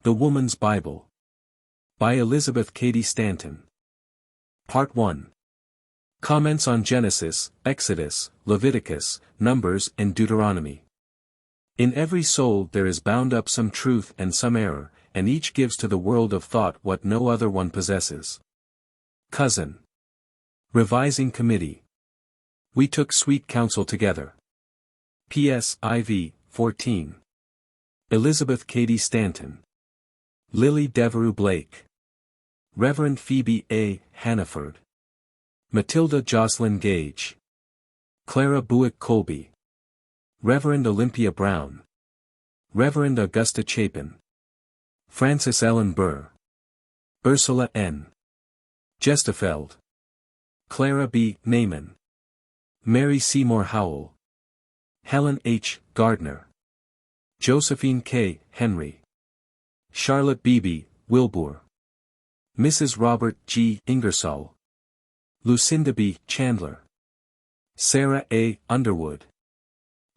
The Woman's Bible. By Elizabeth Cady Stanton. Part 1. Comments on Genesis, Exodus, Leviticus, Numbers and Deuteronomy. In every soul there is bound up some truth and some error, and each gives to the world of thought what no other one possesses. Cousin. Revising Committee. We took sweet counsel together. P.S. IV, 14. Elizabeth Cady Stanton. Lily Devereux Blake. Reverend Phoebe A. Hannaford. Matilda Jocelyn Gage. Clara Buick Colby. Reverend Olympia Brown. Reverend Augusta Chapin. Frances Ellen Burr. Ursula N. Gestefeld. Clara B. Naiman. Mary Seymour Howell. Helen H. Gardner. Josephine K. Henry. Charlotte Beebe, Wilbur. Mrs. Robert G. Ingersoll. Lucinda B. Chandler. Sarah A. Underwood.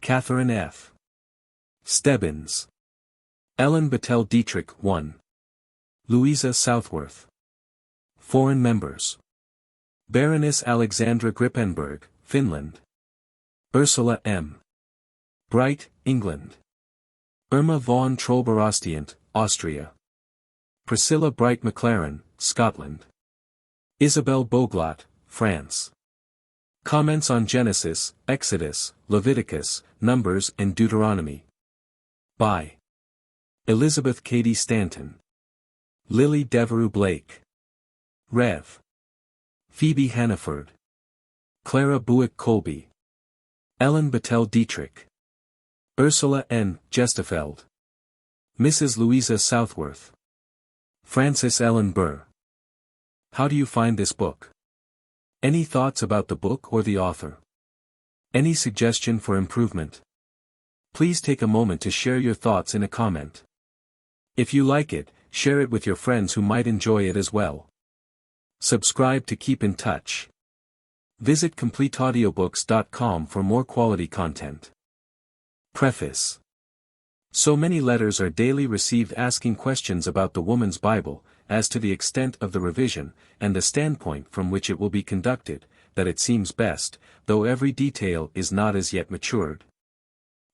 Catherine F. Stebbins. Ellen Battelle Dietrich 1. Louisa Southworth. Foreign members. Baroness Alexandra Grippenberg, Finland. Ursula M. Bright, England. Irma von Trollberostient, Austria. Priscilla Bright McLaren, Scotland. Isabel Boglot, France. Comments on Genesis, Exodus, Leviticus, Numbers and Deuteronomy. By Elizabeth Cady Stanton. Lily Devereux Blake. Rev. Phoebe Hannaford. Clara Buick Colby. Ellen Battelle Dietrich. Ursula N. Gestefeld. Mrs. Louisa Southworth. Frances Ellen Burr. How do you find this book? Any thoughts about the book or the author? Any suggestion for improvement? Please take a moment to share your thoughts in a comment. If you like it, share it with your friends who might enjoy it as well. Subscribe to keep in touch. Visit CompleteAudiobooks.com for more quality content. Preface. So many letters are daily received asking questions about the Woman's Bible, as to the extent of the revision, and the standpoint from which it will be conducted, that it seems best, though every detail is not as yet matured,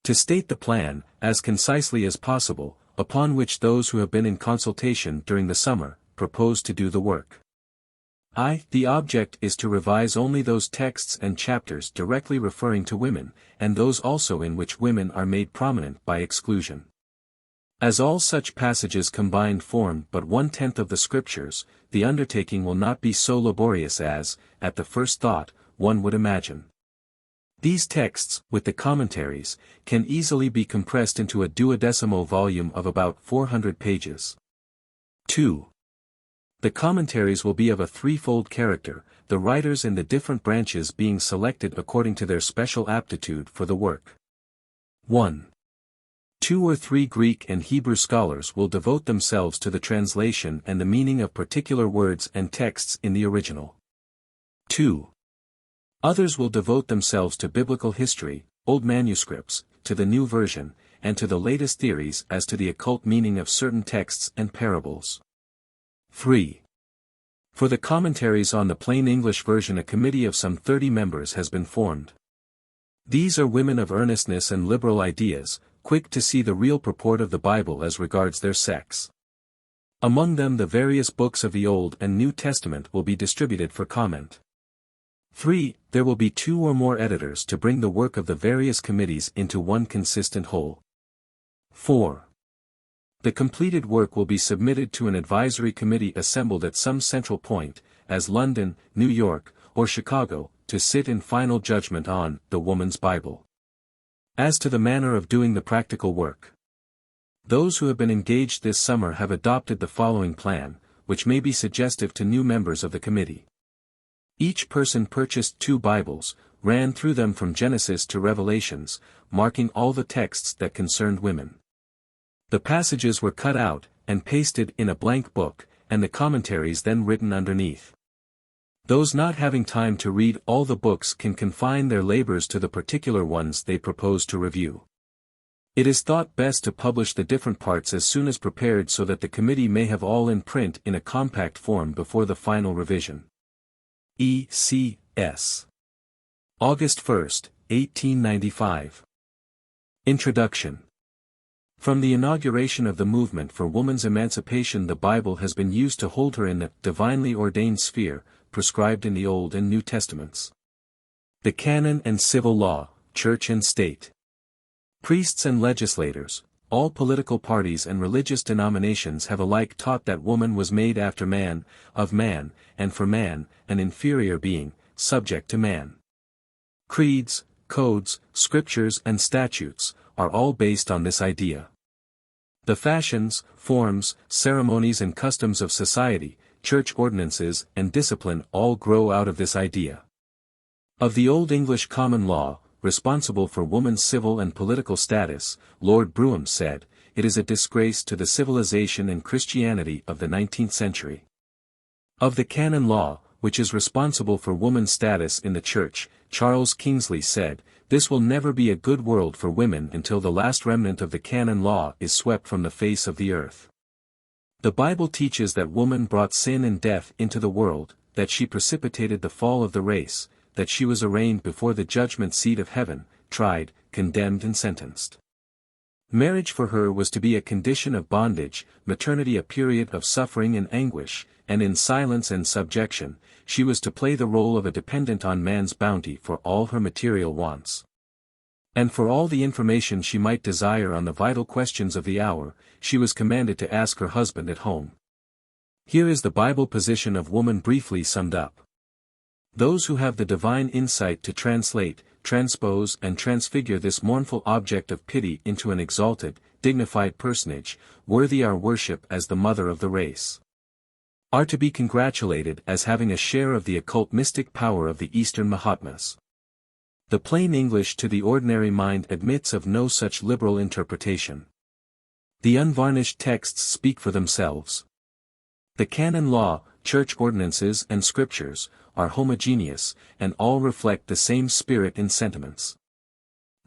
to state the plan, as concisely as possible, upon which those who have been in consultation during the summer, propose to do the work. The object is to revise only those texts and chapters directly referring to women, and those also in which women are made prominent by exclusion. As all such passages combined form but 1/10 of the Scriptures, the undertaking will not be so laborious as, at the first thought, one would imagine. These texts, with the commentaries, can easily be compressed into a 12º volume of about 400 pages. 2. The commentaries will be of a threefold character, the writers in the different branches being selected according to their special aptitude for the work. 1. 2 or 3 Greek and Hebrew scholars will devote themselves to the translation and the meaning of particular words and texts in the original. 2. Others will devote themselves to biblical history, old manuscripts, to the new version, and to the latest theories as to the occult meaning of certain texts and parables. 3. For the commentaries on the plain English version a committee of some 30 members has been formed. These are women of earnestness and liberal ideas, quick to see the real purport of the Bible as regards their sex. Among them the various books of the Old and New Testament will be distributed for comment. 3. There will be 2 or more editors to bring the work of the various committees into one consistent whole. 4. The completed work will be submitted to an advisory committee assembled at some central point, as London, New York, or Chicago, to sit in final judgment on the Woman's Bible. As to the manner of doing the practical work, those who have been engaged this summer have adopted the following plan, which may be suggestive to new members of the committee. Each person purchased 2 Bibles, ran through them from Genesis to Revelations, marking all the texts that concerned women. The passages were cut out, and pasted in a blank book, and the commentaries then written underneath. Those not having time to read all the books can confine their labors to the particular ones they propose to review. It is thought best to publish the different parts as soon as prepared so that the committee may have all in print in a compact form before the final revision. E.C.S. August 1, 1895. Introduction. From the inauguration of the movement for woman's emancipation, the Bible has been used to hold her in the divinely ordained sphere, prescribed in the Old and New Testaments. The canon and civil law, church and state. Priests and legislators, all political parties and religious denominations have alike taught that woman was made after man, of man, and for man, an inferior being, subject to man. Creeds, codes, scriptures and statutes, are all based on this idea. The fashions, forms, ceremonies and customs of society, church ordinances and discipline all grow out of this idea. Of the Old English common law, responsible for woman's civil and political status, Lord Brougham said, "It is a disgrace to the civilization and Christianity of the 19th century." Of the canon law, which is responsible for woman's status in the church, Charles Kingsley said, "This will never be a good world for women until the last remnant of the canon law is swept from the face of the earth." The Bible teaches that woman brought sin and death into the world, that she precipitated the fall of the race, that she was arraigned before the judgment seat of heaven, tried, condemned and sentenced. Marriage for her was to be a condition of bondage, maternity a period of suffering and anguish, and in silence and subjection, she was to play the role of a dependent on man's bounty for all her material wants. And for all the information she might desire on the vital questions of the hour, she was commanded to ask her husband at home. Here is the Bible position of woman briefly summed up. Those who have the divine insight to translate, transpose and transfigure this mournful object of pity into an exalted, dignified personage, worthy our worship as the mother of the race, are to be congratulated as having a share of the occult mystic power of the Eastern Mahatmas. The plain English to the ordinary mind admits of no such liberal interpretation. The unvarnished texts speak for themselves. The canon law, church ordinances and scriptures, are homogeneous, and all reflect the same spirit and sentiments.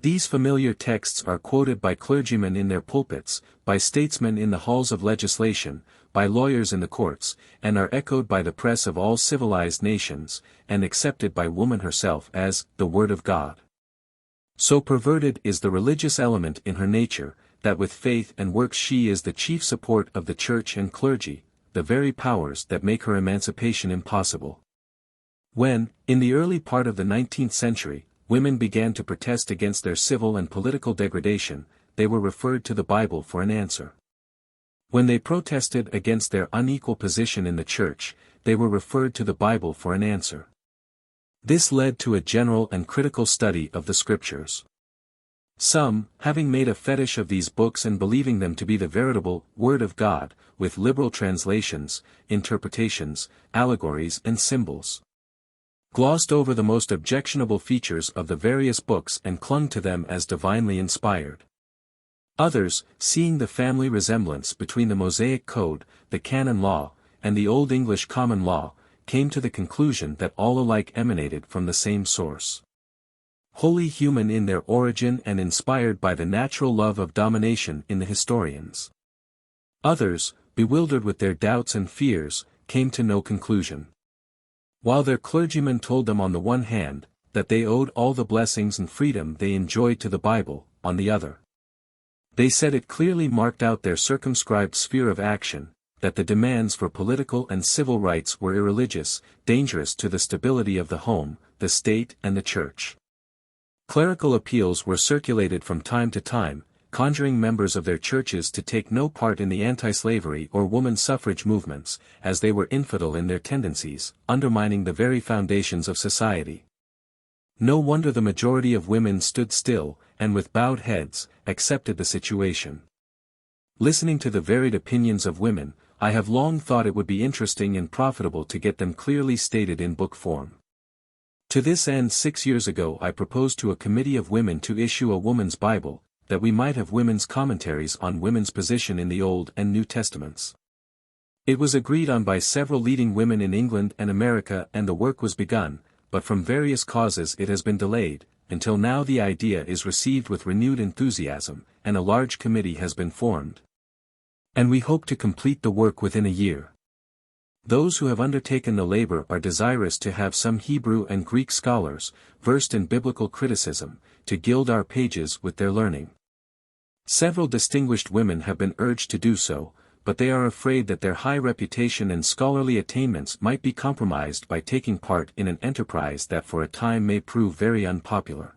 These familiar texts are quoted by clergymen in their pulpits, by statesmen in the halls of legislation, by lawyers in the courts, and are echoed by the press of all civilized nations, and accepted by woman herself as the Word of God. So perverted is the religious element in her nature, that with faith and works she is the chief support of the church and clergy, the very powers that make her emancipation impossible. When, in the early part of the 19th century, women began to protest against their civil and political degradation, they were referred to the Bible for an answer. When they protested against their unequal position in the church, they were referred to the Bible for an answer. This led to a general and critical study of the scriptures. Some, having made a fetish of these books and believing them to be the veritable Word of God, with liberal translations, interpretations, allegories and symbols, glossed over the most objectionable features of the various books and clung to them as divinely inspired. Others, seeing the family resemblance between the Mosaic Code, the Canon Law, and the Old English Common Law, came to the conclusion that all alike emanated from the same source. Wholly human in their origin and inspired by the natural love of domination in the historians. Others, bewildered with their doubts and fears, came to no conclusion. While their clergymen told them on the one hand, that they owed all the blessings and freedom they enjoyed to the Bible, on the other, they said it clearly marked out their circumscribed sphere of action, that the demands for political and civil rights were irreligious, dangerous to the stability of the home, the state and the church. Clerical appeals were circulated from time to time, conjuring members of their churches to take no part in the anti-slavery or woman suffrage movements, as they were infidel in their tendencies, undermining the very foundations of society. No wonder the majority of women stood still, and with bowed heads, accepted the situation. Listening to the varied opinions of women, I have long thought it would be interesting and profitable to get them clearly stated in book form. To this end 6 years ago I proposed to a committee of women to issue a woman's Bible, that we might have women's commentaries on women's position in the Old and New Testaments. It was agreed on by several leading women in England and America, and the work was begun, but from various causes it has been delayed, until now the idea is received with renewed enthusiasm, and a large committee has been formed. And we hope to complete the work within a year. Those who have undertaken the labor are desirous to have some Hebrew and Greek scholars, versed in biblical criticism, to gild our pages with their learning. Several distinguished women have been urged to do so, but they are afraid that their high reputation and scholarly attainments might be compromised by taking part in an enterprise that for a time may prove very unpopular.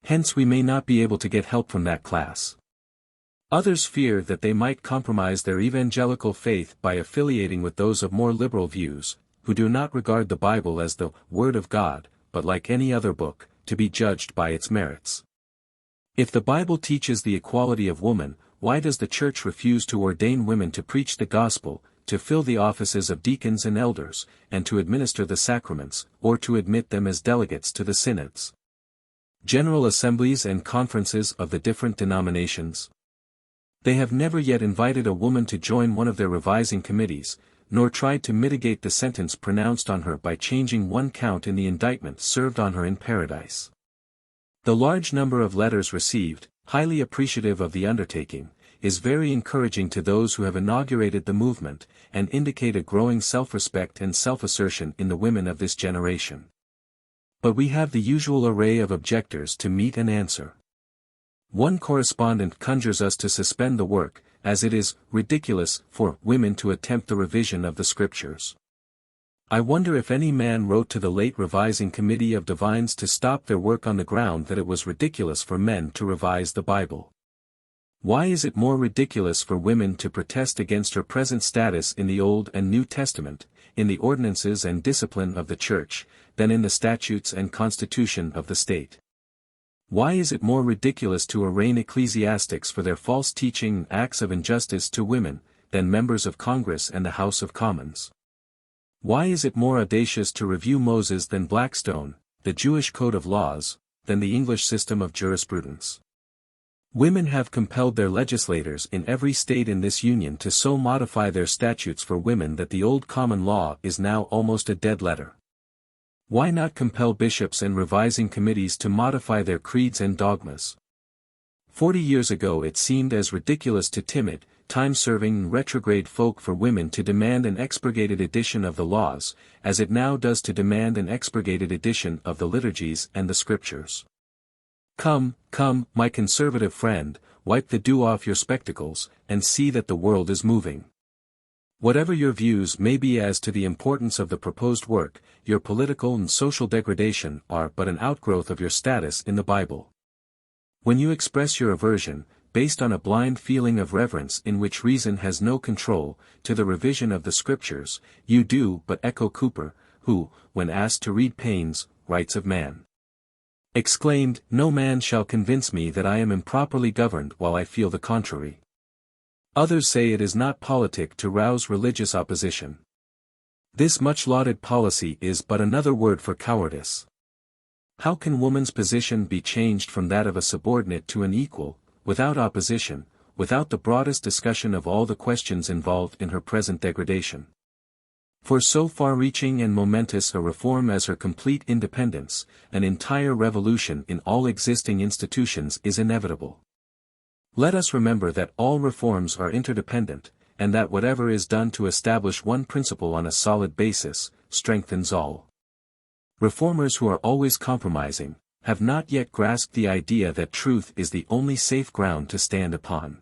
Hence we may not be able to get help from that class. Others fear that they might compromise their evangelical faith by affiliating with those of more liberal views, who do not regard the Bible as the Word of God, but like any other book, to be judged by its merits. If the Bible teaches the equality of woman, why does the Church refuse to ordain women to preach the gospel, to fill the offices of deacons and elders, and to administer the sacraments, or to admit them as delegates to the synods, general assemblies and conferences of the different denominations? They have never yet invited a woman to join one of their revising committees, nor tried to mitigate the sentence pronounced on her by changing one count in the indictment served on her in paradise. The large number of letters received, highly appreciative of the undertaking, is very encouraging to those who have inaugurated the movement, and indicate a growing self-respect and self-assertion in the women of this generation. But we have the usual array of objectors to meet and answer. One correspondent conjures us to suspend the work, as it is ridiculous for women to attempt the revision of the Scriptures. I wonder if any man wrote to the late revising committee of divines to stop their work on the ground that it was ridiculous for men to revise the Bible. Why is it more ridiculous for women to protest against her present status in the Old and New Testament, in the ordinances and discipline of the Church, than in the statutes and constitution of the state? Why is it more ridiculous to arraign ecclesiastics for their false teaching and acts of injustice to women, than members of Congress and the House of Commons? Why is it more audacious to review Moses than Blackstone, the Jewish code of laws, than the English system of jurisprudence? Women have compelled their legislators in every state in this union to so modify their statutes for women that the old common law is now almost a dead letter. Why not compel bishops and revising committees to modify their creeds and dogmas? 40 years ago it seemed as ridiculous to timid, time-serving and retrograde folk for women to demand an expurgated edition of the laws, as it now does to demand an expurgated edition of the liturgies and the Scriptures. Come, come, my conservative friend, wipe the dew off your spectacles, and see that the world is moving. Whatever your views may be as to the importance of the proposed work, your political and social degradation are but an outgrowth of your status in the Bible. When you express your aversion, based on a blind feeling of reverence in which reason has no control, to the revision of the Scriptures, you do but echo Cooper, who, when asked to read Paine's Rights of Man, exclaimed, "No man shall convince me that I am improperly governed while I feel the contrary." Others say it is not politic to rouse religious opposition. This much-lauded policy is but another word for cowardice. How can woman's position be changed from that of a subordinate to an equal, without opposition, without the broadest discussion of all the questions involved in her present degradation? For so far-reaching and momentous a reform as her complete independence, an entire revolution in all existing institutions is inevitable. Let us remember that all reforms are interdependent, and that whatever is done to establish one principle on a solid basis, strengthens all. Reformers who are always compromising, have not yet grasped the idea that truth is the only safe ground to stand upon.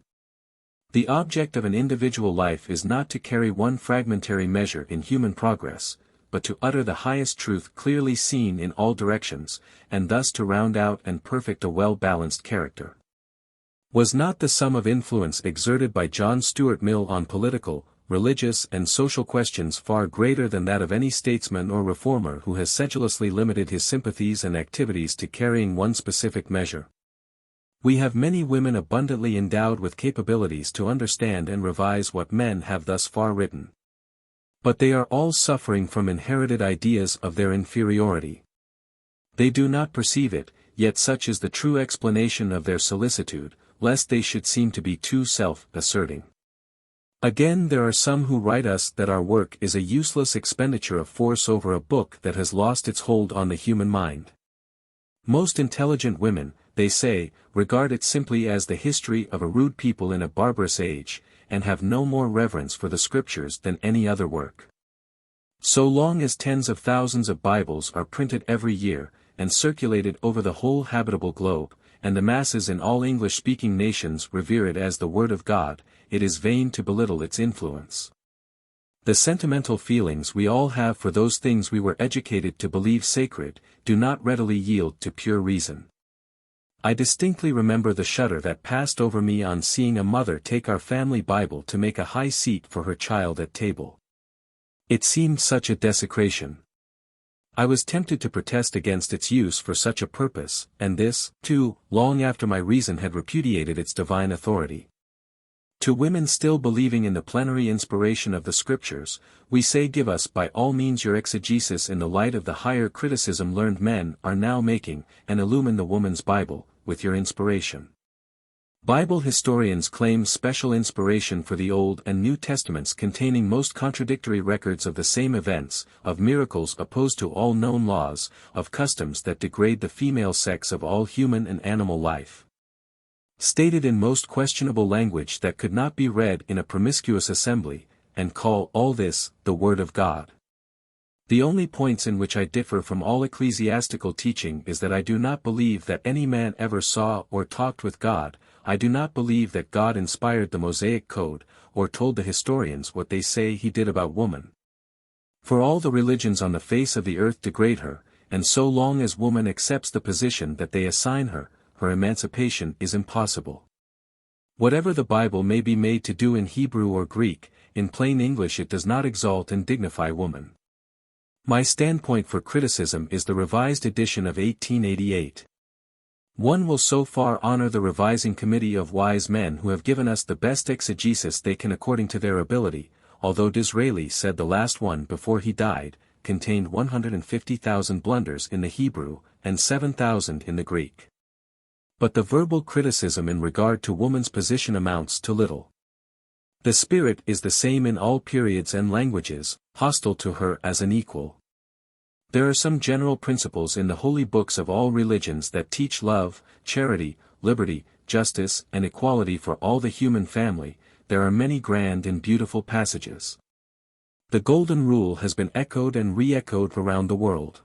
The object of an individual life is not to carry one fragmentary measure in human progress, but to utter the highest truth clearly seen in all directions, and thus to round out and perfect a well-balanced character. Was not the sum of influence exerted by John Stuart Mill on political, religious and social questions far greater than that of any statesman or reformer who has sedulously limited his sympathies and activities to carrying one specific measure? We have many women abundantly endowed with capabilities to understand and revise what men have thus far written. But they are all suffering from inherited ideas of their inferiority. They do not perceive it, yet such is the true explanation of their solicitude, lest they should seem to be too self-asserting. Again, there are some who write us that our work is a useless expenditure of force over a book that has lost its hold on the human mind. Most intelligent women, they say, regard it simply as the history of a rude people in a barbarous age, and have no more reverence for the Scriptures than any other work. So long as tens of thousands of Bibles are printed every year, and circulated over the whole habitable globe, and the masses in all English-speaking nations revere it as the Word of God, it is vain to belittle its influence. The sentimental feelings we all have for those things we were educated to believe sacred, do not readily yield to pure reason. I distinctly remember the shudder that passed over me on seeing a mother take our family Bible to make a high seat for her child at table. It seemed such a desecration. I was tempted to protest against its use for such a purpose, and this, too, long after my reason had repudiated its divine authority. To women still believing in the plenary inspiration of the Scriptures, we say, give us by all means your exegesis in the light of the higher criticism learned men are now making, and illumine the woman's Bible, with your inspiration. Bible historians claim special inspiration for the Old and New Testaments containing most contradictory records of the same events, of miracles opposed to all known laws, of customs that degrade the female sex of all human and animal life. Stated in most questionable language that could not be read in a promiscuous assembly, and call all this, the Word of God. The only points in which I differ from all ecclesiastical teaching is that I do not believe that any man ever saw or talked with God. I do not believe that God inspired the Mosaic Code, or told the historians what they say he did about woman. For all the religions on the face of the earth degrade her, and so long as woman accepts the position that they assign her, her emancipation is impossible. Whatever the Bible may be made to do in Hebrew or Greek, in plain English it does not exalt and dignify woman. My standpoint for criticism is the revised edition of 1888. One will so far honor the revising committee of wise men who have given us the best exegesis they can according to their ability, although Disraeli said the last one before he died, contained 150,000 blunders in the Hebrew, and 7,000 in the Greek. But the verbal criticism in regard to woman's position amounts to little. The spirit is the same in all periods and languages, hostile to her as an equal. There are some general principles in the holy books of all religions that teach love, charity, liberty, justice, and equality for all the human family. There are many grand and beautiful passages. The Golden Rule has been echoed and re-echoed around the world.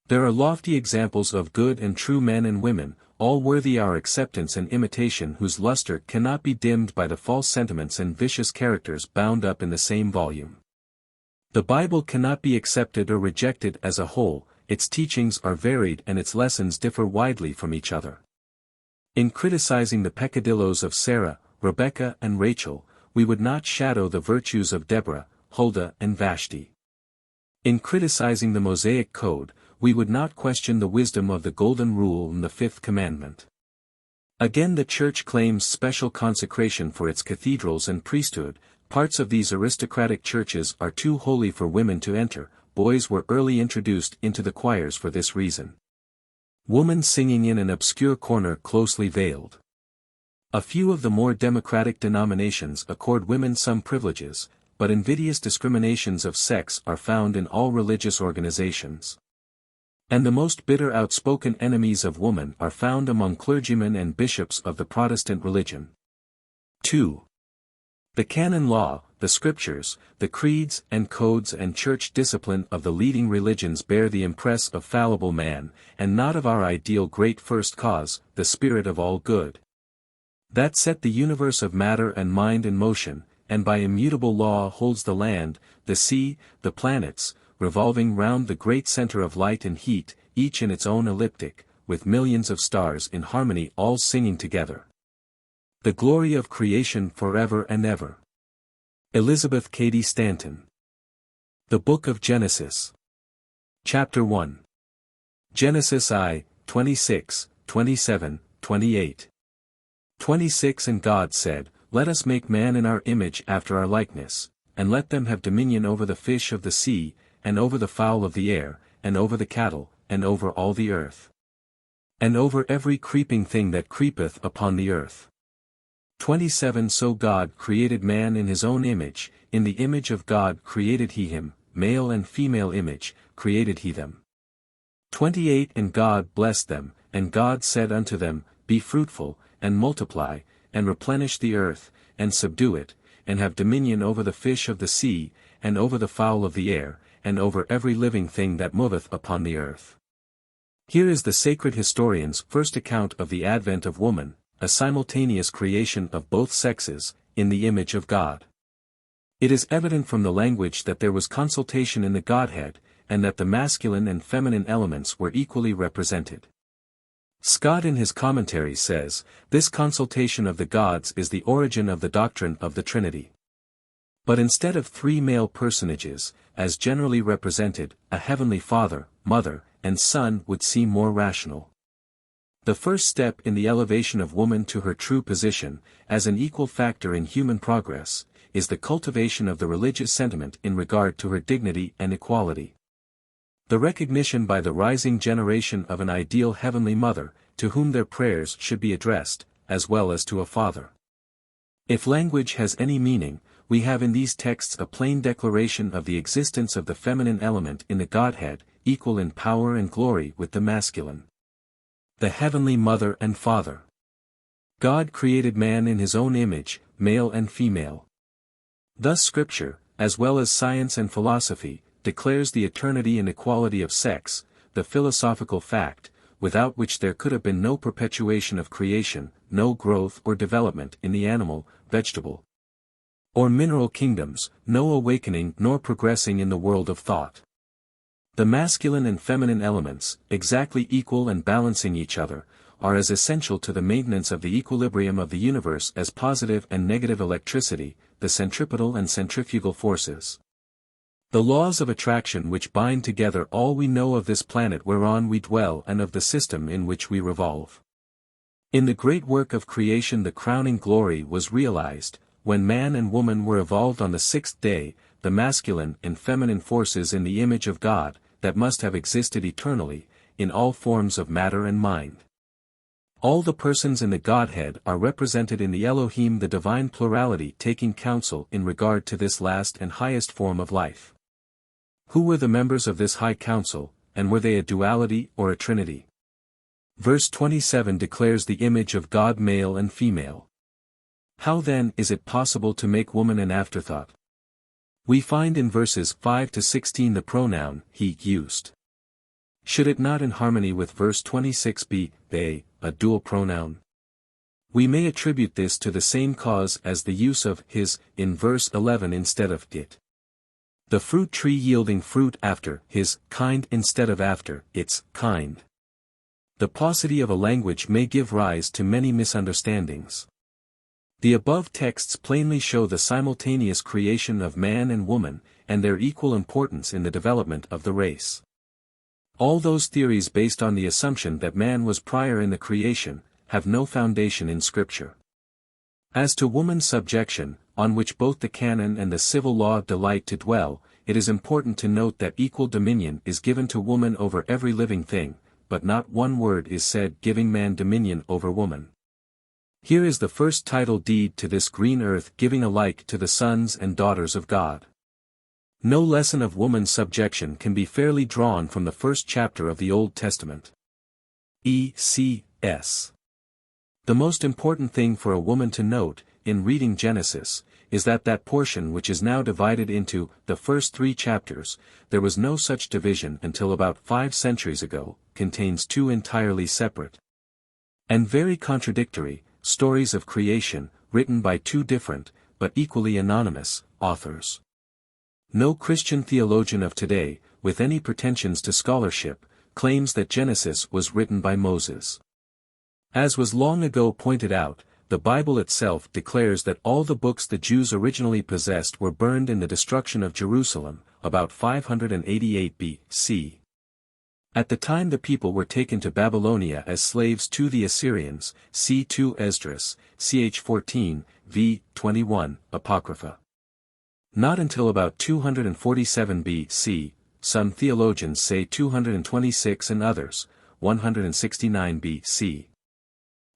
There are lofty examples of good and true men and women, all worthy our acceptance and imitation, whose luster cannot be dimmed by the false sentiments and vicious characters bound up in the same volume. The Bible cannot be accepted or rejected as a whole, its teachings are varied and its lessons differ widely from each other. In criticizing the peccadillos of Sarah, Rebecca and Rachel, we would not shadow the virtues of Deborah, Huldah and Vashti. In criticizing the Mosaic Code, we would not question the wisdom of the Golden Rule and the Fifth Commandment. Again, the Church claims special consecration for its cathedrals and priesthood. Parts of these aristocratic churches are too holy for women to enter. Boys were early introduced into the choirs for this reason. Woman singing in an obscure corner closely veiled. A few of the more democratic denominations accord women some privileges, but invidious discriminations of sex are found in all religious organizations. And the most bitter outspoken enemies of woman are found among clergymen and bishops of the Protestant religion. 2. The canon law, the scriptures, the creeds and codes and church discipline of the leading religions bear the impress of fallible man, and not of our ideal great first cause, the Spirit of all good. That set the universe of matter and mind in motion, and by immutable law holds the land, the sea, the planets, revolving round the great center of light and heat, each in its own ecliptic, with millions of stars in harmony all singing together. The glory of creation forever and ever. Elizabeth Cady Stanton. The Book of Genesis. Chapter 1. Genesis I, 26, 27, 28. 26 And God said, Let us make man in our image after our likeness, and let them have dominion over the fish of the sea, and over the fowl of the air, and over the cattle, and over all the earth. And over every creeping thing that creepeth upon the earth. 27 So God created man in his own image, in the image of God created he him, male and female image, created he them. 28 And God blessed them, and God said unto them, Be fruitful, and multiply, and replenish the earth, and subdue it, and have dominion over the fish of the sea, and over the fowl of the air, and over every living thing that moveth upon the earth. Here is the sacred historian's first account of the advent of woman, a simultaneous creation of both sexes, in the image of God. It is evident from the language that there was consultation in the Godhead, and that the masculine and feminine elements were equally represented. Scott in his commentary says, this consultation of the gods is the origin of the doctrine of the Trinity. But instead of three male personages, as generally represented, a heavenly Father, Mother, and Son would seem more rational. The first step in the elevation of woman to her true position, as an equal factor in human progress, is the cultivation of the religious sentiment in regard to her dignity and equality. The recognition by the rising generation of an ideal heavenly mother, to whom their prayers should be addressed, as well as to a father. If language has any meaning, we have in these texts a plain declaration of the existence of the feminine element in the Godhead, equal in power and glory with the masculine. The heavenly mother and father. God created man in his own image, male and female. Thus Scripture, as well as science and philosophy, declares the eternity and equality of sex, the philosophical fact, without which there could have been no perpetuation of creation, no growth or development in the animal, vegetable, or mineral kingdoms, no awakening nor progressing in the world of thought. The masculine and feminine elements, exactly equal and balancing each other, are as essential to the maintenance of the equilibrium of the universe as positive and negative electricity, the centripetal and centrifugal forces. The laws of attraction which bind together all we know of this planet whereon we dwell and of the system in which we revolve. In the great work of creation the crowning glory was realized, when man and woman were evolved on the sixth day, the masculine and feminine forces in the image of God, that must have existed eternally, in all forms of matter and mind. All the persons in the Godhead are represented in the Elohim, the divine plurality taking counsel in regard to this last and highest form of life. Who were the members of this high council, and were they a duality or a trinity? Verse 27 declares the image of God male and female. How then is it possible to make woman an afterthought? We find in verses 5 to 16 the pronoun he used. Should it not in harmony with verse 26 be they, a dual pronoun? We may attribute this to the same cause as the use of his in verse 11 instead of it. The fruit tree yielding fruit after his kind instead of after its kind. The paucity of a language may give rise to many misunderstandings. The above texts plainly show the simultaneous creation of man and woman, and their equal importance in the development of the race. All those theories based on the assumption that man was prior in the creation, have no foundation in Scripture. As to woman's subjection, on which both the canon and the civil law delight to dwell, it is important to note that equal dominion is given to woman over every living thing, but not one word is said giving man dominion over woman. Here is the first title deed to this green earth giving alike to the sons and daughters of God. No lesson of woman's subjection can be fairly drawn from the first chapter of the Old Testament. E.C.S. The most important thing for a woman to note, in reading Genesis, is that portion which is now divided into the first 3 chapters, there was no such division until about 5 centuries ago, contains 2 entirely separate and very contradictory stories of creation, written by 2 different, but equally anonymous, authors. No Christian theologian of today, with any pretensions to scholarship, claims that Genesis was written by Moses. As was long ago pointed out, the Bible itself declares that all the books the Jews originally possessed were burned in the destruction of Jerusalem, about 588 B.C. At the time the people were taken to Babylonia as slaves to the Assyrians, c. 2 Esdras, ch. 14, v. 21, Apocrypha. Not until about 247 B.C., some theologians say 226 and others, 169 B.C.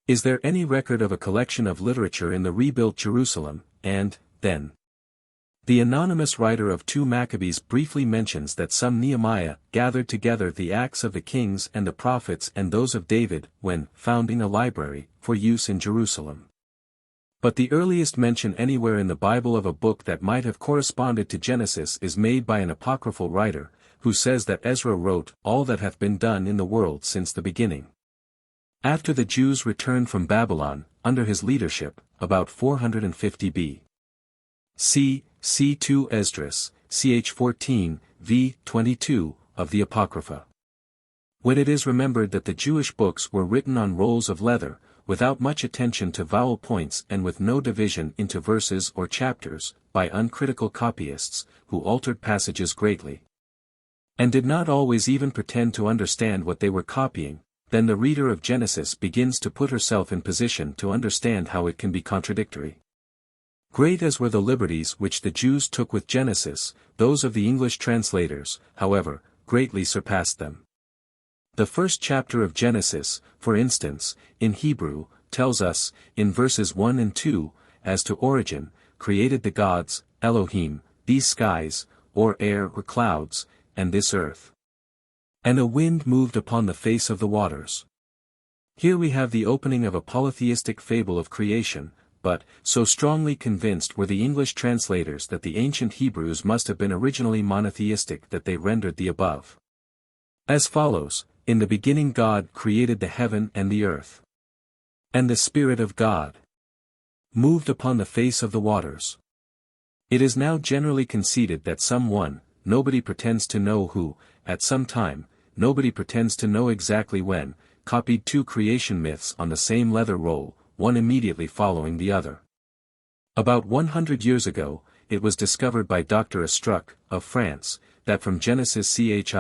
Is there any record of a collection of literature in the rebuilt Jerusalem, and, then, The anonymous writer of 2 Maccabees briefly mentions that some Nehemiah gathered together the Acts of the Kings and the Prophets and those of David when founding a library for use in Jerusalem. But the earliest mention anywhere in the Bible of a book that might have corresponded to Genesis is made by an apocryphal writer, who says that Ezra wrote all that hath been done in the world since the beginning. After the Jews returned from Babylon, under his leadership, about 450 B.C., c. 2 Esdras, ch. 14, v. 22, of the Apocrypha. When it is remembered that the Jewish books were written on rolls of leather, without much attention to vowel points and with no division into verses or chapters, by uncritical copyists, who altered passages greatly, and did not always even pretend to understand what they were copying, then the reader of Genesis begins to put herself in position to understand how it can be contradictory. Great as were the liberties which the Jews took with Genesis, those of the English translators, however, greatly surpassed them. The first chapter of Genesis, for instance, in Hebrew, tells us, in verses 1 and 2, as to origin, created the gods, Elohim, these skies, or air or clouds, and this earth. And a wind moved upon the face of the waters. Here we have the opening of a polytheistic fable of creation, but, so strongly convinced were the English translators that the ancient Hebrews must have been originally monotheistic that they rendered the above as follows: In the beginning God created the heaven and the earth. And the Spirit of God moved upon the face of the waters. It is now generally conceded that someone, nobody pretends to know who, at some time, nobody pretends to know exactly when, copied 2 creation myths on the same leather roll, one immediately following the other. About 100 years ago, it was discovered by Dr. Estruc, of France, that from Genesis ch.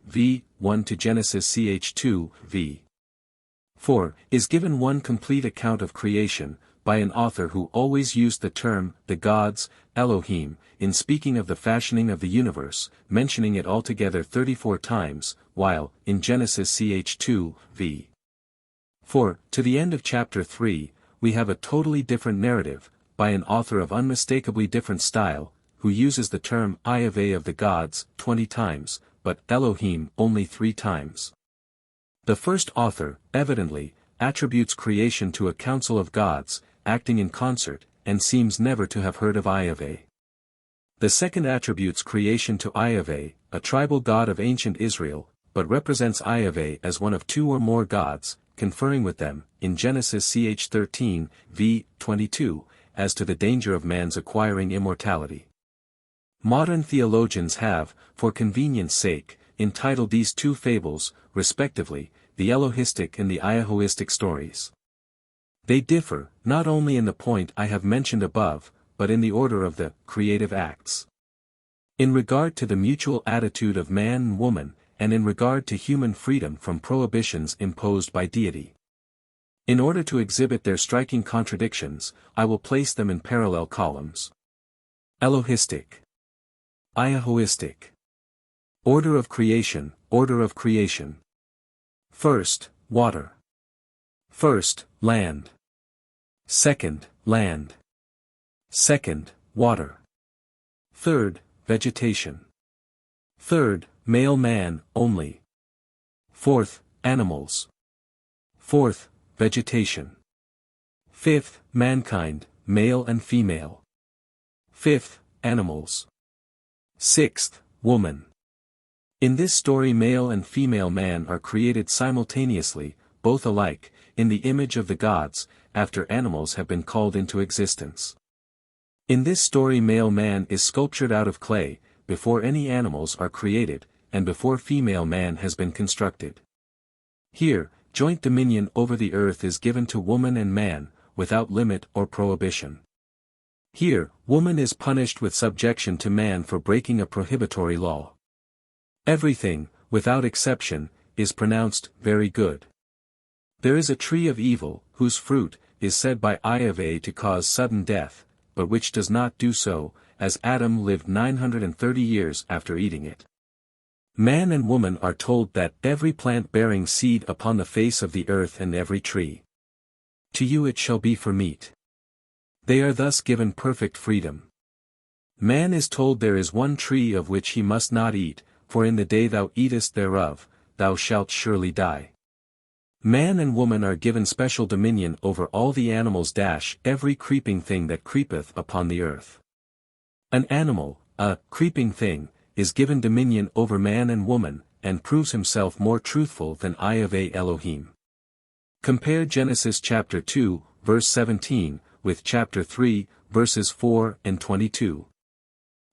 v. 1 to Genesis ch. 2. v. 4, is given one complete account of creation, by an author who always used the term, the gods, Elohim, in speaking of the fashioning of the universe, mentioning it altogether 34 times, while, in Genesis ch. 2. v. 4, to the end of chapter 3, we have a totally different narrative, by an author of unmistakably different style, who uses the term Iave of the gods 20 times, but Elohim only 3 times. The first author, evidently, attributes creation to a council of gods, acting in concert, and seems never to have heard of Iave. The second attributes creation to Iave, a tribal god of ancient Israel, but represents Iave as one of 2 or more gods, conferring with them, in Genesis ch. 13, v. 22, as to the danger of man's acquiring immortality. Modern theologians have, for convenience sake, entitled these 2 fables, respectively, the Elohistic and the Iahoistic stories. They differ, not only in the point I have mentioned above, but in the order of the creative acts. In regard to the mutual attitude of man and woman, and in regard to human freedom from prohibitions imposed by deity. In order to exhibit their striking contradictions, I will place them in parallel columns. Elohistic. Iahoistic. Order of creation, order of creation. First, water. First, land. Second, land. Second, water. Third, vegetation. Third, male man, only. Fourth, animals. Fourth, vegetation. Fifth, mankind, male and female. Fifth, animals. Sixth, woman. In this story male and female man are created simultaneously, both alike, in the image of the gods, after animals have been called into existence. In this story male man is sculptured out of clay, before any animals are created, and before female man has been constructed. Here, joint dominion over the earth is given to woman and man, without limit or prohibition. Here, woman is punished with subjection to man for breaking a prohibitory law. Everything, without exception, is pronounced very good. There is a tree of evil, whose fruit is said by Iave to cause sudden death, but which does not do so, as Adam lived 930 years after eating it. Man and woman are told that every plant bearing seed upon the face of the earth and every tree, to you it shall be for meat. They are thus given perfect freedom. Man is told there is one tree of which he must not eat, for in the day thou eatest thereof, thou shalt surely die. Man and woman are given special dominion over all the animals every creeping thing that creepeth upon the earth. An animal, a creeping thing, is given dominion over man and woman, and proves himself more truthful than Yahweh Elohim. Compare Genesis chapter 2, verse 17, with chapter 3, verses 4 and 22.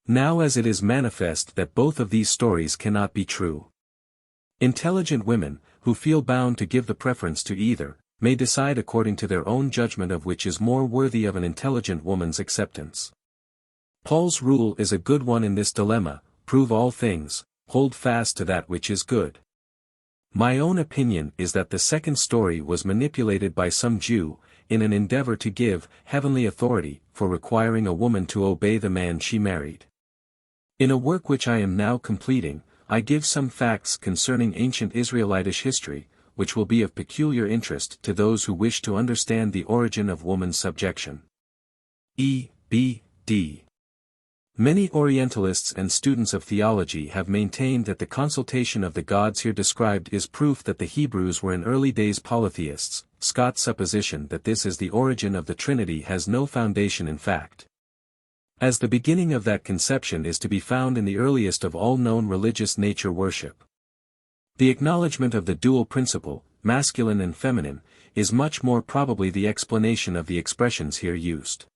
Now as it is manifest that both of these stories cannot be true. Intelligent women, who feel bound to give the preference to either, may decide according to their own judgment of which is more worthy of an intelligent woman's acceptance. Paul's rule is a good one in this dilemma: prove all things, hold fast to that which is good. My own opinion is that the second story was manipulated by some Jew, in an endeavor to give heavenly authority for requiring a woman to obey the man she married. In a work which I am now completing, I give some facts concerning ancient Israelitish history, which will be of peculiar interest to those who wish to understand the origin of woman's subjection. E.B.D. Many Orientalists and students of theology have maintained that the consultation of the gods here described is proof that the Hebrews were in early days polytheists. Scott's supposition that this is the origin of the Trinity has no foundation in fact, as the beginning of that conception is to be found in the earliest of all known religious nature worship. The acknowledgement of the dual principle, masculine and feminine, is much more probably the explanation of the expressions here used.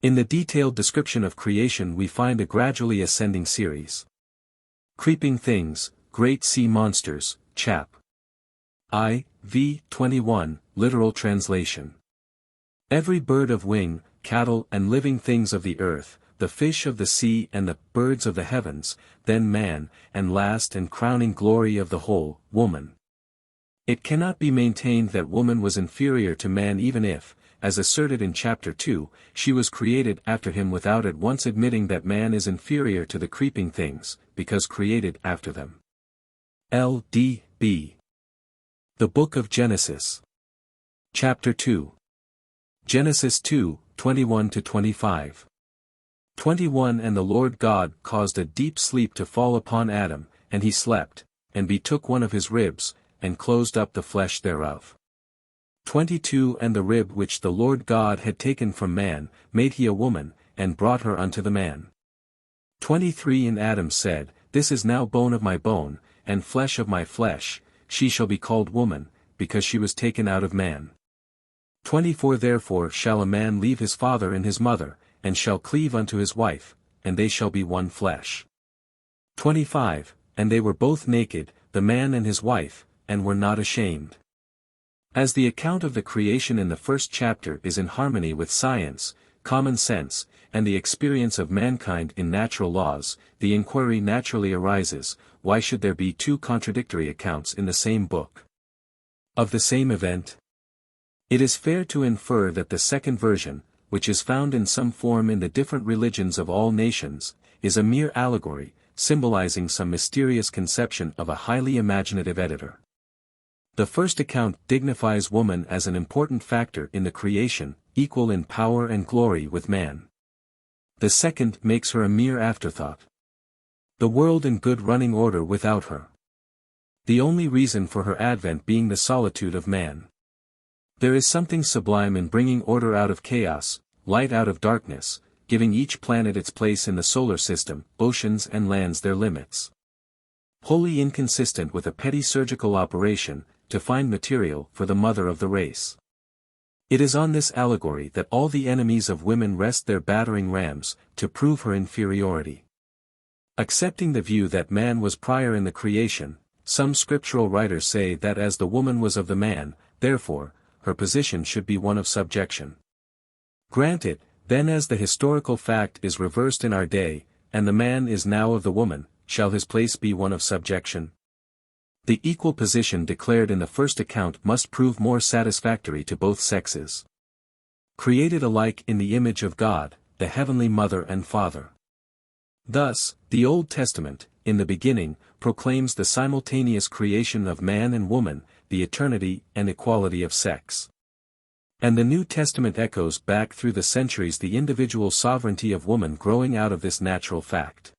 In the detailed description of creation we find a gradually ascending series. Creeping things, great sea monsters, chap. I.V. 21, literal translation. Every bird of wing, cattle and living things of the earth, the fish of the sea and the birds of the heavens, then man, and last and crowning glory of the whole, woman. It cannot be maintained that woman was inferior to man even if, as asserted in chapter 2, she was created after him without at once admitting that man is inferior to the creeping things, because created after them. L.D.B. The Book of Genesis. Chapter 2. Genesis 2, 21-25. 21 And the Lord God caused a deep sleep to fall upon Adam, and he slept, and betook one of his ribs, and closed up the flesh thereof. 22 And the rib which the Lord God had taken from man, made he a woman, and brought her unto the man. 23 And Adam said, This is now bone of my bone, and flesh of my flesh, she shall be called woman, because she was taken out of man. 24 Therefore shall a man leave his father and his mother, and shall cleave unto his wife, and they shall be one flesh. 25 And they were both naked, the man and his wife, and were not ashamed. As the account of the creation in the first chapter is in harmony with science, common sense, and the experience of mankind in natural laws, the inquiry naturally arises, why should there be two contradictory accounts in the same book of the same event? It is fair to infer that the second version, which is found in some form in the different religions of all nations, is a mere allegory, symbolizing some mysterious conception of a highly imaginative editor. The first account dignifies woman as an important factor in the creation, equal in power and glory with man. The second makes her a mere afterthought. The world in good running order without her. The only reason for her advent being the solitude of man. There is something sublime in bringing order out of chaos, light out of darkness, giving each planet its place in the solar system, oceans and lands their limits. Wholly inconsistent with a petty surgical operation, to find material for the mother of the race. It is on this allegory that all the enemies of women rest their battering rams, to prove her inferiority. Accepting the view that man was prior in the creation, some scriptural writers say that as the woman was of the man, therefore, her position should be one of subjection. Granted, then as the historical fact is reversed in our day, and the man is now of the woman, shall his place be one of subjection? The equal position declared in the first account must prove more satisfactory to both sexes. Created alike in the image of God, the heavenly Mother and Father. Thus, the Old Testament, in the beginning, proclaims the simultaneous creation of man and woman, the eternity and equality of sex. And the New Testament echoes back through the centuries the individual sovereignty of woman growing out of this natural fact.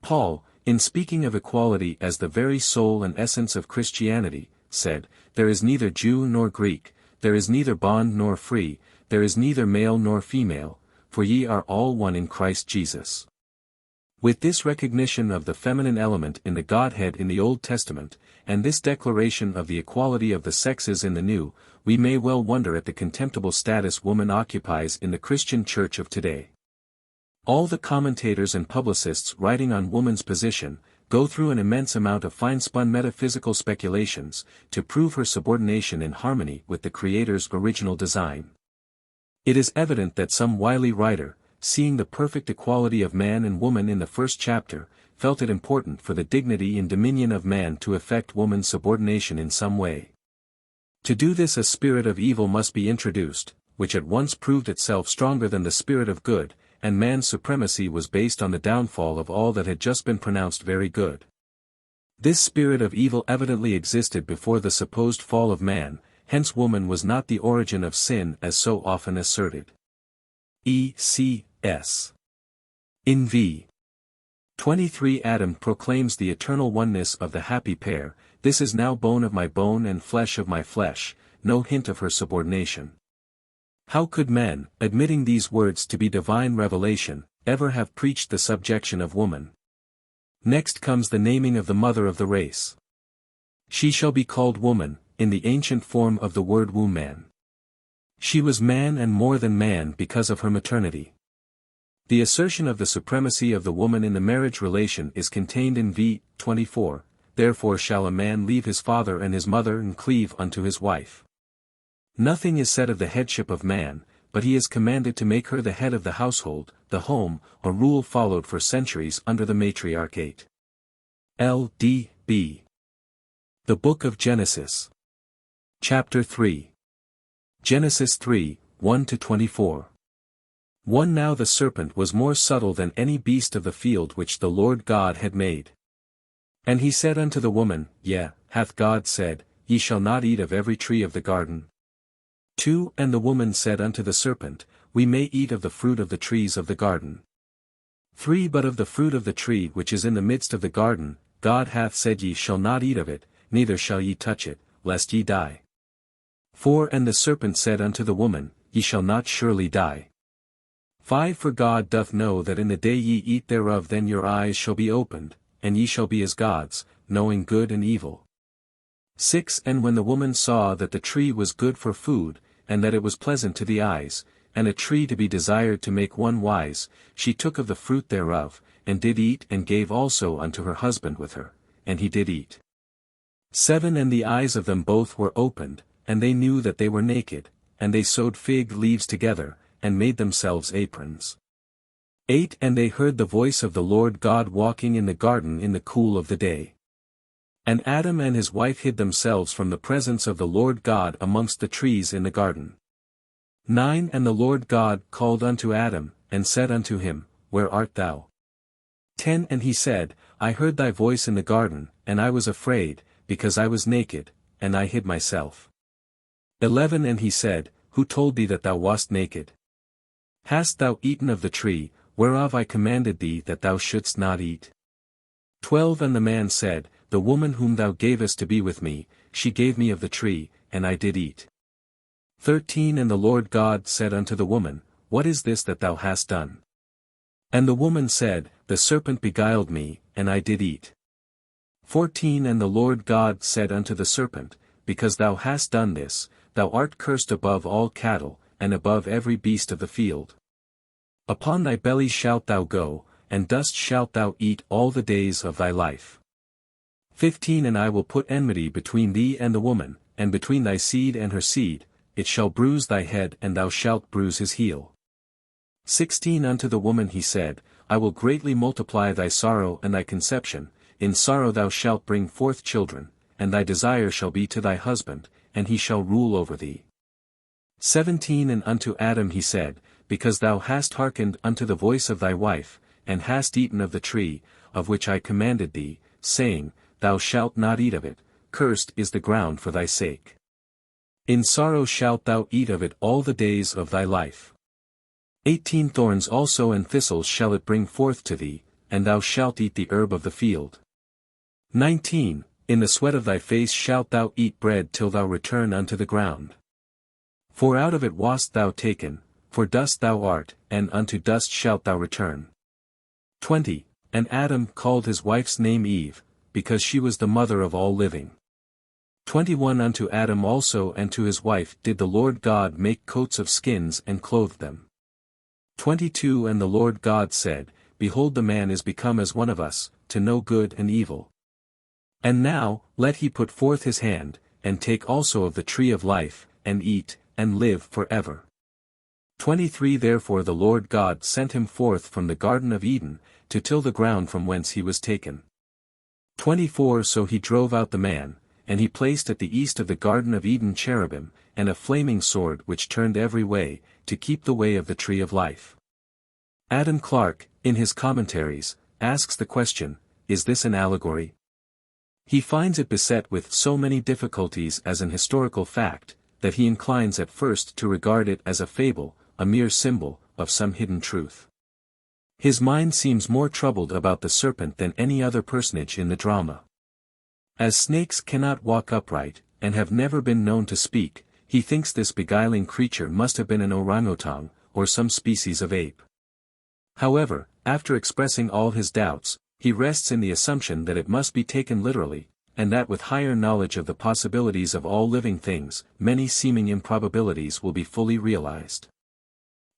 Paul, in speaking of equality as the very soul and essence of Christianity, said, "There is neither Jew nor Greek, there is neither bond nor free, there is neither male nor female, for ye are all one in Christ Jesus." With this recognition of the feminine element in the Godhead in the Old Testament, and this declaration of the equality of the sexes in the New, we may well wonder at the contemptible status woman occupies in the Christian Church of today. All the commentators and publicists writing on woman's position, go through an immense amount of fine-spun metaphysical speculations, to prove her subordination in harmony with the Creator's original design. It is evident that some wily writer, seeing the perfect equality of man and woman in the first chapter, felt it important for the dignity and dominion of man to effect woman's subordination in some way. To do this a spirit of evil must be introduced, which at once proved itself stronger than the spirit of good, and man's supremacy was based on the downfall of all that had just been pronounced very good. This spirit of evil evidently existed before the supposed fall of man, hence woman was not the origin of sin as so often asserted. E.C.S. In v. 23 Adam proclaims the eternal oneness of the happy pair, "This is now bone of my bone and flesh of my flesh," no hint of her subordination. How could men, admitting these words to be divine revelation, ever have preached the subjection of woman? Next comes the naming of the mother of the race. She shall be called woman, in the ancient form of the word woman. She was man and more than man because of her maternity. The assertion of the supremacy of the woman in the marriage relation is contained in v. 24, "Therefore shall a man leave his father and his mother and cleave unto his wife." Nothing is said of the headship of man, but he is commanded to make her the head of the household, the home, a rule followed for centuries under the matriarchate. L.D.B. The Book of Genesis. Chapter 3. Genesis 3, 1-24. 1 Now the serpent was more subtle than any beast of the field which the Lord God had made. And he said unto the woman, Yea, hath God said, Ye shall not eat of every tree of the garden? 2 And the woman said unto the serpent, We may eat of the fruit of the trees of the garden. 3 But of the fruit of the tree which is in the midst of the garden, God hath said ye shall not eat of it, neither shall ye touch it, lest ye die. 4 And the serpent said unto the woman, Ye shall not surely die. 5 For God doth know that in the day ye eat thereof then your eyes shall be opened, and ye shall be as gods, knowing good and evil. 6 And when the woman saw that the tree was good for food, and that it was pleasant to the eyes, and a tree to be desired to make one wise, she took of the fruit thereof, and did eat and gave also unto her husband with her, and he did eat. 7 And the eyes of them both were opened, and they knew that they were naked, and they sewed fig leaves together, and made themselves aprons. 8 And they heard the voice of the Lord God walking in the garden in the cool of the day. And Adam and his wife hid themselves from the presence of the Lord God amongst the trees in the garden. 9 And the Lord God called unto Adam, and said unto him, Where art thou? 10 And he said, I heard thy voice in the garden, and I was afraid, because I was naked, and I hid myself. 11 And he said, Who told thee that thou wast naked? Hast thou eaten of the tree, whereof I commanded thee that thou shouldst not eat? 12 And the man said, The woman whom thou gavest to be with me, she gave me of the tree, and I did eat. 13 And the Lord God said unto the woman, What is this that thou hast done? And the woman said, The serpent beguiled me, and I did eat. 14 And the Lord God said unto the serpent, Because thou hast done this, thou art cursed above all cattle, and above every beast of the field. Upon thy belly shalt thou go, and dust shalt thou eat all the days of thy life. 15 And I will put enmity between thee and the woman, and between thy seed and her seed, it shall bruise thy head and thou shalt bruise his heel. 16 Unto the woman he said, I will greatly multiply thy sorrow and thy conception, in sorrow thou shalt bring forth children, and thy desire shall be to thy husband, and he shall rule over thee. 17 And unto Adam he said, Because thou hast hearkened unto the voice of thy wife, and hast eaten of the tree, of which I commanded thee, saying, Thou shalt not eat of it, cursed is the ground for thy sake. In sorrow shalt thou eat of it all the days of thy life. 18 Thorns also and thistles shall it bring forth to thee, and thou shalt eat the herb of the field. 19 In the sweat of thy face shalt thou eat bread till thou return unto the ground. For out of it wast thou taken, for dust thou art, and unto dust shalt thou return. 20 And Adam called his wife's name Eve, because she was the mother of all living. 21 Unto Adam also and to his wife did the Lord God make coats of skins and clothe them. 22 And the Lord God said, Behold, the man is become as one of us, to know good and evil. And now, let he put forth his hand, and take also of the tree of life, and eat, and live for ever. 23 Therefore the Lord God sent him forth from the Garden of Eden, to till the ground from whence he was taken. 24 So he drove out the man, and he placed at the east of the Garden of Eden cherubim, and a flaming sword which turned every way, to keep the way of the tree of life. Adam Clarke, in his commentaries, asks the question, is this an allegory? He finds it beset with so many difficulties as an historical fact, that he inclines at first to regard it as a fable, a mere symbol, of some hidden truth. His mind seems more troubled about the serpent than any other personage in the drama. As snakes cannot walk upright, and have never been known to speak, he thinks this beguiling creature must have been an orangutan, or some species of ape. However, after expressing all his doubts, he rests in the assumption that it must be taken literally, and that with higher knowledge of the possibilities of all living things, many seeming improbabilities will be fully realized.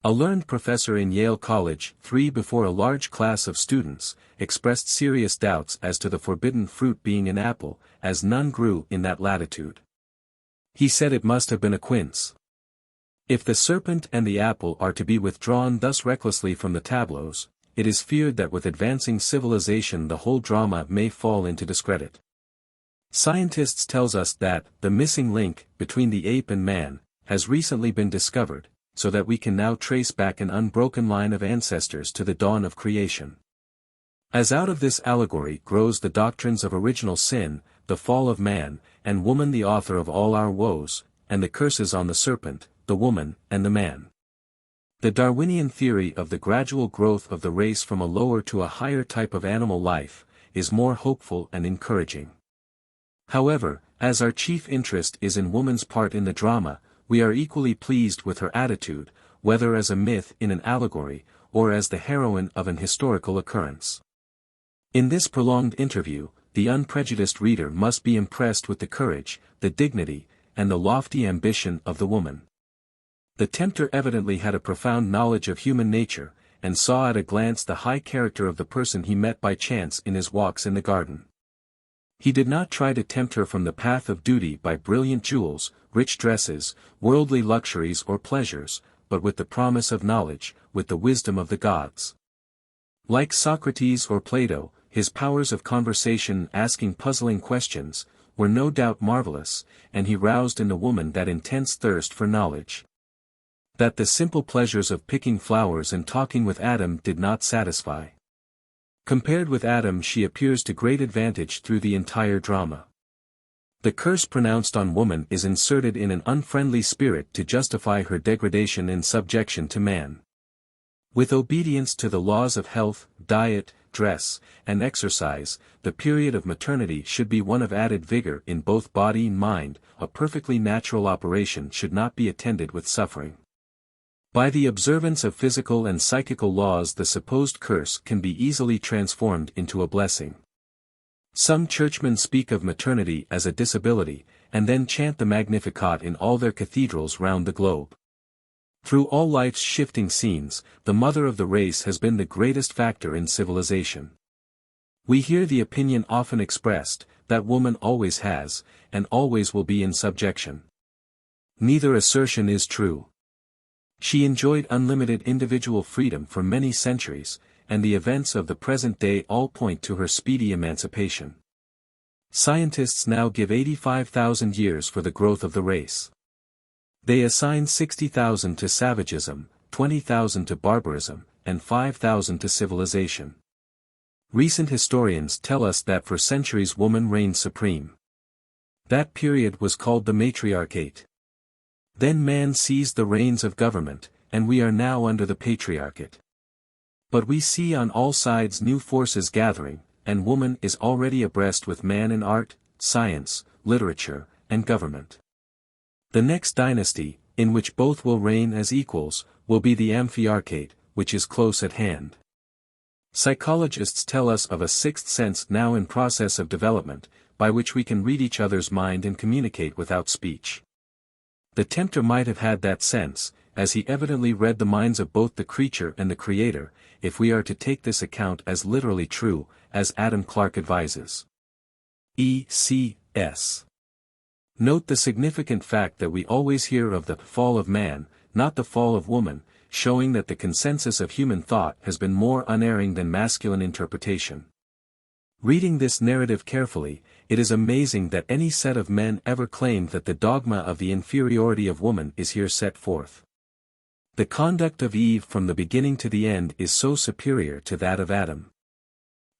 A learned professor in Yale College, before a large class of students, expressed serious doubts as to the forbidden fruit being an apple, as none grew in that latitude. He said it must have been a quince. If the serpent and the apple are to be withdrawn thus recklessly from the tableaus, it is feared that with advancing civilization the whole drama may fall into discredit. Scientists tells us that the missing link between the ape and man has recently been discovered, so that we can now trace back an unbroken line of ancestors to the dawn of creation. As out of this allegory grows the doctrines of original sin, the fall of man, and woman the author of all our woes, and the curses on the serpent, the woman, and the man. The Darwinian theory of the gradual growth of the race from a lower to a higher type of animal life, is more hopeful and encouraging. However, as our chief interest is in woman's part in the drama, we are equally pleased with her attitude, whether as a myth in an allegory, or as the heroine of an historical occurrence. In this prolonged interview, the unprejudiced reader must be impressed with the courage, the dignity, and the lofty ambition of the woman. The tempter evidently had a profound knowledge of human nature, and saw at a glance the high character of the person he met by chance in his walks in the garden. He did not try to tempt her from the path of duty by brilliant jewels, rich dresses, worldly luxuries or pleasures, but with the promise of knowledge, with the wisdom of the gods. Like Socrates or Plato, his powers of conversation, asking puzzling questions, were no doubt marvelous, and he roused in the woman that intense thirst for knowledge. That the simple pleasures of picking flowers and talking with Adam did not satisfy. Compared with Adam she appears to great advantage through the entire drama. The curse pronounced on woman is inserted in an unfriendly spirit to justify her degradation and subjection to man. With obedience to the laws of health, diet, dress, and exercise, the period of maternity should be one of added vigor in both body and mind. A perfectly natural operation should not be attended with suffering. By the observance of physical and psychical laws the supposed curse can be easily transformed into a blessing. Some churchmen speak of maternity as a disability, and then chant the Magnificat in all their cathedrals round the globe. Through all life's shifting scenes, the mother of the race has been the greatest factor in civilization. We hear the opinion often expressed, that woman always has, and always will be in subjection. Neither assertion is true. She enjoyed unlimited individual freedom for many centuries, and the events of the present day all point to her speedy emancipation. Scientists now give 85,000 years for the growth of the race. They assign 60,000 to savagism, 20,000 to barbarism, and 5,000 to civilization. Recent historians tell us that for centuries woman reigned supreme. That period was called the matriarchate. Then man seized the reins of government, and we are now under the patriarchate. But we see on all sides new forces gathering, and woman is already abreast with man in art, science, literature, and government. The next dynasty, in which both will reign as equals, will be the amphiarchate, which is close at hand. Psychologists tell us of a sixth sense now in process of development, by which we can read each other's mind and communicate without speech. The tempter might have had that sense, as he evidently read the minds of both the creature and the Creator, if we are to take this account as literally true, as Adam Clarke advises. E.C.S. Note the significant fact that we always hear of the fall of man, not the fall of woman, showing that the consensus of human thought has been more unerring than masculine interpretation. Reading this narrative carefully, it is amazing that any set of men ever claimed that the dogma of the inferiority of woman is here set forth. The conduct of Eve from the beginning to the end is so superior to that of Adam.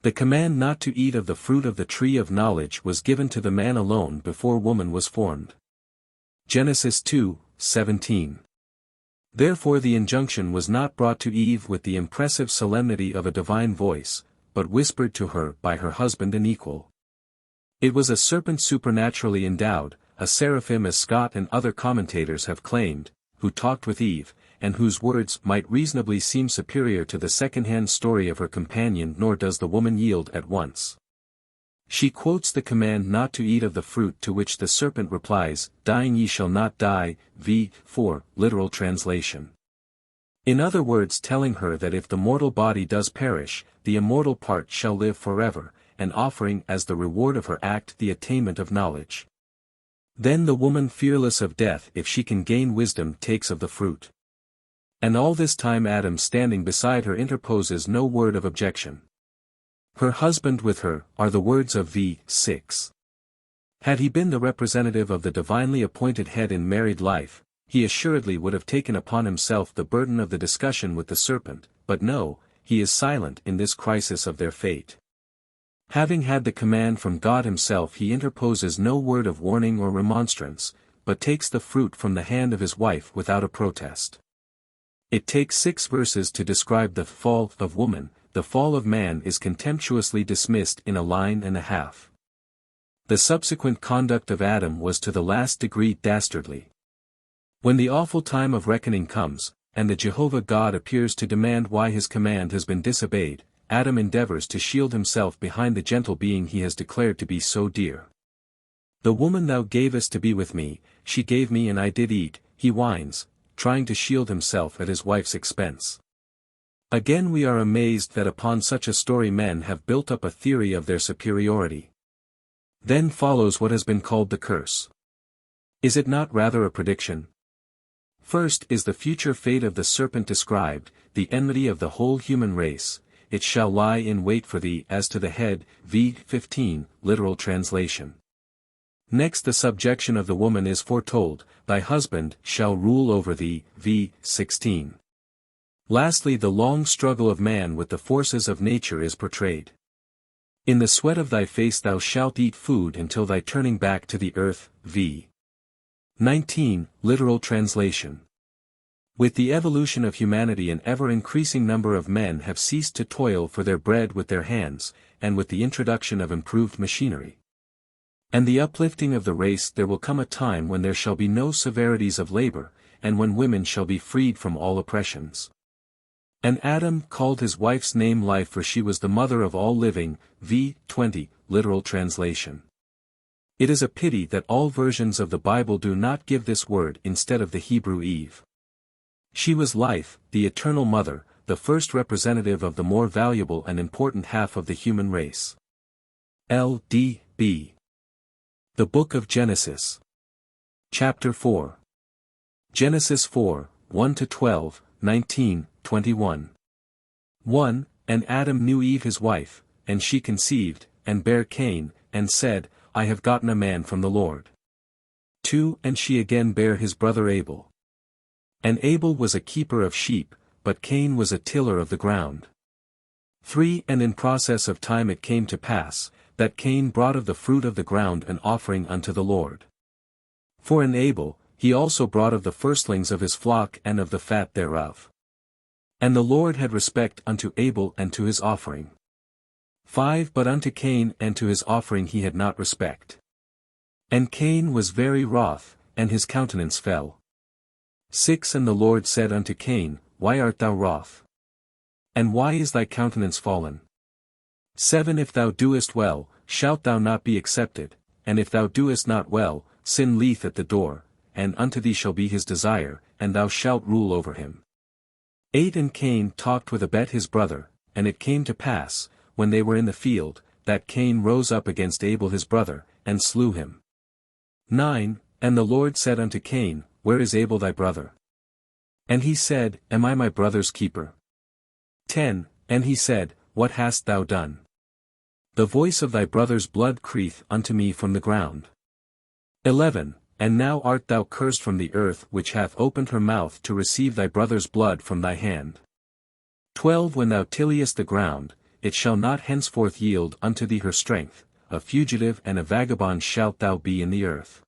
The command not to eat of the fruit of the tree of knowledge was given to the man alone before woman was formed. Genesis 2:17. Therefore the injunction was not brought to Eve with the impressive solemnity of a divine voice, but whispered to her by her husband and equal. It was a serpent supernaturally endowed, a seraphim as Scott and other commentators have claimed, who talked with Eve, and whose words might reasonably seem superior to the second-hand story of her companion, nor does the woman yield at once. She quotes the command not to eat of the fruit, to which the serpent replies, "Dying ye shall not die," v. 4, literal translation. In other words, telling her that if the mortal body does perish, the immortal part shall live forever, and offering as the reward of her act the attainment of knowledge. Then the woman, fearless of death if she can gain wisdom, takes of the fruit. And all this time Adam, standing beside her, interposes no word of objection. Her husband with her, are the words of VIII. Had he been the representative of the divinely appointed head in married life, he assuredly would have taken upon himself the burden of the discussion with the serpent, but no, he is silent in this crisis of their fate. Having had the command from God himself, he interposes no word of warning or remonstrance, but takes the fruit from the hand of his wife without a protest. It takes 6 verses to describe the fall of woman. The fall of man is contemptuously dismissed in a line and a half. The subsequent conduct of Adam was to the last degree dastardly. When the awful time of reckoning comes, and the Jehovah God appears to demand why his command has been disobeyed, Adam endeavors to shield himself behind the gentle being he has declared to be so dear. "The woman thou gavest to be with me, she gave me and I did eat," he whines, trying to shield himself at his wife's expense. Again we are amazed that upon such a story men have built up a theory of their superiority. Then follows what has been called the curse. Is it not rather a prediction? First is the future fate of the serpent described, the enmity of the whole human race. "It shall lie in wait for thee as to the head," v. 15, literal translation. Next the subjection of the woman is foretold, "Thy husband shall rule over thee," v. 16. Lastly the long struggle of man with the forces of nature is portrayed. "In the sweat of thy face thou shalt eat food until thy turning back to the earth," v. 19, literal translation. With the evolution of humanity an ever-increasing number of men have ceased to toil for their bread with their hands, and with the introduction of improved machinery and the uplifting of the race there will come a time when there shall be no severities of labor, and when women shall be freed from all oppressions. "And Adam called his wife's name Life, for she was the mother of all living," v. 20, literal translation. It is a pity that all versions of the Bible do not give this word instead of the Hebrew Eve. She was life, the eternal mother, the first representative of the more valuable and important half of the human race. L.D.B. The Book of Genesis. Chapter 4. Genesis 4, 1-12, 19, 21. 1. And Adam knew Eve his wife, and she conceived, and bare Cain, and said, I have gotten a man from the Lord. 2. And she again bare his brother Abel. And Abel was a keeper of sheep, but Cain was a tiller of the ground. 3. And in process of time it came to pass, that Cain brought of the fruit of the ground an offering unto the Lord. For in Abel, he also brought of the firstlings of his flock and of the fat thereof. And the Lord had respect unto Abel and to his offering. 5 But unto Cain and to his offering he had not respect. And Cain was very wroth, and his countenance fell. 6 And the Lord said unto Cain, Why art thou wroth? And why is thy countenance fallen? 7 If thou doest well, shalt thou not be accepted, and if thou doest not well, sin lieth at the door, and unto thee shall be his desire, and thou shalt rule over him. 8 And Cain talked with Abel his brother, and it came to pass, when they were in the field, that Cain rose up against Abel his brother, and slew him. 9 And the Lord said unto Cain, Where is Abel thy brother? And he said, Am I my brother's keeper? 10 And he said, What hast thou done? The voice of thy brother's blood crieth unto me from the ground. 11 And now art thou cursed from the earth which hath opened her mouth to receive thy brother's blood from thy hand. 12 When thou tillest the ground, it shall not henceforth yield unto thee her strength, a fugitive and a vagabond shalt thou be in the earth.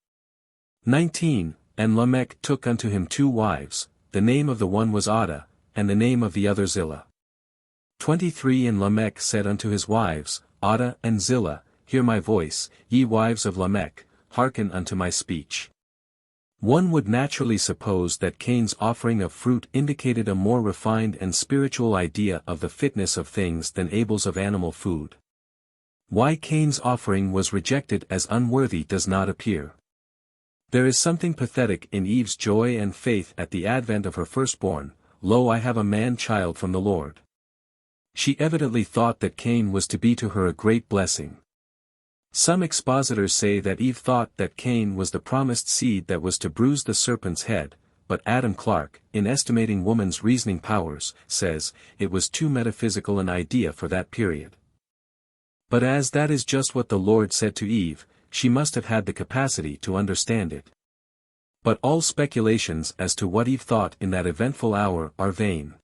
19 And Lamech took unto him 2 wives, the name of the one was Adah, and the name of the other Zillah. 23 And Lamech said unto his wives, Adah and Zillah, Hear my voice, ye wives of Lamech, hearken unto my speech. One would naturally suppose that Cain's offering of fruit indicated a more refined and spiritual idea of the fitness of things than Abel's of animal food. Why Cain's offering was rejected as unworthy does not appear. There is something pathetic in Eve's joy and faith at the advent of her firstborn, Lo, I have a man-child from the Lord. She evidently thought that Cain was to be to her a great blessing. Some expositors say that Eve thought that Cain was the promised seed that was to bruise the serpent's head, but Adam Clarke, in estimating woman's reasoning powers, says, it was too metaphysical an idea for that period. But as that is just what the Lord said to Eve, she must have had the capacity to understand it. But all speculations as to what Eve thought in that eventful hour are vain.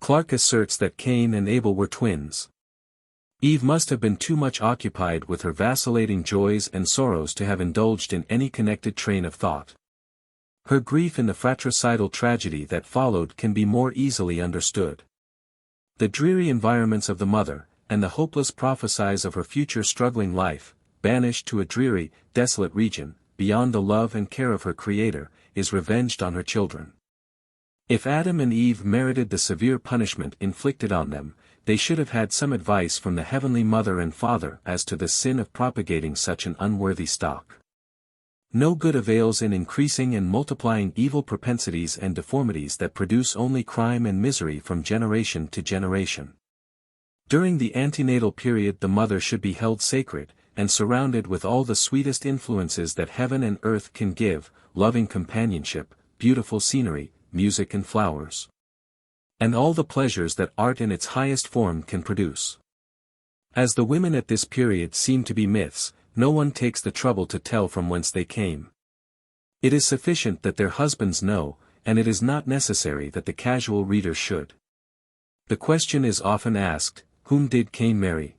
Clarke asserts that Cain and Abel were twins. Eve must have been too much occupied with her vacillating joys and sorrows to have indulged in any connected train of thought. Her grief in the fratricidal tragedy that followed can be more easily understood. The dreary environments of the mother, and the hopeless prophecies of her future struggling life, banished to a dreary, desolate region, beyond the love and care of her Creator, is revenged on her children. If Adam and Eve merited the severe punishment inflicted on them, they should have had some advice from the heavenly Mother and Father as to the sin of propagating such an unworthy stock. No good avails in increasing and multiplying evil propensities and deformities that produce only crime and misery from generation to generation. During the antenatal period the mother should be held sacred, and surrounded with all the sweetest influences that heaven and earth can give, loving companionship, beautiful scenery, music and flowers. And all the pleasures that art in its highest form can produce. As the women at this period seem to be myths, no one takes the trouble to tell from whence they came. It is sufficient that their husbands know, and it is not necessary that the casual reader should. The question is often asked, whom did Cain marry?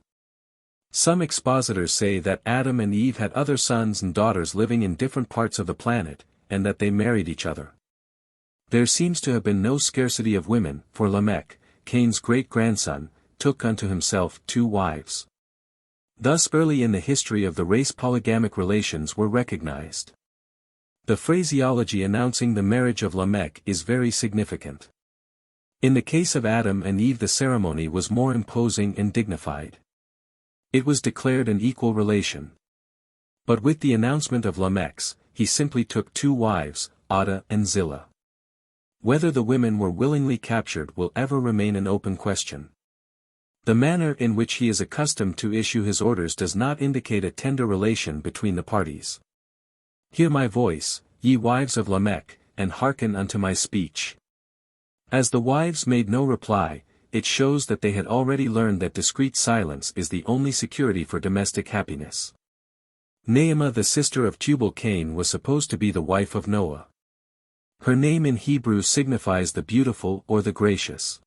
Some expositors say that Adam and Eve had other sons and daughters living in different parts of the planet, and that they married each other. There seems to have been no scarcity of women, for Lamech, Cain's great-grandson, took unto himself 2 wives. Thus early in the history of the race polygamic relations were recognized. The phraseology announcing the marriage of Lamech is very significant. In the case of Adam and Eve the ceremony was more imposing and dignified. It was declared an equal relation. But with the announcement of Lamech's, he simply took 2 wives, Adah and Zillah. Whether the women were willingly captured will ever remain an open question. The manner in which he is accustomed to issue his orders does not indicate a tender relation between the parties. Hear my voice, ye wives of Lamech, and hearken unto my speech. As the wives made no reply, it shows that they had already learned that discreet silence is the only security for domestic happiness. Naamah the sister of Tubal-Cain was supposed to be the wife of Noah. Her name in Hebrew signifies the beautiful or the gracious.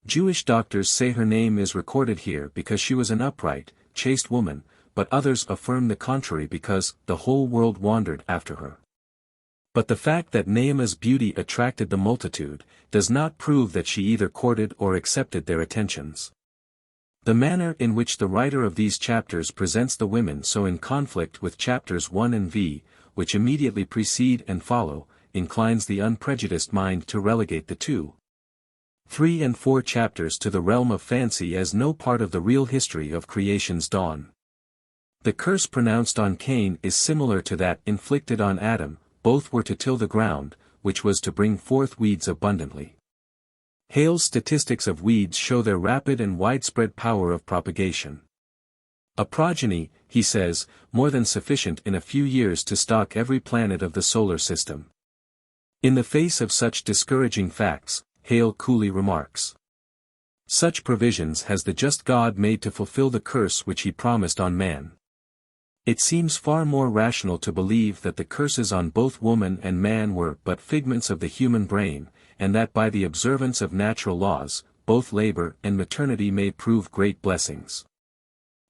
Jewish doctors say her name is recorded here because she was an upright, chaste woman, but others affirm the contrary because the whole world wandered after her. But the fact that Naamah's beauty attracted the multitude, does not prove that she either courted or accepted their attentions. The manner in which the writer of these chapters presents the women so in conflict with chapters 1 and v, which immediately precede and follow, inclines the unprejudiced mind to relegate the 2, 3 and 4 chapters to the realm of fancy as no part of the real history of creation's dawn. The curse pronounced on Cain is similar to that inflicted on Adam. Both were to till the ground, which was to bring forth weeds abundantly. Hale's statistics of weeds show their rapid and widespread power of propagation. A progeny, he says, more than sufficient in a few years to stock every planet of the solar system. In the face of such discouraging facts, Hale coolly remarks, "Such provisions has the just God made to fulfill the curse which he promised on man. It seems far more rational to believe that the curses on both woman and man were but figments of the human brain, and that by the observance of natural laws, both labor and maternity may prove great blessings.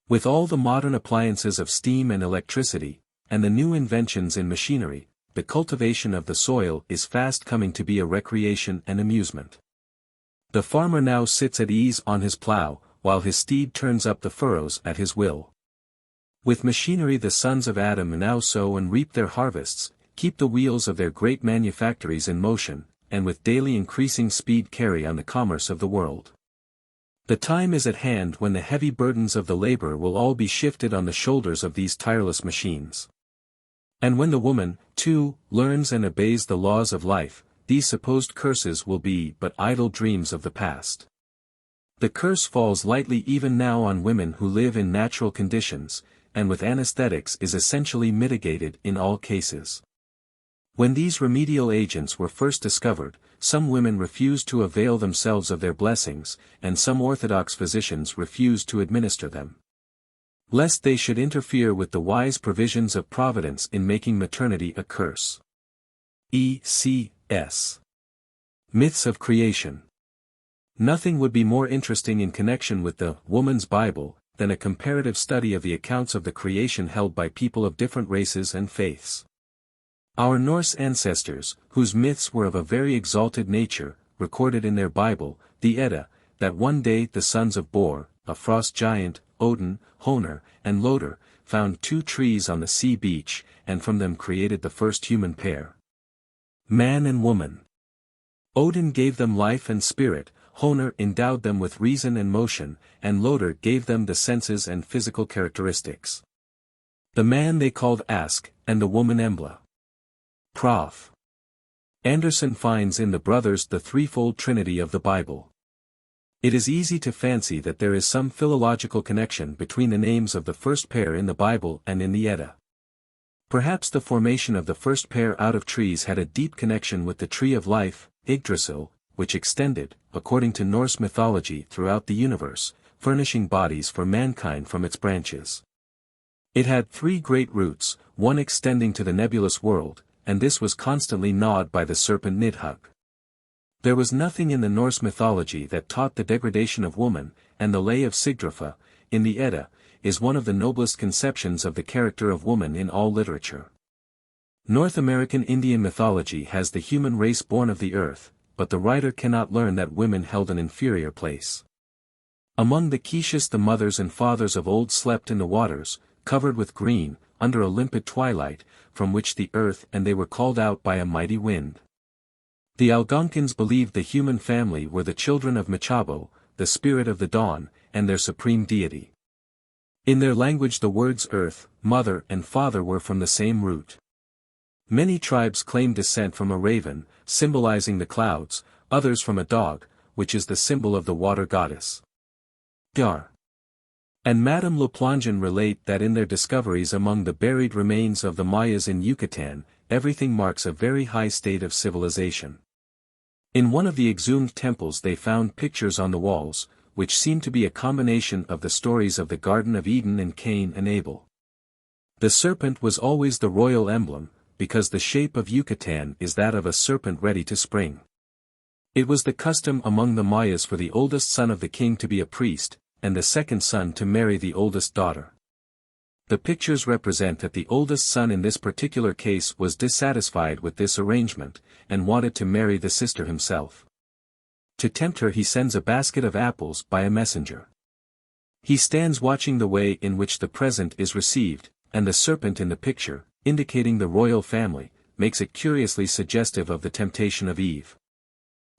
With all the modern appliances of steam and electricity, and the new inventions in machinery, the cultivation of the soil is fast coming to be a recreation and amusement. The farmer now sits at ease on his plough, while his steed turns up the furrows at his will. With machinery the sons of Adam now sow and reap their harvests, keep the wheels of their great manufactories in motion, and with daily increasing speed carry on the commerce of the world. The time is at hand when the heavy burdens of the labor will all be shifted on the shoulders of these tireless machines. And when the woman, too, learns and obeys the laws of life, these supposed curses will be but idle dreams of the past. The curse falls lightly even now on women who live in natural conditions, and with anesthetics is essentially mitigated in all cases. When these remedial agents were first discovered, some women refused to avail themselves of their blessings, and some orthodox physicians refused to administer them, lest they should interfere with the wise provisions of Providence in making maternity a curse. E.C.S. Myths of Creation. Nothing would be more interesting in connection with the Woman's Bible than a comparative study of the accounts of the creation held by people of different races and faiths. Our Norse ancestors, whose myths were of a very exalted nature, recorded in their Bible, the Edda, that one day the sons of Bor, a frost giant, Odin, Honor, and Loder, found 2 trees on the sea beach, and from them created the first human pair, man and woman. Odin gave them life and spirit, Honor endowed them with reason and motion, and Loder gave them the senses and physical characteristics. The man they called Ask, and the woman Embla. Prof. Anderson finds in the brothers the threefold trinity of the Bible. It is easy to fancy that there is some philological connection between the names of the first pair in the Bible and in the Edda. Perhaps the formation of the first pair out of trees had a deep connection with the tree of life, Yggdrasil, which extended, according to Norse mythology, throughout the universe, furnishing bodies for mankind from its branches. It had 3 great roots, one extending to the nebulous world, and this was constantly gnawed by the serpent Nidhugg. There was nothing in the Norse mythology that taught the degradation of woman, and the Lay of Sigdrifa, in the Edda, is one of the noblest conceptions of the character of woman in all literature. North American Indian mythology has the human race born of the earth, but the writer cannot learn that women held an inferior place. Among the Quiches the mothers and fathers of old slept in the waters, covered with green, under a limpid twilight, from which the earth and they were called out by a mighty wind. The Algonkins believed the human family were the children of Michabo, the spirit of the dawn, and their supreme deity. In their language the words earth, mother and father were from the same root. Many tribes claim descent from a raven, symbolizing the clouds, others from a dog, which is the symbol of the water goddess. Dar and Madame Le Plongeon relate that in their discoveries among the buried remains of the Mayas in Yucatan, everything marks a very high state of civilization. In one of the exhumed temples they found pictures on the walls, which seem to be a combination of the stories of the Garden of Eden and Cain and Abel. The serpent was always the royal emblem, because the shape of Yucatan is that of a serpent ready to spring. It was the custom among the Mayas for the oldest son of the king to be a priest, and the second son to marry the oldest daughter. The pictures represent that the oldest son in this particular case was dissatisfied with this arrangement, and wanted to marry the sister himself. To tempt her he sends a basket of apples by a messenger. He stands watching the way in which the present is received, and the serpent in the picture, indicating the royal family, makes it curiously suggestive of the temptation of Eve.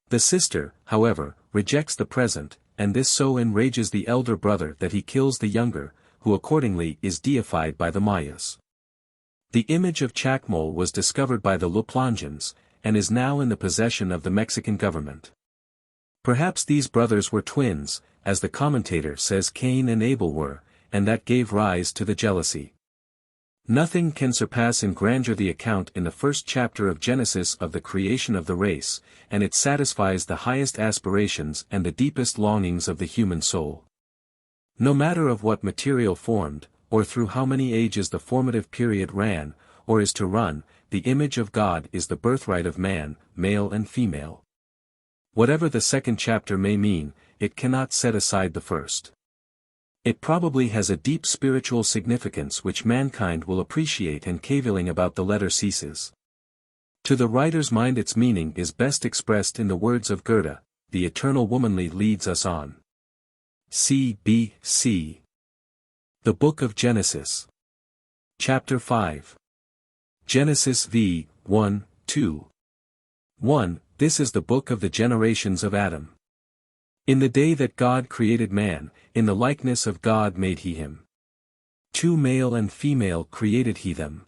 The sister, however, rejects the present, and this so enrages the elder brother that he kills the younger, who accordingly is deified by the Mayas. The image of Chacmol was discovered by the Luplongians, and is now in the possession of the Mexican government. Perhaps these brothers were twins, as the commentator says Cain and Abel were, and that gave rise to the jealousy. Nothing can surpass in grandeur the account in the first chapter of Genesis of the creation of the race, and it satisfies the highest aspirations and the deepest longings of the human soul. No matter of what material formed, or through how many ages the formative period ran, or is to run, the image of God is the birthright of man, male and female. Whatever the second chapter may mean, it cannot set aside the first. It probably has a deep spiritual significance which mankind will appreciate, and cavilling about the letter ceases. To the writer's mind its meaning is best expressed in the words of Goethe, "The eternal womanly leads us on." C.B.C. The Book of Genesis. Chapter 5. Genesis v. 1, 2. 1. This is the book of the generations of Adam. In the day that God created man, in the likeness of God made he him. 2 Male and female created he them.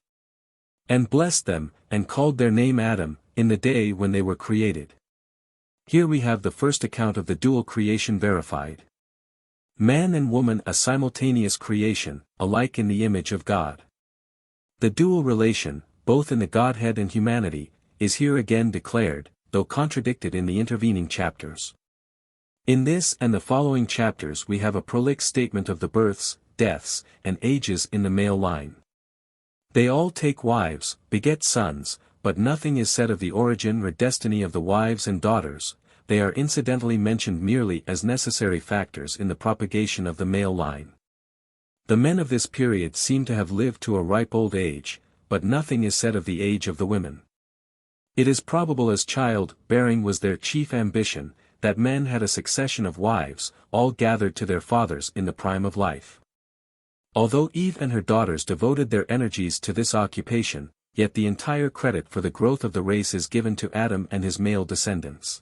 And blessed them, and called their name Adam, in the day when they were created. Here we have the first account of the dual creation verified. Man and woman a simultaneous creation, alike in the image of God. The dual relation, both in the Godhead and humanity, is here again declared, though contradicted in the intervening chapters. In this and the following chapters we have a prolix statement of the births, deaths, and ages in the male line. They all take wives, beget sons, but nothing is said of the origin or destiny of the wives and daughters. They are incidentally mentioned merely as necessary factors in the propagation of the male line. The men of this period seem to have lived to a ripe old age, but nothing is said of the age of the women. It is probable, as child-bearing was their chief ambition, that men had a succession of wives, all gathered to their fathers in the prime of life. Although Eve and her daughters devoted their energies to this occupation, yet the entire credit for the growth of the race is given to Adam and his male descendants.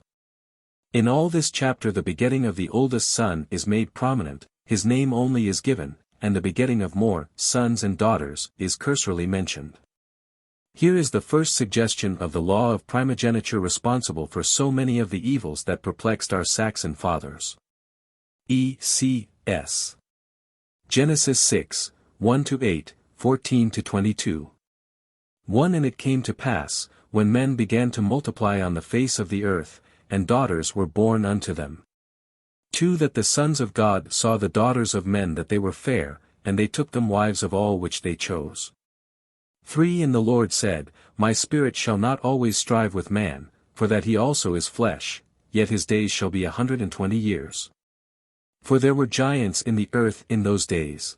In all this chapter the begetting of the oldest son is made prominent, his name only is given, and the begetting of more sons and daughters is cursorily mentioned. Here is the first suggestion of the law of primogeniture responsible for so many of the evils that perplexed our Saxon fathers. E.C.S. Genesis 6, 1-8, 14-22. 1. And it came to pass, when men began to multiply on the face of the earth, and daughters were born unto them. 2. That the sons of God saw the daughters of men that they were fair, and they took them wives of all which they chose. 3. And the Lord said, My spirit shall not always strive with man, for that he also is flesh, yet his days shall be 120 years. For there were giants in the earth in those days.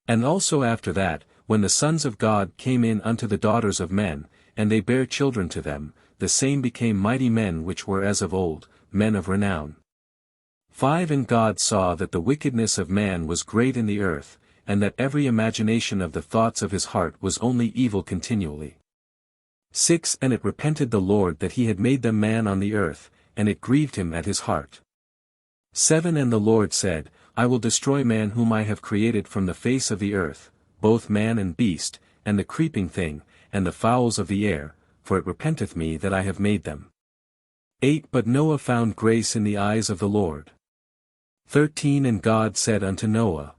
And also after that, when the sons of God came in unto the daughters of men, and they bare children to them, the same became mighty men which were as of old, men of renown. 5. And God saw that the wickedness of man was great in the earth, and that every imagination of the thoughts of his heart was only evil continually. 6. And it repented the Lord that he had made them man on the earth, and it grieved him at his heart. 7. And the Lord said, I will destroy man whom I have created from the face of the earth, both man and beast, and the creeping thing, and the fowls of the air, for it repenteth me that I have made them. 8. But Noah found grace in the eyes of the Lord. 13. And God said unto Noah,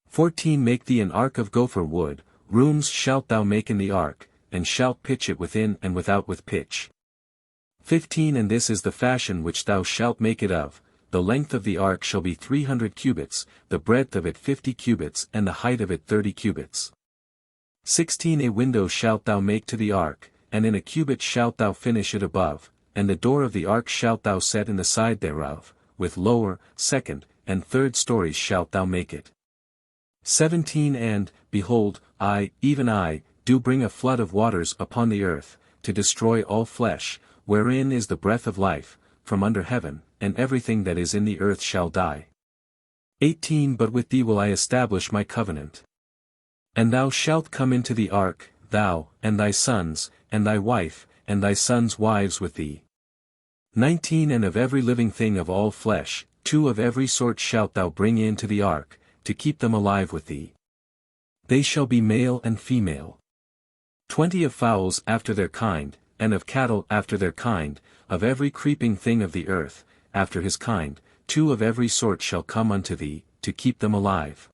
14. Make thee an ark of gopher wood, rooms shalt thou make in the ark, and shalt pitch it within and without with pitch. 15. And this is the fashion which thou shalt make it of, the length of the ark shall be 300 cubits, the breadth of it 50 cubits and the height of it 30 cubits. 16. A window shalt thou make to the ark, and in a cubit shalt thou finish it above, and the door of the ark shalt thou set in the side thereof, with lower, second, and third stories shalt thou make it. 17 And, behold, I, even I, do bring a flood of waters upon the earth, to destroy all flesh, wherein is the breath of life, from under heaven, and everything that is in the earth shall die. 18 But with thee will I establish my covenant. And thou shalt come into the ark, thou, and thy sons, and thy wife, and thy sons' wives with thee. 19 And of every living thing of all flesh, 2 of every sort shalt thou bring into the ark, to keep them alive with thee. They shall be male and female. 20 Of fowls after their kind, and of cattle after their kind, of every creeping thing of the earth, after his kind, 2 of every sort shall come unto thee, to keep them alive.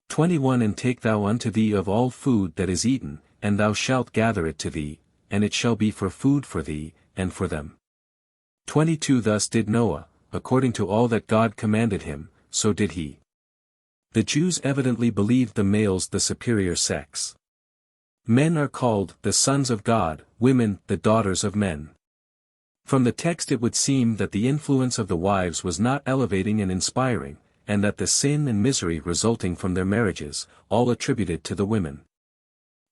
21 And take thou unto thee of all food that is eaten, and thou shalt gather it to thee, and it shall be for food for thee, and for them. 22 Thus did Noah, according to all that God commanded him, so did he. The Jews evidently believed the males the superior sex. Men are called the sons of God, women the daughters of men. From the text it would seem that the influence of the wives was not elevating and inspiring, and that the sin and misery resulting from their marriages, all attributed to the women.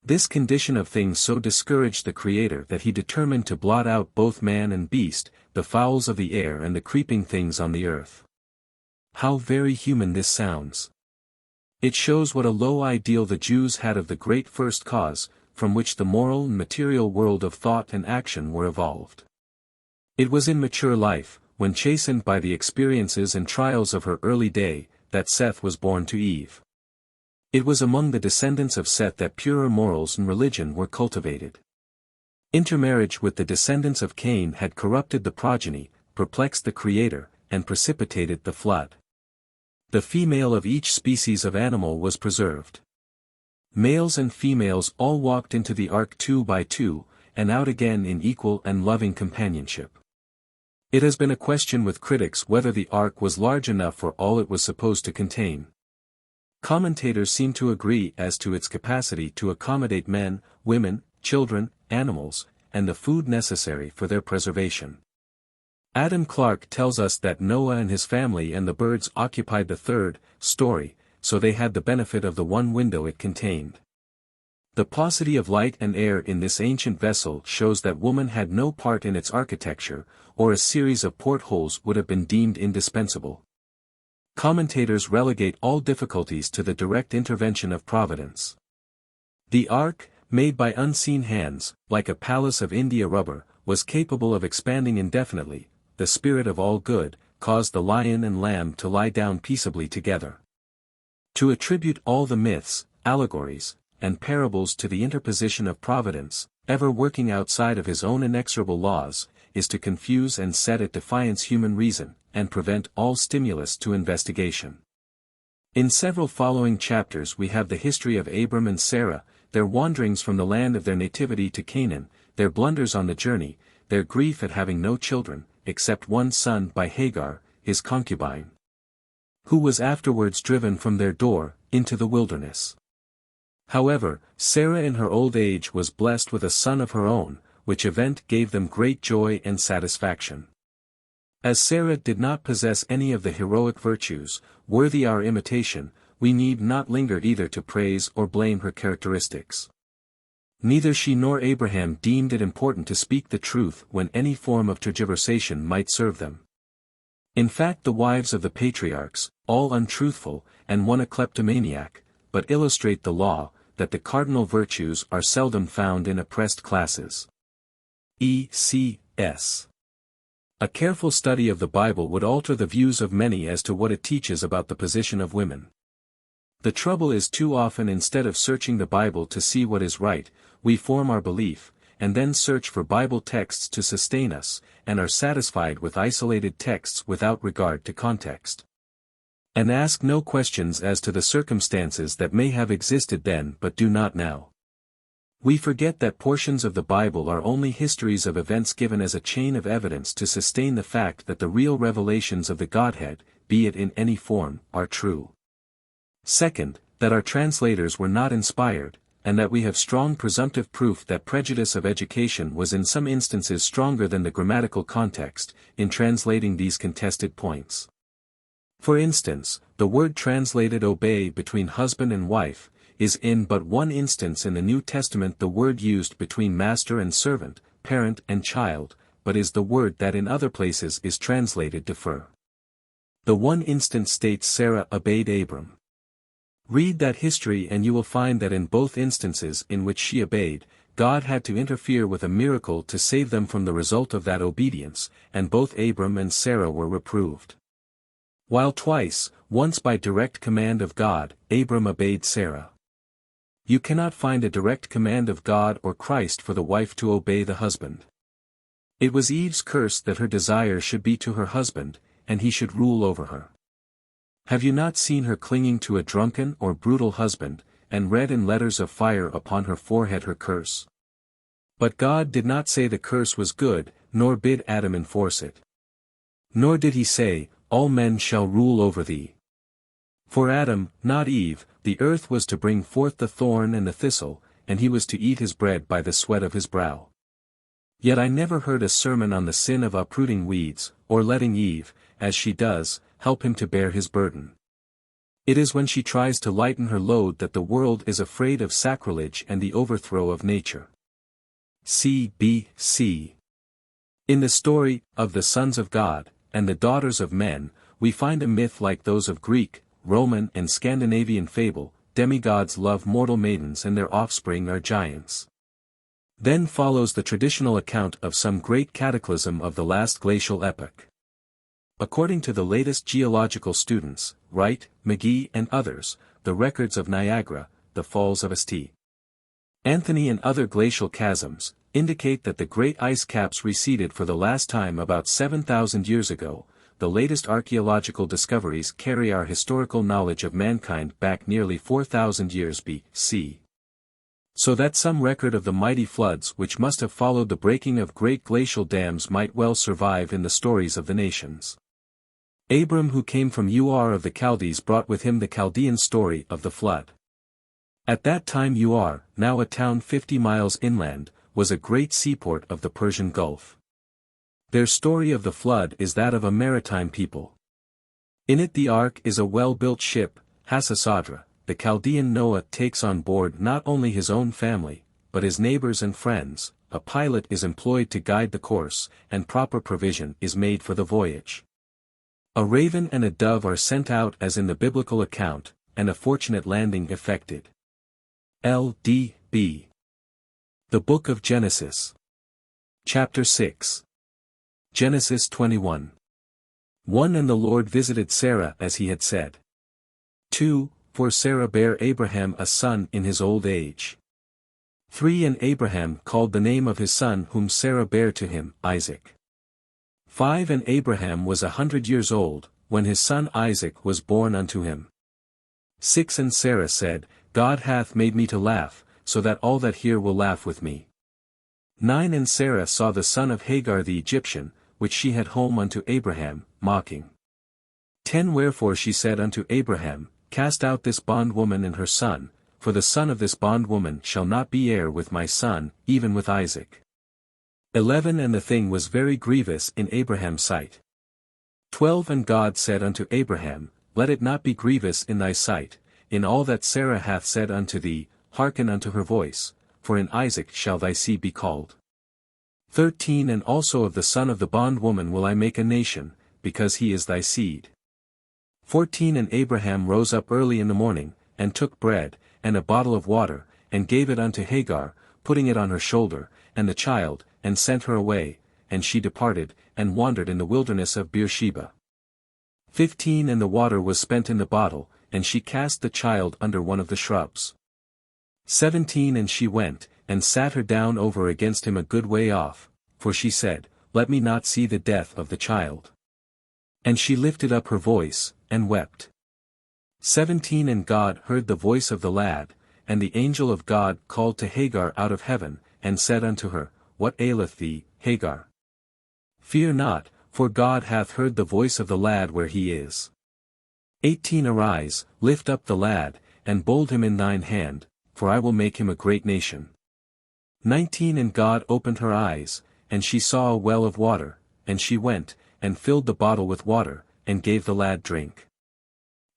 This condition of things so discouraged the Creator that he determined to blot out both man and beast, the fowls of the air and the creeping things on the earth. How very human this sounds. It shows what a low ideal the Jews had of the great first cause, from which the moral and material world of thought and action were evolved. It was in mature life, when chastened by the experiences and trials of her early day, that Seth was born to Eve. It was among the descendants of Seth that purer morals and religion were cultivated. Intermarriage with the descendants of Cain had corrupted the progeny, perplexed the Creator, and precipitated the flood. The female of each species of animal was preserved. Males and females all walked into the ark 2 by 2, and out again in equal and loving companionship. It has been a question with critics whether the ark was large enough for all it was supposed to contain. Commentators seem to agree as to its capacity to accommodate men, women, children, animals, and the food necessary for their preservation. Adam Clarke tells us that Noah and his family and the birds occupied the third story, so they had the benefit of the one window it contained. The paucity of light and air in this ancient vessel shows that woman had no part in its architecture, or a series of portholes would have been deemed indispensable. Commentators relegate all difficulties to the direct intervention of Providence. The ark, made by unseen hands, like a palace of India rubber, was capable of expanding indefinitely. The Spirit of all good, caused the lion and lamb to lie down peaceably together. To attribute all the myths, allegories, and parables to the interposition of Providence, ever working outside of his own inexorable laws, is to confuse and set at defiance human reason, and prevent all stimulus to investigation. In several following chapters we have the history of Abram and Sarah, their wanderings from the land of their nativity to Canaan, their blunders on the journey, their grief at having no children, except one son by Hagar, his concubine, who was afterwards driven from their door, into the wilderness. However, Sarah in her old age was blessed with a son of her own, which event gave them great joy and satisfaction. As Sarah did not possess any of the heroic virtues, worthy our imitation, we need not linger either to praise or blame her characteristics. Neither she nor Abraham deemed it important to speak the truth when any form of tergiversation might serve them. In fact, the wives of the patriarchs, all untruthful, and one a kleptomaniac, but illustrate the law, that the cardinal virtues are seldom found in oppressed classes. E.C.S. A careful study of the Bible would alter the views of many as to what it teaches about the position of women. The trouble is too often instead of searching the Bible to see what is right, we form our belief, and then search for Bible texts to sustain us, and are satisfied with isolated texts without regard to context. And ask no questions as to the circumstances that may have existed then but do not now. We forget that portions of the Bible are only histories of events given as a chain of evidence to sustain the fact that the real revelations of the Godhead, be it in any form, are true. Second, that our translators were not inspired, and that we have strong presumptive proof that prejudice of education was in some instances stronger than the grammatical context, in translating these contested points. For instance, the word translated obey between husband and wife, is in but one instance in the New Testament the word used between master and servant, parent and child, but is the word that in other places is translated defer. The one instance states Sarah obeyed Abram. Read that history and you will find that in both instances in which she obeyed, God had to interfere with a miracle to save them from the result of that obedience, and both Abram and Sarah were reproved. While twice, once by direct command of God, Abram obeyed Sarah. You cannot find a direct command of God or Christ for the wife to obey the husband. It was Eve's curse that her desire should be to her husband, and he should rule over her. Have you not seen her clinging to a drunken or brutal husband, and read in letters of fire upon her forehead her curse? But God did not say the curse was good, nor bid Adam enforce it. Nor did he say, all men shall rule over thee. For Adam, not Eve, the earth was to bring forth the thorn and the thistle, and he was to eat his bread by the sweat of his brow. Yet I never heard a sermon on the sin of uprooting weeds, or letting Eve, as she does, help him to bear his burden. It is when she tries to lighten her load that the world is afraid of sacrilege and the overthrow of nature. C.B.C. In the story of the sons of God, and the daughters of men, we find a myth like those of Greek, Roman and Scandinavian fable. Demigods love mortal maidens and their offspring are giants. Then follows the traditional account of some great cataclysm of the last glacial epoch. According to the latest geological students, Wright, McGee and others, the records of Niagara, the Falls of St. Anthony and other glacial chasms, indicate that the great ice caps receded for the last time about 7,000 years ago. The latest archaeological discoveries carry our historical knowledge of mankind back nearly 4,000 years B.C. So that some record of the mighty floods which must have followed the breaking of great glacial dams might well survive in the stories of the nations. Abram, who came from Ur of the Chaldees, brought with him the Chaldean story of the flood. At that time Ur, now a town 50 miles inland, was a great seaport of the Persian Gulf. Their story of the flood is that of a maritime people. In it the ark is a well-built ship, Hasisadra. The Chaldean Noah takes on board not only his own family, but his neighbors and friends. A pilot is employed to guide the course, and proper provision is made for the voyage. A raven and a dove are sent out as in the biblical account, and a fortunate landing effected. L.D.B. The Book of Genesis. Chapter 6. Genesis 21. 1. And the Lord visited Sarah as he had said. 2. For Sarah bare Abraham a son in his old age. 3. And Abraham called the name of his son whom Sarah bare to him, Isaac. 5. And Abraham was 100 years old, when his son Isaac was born unto him. 6. And Sarah said, God hath made me to laugh, so that all that hear will laugh with me. 9. And Sarah saw the son of Hagar the Egyptian, which she had home unto Abraham, mocking. 10. Wherefore she said unto Abraham, Cast out this bondwoman and her son, for the son of this bondwoman shall not be heir with my son, even with Isaac. 11. And the thing was very grievous in Abraham's sight. 12. And God said unto Abraham, Let it not be grievous in thy sight, in all that Sarah hath said unto thee, hearken unto her voice, for in Isaac shall thy seed be called. 13. And also of the son of the bondwoman will I make a nation, because he is thy seed. 14. And Abraham rose up early in the morning, and took bread, and a bottle of water, and gave it unto Hagar, putting it on her shoulder, and the child, and sent her away, and she departed, and wandered in the wilderness of Beersheba. 15. And the water was spent in the bottle, and she cast the child under one of the shrubs. 17. And she went, and sat her down over against him a good way off, for she said, Let me not see the death of the child. And she lifted up her voice, and wept. 17. And God heard the voice of the lad, and the angel of God called to Hagar out of heaven, and said unto her, What aileth thee, Hagar? Fear not, for God hath heard the voice of the lad where he is. 18. Arise, lift up the lad, and bold him in thine hand, for I will make him a great nation. 19. And God opened her eyes, and she saw a well of water, and she went, and filled the bottle with water, and gave the lad drink.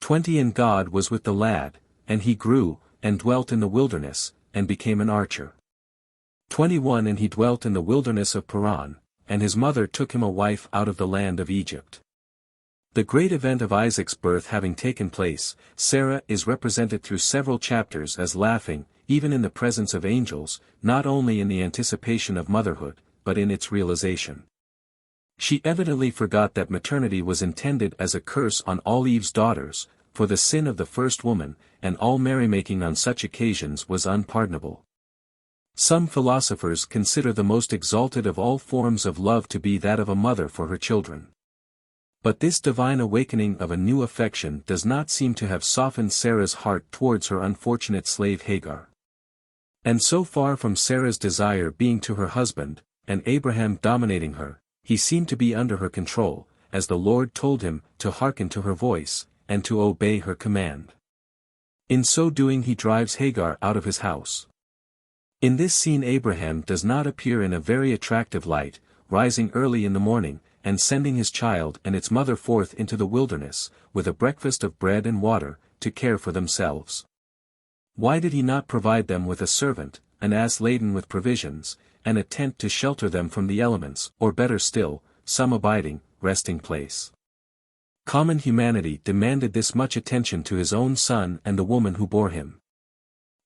20 And God was with the lad, and he grew, and dwelt in the wilderness, and became an archer. 21 And he dwelt in the wilderness of Paran, and his mother took him a wife out of the land of Egypt. The great event of Isaac's birth having taken place, Sarah is represented through several chapters as laughing, even in the presence of angels, not only in the anticipation of motherhood, but in its realization. She evidently forgot that maternity was intended as a curse on all Eve's daughters, for the sin of the first woman, and all merrymaking on such occasions was unpardonable. Some philosophers consider the most exalted of all forms of love to be that of a mother for her children. But this divine awakening of a new affection does not seem to have softened Sarah's heart towards her unfortunate slave Hagar. And so far from Sarah's desire being to her husband, and Abraham dominating her, he seemed to be under her control, as the Lord told him to hearken to her voice, and to obey her command. In so doing he drives Hagar out of his house. In this scene Abraham does not appear in a very attractive light, rising early in the morning, and sending his child and its mother forth into the wilderness, with a breakfast of bread and water, to care for themselves. Why did he not provide them with a servant, an ass laden with provisions, and a tent to shelter them from the elements, or better still, some abiding, resting place? Common humanity demanded this much attention to his own son and the woman who bore him.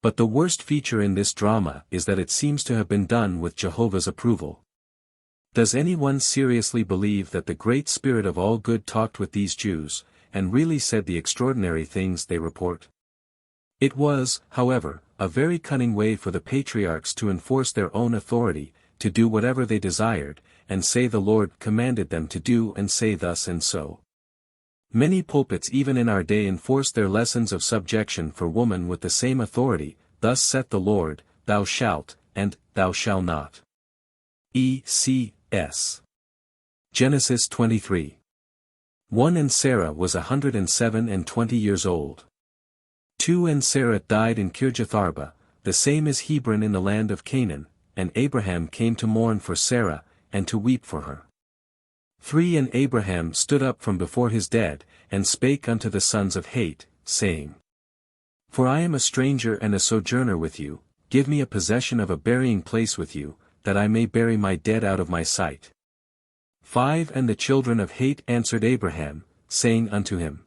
But the worst feature in this drama is that it seems to have been done with Jehovah's approval. Does anyone seriously believe that the Great Spirit of all good talked with these Jews, and really said the extraordinary things they report? It was, however, a very cunning way for the patriarchs to enforce their own authority, to do whatever they desired, and say the Lord commanded them to do and say thus and so. Many pulpits even in our day enforce their lessons of subjection for woman with the same authority, thus saith the Lord, thou shalt, and thou shalt not. E.C.S. Genesis 23. 1 And Sarah was 107 and 20 years old. 2 And Sarah died in Kirjatharba, the same as Hebron in the land of Canaan, and Abraham came to mourn for Sarah, and to weep for her. 3 And Abraham stood up from before his dead, and spake unto the sons of Het, saying, For I am a stranger and a sojourner with you, give me a possession of a burying place with you, that I may bury my dead out of my sight. 5 And the children of Het answered Abraham, saying unto him,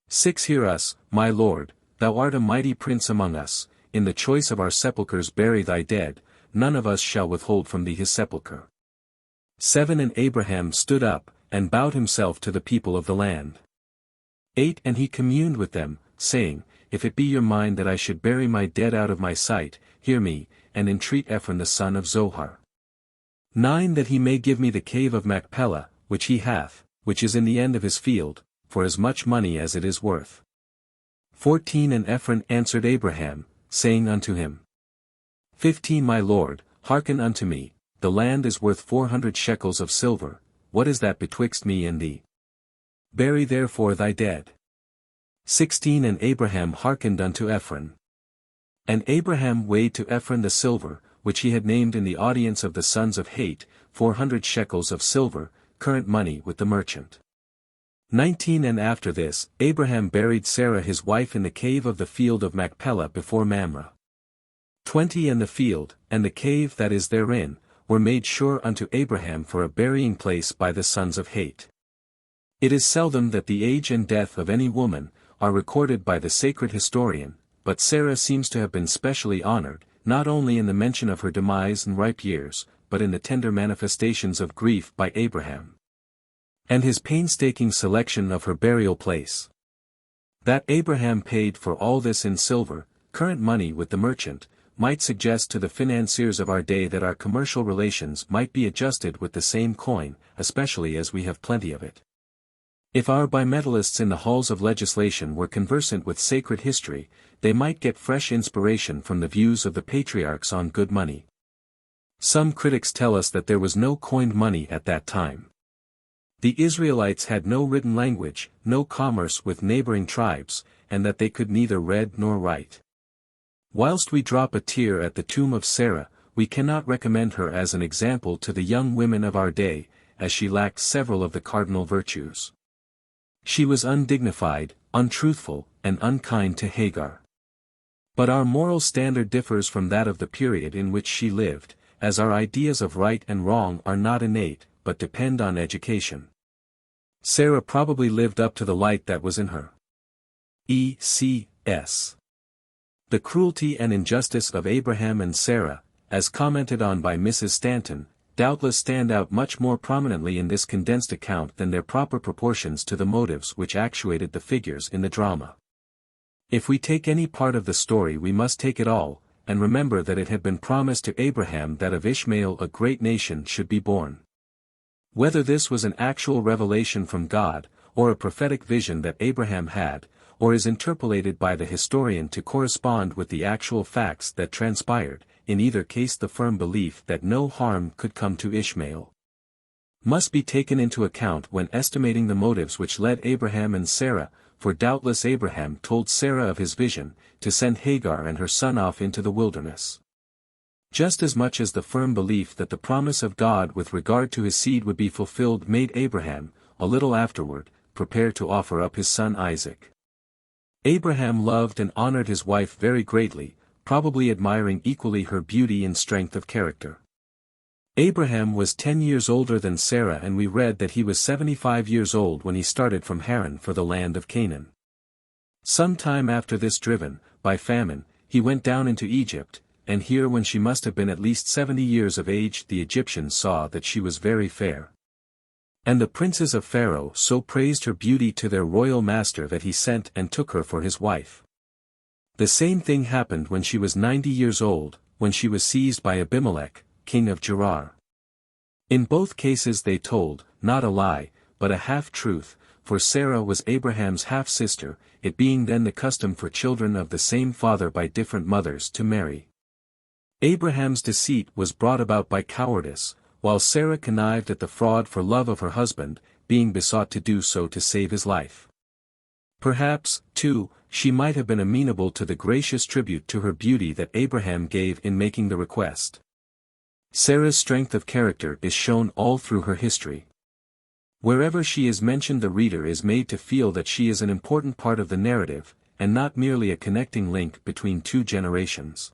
6 Hear us, my Lord, thou art a mighty prince among us, in the choice of our sepulchres bury thy dead, none of us shall withhold from thee his sepulchre. 7 And Abraham stood up, and bowed himself to the people of the land. 8 And he communed with them, saying, If it be your mind that I should bury my dead out of my sight, hear me, and entreat Ephron the son of Zohar. 9 That he may give me the cave of Machpelah, which he hath, which is in the end of his field, for as much money as it is worth. 14 And Ephron answered Abraham, saying unto him, 15 My Lord, hearken unto me, the land is worth 400 shekels of silver, what is that betwixt me and thee? Bury therefore thy dead. 16 And Abraham hearkened unto Ephron. And Abraham weighed to Ephron the silver, which he had named in the audience of the sons of Het, 400 shekels of silver, current money with the merchant. 19 And after this, Abraham buried Sarah his wife in the cave of the field of Machpelah before Mamre. 20 And the field, and the cave that is therein, were made sure unto Abraham for a burying place by the sons of Het. It is seldom that the age and death of any woman are recorded by the sacred historian, but Sarah seems to have been specially honored, not only in the mention of her demise and ripe years, but in the tender manifestations of grief by Abraham, and his painstaking selection of her burial place. That Abraham paid for all this in silver, current money with the merchant, might suggest to the financiers of our day that our commercial relations might be adjusted with the same coin, especially as we have plenty of it. If our bimetallists in the halls of legislation were conversant with sacred history, they might get fresh inspiration from the views of the patriarchs on good money. Some critics tell us that there was no coined money at that time. The Israelites had no written language, no commerce with neighboring tribes, and that they could neither read nor write. Whilst we drop a tear at the tomb of Sarah, we cannot recommend her as an example to the young women of our day, as she lacked several of the cardinal virtues. She was undignified, untruthful, and unkind to Hagar. But our moral standard differs from that of the period in which she lived, as our ideas of right and wrong are not innate, but depend on education. Sarah probably lived up to the light that was in her. E.C.S. The cruelty and injustice of Abraham and Sarah, as commented on by Mrs. Stanton, doubtless stand out much more prominently in this condensed account than their proper proportions to the motives which actuated the figures in the drama. If we take any part of the story, we must take it all, and remember that it had been promised to Abraham that of Ishmael a great nation should be born. Whether this was an actual revelation from God, or a prophetic vision that Abraham had, or is interpolated by the historian to correspond with the actual facts that transpired, in either case the firm belief that no harm could come to Ishmael must be taken into account when estimating the motives which led Abraham and Sarah, for doubtless Abraham told Sarah of his vision, to send Hagar and her son off into the wilderness. Just as much as the firm belief that the promise of God with regard to his seed would be fulfilled made Abraham, a little afterward, prepare to offer up his son Isaac. Abraham loved and honored his wife very greatly, probably admiring equally her beauty and strength of character. Abraham was 10 years older than Sarah, and we read that he was 75 years old when he started from Haran for the land of Canaan. Some time after this, driven by famine, he went down into Egypt, and here when she must have been at least 70 years of age the Egyptians saw that she was very fair. And the princes of Pharaoh so praised her beauty to their royal master that he sent and took her for his wife. The same thing happened when she was 90 years old, when she was seized by Abimelech, king of Gerar. In both cases they told, not a lie, but a half-truth, for Sarah was Abraham's half-sister, it being then the custom for children of the same father by different mothers to marry. Abraham's deceit was brought about by cowardice, while Sarah connived at the fraud for love of her husband, being besought to do so to save his life. Perhaps, too, she might have been amenable to the gracious tribute to her beauty that Abraham gave in making the request. Sarah's strength of character is shown all through her history. Wherever she is mentioned, the reader is made to feel that she is an important part of the narrative, and not merely a connecting link between two generations.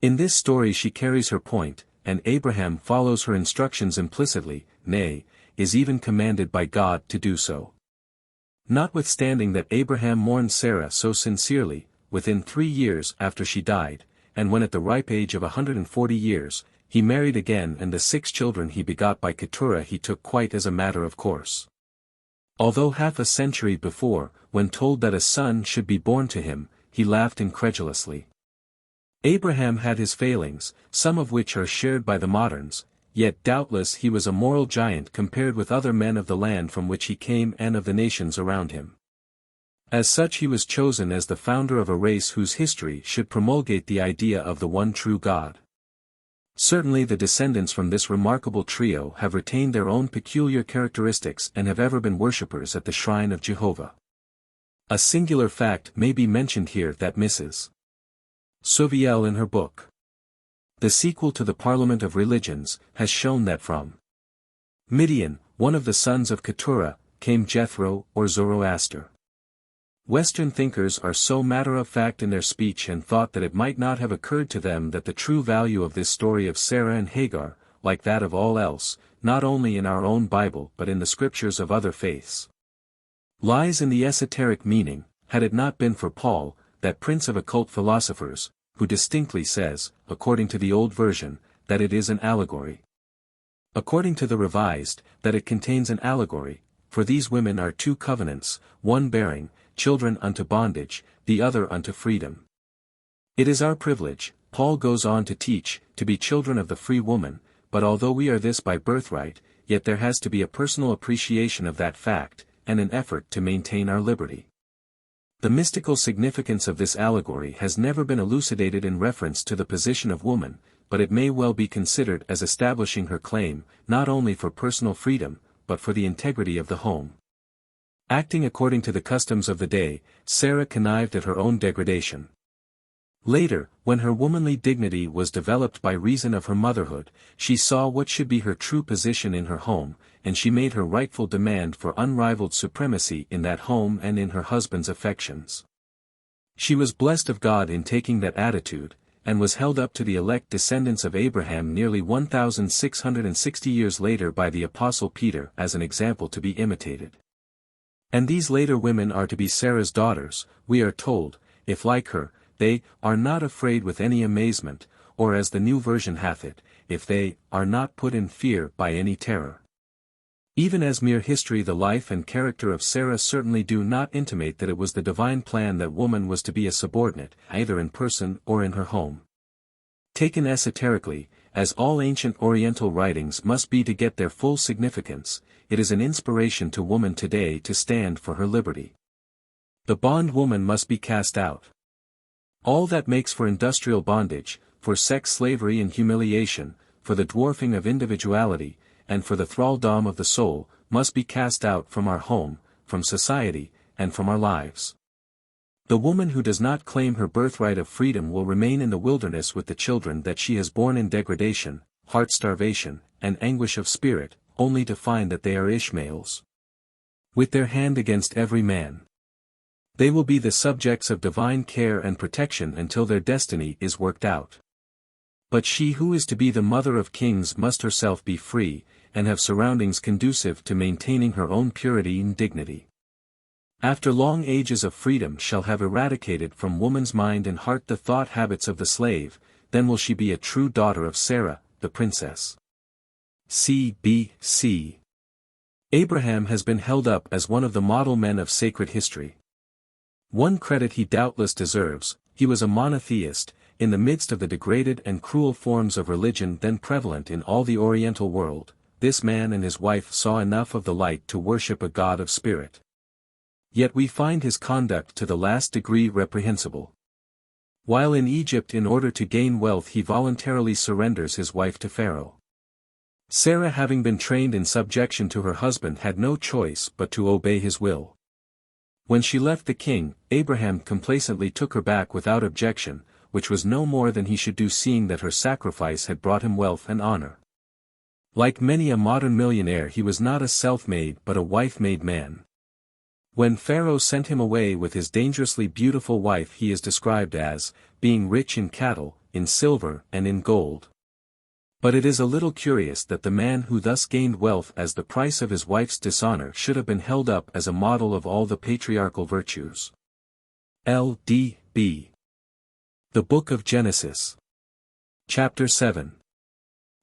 In this story she carries her point, and Abraham follows her instructions implicitly, nay, is even commanded by God to do so. Notwithstanding that Abraham mourned Sarah so sincerely, within 3 years after she died, and when at the ripe age of 140 years, he married again, and the 6 children he begot by Keturah he took quite as a matter of course. Although half a century before, when told that a son should be born to him, he laughed incredulously. Abraham had his failings, some of which are shared by the moderns, yet doubtless he was a moral giant compared with other men of the land from which he came and of the nations around him. As such he was chosen as the founder of a race whose history should promulgate the idea of the one true God. Certainly the descendants from this remarkable trio have retained their own peculiar characteristics and have ever been worshippers at the shrine of Jehovah. A singular fact may be mentioned here that Mrs. Sauvielle in her book, The Sequel to the Parliament of Religions, has shown that from Midian, one of the sons of Keturah, came Jethro or Zoroaster. Western thinkers are so matter-of-fact in their speech and thought that it might not have occurred to them that the true value of this story of Sarah and Hagar, like that of all else, not only in our own Bible but in the scriptures of other faiths, lies in the esoteric meaning, had it not been for Paul, that prince of occult philosophers, who distinctly says, according to the old version, that it is an allegory. According to the revised, that it contains an allegory, for these women are 2 covenants, one bearing children unto bondage, the other unto freedom. It is our privilege, Paul goes on to teach, to be children of the free woman, but although we are this by birthright, yet there has to be a personal appreciation of that fact, and an effort to maintain our liberty. The mystical significance of this allegory has never been elucidated in reference to the position of woman, but it may well be considered as establishing her claim, not only for personal freedom, but for the integrity of the home. Acting according to the customs of the day, Sarah connived at her own degradation. Later, when her womanly dignity was developed by reason of her motherhood, she saw what should be her true position in her home, and she made her rightful demand for unrivaled supremacy in that home and in her husband's affections. She was blessed of God in taking that attitude, and was held up to the elect descendants of Abraham nearly 1,660 years later by the Apostle Peter as an example to be imitated. And these later women are to be Sarah's daughters, we are told, if like her, they are not afraid with any amazement, or as the New Version hath it, if they are not put in fear by any terror. Even as mere history, the life and character of Sarah certainly do not intimate that it was the divine plan that woman was to be a subordinate, either in person or in her home. Taken esoterically, as all ancient Oriental writings must be to get their full significance, it is an inspiration to woman today to stand for her liberty. The bondwoman must be cast out. All that makes for industrial bondage, for sex slavery and humiliation, for the dwarfing of individuality, and for the thraldom of the soul, must be cast out from our home, from society, and from our lives. The woman who does not claim her birthright of freedom will remain in the wilderness with the children that she has borne in degradation, heart starvation, and anguish of spirit, only to find that they are Ishmaels. With their hand against every man. They will be the subjects of divine care and protection until their destiny is worked out. But she who is to be the mother of kings must herself be free, and have surroundings conducive to maintaining her own purity and dignity. After long ages of freedom shall have eradicated from woman's mind and heart the thought habits of the slave, then will she be a true daughter of Sarah, the princess. C.B.C. Abraham has been held up as one of the model men of sacred history. One credit he doubtless deserves: he was a monotheist, in the midst of the degraded and cruel forms of religion then prevalent in all the Oriental world. This man and his wife saw enough of the light to worship a God of spirit. Yet we find his conduct to the last degree reprehensible. While in Egypt, in order to gain wealth, he voluntarily surrenders his wife to Pharaoh. Sarah, having been trained in subjection to her husband, had no choice but to obey his will. When she left the king, Abraham complacently took her back without objection, which was no more than he should do, seeing that her sacrifice had brought him wealth and honor. Like many a modern millionaire, he was not a self-made but a wife-made man. When Pharaoh sent him away with his dangerously beautiful wife, he is described as being rich in cattle, in silver and in gold. But it is a little curious that the man who thus gained wealth as the price of his wife's dishonor should have been held up as a model of all the patriarchal virtues. L.D.B. The Book of Genesis. Chapter 7.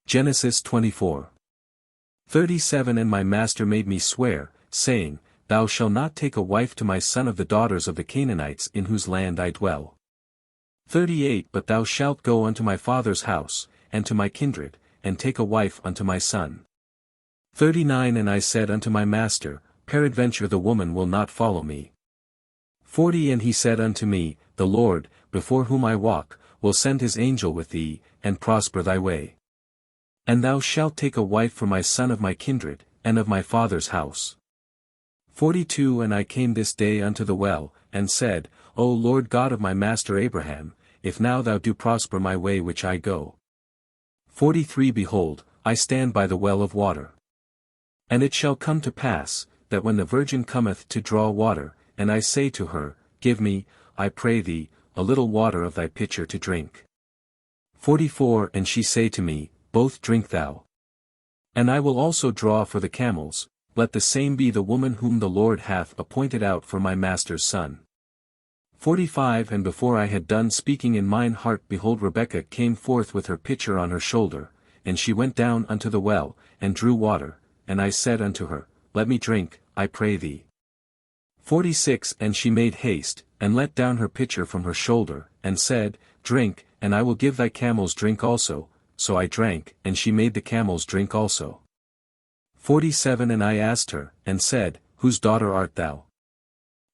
Genesis 24:37. And my master made me swear, saying, Thou shalt not take a wife to my son of the daughters of the Canaanites in whose land I dwell. 38. But thou shalt go unto my father's house, and to my kindred, and take a wife unto my son. 39. And I said unto my master, Peradventure the woman will not follow me. 40. And he said unto me, The Lord, before whom I walk, will send his angel with thee, and prosper thy way. And thou shalt take a wife for my son of my kindred, and of my father's house. 42. And I came this day unto the well, and said, O Lord God of my master Abraham, if now thou do prosper my way which I go. 43. Behold, I stand by the well of water. And it shall come to pass, that when the virgin cometh to draw water, and I say to her, Give me, I pray thee, a little water of thy pitcher to drink. 44. And she say to me, Both drink thou. And I will also draw for the camels, let the same be the woman whom the Lord hath appointed out for my master's son. 45. And before I had done speaking in mine heart, behold, Rebekah came forth with her pitcher on her shoulder, and she went down unto the well, and drew water, and I said unto her, Let me drink, I pray thee. 46. And she made haste, and let down her pitcher from her shoulder, and said, Drink, and I will give thy camels drink also. So I drank, and she made the camels drink also. 47. And I asked her, and said, Whose daughter art thou?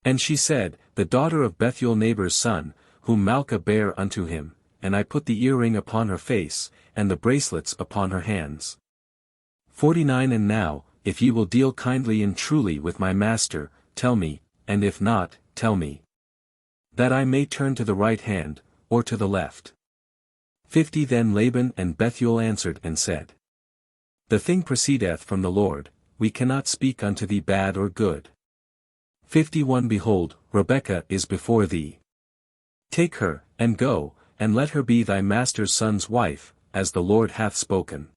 And she said, The daughter of Bethuel neighbor's son, whom Malchah bare unto him, and I put the earring upon her face, and the bracelets upon her hands. 49. And now, if ye will deal kindly and truly with my master, tell me, and if not, tell me, that I may turn to the right hand, or to the left. 50. Then Laban and Bethuel answered and said, The thing proceedeth from the Lord, we cannot speak unto thee bad or good. 51 Behold, Rebekah is before thee. Take her, and go, and let her be thy master's son's wife, as the Lord hath spoken.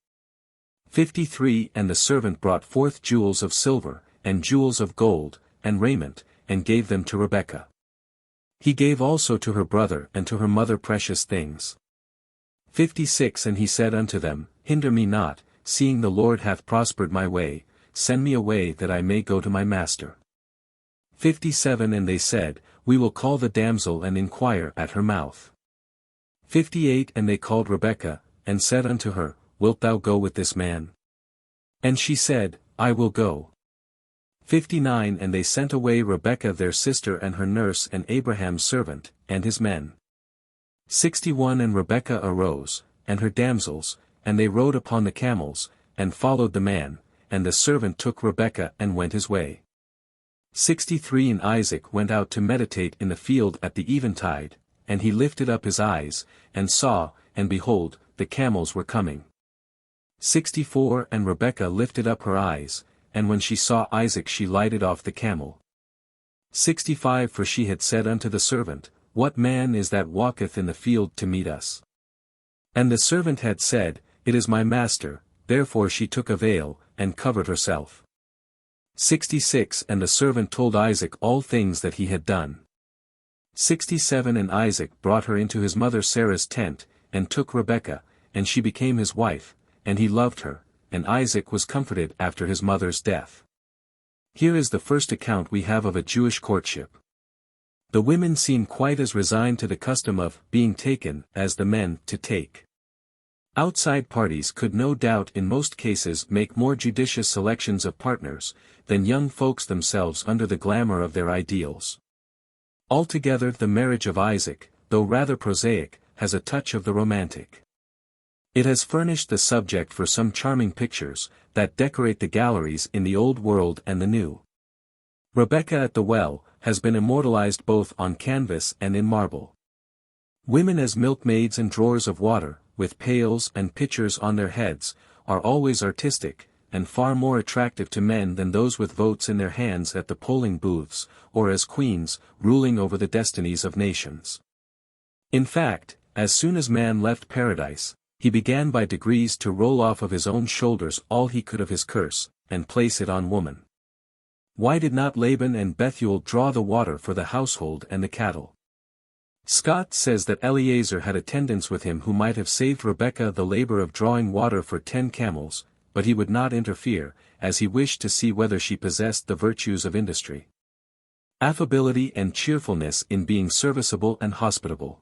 53 And the servant brought forth jewels of silver, and jewels of gold, and raiment, and gave them to Rebekah. He gave also to her brother and to her mother precious things. 56 And he said unto them, Hinder me not, seeing the Lord hath prospered my way, send me away that I may go to my master. 57 And they said, We will call the damsel and inquire at her mouth. 58 And they called Rebekah, and said unto her, Wilt thou go with this man? And she said, I will go. 59 And they sent away Rebekah their sister and her nurse and Abraham's servant, and his men. 61 And Rebekah arose, and her damsels, and they rode upon the camels, and followed the man, and the servant took Rebekah and went his way. 63 And Isaac went out to meditate in the field at the eventide, and he lifted up his eyes, and saw, and behold, the camels were coming. 64 And Rebekah lifted up her eyes, and when she saw Isaac she lighted off the camel. 65 For she had said unto the servant, What man is that walketh in the field to meet us? And the servant had said, It is my master, therefore she took a veil, and covered herself. 66 And the servant told Isaac all things that he had done. 67 And Isaac brought her into his mother Sarah's tent, and took Rebekah, and she became his wife, and he loved her, and Isaac was comforted after his mother's death. Here is the first account we have of a Jewish courtship. The women seem quite as resigned to the custom of being taken as the men to take. Outside parties could no doubt in most cases make more judicious selections of partners, than young folks themselves under the glamour of their ideals. Altogether the marriage of Isaac, though rather prosaic, has a touch of the romantic. It has furnished the subject for some charming pictures, that decorate the galleries in the Old World and the New. Rebekah at the well, has been immortalized both on canvas and in marble. Women as milkmaids and drawers of water, with pails and pitchers on their heads, are always artistic, and far more attractive to men than those with votes in their hands at the polling booths, or as queens, ruling over the destinies of nations. In fact, as soon as man left paradise, he began by degrees to roll off of his own shoulders all he could of his curse, and place it on woman. Why did not Laban and Bethuel draw the water for the household and the cattle? Scott says that Eliezer had attendants with him who might have saved Rebekah the labor of drawing water for 10 camels, but he would not interfere, as he wished to see whether she possessed the virtues of industry, affability and cheerfulness in being serviceable and hospitable.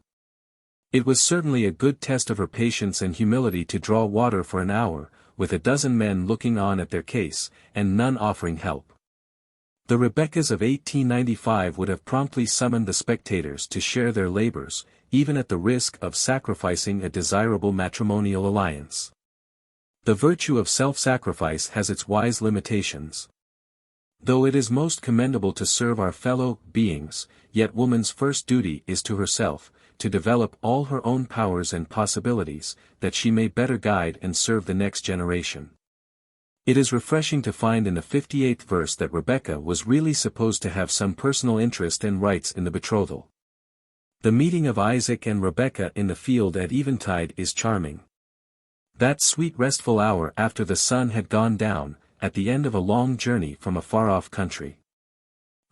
It was certainly a good test of her patience and humility to draw water for an hour, with a dozen men looking on at their case, and none offering help. The Rebeccas of 1895 would have promptly summoned the spectators to share their labors, even at the risk of sacrificing a desirable matrimonial alliance. The virtue of self-sacrifice has its wise limitations. Though it is most commendable to serve our fellow beings, yet woman's first duty is to herself, to develop all her own powers and possibilities, that she may better guide and serve the next generation. It is refreshing to find in the 58th verse that Rebekah was really supposed to have some personal interest and rights in the betrothal. The meeting of Isaac and Rebekah in the field at eventide is charming. That sweet restful hour after the sun had gone down, at the end of a long journey from a far-off country.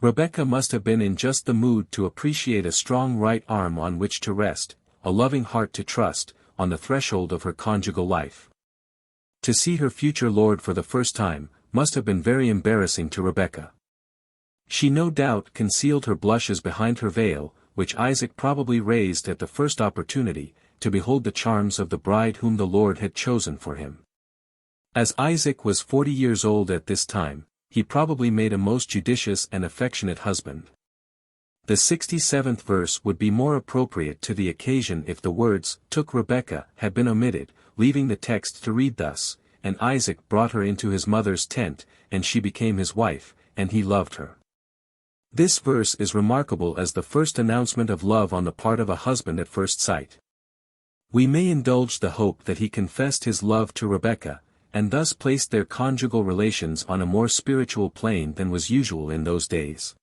Rebekah must have been in just the mood to appreciate a strong right arm on which to rest, a loving heart to trust, on the threshold of her conjugal life. To see her future lord for the first time, must have been very embarrassing to Rebekah. She no doubt concealed her blushes behind her veil, which Isaac probably raised at the first opportunity, to behold the charms of the bride whom the Lord had chosen for him. As Isaac was 40 years old at this time, he probably made a most judicious and affectionate husband. The 67th verse would be more appropriate to the occasion if the words, took Rebekah, had been omitted, leaving the text to read thus, and Isaac brought her into his mother's tent, and she became his wife, and he loved her. This verse is remarkable as the first announcement of love on the part of a husband at first sight. We may indulge the hope that he confessed his love to Rebekah, and thus placed their conjugal relations on a more spiritual plane than was usual in those days.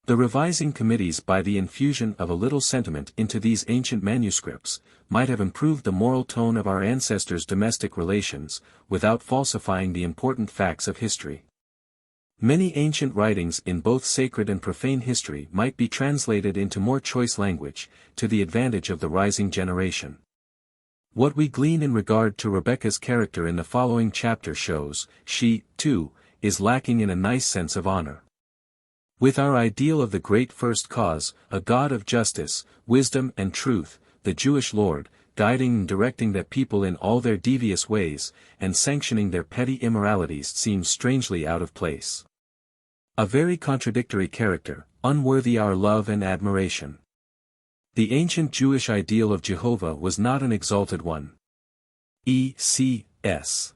The revising committees, by the infusion of a little sentiment into these ancient manuscripts, might have improved the moral tone of our ancestors' domestic relations, without falsifying the important facts of history. Many ancient writings in both sacred and profane history might be translated into more choice language, to the advantage of the rising generation. What we glean in regard to Rebekah's character in the following chapter shows, she, too, is lacking in a nice sense of honor. With our ideal of the great first cause, a God of justice, wisdom and truth, the Jewish Lord, guiding and directing that people in all their devious ways, and sanctioning their petty immoralities seems strangely out of place. A very contradictory character, unworthy our love and admiration. The ancient Jewish ideal of Jehovah was not an exalted one. E.C.S.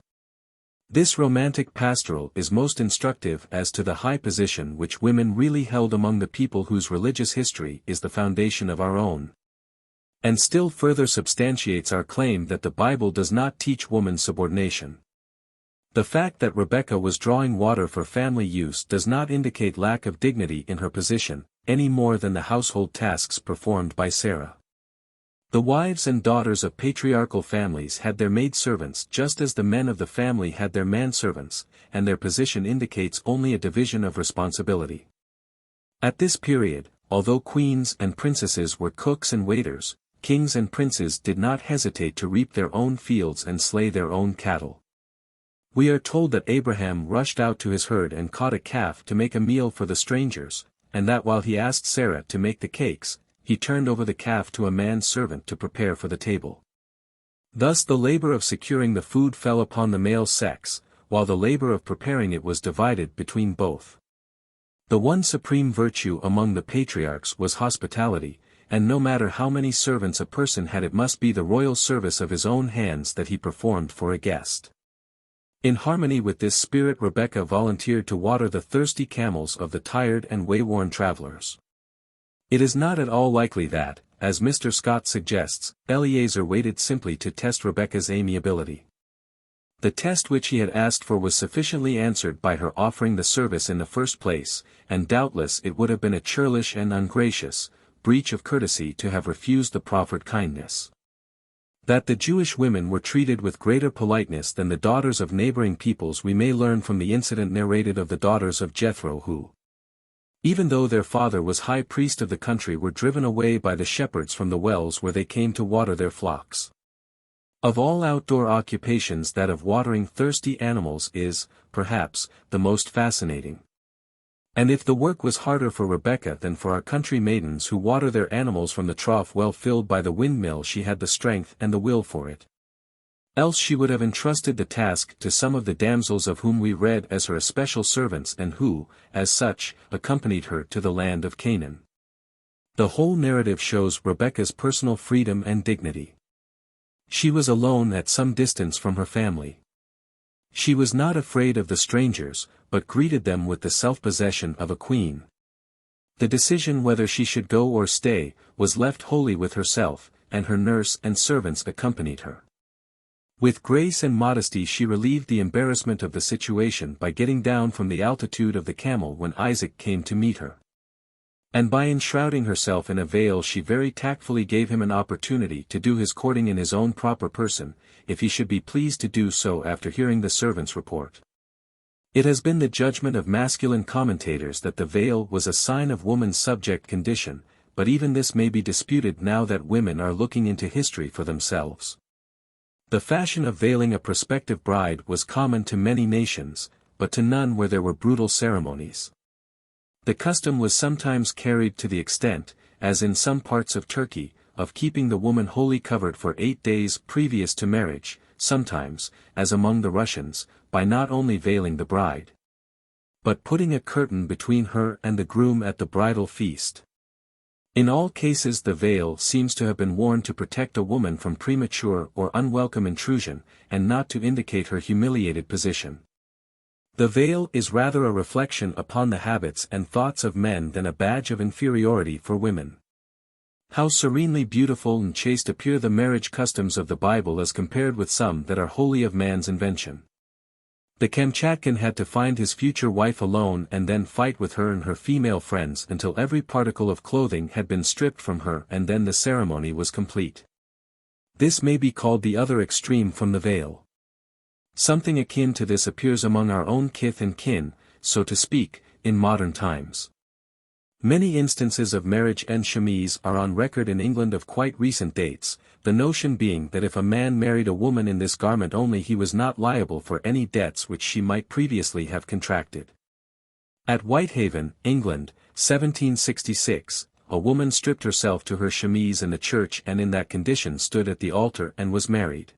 This romantic pastoral is most instructive as to the high position which women really held among the people whose religious history is the foundation of our own. And still further substantiates our claim that the Bible does not teach woman subordination. The fact that Rebekah was drawing water for family use does not indicate lack of dignity in her position, any more than the household tasks performed by Sarah. The wives and daughters of patriarchal families had their maidservants just as the men of the family had their manservants, and their position indicates only a division of responsibility. At this period, although queens and princesses were cooks and waiters, kings and princes did not hesitate to reap their own fields and slay their own cattle. We are told that Abraham rushed out to his herd and caught a calf to make a meal for the strangers, and that while he asked Sarah to make the cakes, he turned over the calf to a man-servant to prepare for the table. Thus the labor of securing the food fell upon the male sex, while the labor of preparing it was divided between both. The one supreme virtue among the patriarchs was hospitality, and no matter how many servants a person had, it must be the royal service of his own hands that he performed for a guest. In harmony with this spirit, Rebekah volunteered to water the thirsty camels of the tired and wayworn travelers. It is not at all likely that, as Mr. Scott suggests, Eliezer waited simply to test Rebekah's amiability. The test which he had asked for was sufficiently answered by her offering the service in the first place, and doubtless it would have been a churlish and ungracious breach of courtesy to have refused the proffered kindness. That the Jewish women were treated with greater politeness than the daughters of neighboring peoples we may learn from the incident narrated of the daughters of Jethro who, even though their father was high priest of the country, were driven away by the shepherds from the wells where they came to water their flocks. Of all outdoor occupations, that of watering thirsty animals is, perhaps, the most fascinating. And if the work was harder for Rebekah than for our country maidens who water their animals from the trough well filled by the windmill, she had the strength and the will for it. Else she would have entrusted the task to some of the damsels of whom we read as her especial servants and who, as such, accompanied her to the land of Canaan. The whole narrative shows Rebekah's personal freedom and dignity. She was alone at some distance from her family. She was not afraid of the strangers, but greeted them with the self-possession of a queen. The decision whether she should go or stay was left wholly with herself, and her nurse and servants accompanied her. With grace and modesty she relieved the embarrassment of the situation by getting down from the altitude of the camel when Isaac came to meet her. And by enshrouding herself in a veil she very tactfully gave him an opportunity to do his courting in his own proper person, if he should be pleased to do so after hearing the servant's report. It has been the judgment of masculine commentators that the veil was a sign of woman's subject condition, but even this may be disputed now that women are looking into history for themselves. The fashion of veiling a prospective bride was common to many nations, but to none where there were brutal ceremonies. The custom was sometimes carried to the extent, as in some parts of Turkey, of keeping the woman wholly covered for 8 days previous to marriage, sometimes, as among the Russians, by not only veiling the bride, but putting a curtain between her and the groom at the bridal feast. In all cases the veil seems to have been worn to protect a woman from premature or unwelcome intrusion, and not to indicate her humiliated position. The veil is rather a reflection upon the habits and thoughts of men than a badge of inferiority for women. How serenely beautiful and chaste appear the marriage customs of the Bible as compared with some that are wholly of man's invention. The Kamchatkan had to find his future wife alone and then fight with her and her female friends until every particle of clothing had been stripped from her, and then the ceremony was complete. This may be called the other extreme from the veil. Something akin to this appears among our own kith and kin, so to speak, in modern times. Many instances of marriage en chemise are on record in England of quite recent dates, the notion being that if a man married a woman in this garment only he was not liable for any debts which she might previously have contracted. At Whitehaven, England, 1766, a woman stripped herself to her chemise in the church and in that condition stood at the altar and was married.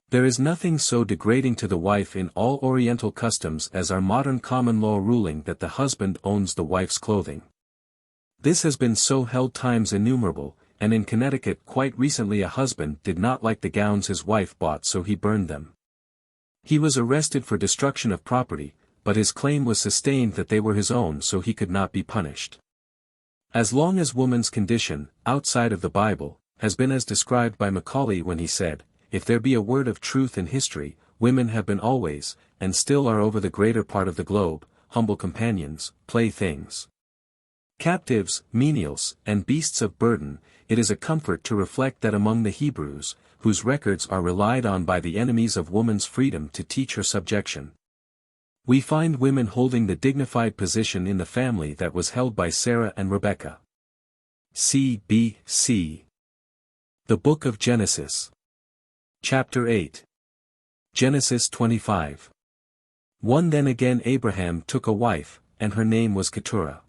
There is nothing so degrading to the wife in all Oriental customs as our modern common law ruling that the husband owns the wife's clothing. This has been so held times innumerable, and in Connecticut quite recently a husband did not like the gowns his wife bought, so he burned them. He was arrested for destruction of property, but his claim was sustained that they were his own, so he could not be punished. As long as woman's condition, outside of the Bible, has been as described by Macaulay when he said, "If there be a word of truth in history, women have been always, and still are over the greater part of the globe, humble companions, playthings, captives, menials, and beasts of burden," it is a comfort to reflect that among the Hebrews, whose records are relied on by the enemies of woman's freedom to teach her subjection, we find women holding the dignified position in the family that was held by Sarah and Rebekah. C.B.C. The Book of Genesis. Chapter 8. Genesis 25. 1 Then again Abraham took a wife, and her name was Keturah.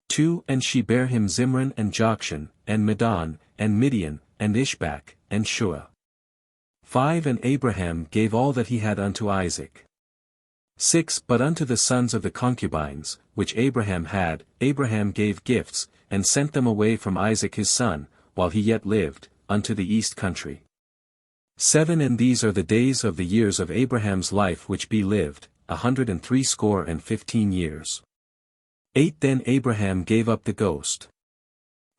2 And she bare him Zimran and Jokshan, and Medan, and Midian, and Ishbak, and Shua. 5 And Abraham gave all that he had unto Isaac. 6 But unto the sons of the concubines, which Abraham had, Abraham gave gifts, and sent them away from Isaac his son, while he yet lived, unto the east country. 7 And these are the days of the years of Abraham's life which be lived, 160 years. 8 Then Abraham gave up the ghost.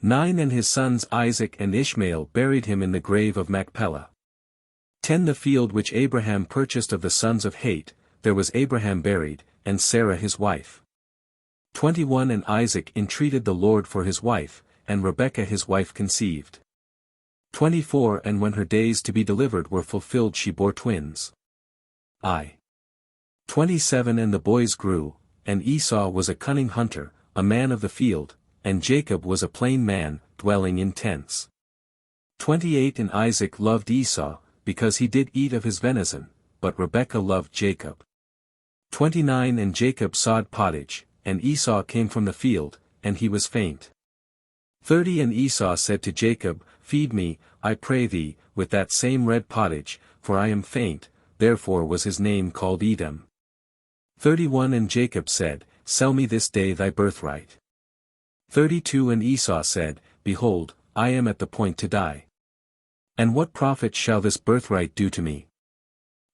9 And his sons Isaac and Ishmael buried him in the grave of Machpelah. 10 The field which Abraham purchased of the sons of Het, there was Abraham buried, and Sarah his wife. 21 And Isaac entreated the Lord for his wife, and Rebekah his wife conceived. 24 And when her days to be delivered were fulfilled she bore twins. 27 And the boys grew, and Esau was a cunning hunter, a man of the field, and Jacob was a plain man, dwelling in tents. 28 And Isaac loved Esau, because he did eat of his venison, but Rebekah loved Jacob. 29 And Jacob sawed pottage, and Esau came from the field, and he was faint. 30 And Esau said to Jacob, Feed me, I pray thee, with that same red pottage, for I am faint, therefore was his name called Edom. 31 And Jacob said, Sell me this day thy birthright. 32 And Esau said, Behold, I am at the point to die. And what profit shall this birthright do to me?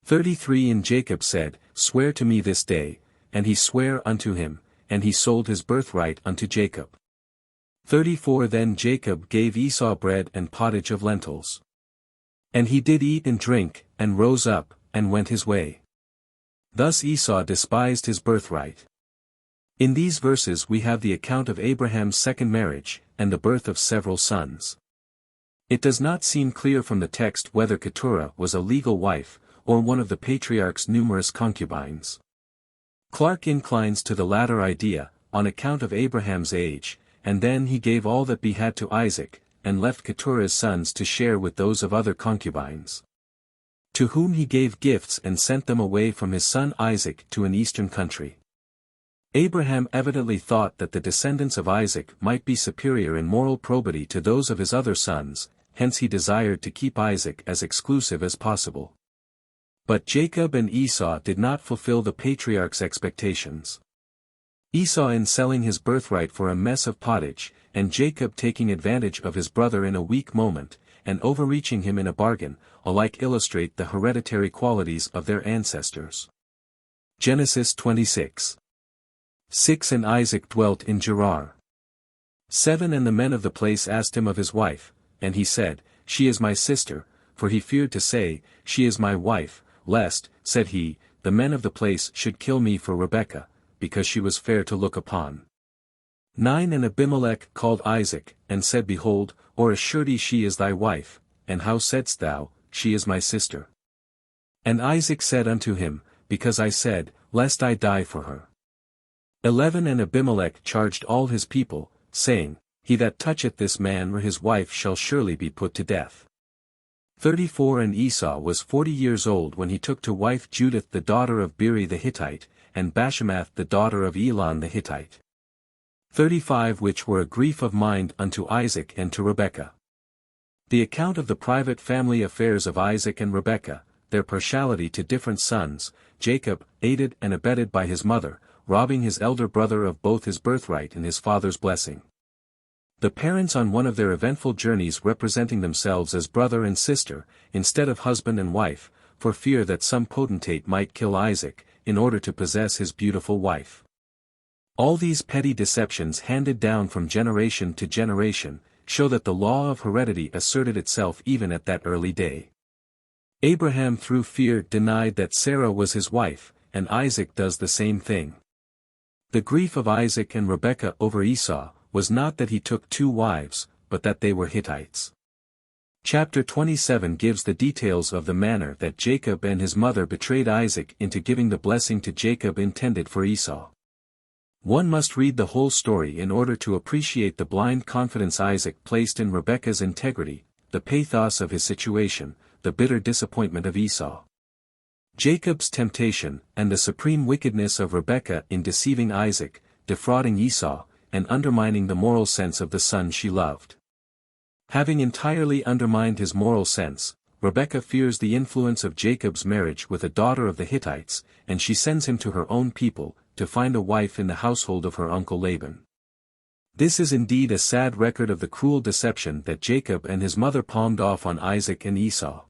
33 And Jacob said, Swear to me this day, and he sware unto him, and he sold his birthright unto Jacob. 34 Then Jacob gave Esau bread and pottage of lentils. And he did eat and drink, and rose up, and went his way. Thus Esau despised his birthright. In these verses we have the account of Abraham's second marriage, and the birth of several sons. It does not seem clear from the text whether Keturah was a legal wife, or one of the patriarch's numerous concubines. Clarke inclines to the latter idea, on account of Abraham's age, and then he gave all that he had to Isaac, and left Keturah's sons to share with those of other concubines, to whom he gave gifts and sent them away from his son Isaac to an eastern country. Abraham evidently thought that the descendants of Isaac might be superior in moral probity to those of his other sons, hence he desired to keep Isaac as exclusive as possible. But Jacob and Esau did not fulfill the patriarch's expectations. Esau in selling his birthright for a mess of pottage, and Jacob taking advantage of his brother in a weak moment, and overreaching him in a bargain, alike illustrate the hereditary qualities of their ancestors. Genesis 26. 6 And Isaac dwelt in Gerar. 7 And the men of the place asked him of his wife, and he said, She is my sister, for he feared to say, She is my wife, lest, said he, the men of the place should kill me for Rebekah, because she was fair to look upon. 9 And Abimelech called Isaac, and said, Behold, or a surety she is thy wife, and how saidst thou, She is my sister? And Isaac said unto him, Because I said, Lest I die for her. 11 And Abimelech charged all his people, saying, He that toucheth this man or his wife shall surely be put to death. 34 And Esau was 40 years old when he took to wife Judith the daughter of Beeri the Hittite, and Bashemath the daughter of Elon the Hittite. 35 Which were a grief of mind unto Isaac and to Rebekah. The account of the private family affairs of Isaac and Rebekah, their partiality to different sons, Jacob, aided and abetted by his mother, robbing his elder brother of both his birthright and his father's blessing. The parents on one of their eventful journeys representing themselves as brother and sister, instead of husband and wife, for fear that some potentate might kill Isaac, in order to possess his beautiful wife. All these petty deceptions handed down from generation to generation, show that the law of heredity asserted itself even at that early day. Abraham through fear denied that Sarah was his wife, and Isaac does the same thing. The grief of Isaac and Rebekah over Esau was not that he took 2 wives, but that they were Hittites. Chapter 27 gives the details of the manner that Jacob and his mother betrayed Isaac into giving the blessing to Jacob intended for Esau. One must read the whole story in order to appreciate the blind confidence Isaac placed in Rebekah's integrity, the pathos of his situation, the bitter disappointment of Esau. Jacob's temptation, and the supreme wickedness of Rebekah in deceiving Isaac, defrauding Esau, and undermining the moral sense of the son she loved. Having entirely undermined his moral sense, Rebekah fears the influence of Jacob's marriage with a daughter of the Hittites, and she sends him to her own people, to find a wife in the household of her uncle Laban. This is indeed a sad record of the cruel deception that Jacob and his mother palmed off on Isaac and Esau.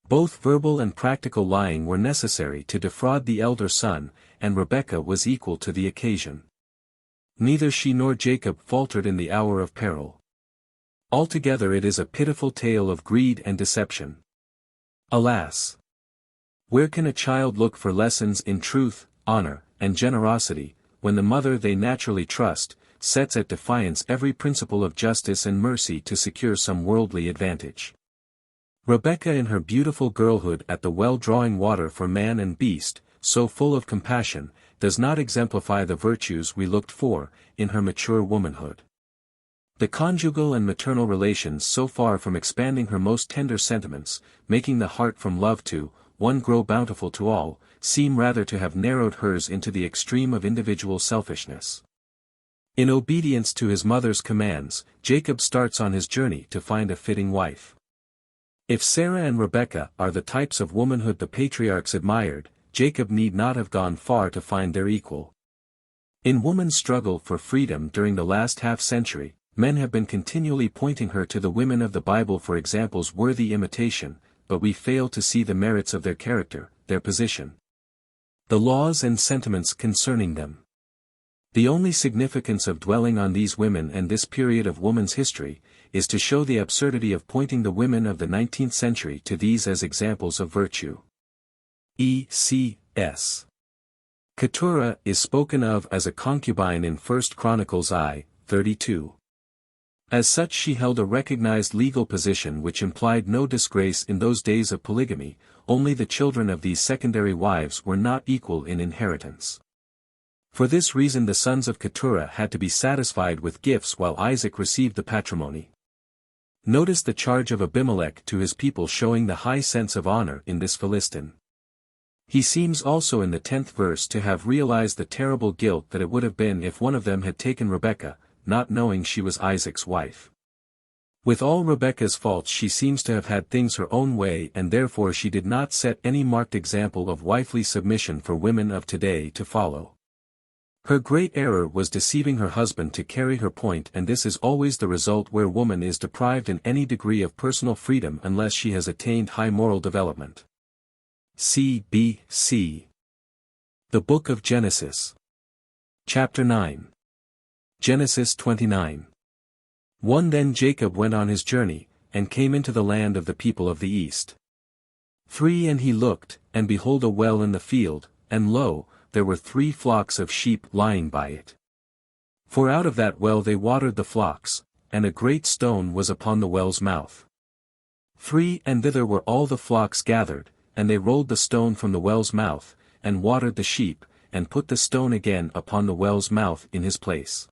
Both verbal and practical lying were necessary to defraud the elder son, and Rebekah was equal to the occasion. Neither she nor Jacob faltered in the hour of peril. Altogether it is a pitiful tale of greed and deception. Alas! Where can a child look for lessons in truth, honor, and generosity, when the mother they naturally trust, sets at defiance every principle of justice and mercy to secure some worldly advantage? Rebekah in her beautiful girlhood at the well drawing water for man and beast, so full of compassion, does not exemplify the virtues we looked for, in her mature womanhood. The conjugal and maternal relations so far from expanding her most tender sentiments, making the heart from love to, one grow bountiful to all, seem rather to have narrowed hers into the extreme of individual selfishness. In obedience to his mother's commands, Jacob starts on his journey to find a fitting wife. If Sarah and Rebekah are the types of womanhood the patriarchs admired, Jacob need not have gone far to find their equal. In woman's struggle for freedom during the last half-century, men have been continually pointing her to the women of the Bible for examples worthy imitation, but we fail to see the merits of their character, their position, the laws and sentiments concerning them. The only significance of dwelling on these women and this period of woman's history, is to show the absurdity of pointing the women of the 19th century to these as examples of virtue. E.C.S. Keturah is spoken of as a concubine in 1 Chronicles I:32. As such she held a recognized legal position which implied no disgrace in those days of polygamy, only the children of these secondary wives were not equal in inheritance. For this reason the sons of Keturah had to be satisfied with gifts while Isaac received the patrimony. Notice the charge of Abimelech to his people showing the high sense of honor in this Philistine. He seems also in the 10th verse to have realized the terrible guilt that it would have been if one of them had taken Rebekah, not knowing she was Isaac's wife. With all Rebekah's faults she seems to have had things her own way and therefore she did not set any marked example of wifely submission for women of today to follow. Her great error was deceiving her husband to carry her point, and this is always the result where woman is deprived in any degree of personal freedom unless she has attained high moral development. C.B.C. The Book of Genesis. Chapter 9. Genesis 29. 1 Then Jacob went on his journey, and came into the land of the people of the east. 3 And he looked, and behold a well in the field, and lo, there were 3 flocks of sheep lying by it. For out of that well they watered the flocks, and a great stone was upon the well's mouth. 3 And thither were all the flocks gathered, and they rolled the stone from the well's mouth, and watered the sheep, and put the stone again upon the well's mouth in his place.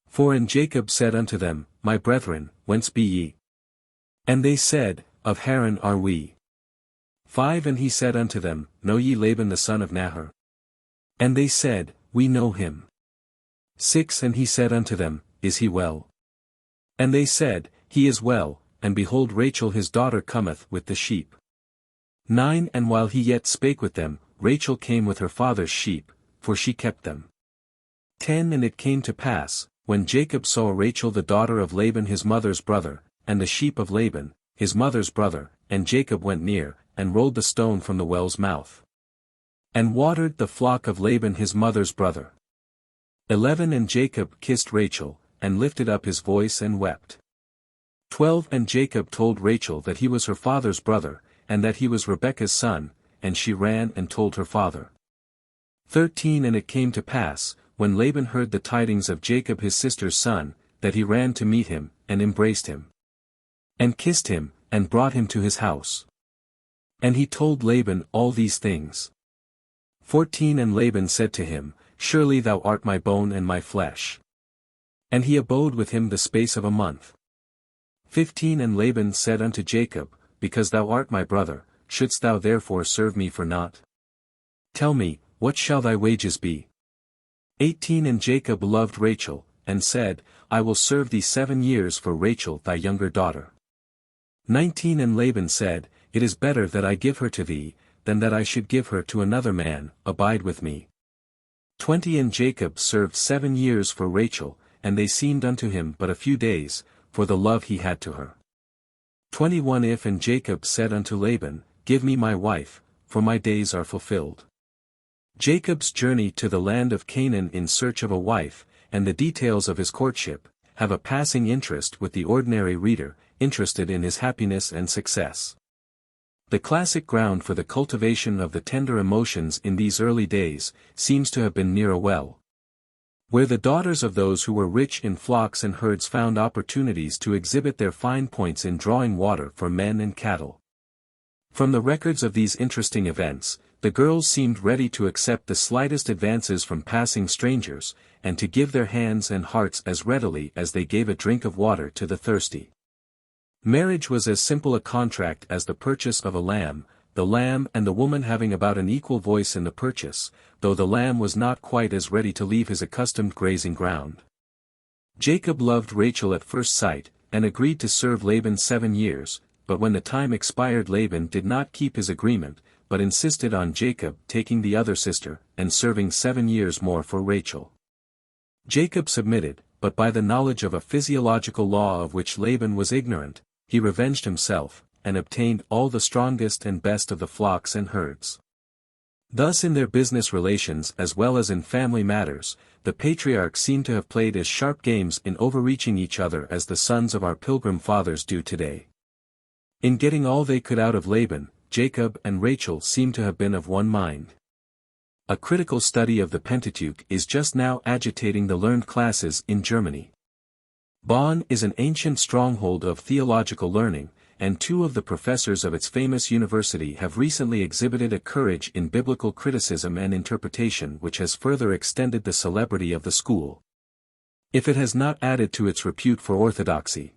4 And Jacob said unto them, My brethren, whence be ye? And they said, Of Haran are we. 5 And he said unto them, Know ye Laban the son of Nahor? And they said, We know him. 6 And he said unto them, Is he well? And they said, He is well, and behold Rachel his daughter cometh with the sheep. 9 And while he yet spake with them, Rachel came with her father's sheep, for she kept them. 10 And it came to pass, when Jacob saw Rachel the daughter of Laban his mother's brother, and the sheep of Laban, his mother's brother, and Jacob went near, and rolled the stone from the well's mouth. And watered the flock of Laban his mother's brother. 11 And Jacob kissed Rachel, and lifted up his voice and wept. 12 And Jacob told Rachel that he was her father's brother, and that he was Rebekah's son, and she ran and told her father. 13 And it came to pass, when Laban heard the tidings of Jacob his sister's son, that he ran to meet him, and embraced him. And kissed him, and brought him to his house. And he told Laban all these things. 14 And Laban said to him, Surely thou art my bone and my flesh. And he abode with him the space of a month. 15 And Laban said unto Jacob, Because thou art my brother, shouldst thou therefore serve me for naught? Tell me, what shall thy wages be? 18 And Jacob loved Rachel, and said, I will serve thee 7 years for Rachel thy younger daughter. 19 And Laban said, It is better that I give her to thee, than that I should give her to another man, abide with me. 20 And Jacob served 7 years for Rachel, and they seemed unto him but a few days, for the love he had to her. 21 If And Jacob said unto Laban, Give me my wife, for my days are fulfilled. Jacob's journey to the land of Canaan in search of a wife, and the details of his courtship, have a passing interest with the ordinary reader, interested in his happiness and success. The classic ground for the cultivation of the tender emotions in these early days, seems to have been near a well, where the daughters of those who were rich in flocks and herds found opportunities to exhibit their fine points in drawing water for men and cattle. From the records of these interesting events, the girls seemed ready to accept the slightest advances from passing strangers, and to give their hands and hearts as readily as they gave a drink of water to the thirsty. Marriage was as simple a contract as the purchase of a lamb, the lamb and the woman having about an equal voice in the purchase, though the lamb was not quite as ready to leave his accustomed grazing ground. Jacob loved Rachel at first sight, and agreed to serve Laban 7 years, but when the time expired Laban did not keep his agreement, but insisted on Jacob taking the other sister, and serving 7 years more for Rachel. Jacob submitted, but by the knowledge of a physiological law of which Laban was ignorant, he revenged himself, and obtained all the strongest and best of the flocks and herds. Thus in their business relations as well as in family matters, the patriarchs seem to have played as sharp games in overreaching each other as the sons of our pilgrim fathers do today. In getting all they could out of Laban, Jacob and Rachel seem to have been of one mind. A critical study of the Pentateuch is just now agitating the learned classes in Germany. Bonn is an ancient stronghold of theological learning, and 2 of the professors of its famous university have recently exhibited a courage in biblical criticism and interpretation which has further extended the celebrity of the school, if it has not added to its repute for orthodoxy.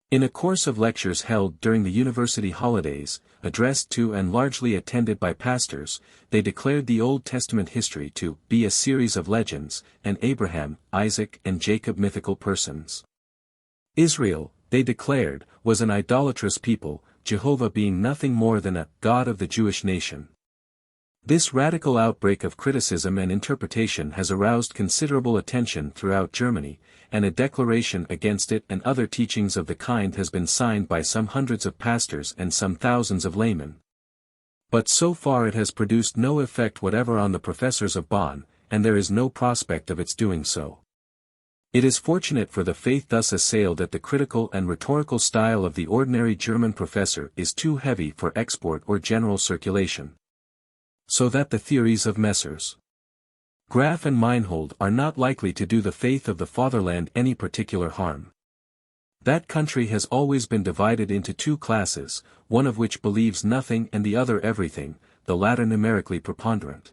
In a course of lectures held during the university holidays, addressed to and largely attended by pastors, they declared the Old Testament history to be a series of legends, and Abraham, Isaac and Jacob mythical persons. Israel, they declared, was an idolatrous people, Jehovah being nothing more than a God of the Jewish nation. This radical outbreak of criticism and interpretation has aroused considerable attention throughout Germany, and a declaration against it and other teachings of the kind has been signed by some hundreds of pastors and some thousands of laymen. But so far it has produced no effect whatever on the professors of Bonn, and there is no prospect of its doing so. It is fortunate for the faith thus assailed that the critical and rhetorical style of the ordinary German professor is too heavy for export or general circulation. So that the theories of Messrs. Graff and Meinhold are not likely to do the faith of the fatherland any particular harm. That country has always been divided into two classes, one of which believes nothing and the other everything, the latter numerically preponderant.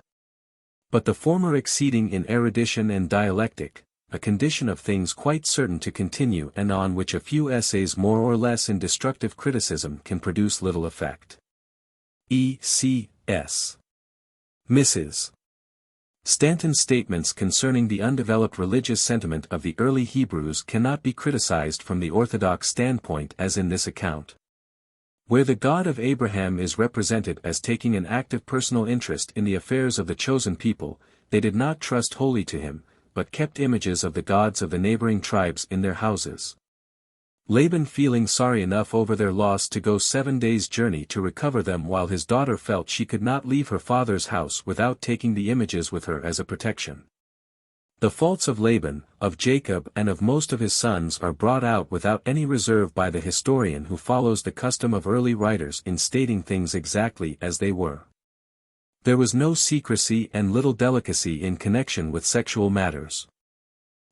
But the former exceeding in erudition and dialectic, a condition of things quite certain to continue and on which a few essays more or less in destructive criticism can produce little effect. E.C.S. Mrs. Stanton's statements concerning the undeveloped religious sentiment of the early Hebrews cannot be criticized from the orthodox standpoint as in this account. Where the God of Abraham is represented as taking an active personal interest in the affairs of the chosen people, they did not trust wholly to him, but kept images of the gods of the neighboring tribes in their houses. Laban feeling sorry enough over their loss to go 7 days' journey to recover them, while his daughter felt she could not leave her father's house without taking the images with her as a protection. The faults of Laban, of Jacob and of most of his sons are brought out without any reserve by the historian who follows the custom of early writers in stating things exactly as they were. There was no secrecy and little delicacy in connection with sexual matters.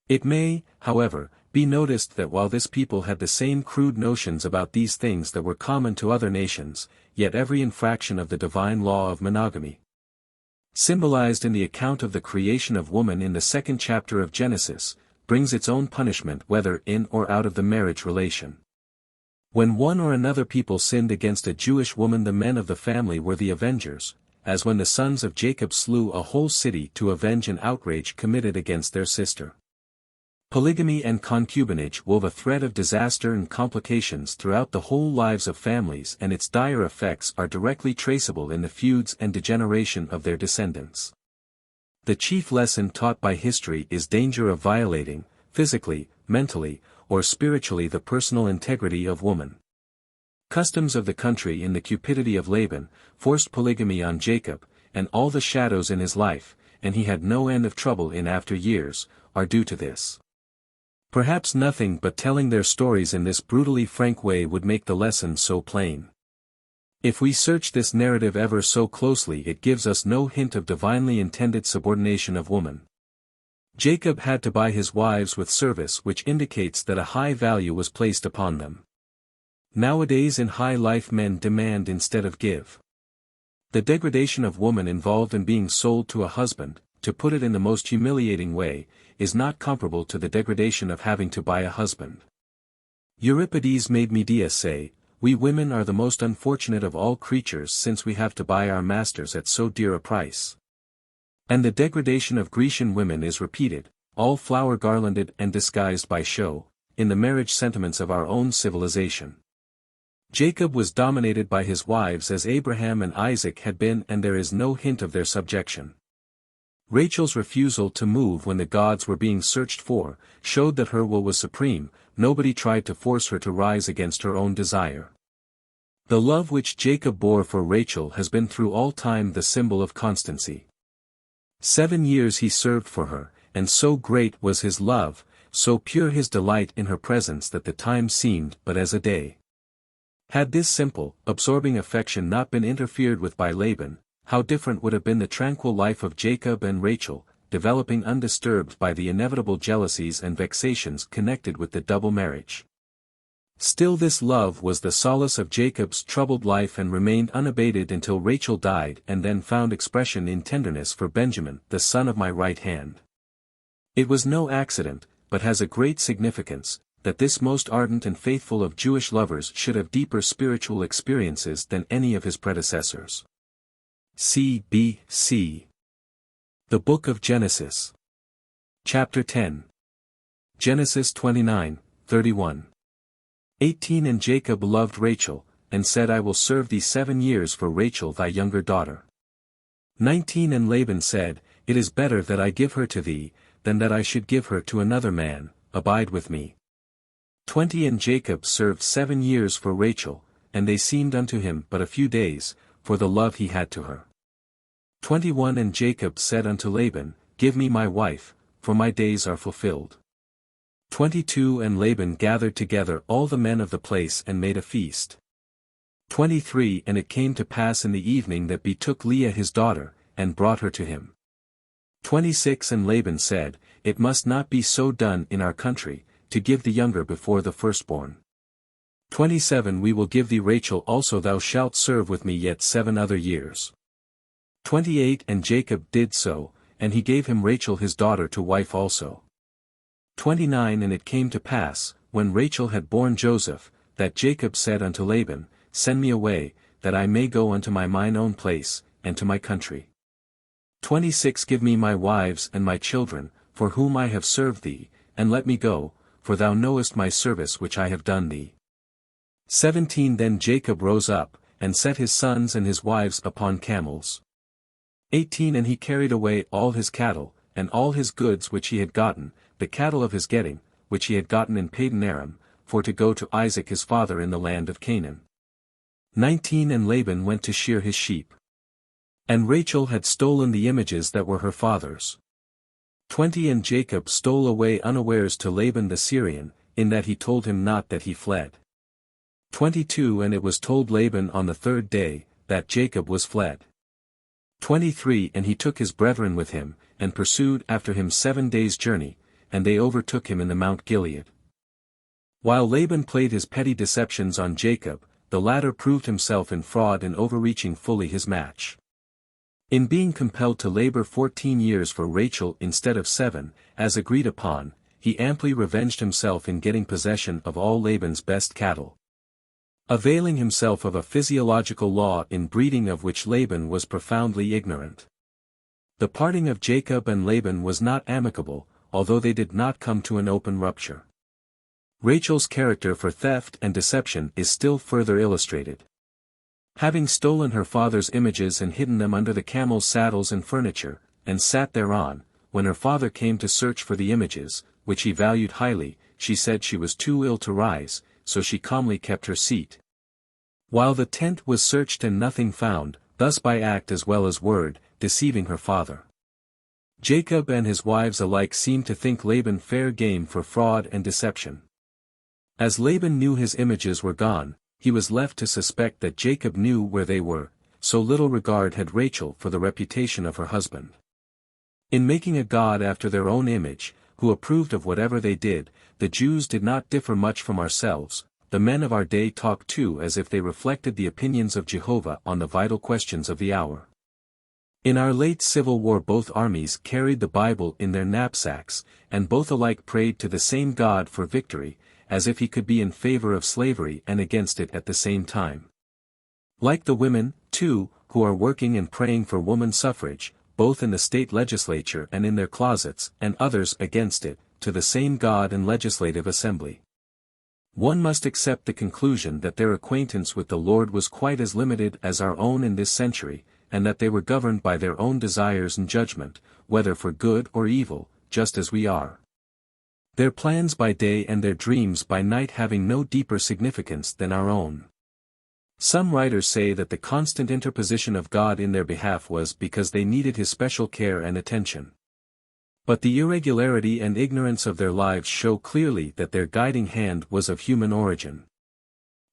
It may, however, be noticed that while this people had the same crude notions about these things that were common to other nations, yet every infraction of the divine law of monogamy, symbolized in the account of the creation of woman in the 2nd chapter of Genesis, brings its own punishment whether in or out of the marriage relation. When one or another people sinned against a Jewish woman, the men of the family were the avengers, as when the sons of Jacob slew a whole city to avenge an outrage committed against their sister. Polygamy and concubinage wove a thread of disaster and complications throughout the whole lives of families, and its dire effects are directly traceable in the feuds and degeneration of their descendants. The chief lesson taught by history is danger of violating, physically, mentally, or spiritually the personal integrity of woman. Customs of the country in the cupidity of Laban, forced polygamy on Jacob, and all the shadows in his life, and he had no end of trouble in after years, are due to this. Perhaps nothing but telling their stories in this brutally frank way would make the lesson so plain. If we search this narrative ever so closely, it gives us no hint of divinely intended subordination of woman. Jacob had to buy his wives with service, which indicates that a high value was placed upon them. Nowadays in high life men demand instead of give. The degradation of woman involved in being sold to a husband, to put it in the most humiliating way, is not comparable to the degradation of having to buy a husband. Euripides made Medea say, "We women are the most unfortunate of all creatures, since we have to buy our masters at so dear a price." And the degradation of Grecian women is repeated, all flower garlanded and disguised by show, in the marriage sentiments of our own civilization. Jacob was dominated by his wives as Abraham and Isaac had been, and there is no hint of their subjection. Rachel's refusal to move when the gods were being searched for, showed that her will was supreme. Nobody tried to force her to rise against her own desire. The love which Jacob bore for Rachel has been through all time the symbol of constancy. 7 years he served for her, and so great was his love, so pure his delight in her presence, that the time seemed but as a day. Had this simple, absorbing affection not been interfered with by Laban, how different would have been the tranquil life of Jacob and Rachel, developing undisturbed by the inevitable jealousies and vexations connected with the double marriage. Still this love was the solace of Jacob's troubled life and remained unabated until Rachel died, and then found expression in tenderness for Benjamin, the son of my right hand. It was no accident, but has a great significance, that this most ardent and faithful of Jewish lovers should have deeper spiritual experiences than any of his predecessors. C.B.C. The Book of Genesis. Chapter 10. Genesis 29:31. 18 And Jacob loved Rachel, and said, I will serve thee 7 years for Rachel thy younger daughter. 19 And Laban said, It is better that I give her to thee, than that I should give her to another man, abide with me. 20 And Jacob served 7 years for Rachel, and they seemed unto him but a few days, for the love he had to her. 21 And Jacob said unto Laban, Give me my wife, for my days are fulfilled. 22 And Laban gathered together all the men of the place and made a feast. 23 And it came to pass in the evening that betook Leah his daughter, and brought her to him. 26 And Laban said, It must not be so done in our country, to give the younger before the firstborn. 27 We will give thee Rachel also, thou shalt serve with me yet 7 other years. 28 And Jacob did so, and he gave him Rachel his daughter to wife also. 29 And it came to pass, when Rachel had borne Joseph, that Jacob said unto Laban, Send me away, that I may go unto mine own place, and to my country. 26 Give me my wives and my children, for whom I have served thee, and let me go, for thou knowest my service which I have done thee. 17 Then Jacob rose up, and set his sons and his wives upon camels. 18 And he carried away all his cattle, and all his goods which he had gotten, the cattle of his getting, which he had gotten in Padan Aram, for to go to Isaac his father in the land of Canaan. 19 And Laban went to shear his sheep. And Rachel had stolen the images that were her father's. 20 And Jacob stole away unawares to Laban the Syrian, in that he told him not that he fled. 22 And it was told Laban on the 3rd day, that Jacob was fled. 23 And he took his brethren with him, and pursued after him 7 days' journey, and they overtook him in the Mount Gilead. While Laban played his petty deceptions on Jacob, the latter proved himself in fraud and overreaching fully his match. In being compelled to labor 14 years for Rachel instead of 7, as agreed upon, he amply revenged himself in getting possession of all Laban's best cattle. Availing himself of a physiological law in breeding of which Laban was profoundly ignorant. The parting of Jacob and Laban was not amicable, although they did not come to an open rupture. Rachel's character for theft and deception is still further illustrated. Having stolen her father's images and hidden them under the camel's saddles and furniture, and sat thereon, when her father came to search for the images, which he valued highly, she said she was too ill to rise, so she calmly kept her seat. While the tent was searched and nothing found, thus by act as well as word, deceiving her father. Jacob and his wives alike seemed to think Laban fair game for fraud and deception. As Laban knew his images were gone, he was left to suspect that Jacob knew where they were, so little regard had Rachel for the reputation of her husband. In making a god after their own image, who approved of whatever they did, the Jews did not differ much from ourselves. The men of our day talk too as if they reflected the opinions of Jehovah on the vital questions of the hour. In our late Civil War both armies carried the Bible in their knapsacks, and both alike prayed to the same God for victory, as if he could be in favor of slavery and against it at the same time. Like the women, too, who are working and praying for woman suffrage, both in the state legislature and in their closets, and others against it, to the same God and legislative assembly. One must accept the conclusion that their acquaintance with the Lord was quite as limited as our own in this century, and that they were governed by their own desires and judgment, whether for good or evil, just as we are. Their plans by day and their dreams by night having no deeper significance than our own. Some writers say that the constant interposition of God in their behalf was because they needed his special care and attention. But the irregularity and ignorance of their lives show clearly that their guiding hand was of human origin.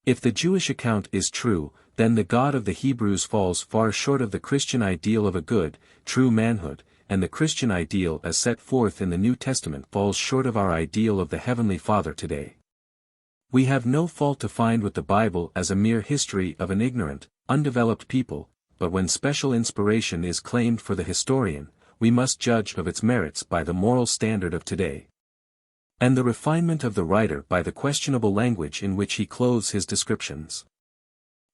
If the Jewish account is true, then the God of the Hebrews falls far short of the Christian ideal of a good, true manhood, and the Christian ideal as set forth in the New Testament falls short of our ideal of the Heavenly Father today. We have no fault to find with the Bible as a mere history of an ignorant, undeveloped people, but when special inspiration is claimed for the historian, we must judge of its merits by the moral standard of today. And the refinement of the writer by the questionable language in which he clothes his descriptions.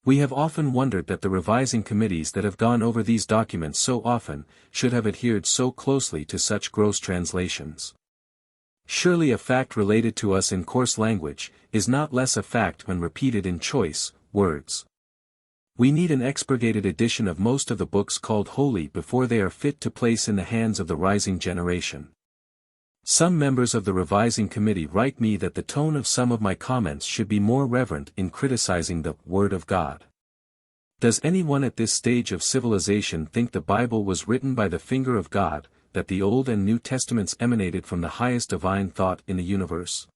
We have often wondered that the revising committees that have gone over these documents so often, should have adhered so closely to such gross translations. Surely a fact related to us in coarse language, is not less a fact when repeated in choice words. We need an expurgated edition of most of the books called holy before they are fit to place in the hands of the rising generation. Some members of the revising committee write me that the tone of some of my comments should be more reverent in criticizing the Word of God. Does anyone at this stage of civilization think the Bible was written by the finger of God, that the Old and New Testaments emanated from the highest divine thought in the universe?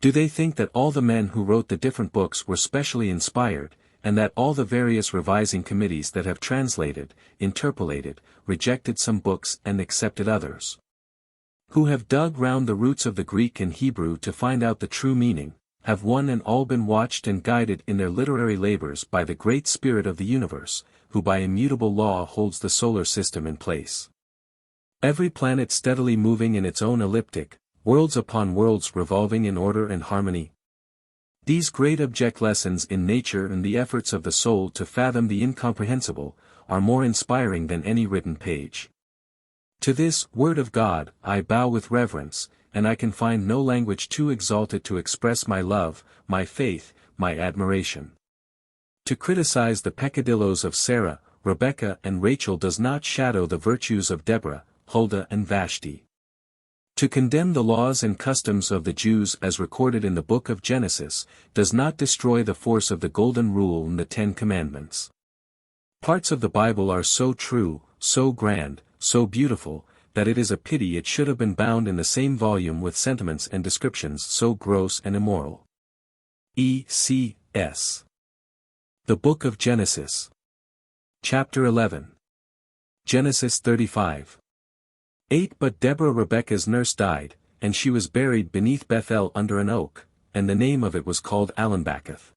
Do they think that all the men who wrote the different books were specially inspired, and that all the various revising committees that have translated, interpolated, rejected some books and accepted others, who have dug round the roots of the Greek and Hebrew to find out the true meaning, have one and all been watched and guided in their literary labors by the great Spirit of the universe, who by immutable law holds the solar system in place, every planet steadily moving in its own elliptic, worlds upon worlds revolving in order and harmony? These great object lessons in nature and the efforts of the soul to fathom the incomprehensible, are more inspiring than any written page. To this Word of God I bow with reverence, and I can find no language too exalted to express my love, my faith, my admiration. To criticize the peccadillos of Sarah, Rebecca and Rachel does not shadow the virtues of Deborah, Huldah and Vashti. To condemn the laws and customs of the Jews as recorded in the book of Genesis, does not destroy the force of the Golden Rule and the Ten Commandments. Parts of the Bible are so true, so grand, so beautiful, that it is a pity it should have been bound in the same volume with sentiments and descriptions so gross and immoral. E.C.S. The Book of Genesis. Chapter 11. Genesis 35. 8 But Deborah Rebekah's nurse died, and she was buried beneath Bethel under an oak, and the name of it was called Allenbacketh.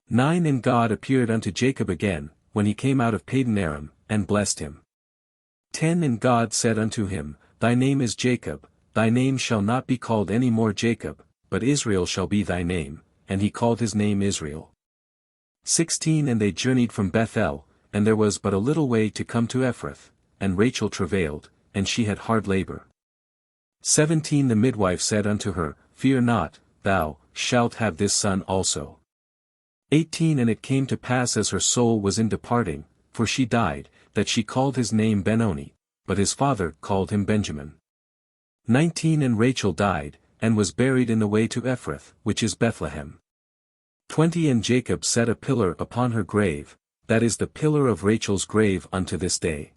9 And God appeared unto Jacob again, when he came out of Padan Aram, and blessed him. 10 And God said unto him, Thy name is Jacob, thy name shall not be called any more Jacob, but Israel shall be thy name, and he called his name Israel. 16 And they journeyed from Bethel, and there was but a little way to come to Ephrath, and Rachel travailed, and she had hard labor. 17 The midwife said unto her, Fear not, thou shalt have this son also. 18 And it came to pass as her soul was in departing, for she died, that she called his name Benoni, but his father called him Benjamin. 19 And Rachel died, and was buried in the way to Ephrath, which is Bethlehem. 20 And Jacob set a pillar upon her grave, that is the pillar of Rachel's grave unto this day.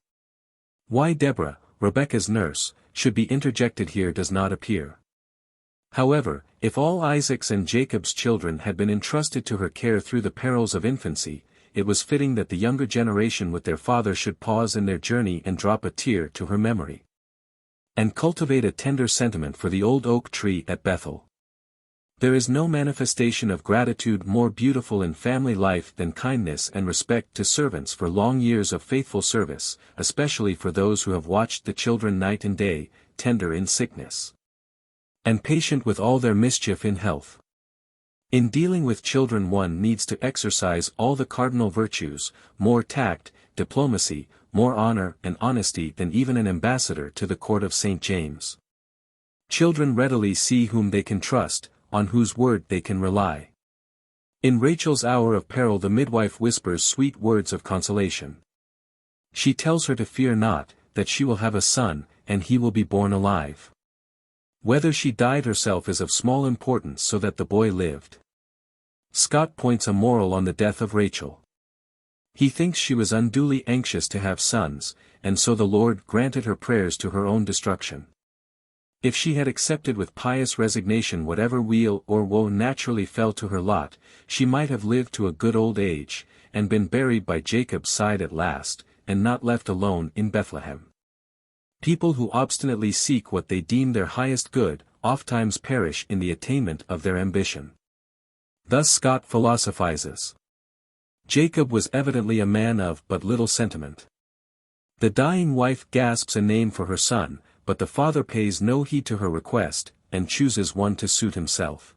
Why Deborah, Rebekah's nurse, should be interjected here does not appear. However, if all Isaac's and Jacob's children had been entrusted to her care through the perils of infancy, it was fitting that the younger generation with their father should pause in their journey and drop a tear to her memory, and cultivate a tender sentiment for the old oak tree at Bethel. There is no manifestation of gratitude more beautiful in family life than kindness and respect to servants for long years of faithful service, especially for those who have watched the children night and day, tender in sickness, and patient with all their mischief in health. In dealing with children one needs to exercise all the cardinal virtues, more tact, diplomacy, more honor and honesty than even an ambassador to the court of St. James. Children readily see whom they can trust, on whose word they can rely. In Rachel's hour of peril the midwife whispers sweet words of consolation. She tells her to fear not, that she will have a son, and he will be born alive. Whether she died herself is of small importance so that the boy lived. Scott points a moral on the death of Rachel. He thinks she was unduly anxious to have sons, and so the Lord granted her prayers to her own destruction. If she had accepted with pious resignation whatever weal or woe naturally fell to her lot, she might have lived to a good old age, and been buried by Jacob's side at last, and not left alone in Bethlehem. People who obstinately seek what they deem their highest good, ofttimes perish in the attainment of their ambition. Thus Scott philosophizes. Jacob was evidently a man of but little sentiment. The dying wife gasps a name for her son, but the father pays no heed to her request, and chooses one to suit himself.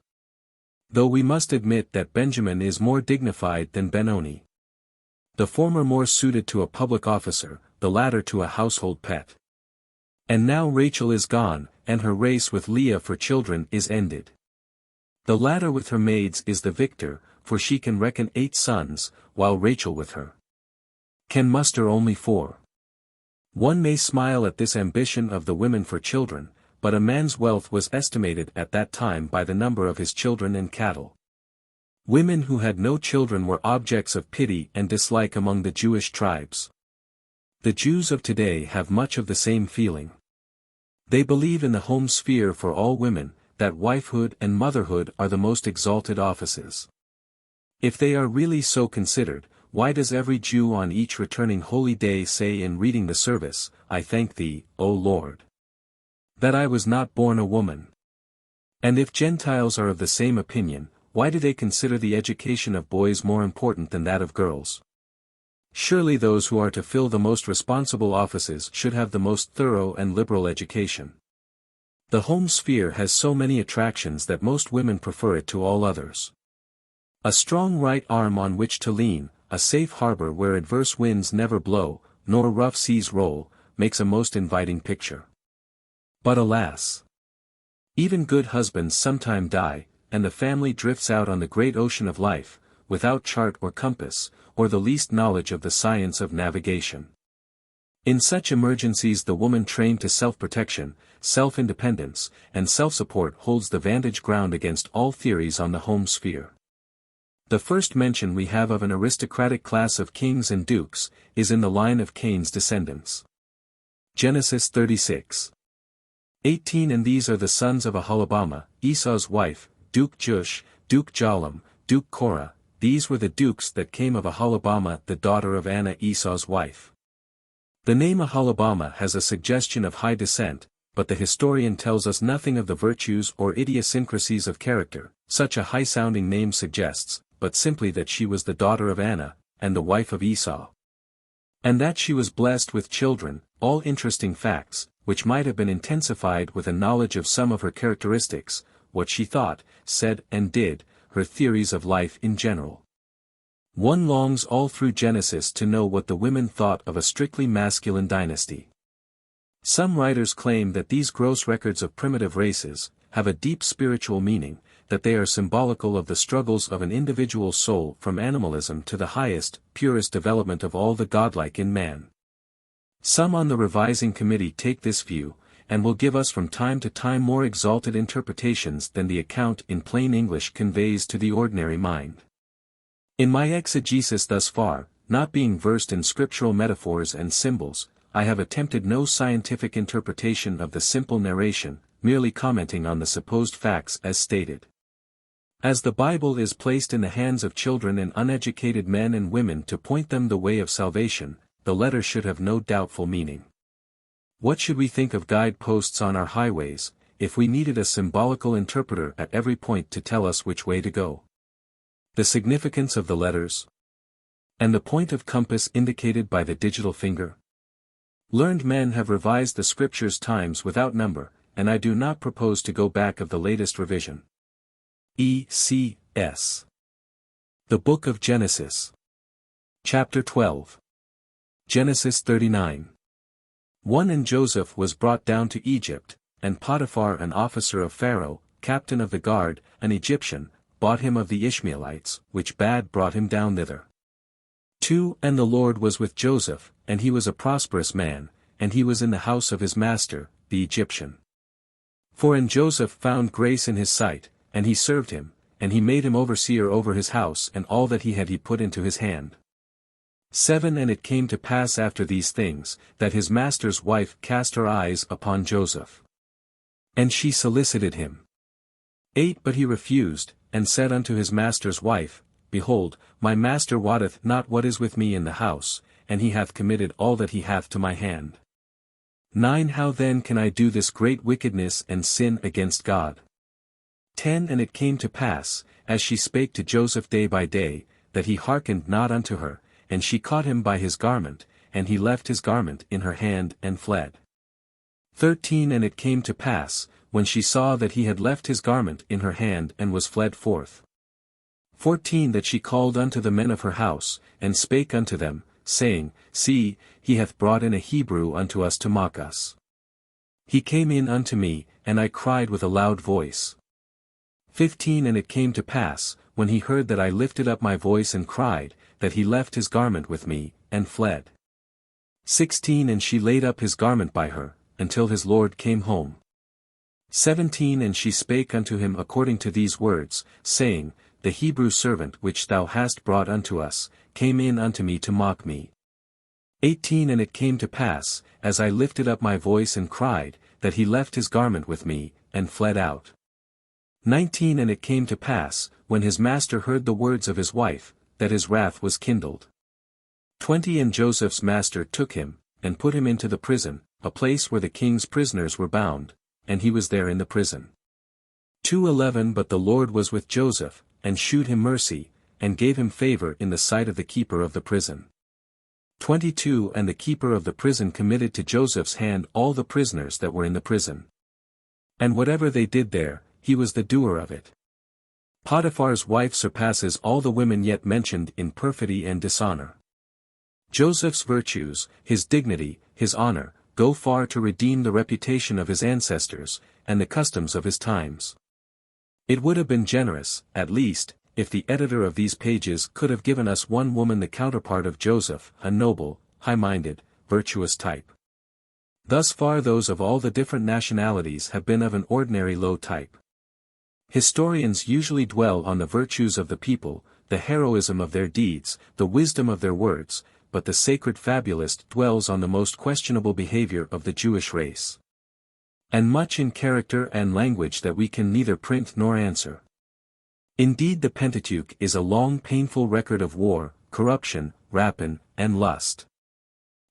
Though we must admit that Benjamin is more dignified than Benoni. The former more suited to a public officer, the latter to a household pet. And now Rachel is gone, and her race with Leah for children is ended. The latter with her maids is the victor, for she can reckon 8 sons, while Rachel with her can muster only 4. One may smile at this ambition of the women for children, but a man's wealth was estimated at that time by the number of his children and cattle. Women who had no children were objects of pity and dislike among the Jewish tribes. The Jews of today have much of the same feeling. They believe in the home sphere for all women, that wifehood and motherhood are the most exalted offices. If they are really so considered, why does every Jew on each returning holy day say in reading the service, "I thank thee, O Lord, that I was not born a woman"? And if Gentiles are of the same opinion, why do they consider the education of boys more important than that of girls? Surely those who are to fill the most responsible offices should have the most thorough and liberal education. The home sphere has so many attractions that most women prefer it to all others. A strong right arm on which to lean, a safe harbor where adverse winds never blow, nor rough seas roll, makes a most inviting picture. But alas! Even good husbands sometime die, and the family drifts out on the great ocean of life, without chart or compass, or the least knowledge of the science of navigation. In such emergencies the woman trained to self-protection, self-independence, and self-support holds the vantage ground against all theories on the home sphere. The first mention we have of an aristocratic class of kings and dukes, is in the line of Cain's descendants. Genesis 36:18. And these are the sons of Aholibamah, Esau's wife, Duke Jush, Duke Jalam, Duke Korah. These were the dukes that came of Aholibamah the daughter of Anna Esau's wife. The name Aholibamah has a suggestion of high descent, but the historian tells us nothing of the virtues or idiosyncrasies of character, such a high-sounding name suggests, but simply that she was the daughter of Anna, and the wife of Esau. And that she was blessed with children, all interesting facts, which might have been intensified with a knowledge of some of her characteristics, what she thought, said and did, her theories of life in general. One longs all through Genesis to know what the women thought of a strictly masculine dynasty. Some writers claim that these gross records of primitive races have a deep spiritual meaning, that they are symbolical of the struggles of an individual soul from animalism to the highest, purest development of all the godlike in man. Some on the revising committee take this view, and will give us from time to time more exalted interpretations than the account in plain English conveys to the ordinary mind. In my exegesis thus far, not being versed in scriptural metaphors and symbols, I have attempted no scientific interpretation of the simple narration, merely commenting on the supposed facts as stated. As the Bible is placed in the hands of children and uneducated men and women to point them the way of salvation, the letter should have no doubtful meaning. What should we think of guide-posts on our highways, if we needed a symbolical interpreter at every point to tell us which way to go? The significance of the letters? And the point of compass indicated by the digital finger? Learned men have revised the scriptures times without number, and I do not propose to go back of the latest revision. E.C.S. The Book of Genesis. Chapter 12. Genesis 39. 1. And Joseph was brought down to Egypt, and Potiphar an officer of Pharaoh, captain of the guard, an Egyptian, bought him of the Ishmaelites, which bad brought him down thither. 2. And the Lord was with Joseph, and he was a prosperous man, and he was in the house of his master, the Egyptian. 4. And Joseph found grace in his sight, and he served him, and he made him overseer over his house, and all that he had he put into his hand. 7. And it came to pass after these things, that his master's wife cast her eyes upon Joseph. And she solicited him. 8. But he refused, and said unto his master's wife, Behold, my master wotteth not what is with me in the house, and he hath committed all that he hath to my hand. 9. How then can I do this great wickedness and sin against God? 10. And it came to pass, as she spake to Joseph day by day, that he hearkened not unto her, and she caught him by his garment, and he left his garment in her hand and fled. 13. And it came to pass, when she saw that he had left his garment in her hand and was fled forth. 14. That she called unto the men of her house, and spake unto them, saying, See, he hath brought in a Hebrew unto us to mock us. He came in unto me, and I cried with a loud voice. 15. And it came to pass, when he heard that I lifted up my voice and cried, that he left his garment with me, and fled. 16. And she laid up his garment by her, until his lord came home. 17. And she spake unto him according to these words, saying, The Hebrew servant which thou hast brought unto us, came in unto me to mock me. 18 And it came to pass, as I lifted up my voice and cried, that he left his garment with me, and fled out. 19 And it came to pass, when his master heard the words of his wife, that his wrath was kindled. 20 And Joseph's master took him, and put him into the prison, a place where the king's prisoners were bound, and he was there in the prison. 2:11 But the Lord was with Joseph, and shewed him mercy, and gave him favor in the sight of the keeper of the prison. 22 And the keeper of the prison committed to Joseph's hand all the prisoners that were in the prison. And whatever they did there, he was the doer of it. Potiphar's wife surpasses all the women yet mentioned in perfidy and dishonor. Joseph's virtues, his dignity, his honor, go far to redeem the reputation of his ancestors, and the customs of his times. It would have been generous, at least, if the editor of these pages could have given us one woman the counterpart of Joseph, a noble, high-minded, virtuous type. Thus far those of all the different nationalities have been of an ordinary low type. Historians usually dwell on the virtues of the people, the heroism of their deeds, the wisdom of their words, but the sacred fabulist dwells on the most questionable behavior of the Jewish race. And much in character and language that we can neither print nor answer. Indeed, the Pentateuch is a long painful record of war, corruption, rapine, and lust.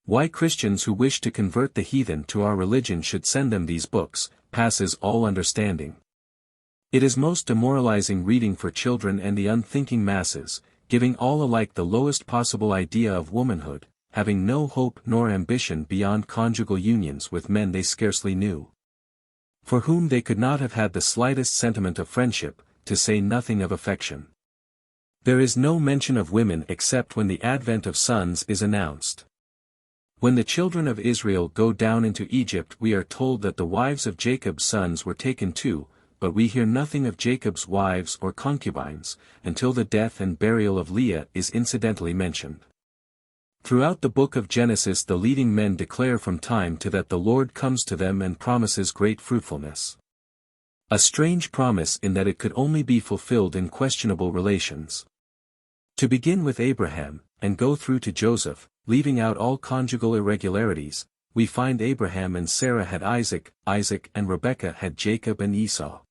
Why Christians who wish to convert the heathen to our religion should send them these books, passes all understanding. It is most demoralizing reading for children and the unthinking masses, giving all alike the lowest possible idea of womanhood, having no hope nor ambition beyond conjugal unions with men they scarcely knew, for whom they could not have had the slightest sentiment of friendship, to say nothing of affection. There is no mention of women except when the advent of sons is announced. When the children of Israel go down into Egypt, we are told that the wives of Jacob's sons were taken too, but we hear nothing of Jacob's wives or concubines, until the death and burial of Leah is incidentally mentioned. Throughout the book of Genesis the leading men declare from time to that the Lord comes to them and promises great fruitfulness. A strange promise in that it could only be fulfilled in questionable relations. To begin with Abraham, and go through to Joseph, leaving out all conjugal irregularities, we find Abraham and Sarah had Isaac, Isaac and Rebekah had Jacob and Esau.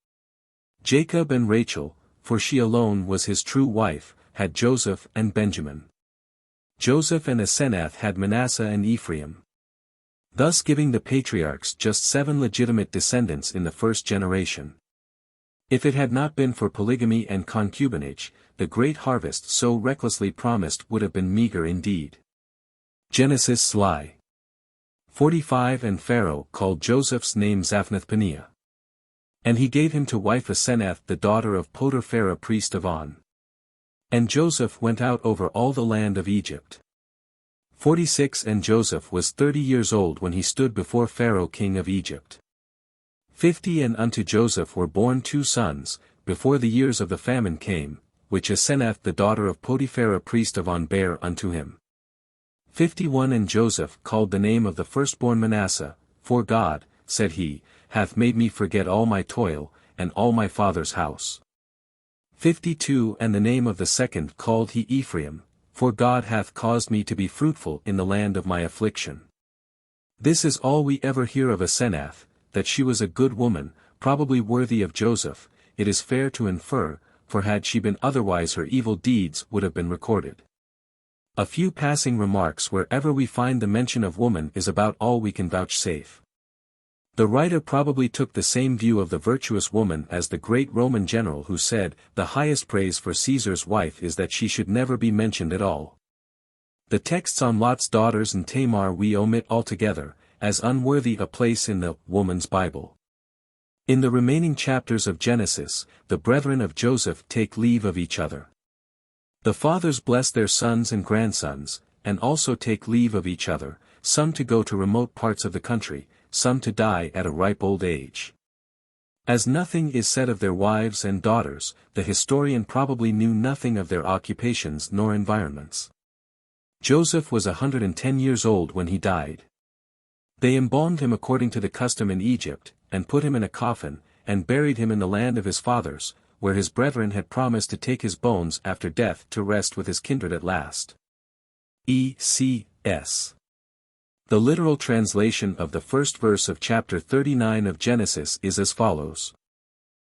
Jacob and Rachel, for she alone was his true wife, had Joseph and Benjamin. Joseph and Asenath had Manasseh and Ephraim. Thus giving the patriarchs just 7 legitimate descendants in the first generation. If it had not been for polygamy and concubinage, the great harvest so recklessly promised would have been meager indeed. Genesis sly. 45 And Pharaoh called Joseph's name Zaphnath-Paneah. And he gave him to wife Asenath the daughter of Potiphar priest of On. And Joseph went out over all the land of Egypt. 46 And Joseph was 30 years old when he stood before Pharaoh king of Egypt. 50 And unto Joseph were born 2 sons, before the years of the famine came, which Asenath the daughter of Potiphar priest of On bare unto him. 51 And Joseph called the name of the firstborn Manasseh, for God, said he, hath made me forget all my toil, and all my father's house. 52 And the name of the second called he Ephraim, for God hath caused me to be fruitful in the land of my affliction. This is all we ever hear of Asenath, that she was a good woman, probably worthy of Joseph, it is fair to infer, for had she been otherwise her evil deeds would have been recorded. A few passing remarks wherever we find the mention of woman is about all we can vouchsafe. The writer probably took the same view of the virtuous woman as the great Roman general who said, the highest praise for Caesar's wife is that she should never be mentioned at all. The texts on Lot's daughters and Tamar we omit altogether, as unworthy a place in the woman's Bible. In the remaining chapters of Genesis, the brethren of Joseph take leave of each other. The fathers bless their sons and grandsons, and also take leave of each other, some to go to remote parts of the country, some to die at a ripe old age. As nothing is said of their wives and daughters, the historian probably knew nothing of their occupations nor environments. Joseph was 110 years old when he died. They embalmed him according to the custom in Egypt, and put him in a coffin, and buried him in the land of his fathers, where his brethren had promised to take his bones after death to rest with his kindred at last. E.C.S. The literal translation of the first verse of chapter 39 of Genesis is as follows.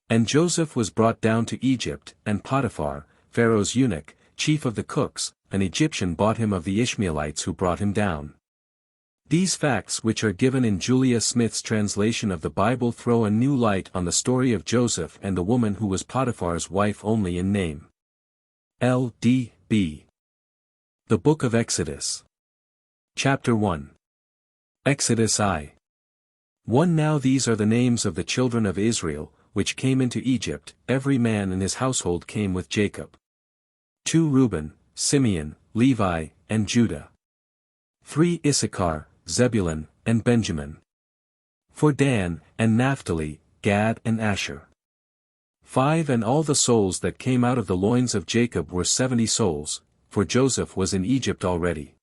And Joseph was brought down to Egypt, and Potiphar, Pharaoh's eunuch, chief of the cooks, an Egyptian bought him of the Ishmaelites who brought him down. These facts which are given in Julia Smith's translation of the Bible throw a new light on the story of Joseph and the woman who was Potiphar's wife only in name. L.D.B. The Book of Exodus. Chapter 1. Exodus I. 1 Now these are the names of the children of Israel, which came into Egypt, every man in his household came with Jacob. 2 Reuben, Simeon, Levi, and Judah. 3 Issachar, Zebulun, and Benjamin. 4 Dan, and Naphtali, Gad and Asher. 5 And all the souls that came out of the loins of Jacob were 70 souls, for Joseph was in Egypt already.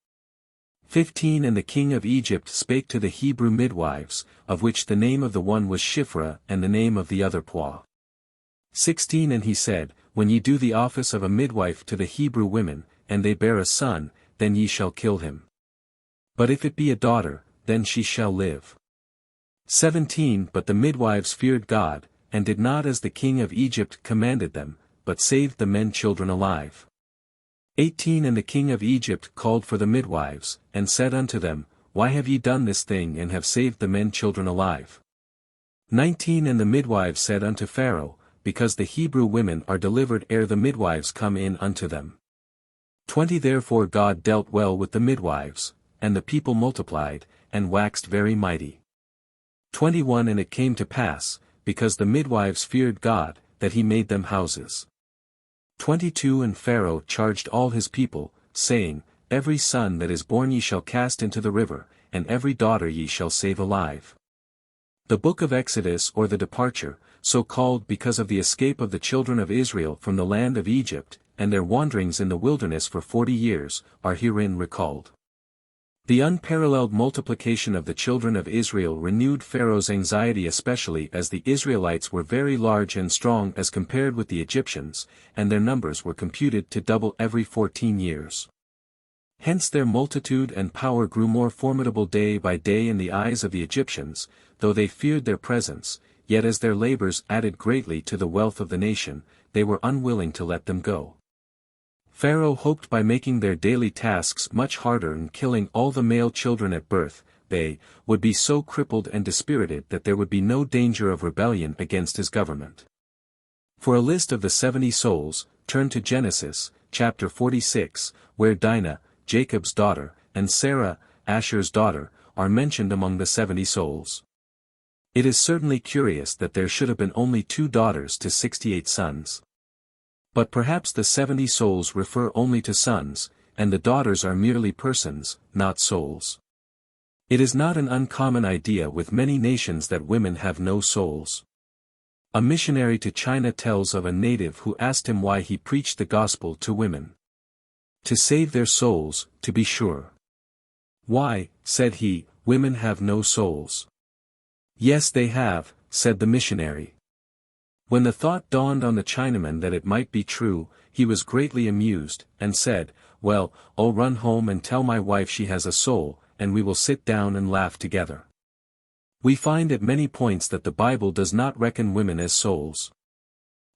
15 And the king of Egypt spake to the Hebrew midwives, of which the name of the one was Shiphrah and the name of the other Puah. 16 And he said, When ye do the office of a midwife to the Hebrew women, and they bear a son, then ye shall kill him. But if it be a daughter, then she shall live. 17 But the midwives feared God, and did not as the king of Egypt commanded them, but saved the men children alive. 18 And the king of Egypt called for the midwives, and said unto them, Why have ye done this thing and have saved the men children alive? 19 And the midwives said unto Pharaoh, Because the Hebrew women are delivered ere the midwives come in unto them. 20 Therefore God dealt well with the midwives, and the people multiplied, and waxed very mighty. 21 And it came to pass, because the midwives feared God, that he made them houses. 22 And Pharaoh charged all his people, saying, Every son that is born ye shall cast into the river, and every daughter ye shall save alive. The Book of Exodus or the Departure, so called because of the escape of the children of Israel from the land of Egypt, and their wanderings in the wilderness for 40 years, are herein recalled. The unparalleled multiplication of the children of Israel renewed Pharaoh's anxiety, especially as the Israelites were very large and strong as compared with the Egyptians, and their numbers were computed to double every 14 years. Hence their multitude and power grew more formidable day by day in the eyes of the Egyptians, though they feared their presence, yet as their labors added greatly to the wealth of the nation, they were unwilling to let them go. Pharaoh hoped by making their daily tasks much harder and killing all the male children at birth, they would be so crippled and dispirited that there would be no danger of rebellion against his government. For a list of the 70 souls, turn to Genesis, chapter 46, where Dinah, Jacob's daughter, and Sarah, Asher's daughter, are mentioned among the 70 souls. It is certainly curious that there should have been only 2 daughters to 68 sons. But perhaps the 70 souls refer only to sons, and the daughters are merely persons, not souls. It is not an uncommon idea with many nations that women have no souls. A missionary to China tells of a native who asked him why he preached the gospel to women. To save their souls, to be sure. Why, said he, women have no souls. Yes they have, said the missionary. When the thought dawned on the Chinaman that it might be true, he was greatly amused, and said, Well, I'll run home and tell my wife she has a soul, and we will sit down and laugh together. We find at many points that the Bible does not reckon women as souls.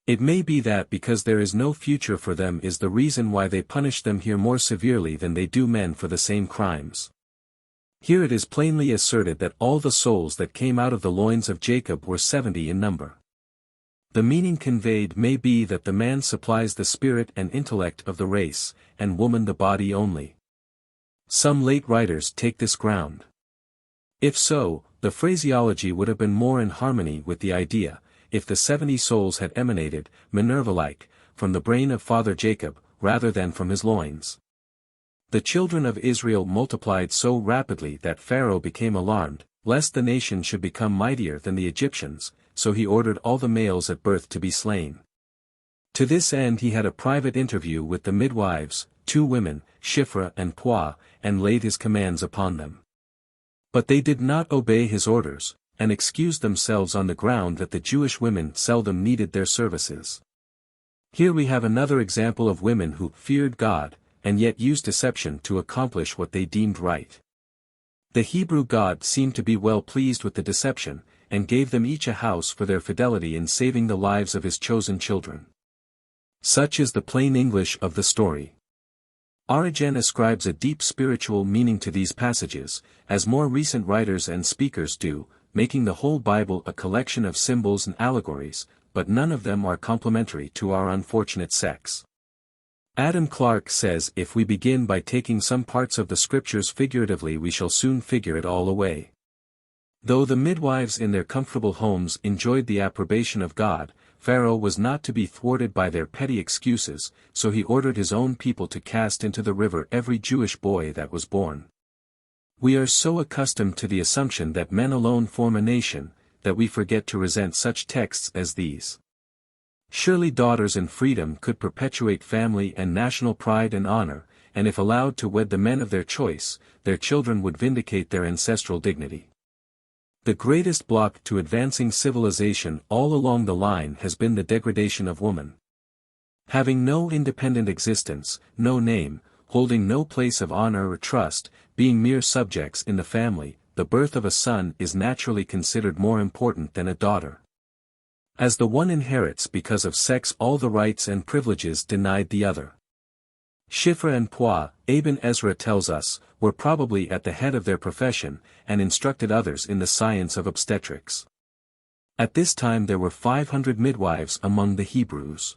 It may be that because there is no future for them is the reason why they punish them here more severely than they do men for the same crimes. Here it is plainly asserted that all the souls that came out of the loins of Jacob were 70 in number. The meaning conveyed may be that the man supplies the spirit and intellect of the race, and woman the body only. Some late writers take this ground. If so, the phraseology would have been more in harmony with the idea, if the 70 souls had emanated, Minerva-like, from the brain of Father Jacob, rather than from his loins. The children of Israel multiplied so rapidly that Pharaoh became alarmed, lest the nation should become mightier than the Egyptians, so he ordered all the males at birth to be slain. To this end he had a private interview with the midwives, 2 women, Shiphrah and Puah, and laid his commands upon them. But they did not obey his orders, and excused themselves on the ground that the Jewish women seldom needed their services. Here we have another example of women who feared God, and yet used deception to accomplish what they deemed right. The Hebrew God seemed to be well pleased with the deception, and gave them each a house for their fidelity in saving the lives of his chosen children. Such is the plain English of the story. Origen ascribes a deep spiritual meaning to these passages, as more recent writers and speakers do, making the whole Bible a collection of symbols and allegories, but none of them are complementary to our unfortunate sex. Adam Clarke says if we begin by taking some parts of the scriptures figuratively we shall soon figure it all away. Though the midwives in their comfortable homes enjoyed the approbation of God, Pharaoh was not to be thwarted by their petty excuses, so he ordered his own people to cast into the river every Jewish boy that was born. We are so accustomed to the assumption that men alone form a nation, that we forget to resent such texts as these. Surely daughters in freedom could perpetuate family and national pride and honor, and if allowed to wed the men of their choice, their children would vindicate their ancestral dignity. The greatest block to advancing civilization all along the line has been the degradation of woman. Having no independent existence, no name, holding no place of honor or trust, being mere subjects in the family, the birth of a son is naturally considered more important than a daughter. As the one inherits because of sex all the rights and privileges denied the other. Shifra and Puah, Ibn Ezra tells us, were probably at the head of their profession, and instructed others in the science of obstetrics. At this time there were 500 midwives among the Hebrews.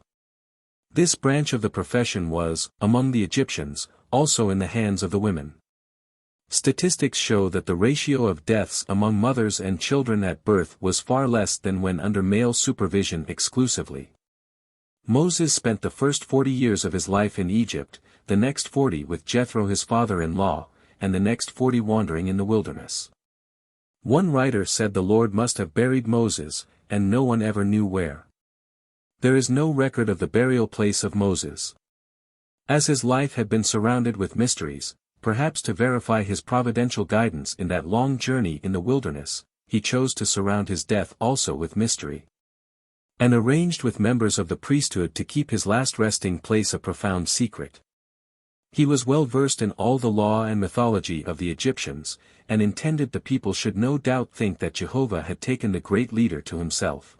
This branch of the profession was, among the Egyptians, also in the hands of the women. Statistics show that the ratio of deaths among mothers and children at birth was far less than when under male supervision exclusively. Moses spent the first 40 years of his life in Egypt, the next 40 with Jethro his father-in-law, and the next 40 wandering in the wilderness. One writer said the Lord must have buried Moses, and no one ever knew where. There is no record of the burial place of Moses. As his life had been surrounded with mysteries, perhaps to verify his providential guidance in that long journey in the wilderness, he chose to surround his death also with mystery. And arranged with members of the priesthood to keep his last resting place a profound secret. He was well versed in all the law and mythology of the Egyptians, and intended the people should no doubt think that Jehovah had taken the great leader to himself.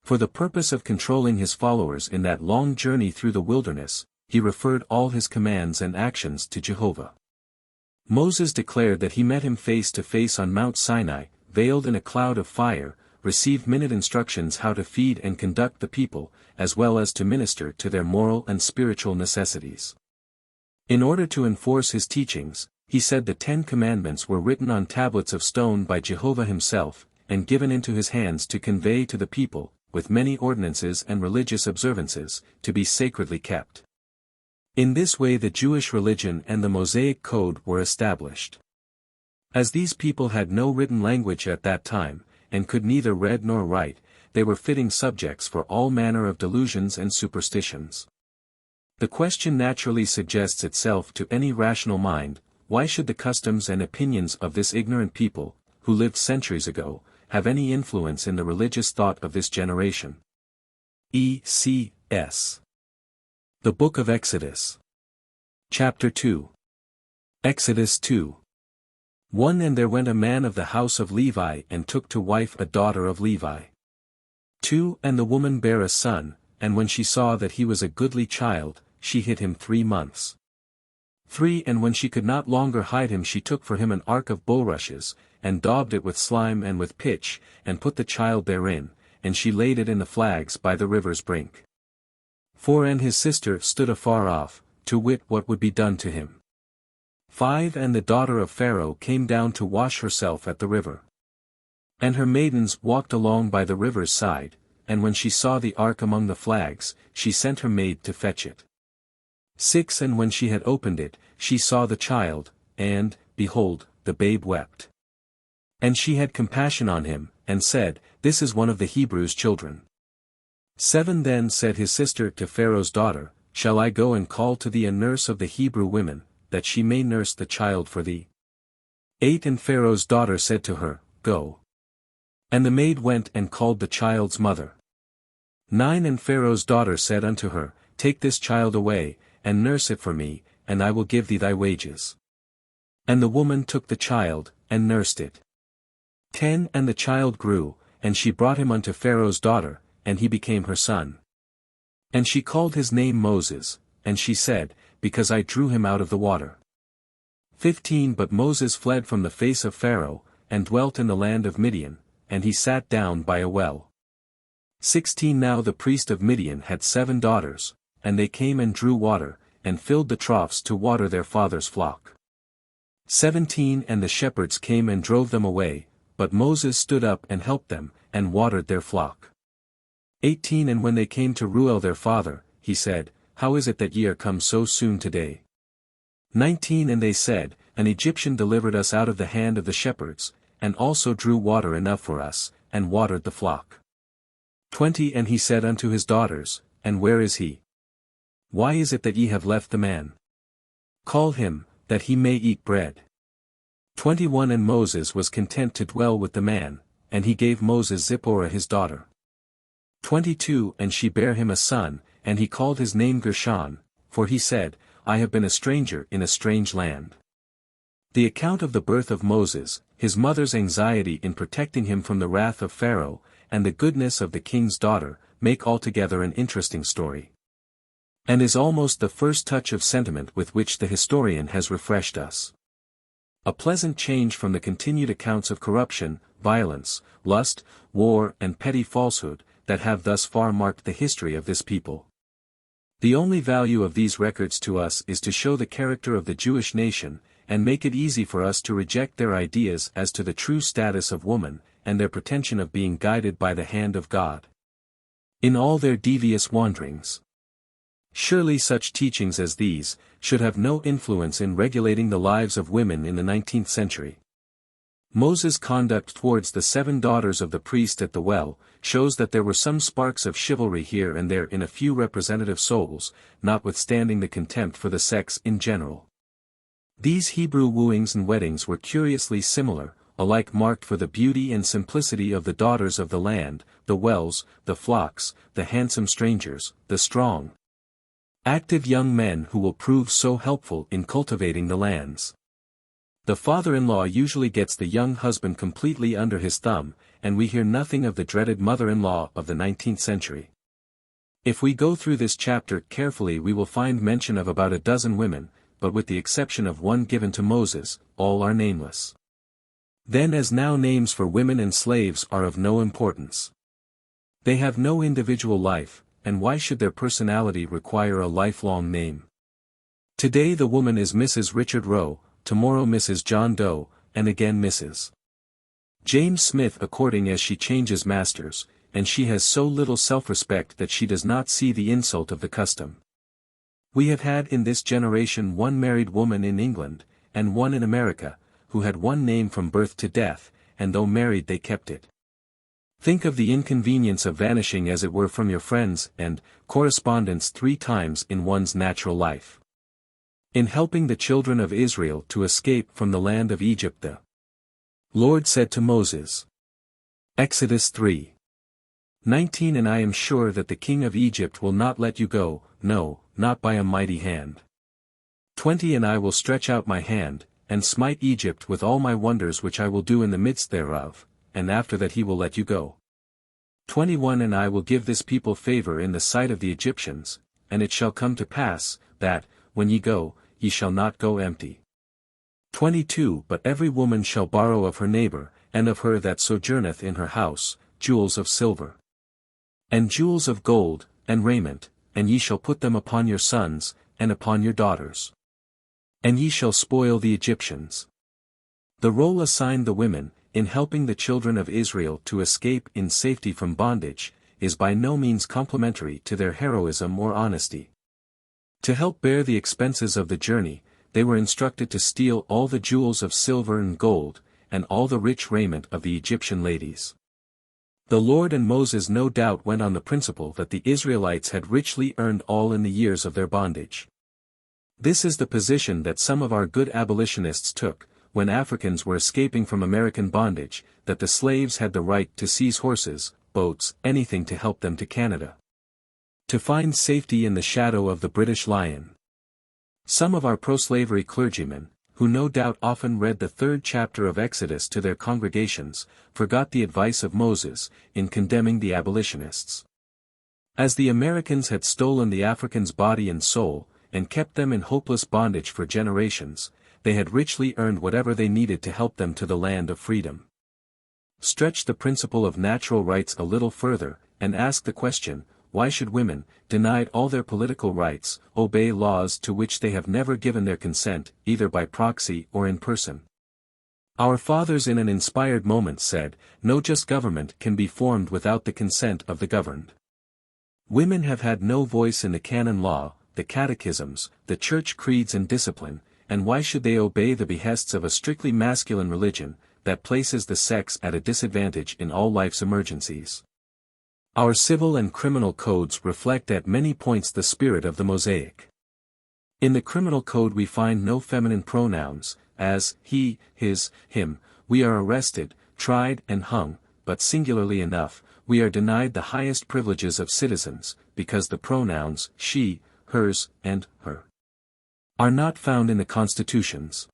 For the purpose of controlling his followers in that long journey through the wilderness, he referred all his commands and actions to Jehovah. Moses declared that he met him face to face on Mount Sinai, veiled in a cloud of fire, received minute instructions how to feed and conduct the people, as well as to minister to their moral and spiritual necessities. In order to enforce his teachings, he said the 10 Commandments were written on tablets of stone by Jehovah himself, and given into his hands to convey to the people, with many ordinances and religious observances, to be sacredly kept. In this way the Jewish religion and the Mosaic Code were established. As these people had no written language at that time, and could neither read nor write, they were fitting subjects for all manner of delusions and superstitions. The question naturally suggests itself to any rational mind, why should the customs and opinions of this ignorant people, who lived centuries ago, have any influence in the religious thought of this generation? E.C.S. The Book of Exodus. Chapter 2. Exodus 2. 1 And there went a man of the house of Levi and took to wife a daughter of Levi. 2 And the woman bare a son, and when she saw that he was a goodly child, she hid him 3 months. 3 And when she could not longer hide him she took for him an ark of bulrushes, and daubed it with slime and with pitch, and put the child therein, and she laid it in the flags by the river's brink. 4 And his sister stood afar off, to wit what would be done to him. 5 And the daughter of Pharaoh came down to wash herself at the river. And her maidens walked along by the river's side, and when she saw the ark among the flags, she sent her maid to fetch it. 6 And when she had opened it, she saw the child, and, behold, the babe wept. And she had compassion on him, and said, This is one of the Hebrews' children. 7 Then said his sister to Pharaoh's daughter, Shall I go and call to thee a nurse of the Hebrew women, that she may nurse the child for thee? 8 And Pharaoh's daughter said to her, Go. And the maid went and called the child's mother. 9 And Pharaoh's daughter said unto her, Take this child away, and nurse it for me, and I will give thee thy wages. And the woman took the child, and nursed it. 10 And the child grew, and she brought him unto Pharaoh's daughter, and he became her son. And she called his name Moses, and she said, Because I drew him out of the water. 15 But Moses fled from the face of Pharaoh, and dwelt in the land of Midian, and he sat down by a well. 16 Now the priest of Midian had 7 daughters, and they came and drew water, and filled the troughs to water their father's flock. 17 And the shepherds came and drove them away, but Moses stood up and helped them, and watered their flock. 18 And when they came to Reuel their father, he said, How is it that ye are come so soon today? 19 And they said, An Egyptian delivered us out of the hand of the shepherds, and also drew water enough for us, and watered the flock. 20 And he said unto his daughters, And where is he? Why is it that ye have left the man? Call him, that he may eat bread. 21 And Moses was content to dwell with the man, and he gave Moses Zipporah his daughter. 22 And she bare him a son, and he called his name Gershon, for he said, I have been a stranger in a strange land. The account of the birth of Moses, his mother's anxiety in protecting him from the wrath of Pharaoh, and the goodness of the king's daughter, make altogether an interesting story. And is almost the first touch of sentiment with which the historian has refreshed us. A pleasant change from the continued accounts of corruption, violence, lust, war and petty falsehood, that have thus far marked the history of this people. The only value of these records to us is to show the character of the Jewish nation, and make it easy for us to reject their ideas as to the true status of woman, and their pretension of being guided by the hand of God in all their devious wanderings. Surely such teachings as these should have no influence in regulating the lives of women in the 19th century. Moses' conduct towards the 7 daughters of the priest at the well shows that there were some sparks of chivalry here and there in a few representative souls, notwithstanding the contempt for the sex in general. These Hebrew wooings and weddings were curiously similar, alike marked for the beauty and simplicity of the daughters of the land, the wells, the flocks, the handsome strangers, the strong, active young men who will prove so helpful in cultivating the lands. The father-in-law usually gets the young husband completely under his thumb, and we hear nothing of the dreaded mother-in-law of the 19th century. If we go through this chapter carefully we will find mention of about a dozen women, but with the exception of one given to Moses, all are nameless. Then as now names for women and slaves are of no importance. They have no individual life, and why should their personality require a lifelong name? Today the woman is Mrs. Richard Roe, tomorrow Mrs. John Doe, and again Mrs. James Smith according as she changes masters, and she has so little self-respect that she does not see the insult of the custom. We have had in this generation one married woman in England, and one in America, who had one name from birth to death, and though married they kept it. Think of the inconvenience of vanishing as it were from your friends and correspondence 3 times in one's natural life. In helping the children of Israel to escape from the land of Egypt the Lord said to Moses. Exodus 3:19 And I am sure that the king of Egypt will not let you go, no, not by a mighty hand. 20 And I will stretch out my hand, and smite Egypt with all my wonders which I will do in the midst thereof, and after that he will let you go. 21 And I will give this people favor in the sight of the Egyptians, and it shall come to pass, that, when ye go, ye shall not go empty. 22 But every woman shall borrow of her neighbor, and of her that sojourneth in her house, jewels of silver, and jewels of gold, and raiment, and ye shall put them upon your sons, and upon your daughters. And ye shall spoil the Egyptians. The role assigned the women, in helping the children of Israel to escape in safety from bondage, is by no means complementary to their heroism or honesty. To help bear the expenses of the journey, they were instructed to steal all the jewels of silver and gold, and all the rich raiment of the Egyptian ladies. The Lord and Moses no doubt went on the principle that the Israelites had richly earned all in the years of their bondage. This is the position that some of our good abolitionists took, when Africans were escaping from American bondage, that the slaves had the right to seize horses, boats, anything to help them to Canada, to find safety in the shadow of the British lion. Some of our pro-slavery clergymen, who no doubt often read the 3rd chapter of Exodus to their congregations, forgot the advice of Moses, in condemning the abolitionists. As the Americans had stolen the Africans' body and soul, and kept them in hopeless bondage for generations, they had richly earned whatever they needed to help them to the land of freedom. Stretch the principle of natural rights a little further, and ask the question, why should women, denied all their political rights, obey laws to which they have never given their consent, either by proxy or in person? Our fathers in an inspired moment said, no just government can be formed without the consent of the governed. Women have had no voice in the canon law, the catechisms, the church creeds and discipline, and why should they obey the behests of a strictly masculine religion, that places the sex at a disadvantage in all life's emergencies? Our civil and criminal codes reflect at many points the spirit of the Mosaic. In the criminal code we find no feminine pronouns, as he, his, him. We are arrested, tried and hung, but singularly enough, we are denied the highest privileges of citizens, because the pronouns she, hers, and her are not found in the constitutions.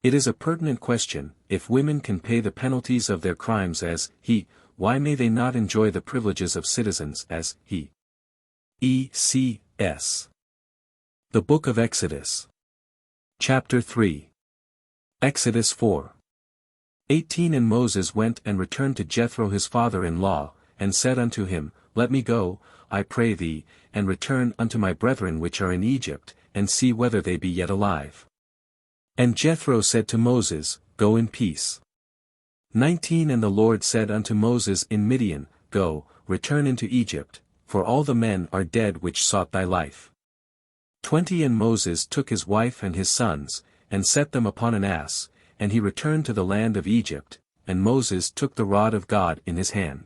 It is a pertinent question, if women can pay the penalties of their crimes as he, why may they not enjoy the privileges of citizens as he? E.C.S. The Book of Exodus. Chapter 3. Exodus 4:18. And Moses went and returned to Jethro his father-in-law, and said unto him, Let me go, I pray thee, and return unto my brethren which are in Egypt, and see whether they be yet alive. And Jethro said to Moses, Go in peace. 19. And the Lord said unto Moses in Midian, Go, return into Egypt, for all the men are dead which sought thy life. 20. And Moses took his wife and his sons, and set them upon an ass, and he returned to the land of Egypt, and Moses took the rod of God in his hand.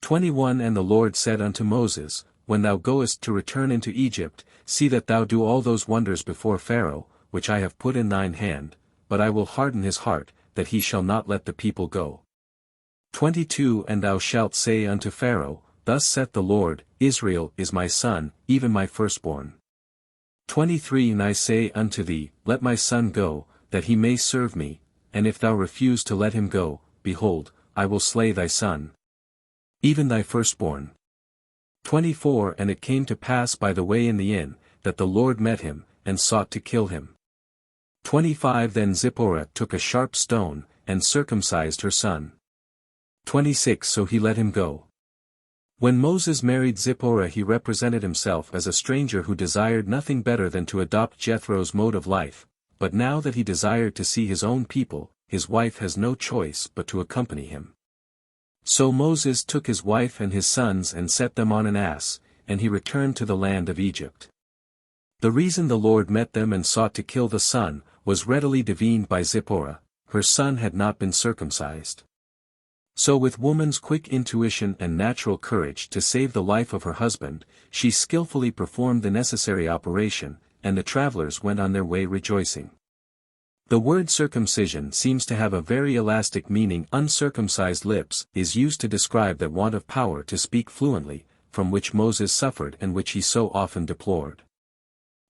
21. And the Lord said unto Moses, When thou goest to return into Egypt, see that thou do all those wonders before Pharaoh, which I have put in thine hand, but I will harden his heart, that he shall not let the people go. 22. And thou shalt say unto Pharaoh, Thus saith the Lord, Israel is my son, even my firstborn. 23. And I say unto thee, Let my son go, that he may serve me, and if thou refuse to let him go, behold, I will slay thy son, even thy firstborn. 24. And it came to pass by the way in the inn, that the Lord met him, and sought to kill him. 25. Then Zipporah took a sharp stone, and circumcised her son. 26. So he let him go. When Moses married Zipporah, he represented himself as a stranger who desired nothing better than to adopt Jethro's mode of life, but now that he desired to see his own people, his wife has no choice but to accompany him. So Moses took his wife and his sons and set them on an ass, and he returned to the land of Egypt. The reason the Lord met them and sought to kill the son, was readily divined by Zipporah: her son had not been circumcised. So with woman's quick intuition and natural courage to save the life of her husband, she skillfully performed the necessary operation, and the travelers went on their way rejoicing. The word circumcision seems to have a very elastic meaning. Uncircumcised lips is used to describe that want of power to speak fluently, from which Moses suffered and which he so often deplored.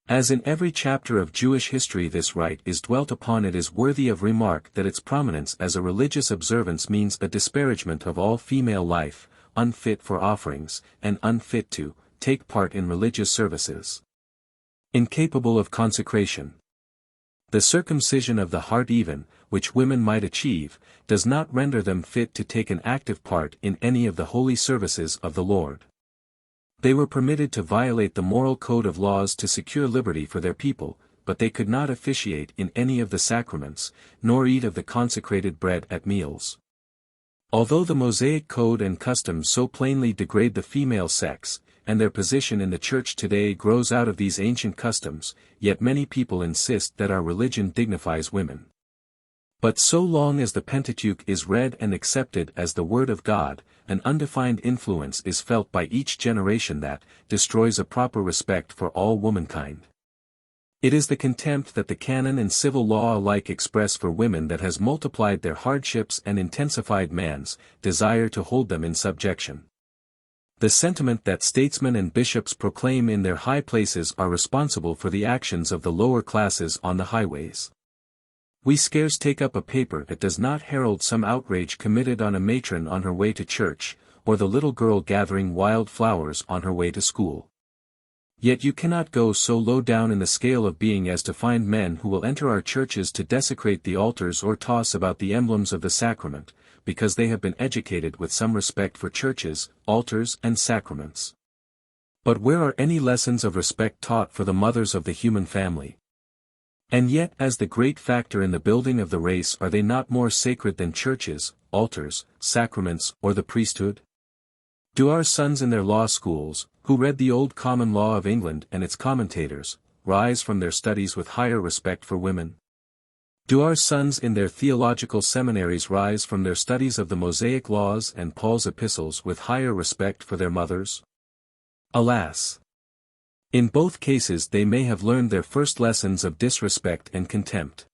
As in every chapter of Jewish history this rite is dwelt upon, it is worthy of remark that its prominence as a religious observance means a disparagement of all female life, unfit for offerings, and unfit to take part in religious services. Incapable of consecration. The circumcision of the heart even, which women might achieve, does not render them fit to take an active part in any of the holy services of the Lord. They were permitted to violate the moral code of laws to secure liberty for their people, but they could not officiate in any of the sacraments, nor eat of the consecrated bread at meals. Although the Mosaic code and customs so plainly degrade the female sex, and their position in the church today grows out of these ancient customs, yet many people insist that our religion dignifies women. But so long as the Pentateuch is read and accepted as the Word of God, an undefined influence is felt by each generation that destroys a proper respect for all womankind. It is the contempt that the canon and civil law alike express for women that has multiplied their hardships and intensified man's desire to hold them in subjection. The sentiment that statesmen and bishops proclaim in their high places are responsible for the actions of the lower classes on the highways. We scarce take up a paper that does not herald some outrage committed on a matron on her way to church, or the little girl gathering wild flowers on her way to school. Yet you cannot go so low down in the scale of being as to find men who will enter our churches to desecrate the altars or toss about the emblems of the sacrament, because they have been educated with some respect for churches, altars and sacraments. But where are any lessons of respect taught for the mothers of the human family? And yet as the great factor in the building of the race, are they not more sacred than churches, altars, sacraments, or the priesthood? Do our sons in their law schools, who read the old common law of England and its commentators, rise from their studies with higher respect for women? Do our sons in their theological seminaries rise from their studies of the Mosaic laws and Paul's epistles with higher respect for their mothers? Alas! In both cases they may have learned their first lessons of disrespect and contempt.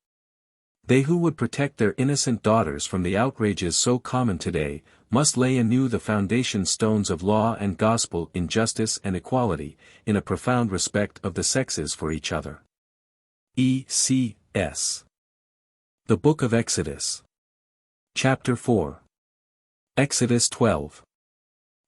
They who would protect their innocent daughters from the outrages so common today, must lay anew the foundation stones of law and gospel in justice and equality, in a profound respect of the sexes for each other. E.C.S. The Book of Exodus. Chapter 4. Exodus 12.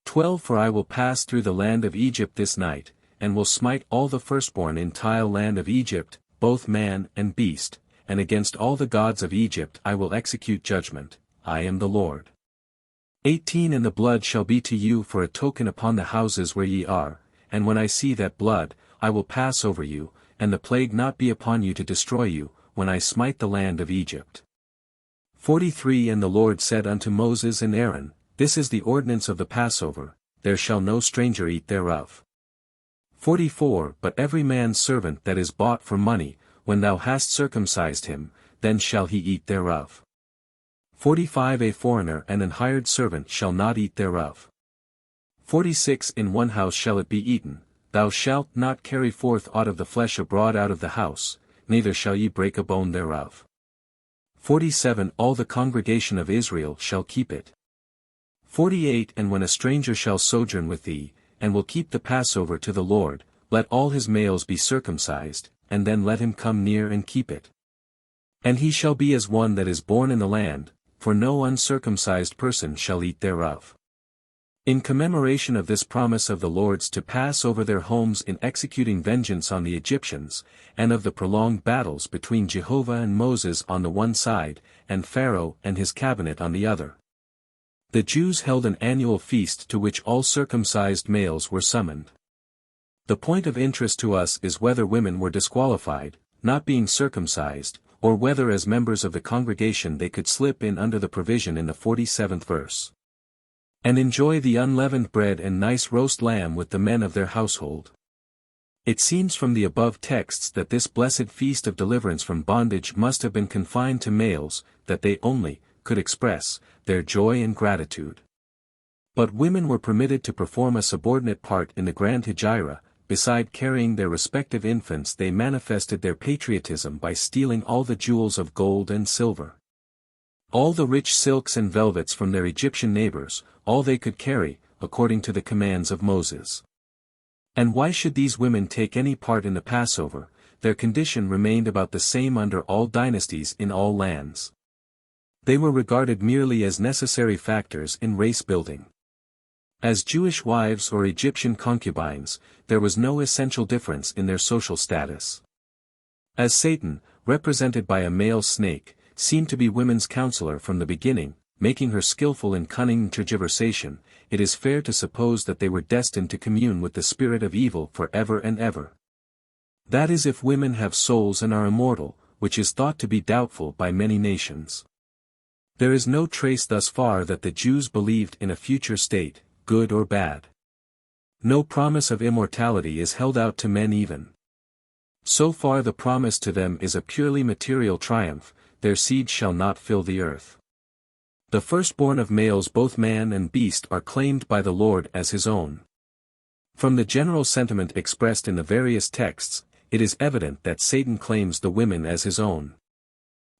12 For I will pass through the land of Egypt this night, and will smite all the firstborn in tile land of Egypt, both man and beast, and against all the gods of Egypt I will execute judgment, I am the Lord. 18 And the blood shall be to you for a token upon the houses where ye are, and when I see that blood, I will pass over you, and the plague not be upon you to destroy you, when I smite the land of Egypt. 43 And the Lord said unto Moses and Aaron, This is the ordinance of the Passover, there shall no stranger eat thereof. 44 But every man's servant that is bought for money, when thou hast circumcised him, then shall he eat thereof. 45 A foreigner and an hired servant shall not eat thereof. 46 In one house shall it be eaten, thou shalt not carry forth aught of the flesh abroad out of the house, neither shall ye break a bone thereof. 47 All the congregation of Israel shall keep it. 48 And when a stranger shall sojourn with thee, and will keep the Passover to the Lord, let all his males be circumcised, and then let him come near and keep it. And he shall be as one that is born in the land, for no uncircumcised person shall eat thereof. In commemoration of this promise of the Lord's to pass over their homes in executing vengeance on the Egyptians, and of the prolonged battles between Jehovah and Moses on the one side, and Pharaoh and his cabinet on the other, the Jews held an annual feast to which all circumcised males were summoned. The point of interest to us is whether women were disqualified, not being circumcised, or whether as members of the congregation they could slip in under the provision in the 47th verse, and enjoy the unleavened bread and nice roast lamb with the men of their household. It seems from the above texts that this blessed feast of deliverance from bondage must have been confined to males, that they only could express their joy and gratitude. But women were permitted to perform a subordinate part in the grand hegira. Beside carrying their respective infants, they manifested their patriotism by stealing all the jewels of gold and silver, all the rich silks and velvets from their Egyptian neighbors, all they could carry, according to the commands of Moses. And why should these women take any part in the Passover? Their condition remained about the same under all dynasties in all lands. They were regarded merely as necessary factors in race building. As Jewish wives or Egyptian concubines, there was no essential difference in their social status. As Satan, represented by a male snake, seemed to be women's counselor from the beginning, making her skillful in cunning tergiversation, it is fair to suppose that they were destined to commune with the spirit of evil for ever and ever. That is, if women have souls and are immortal, which is thought to be doubtful by many nations. There is no trace thus far that the Jews believed in a future state, good or bad. No promise of immortality is held out to men even. So far the promise to them is a purely material triumph, their seed shall not fill the earth. The firstborn of males, both man and beast, are claimed by the Lord as his own. From the general sentiment expressed in the various texts, it is evident that Satan claims the women as his own.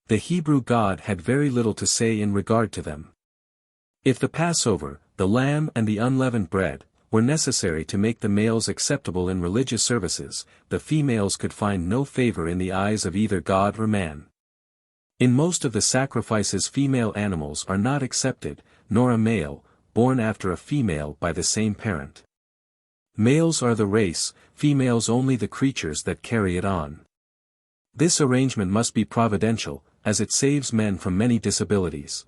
The Hebrew God had very little to say in regard to them. If the Passover, the lamb and the unleavened bread, were necessary to make the males acceptable in religious services, the females could find no favor in the eyes of either God or man. In most of the sacrifices female animals are not accepted, nor a male, born after a female by the same parent. Males are the race, females only the creatures that carry it on. This arrangement must be providential, as it saves men from many disabilities.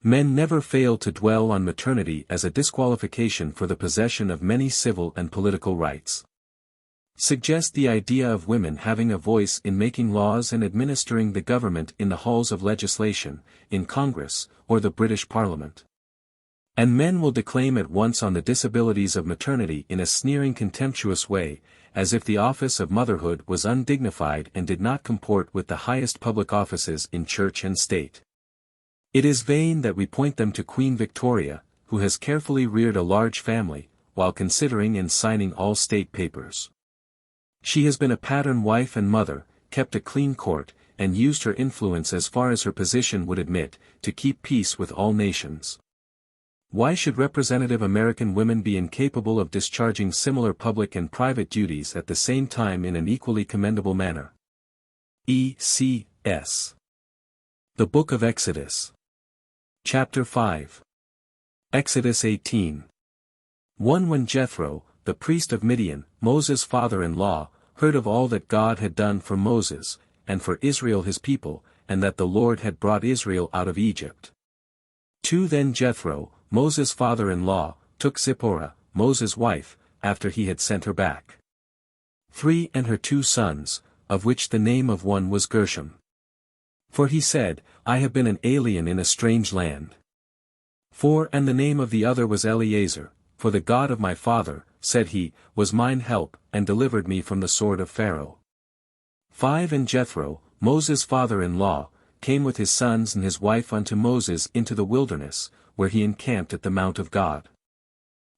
Men never fail to dwell on maternity as a disqualification for the possession of many civil and political rights. Suggest the idea of women having a voice in making laws and administering the government in the halls of legislation, in Congress, or the British Parliament. And men will declaim at once on the disabilities of maternity in a sneering contemptuous way, as if the office of motherhood was undignified and did not comport with the highest public offices in church and state. It is vain that we point them to Queen Victoria, who has carefully reared a large family, while considering and signing all state papers. She has been a pattern wife and mother, kept a clean court, and used her influence as far as her position would admit, to keep peace with all nations. Why should representative American women be incapable of discharging similar public and private duties at the same time in an equally commendable manner? E.C.S. The Book of Exodus. Chapter 5. Exodus 18. 1. When Jethro, the priest of Midian, Moses' father-in-law, heard of all that God had done for Moses, and for Israel his people, and that the Lord had brought Israel out of Egypt. 2. Then Jethro, Moses' father-in-law, took Zipporah, Moses' wife, after he had sent her back. 3. And her 2 sons, of which the name of one was Gershom. For he said, I have been an alien in a strange land. 4. And the name of the other was Eleazar, for the God of my father, said he, was mine help, and delivered me from the sword of Pharaoh. 5. And Jethro, Moses' father-in-law, came with his sons and his wife unto Moses into the wilderness, where he encamped at the mount of God.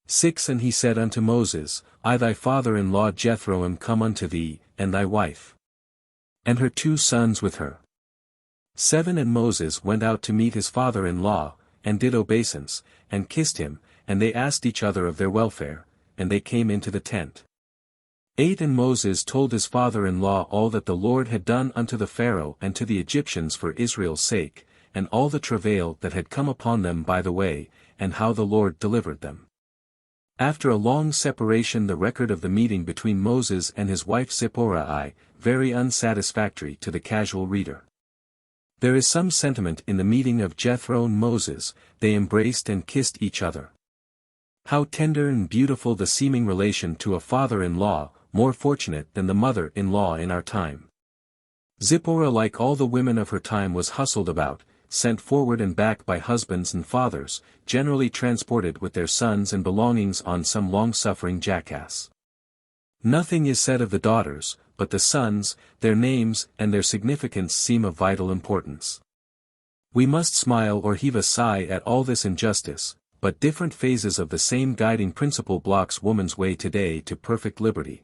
6. And he said unto Moses, I thy father-in-law Jethro am come unto thee, and thy wife, and her 2 sons with her. 7. And Moses went out to meet his father-in-law, and did obeisance, and kissed him, and they asked each other of their welfare, and they came into the tent. 8. And Moses told his father-in-law all that the Lord had done unto the Pharaoh and to the Egyptians for Israel's sake, and all the travail that had come upon them by the way, and how the Lord delivered them. After a long separation, the record of the meeting between Moses and his wife Zipporah very unsatisfactory to the casual reader. There is some sentiment in the meeting of Jethro and Moses, they embraced and kissed each other. How tender and beautiful the seeming relation to a father-in-law, more fortunate than the mother-in-law in our time. Zipporah, like all the women of her time, was hustled about, sent forward and back by husbands and fathers, generally transported with their sons and belongings on some long-suffering jackass. Nothing is said of the daughters, but the sons, their names and their significance seem of vital importance. We must smile or heave a sigh at all this injustice, but different phases of the same guiding principle blocks woman's way today to perfect liberty.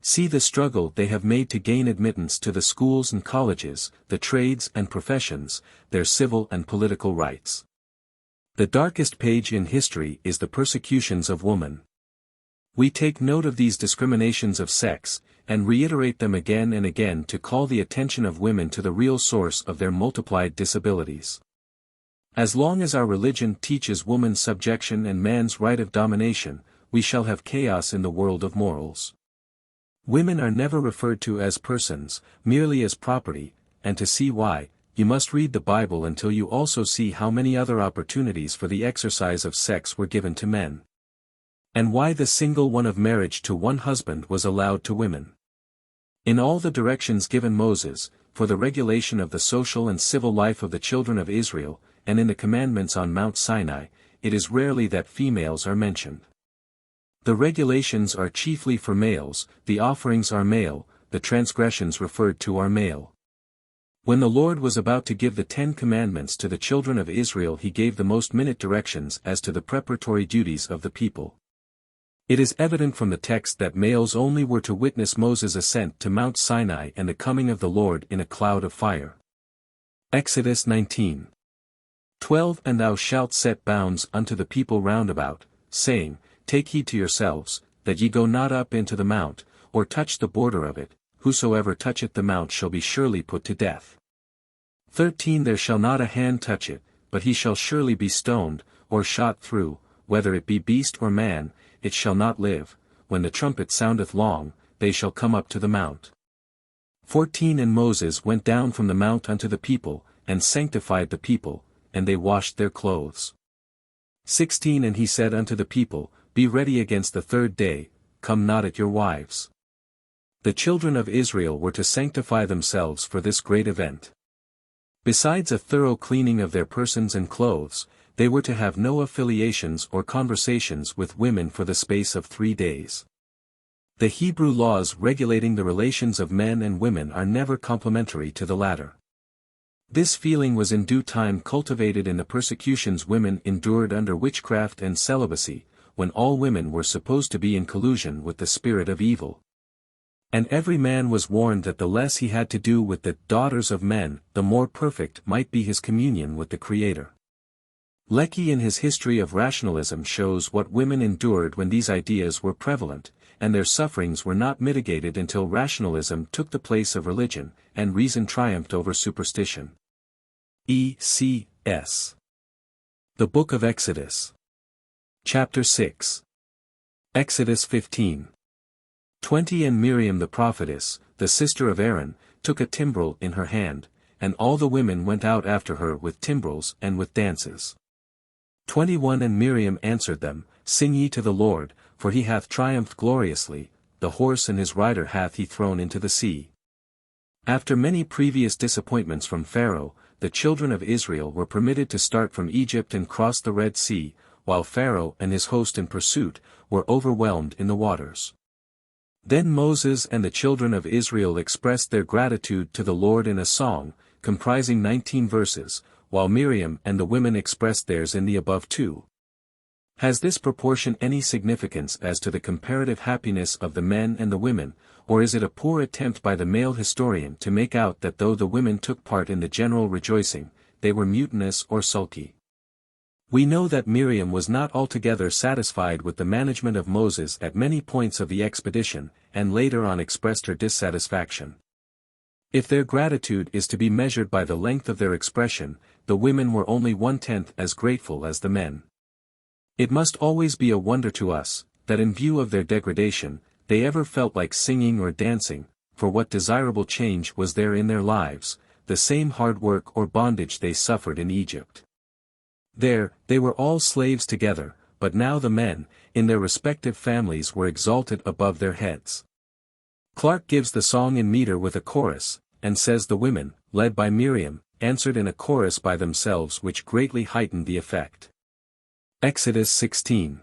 See the struggle they have made to gain admittance to the schools and colleges, the trades and professions, their civil and political rights. The darkest page in history is the persecutions of woman. We take note of these discriminations of sex, and reiterate them again and again to call the attention of women to the real source of their multiplied disabilities. As long as our religion teaches woman's subjection and man's right of domination, we shall have chaos in the world of morals. Women are never referred to as persons, merely as property, and to see why, you must read the Bible until you also see how many other opportunities for the exercise of sex were given to men. And why the single one of marriage to one husband was allowed to women. In all the directions given Moses, for the regulation of the social and civil life of the children of Israel, and in the commandments on Mount Sinai, it is rarely that females are mentioned. The regulations are chiefly for males, the offerings are male, the transgressions referred to are male. When the Lord was about to give the 10 Commandments to the children of Israel, he gave the most minute directions as to the preparatory duties of the people. It is evident from the text that males only were to witness Moses' ascent to Mount Sinai and the coming of the Lord in a cloud of fire. Exodus 19. 12. And thou shalt set bounds unto the people round about, saying, Take heed to yourselves, that ye go not up into the mount, or touch the border of it, whosoever toucheth the mount shall be surely put to death. 13 There shall not a hand touch it, but he shall surely be stoned, or shot through, whether it be beast or man, it shall not live. When the trumpet soundeth long, they shall come up to the mount. 14 And Moses went down from the mount unto the people, and sanctified the people, and they washed their clothes. 16 And he said unto the people, Be ready against the third day, come not at your wives. The children of Israel were to sanctify themselves for this great event. Besides a thorough cleaning of their persons and clothes, they were to have no affiliations or conversations with women for the space of 3 days. The Hebrew laws regulating the relations of men and women are never complementary to the latter. This feeling was in due time cultivated in the persecutions women endured under witchcraft and celibacy, when all women were supposed to be in collusion with the spirit of evil. And every man was warned that the less he had to do with the daughters of men, the more perfect might be his communion with the Creator. Lecky in his History of Rationalism shows what women endured when these ideas were prevalent, and their sufferings were not mitigated until rationalism took the place of religion, and reason triumphed over superstition. E.C.S. The Book of Exodus. Chapter 6. Exodus 15. 20 And Miriam the prophetess, the sister of Aaron, took a timbrel in her hand, and all the women went out after her with timbrels and with dances. 21 And Miriam answered them, Sing ye to the Lord, for he hath triumphed gloriously, the horse and his rider hath he thrown into the sea. After many previous disappointments from Pharaoh, the children of Israel were permitted to start from Egypt and cross the Red Sea, while Pharaoh and his host in pursuit were overwhelmed in the waters. Then Moses and the children of Israel expressed their gratitude to the Lord in a song, comprising 19 verses, while Miriam and the women expressed theirs in the above 2. Has this proportion any significance as to the comparative happiness of the men and the women, or is it a poor attempt by the male historian to make out that though the women took part in the general rejoicing, they were mutinous or sulky? We know that Miriam was not altogether satisfied with the management of Moses at many points of the expedition, and later on expressed her dissatisfaction. If their gratitude is to be measured by the length of their expression, the women were only 1/10 as grateful as the men. It must always be a wonder to us, that in view of their degradation, they ever felt like singing or dancing, for what desirable change was there in their lives, the same hard work or bondage they suffered in Egypt. There, they were all slaves together, but now the men, in their respective families were exalted above their heads. Clarke gives the song in meter with a chorus, and says the women, led by Miriam, answered in a chorus by themselves which greatly heightened the effect. Exodus 16.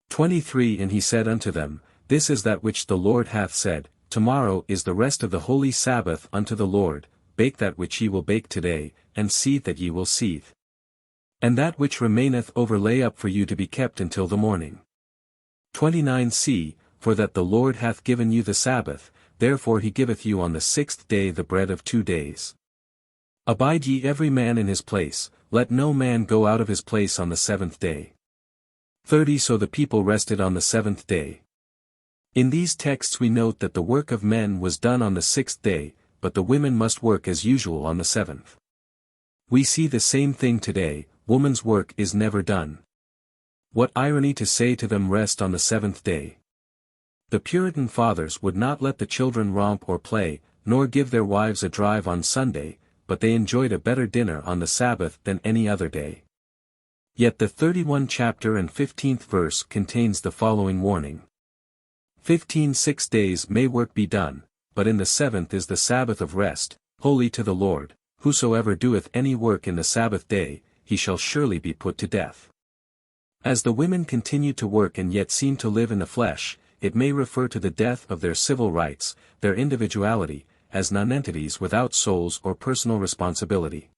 23 And he said unto them, This is that which the Lord hath said, Tomorrow is the rest of the holy Sabbath unto the Lord, bake that which ye will bake today, and seethe that ye will seethe. And that which remaineth overlay up for you to be kept until the morning. 29 See, for that the Lord hath given you the Sabbath, therefore he giveth you on the 6th day the bread of 2 days. Abide ye every man in his place, let no man go out of his place on the 7th day. 30 So the people rested on the 7th day. In these texts we note that the work of men was done on the 6th day, but the women must work as usual on the 7th. We see the same thing today, woman's work is never done. What irony to say to them rest on the 7th day. The Puritan fathers would not let the children romp or play, nor give their wives a drive on Sunday, but they enjoyed a better dinner on the Sabbath than any other day. Yet the 31st chapter and 15th verse contains the following warning. 15 6 days may work be done, but in the 7th is the Sabbath of rest, holy to the Lord. Whosoever doeth any work in the Sabbath day, he shall surely be put to death. As the women continued to work and yet seemed to live in the flesh, it may refer to the death of their civil rights, their individuality, as nonentities without souls or personal responsibility.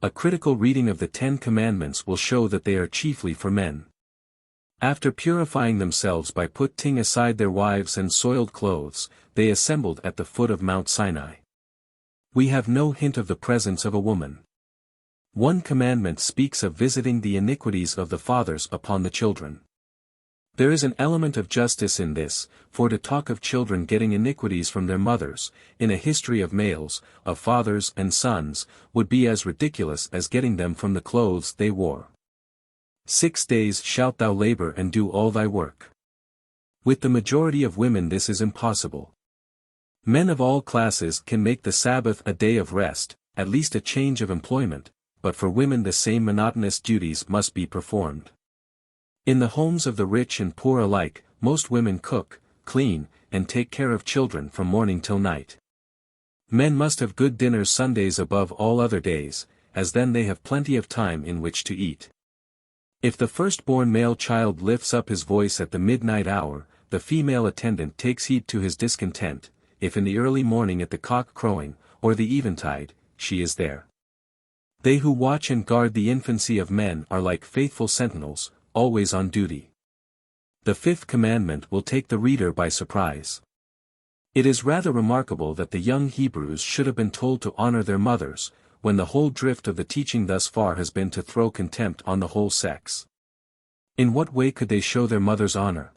A critical reading of the 10 Commandments will show that they are chiefly for men. After purifying themselves by putting aside their wives and soiled clothes, they assembled at the foot of Mount Sinai. We have no hint of the presence of a woman. One commandment speaks of visiting the iniquities of the fathers upon the children. There is an element of justice in this, for to talk of children getting iniquities from their mothers, in a history of males, of fathers and sons, would be as ridiculous as getting them from the clothes they wore. 6 days shalt thou labor and do all thy work. With the majority of women this is impossible. Men of all classes can make the Sabbath a day of rest, at least a change of employment, but for women the same monotonous duties must be performed. In the homes of the rich and poor alike, most women cook, clean, and take care of children from morning till night. Men must have good dinners Sundays above all other days, as then they have plenty of time in which to eat. If the firstborn male child lifts up his voice at the midnight hour, the female attendant takes heed to his discontent. If in the early morning at the cock crowing, or the eventide, she is there. They who watch and guard the infancy of men are like faithful sentinels, always on duty. The 5th commandment will take the reader by surprise. It is rather remarkable that the young Hebrews should have been told to honor their mothers, when the whole drift of the teaching thus far has been to throw contempt on the whole sex. In what way could they show their mothers honor?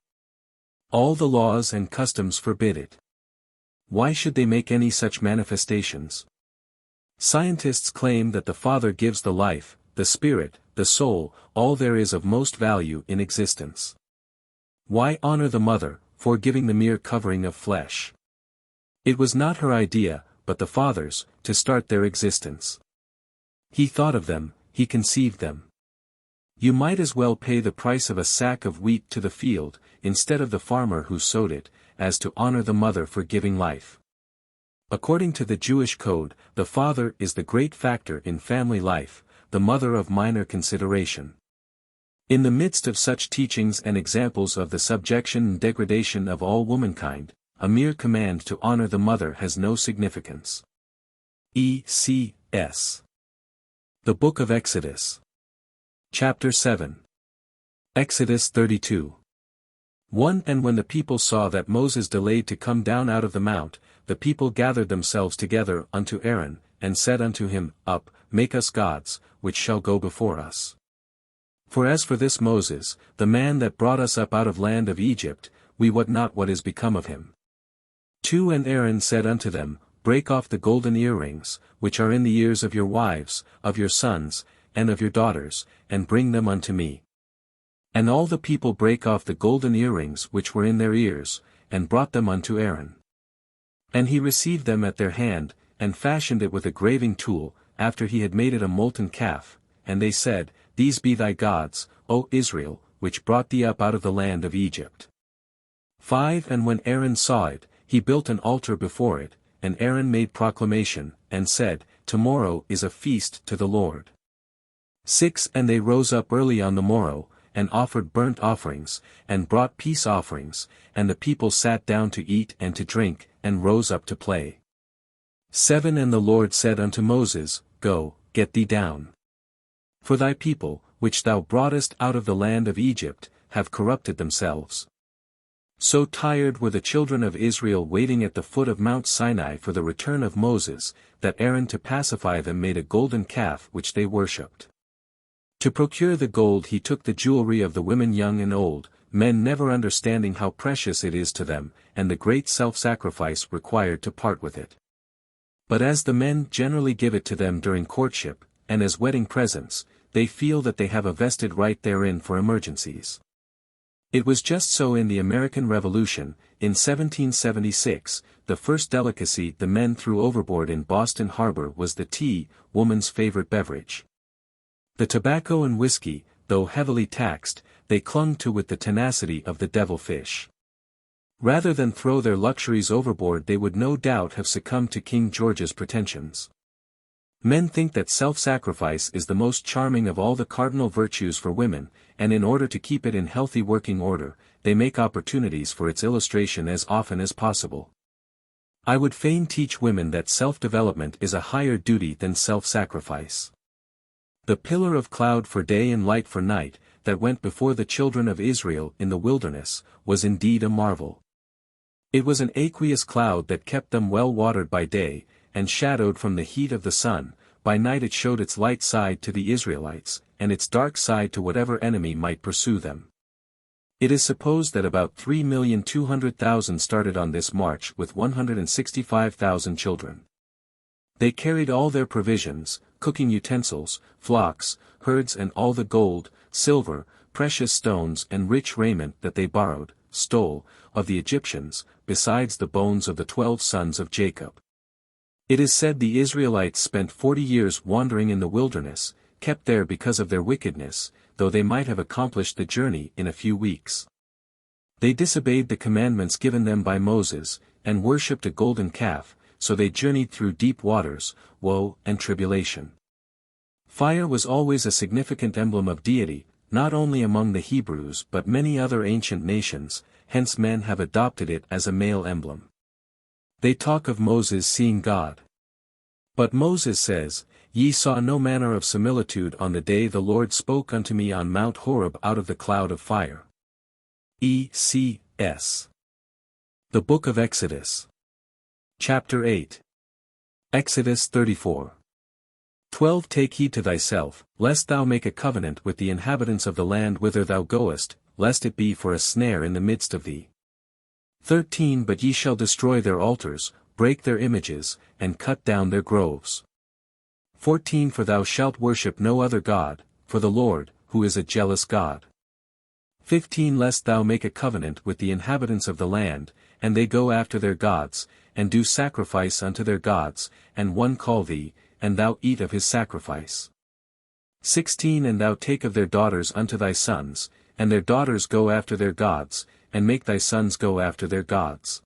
All the laws and customs forbid it. Why should they make any such manifestations? Scientists claim that the Father gives the life, the spirit, the soul, all there is of most value in existence. Why honor the mother, for giving the mere covering of flesh? It was not her idea, but the Father's, to start their existence. He thought of them, he conceived them. You might as well pay the price of a sack of wheat to the field, instead of the farmer who sowed it, as to honor the mother for giving life. According to the Jewish code, the father is the great factor in family life, the mother of minor consideration. In the midst of such teachings and examples of the subjection and degradation of all womankind, a mere command to honor the mother has no significance. E.C.S. The Book of Exodus. Chapter 7. Exodus 32. 1 And when the people saw that Moses delayed to come down out of the mount, the people gathered themselves together unto Aaron, and said unto him, Up, make us gods, which shall go before us. For as for this Moses, the man that brought us up out of land of Egypt, we wot not what is become of him. 2 And Aaron said unto them, Break off the golden earrings, which are in the ears of your wives, of your sons, and of your daughters, and bring them unto me. And all the people brake off the golden earrings which were in their ears, and brought them unto Aaron. And he received them at their hand, and fashioned it with a graving tool, after he had made it a molten calf, and they said, These be thy gods, O Israel, which brought thee up out of the land of Egypt. 5 And when Aaron saw it, he built an altar before it, and Aaron made proclamation, and said, Tomorrow is a feast to the Lord. 6 And they rose up early on the morrow, and offered burnt offerings, and brought peace offerings, and the people sat down to eat and to drink, and rose up to play. 7 And the Lord said unto Moses, Go, get thee down. For thy people, which thou broughtest out of the land of Egypt, have corrupted themselves. So tired were the children of Israel waiting at the foot of Mount Sinai for the return of Moses, that Aaron to pacify them made a golden calf which they worshipped. To procure the gold he took the jewelry of the women young and old, men never understanding how precious it is to them, and the great self-sacrifice required to part with it. But as the men generally give it to them during courtship, and as wedding presents, they feel that they have a vested right therein for emergencies. It was just so in the American Revolution. In 1776, the first delicacy the men threw overboard in Boston Harbor was the tea, woman's favorite beverage. The tobacco and whiskey, though heavily taxed, they clung to with the tenacity of the devilfish. Rather than throw their luxuries overboard they would no doubt have succumbed to King George's pretensions. Men think that self-sacrifice is the most charming of all the cardinal virtues for women, and in order to keep it in healthy working order, they make opportunities for its illustration as often as possible. I would fain teach women that self-development is a higher duty than self-sacrifice. The pillar of cloud for day and light for night, that went before the children of Israel in the wilderness, was indeed a marvel. It was an aqueous cloud that kept them well watered by day, and shadowed from the heat of the sun. By night it showed its light side to the Israelites, and its dark side to whatever enemy might pursue them. It is supposed that about 3,200,000 started on this march with 165,000 children. They carried all their provisions, cooking utensils, flocks, herds and all the gold, silver, precious stones and rich raiment that they borrowed, stole, of the Egyptians, besides the bones of the 12 sons of Jacob. It is said the Israelites spent 40 years wandering in the wilderness, kept there because of their wickedness, though they might have accomplished the journey in a few weeks. They disobeyed the commandments given them by Moses, and worshipped a golden calf, so they journeyed through deep waters, woe and tribulation. Fire was always a significant emblem of deity, not only among the Hebrews but many other ancient nations, hence men have adopted it as a male emblem. They talk of Moses seeing God. But Moses says, "Ye saw no manner of similitude on the day the Lord spoke unto me on Mount Horeb out of the cloud of fire." E.C.S. The Book of Exodus. Chapter 8. Exodus 34. 12 Take heed to thyself, lest thou make a covenant with the inhabitants of the land whither thou goest, lest it be for a snare in the midst of thee. 13 But ye shall destroy their altars, break their images, and cut down their groves. 14 For thou shalt worship no other God, for the Lord, who is a jealous God. 15 Lest thou make a covenant with the inhabitants of the land, and they go after their gods, and do sacrifice unto their gods, and one call thee, and thou eat of his sacrifice. 16 And thou take of their daughters unto thy sons, and their daughters go after their gods, and make thy sons go after their gods.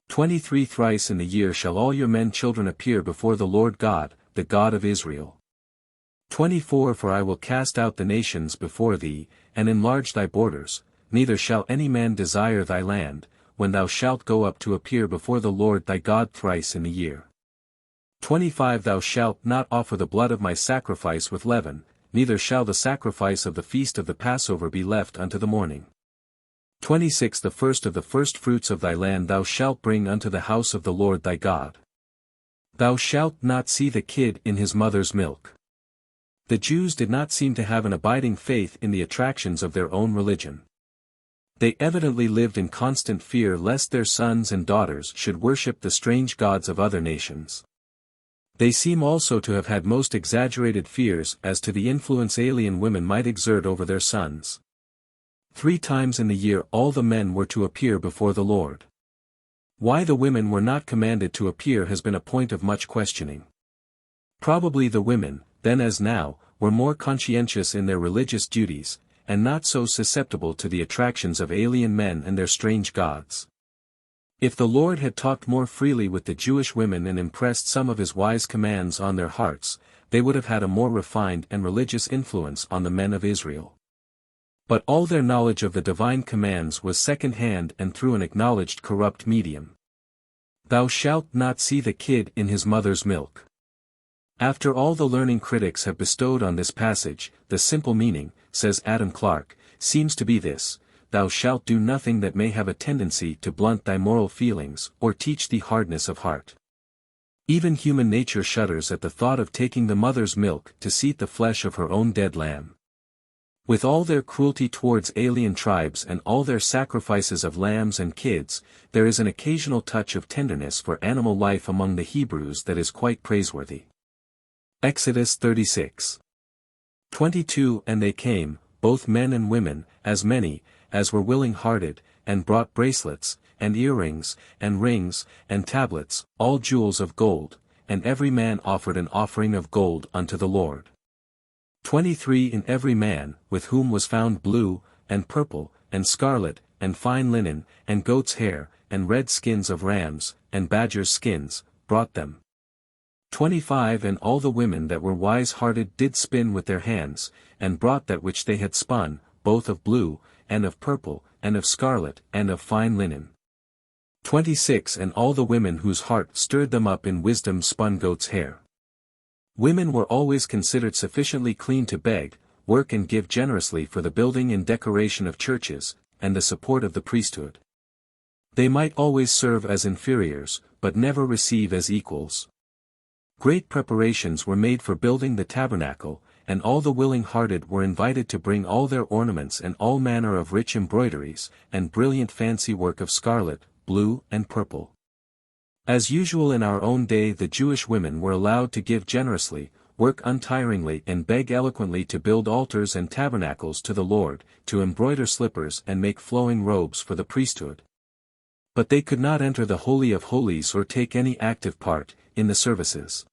23 Thrice in the year shall all your men children appear before the Lord God, the God of Israel. 24 For I will cast out the nations before thee, and enlarge thy borders, neither shall any man desire thy land, when thou shalt go up to appear before the Lord thy God thrice in the year. 25 Thou shalt not offer the blood of my sacrifice with leaven, neither shall the sacrifice of the feast of the Passover be left unto the morning. 26 The first of the firstfruits of thy land thou shalt bring unto the house of the Lord thy God. Thou shalt not see the kid in his mother's milk. The Jews did not seem to have an abiding faith in the attractions of their own religion. They evidently lived in constant fear lest their sons and daughters should worship the strange gods of other nations. They seem also to have had most exaggerated fears as to the influence alien women might exert over their sons. 3 times in the year all the men were to appear before the Lord. Why the women were not commanded to appear has been a point of much questioning. Probably the women, then as now, were more conscientious in their religious duties, and not so susceptible to the attractions of alien men and their strange gods. If the Lord had talked more freely with the Jewish women and impressed some of his wise commands on their hearts, they would have had a more refined and religious influence on the men of Israel. But all their knowledge of the divine commands was second-hand and through an acknowledged corrupt medium. Thou shalt not see the kid in his mother's milk. After all the learning critics have bestowed on this passage, the simple meaning, says Adam Clarke, seems to be this: thou shalt do nothing that may have a tendency to blunt thy moral feelings or teach thee hardness of heart. Even human nature shudders at the thought of taking the mother's milk to seat the flesh of her own dead lamb. With all their cruelty towards alien tribes and all their sacrifices of lambs and kids, there is an occasional touch of tenderness for animal life among the Hebrews that is quite praiseworthy. Exodus 36. 22 And they came, both men and women, as many, as were willing-hearted, and brought bracelets, and earrings, and rings, and tablets, all jewels of gold, and every man offered an offering of gold unto the Lord. 23 And every man, with whom was found blue, and purple, and scarlet, and fine linen, and goat's hair, and red skins of rams, and badgers' skins, brought them. 25 And all the women that were wise-hearted did spin with their hands, and brought that which they had spun, both of blue, and of purple, and of scarlet, and of fine linen. 26 And all the women whose heart stirred them up in wisdom spun goat's hair. Women were always considered sufficiently clean to beg, work and give generously for the building and decoration of churches, and the support of the priesthood. They might always serve as inferiors, but never receive as equals. Great preparations were made for building the tabernacle, and all the willing-hearted were invited to bring all their ornaments and all manner of rich embroideries, and brilliant fancy work of scarlet, blue, and purple. As usual in our own day, the Jewish women were allowed to give generously, work untiringly, and beg eloquently to build altars and tabernacles to the Lord, to embroider slippers and make flowing robes for the priesthood. But they could not enter the Holy of Holies or take any active part in the services.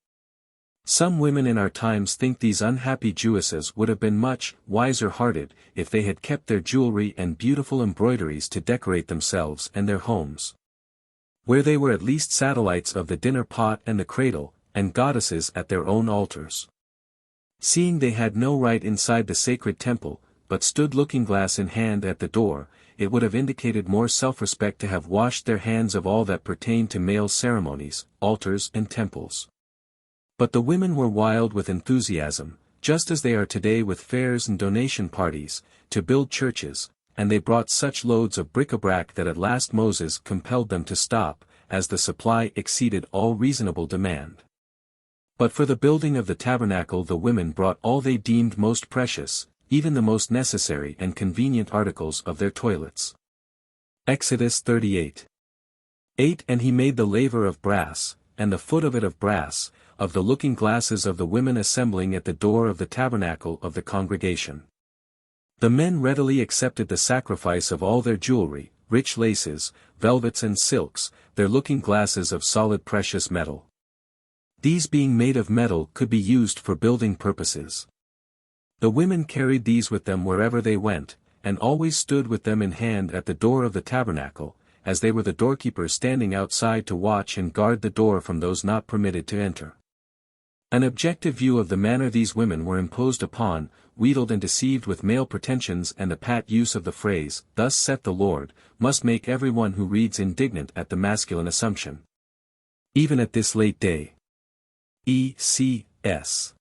Some women in our times think these unhappy Jewesses would have been much wiser-hearted if they had kept their jewelry and beautiful embroideries to decorate themselves and their homes, where they were at least satellites of the dinner pot and the cradle, and goddesses at their own altars. Seeing they had no right inside the sacred temple, but stood looking-glass in hand at the door, it would have indicated more self-respect to have washed their hands of all that pertained to male ceremonies, altars and temples. But the women were wild with enthusiasm, just as they are today with fairs and donation parties, to build churches, and they brought such loads of bric-a-brac that at last Moses compelled them to stop, as the supply exceeded all reasonable demand. But for the building of the tabernacle the women brought all they deemed most precious, even the most necessary and convenient articles of their toilets. Exodus 38. 8 And he made the laver of brass, and the foot of it of brass, of the looking-glasses of the women assembling at the door of the tabernacle of the congregation. The men readily accepted the sacrifice of all their jewelry, rich laces, velvets and silks, their looking-glasses of solid precious metal. These being made of metal could be used for building purposes. The women carried these with them wherever they went, and always stood with them in hand at the door of the tabernacle, as they were the doorkeepers standing outside to watch and guard the door from those not permitted to enter. An objective view of the manner these women were imposed upon, wheedled and deceived with male pretensions and the pat use of the phrase, "Thus saith the Lord," must make every one who reads indignant at the masculine assumption. Even at this late day. E.C.S.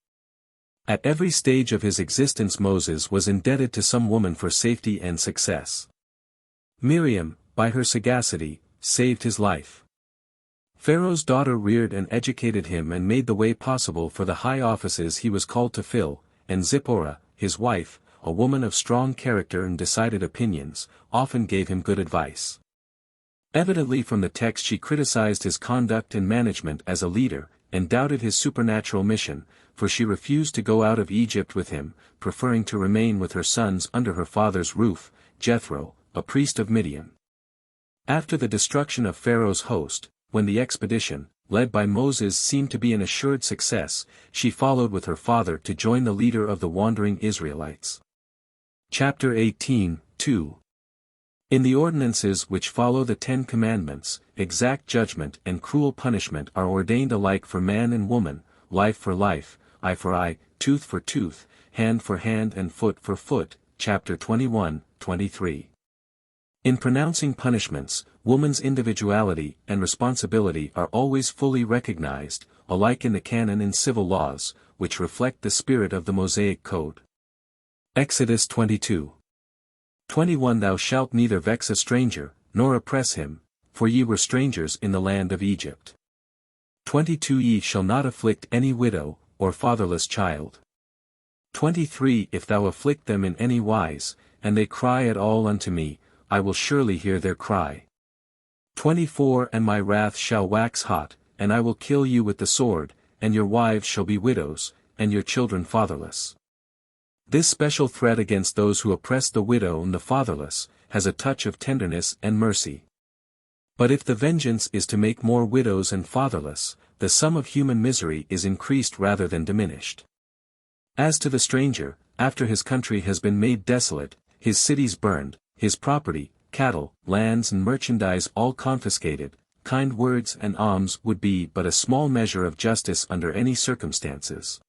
At every stage of his existence Moses was indebted to some woman for safety and success. Miriam, by her sagacity, saved his life. Pharaoh's daughter reared and educated him and made the way possible for the high offices he was called to fill, and Zipporah, his wife, a woman of strong character and decided opinions, often gave him good advice. Evidently from the text she criticized his conduct and management as a leader, and doubted his supernatural mission, for she refused to go out of Egypt with him, preferring to remain with her sons under her father's roof, Jethro, a priest of Midian. After the destruction of Pharaoh's host, when the expedition, led by Moses, seemed to be an assured success, she followed with her father to join the leader of the wandering Israelites. Chapter 18, 2. In the ordinances which follow the Ten Commandments, exact judgment and cruel punishment are ordained alike for man and woman, life for life, eye for eye, tooth for tooth, hand for hand and foot for foot, chapter 21, 23. In pronouncing punishments, woman's individuality and responsibility are always fully recognized, alike in the canon and civil laws, which reflect the spirit of the Mosaic Code. Exodus 22. 21 Thou shalt neither vex a stranger, nor oppress him, for ye were strangers in the land of Egypt. 22 Ye shall not afflict any widow, or fatherless child. 23 If thou afflict them in any wise, and they cry at all unto me, I will surely hear their cry. 24 And my wrath shall wax hot, and I will kill you with the sword, and your wives shall be widows, and your children fatherless. This special threat against those who oppress the widow and the fatherless, has a touch of tenderness and mercy. But if the vengeance is to make more widows and fatherless, the sum of human misery is increased rather than diminished. As to the stranger, after his country has been made desolate, his cities burned, his property, cattle, lands and merchandise all confiscated, kind words and alms would be but a small measure of justice under any circumstances.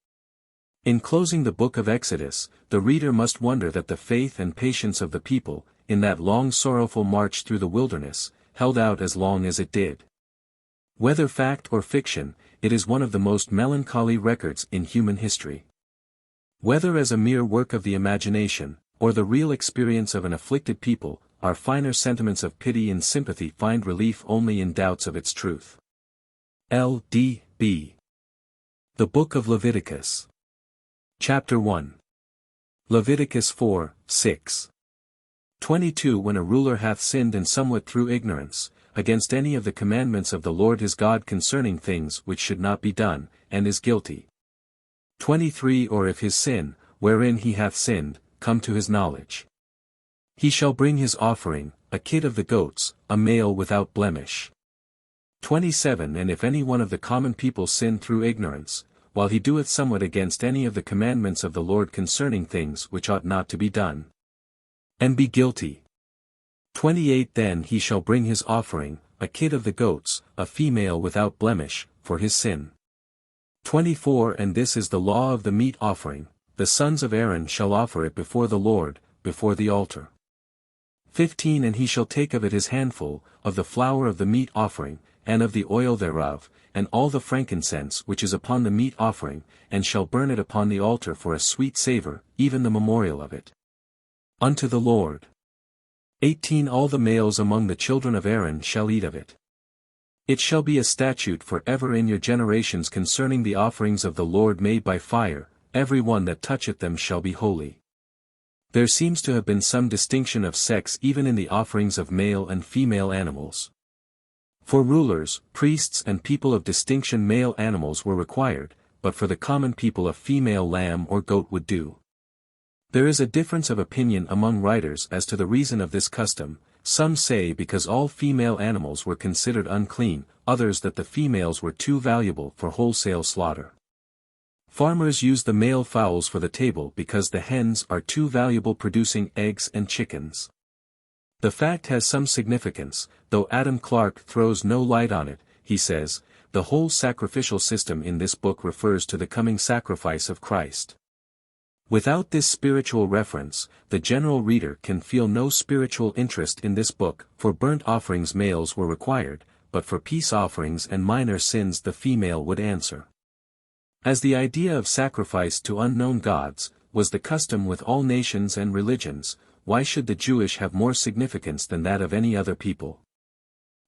In closing the book of Exodus, the reader must wonder that the faith and patience of the people, in that long sorrowful march through the wilderness, held out as long as it did. Whether fact or fiction, it is one of the most melancholy records in human history. Whether as a mere work of the imagination, or the real experience of an afflicted people, our finer sentiments of pity and sympathy find relief only in doubts of its truth. L.D.B. The Book of Leviticus. Chapter 1. Leviticus 4:6. 22 When a ruler hath sinned in somewhat through ignorance, against any of the commandments of the Lord his God concerning things which should not be done, and is guilty. 23 Or if his sin, wherein he hath sinned, come to his knowledge. He shall bring his offering, a kid of the goats, a male without blemish. 27 And if any one of the common people sin through ignorance, while he doeth somewhat against any of the commandments of the Lord concerning things which ought not to be done, and be guilty. 28 Then he shall bring his offering, a kid of the goats, a female without blemish, for his sin. 24 And this is the law of the meat offering, the sons of Aaron shall offer it before the Lord, before the altar. 15 And he shall take of it his handful, of the flour of the meat offering, and of the oil thereof, and all the frankincense which is upon the meat offering, and shall burn it upon the altar for a sweet savour, even the memorial of it, unto the Lord. 18 All the males among the children of Aaron shall eat of it. It shall be a statute for ever in your generations concerning the offerings of the Lord made by fire, every one that toucheth them shall be holy. There seems to have been some distinction of sex even in the offerings of male and female animals. For rulers, priests and people of distinction male animals were required, but for the common people a female lamb or goat would do. There is a difference of opinion among writers as to the reason of this custom. Some say because all female animals were considered unclean, others that the females were too valuable for wholesale slaughter. Farmers use the male fowls for the table because the hens are too valuable producing eggs and chickens. The fact has some significance, though Adam Clarke throws no light on it. He says, the whole sacrificial system in this book refers to the coming sacrifice of Christ. Without this spiritual reference, the general reader can feel no spiritual interest in this book. For burnt offerings males were required, but for peace offerings and minor sins the female would answer. As the idea of sacrifice to unknown gods was the custom with all nations and religions, why should the Jewish have more significance than that of any other people?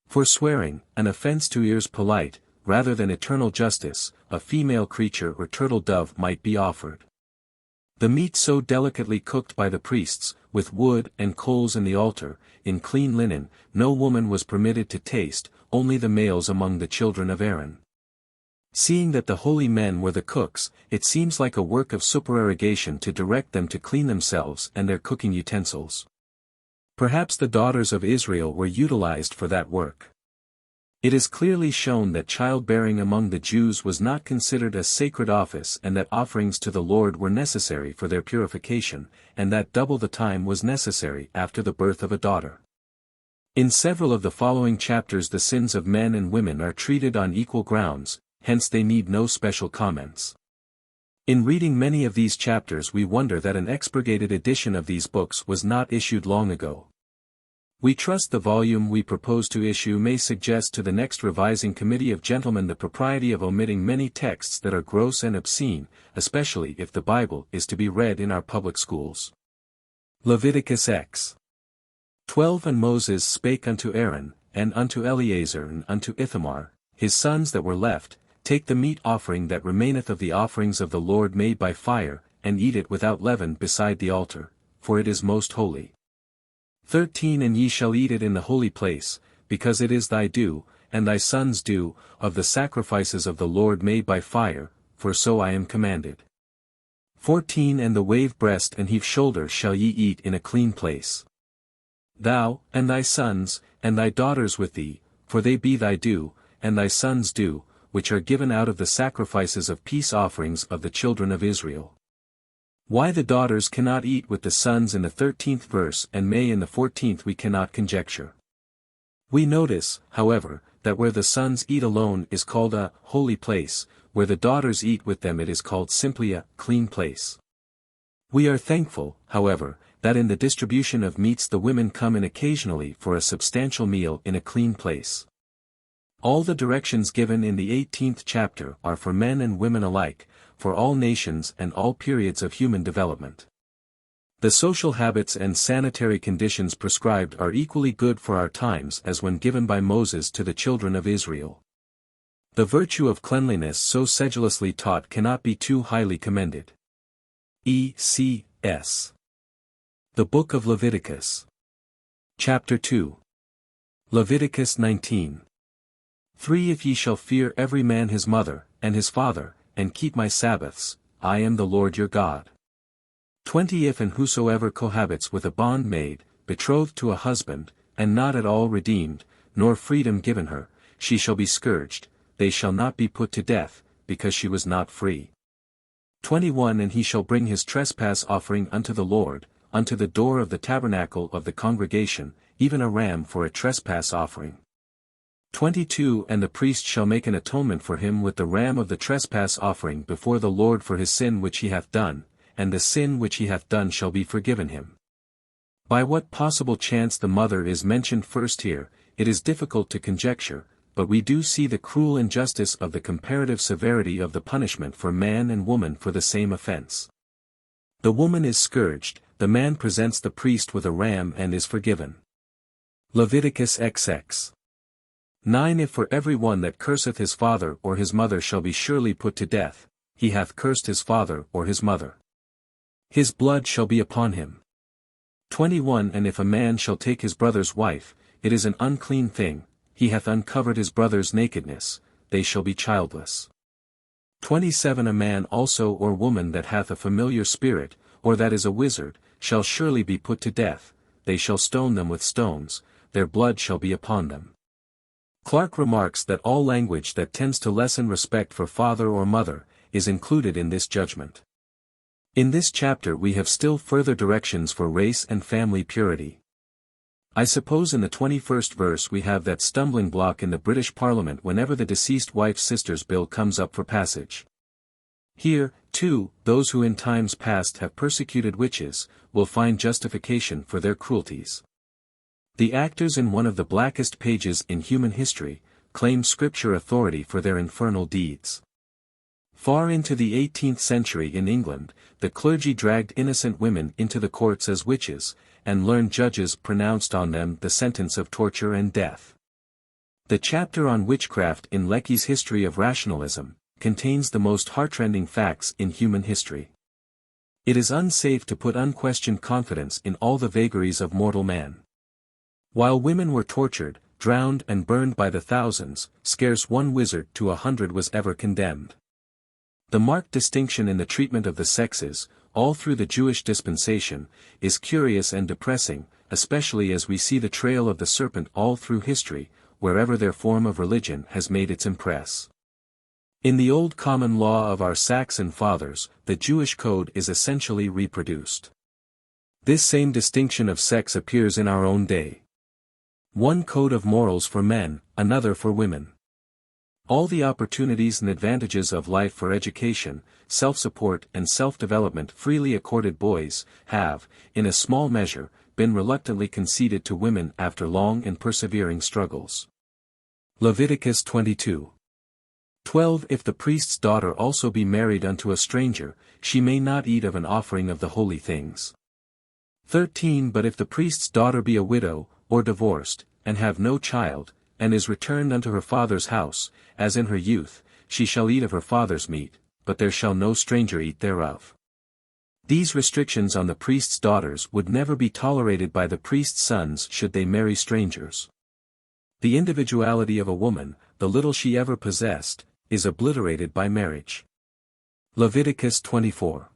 For swearing, an offense to ears polite, rather than eternal justice, a female creature or turtle dove might be offered. The meat so delicately cooked by the priests, with wood and coals in the altar, in clean linen, no woman was permitted to taste, only the males among the children of Aaron. Seeing that the holy men were the cooks, it seems like a work of supererogation to direct them to clean themselves and their cooking utensils. Perhaps the daughters of Israel were utilized for that work. It is clearly shown that childbearing among the Jews was not considered a sacred office and that offerings to the Lord were necessary for their purification, and that double the time was necessary after the birth of a daughter. In several of the following chapters the sins of men and women are treated on equal grounds, hence they need no special comments. In reading many of these chapters we wonder that an expurgated edition of these books was not issued long ago. We trust the volume we propose to issue may suggest to the next revising committee of gentlemen the propriety of omitting many texts that are gross and obscene, especially if the Bible is to be read in our public schools. Leviticus X. 12 And Moses spake unto Aaron, and unto Eleazar and unto Ithamar, his sons that were left, Take the meat offering that remaineth of the offerings of the Lord made by fire, and eat it without leaven beside the altar, for it is most holy. 13 And ye shall eat it in the holy place, because it is thy due, and thy sons' due, of the sacrifices of the Lord made by fire, for so I am commanded. 14 And the wave breast and heave shoulder shall ye eat in a clean place. Thou, and thy sons, and thy daughters with thee, for they be thy due, and thy sons' due, which are given out of the sacrifices of peace offerings of the children of Israel. Why the daughters cannot eat with the sons in the 13th verse and may in the 14th we cannot conjecture. We notice, however, that where the sons eat alone is called a holy place, where the daughters eat with them it is called simply a clean place. We are thankful, however, that in the distribution of meats the women come in occasionally for a substantial meal in a clean place. All the directions given in the 18th chapter are for men and women alike, for all nations and all periods of human development. The social habits and sanitary conditions prescribed are equally good for our times as when given by Moses to the children of Israel. The virtue of cleanliness so sedulously taught cannot be too highly commended. E.C.S. The Book of Leviticus. Chapter 2. Leviticus 19. 3 If ye shall fear every man his mother, and his father, and keep my Sabbaths, I am the Lord your God. 20 If and whosoever cohabits with a bondmaid, betrothed to a husband, and not at all redeemed, nor freedom given her, she shall be scourged, they shall not be put to death, because she was not free. 21 And he shall bring his trespass offering unto the Lord, unto the door of the tabernacle of the congregation, even a ram for a trespass offering. 22 And the priest shall make an atonement for him with the ram of the trespass offering before the Lord for his sin which he hath done, and the sin which he hath done shall be forgiven him. By what possible chance the mother is mentioned first here, it is difficult to conjecture, but we do see the cruel injustice of the comparative severity of the punishment for man and woman for the same offense. The woman is scourged, the man presents the priest with a ram and is forgiven. Leviticus XX. 9 If for every one that curseth his father or his mother shall be surely put to death, he hath cursed his father or his mother. His blood shall be upon him. 21 And if a man shall take his brother's wife, it is an unclean thing, he hath uncovered his brother's nakedness, they shall be childless. 27 A man also or woman that hath a familiar spirit, or that is a wizard, shall surely be put to death, they shall stone them with stones, their blood shall be upon them. Clarke remarks that all language that tends to lessen respect for father or mother, is included in this judgment. In this chapter we have still further directions for race and family purity. I suppose in the 21st verse we have that stumbling block in the British Parliament whenever the Deceased Wife's Sisters Bill comes up for passage. Here, too, those who in times past have persecuted witches, will find justification for their cruelties. The actors in one of the blackest pages in human history, claim scripture authority for their infernal deeds. Far into the 18th century in England, the clergy dragged innocent women into the courts as witches, and learned judges pronounced on them the sentence of torture and death. The chapter on witchcraft in Lecky's History of Rationalism contains the most heartrending facts in human history. It is unsafe to put unquestioned confidence in all the vagaries of mortal man. While women were tortured, drowned and burned by the thousands, scarce one wizard to 100 was ever condemned. The marked distinction in the treatment of the sexes, all through the Jewish dispensation, is curious and depressing, especially as we see the trail of the serpent all through history, wherever their form of religion has made its impress. In the old common law of our Saxon fathers, the Jewish code is essentially reproduced. This same distinction of sex appears in our own day. One code of morals for men, another for women. All the opportunities and advantages of life for education, self-support and self-development freely accorded boys, have, in a small measure, been reluctantly conceded to women after long and persevering struggles. Leviticus 22. 12 If the priest's daughter also be married unto a stranger, she may not eat of an offering of the holy things. 13 But if the priest's daughter be a widow, or divorced, and have no child, and is returned unto her father's house, as in her youth, she shall eat of her father's meat, but there shall no stranger eat thereof. These restrictions on the priest's daughters would never be tolerated by the priest's sons should they marry strangers. The individuality of a woman, the little she ever possessed, is obliterated by marriage. Leviticus 24.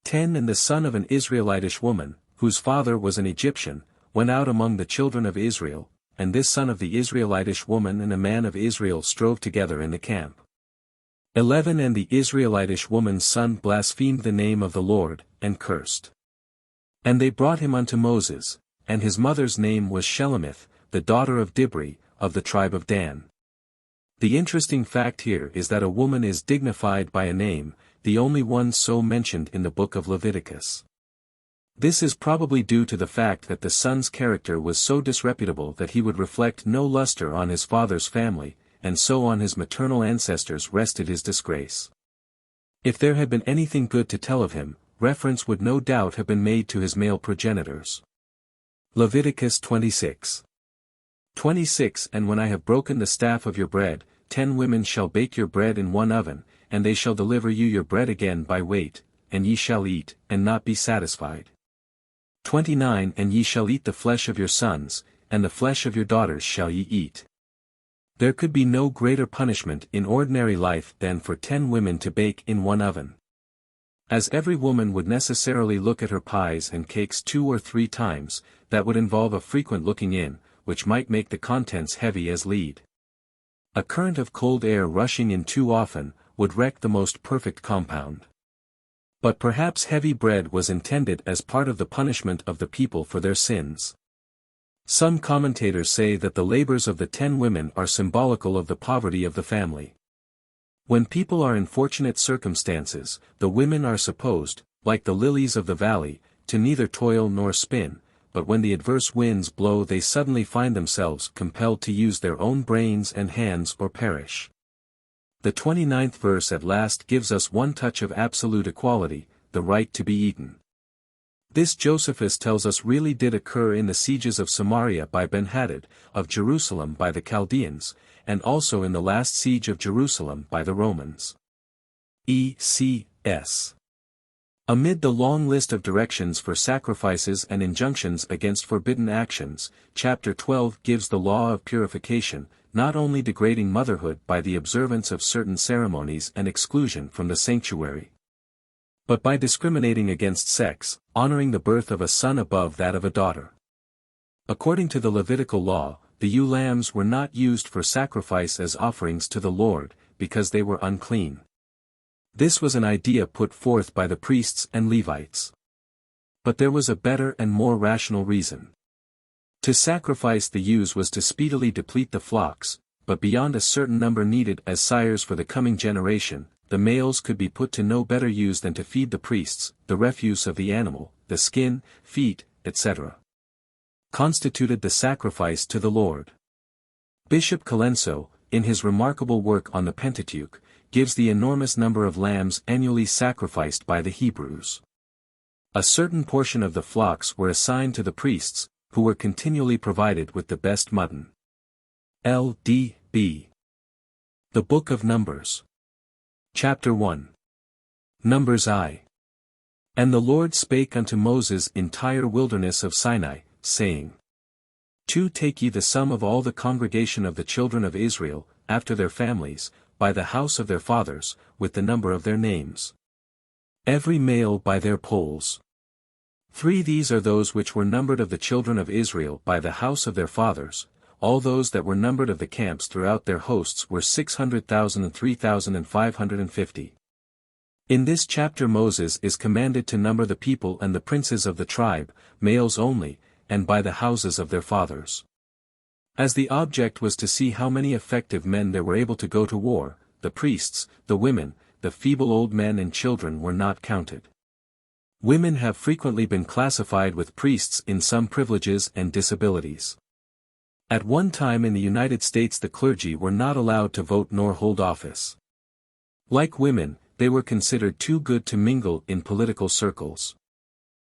10 And the son of an Israelitish woman, whose father was an Egyptian, went out among the children of Israel, and this son of the Israelitish woman and a man of Israel strove together in the camp. 11 And the Israelitish woman's son blasphemed the name of the Lord, and cursed. And they brought him unto Moses, and his mother's name was Shelemith, the daughter of Dibri, of the tribe of Dan. The interesting fact here is that a woman is dignified by a name, the only one so mentioned in the book of Leviticus. This is probably due to the fact that the son's character was so disreputable that he would reflect no luster on his father's family, and so on his maternal ancestors rested his disgrace. If there had been anything good to tell of him, reference would no doubt have been made to his male progenitors. Leviticus 26. 26 And when I have broken the staff of your bread, 10 women shall bake your bread in one oven, and they shall deliver you your bread again by weight, and ye shall eat, and not be satisfied. 29 And ye shall eat the flesh of your sons, and the flesh of your daughters shall ye eat. There could be no greater punishment in ordinary life than for 10 women to bake in one oven. As every woman would necessarily look at her pies and cakes 2 or 3 times, that would involve a frequent looking in, which might make the contents heavy as lead. A current of cold air rushing in too often, would wreck the most perfect compound. But perhaps heavy bread was intended as part of the punishment of the people for their sins. Some commentators say that the labors of the 10 women are symbolical of the poverty of the family. When people are in fortunate circumstances, the women are supposed, like the lilies of the valley, to neither toil nor spin, but when the adverse winds blow they suddenly find themselves compelled to use their own brains and hands or perish. The 29th verse at last gives us one touch of absolute equality, the right to be eaten. This Josephus tells us really did occur in the sieges of Samaria by Ben-Hadad, of Jerusalem by the Chaldeans, and also in the last siege of Jerusalem by the Romans. E.C.S. Amid the long list of directions for sacrifices and injunctions against forbidden actions, chapter 12 gives the law of purification, not only degrading motherhood by the observance of certain ceremonies and exclusion from the sanctuary, but by discriminating against sex, honoring the birth of a son above that of a daughter. According to the Levitical law, the ewe lambs were not used for sacrifice as offerings to the Lord, because they were unclean. This was an idea put forth by the priests and Levites. But there was a better and more rational reason. To sacrifice the ewes was to speedily deplete the flocks, but beyond a certain number needed as sires for the coming generation, the males could be put to no better use than to feed the priests, the refuse of the animal, the skin, feet, etc. constituted the sacrifice to the Lord. Bishop Colenso, in his remarkable work on the Pentateuch, gives the enormous number of lambs annually sacrificed by the Hebrews. A certain portion of the flocks were assigned to the priests, who were continually provided with the best mutton. L.D.B. The Book of Numbers. Chapter 1. Numbers I. And the Lord spake unto Moses in entire wilderness of Sinai, saying, 2 Take ye the sum of all the congregation of the children of Israel, after their families, by the house of their fathers, with the number of their names. Every male by their polls. 3 These are those which were numbered of the children of Israel by the house of their fathers. All those that were numbered of the camps throughout their hosts were 600,000 and 3,550. In this chapter Moses is commanded to number the people and the princes of the tribe, males only, and by the houses of their fathers. As the object was to see how many effective men there were able to go to war, the priests, the women, the feeble old men and children were not counted. Women have frequently been classified with priests in some privileges and disabilities. At one time in the United States the clergy were not allowed to vote nor hold office. Like women, they were considered too good to mingle in political circles.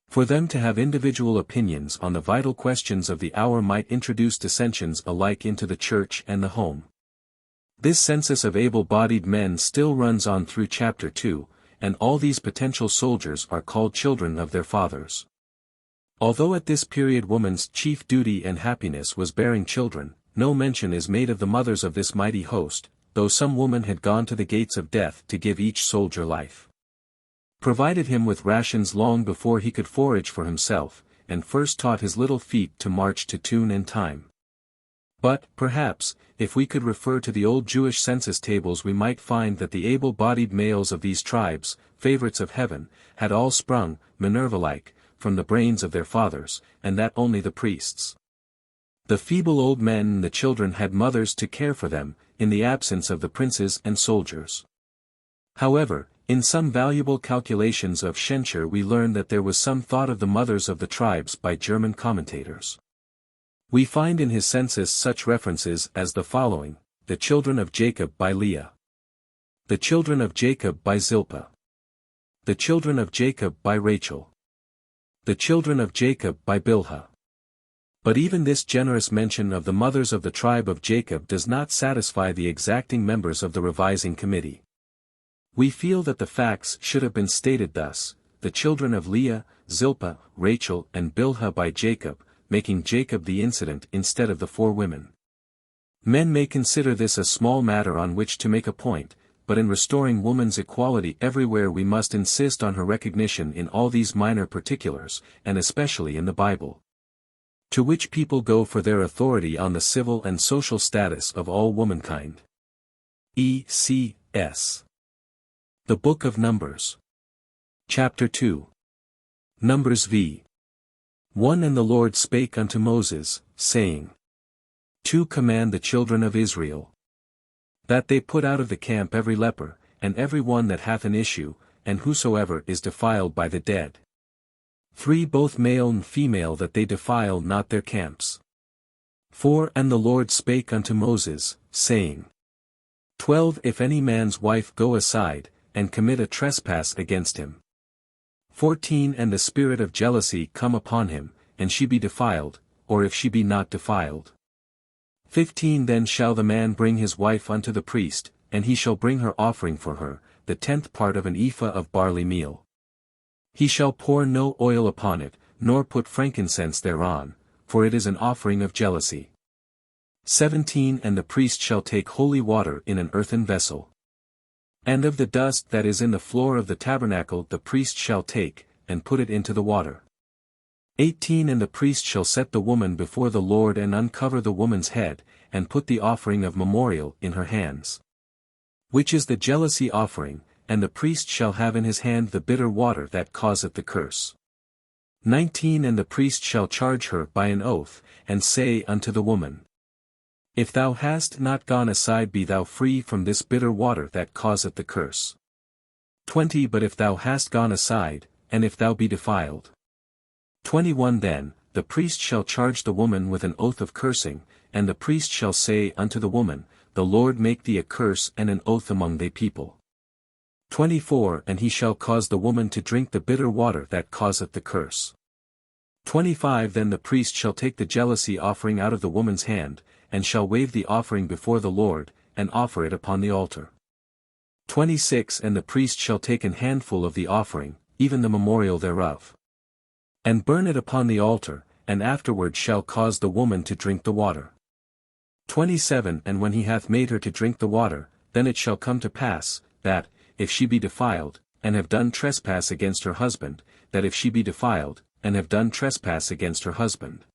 For them to have individual opinions on the vital questions of the hour might introduce dissensions alike into the church and the home. This census of able-bodied men still runs on through chapter 2, and all these potential soldiers are called children of their fathers. Although at this period woman's chief duty and happiness was bearing children, no mention is made of the mothers of this mighty host, though some woman had gone to the gates of death to give each soldier life. Provided him with rations long before he could forage for himself, and first taught his little feet to march to tune and time. But, perhaps, if we could refer to the old Jewish census tables we might find that the able-bodied males of these tribes, favorites of heaven, had all sprung, Minerva-like, from the brains of their fathers, and that only the priests. The feeble old men and the children had mothers to care for them, in the absence of the princes and soldiers. However, in some valuable calculations of Schenscher we learn that there was some thought of the mothers of the tribes by German commentators. We find in his census such references as the following: the children of Jacob by Leah, the children of Jacob by Zilpah, the children of Jacob by Rachel, the children of Jacob by Bilhah. But even this generous mention of the mothers of the tribe of Jacob does not satisfy the exacting members of the revising committee. We feel that the facts should have been stated thus: the children of Leah, Zilpah, Rachel and Bilhah by Jacob, making Jacob the incident instead of the 4 women. Men may consider this a small matter on which to make a point, but in restoring woman's equality everywhere we must insist on her recognition in all these minor particulars, and especially in the Bible. To which people go for their authority on the civil and social status of all womankind. E.C.S. The Book of Numbers. Chapter 2. Numbers v. 1. And the Lord spake unto Moses, saying, 2. Command the children of Israel, that they put out of the camp every leper, and every one that hath an issue, and whosoever is defiled by the dead. 3. Both male and female, that they defile not their camps. 4. And the Lord spake unto Moses, saying, 12. If any man's wife go aside, and commit a trespass against him. 14. And the spirit of jealousy come upon him, and she be defiled, or if she be not defiled. 15. Then shall the man bring his wife unto the priest, and he shall bring her offering for her, the 10th part of an ephah of barley meal. He shall pour no oil upon it, nor put frankincense thereon, for it is an offering of jealousy. 17. And the priest shall take holy water in an earthen vessel. And of the dust that is in the floor of the tabernacle the priest shall take, and put it into the water. 18. And the priest shall set the woman before the Lord and uncover the woman's head, and put the offering of memorial in her hands, which is the jealousy offering, and the priest shall have in his hand the bitter water that causeth the curse. 19. And the priest shall charge her by an oath, and say unto the woman, if thou hast not gone aside, be thou free from this bitter water that causeth the curse. 20. But if thou hast gone aside, and if thou be defiled. 21. Then, the priest shall charge the woman with an oath of cursing, and the priest shall say unto the woman, the Lord make thee a curse and an oath among thy people. 24. And he shall cause the woman to drink the bitter water that causeth the curse. 25. Then the priest shall take the jealousy offering out of the woman's hand, and shall wave the offering before the Lord, and offer it upon the altar. 26. And the priest shall take an handful of the offering, even the memorial thereof, and burn it upon the altar, and afterward shall cause the woman to drink the water. 27. And when he hath made her to drink the water, then it shall come to pass, that, if she be defiled, and have done trespass against her husband, that if she be defiled, and have done trespass against her husband,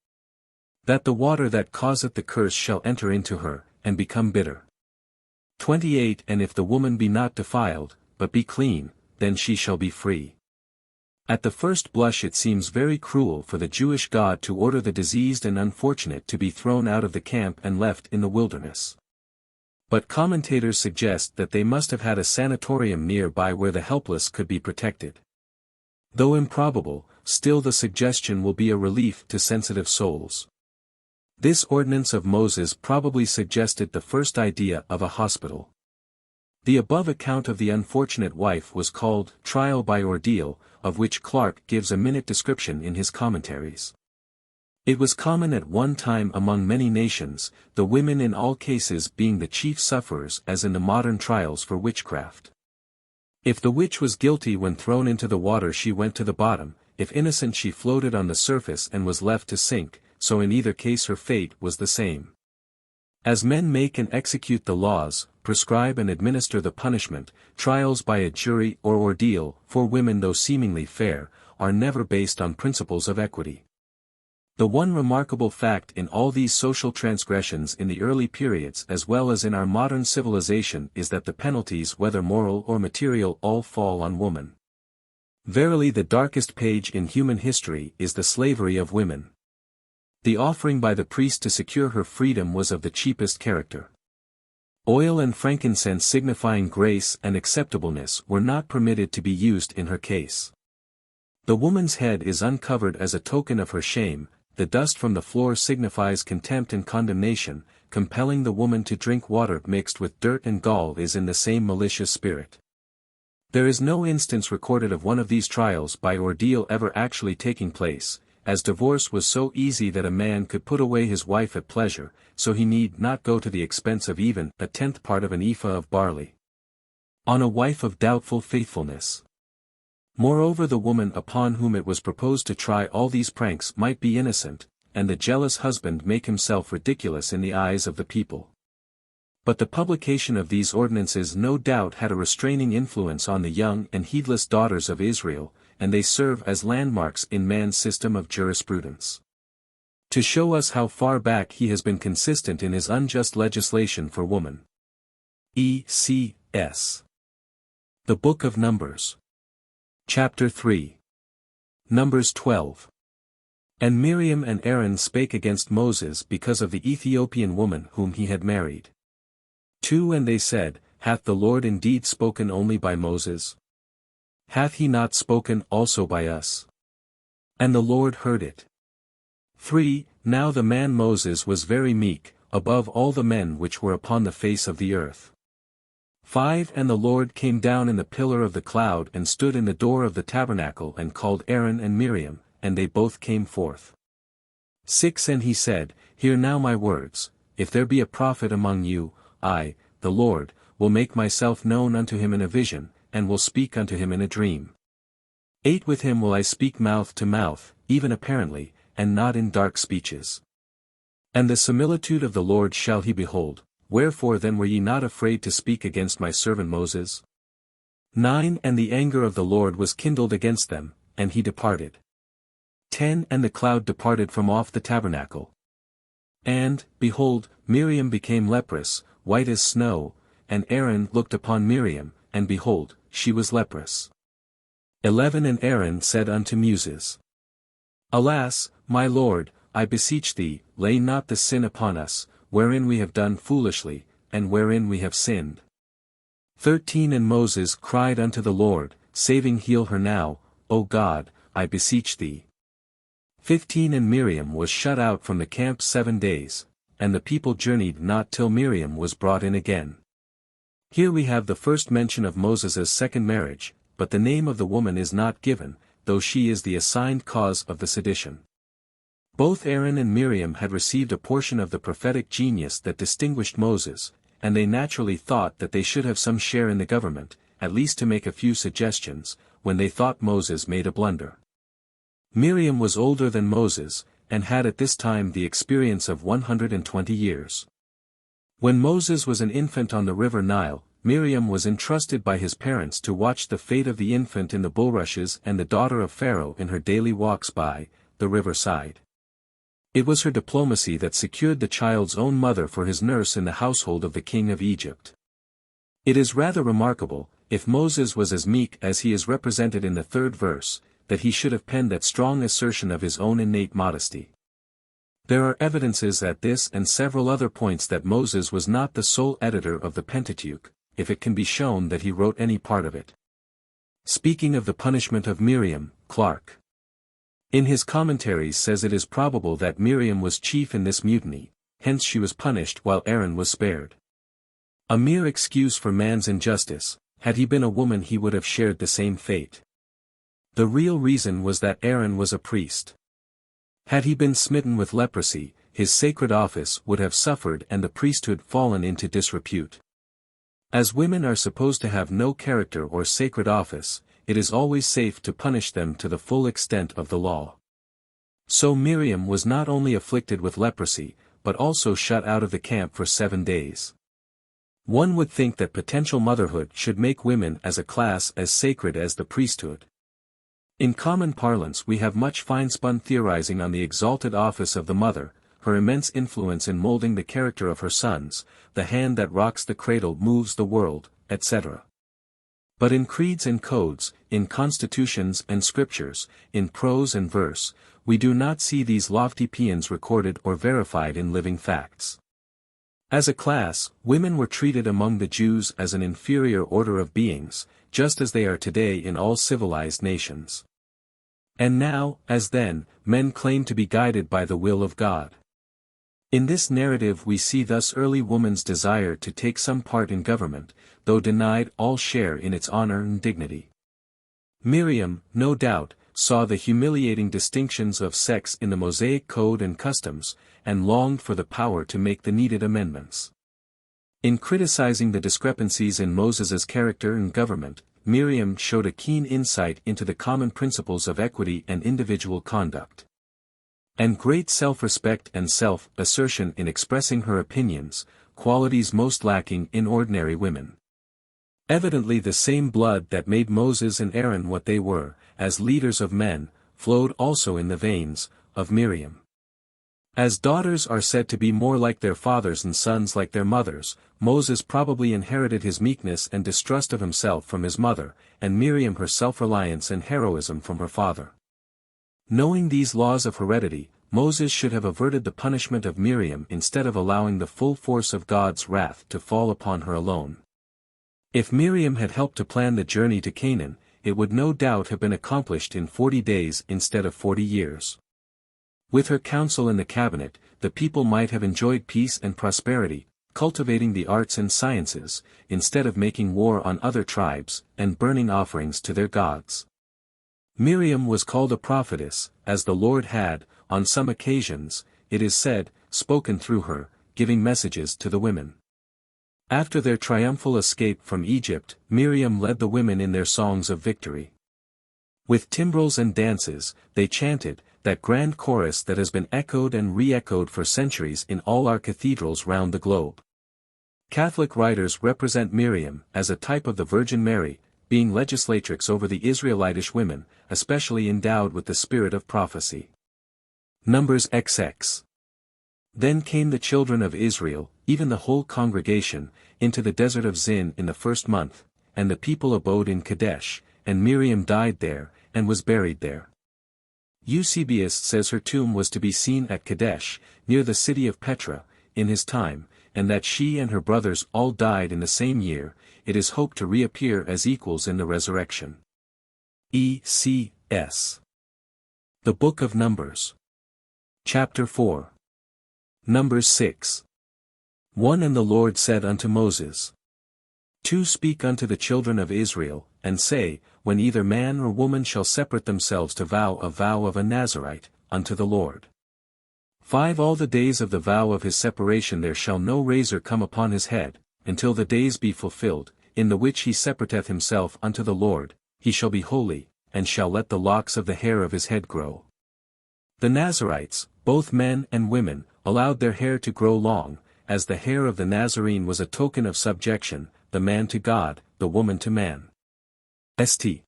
that the water that causeth the curse shall enter into her, and become bitter. 28. And if the woman be not defiled, but be clean, then she shall be free. At the first blush it seems very cruel for the Jewish God to order the diseased and unfortunate to be thrown out of the camp and left in the wilderness. But commentators suggest that they must have had a sanatorium nearby where the helpless could be protected. Though improbable, still the suggestion will be a relief to sensitive souls. This ordinance of Moses probably suggested the first idea of a hospital. The above account of the unfortunate wife was called trial by ordeal, of which Clarke gives a minute description in his commentaries. It was common at one time among many nations, the women in all cases being the chief sufferers as in the modern trials for witchcraft. If the witch was guilty when thrown into the water she went to the bottom, if innocent she floated on the surface and was left to sink, so in either case her fate was the same. As men make and execute the laws, prescribe and administer the punishment, trials by a jury or ordeal, for women though seemingly fair, are never based on principles of equity. The one remarkable fact in all these social transgressions in the early periods as well as in our modern civilization is that the penalties whether moral or material all fall on woman. Verily the darkest page in human history is the slavery of women. The offering by the priest to secure her freedom was of the cheapest character. Oil and frankincense signifying grace and acceptableness were not permitted to be used in her case. The woman's head is uncovered as a token of her shame, the dust from the floor signifies contempt and condemnation, compelling the woman to drink water mixed with dirt and gall is in the same malicious spirit. There is no instance recorded of one of these trials by ordeal ever actually taking place, as divorce was so easy that a man could put away his wife at pleasure, so he need not go to the expense of even a 10th part of an ephah of barley. On a wife of doubtful faithfulness. Moreover, the woman upon whom it was proposed to try all these pranks might be innocent, and the jealous husband make himself ridiculous in the eyes of the people. But the publication of these ordinances no doubt had a restraining influence on the young and heedless daughters of Israel, and they serve as landmarks in man's system of jurisprudence. To show us how far back he has been consistent in his unjust legislation for woman. E.C.S. The Book of Numbers. Chapter 3. Numbers 12. And Miriam and Aaron spake against Moses because of the Ethiopian woman whom he had married. 2. And they said, Hath the Lord indeed spoken only by Moses? Hath he not spoken also by us? And the Lord heard it. 3. Now the man Moses was very meek, above all the men which were upon the face of the earth. 5. And the Lord came down in the pillar of the cloud and stood in the door of the tabernacle and called Aaron and Miriam, and they both came forth. 6. And he said, Hear now my words, if there be a prophet among you, I, the Lord, will make myself known unto him in a vision, and will speak unto him in a dream. 8. With him will I speak mouth to mouth, even apparently, and not in dark speeches. And the similitude of the Lord shall he behold. Wherefore then were ye not afraid to speak against my servant Moses? 9. And the anger of the Lord was kindled against them, and he departed. 10. And the cloud departed from off the tabernacle. And, behold, Miriam became leprous, white as snow, and Aaron looked upon Miriam, and behold, she was leprous. 11. And Aaron said unto Moses, Alas, my Lord, I beseech thee, lay not the sin upon us, wherein we have done foolishly, and wherein we have sinned. 13. And Moses cried unto the Lord, saving, Heal her now, O God, I beseech thee. 15. And Miriam was shut out from the camp 7 days, and the people journeyed not till Miriam was brought in again. Here we have the first mention of Moses' second marriage, but the name of the woman is not given, though she is the assigned cause of the sedition. Both Aaron and Miriam had received a portion of the prophetic genius that distinguished Moses, and they naturally thought that they should have some share in the government, at least to make a few suggestions, when they thought Moses made a blunder. Miriam was older than Moses, and had at this time the experience of 120 years. When Moses was an infant on the river Nile, Miriam was entrusted by his parents to watch the fate of the infant in the bulrushes and the daughter of Pharaoh in her daily walks by the riverside. It was her diplomacy that secured the child's own mother for his nurse in the household of the king of Egypt. It is rather remarkable, if Moses was as meek as he is represented in the 3rd verse, that he should have penned that strong assertion of his own innate modesty. There are evidences at this and several other points that Moses was not the sole editor of the Pentateuch, if it can be shown that he wrote any part of it. Speaking of the punishment of Miriam, Clarke, in his commentaries says it is probable that Miriam was chief in this mutiny, hence she was punished while Aaron was spared. A mere excuse for man's injustice, had he been a woman he would have shared the same fate. The real reason was that Aaron was a priest. Had he been smitten with leprosy, his sacred office would have suffered and the priesthood fallen into disrepute. As women are supposed to have no character or sacred office, it is always safe to punish them to the full extent of the law. So Miriam was not only afflicted with leprosy, but also shut out of the camp for 7 days. One would think that potential motherhood should make women as a class as sacred as the priesthood. In common parlance we have much fine-spun theorizing on the exalted office of the mother, her immense influence in molding the character of her sons, the hand that rocks the cradle moves the world, etc. But in creeds and codes, in constitutions and scriptures, in prose and verse, we do not see these lofty paeans recorded or verified in living facts. As a class, women were treated among the Jews as an inferior order of beings, just as they are today in all civilized nations. And now, as then, men claim to be guided by the will of God. In this narrative we see thus early woman's desire to take some part in government, though denied all share in its honor and dignity. Miriam, no doubt, saw the humiliating distinctions of sex in the Mosaic code and customs, and longed for the power to make the needed amendments. In criticizing the discrepancies in Moses's character and government, Miriam showed a keen insight into the common principles of equity and individual conduct. And great self-respect and self-assertion in expressing her opinions, qualities most lacking in ordinary women. Evidently the same blood that made Moses and Aaron what they were, as leaders of men, flowed also in the veins of Miriam. As daughters are said to be more like their fathers and sons like their mothers, Moses probably inherited his meekness and distrust of himself from his mother, and Miriam her self-reliance and heroism from her father. Knowing these laws of heredity, Moses should have averted the punishment of Miriam instead of allowing the full force of God's wrath to fall upon her alone. If Miriam had helped to plan the journey to Canaan, it would no doubt have been accomplished in 40 days instead of 40 years. With her counsel in the cabinet, the people might have enjoyed peace and prosperity, cultivating the arts and sciences, instead of making war on other tribes, and burning offerings to their gods. Miriam was called a prophetess, as the Lord had, on some occasions, it is said, spoken through her, giving messages to the women. After their triumphal escape from Egypt, Miriam led the women in their songs of victory. With timbrels and dances, they chanted, that grand chorus that has been echoed and re-echoed for centuries in all our cathedrals round the globe. Catholic writers represent Miriam as a type of the Virgin Mary, being legislatrix over the Israelitish women, especially endowed with the spirit of prophecy. Numbers XX. Then came the children of Israel, even the whole congregation, into the desert of Zin in the first month, and the people abode in Kadesh, and Miriam died there, and was buried there. Eusebius says her tomb was to be seen at Kadesh, near the city of Petra, in his time, and that she and her brothers all died in the same year. It is hoped to reappear as equals in the resurrection. E.C.S. The Book of Numbers. Chapter 4. Numbers 6. 1 And the Lord said unto Moses, 2 Speak unto the children of Israel, and say, when either man or woman shall separate themselves to vow a vow of a Nazarite, unto the Lord. 5 All the days of the vow of his separation there shall no razor come upon his head, until the days be fulfilled, in the which he separateth himself unto the Lord. He shall be holy, and shall let the locks of the hair of his head grow. The Nazarites, both men and women, allowed their hair to grow long, as the hair of the Nazarene was a token of subjection, the man to God, the woman to man. St.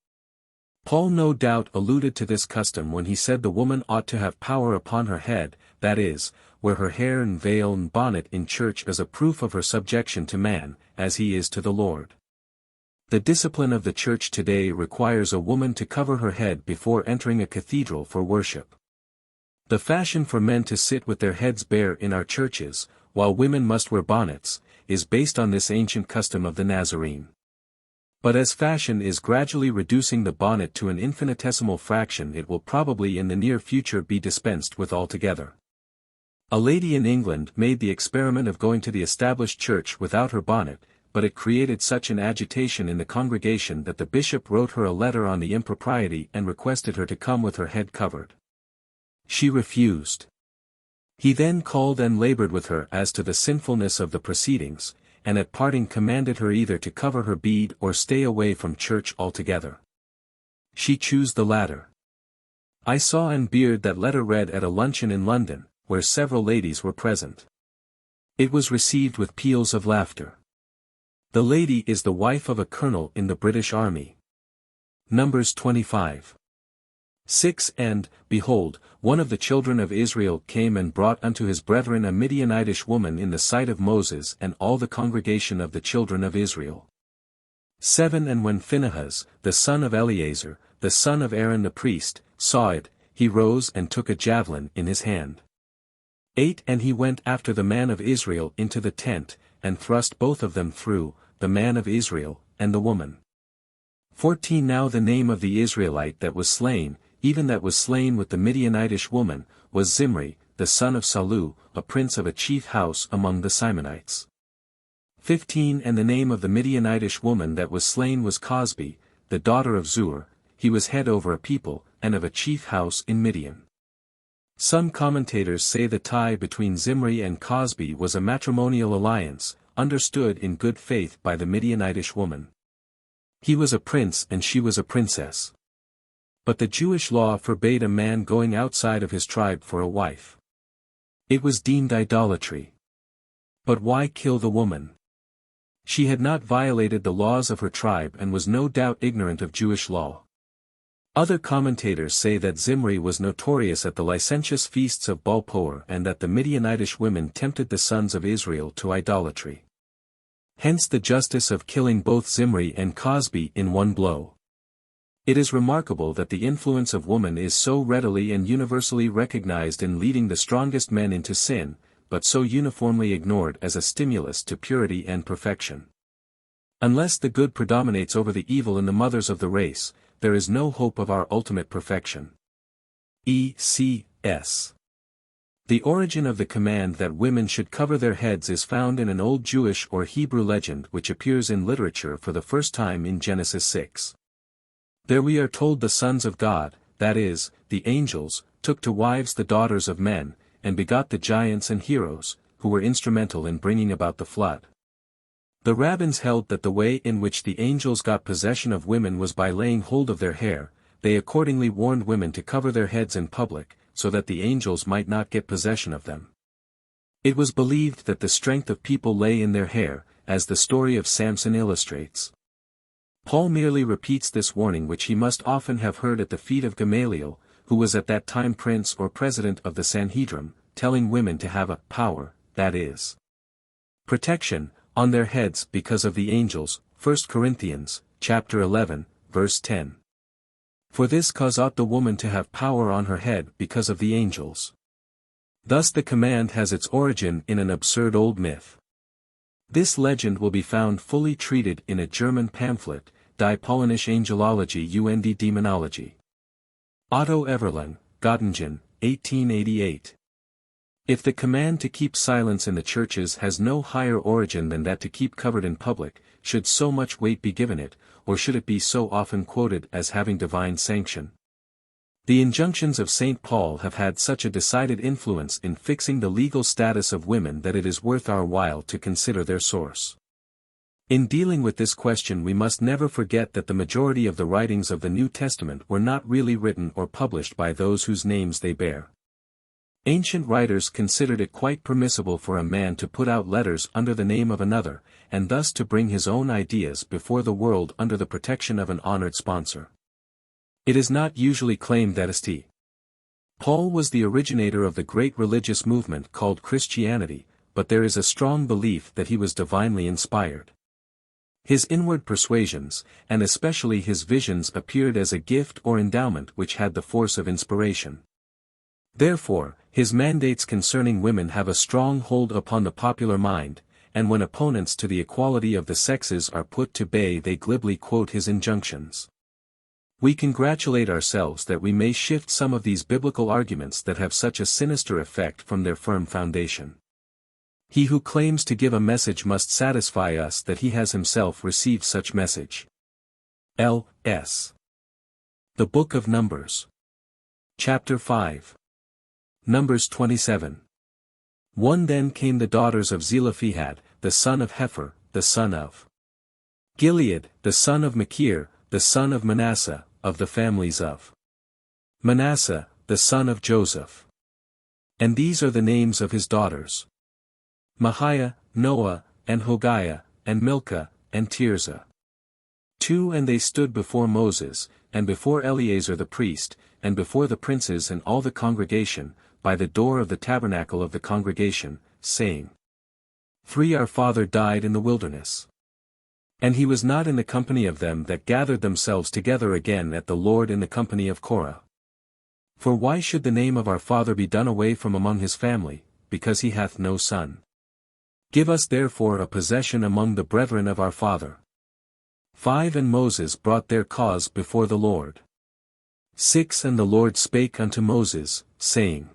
Paul no doubt alluded to this custom when he said the woman ought to have power upon her head, that is, wear her hair and veil and bonnet in church as a proof of her subjection to man, as he is to the Lord. The discipline of the church today requires a woman to cover her head before entering a cathedral for worship. The fashion for men to sit with their heads bare in our churches, while women must wear bonnets, is based on this ancient custom of the Nazarene. But as fashion is gradually reducing the bonnet to an infinitesimal fraction, it will probably in the near future be dispensed with altogether. A lady in England made the experiment of going to the established church without her bonnet, but it created such an agitation in the congregation that the bishop wrote her a letter on the impropriety and requested her to come with her head covered. She refused. He then called and labored with her as to the sinfulness of the proceedings, and at parting commanded her either to cover her bead or stay away from church altogether. She chose the latter. I saw and beard that letter read at a luncheon in London, where several ladies were present. It was received with peals of laughter. The lady is the wife of a colonel in the British Army. Numbers 25. 6 And, behold, one of the children of Israel came and brought unto his brethren a Midianitish woman in the sight of Moses and all the congregation of the children of Israel. 7 And when Phinehas, the son of Eleazar, the son of Aaron the priest, saw it, he rose and took a javelin in his hand. 8 And he went after the man of Israel into the tent, and thrust both of them through, the man of Israel, and the woman. 14 Now the name of the Israelite that was slain, even that was slain with the Midianitish woman, was Zimri, the son of Salu, a prince of a chief house among the Simonites. 15 And the name of the Midianitish woman that was slain was Cosbi, the daughter of Zur. He was head over a people, and of a chief house in Midian. Some commentators say the tie between Zimri and Cosbi was a matrimonial alliance, understood in good faith by the Midianitish woman. He was a prince and she was a princess. But the Jewish law forbade a man going outside of his tribe for a wife. It was deemed idolatry. But why kill the woman? She had not violated the laws of her tribe and was no doubt ignorant of Jewish law. Other commentators say that Zimri was notorious at the licentious feasts of Baal Peor and that the Midianitish women tempted the sons of Israel to idolatry. Hence the justice of killing both Zimri and Cosbi in one blow. It is remarkable that the influence of woman is so readily and universally recognized in leading the strongest men into sin, but so uniformly ignored as a stimulus to purity and perfection. Unless the good predominates over the evil in the mothers of the race, there is no hope of our ultimate perfection. E.C.S. The origin of the command that women should cover their heads is found in an old Jewish or Hebrew legend which appears in literature for the first time in Genesis 6. There we are told the sons of God, that is, the angels, took to wives the daughters of men, and begot the giants and heroes, who were instrumental in bringing about the flood. The rabbins held that the way in which the angels got possession of women was by laying hold of their hair. They accordingly warned women to cover their heads in public, so that the angels might not get possession of them. It was believed that the strength of people lay in their hair, as the story of Samson illustrates. Paul merely repeats this warning which he must often have heard at the feet of Gamaliel, who was at that time prince or president of the Sanhedrin, telling women to have a power, that is, protection, on their heads because of the angels. 1 Corinthians, chapter 11, verse 10. For this cause ought the woman to have power on her head because of the angels. Thus the command has its origin in an absurd old myth. This legend will be found fully treated in a German pamphlet, Die Polnische Angelologie und Demonologie. Otto Everling, Göttingen, 1888. If the command to keep silence in the churches has no higher origin than that to keep covered in public, should so much weight be given it, or should it be so often quoted as having divine sanction? The injunctions of St. Paul have had such a decided influence in fixing the legal status of women that it is worth our while to consider their source. In dealing with this question we must never forget that the majority of the writings of the New Testament were not really written or published by those whose names they bear. Ancient writers considered it quite permissible for a man to put out letters under the name of another, and thus to bring his own ideas before the world under the protection of an honored sponsor. It is not usually claimed that St. Paul was the originator of the great religious movement called Christianity, but there is a strong belief that he was divinely inspired. His inward persuasions, and especially his visions, appeared as a gift or endowment which had the force of inspiration. Therefore, his mandates concerning women have a strong hold upon the popular mind, and when opponents to the equality of the sexes are put to bay they glibly quote his injunctions. We congratulate ourselves that we may shift some of these biblical arguments that have such a sinister effect from their firm foundation. He who claims to give a message must satisfy us that he has himself received such message. L.S. The Book of Numbers. Chapter 5. Numbers 27. 1 Then came the daughters of Zelophehad, the son of Hepher, the son of Gilead, the son of Machir, the son of Manasseh, of the families of Manasseh, the son of Joseph. And these are the names of his daughters: Mahiah, Noah, and Hogaiah, and Milcah, and Tirzah. 2 And they stood before Moses, and before Eleazar the priest, and before the princes and all the congregation, by the door of the tabernacle of the congregation, saying, 3 Our father died in the wilderness. And he was not in the company of them that gathered themselves together again at the Lord in the company of Korah. For why should the name of our father be done away from among his family, because he hath no son? Give us therefore a possession among the brethren of our father. 5 And Moses brought their cause before the Lord. 6 And the Lord spake unto Moses, saying,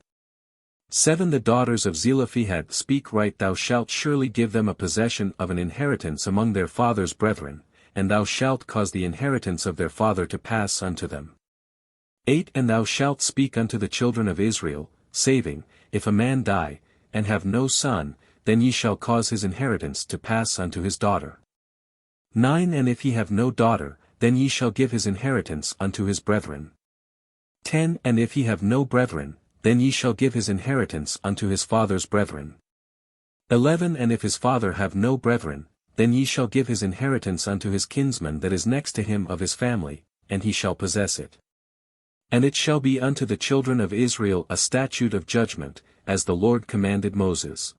7 The daughters of Zelophehad speak right. Thou shalt surely give them a possession of an inheritance among their father's brethren, and thou shalt cause the inheritance of their father to pass unto them. 8 And thou shalt speak unto the children of Israel, saving, if a man die, and have no son, then ye shall cause his inheritance to pass unto his daughter. 9 And if he have no daughter, then ye shall give his inheritance unto his brethren. 10 And if he have no brethren, then ye shall give his inheritance unto his father's brethren. 11 And if his father have no brethren, then ye shall give his inheritance unto his kinsman that is next to him of his family, and he shall possess it. And it shall be unto the children of Israel a statute of judgment, as the Lord commanded Moses.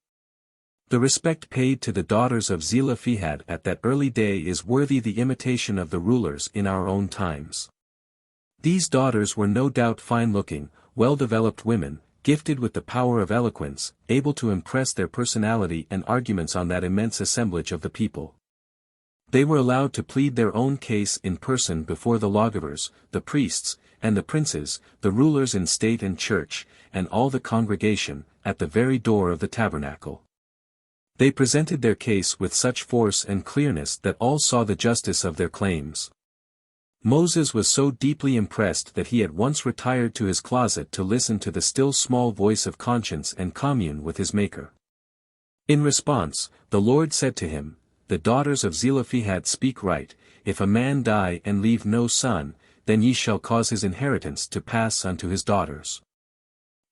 The respect paid to the daughters of Zelophehad at that early day is worthy the imitation of the rulers in our own times. These daughters were no doubt fine-looking, well-developed women, gifted with the power of eloquence, able to impress their personality and arguments on that immense assemblage of the people. They were allowed to plead their own case in person before the lawgivers, the priests, and the princes, the rulers in state and church, and all the congregation, at the very door of the tabernacle. They presented their case with such force and clearness that all saw the justice of their claims. Moses was so deeply impressed that he at once retired to his closet to listen to the still small voice of conscience and commune with his Maker. In response, the Lord said to him, "The daughters of Zelophehad speak right, if a man die and leave no son, then ye shall cause his inheritance to pass unto his daughters."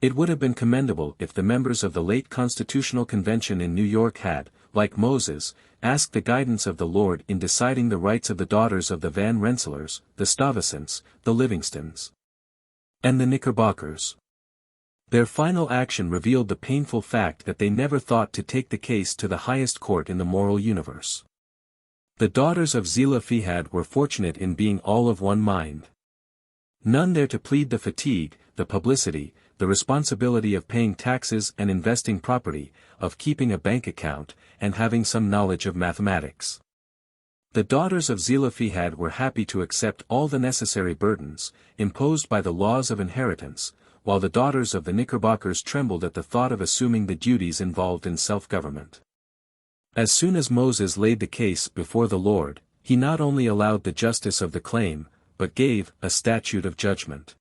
It would have been commendable if the members of the late Constitutional Convention in New York had, like Moses, asked the guidance of the Lord in deciding the rights of the daughters of the Van Rensselaers, the Stuyvesants, the Livingstons, and the Knickerbockers. Their final action revealed the painful fact that they never thought to take the case to the highest court in the moral universe. The daughters of Zelophehad were fortunate in being all of one mind. None there to plead the fatigue, the publicity, the responsibility of paying taxes and investing property, of keeping a bank account, and having some knowledge of mathematics. The daughters of Zelophehad were happy to accept all the necessary burdens, imposed by the laws of inheritance, while the daughters of the Knickerbockers trembled at the thought of assuming the duties involved in self-government. As soon as Moses laid the case before the Lord, he not only allowed the justice of the claim, but gave a statute of judgment,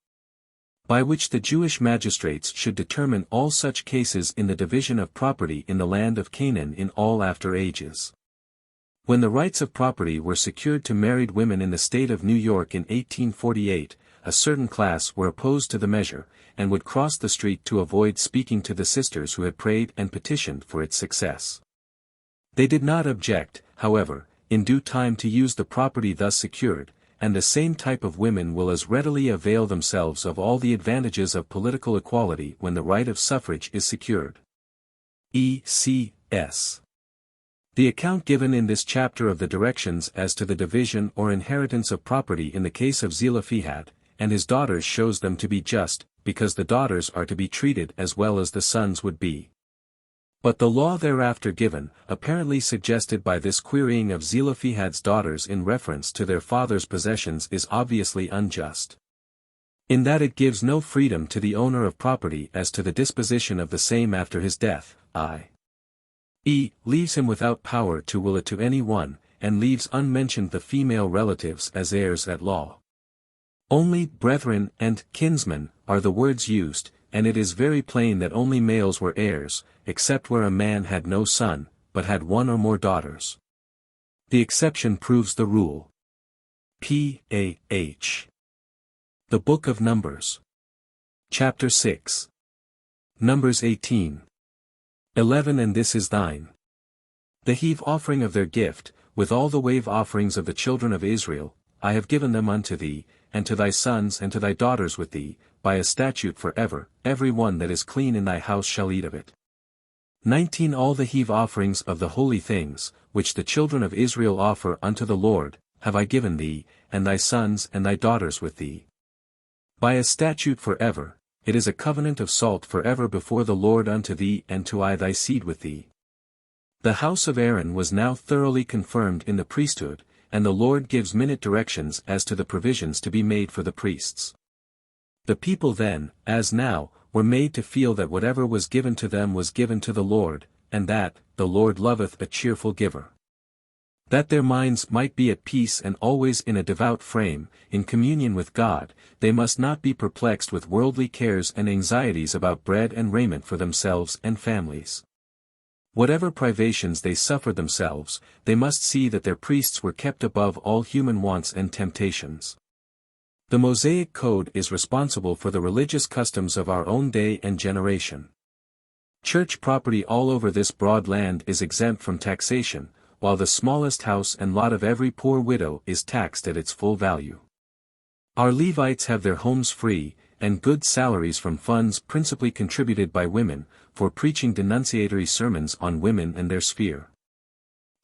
by which the Jewish magistrates should determine all such cases in the division of property in the land of Canaan in all after ages. When the rights of property were secured to married women in the state of New York in 1848, a certain class were opposed to the measure, and would cross the street to avoid speaking to the sisters who had prayed and petitioned for its success. They did not object, however, in due time to use the property thus secured, and the same type of women will as readily avail themselves of all the advantages of political equality when the right of suffrage is secured. E.C.S. The account given in this chapter of the directions as to the division or inheritance of property in the case of Zelophehad and his daughters shows them to be just, because the daughters are to be treated as well as the sons would be. But the law thereafter given, apparently suggested by this querying of Zelophehad's daughters in reference to their father's possessions, is obviously unjust, in that it gives no freedom to the owner of property as to the disposition of the same after his death, i.e., leaves him without power to will it to any one, and leaves unmentioned the female relatives as heirs at law. Only brethren and kinsmen are the words used, and it is very plain that only males were heirs, except where a man had no son, but had one or more daughters. The exception proves the rule. P.A.H. The Book of Numbers. Chapter 6. Numbers 18. 11 And this is thine. The heave offering of their gift, with all the wave offerings of the children of Israel, I have given them unto thee, and to thy sons and to thy daughters with thee, by a statute for ever, every one that is clean in thy house shall eat of it. 19 All the heave offerings of the holy things, which the children of Israel offer unto the Lord, have I given thee, and thy sons and thy daughters with thee. By a statute for ever, it is a covenant of salt for ever before the Lord unto thee and to thy seed with thee. The house of Aaron was now thoroughly confirmed in the priesthood, and the Lord gives minute directions as to the provisions to be made for the priests. The people then, as now, were made to feel that whatever was given to them was given to the Lord, and that, the Lord loveth a cheerful giver. That their minds might be at peace and always in a devout frame, in communion with God, they must not be perplexed with worldly cares and anxieties about bread and raiment for themselves and families. Whatever privations they suffered themselves, they must see that their priests were kept above all human wants and temptations. The Mosaic Code is responsible for the religious customs of our own day and generation. Church property all over this broad land is exempt from taxation, while the smallest house and lot of every poor widow is taxed at its full value. Our Levites have their homes free, and good salaries from funds principally contributed by women, for preaching denunciatory sermons on women and their sphere.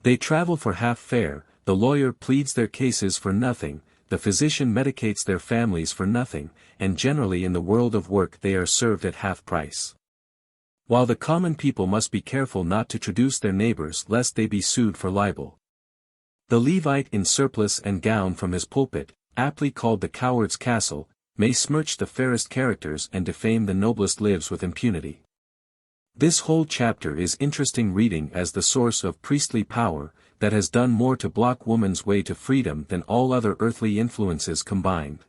They travel for half fare, the lawyer pleads their cases for nothing, the physician medicates their families for nothing, and generally in the world of work they are served at half price. While the common people must be careful not to traduce their neighbors lest they be sued for libel. The Levite in surplice and gown from his pulpit, aptly called the coward's castle, may smirch the fairest characters and defame the noblest lives with impunity. This whole chapter is interesting reading as the source of priestly power, that has done more to block woman's way to freedom than all other earthly influences combined.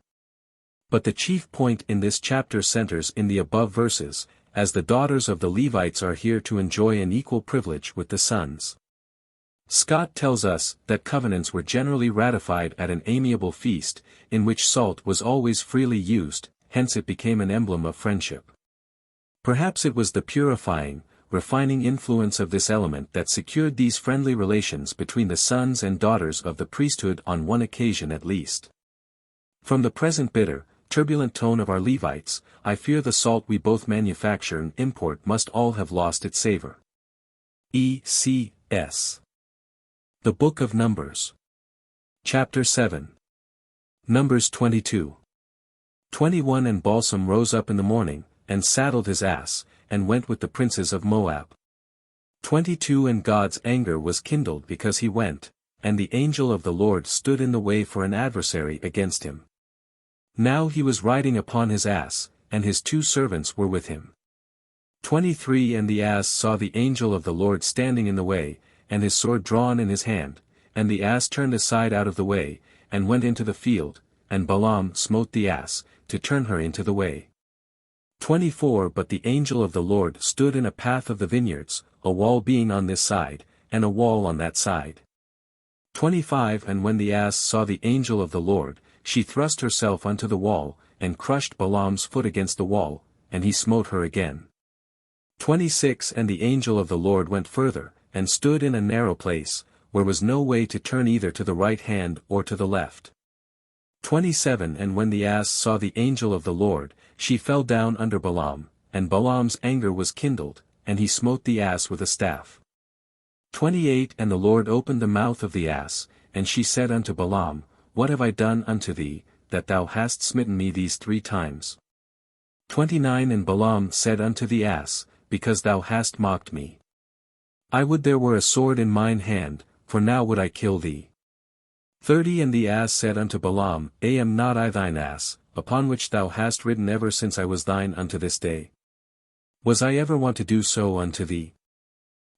But the chief point in this chapter centers in the above verses, as the daughters of the Levites are here to enjoy an equal privilege with the sons. Scott tells us that covenants were generally ratified at an amiable feast, in which salt was always freely used, hence it became an emblem of friendship. Perhaps it was the purifying, refining influence of this element that secured these friendly relations between the sons and daughters of the priesthood on one occasion at least. From the present bitter, turbulent tone of our Levites, I fear the salt we both manufacture and import must all have lost its savor. E.C.S. The Book of Numbers. Chapter 7. Numbers 22. 21 And Balsam rose up in the morning, and saddled his ass, and went with the princes of Moab. 22 And God's anger was kindled because he went, and the angel of the Lord stood in the way for an adversary against him. Now he was riding upon his ass, and his 2 servants were with him. 23 And the ass saw the angel of the Lord standing in the way, and his sword drawn in his hand, and the ass turned aside out of the way, and went into the field, and Balaam smote the ass, to turn her into the way. 24 But the angel of the Lord stood in a path of the vineyards, a wall being on this side, and a wall on that side. 25 And when the ass saw the angel of the Lord, she thrust herself unto the wall, and crushed Balaam's foot against the wall, and he smote her again. 26 And the angel of the Lord went further, and stood in a narrow place, where was no way to turn either to the right hand or to the left. 27 And when the ass saw the angel of the Lord, she fell down under Balaam, and Balaam's anger was kindled, and he smote the ass with a staff. 28 And the Lord opened the mouth of the ass, and she said unto Balaam, What have I done unto thee, that thou hast smitten me these 3 times? 29 And Balaam said unto the ass, Because thou hast mocked me. I would there were a sword in mine hand, for now would I kill thee. 30 And the ass said unto Balaam, Am not I thine ass, upon which thou hast ridden ever since I was thine unto this day? Was I ever wont to do so unto thee?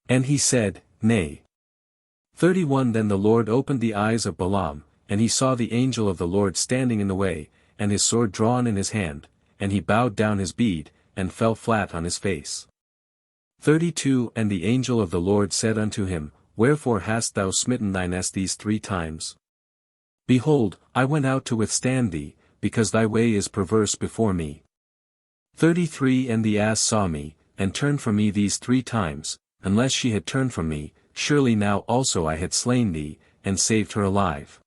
And he said, Nay. 31 Then the Lord opened the eyes of Balaam, and he saw the angel of the Lord standing in the way, and his sword drawn in his hand, and he bowed down his bead, and fell flat on his face. 32 And the angel of the Lord said unto him, Wherefore hast thou smitten thine ass these 3 times? Behold, I went out to withstand thee, because thy way is perverse before me. 33 And the ass saw me, and turned from me these 3 times, unless she had turned from me, surely now also I had slain thee, and saved her alive.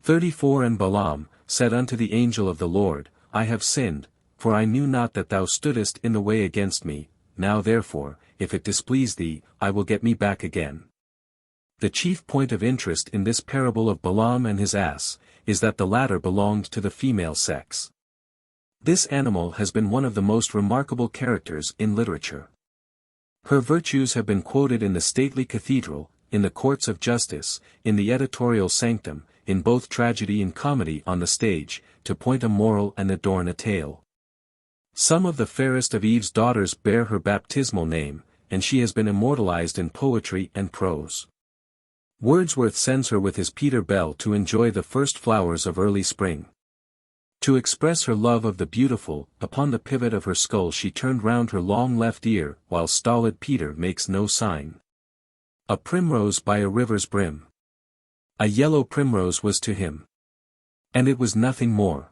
34 And Balaam said unto the angel of the Lord, I have sinned, for I knew not that thou stoodest in the way against me. Now therefore, if it displease thee, I will get me back again. The chief point of interest in this parable of Balaam and his ass, is that the latter belonged to the female sex. This animal has been one of the most remarkable characters in literature. Her virtues have been quoted in the stately cathedral, in the courts of justice, in the editorial sanctum, in both tragedy and comedy on the stage, to point a moral and adorn a tale. Some of the fairest of Eve's daughters bear her baptismal name, and she has been immortalized in poetry and prose. Wordsworth sends her with his Peter Bell to enjoy the first flowers of early spring. To express her love of the beautiful, upon the pivot of her skull she turned round her long left ear, while stolid Peter makes no sign. A primrose by a river's brim. A yellow primrose was to him. And it was nothing more.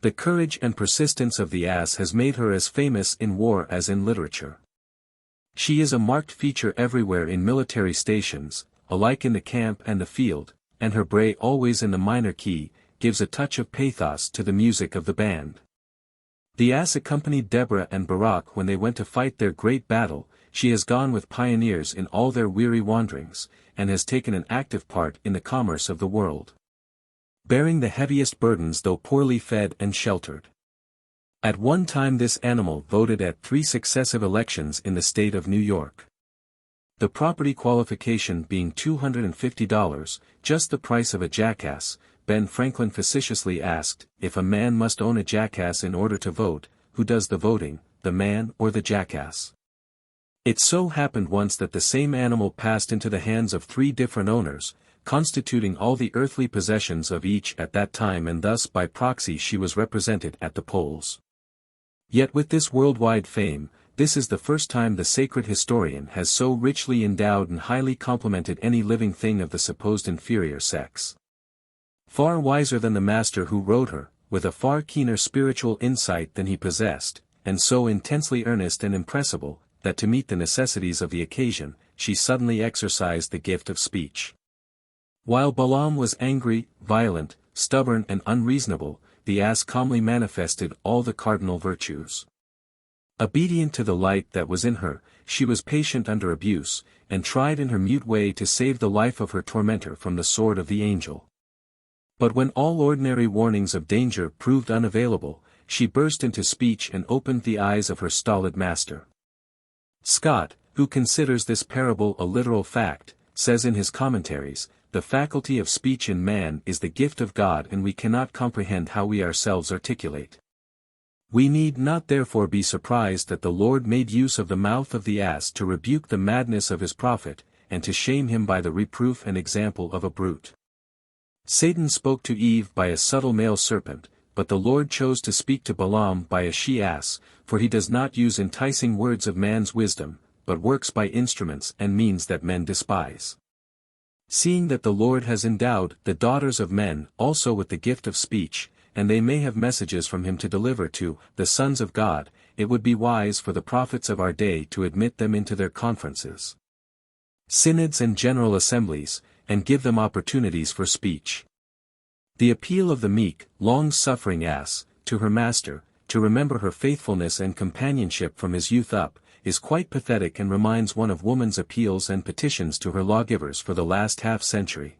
The courage and persistence of the ass has made her as famous in war as in literature. She is a marked feature everywhere in military stations, alike in the camp and the field, and her bray always in the minor key, gives a touch of pathos to the music of the band. The ass accompanied Deborah and Barak when they went to fight their great battle. She has gone with pioneers in all their weary wanderings, and has taken an active part in the commerce of the world, bearing the heaviest burdens though poorly fed and sheltered. At one time this animal voted at 3 successive elections in the state of New York. The property qualification being $250, just the price of a jackass. Ben Franklin facetiously asked, if a man must own a jackass in order to vote, who does the voting, the man or the jackass? It so happened once that the same animal passed into the hands of 3 different owners, constituting all the earthly possessions of each at that time, and thus by proxy she was represented at the polls. Yet with this worldwide fame, this is the first time the sacred historian has so richly endowed and highly complimented any living thing of the supposed inferior sex. Far wiser than the master who wrote her, with a far keener spiritual insight than he possessed, and so intensely earnest and impressible, that to meet the necessities of the occasion, she suddenly exercised the gift of speech. While Balaam was angry, violent, stubborn and unreasonable, the ass calmly manifested all the cardinal virtues. Obedient to the light that was in her, she was patient under abuse, and tried in her mute way to save the life of her tormentor from the sword of the angel. But when all ordinary warnings of danger proved unavailable, she burst into speech and opened the eyes of her stolid master. Scott, who considers this parable a literal fact, says in his commentaries, the faculty of speech in man is the gift of God, and we cannot comprehend how we ourselves articulate. We need not therefore be surprised that the Lord made use of the mouth of the ass to rebuke the madness of his prophet, and to shame him by the reproof and example of a brute. Satan spoke to Eve by a subtle male serpent, but the Lord chose to speak to Balaam by a she-ass, for he does not use enticing words of man's wisdom, but works by instruments and means that men despise. Seeing that the Lord has endowed the daughters of men also with the gift of speech, and they may have messages from him to deliver to the sons of God, it would be wise for the prophets of our day to admit them into their conferences, synods and general assemblies, and give them opportunities for speech. The appeal of the meek, long-suffering ass, to her master, to remember her faithfulness and companionship from his youth up, is quite pathetic and reminds one of woman's appeals and petitions to her lawgivers for the last half-century.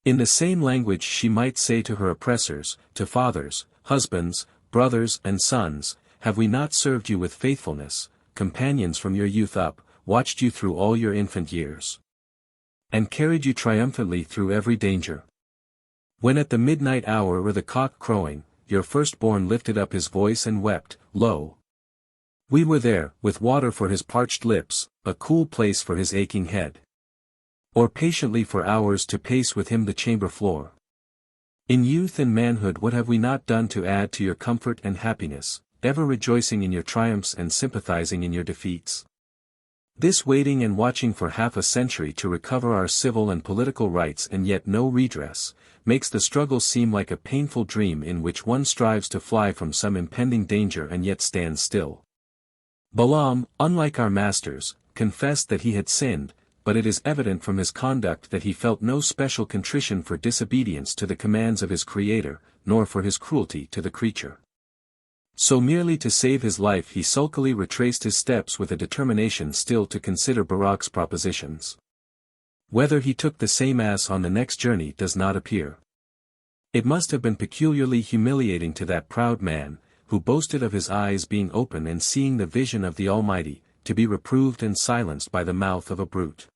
In the same language she might say to her oppressors, to fathers, husbands, brothers and sons, have we not served you with faithfulness, companions from your youth up, watched you through all your infant years, and carried you triumphantly through every danger? When at the midnight hour or the cock crowing, your firstborn lifted up his voice and wept, lo! We were there, with water for his parched lips, a cool place for his aching head. Or patiently for hours to pace with him the chamber floor. In youth and manhood what have we not done to add to your comfort and happiness, ever rejoicing in your triumphs and sympathizing in your defeats? This waiting and watching for half a century to recover our civil and political rights and yet no redress, makes the struggle seem like a painful dream in which one strives to fly from some impending danger and yet stands still. Balaam, unlike our masters, confessed that he had sinned, but it is evident from his conduct that he felt no special contrition for disobedience to the commands of his Creator, nor for his cruelty to the creature. So merely to save his life he sulkily retraced his steps with a determination still to consider Barak's propositions. Whether he took the same ass on the next journey does not appear. It must have been peculiarly humiliating to that proud man, who boasted of his eyes being open and seeing the vision of the Almighty, to be reproved and silenced by the mouth of a brute.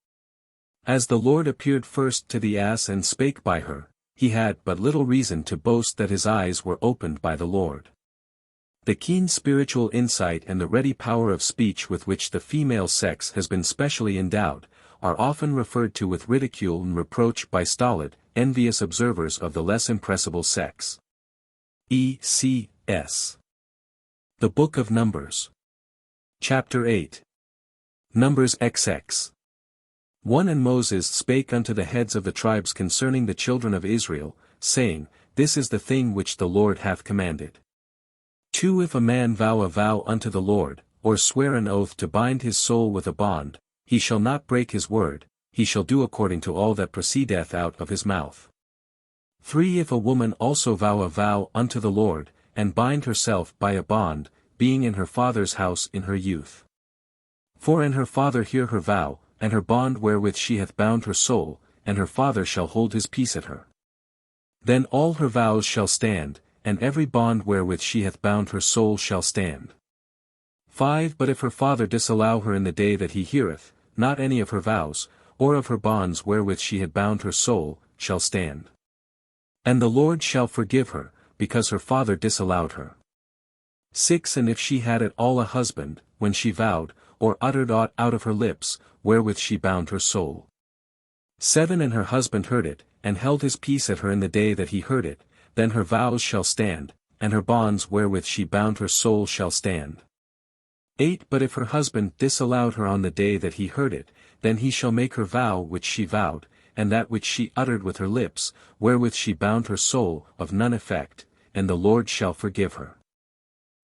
As the Lord appeared first to the ass and spake by her, he had but little reason to boast that his eyes were opened by the Lord. The keen spiritual insight and the ready power of speech with which the female sex has been specially endowed, are often referred to with ridicule and reproach by stolid, envious observers of the less impressible sex. E.C.S. The Book of Numbers. Chapter 8. Numbers XX. 1 And Moses spake unto the heads of the tribes concerning the children of Israel, saying, This is the thing which the Lord hath commanded. 2 If a man vow a vow unto the Lord, or swear an oath to bind his soul with a bond, he shall not break his word, he shall do according to all that proceedeth out of his mouth. 3 If a woman also vow a vow unto the Lord, and bind herself by a bond, being in her father's house in her youth. 4 And her father hear her vow, and her bond wherewith she hath bound her soul, and her father shall hold his peace at her. Then all her vows shall stand, and every bond wherewith she hath bound her soul shall stand. 5 But if her father disallow her in the day that he heareth, not any of her vows, or of her bonds wherewith she had bound her soul, shall stand. And the Lord shall forgive her, because her father disallowed her. 6 And if she had at all a husband, when she vowed, or uttered aught out of her lips, wherewith she bound her soul. 7 And her husband heard it, and held his peace at her in the day that he heard it, then her vows shall stand, and her bonds wherewith she bound her soul shall stand. 8 But if her husband disallowed her on the day that he heard it, then he shall make her vow which she vowed, and that which she uttered with her lips, wherewith she bound her soul, of none effect, and the Lord shall forgive her.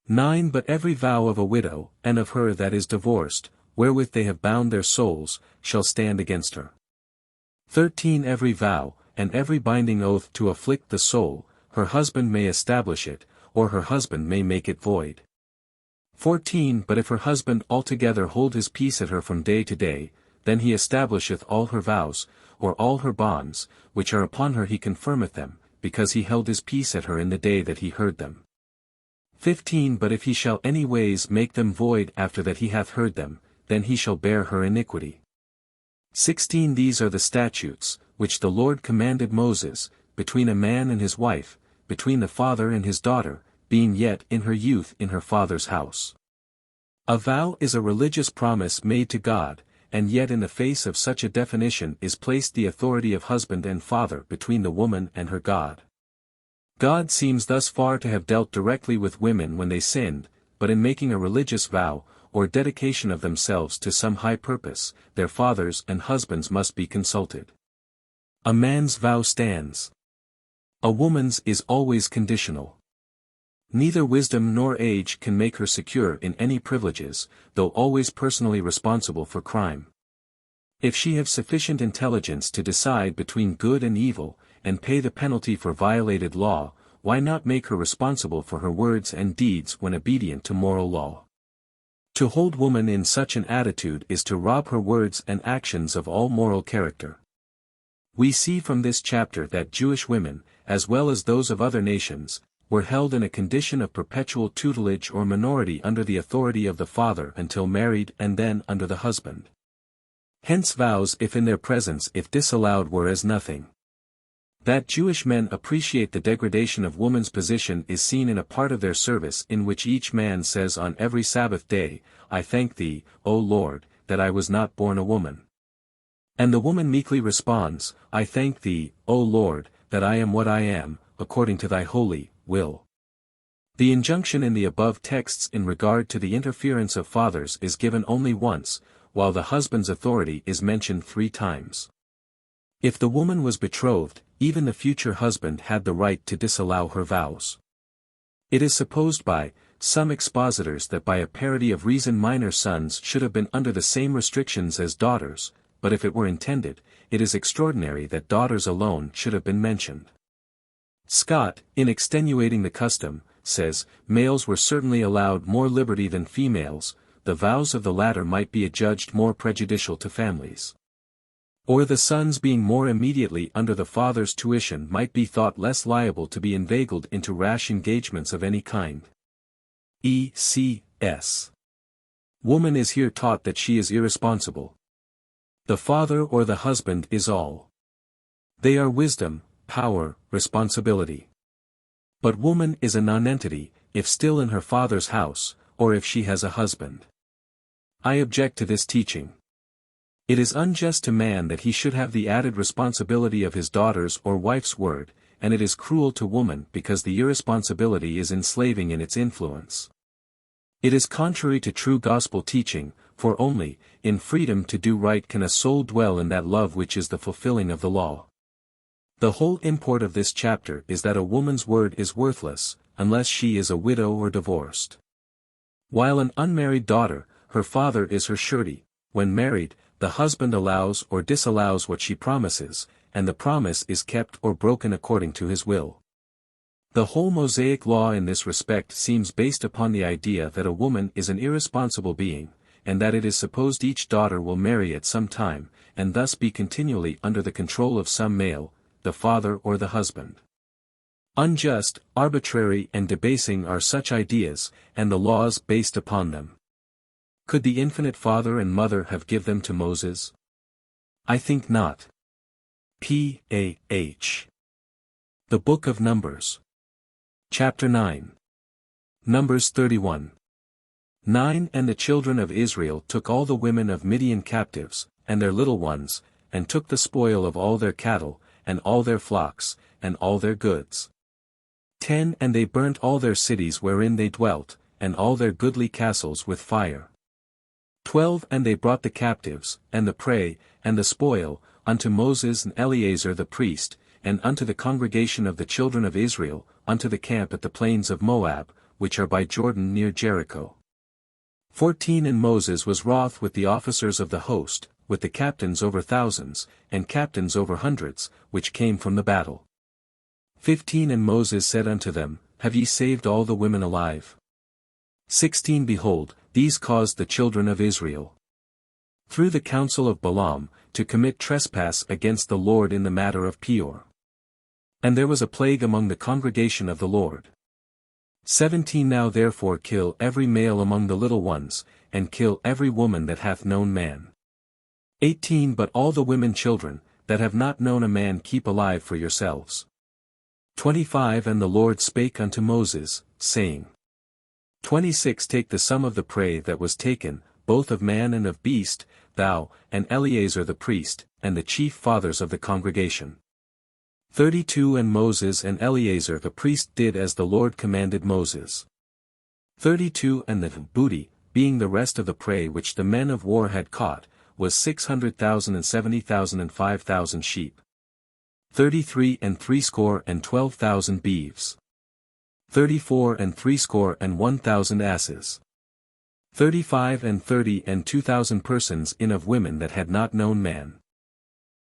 9 But every vow of a widow, and of her that is divorced, wherewith they have bound their souls, shall stand against her. 13 Every vow, and every binding oath to afflict the soul, her husband may establish it, or her husband may make it void. 14 But if her husband altogether hold his peace at her from day to day, then he establisheth all her vows, or all her bonds, which are upon her he confirmeth them, because he held his peace at her in the day that he heard them. 15 But if he shall any ways make them void after that he hath heard them, then he shall bear her iniquity. 16 These are the statutes, which the Lord commanded Moses, between a man and his wife, between the father and his daughter, being yet in her youth in her father's house. A vow is a religious promise made to God, and yet in the face of such a definition is placed the authority of husband and father between the woman and her God. God seems thus far to have dealt directly with women when they sinned, but in making a religious vow, or dedication of themselves to some high purpose, their fathers and husbands must be consulted. A man's vow stands. A woman's is always conditional. Neither wisdom nor age can make her secure in any privileges, though always personally responsible for crime. If she have sufficient intelligence to decide between good and evil, and pay the penalty for violated law, why not make her responsible for her words and deeds when obedient to moral law? To hold woman in such an attitude is to rob her words and actions of all moral character. We see from this chapter that Jewish women, as well as those of other nations, were held in a condition of perpetual tutelage or minority under the authority of the father until married and then under the husband. Hence vows if in their presence if disallowed were as nothing. That Jewish men appreciate the degradation of woman's position is seen in a part of their service in which each man says on every Sabbath day, I thank thee, O Lord, that I was not born a woman. And the woman meekly responds, I thank thee, O Lord, that I am what I am, according to thy holy will. The injunction in the above texts in regard to the interference of fathers is given only once, while the husband's authority is mentioned 3 times. If the woman was betrothed, even the future husband had the right to disallow her vows. It is supposed by some expositors that by a parity of reason minor sons should have been under the same restrictions as daughters, but if it were intended, it is extraordinary that daughters alone should have been mentioned. Scott, in extenuating the custom, says, males were certainly allowed more liberty than females, the vows of the latter might be adjudged more prejudicial to families. Or the sons being more immediately under the father's tuition might be thought less liable to be inveigled into rash engagements of any kind. E.C.S. Woman is here taught that she is irresponsible. The father or the husband is all. They are wisdom, power, responsibility. But woman is a nonentity, if still in her father's house, or if she has a husband. I object to this teaching. It is unjust to man that he should have the added responsibility of his daughter's or wife's word, and it is cruel to woman because the irresponsibility is enslaving in its influence. It is contrary to true gospel teaching, for only, in freedom to do right can a soul dwell in that love which is the fulfilling of the law. The whole import of this chapter is that a woman's word is worthless, unless she is a widow or divorced. While an unmarried daughter, her father is her surety; when married, the husband allows or disallows what she promises, and the promise is kept or broken according to his will. The whole Mosaic law in this respect seems based upon the idea that a woman is an irresponsible being, and that it is supposed each daughter will marry at some time, and thus be continually under the control of some male, the father or the husband. Unjust, arbitrary and debasing are such ideas, and the laws based upon them. Could the infinite Father and Mother have given them to Moses? I think not. P.A.H. The Book of Numbers. Chapter 9. Numbers 31. 9 And the children of Israel took all the women of Midian captives, and their little ones, and took the spoil of all their cattle, and all their flocks, and all their goods. 10 And they burnt all their cities wherein they dwelt, and all their goodly castles with fire. 12 And they brought the captives, and the prey, and the spoil, unto Moses and Eleazar the priest, and unto the congregation of the children of Israel, unto the camp at the plains of Moab, which are by Jordan near Jericho. 14 And Moses was wroth with the officers of the host, with the captains over thousands, and captains over hundreds, which came from the battle. 15 And Moses said unto them, Have ye saved all the women alive? 16 Behold, these caused the children of Israel, through the counsel of Balaam, to commit trespass against the Lord in the matter of Peor. And there was a plague among the congregation of the Lord. 17 Now therefore kill every male among the little ones, and kill every woman that hath known man. 18 But all the women children, that have not known a man keep alive for yourselves. 25 And the Lord spake unto Moses, saying, 26 Take the sum of the prey that was taken, both of man and of beast, thou, and Eleazar the priest, and the chief fathers of the congregation. 32 And Moses and Eleazar the priest did as the Lord commanded Moses. 32 And the booty, being the rest of the prey which the men of war had caught, was 600,000 and 70,000 and 5,000 sheep. 33 And 12,000 beeves. 34 And 1,000 asses. 35 And 30 And 2,000 persons in of women that had not known man.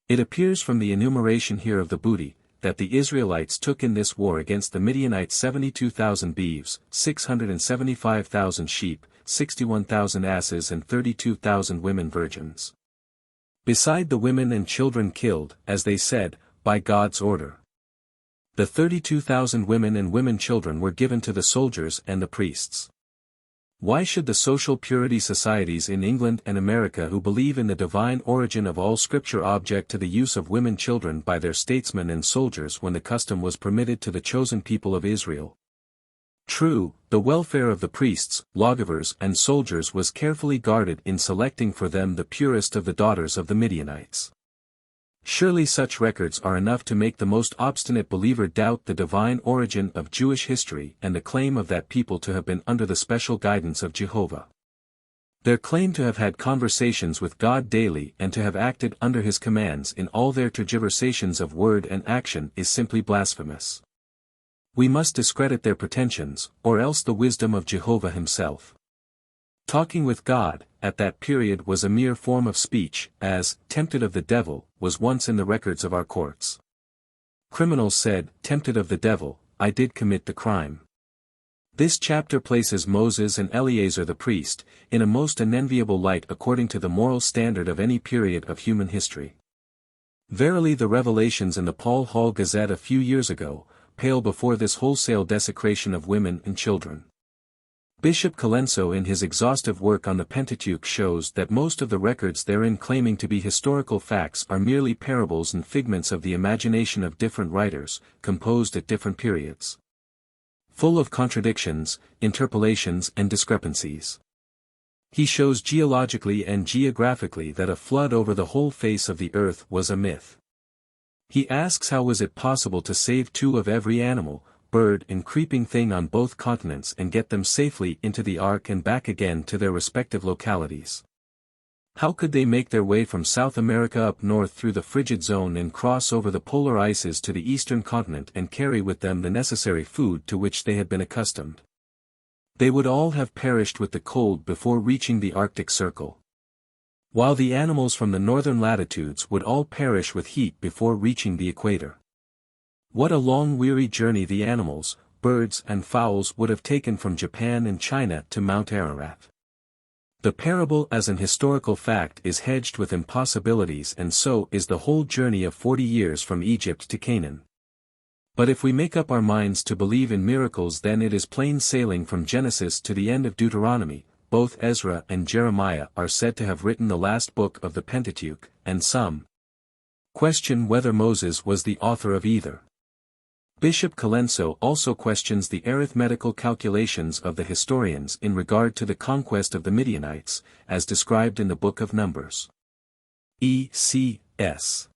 It appears from the enumeration here of the booty, that the Israelites took in this war against the Midianites 72,000 beeves, 675,000 sheep, 61,000 asses and 32,000 women virgins. Beside the women and children killed, as they said, by God's order. The 32,000 women and women children were given to the soldiers and the priests. Why should the social purity societies in England and America who believe in the divine origin of all scripture object to the use of women children by their statesmen and soldiers when the custom was permitted to the chosen people of Israel? True, the welfare of the priests, lawgivers and soldiers was carefully guarded in selecting for them the purest of the daughters of the Midianites. Surely such records are enough to make the most obstinate believer doubt the divine origin of Jewish history and the claim of that people to have been under the special guidance of Jehovah. Their claim to have had conversations with God daily and to have acted under his commands in all their tergiversations of word and action is simply blasphemous. We must discredit their pretensions, or else the wisdom of Jehovah himself. Talking with God, at that period was a mere form of speech, as, tempted of the devil, was once in the records of our courts. Criminals said, tempted of the devil, I did commit the crime. This chapter places Moses and Eleazar the priest, in a most unenviable light according to the moral standard of any period of human history. Verily the revelations in the Paul Hall Gazette a few years ago, pale before this wholesale desecration of women and children. Bishop Colenso in his exhaustive work on the Pentateuch shows that most of the records therein claiming to be historical facts are merely parables and figments of the imagination of different writers, composed at different periods. Full of contradictions, interpolations and discrepancies. He shows geologically and geographically that a flood over the whole face of the earth was a myth. He asks how was it possible to save 2 of every animal, bird and creeping thing on both continents and get them safely into the ark and back again to their respective localities. How could they make their way from South America up north through the frigid zone and cross over the polar ices to the eastern continent and carry with them the necessary food to which they had been accustomed? They would all have perished with the cold before reaching the Arctic Circle, while the animals from the northern latitudes would all perish with heat before reaching the equator. What a long weary journey the animals, birds and fowls would have taken from Japan and China to Mount Ararat. The parable as an historical fact is hedged with impossibilities, and so is the whole journey of 40 years from Egypt to Canaan. But if we make up our minds to believe in miracles, then it is plain sailing from Genesis to the end of Deuteronomy. Both Ezra and Jeremiah are said to have written the last book of the Pentateuch, and some question whether Moses was the author of either. Bishop Colenso also questions the arithmetical calculations of the historians in regard to the conquest of the Midianites, as described in the Book of Numbers. E.C.S.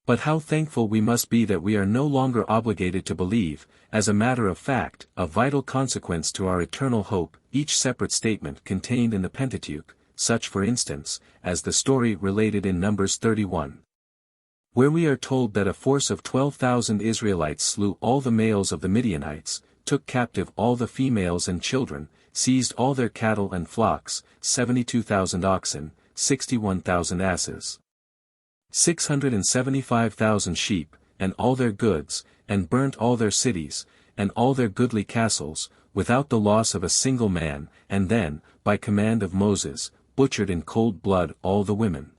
But how thankful we must be that we are no longer obligated to believe, as a matter of fact, a vital consequence to our eternal hope, each separate statement contained in the Pentateuch, such for instance, as the story related in Numbers 31. Where we are told that a force of 12,000 Israelites slew all the males of the Midianites, took captive all the females and children, seized all their cattle and flocks, 72,000 oxen, 61,000 asses, 675,000 sheep, and all their goods, and burnt all their cities, and all their goodly castles, without the loss of a single man, and then, by command of Moses, butchered in cold blood all the women,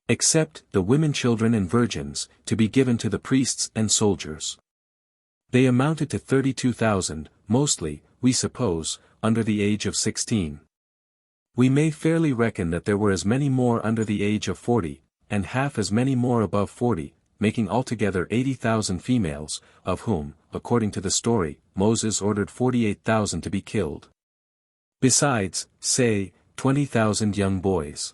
except the women, children and virgins, to be given to the priests and soldiers. They amounted to 32,000, mostly, we suppose, under the age of 16. We may fairly reckon that there were as many more under the age of 40, and half as many more above 40, making altogether 80,000 females, of whom, according to the story, Moses ordered 48,000 to be killed. Besides, say, 20,000 young boys.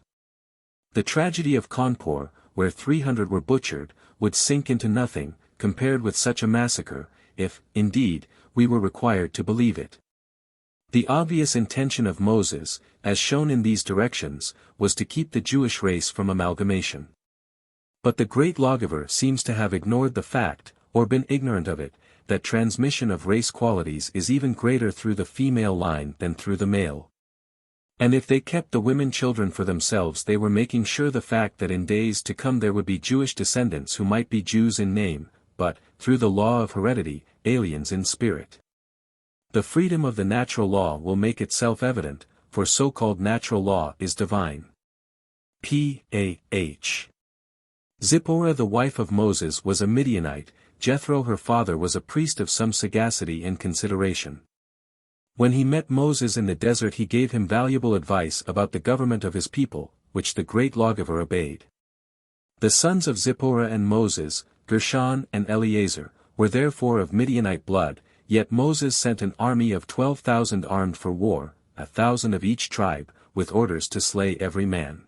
The tragedy of Cawnpore, where 300 were butchered, would sink into nothing, compared with such a massacre, if, indeed, we were required to believe it. The obvious intention of Moses, as shown in these directions, was to keep the Jewish race from amalgamation. But the great lawgiver seems to have ignored the fact, or been ignorant of it, that transmission of race qualities is even greater through the female line than through the male. And if they kept the women children for themselves, they were making sure the fact that in days to come there would be Jewish descendants who might be Jews in name, but, through the law of heredity, aliens in spirit. The freedom of the natural law will make itself evident, for so-called natural law is divine. P.A.H. Zipporah the wife of Moses was a Midianite. Jethro her father was a priest of some sagacity and consideration. When he met Moses in the desert, he gave him valuable advice about the government of his people, which the great lawgiver obeyed. The sons of Zipporah and Moses, Gershon and Eleazar, were therefore of Midianite blood, yet Moses sent an army of 12,000 armed for war, 1,000 of each tribe, with orders to slay every man.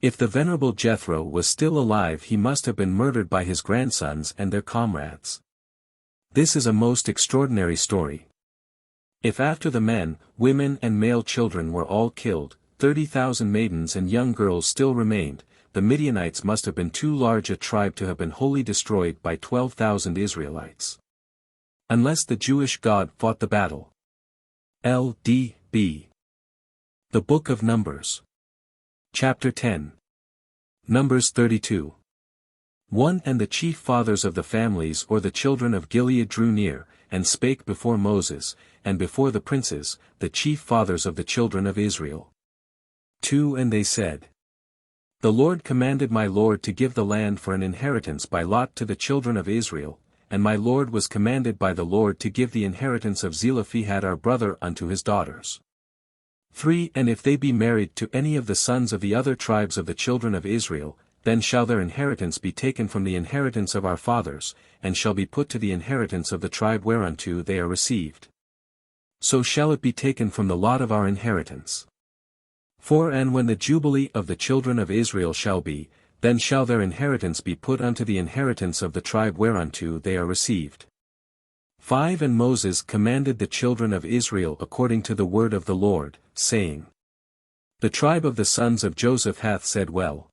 If the venerable Jethro was still alive, he must have been murdered by his grandsons and their comrades. This is a most extraordinary story. If after the men, women and male children were all killed, 30,000 maidens and young girls still remained, the Midianites must have been too large a tribe to have been wholly destroyed by 12,000 Israelites. Unless the Jewish God fought the battle. L.D.B. The Book of Numbers. Chapter 10. Numbers 32. 1. And the chief fathers of the families or the children of Gilead drew near, and spake before Moses, and before the princes, the chief fathers of the children of Israel. 2. And they said, The Lord commanded my Lord to give the land for an inheritance by lot to the children of Israel, and my Lord was commanded by the Lord to give the inheritance of Zelophehad our brother unto his daughters. 3. And if they be married to any of the sons of the other tribes of the children of Israel, then shall their inheritance be taken from the inheritance of our fathers, and shall be put to the inheritance of the tribe whereunto they are received. So shall it be taken from the lot of our inheritance. 4. And when the jubilee of the children of Israel shall be, then shall their inheritance be put unto the inheritance of the tribe whereunto they are received. 5 And Moses commanded the children of Israel according to the word of the Lord, saying, The tribe of the sons of Joseph hath said well.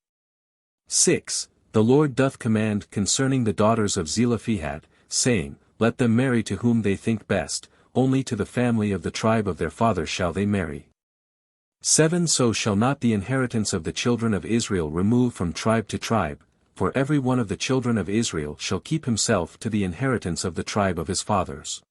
6 The Lord doth command concerning the daughters of Zelophehad, saying, Let them marry to whom they think best, only to the family of the tribe of their father shall they marry. 7 So shall not the inheritance of the children of Israel remove from tribe to tribe, for every one of the children of Israel shall keep himself to the inheritance of the tribe of his fathers.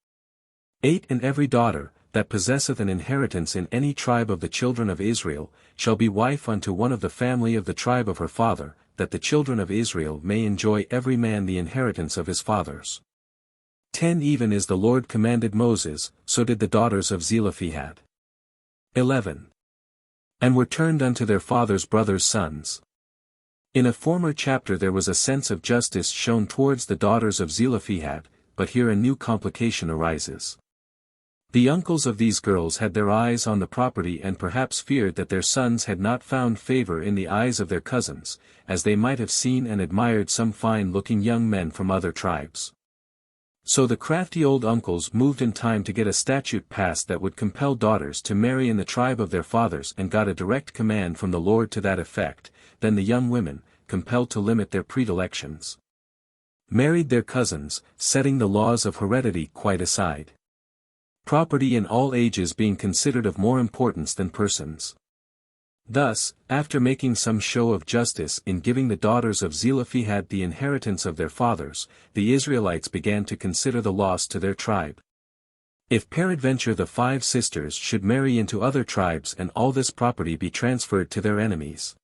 8 And every daughter, that possesseth an inheritance in any tribe of the children of Israel, shall be wife unto one of the family of the tribe of her father, that the children of Israel may enjoy every man the inheritance of his fathers. 10 Even as the Lord commanded Moses, so did the daughters of Zelophehad. 11 And were turned unto their father's brothers' sons. In a former chapter there was a sense of justice shown towards the daughters of Zelophehad, but here a new complication arises. The uncles of these girls had their eyes on the property and perhaps feared that their sons had not found favor in the eyes of their cousins, as they might have seen and admired some fine-looking young men from other tribes. So the crafty old uncles moved in time to get a statute passed that would compel daughters to marry in the tribe of their fathers and got a direct command from the Lord to that effect. Then the young women, compelled to limit their predilections, married their cousins, setting the laws of heredity quite aside. Property in all ages being considered of more importance than persons. Thus, after making some show of justice in giving the daughters of Zelophehad the inheritance of their fathers, the Israelites began to consider the loss to their tribe. If peradventure the 5 sisters should marry into other tribes and all this property be transferred to their enemies.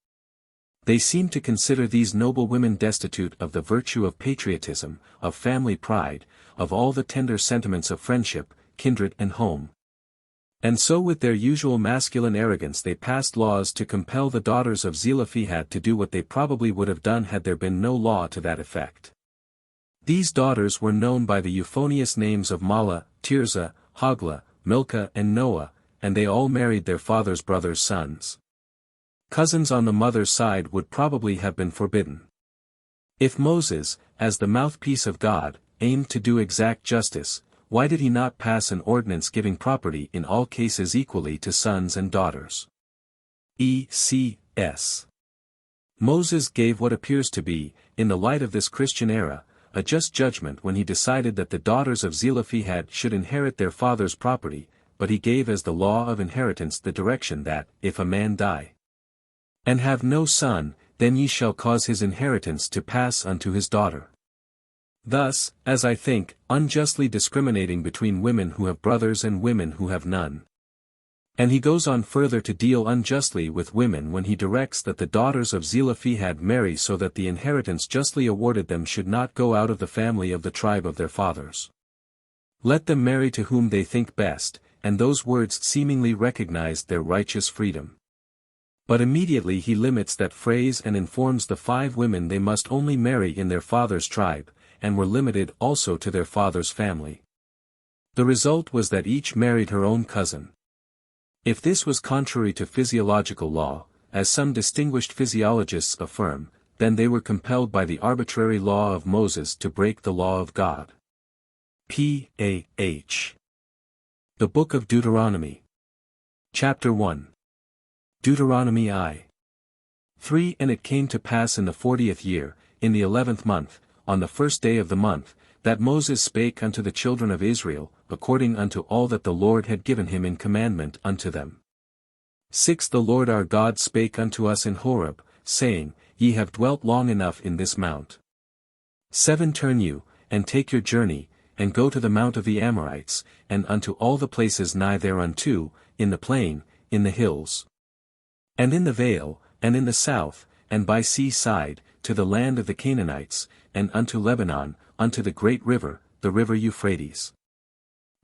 They seemed to consider these noble women destitute of the virtue of patriotism, of family pride, of all the tender sentiments of friendship, kindred and home. And so with their usual masculine arrogance they passed laws to compel the daughters of Zelophehad to do what they probably would have done had there been no law to that effect. These daughters were known by the euphonious names of Mahlah, Tirzah, Hoglah, Milcah and Noah, and they all married their father's brothers' sons. Cousins on the mother's side would probably have been forbidden. If Moses, as the mouthpiece of God, aimed to do exact justice, why did he not pass an ordinance giving property in all cases equally to sons and daughters? E.C.S. Moses gave what appears to be, in the light of this Christian era, a just judgment when he decided that the daughters of Zelophehad should inherit their father's property, but he gave as the law of inheritance the direction that, if a man die, and have no son, then ye shall cause his inheritance to pass unto his daughter. Thus, as I think, unjustly discriminating between women who have brothers and women who have none. And he goes on further to deal unjustly with women when he directs that the daughters of Zelophehad marry so that the inheritance justly awarded them should not go out of the family of the tribe of their fathers. Let them marry to whom they think best, and those words seemingly recognized their righteous freedom. But immediately he limits that phrase and informs the 5 women they must only marry in their father's tribe, and were limited also to their father's family. The result was that each married her own cousin. If this was contrary to physiological law, as some distinguished physiologists affirm, then they were compelled by the arbitrary law of Moses to break the law of God. P.A.H. The Book of Deuteronomy. Chapter 1. Deuteronomy I. 3 And it came to pass in the 40th year, in the 11th month, on the first day of the month, that Moses spake unto the children of Israel, according unto all that the Lord had given him in commandment unto them. 6 The Lord our God spake unto us in Horeb, saying, Ye have dwelt long enough in this mount. 7 Turn you, and take your journey, and go to the mount of the Amorites, and unto all the places nigh thereunto, in the plain, in the hills, and in the vale, and in the south, and by sea side, to the land of the Canaanites, and unto Lebanon, unto the great river, the river Euphrates.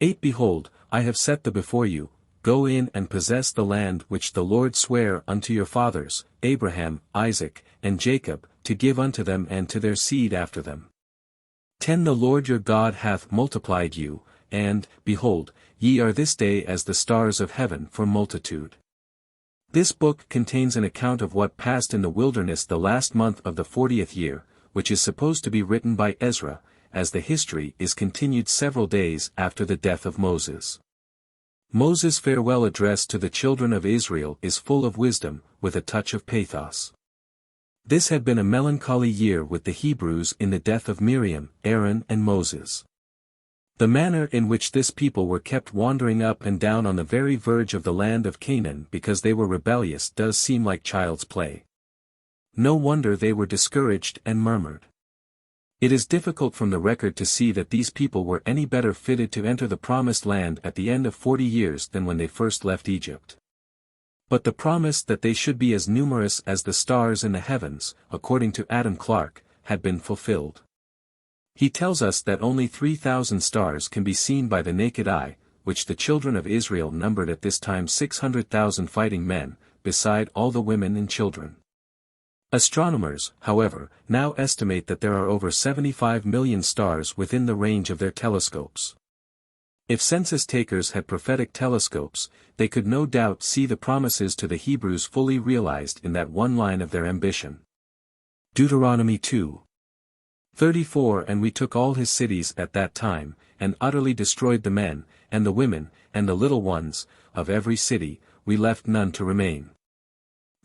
8 Behold, I have set thee before you, go in and possess the land which the Lord sware unto your fathers, Abraham, Isaac, and Jacob, to give unto them and to their seed after them. 10 The Lord your God hath multiplied you, and, behold, ye are this day as the stars of heaven for multitude. This book contains an account of what passed in the wilderness the last month of the 40th year, which is supposed to be written by Ezra, as the history is continued several days after the death of Moses. Moses' farewell address to the children of Israel is full of wisdom, with a touch of pathos. This had been a melancholy year with the Hebrews in the death of Miriam, Aaron and Moses. The manner in which this people were kept wandering up and down on the very verge of the land of Canaan because they were rebellious does seem like child's play. No wonder they were discouraged and murmured. It is difficult from the record to see that these people were any better fitted to enter the promised land at the end of 40 years than when they first left Egypt. But the promise that they should be as numerous as the stars in the heavens, according to Adam Clarke, had been fulfilled. He tells us that only 3,000 stars can be seen by the naked eye, which the children of Israel numbered at this time 600,000 fighting men, beside all the women and children. Astronomers, however, now estimate that there are over 75 million stars within the range of their telescopes. If census takers had prophetic telescopes, they could no doubt see the promises to the Hebrews fully realized in that one line of their ambition. Deuteronomy 2:34 And we took all his cities at that time, and utterly destroyed the men, and the women, and the little ones, of every city, we left none to remain.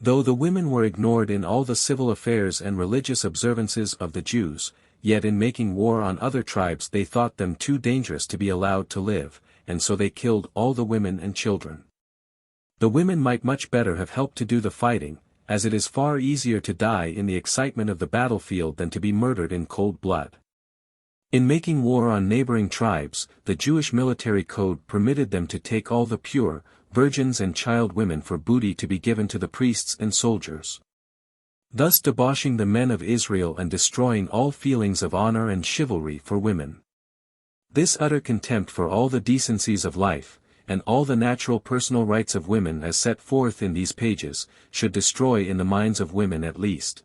Though the women were ignored in all the civil affairs and religious observances of the Jews, yet in making war on other tribes they thought them too dangerous to be allowed to live, and so they killed all the women and children. The women might much better have helped to do the fighting, as it is far easier to die in the excitement of the battlefield than to be murdered in cold blood. In making war on neighboring tribes, the Jewish military code permitted them to take all the pure, virgins and child women for booty to be given to the priests and soldiers, thus debauching the men of Israel and destroying all feelings of honor and chivalry for women. This utter contempt for all the decencies of life, and all the natural personal rights of women as set forth in these pages, should destroy in the minds of women at least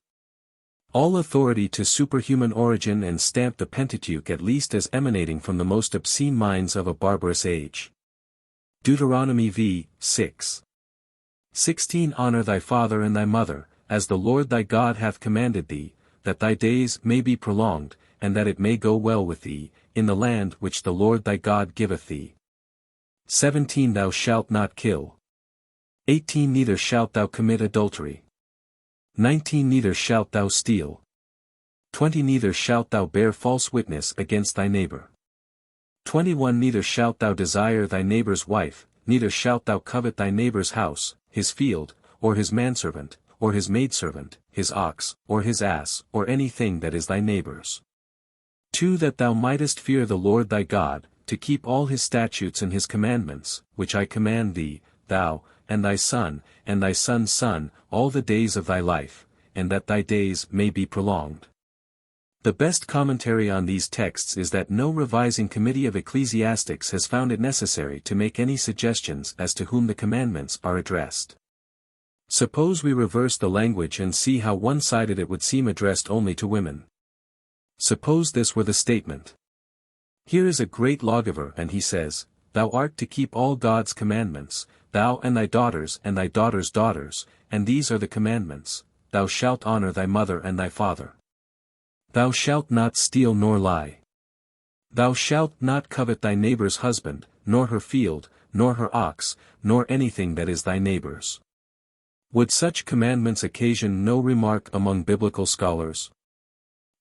all authority to superhuman origin and stamp the Pentateuch at least as emanating from the most obscene minds of a barbarous age. Deuteronomy v. 6:16 Honor thy father and thy mother, as the Lord thy God hath commanded thee, that thy days may be prolonged, and that it may go well with thee, in the land which the Lord thy God giveth thee. 17 Thou shalt not kill. 18 Neither shalt thou commit adultery. 19 Neither shalt thou steal. 20 Neither shalt thou bear false witness against thy neighbor. 21 Neither shalt thou desire thy neighbor's wife, neither shalt thou covet thy neighbor's house, his field, or his manservant, or his maidservant, his ox, or his ass, or anything that is thy neighbor's. 2 That thou mightest fear the Lord thy God, to keep all his statutes and his commandments, which I command thee, thou, and thy son, and thy son's son, all the days of thy life, and that thy days may be prolonged. The best commentary on these texts is that no revising committee of Ecclesiastics has found it necessary to make any suggestions as to whom the commandments are addressed. Suppose we reverse the language and see how one-sided it would seem addressed only to women. Suppose this were the statement. Here is a great lawgiver and he says, Thou art to keep all God's commandments, thou and thy daughters and thy daughters' daughters, and these are the commandments, Thou shalt honor thy mother and thy father. Thou shalt not steal nor lie. Thou shalt not covet thy neighbor's husband, nor her field, nor her ox, nor anything that is thy neighbor's. Would such commandments occasion no remark among biblical scholars?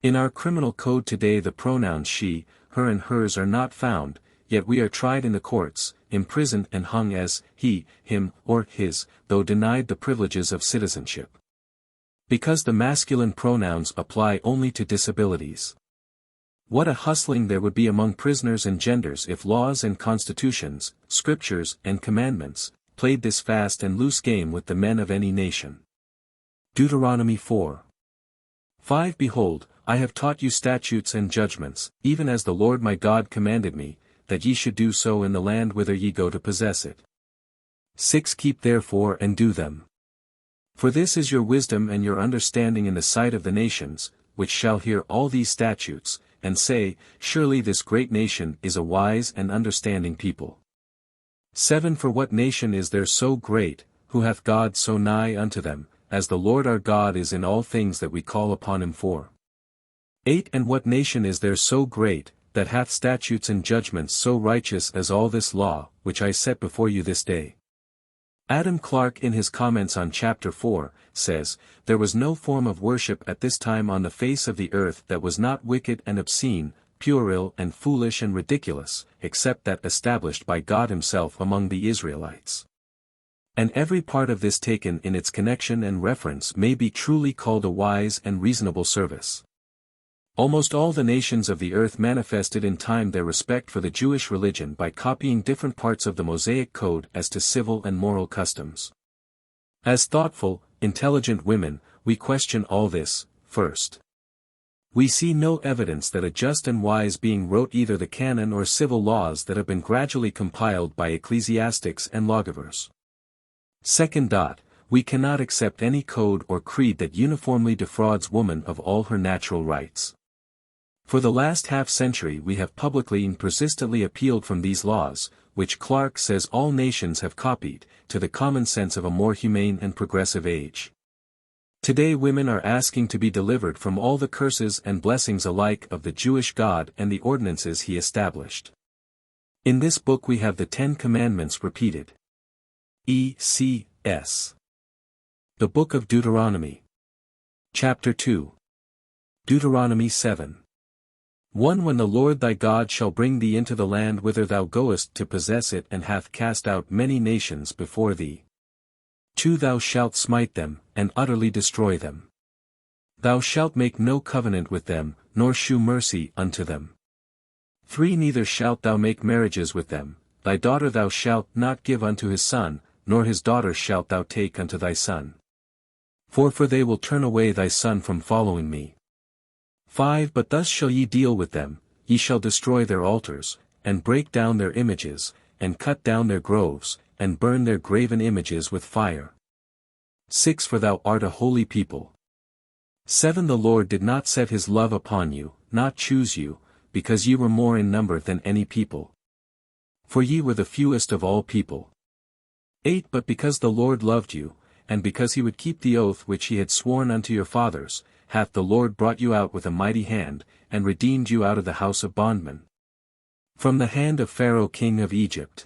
In our criminal code today the pronouns she, her and hers are not found, yet we are tried in the courts, imprisoned and hung as he, him, or his, though denied the privileges of citizenship. Because the masculine pronouns apply only to disabilities. What a hustling there would be among prisoners and genders if laws and constitutions, scriptures and commandments, played this fast and loose game with the men of any nation. Deuteronomy 4:5 Behold, I have taught you statutes and judgments, even as the Lord my God commanded me, that ye should do so in the land whither ye go to possess it. 6 Keep therefore and do them. For this is your wisdom and your understanding in the sight of the nations, which shall hear all these statutes, and say, Surely this great nation is a wise and understanding people. 7 For what nation is there so great, who hath God so nigh unto them, as the Lord our God is in all things that we call upon him for. 8. And what nation is there so great, that hath statutes and judgments so righteous as all this law, which I set before you this day? Adam Clarke in his comments on chapter 4, says, there was no form of worship at this time on the face of the earth that was not wicked and obscene, puerile and foolish and ridiculous, except that established by God himself among the Israelites. And every part of this taken in its connection and reference may be truly called a wise and reasonable service. Almost all the nations of the earth manifested in time their respect for the Jewish religion by copying different parts of the Mosaic Code as to civil and moral customs. As thoughtful, intelligent women, we question all this, first. We see no evidence that a just and wise being wrote either the canon or civil laws that have been gradually compiled by ecclesiastics and lawgivers. Second. We cannot accept any code or creed that uniformly defrauds woman of all her natural rights. For the last half-century we have publicly and persistently appealed from these laws, which Clarke says all nations have copied, to the common sense of a more humane and progressive age. Today women are asking to be delivered from all the curses and blessings alike of the Jewish God and the ordinances he established. In this book we have the 10 Commandments repeated. E.C.S. The Book of Deuteronomy. Chapter 2. Deuteronomy 7. 1. When the Lord thy God shall bring thee into the land whither thou goest to possess it and hath cast out many nations before thee. 2. Thou shalt smite them, and utterly destroy them. Thou shalt make no covenant with them, nor shew mercy unto them. 3. Neither shalt thou make marriages with them, thy daughter thou shalt not give unto his son, nor his daughter shalt thou take unto thy son. 4. For they will turn away thy son from following me. 5. But thus shall ye deal with them, ye shall destroy their altars, and break down their images, and cut down their groves, and burn their graven images with fire. 6. For thou art a holy people. 7. The Lord did not set his love upon you, not choose you, because ye were more in number than any people. For ye were the fewest of all people. 8. But because the Lord loved you, and because he would keep the oath which he had sworn unto your fathers, hath the Lord brought you out with a mighty hand, and redeemed you out of the house of bondmen, from the hand of Pharaoh king of Egypt.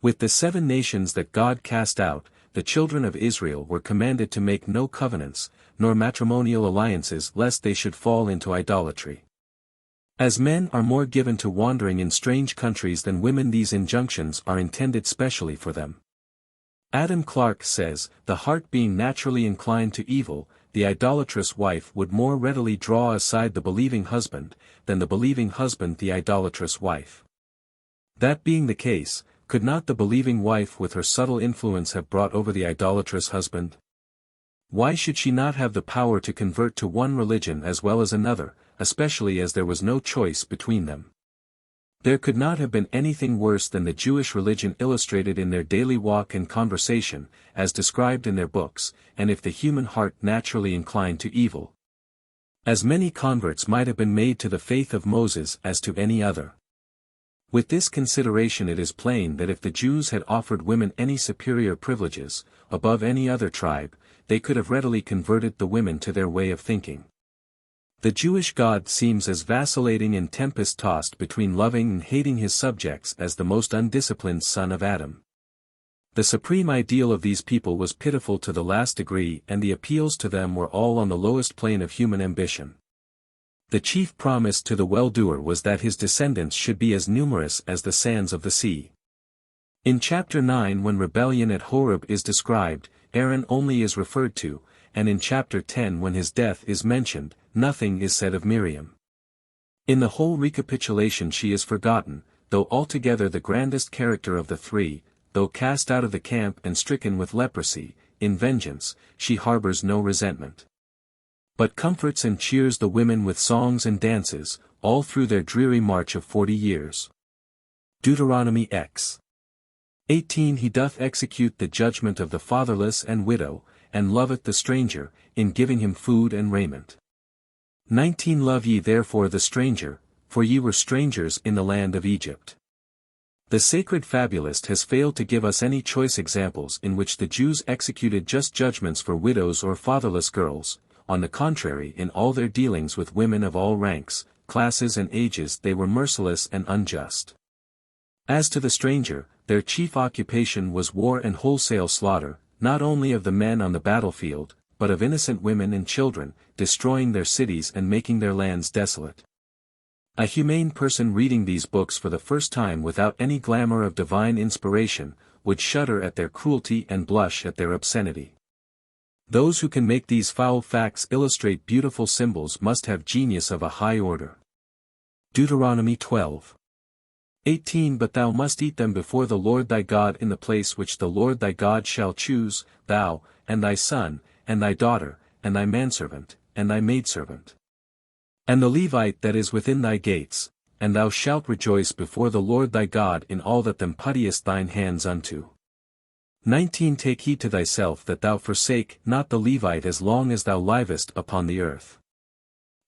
With the 7 nations that God cast out, the children of Israel were commanded to make no covenants, nor matrimonial alliances lest they should fall into idolatry. As men are more given to wandering in strange countries than women, these injunctions are intended specially for them. Adam Clarke says, the heart being naturally inclined to evil, the idolatrous wife would more readily draw aside the believing husband, than the believing husband the idolatrous wife. That being the case, could not the believing wife with her subtle influence have brought over the idolatrous husband? Why should she not have the power to convert to one religion as well as another, especially as there was no choice between them? There could not have been anything worse than the Jewish religion illustrated in their daily walk and conversation, as described in their books, and if the human heart naturally inclined to evil. As many converts might have been made to the faith of Moses as to any other. With this consideration it is plain that if the Jews had offered women any superior privileges, above any other tribe, they could have readily converted the women to their way of thinking. The Jewish God seems as vacillating and tempest-tossed between loving and hating his subjects as the most undisciplined son of Adam. The supreme ideal of these people was pitiful to the last degree, and the appeals to them were all on the lowest plane of human ambition. The chief promise to the well-doer was that his descendants should be as numerous as the sands of the sea. In chapter 9, when rebellion at Horeb is described, Aaron only is referred to, and in chapter 10 when his death is mentioned, nothing is said of Miriam. In the whole recapitulation she is forgotten, though altogether the grandest character of the 3, though cast out of the camp and stricken with leprosy, in vengeance, she harbors no resentment, but comforts and cheers the women with songs and dances, all through their dreary march of 40 years. Deuteronomy x. 18. He doth execute the judgment of the fatherless and widow, and loveth the stranger, in giving him food and raiment. 19. Love ye therefore the stranger, for ye were strangers in the land of Egypt. The sacred fabulist has failed to give us any choice examples in which the Jews executed just judgments for widows or fatherless girls. On the contrary, in all their dealings with women of all ranks, classes and ages they were merciless and unjust. As to the stranger, their chief occupation was war and wholesale slaughter, not only of the men on the battlefield, but of innocent women and children, destroying their cities and making their lands desolate. A humane person reading these books for the first time without any glamour of divine inspiration, would shudder at their cruelty and blush at their obscenity. Those who can make these foul facts illustrate beautiful symbols must have genius of a high order. Deuteronomy 12:18 But thou must eat them before the Lord thy God in the place which the Lord thy God shall choose, thou, and thy son, and thy daughter, and thy manservant, and thy maidservant, and the Levite that is within thy gates, and thou shalt rejoice before the Lord thy God in all that thou puttest thine hands unto. 19 Take heed to thyself that thou forsake not the Levite as long as thou livest upon the earth.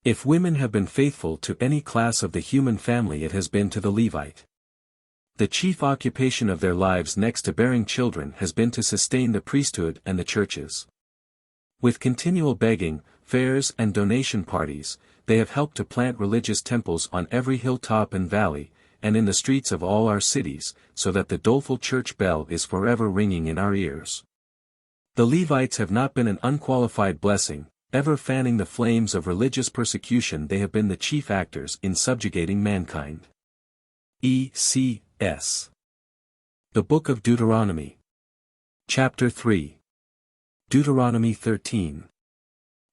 If women have been faithful to any class of the human family, it has been to the Levite. The chief occupation of their lives next to bearing children has been to sustain the priesthood and the churches. With continual begging, fairs and donation parties, they have helped to plant religious temples on every hilltop and valley, and in the streets of all our cities, so that the doleful church bell is forever ringing in our ears. The Levites have not been an unqualified blessing, ever fanning the flames of religious persecution. They have been the chief actors in subjugating mankind. E.C.S. The Book of Deuteronomy. Chapter 3. Deuteronomy 13.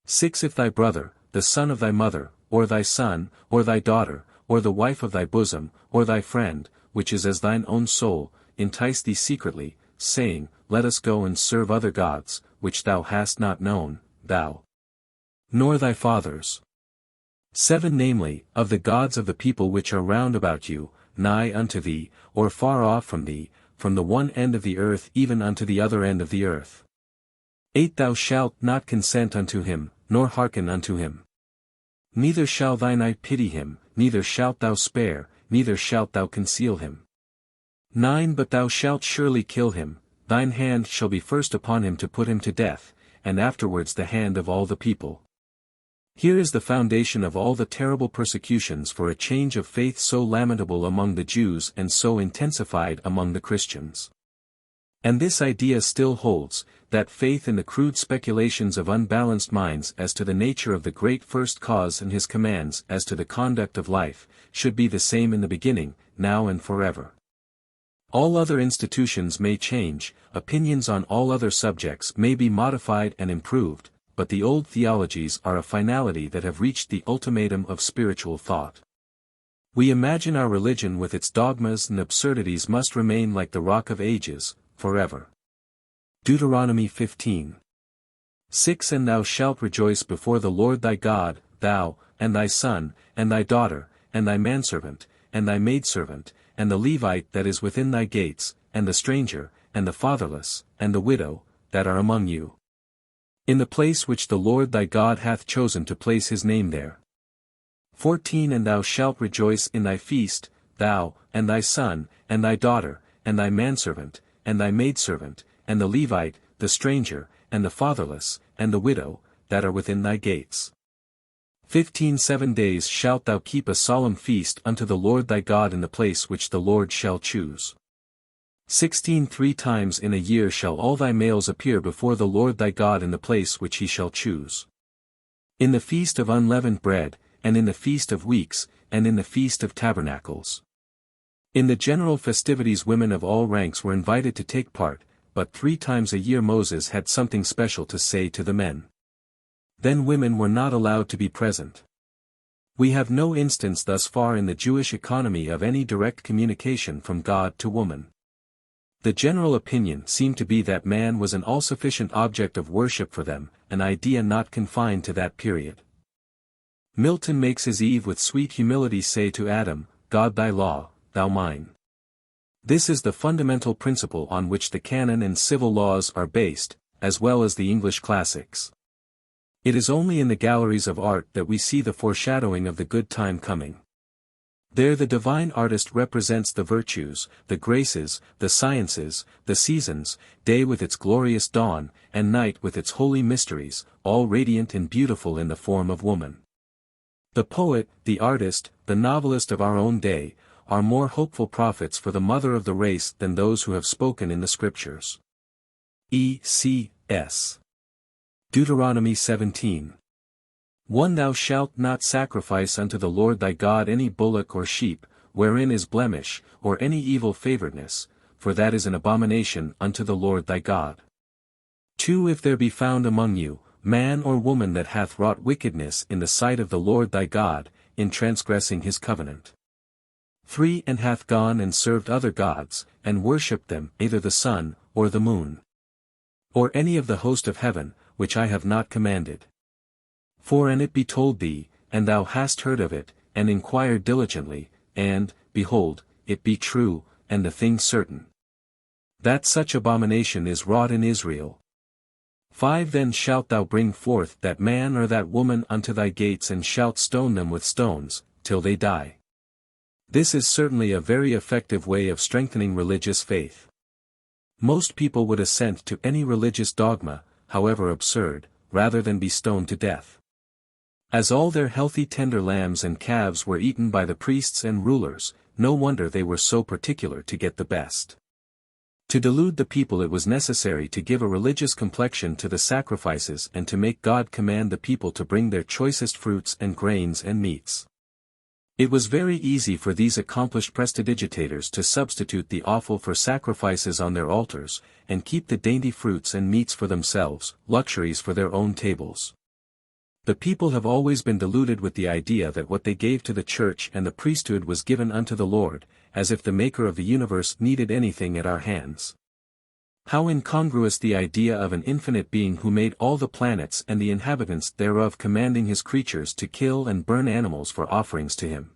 6 If thy brother, the son of thy mother, or thy son, or thy daughter, or the wife of thy bosom, or thy friend, which is as thine own soul, entice thee secretly, saying, Let us go and serve other gods, which thou hast not known, thou, nor thy fathers. 7 Namely, of the gods of the people which are round about you, nigh unto thee, or far off from thee, from the one end of the earth even unto the other end of the earth. 8 Thou shalt not consent unto him, nor hearken unto him. Neither shall thine eye pity him, neither shalt thou spare, neither shalt thou conceal him. 9 But thou shalt surely kill him, thine hand shall be first upon him to put him to death, and afterwards the hand of all the people. Here is the foundation of all the terrible persecutions for a change of faith so lamentable among the Jews and so intensified among the Christians. And this idea still holds, that faith in the crude speculations of unbalanced minds as to the nature of the great first cause and his commands as to the conduct of life, should be the same in the beginning, now and forever. All other institutions may change, opinions on all other subjects may be modified and improved, but the old theologies are a finality that have reached the ultimatum of spiritual thought. We imagine our religion with its dogmas and absurdities must remain like the rock of ages, forever. Deuteronomy 15. 6 And thou shalt rejoice before the Lord thy God, thou, and thy son, and thy daughter, and thy manservant, and thy maidservant, and the Levite that is within thy gates, and the stranger, and the fatherless, and the widow, that are among you, in the place which the Lord thy God hath chosen to place his name there. 14 And thou shalt rejoice in thy feast, thou, and thy son, and thy daughter, and thy manservant, and thy maidservant, and the Levite, the stranger, and the fatherless, and the widow, that are within thy gates. 15 7 days shalt thou keep a solemn feast unto the Lord thy God in the place which the Lord shall choose. 16 3 times in a year shall all thy males appear before the Lord thy God in the place which he shall choose. In the feast of unleavened bread, and in the feast of weeks, and in the feast of tabernacles. In the general festivities women of all ranks were invited to take part, but 3 times a year Moses had something special to say to the men. Then women were not allowed to be present. We have no instance thus far in the Jewish economy of any direct communication from God to woman. The general opinion seemed to be that man was an all-sufficient object of worship for them, an idea not confined to that period. Milton makes his Eve with sweet humility say to Adam, God thy law, thou mine. This is the fundamental principle on which the canon and civil laws are based, as well as the English classics. It is only in the galleries of art that we see the foreshadowing of the good time coming. There the divine artist represents the virtues, the graces, the sciences, the seasons, day with its glorious dawn, and night with its holy mysteries, all radiant and beautiful in the form of woman. The poet, the artist, the novelist of our own day, are more hopeful prophets for the mother of the race than those who have spoken in the Scriptures. E.C.S. Deuteronomy 17. 1 Thou shalt not sacrifice unto the Lord thy God any bullock or sheep, wherein is blemish, or any evil favoredness, for that is an abomination unto the Lord thy God. 2 If there be found among you, man or woman that hath wrought wickedness in the sight of the Lord thy God, in transgressing his covenant. 3 And hath gone and served other gods, and worshipped them, either the sun, or the moon, or any of the host of heaven, which I have not commanded. 4 And it be told thee, and thou hast heard of it, and inquired diligently, and, behold, it be true, and the thing certain, that such abomination is wrought in Israel. 5 Then shalt thou bring forth that man or that woman unto thy gates and shalt stone them with stones, till they die. This is certainly a very effective way of strengthening religious faith. Most people would assent to any religious dogma, however absurd, rather than be stoned to death. As all their healthy tender lambs and calves were eaten by the priests and rulers, no wonder they were so particular to get the best. To delude the people, it was necessary to give a religious complexion to the sacrifices and to make God command the people to bring their choicest fruits and grains and meats. It was very easy for these accomplished prestidigitators to substitute the offal for sacrifices on their altars, and keep the dainty fruits and meats for themselves, luxuries for their own tables. The people have always been deluded with the idea that what they gave to the church and the priesthood was given unto the Lord, as if the Maker of the universe needed anything at our hands. How incongruous the idea of an infinite being who made all the planets and the inhabitants thereof, commanding his creatures to kill and burn animals for offerings to him.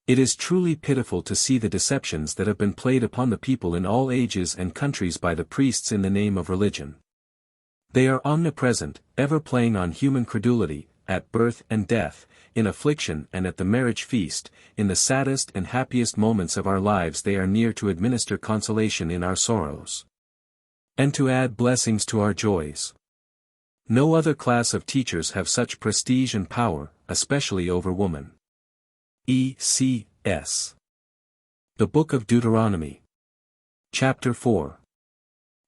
It is truly pitiful to see the deceptions that have been played upon the people in all ages and countries by the priests in the name of religion. They are omnipresent, ever playing on human credulity, at birth and death, in affliction and at the marriage feast, in the saddest and happiest moments of our lives they are near to administer consolation in our sorrows, and to add blessings to our joys. No other class of teachers have such prestige and power, especially over woman. E.C.S. The Book of Deuteronomy. Chapter 4.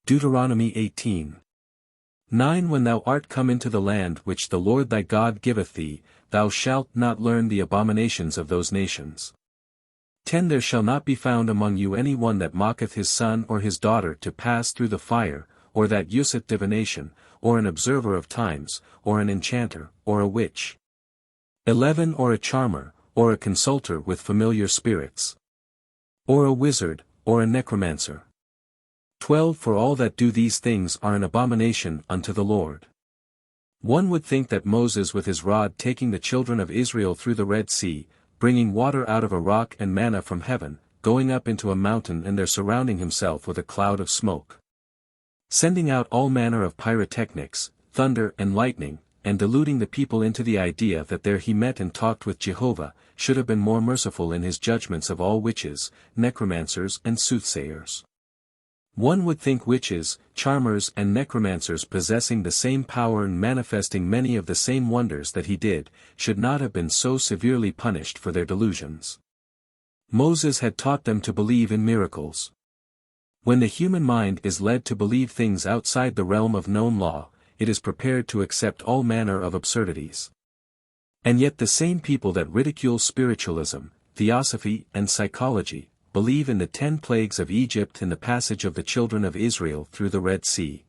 Deuteronomy 18. 9 When thou art come into the land which the Lord thy God giveth thee, thou shalt not learn the abominations of those nations. 10 There shall not be found among you any one that mocketh his son or his daughter to pass through the fire, or that useth divination, or an observer of times, or an enchanter, or a witch. 11 Or a charmer, or a consulter with familiar spirits, or a wizard, or a necromancer. 12 For all that do these things are an abomination unto the Lord. One would think that Moses with his rod taking the children of Israel through the Red Sea, bringing water out of a rock and manna from heaven, going up into a mountain and there surrounding himself with a cloud of smoke, sending out all manner of pyrotechnics, thunder and lightning, and deluding the people into the idea that there he met and talked with Jehovah, should have been more merciful in his judgments of all witches, necromancers and soothsayers. One would think witches, charmers and necromancers possessing the same power and manifesting many of the same wonders that he did, should not have been so severely punished for their delusions. Moses had taught them to believe in miracles. When the human mind is led to believe things outside the realm of known law, it is prepared to accept all manner of absurdities. And yet the same people that ridicule spiritualism, theosophy and psychology, believe in the 10 plagues of Egypt and the passage of the children of Israel through the Red Sea.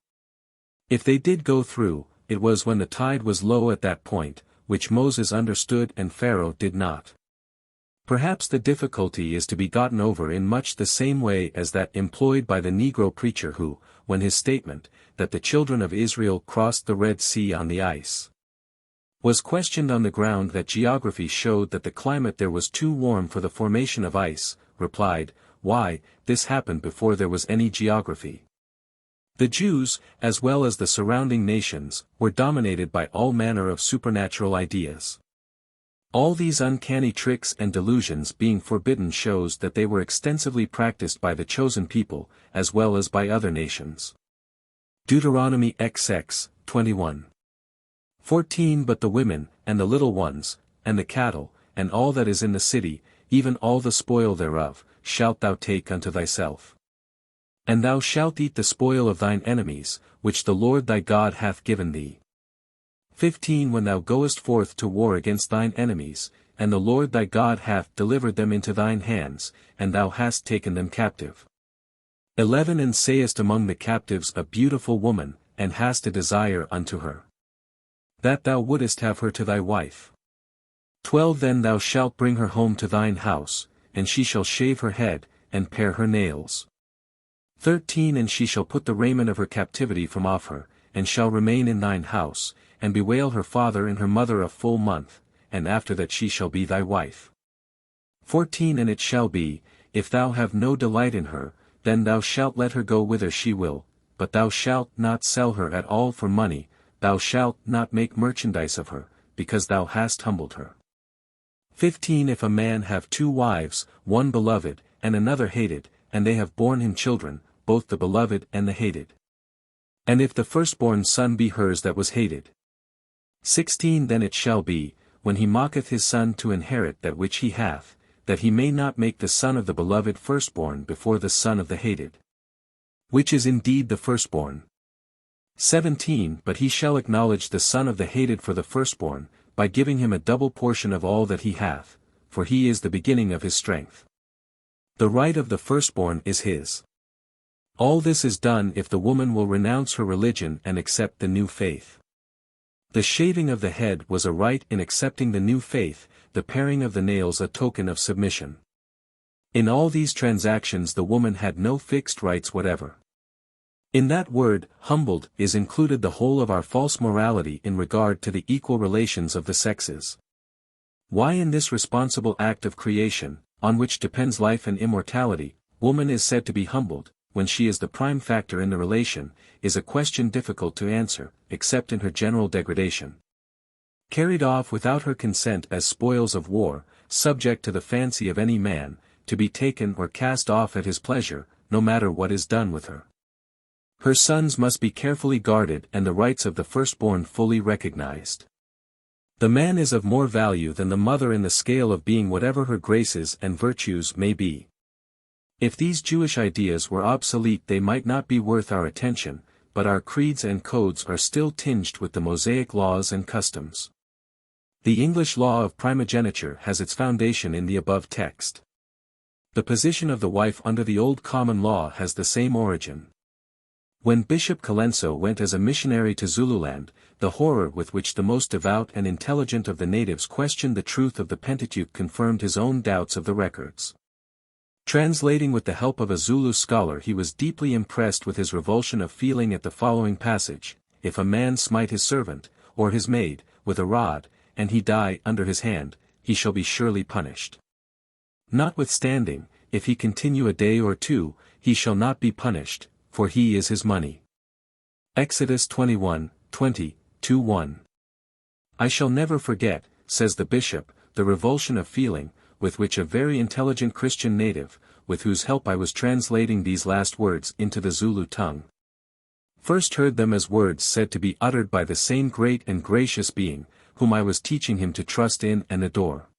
If they did go through, it was when the tide was low at that point, which Moses understood and Pharaoh did not. Perhaps the difficulty is to be gotten over in much the same way as that employed by the Negro preacher who, when his statement, that the children of Israel crossed the Red Sea on the ice, was questioned on the ground that geography showed that the climate there was too warm for the formation of ice, replied, "Why, this happened before there was any geography." The Jews, as well as the surrounding nations, were dominated by all manner of supernatural ideas. All these uncanny tricks and delusions being forbidden shows that they were extensively practiced by the chosen people, as well as by other nations. Deuteronomy XX, 21. 14 But the women, and the little ones, and the cattle, and all that is in the city, even all the spoil thereof, shalt thou take unto thyself. And thou shalt eat the spoil of thine enemies, which the Lord thy God hath given thee. 15 When thou goest forth to war against thine enemies, and the Lord thy God hath delivered them into thine hands, and thou hast taken them captive. 11 And sayest among the captives a beautiful woman, and hast a desire unto her, that thou wouldest have her to thy wife. 12 Then thou shalt bring her home to thine house, and she shall shave her head, and pare her nails. 13 And she shall put the raiment of her captivity from off her, and shall remain in thine house, and bewail her father and her mother a full month, and after that she shall be thy wife. 14 And it shall be, if thou have no delight in her, then thou shalt let her go whither she will, but thou shalt not sell her at all for money, thou shalt not make merchandise of her, because thou hast humbled her. 15 If a man have 2 wives, one beloved, and another hated, and they have borne him children, both the beloved and the hated. And if the firstborn son be hers that was hated. 16 Then it shall be, when he mocketh his son to inherit that which he hath, that he may not make the son of the beloved firstborn before the son of the hated, which is indeed the firstborn. 17 But he shall acknowledge the son of the hated for the firstborn, by giving him a double portion of all that he hath, for he is the beginning of his strength. The right of the firstborn is his. All this is done if the woman will renounce her religion and accept the new faith. The shaving of the head was a right in accepting the new faith, the paring of the nails a token of submission. In all these transactions the woman had no fixed rights whatever. In that word, humbled, is included the whole of our false morality in regard to the equal relations of the sexes. Why in this responsible act of creation, on which depends life and immortality, woman is said to be humbled, when she is the prime factor in the relation, is a question difficult to answer, except in her general degradation. Carried off without her consent as spoils of war, subject to the fancy of any man, to be taken or cast off at his pleasure, no matter what is done with her. Her sons must be carefully guarded and the rights of the firstborn fully recognized. The man is of more value than the mother in the scale of being whatever her graces and virtues may be. If these Jewish ideas were obsolete they might not be worth our attention, but our creeds and codes are still tinged with the Mosaic laws and customs. The English law of primogeniture has its foundation in the above text. The position of the wife under the Old Common Law has the same origin. When Bishop Colenso went as a missionary to Zululand, the horror with which the most devout and intelligent of the natives questioned the truth of the Pentateuch confirmed his own doubts of the records. Translating with the help of a Zulu scholar he was deeply impressed with his revulsion of feeling at the following passage: If a man smite his servant, or his maid, with a rod, and he die under his hand, he shall be surely punished. Notwithstanding, if he continue a day or 2, he shall not be punished, for he is his money. Exodus 21, 20, 2:1. I shall never forget, says the bishop, the revulsion of feeling, with which a very intelligent Christian native, with whose help I was translating these last words into the Zulu tongue, first heard them as words said to be uttered by the same great and gracious being, whom I was teaching him to trust in and adore.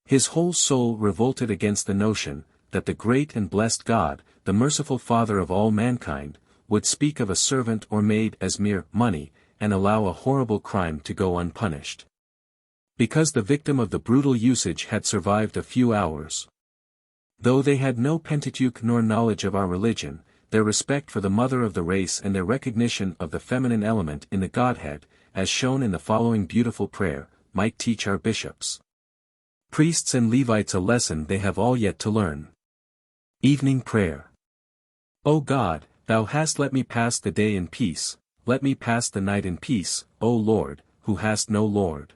His whole soul revolted against the notion, that the great and blessed God, the merciful Father of all mankind, would speak of a servant or maid as mere money, and allow a horrible crime to go unpunished. Because the victim of the brutal usage had survived a few hours. Though they had no Pentateuch nor knowledge of our religion, their respect for the mother of the race and their recognition of the feminine element in the Godhead, as shown in the following beautiful prayer, might teach our bishops, priests and Levites a lesson they have all yet to learn. Evening Prayer. O God, Thou hast let me pass the day in peace, let me pass the night in peace, O Lord, who hast no Lord.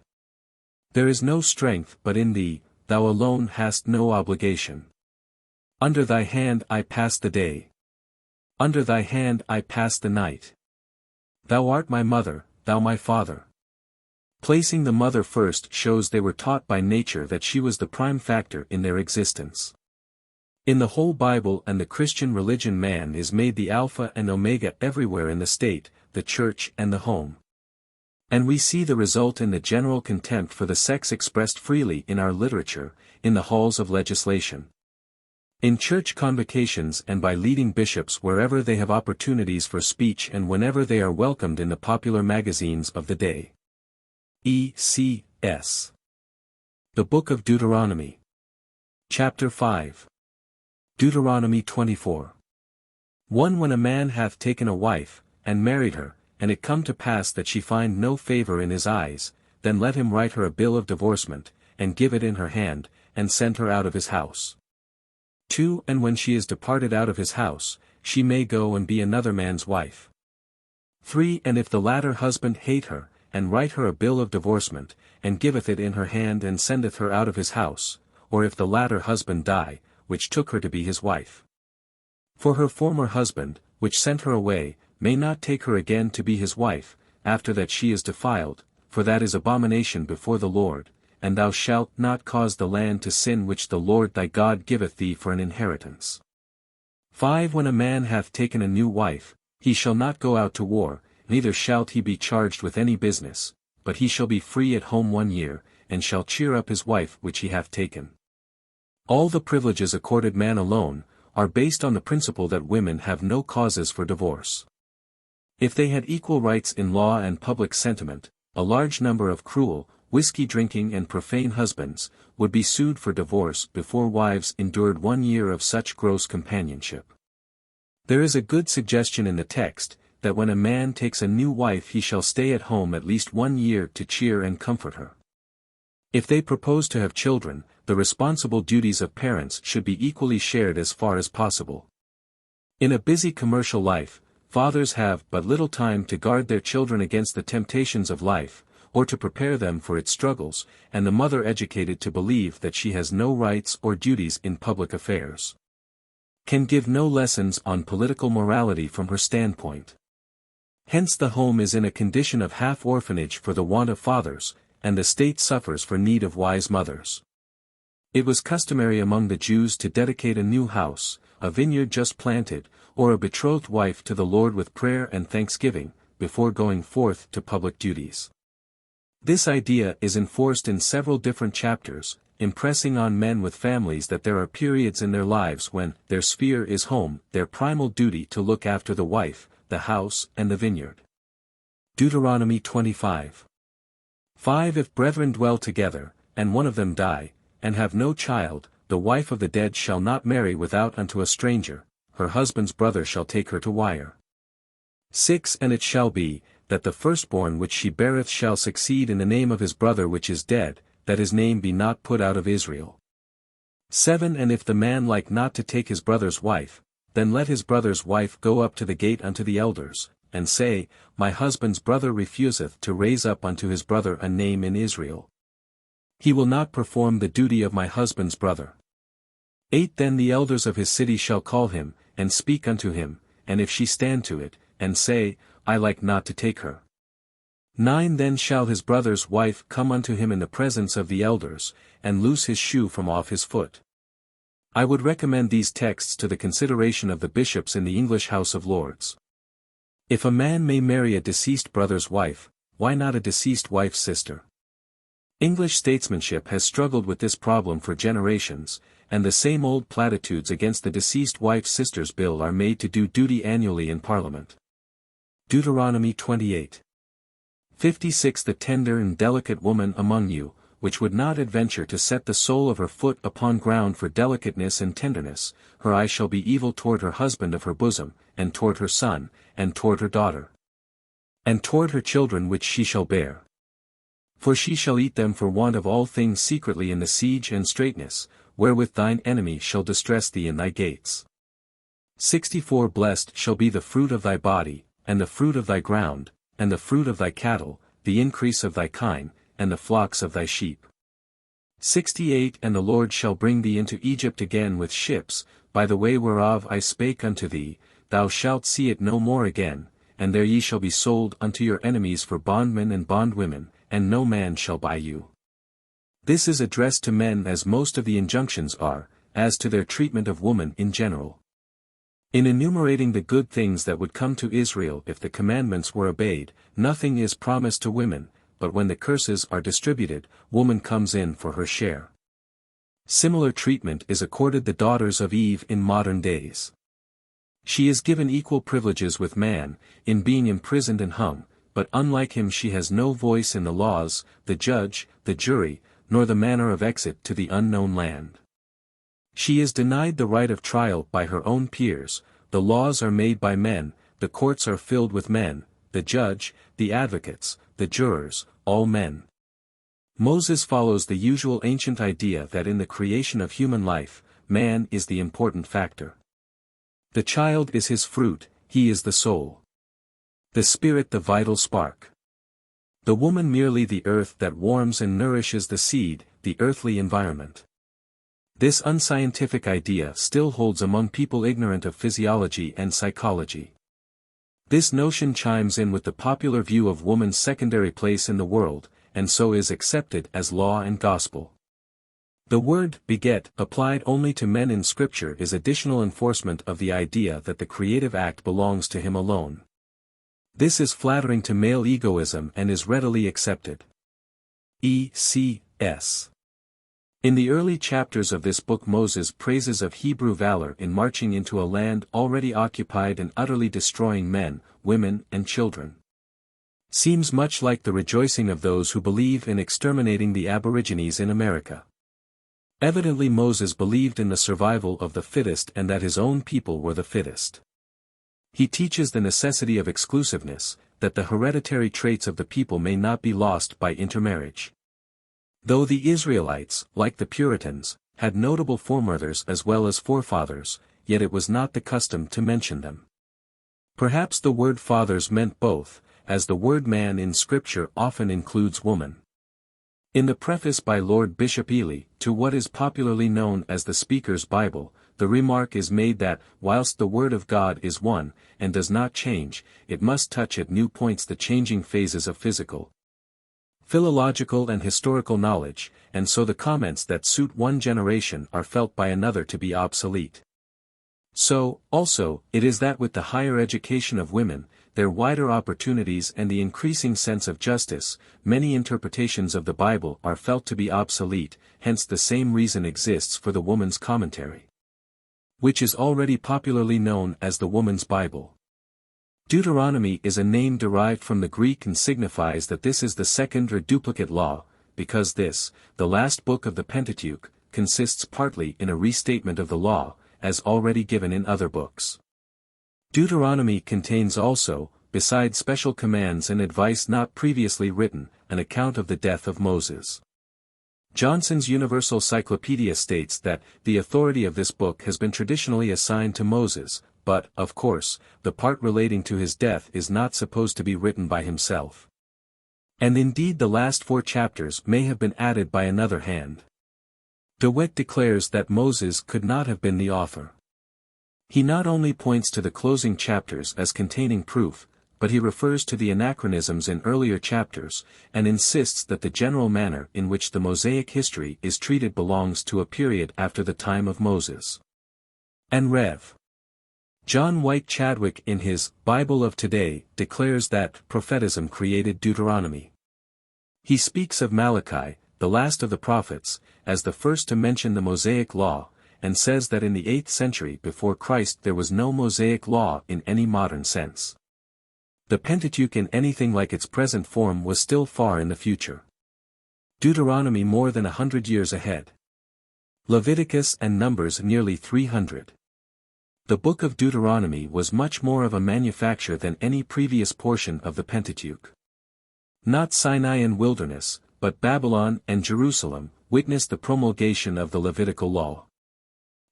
There is no strength but in Thee, Thou alone hast no obligation. Under Thy hand I pass the day. Under Thy hand I pass the night. Thou art my mother, Thou my father. Placing the mother first shows they were taught by nature that she was the prime factor in their existence. In the whole Bible and the Christian religion, man is made the Alpha and Omega everywhere in the state, the church and the home. And we see the result in the general contempt for the sex expressed freely in our literature, in the halls of legislation, in church convocations, and by leading bishops wherever they have opportunities for speech and whenever they are welcomed in the popular magazines of the day. E.C.S. The Book of Deuteronomy. Chapter 5. Deuteronomy 24. 1. When a man hath taken a wife, and married her, and it come to pass that she find no favor in his eyes, then let him write her a bill of divorcement, and give it in her hand, and send her out of his house. 2. And when she is departed out of his house, she may go and be another man's wife. 3. And if the latter husband hate her, and write her a bill of divorcement, and giveth it in her hand and sendeth her out of his house, or if the latter husband die, which took her to be his wife. For her former husband, which sent her away, may not take her again to be his wife, after that she is defiled, for that is abomination before the Lord, and thou shalt not cause the land to sin which the Lord thy God giveth thee for an inheritance. 5. When a man hath taken a new wife, he shall not go out to war, neither shalt he be charged with any business, but he shall be free at home 1 year, and shall cheer up his wife which he hath taken. All the privileges accorded man alone, are based on the principle that women have no causes for divorce. If they had equal rights in law and public sentiment, a large number of cruel, whiskey-drinking and profane husbands, would be sued for divorce before wives endured 1 year of such gross companionship. There is a good suggestion in the text, that when a man takes a new wife he shall stay at home at least 1 year to cheer and comfort her. If they propose to have children, the responsible duties of parents should be equally shared as far as possible. In a busy commercial life, fathers have but little time to guard their children against the temptations of life, or to prepare them for its struggles, and the mother educated to believe that she has no rights or duties in public affairs, can give no lessons on political morality from her standpoint. Hence the home is in a condition of half-orphanage for the want of fathers, and the state suffers for need of wise mothers. It was customary among the Jews to dedicate a new house, a vineyard just planted, or a betrothed wife to the Lord with prayer and thanksgiving, before going forth to public duties. This idea is enforced in several different chapters, impressing on men with families that there are periods in their lives when their sphere is home, their primal duty to look after the wife, the house, and the vineyard. Deuteronomy 25. 5. If brethren dwell together, and one of them die, and have no child, the wife of the dead shall not marry without unto a stranger, her husband's brother shall take her to wire. 6. And it shall be, that the firstborn which she beareth shall succeed in the name of his brother which is dead, that his name be not put out of Israel. 7. And if the man like not to take his brother's wife, then let his brother's wife go up to the gate unto the elders, and say, My husband's brother refuseth to raise up unto his brother a name in Israel. He will not perform the duty of my husband's brother. 8. Then the elders of his city shall call him, and speak unto him, and if she stand to it, and say, I like not to take her. 9. Then shall his brother's wife come unto him in the presence of the elders, and loose his shoe from off his foot. I would recommend these texts to the consideration of the bishops in the English House of Lords. If a man may marry a deceased brother's wife, why not a deceased wife's sister? English statesmanship has struggled with this problem for generations, and the same old platitudes against the deceased wife's sister's bill are made to do duty annually in Parliament. Deuteronomy 28. 56. The tender and delicate woman among you, which would not adventure to set the sole of her foot upon ground for delicateness and tenderness, her eye shall be evil toward her husband of her bosom, and toward her son, and toward her daughter, and toward her children which she shall bear. For she shall eat them for want of all things secretly in the siege and straitness, wherewith thine enemy shall distress thee in thy gates. 64. Blessed shall be the fruit of thy body, and the fruit of thy ground, and the fruit of thy cattle, the increase of thy kine, and the flocks of thy sheep. 68. And the Lord shall bring thee into Egypt again with ships, by the way whereof I spake unto thee, thou shalt see it no more again, and there ye shall be sold unto your enemies for bondmen and bondwomen, and no man shall buy you. This is addressed to men as most of the injunctions are, as to their treatment of woman in general. In enumerating the good things that would come to Israel if the commandments were obeyed, nothing is promised to women, but when the curses are distributed, woman comes in for her share. Similar treatment is accorded the daughters of Eve in modern days. She is given equal privileges with man, in being imprisoned and hung, but unlike him she has no voice in the laws, the judge, the jury, nor the manner of exit to the unknown land. She is denied the right of trial by her own peers, the laws are made by men, the courts are filled with men, the judge, the advocates, the jurors, all men. Moses follows the usual ancient idea that in the creation of human life, man is the important factor. The child is his fruit, he is the soul. The spirit the vital spark. The woman merely the earth that warms and nourishes the seed, the earthly environment. This unscientific idea still holds among people ignorant of physiology and psychology. This notion chimes in with the popular view of woman's secondary place in the world, and so is accepted as law and gospel. The word beget applied only to men in Scripture is additional enforcement of the idea that the creative act belongs to him alone. This is flattering to male egoism and is readily accepted. E.C.S. In the early chapters of this book Moses praises of Hebrew valor in marching into a land already occupied and utterly destroying men, women and children. Seems much like the rejoicing of those who believe in exterminating the Aborigines in America. Evidently Moses believed in the survival of the fittest and that his own people were the fittest. He teaches the necessity of exclusiveness, that the hereditary traits of the people may not be lost by intermarriage. Though the Israelites, like the Puritans, had notable foremothers as well as forefathers, yet it was not the custom to mention them. Perhaps the word fathers meant both, as the word man in Scripture often includes woman. In the preface by Lord Bishop Ely, to what is popularly known as the Speaker's Bible, the remark is made that, whilst the Word of God is one, and does not change, it must touch at new points the changing phases of physical, philological and historical knowledge, and so the comments that suit one generation are felt by another to be obsolete. So, also, it is that with the higher education of women, their wider opportunities and the increasing sense of justice, many interpretations of the Bible are felt to be obsolete, hence the same reason exists for the woman's commentary, which is already popularly known as the Woman's Bible. Deuteronomy is a name derived from the Greek and signifies that this is the second or duplicate law, because this, the last book of the Pentateuch, consists partly in a restatement of the law, as already given in other books. Deuteronomy contains also, besides special commands and advice not previously written, an account of the death of Moses. Johnson's Universal Cyclopedia states that, the authority of this book has been traditionally assigned to Moses, but, of course, the part relating to his death is not supposed to be written by himself. And indeed the last 4 chapters may have been added by another hand. DeWitt declares that Moses could not have been the author. He not only points to the closing chapters as containing proof, but he refers to the anachronisms in earlier chapters, and insists that the general manner in which the Mosaic history is treated belongs to a period after the time of Moses. And Rev. John White Chadwick in his Bible of Today declares that prophetism created Deuteronomy. He speaks of Malachi, the last of the prophets, as the first to mention the Mosaic law, and says that in the 8th century before Christ there was no Mosaic law in any modern sense. The Pentateuch in anything like its present form was still far in the future. Deuteronomy more than 100 years ahead. Leviticus and Numbers nearly 300. The book of Deuteronomy was much more of a manufacture than any previous portion of the Pentateuch. Not Sinai and wilderness, but Babylon and Jerusalem, witnessed the promulgation of the Levitical law.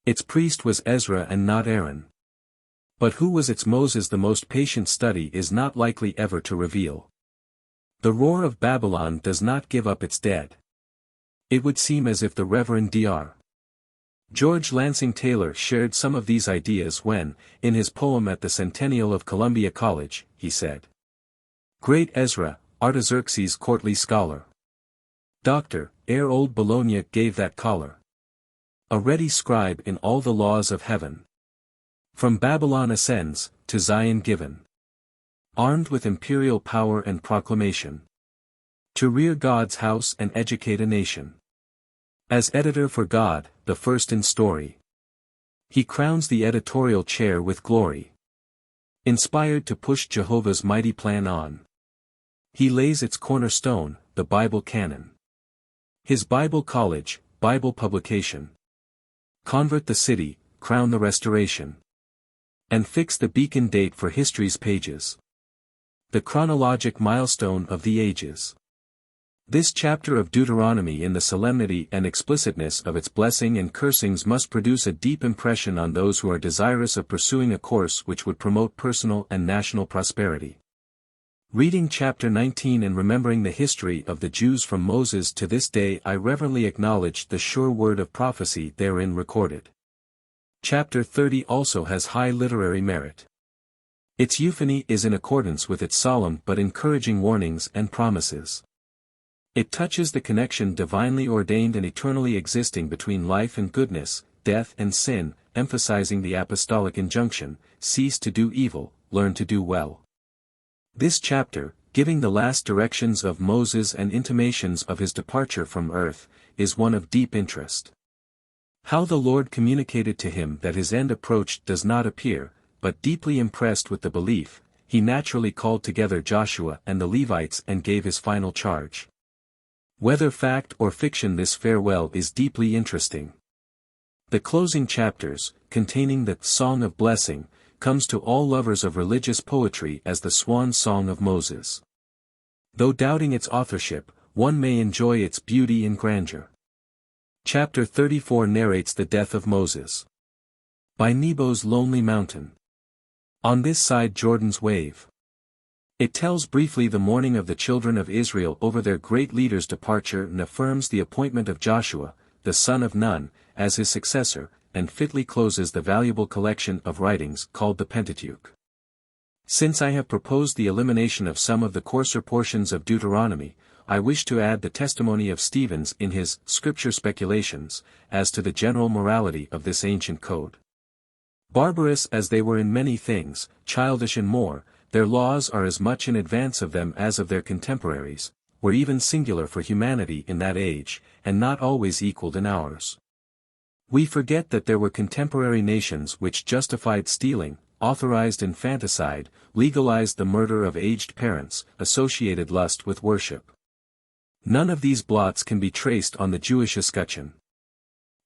Its priest was Ezra and not Aaron. But who was its Moses the most patient study is not likely ever to reveal. The roar of Babylon does not give up its dead. It would seem as if the Reverend Dr. George Lansing Taylor shared some of these ideas when, in his poem at the centennial of Columbia College, he said, "Great Ezra, Artaxerxes' courtly scholar. Doctor, ere old Bologna gave that collar. A ready scribe in all the laws of heaven. From Babylon ascends, to Zion given. Armed with imperial power and proclamation. To rear God's house and educate a nation. As editor for God, the first in story. He crowns the editorial chair with glory. Inspired to push Jehovah's mighty plan on. He lays its cornerstone, the Bible canon. His Bible college, Bible publication. Convert the city, crown the restoration. And fix the beacon date for history's pages. The chronologic milestone of the ages. This chapter of Deuteronomy in the solemnity and explicitness of its blessing and cursings must produce a deep impression on those who are desirous of pursuing a course which would promote personal and national prosperity. Reading chapter 19 and remembering the history of the Jews from Moses to this day, I reverently acknowledge the sure word of prophecy therein recorded. Chapter 30 also has high literary merit. Its euphony is in accordance with its solemn but encouraging warnings and promises. It touches the connection divinely ordained and eternally existing between life and goodness, death and sin, emphasizing the apostolic injunction, cease to do evil, learn to do well. This chapter, giving the last directions of Moses and intimations of his departure from earth, is one of deep interest. How the Lord communicated to him that his end approached does not appear, but deeply impressed with the belief, he naturally called together Joshua and the Levites and gave his final charge. Whether fact or fiction, this farewell is deeply interesting. The closing chapters, containing the Song of Blessing, comes to all lovers of religious poetry as the swan song of Moses. Though doubting its authorship, one may enjoy its beauty and grandeur. Chapter 34 narrates the death of Moses. By Nebo's lonely mountain. On this side Jordan's wave. It tells briefly the mourning of the children of Israel over their great leader's departure and affirms the appointment of Joshua, the son of Nun, as his successor, and fitly closes the valuable collection of writings called the Pentateuch. Since I have proposed the elimination of some of the coarser portions of Deuteronomy, I wish to add the testimony of Stevens in his Scripture Speculations, as to the general morality of this ancient code. Barbarous as they were in many things, childish in more, their laws are as much in advance of them as of their contemporaries, were even singular for humanity in that age, and not always equaled in ours. We forget that there were contemporary nations which justified stealing, authorized infanticide, legalized the murder of aged parents, associated lust with worship. None of these blots can be traced on the Jewish escutcheon.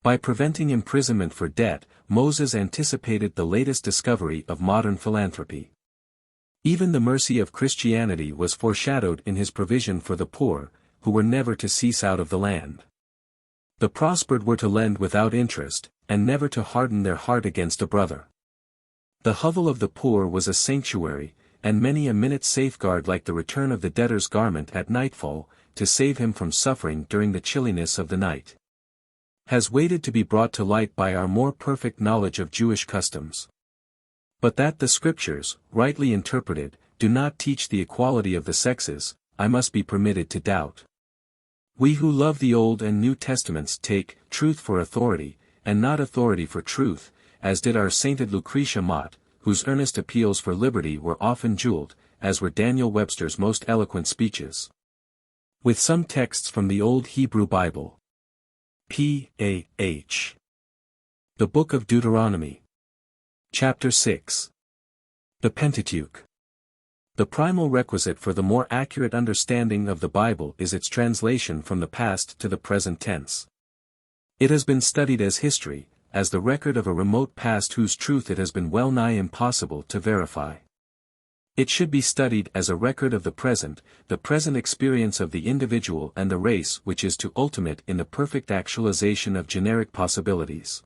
By preventing imprisonment for debt, Moses anticipated the latest discovery of modern philanthropy. Even the mercy of Christianity was foreshadowed in his provision for the poor, who were never to cease out of the land. The prospered were to lend without interest, and never to harden their heart against a brother. The hovel of the poor was a sanctuary, and many a minute safeguard like the return of the debtor's garment at nightfall, to save him from suffering during the chilliness of the night. Has waited to be brought to light by our more perfect knowledge of Jewish customs. But that the Scriptures, rightly interpreted, do not teach the equality of the sexes, I must be permitted to doubt. We who love the Old and New Testaments take truth for authority, and not authority for truth, as did our sainted Lucretia Mott, whose earnest appeals for liberty were often jeweled, as were Daniel Webster's most eloquent speeches. With some texts from the Old Hebrew Bible. P.A.H. The Book of Deuteronomy. Chapter 6. The Pentateuch. The primal requisite for the more accurate understanding of the Bible is its translation from the past to the present tense. It has been studied as history, as the record of a remote past whose truth it has been well nigh impossible to verify. It should be studied as a record of the present experience of the individual and the race which is to ultimate in the perfect actualization of generic possibilities.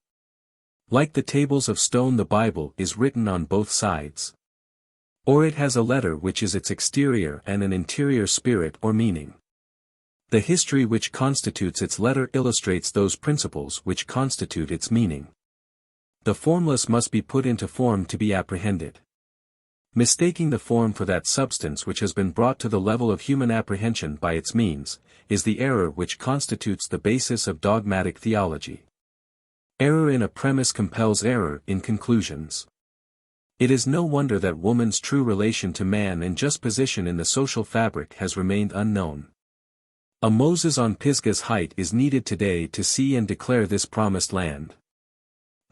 Like the tables of stone, the Bible is written on both sides. Or it has a letter which is its exterior and an interior spirit or meaning. The history which constitutes its letter illustrates those principles which constitute its meaning. The formless must be put into form to be apprehended. Mistaking the form for that substance which has been brought to the level of human apprehension by its means, is the error which constitutes the basis of dogmatic theology. Error in a premise compels error in conclusions. It is no wonder that woman's true relation to man and just position in the social fabric has remained unknown. A Moses on Pisgah's height is needed today to see and declare this promised land.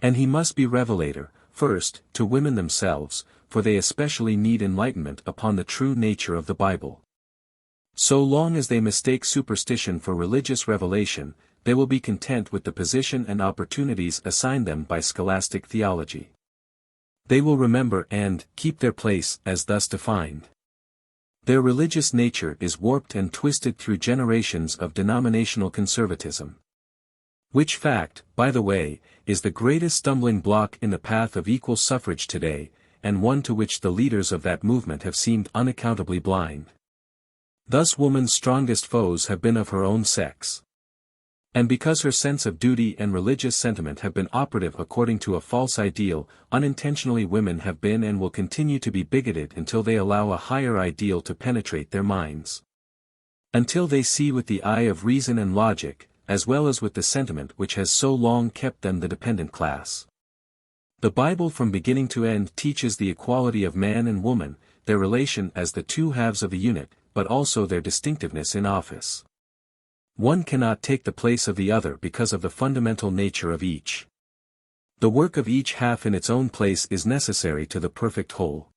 And he must be revelator, first, to women themselves, for they especially need enlightenment upon the true nature of the Bible. So long as they mistake superstition for religious revelation, they will be content with the position and opportunities assigned them by scholastic theology. They will remember and keep their place as thus defined. Their religious nature is warped and twisted through generations of denominational conservatism. Which fact, by the way, is the greatest stumbling block in the path of equal suffrage today, and one to which the leaders of that movement have seemed unaccountably blind. Thus woman's strongest foes have been of her own sex. And because her sense of duty and religious sentiment have been operative according to a false ideal, unintentionally women have been and will continue to be bigoted until they allow a higher ideal to penetrate their minds. Until they see with the eye of reason and logic, as well as with the sentiment which has so long kept them the dependent class. The Bible from beginning to end teaches the equality of man and woman, their relation as the two halves of the unit, but also their distinctiveness in office. One cannot take the place of the other because of the fundamental nature of each. The work of each half in its own place is necessary to the perfect whole.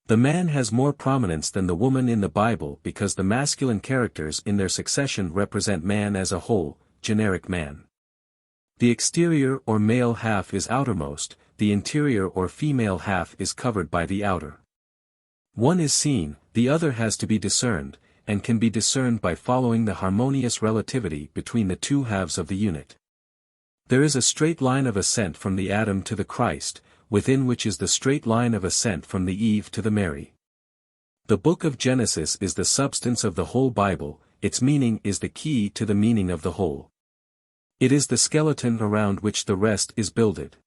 The man has more prominence than the woman in the Bible because the masculine characters in their succession represent man as a whole, generic man. The exterior or male half is outermost, the interior or female half is covered by the outer. One is seen, the other has to be discerned, and can be discerned by following the harmonious relativity between the two halves of the unit. There is a straight line of ascent from the Adam to the Christ, within which is the straight line of ascent from the Eve to the Mary. The book of Genesis is the substance of the whole Bible, its meaning is the key to the meaning of the whole. It is the skeleton around which the rest is builded.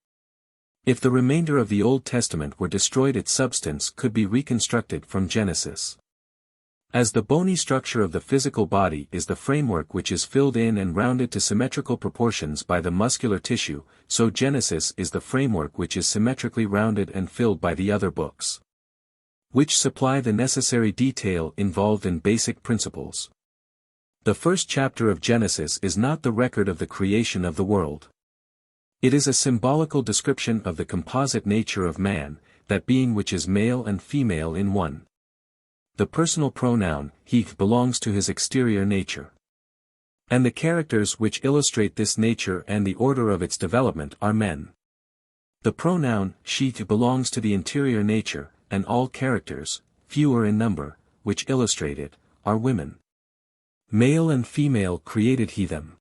If the remainder of the Old Testament were destroyed, its substance could be reconstructed from Genesis. As the bony structure of the physical body is the framework which is filled in and rounded to symmetrical proportions by the muscular tissue, so Genesis is the framework which is symmetrically rounded and filled by the other books, which supply the necessary detail involved in basic principles. The first chapter of Genesis is not the record of the creation of the world. It is a symbolical description of the composite nature of man, that being which is male and female in one. The personal pronoun, he, belongs to his exterior nature. And the characters which illustrate this nature and the order of its development are men. The pronoun, she, belongs to the interior nature, and all characters, fewer in number, which illustrate it, are women. Male and female created he them.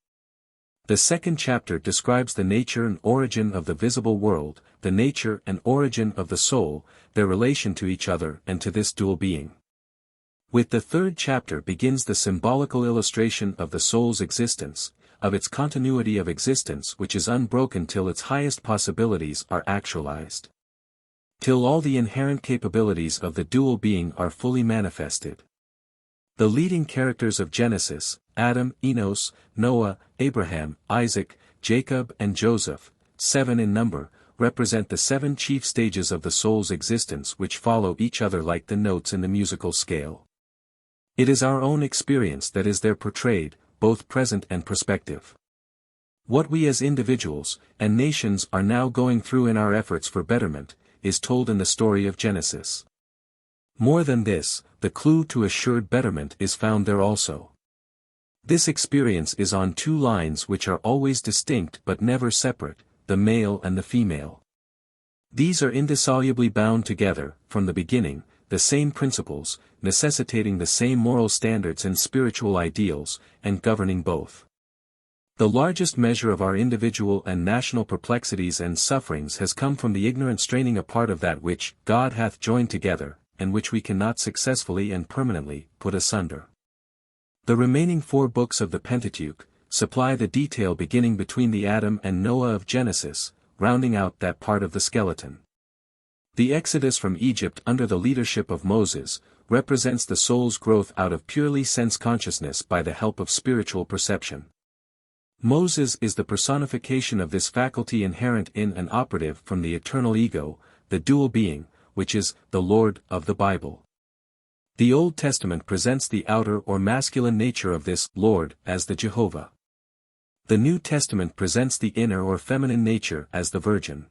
The second chapter describes the nature and origin of the visible world, the nature and origin of the soul, their relation to each other and to this dual being. With the third chapter begins the symbolical illustration of the soul's existence, of its continuity of existence which is unbroken till its highest possibilities are actualized. Till all the inherent capabilities of the dual being are fully manifested. The leading characters of Genesis, Adam, Enos, Noah, Abraham, Isaac, Jacob and Joseph, 7 in number, represent the 7 chief stages of the soul's existence which follow each other like the notes in the musical scale. It is our own experience that is there portrayed, both present and prospective. What we as individuals and nations are now going through in our efforts for betterment, is told in the story of Genesis. More than this, the clue to assured betterment is found there also. This experience is on 2 lines which are always distinct but never separate, the male and the female. These are indissolubly bound together, from the beginning, the same principles, necessitating the same moral standards and spiritual ideals, and governing both. The largest measure of our individual and national perplexities and sufferings has come from the ignorant straining apart of that which God hath joined together, and which we cannot successfully and permanently put asunder. The remaining 4 books of the Pentateuch supply the detail beginning between the Adam and Noah of Genesis, rounding out that part of the skeleton. The exodus from Egypt under the leadership of Moses represents the soul's growth out of purely sense consciousness by the help of spiritual perception. Moses is the personification of this faculty inherent in and operative from the eternal ego, the dual being, which is the Lord of the Bible. The Old Testament presents the outer or masculine nature of this Lord as the Jehovah. The New Testament presents the inner or feminine nature as the Virgin.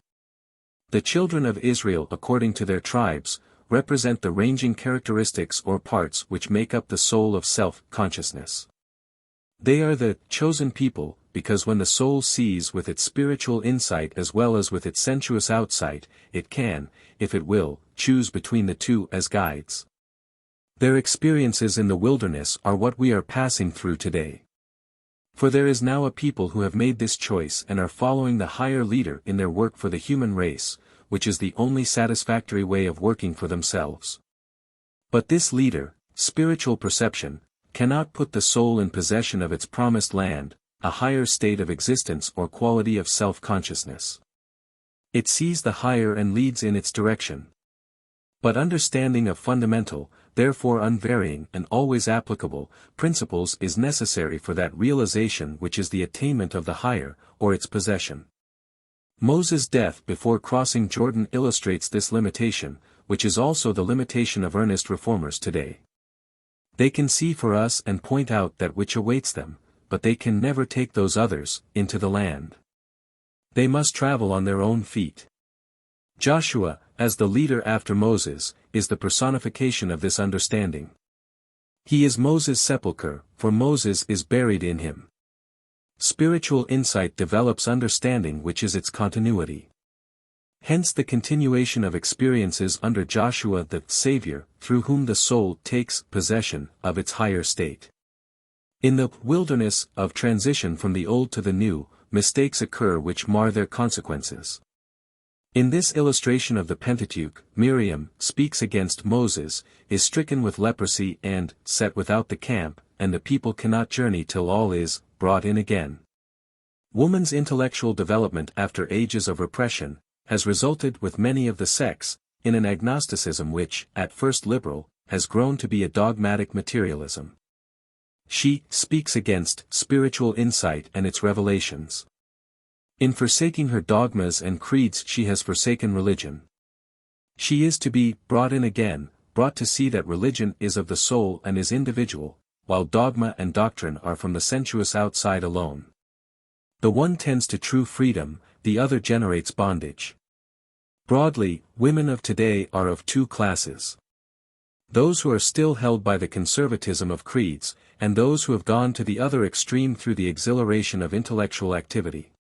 The children of Israel according to their tribes represent the ranging characteristics or parts which make up the soul of self-consciousness. They are the chosen people, because when the soul sees with its spiritual insight as well as with its sensuous outsight, it can, if it will, choose between the two as guides. Their experiences in the wilderness are what we are passing through today. For there is now a people who have made this choice and are following the higher leader in their work for the human race, which is the only satisfactory way of working for themselves. But this leader, spiritual perception, cannot put the soul in possession of its promised land, a higher state of existence or quality of self-consciousness. It sees the higher and leads in its direction. But understanding of fundamental, therefore unvarying and always applicable, principles is necessary for that realization which is the attainment of the higher, or its possession. Moses' death before crossing Jordan illustrates this limitation, which is also the limitation of earnest reformers today. They can see for us and point out that which awaits them, but they can never take those others into the land. They must travel on their own feet. Joshua, as the leader after Moses, is the personification of this understanding. He is Moses' sepulchre, for Moses is buried in him. Spiritual insight develops understanding which is its continuity. Hence the continuation of experiences under Joshua the Savior, through whom the soul takes possession of its higher state. In the wilderness of transition from the old to the new, mistakes occur which mar their consequences. In this illustration of the Pentateuch, Miriam speaks against Moses, is stricken with leprosy and set without the camp, and the people cannot journey till all is brought in again. Woman's intellectual development after ages of repression has resulted with many of the sects in an agnosticism which, at first liberal, has grown to be a dogmatic materialism. She speaks against spiritual insight and its revelations. In forsaking her dogmas and creeds she has forsaken religion. She is to be brought in again, brought to see that religion is of the soul and is individual, while dogma and doctrine are from the sensuous outside alone. The one tends to true freedom, the other generates bondage. Broadly, women of today are of two classes. Those who are still held by the conservatism of creeds, and those who have gone to the other extreme through the exhilaration of intellectual activity.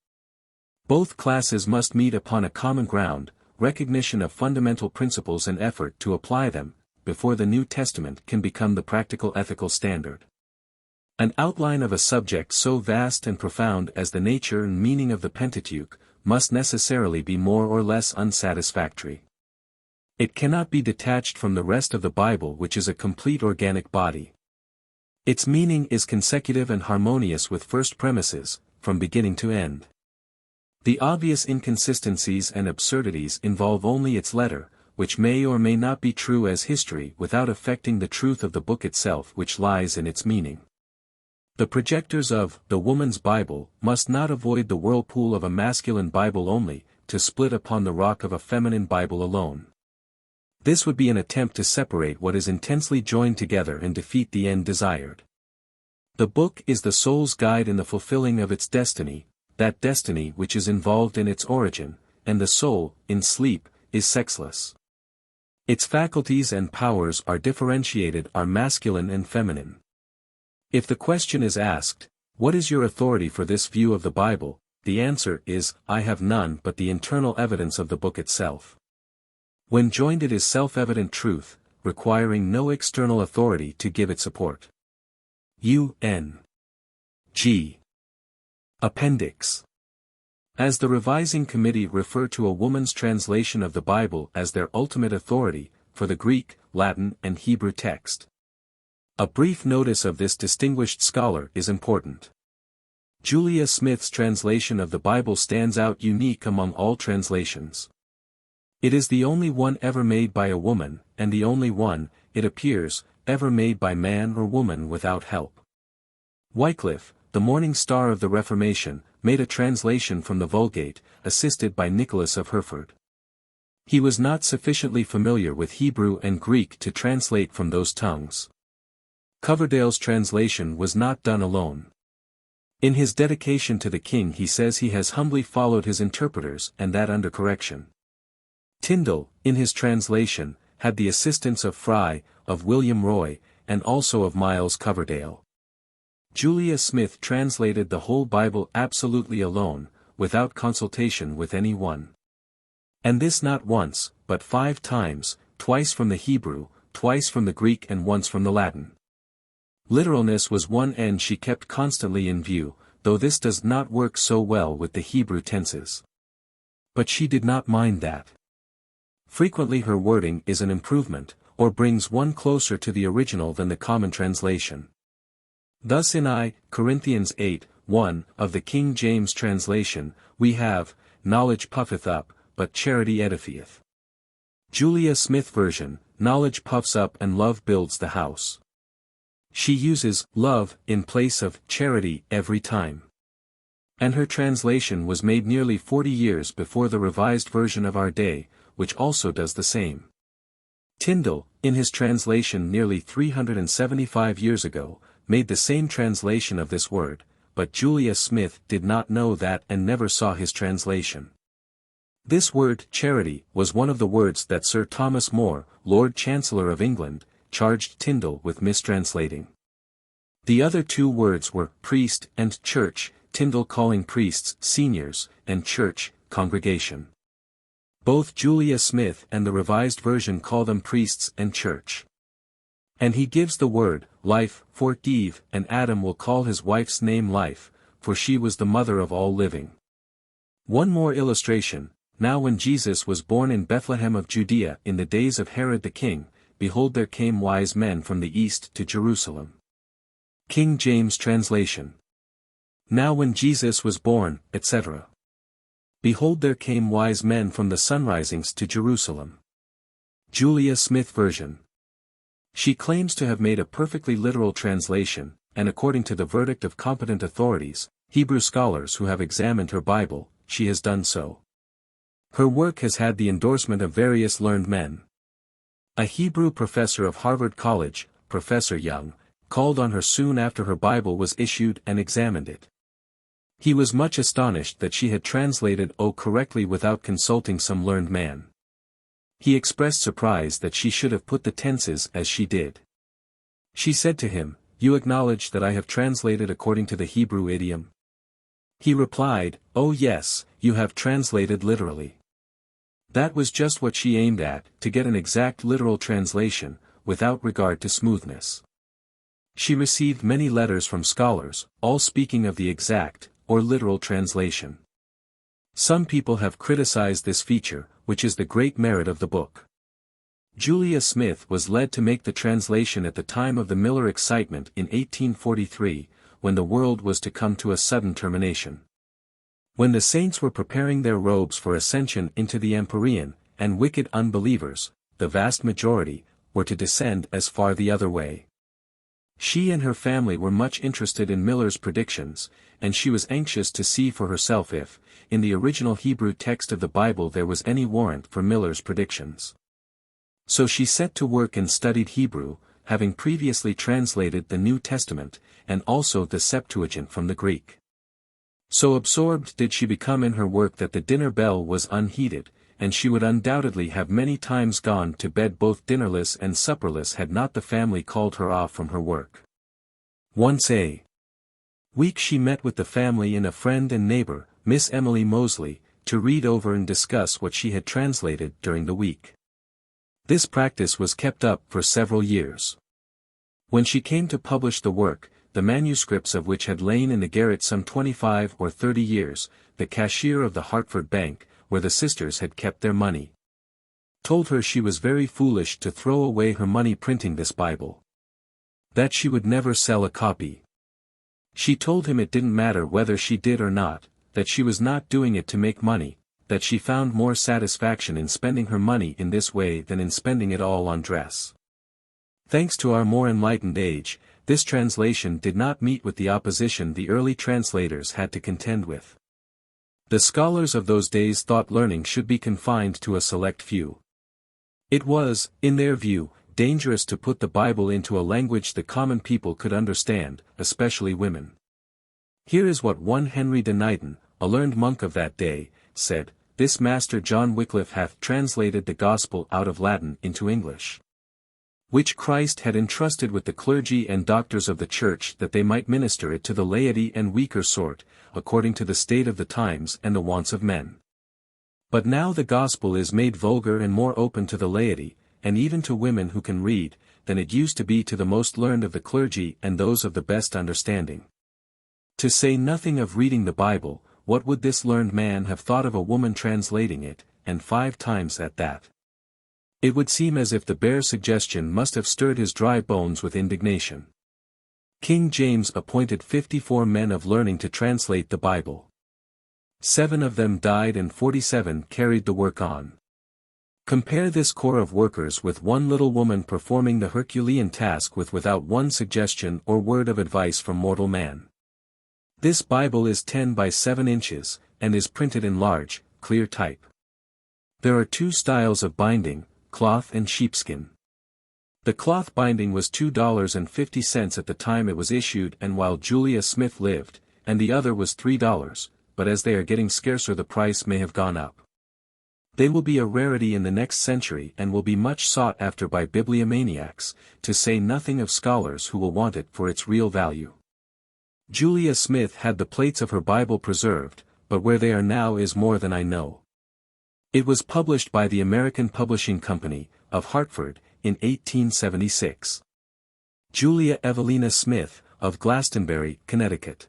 Both classes must meet upon a common ground, recognition of fundamental principles and effort to apply them, before the New Testament can become the practical ethical standard. An outline of a subject so vast and profound as the nature and meaning of the Pentateuch, must necessarily be more or less unsatisfactory. It cannot be detached from the rest of the Bible, which is a complete organic body. Its meaning is consecutive and harmonious with first premises, from beginning to end. The obvious inconsistencies and absurdities involve only its letter, which may or may not be true as history without affecting the truth of the book itself which lies in its meaning. The projectors of the woman's Bible must not avoid the whirlpool of a masculine Bible only, to split upon the rock of a feminine Bible alone. This would be an attempt to separate what is intensely joined together and defeat the end desired. The book is the soul's guide in the fulfilling of its destiny, that destiny which is involved in its origin, and the soul, in sleep, is sexless. Its faculties and powers are differentiated, are masculine and feminine. If the question is asked, what is your authority for this view of the Bible, the answer is, I have none but the internal evidence of the book itself. When joined it is self-evident truth, requiring no external authority to give it support. U.N.G. Appendix. As the revising committee refer to a woman's translation of the Bible as their ultimate authority, for the Greek, Latin and Hebrew text. A brief notice of this distinguished scholar is important. Julia Smith's translation of the Bible stands out unique among all translations. It is the only one ever made by a woman, and the only one, it appears, ever made by man or woman without help. Wycliffe, the morning star of the Reformation, made a translation from the Vulgate, assisted by Nicholas of Hereford. He was not sufficiently familiar with Hebrew and Greek to translate from those tongues. Coverdale's translation was not done alone. In his dedication to the king he says he has humbly followed his interpreters and that under correction. Tyndall, in his translation, had the assistance of Fry, of William Roy, and also of Miles Coverdale. Julia Smith translated the whole Bible absolutely alone, without consultation with any one. And this not once, but 5 times, twice from the Hebrew, twice from the Greek and once from the Latin. Literalness was one end she kept constantly in view, though this does not work so well with the Hebrew tenses. But she did not mind that. Frequently her wording is an improvement, or brings one closer to the original than the common translation. Thus in I Corinthians 8:1 of the King James translation, we have, knowledge puffeth up, but charity edifieth. Julia Smith version, knowledge puffs up and love builds the house. She uses love in place of charity every time. And her translation was made nearly 40 years before the revised version of our day, which also does the same. Tyndall, in his translation nearly 375 years ago, made the same translation of this word, but Julia Smith did not know that and never saw his translation. This word charity was one of the words that Sir Thomas More, Lord Chancellor of England, charged Tyndall with mistranslating. The other 2 words were priest and church, Tyndall calling priests seniors, and church, congregation. Both Julia Smith and the Revised Version call them priests and church. And he gives the word, life, for Eve, and Adam will call his wife's name Life, for she was the mother of all living. One more illustration, now when Jesus was born in Bethlehem of Judea in the days of Herod the king, behold there came wise men from the east to Jerusalem. King James translation. Now when Jesus was born, etc. Behold there came wise men from the sunrisings to Jerusalem. Julia Smith version. She claims to have made a perfectly literal translation, and according to the verdict of competent authorities, Hebrew scholars who have examined her Bible, she has done so. Her work has had the endorsement of various learned men. A Hebrew professor of Harvard College, Professor Young, called on her soon after her Bible was issued and examined it. He was much astonished that she had translated O correctly without consulting some learned man. He expressed surprise that she should have put the tenses as she did. She said to him, "You acknowledge that I have translated according to the Hebrew idiom?" He replied, "Oh yes, you have translated literally." That was just what she aimed at, to get an exact literal translation, without regard to smoothness. She received many letters from scholars, all speaking of the exact, or literal translation. Some people have criticized this feature, which is the great merit of the book. Julia Smith was led to make the translation at the time of the Miller excitement in 1843, when the world was to come to a sudden termination. When the saints were preparing their robes for ascension into the Empyrean, and wicked unbelievers, the vast majority, were to descend as far the other way. She and her family were much interested in Miller's predictions, and she was anxious to see for herself if, in the original Hebrew text of the Bible there was any warrant for Miller's predictions. So she set to work and studied Hebrew, having previously translated the New Testament, and also the Septuagint from the Greek. So absorbed did she become in her work that the dinner bell was unheeded, and she would undoubtedly have many times gone to bed both dinnerless and supperless had not the family called her off from her work. Once a week she met with the family and a friend and neighbor, Miss Emily Mosley, to read over and discuss what she had translated during the week. This practice was kept up for several years. When she came to publish the work, the manuscripts of which had lain in the garret some 25 or 30 years, the cashier of the Hartford Bank, where the sisters had kept their money, told her she was very foolish to throw away her money printing this Bible. That she would never sell a copy. She told him it didn't matter whether she did or not, that she was not doing it to make money, that she found more satisfaction in spending her money in this way than in spending it all on dress. Thanks to our more enlightened age, this translation did not meet with the opposition the early translators had to contend with. The scholars of those days thought learning should be confined to a select few. It was, in their view, dangerous to put the Bible into a language the common people could understand, especially women. Here is what one Henry de Knighton, a learned monk of that day, said: "This Master John Wycliffe hath translated the Gospel out of Latin into English, which Christ had entrusted with the clergy and doctors of the Church that they might minister it to the laity and weaker sort, according to the state of the times and the wants of men. But now the Gospel is made vulgar and more open to the laity, and even to women who can read, than it used to be to the most learned of the clergy and those of the best understanding. To say nothing of reading the Bible, what would this learned man have thought of a woman translating it, and 5 times at that? It would seem as if the bare suggestion must have stirred his dry bones with indignation." King James appointed 54 men of learning to translate the Bible. 7 of them died and 47 carried the work on. Compare this corps of workers with one little woman performing the Herculean task without one suggestion or word of advice from mortal man. This Bible is 10 by 7 inches, and is printed in large, clear type. There are 2 styles of binding, cloth and sheepskin. The cloth binding was $2.50 at the time it was issued and while Julia Smith lived, and the other was $3, but as they are getting scarcer the price may have gone up. They will be a rarity in the next century and will be much sought after by bibliomaniacs, to say nothing of scholars who will want it for its real value. Julia Smith had the plates of her Bible preserved, but where they are now is more than I know. It was published by the American Publishing Company, of Hartford, in 1876. Julia Evelina Smith, of Glastonbury, Connecticut,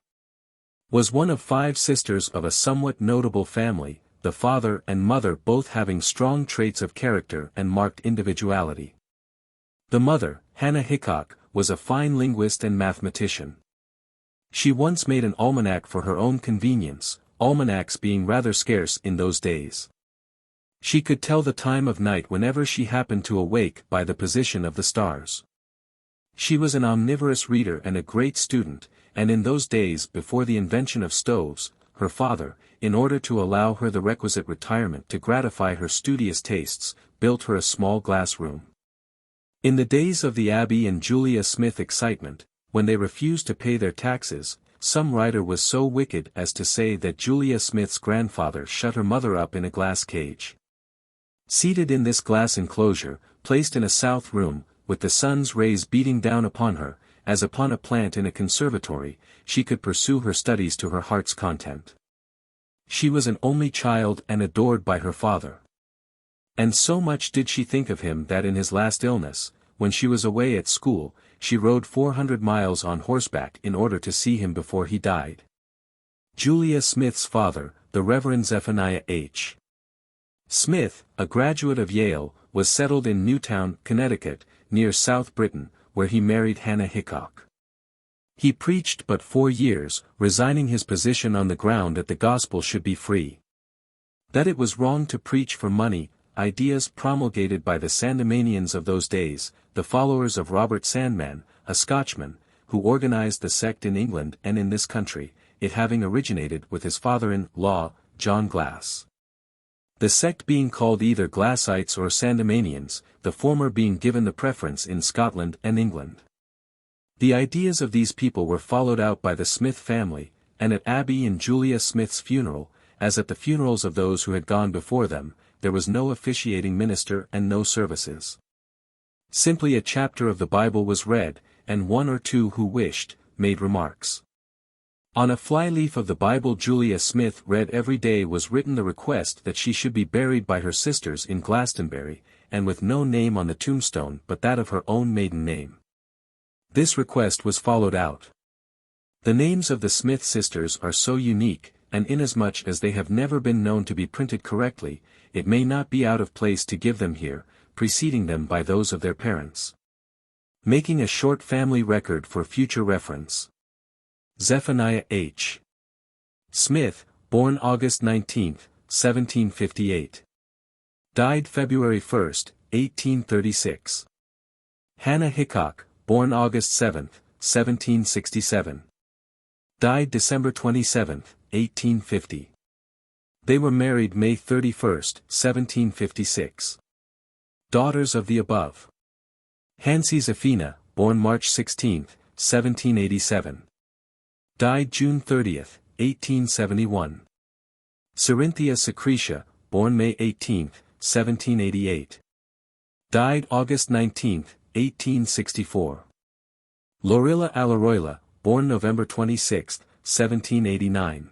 was one of 5 sisters of a somewhat notable family, the father and mother both having strong traits of character and marked individuality. The mother, Hannah Hickok, was a fine linguist and mathematician. She once made an almanac for her own convenience, almanacs being rather scarce in those days. She could tell the time of night whenever she happened to awake by the position of the stars. She was an omnivorous reader and a great student, and in those days before the invention of stoves, her father, in order to allow her the requisite retirement to gratify her studious tastes, built her a small glass room. In the days of the Abbey and Julia Smith excitement, when they refused to pay their taxes, some writer was so wicked as to say that Julia Smith's grandfather shut her mother up in a glass cage. Seated in this glass enclosure, placed in a south room, with the sun's rays beating down upon her, as upon a plant in a conservatory, she could pursue her studies to her heart's content. She was an only child and adored by her father. And so much did she think of him that in his last illness, when she was away at school, she rode 400 miles on horseback in order to see him before he died. Julia Smith's father, the Reverend Zephaniah H. Smith, a graduate of Yale, was settled in Newtown, Connecticut, near South Britain, where he married Hannah Hickok. He preached but 4 years, resigning his position on the ground that the gospel should be free. That it was wrong to preach for money, ideas promulgated by the Sandemanians of those days, the followers of Robert Sandman, a Scotchman, who organized the sect in England and in this country, it having originated with his father-in-law, John Glass. The sect being called either Glassites or Sandemanians, the former being given the preference in Scotland and England. The ideas of these people were followed out by the Smith family, and at Abby and Julia Smith's funeral, as at the funerals of those who had gone before them, there was no officiating minister and no services. Simply a chapter of the Bible was read, and 1 or 2 who wished, made remarks. On a fly-leaf of the Bible Julia Smith read every day was written the request that she should be buried by her sisters in Glastonbury, and with no name on the tombstone but that of her own maiden name. This request was followed out. The names of the Smith sisters are so unique, and inasmuch as they have never been known to be printed correctly, it may not be out of place to give them here, preceding them by those of their parents. Making a short family record for future reference. Zephaniah H. Smith, born August 19, 1758. Died February 1, 1836. Hannah Hickok, born August 7, 1767. Died December 27, 1850. They were married May 31, 1756. Daughters of the above. Hansi Zephina, born March 16, 1787. Died June 30, 1871. Cerinthia Secretia, born May 18, 1788. Died August 19, 1864. Lorilla Alaroila, born November 26, 1789.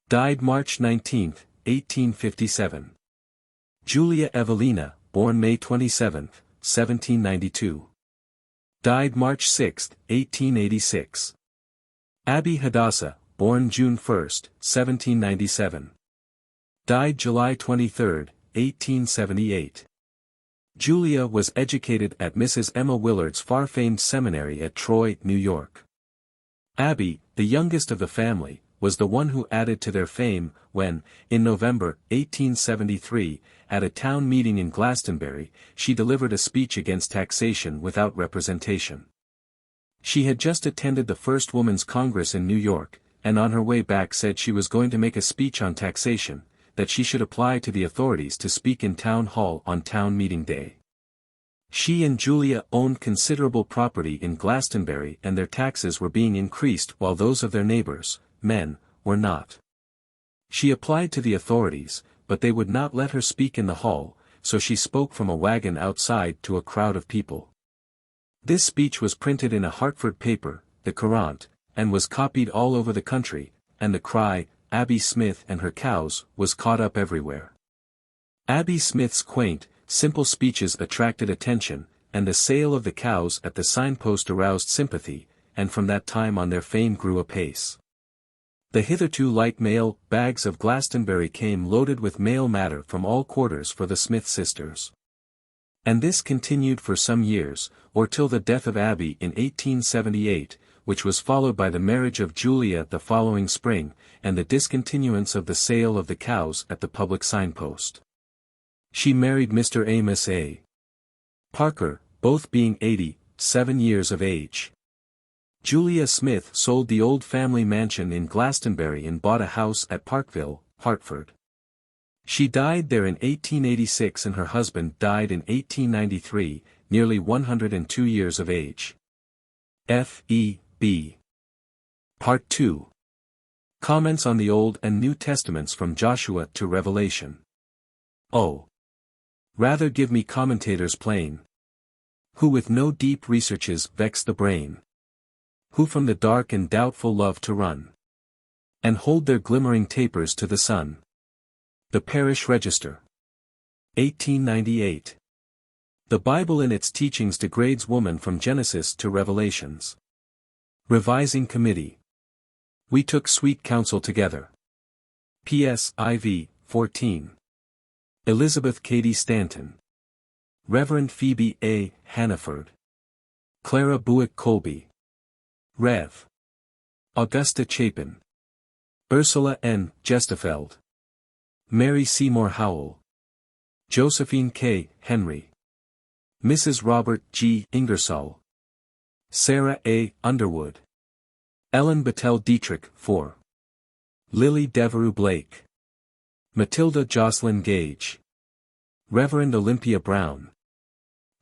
Died March 19, 1857. Julia Evelina, born May 27, 1792. Died March 6, 1886. Abby Hadassah, born June 1, 1797. Died July 23, 1878. Julia was educated at Mrs. Emma Willard's far-famed seminary at Troy, New York. Abby, the youngest of the family, was the one who added to their fame, when, in November, 1873, at a town meeting in Glastonbury, she delivered a speech against taxation without representation. She had just attended the first Women's Congress in New York, and on her way back said she was going to make a speech on taxation, that she should apply to the authorities to speak in town hall on town meeting day. She and Julia owned considerable property in Glastonbury and their taxes were being increased while those of their neighbors, men, were not. She applied to the authorities, but they would not let her speak in the hall, so she spoke from a wagon outside to a crowd of people. This speech was printed in a Hartford paper, the Courant, and was copied all over the country, and the cry, "Abby Smith and her cows," was caught up everywhere. Abby Smith's quaint, simple speeches attracted attention, and the sale of the cows at the signpost aroused sympathy, and from that time on their fame grew apace. The hitherto light mail bags of Glastonbury came loaded with mail matter from all quarters for the Smith sisters. And this continued for some years, or till the death of Abby in 1878, which was followed by the marriage of Julia the following spring, and the discontinuance of the sale of the cows at the public signpost. She married Mr. Amos A. Parker, both being 87 years of age. Julia Smith sold the old family mansion in Glastonbury and bought a house at Parkville, Hartford. She died there in 1886 and her husband died in 1893, nearly 102 years of age. F.E.B. Part 2. Comments on the Old and New Testaments from Joshua to Revelation. Oh. Rather give me commentators plain, who with no deep researches vex the brain, who from the dark and doubtful love to run, and hold their glimmering tapers to the sun. The Parish Register. 1898. The Bible in its teachings degrades woman from Genesis to Revelations. Revising Committee. We took sweet counsel together. P.S. IV, 14. Elizabeth Cady Stanton. Reverend Phoebe A. Hannaford. Clara Buick Colby. Rev. Augusta Chapin. Ursula N. Gestefeld. Mary Seymour Howell. Josephine K. Henry. Mrs. Robert G. Ingersoll. Sarah A. Underwood. Ellen Battelle Dietrich, 4. Lily Devereux Blake. Matilda Jocelyn Gage. Reverend Olympia Brown.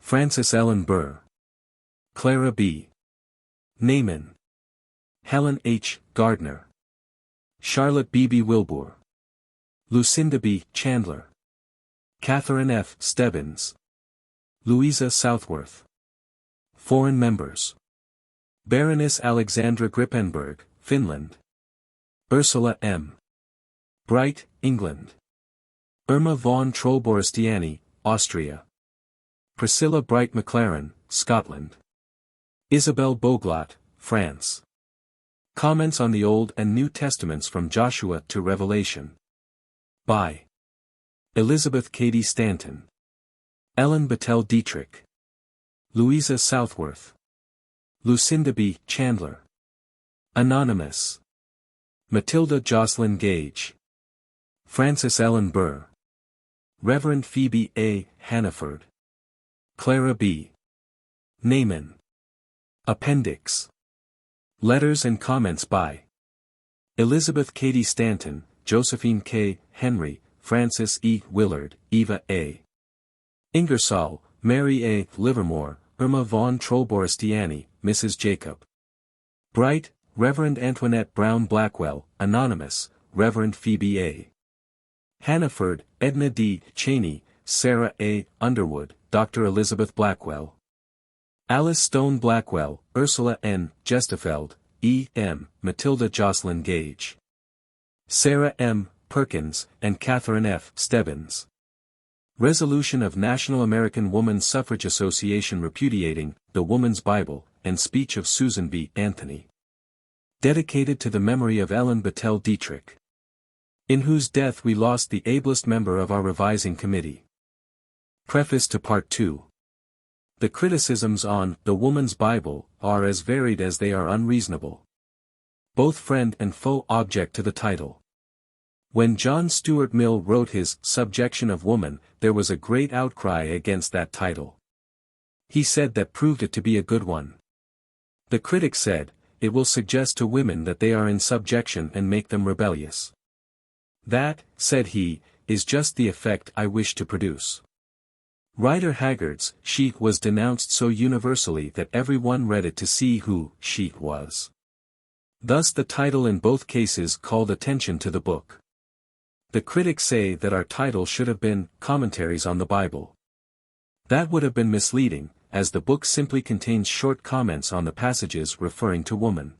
Frances Ellen Burr. Clara B. Naaman. Helen H. Gardner. Charlotte B. B. Wilbur. Lucinda B. Chandler. Catherine F. Stebbins. Louisa Southworth. Foreign members. Baroness Alexandra Grippenberg, Finland. Ursula M. Bright, England. Irma von Trollboristiani, Austria. Priscilla Bright McLaren, Scotland. Isabel Boglot, France. Comments on the Old and New Testaments from Joshua to Revelation. By Elizabeth Cady Stanton. Ellen Battelle Dietrich. Louisa Southworth. Lucinda B. Chandler. Anonymous. Matilda Jocelyn Gage. Frances Ellen Burr. Reverend Phoebe A. Hannaford. Clara B. Naiman. Appendix. Letters and comments by Elizabeth Cady Stanton, Josephine K. Henry, Frances E. Willard, Eva A. Ingersoll, Mary A. Livermore, Irma von Trollboristiani, Mrs. Jacob. Bright, Reverend Antoinette Brown Blackwell, Anonymous, Reverend Phoebe A. Hannaford, Edna D. Cheney, Sarah A. Underwood, Dr. Elizabeth Blackwell. Alice Stone Blackwell, Ursula N. Gestefeld, E. M. Matilda Jocelyn Gage. Sarah M. Perkins, and Catherine F. Stebbins. Resolution of National American Woman Suffrage Association repudiating the Woman's Bible, and speech of Susan B. Anthony. Dedicated to the memory of Ellen Battelle Dietrich, in whose death we lost the ablest member of our revising committee. Preface to Part II. The criticisms on the Woman's Bible are as varied as they are unreasonable. Both friend and foe object to the title. When John Stuart Mill wrote his Subjection of Woman, there was a great outcry against that title. He said that proved it to be a good one. The critic said, it will suggest to women that they are in subjection and make them rebellious. That, said he, is just the effect I wish to produce. Rider Haggard's She was denounced so universally that every one read it to see who she was. Thus the title in both cases called attention to the book. The critics say that our title should have been Commentaries on the Bible. That would have been misleading, as the book simply contains short comments on the passages referring to woman.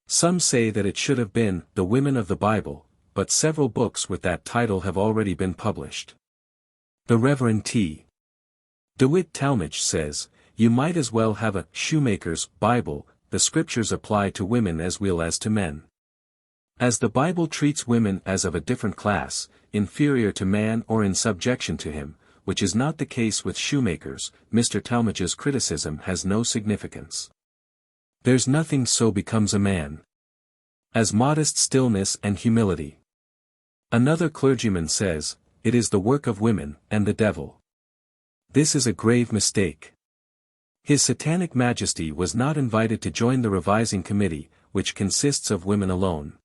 Some say that it should have been The Women of the Bible, but several books with that title have already been published. The Reverend T. DeWitt Talmage says, you might as well have a shoemaker's Bible, the scriptures apply to women as well as to men. As the Bible treats women as of a different class, inferior to man or in subjection to him, which is not the case with shoemakers, Mr. Talmage's criticism has no significance. There's nothing so becomes a man as modest stillness and humility. Another clergyman says, it is the work of women and the devil. This is a grave mistake. His Satanic Majesty was not invited to join the revising committee, which consists of women alone.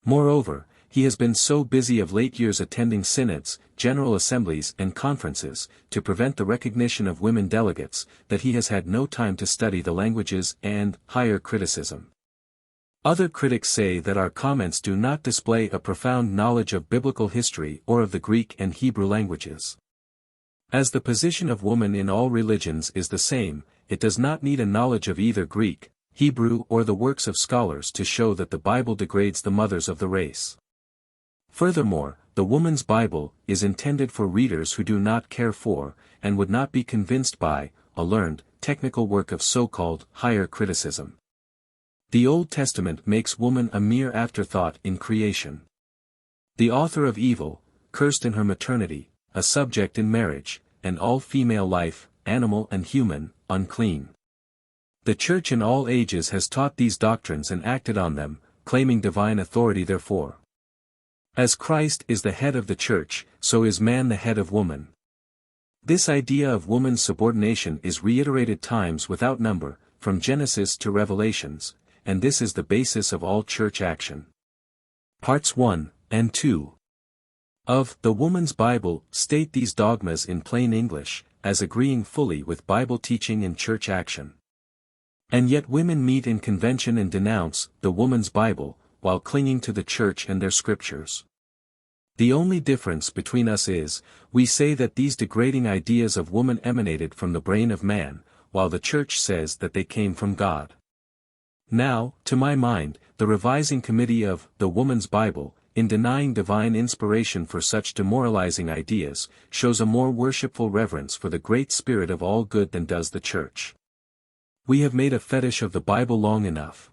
Moreover, he has been so busy of late years attending synods, general assemblies and conferences, to prevent the recognition of women delegates, that he has had no time to study the languages and higher criticism. Other critics say that our comments do not display a profound knowledge of biblical history or of the Greek and Hebrew languages. As the position of woman in all religions is the same, it does not need a knowledge of either Greek, Hebrew or the works of scholars to show that the Bible degrades the mothers of the race. Furthermore, the Woman's Bible is intended for readers who do not care for, and would not be convinced by, a learned, technical work of so-called higher criticism. The Old Testament makes woman a mere afterthought in creation. The author of evil, cursed in her maternity, a subject in marriage, and all female life, animal and human, unclean. The Church in all ages has taught these doctrines and acted on them, claiming divine authority therefore. As Christ is the head of the Church, so is man the head of woman. This idea of woman's subordination is reiterated times without number, from Genesis to Revelations, and this is the basis of all church action. Parts 1 and 2 of The Woman's Bible state these dogmas in plain English, as agreeing fully with Bible teaching in church action. And yet women meet in convention and denounce the Woman's Bible, while clinging to the church and their scriptures. The only difference between us is, we say that these degrading ideas of woman emanated from the brain of man, while the church says that they came from God. Now, to my mind, the revising committee of The Woman's Bible, in denying divine inspiration for such demoralizing ideas, shows a more worshipful reverence for the great spirit of all good than does the church. We have made a fetish of the Bible long enough.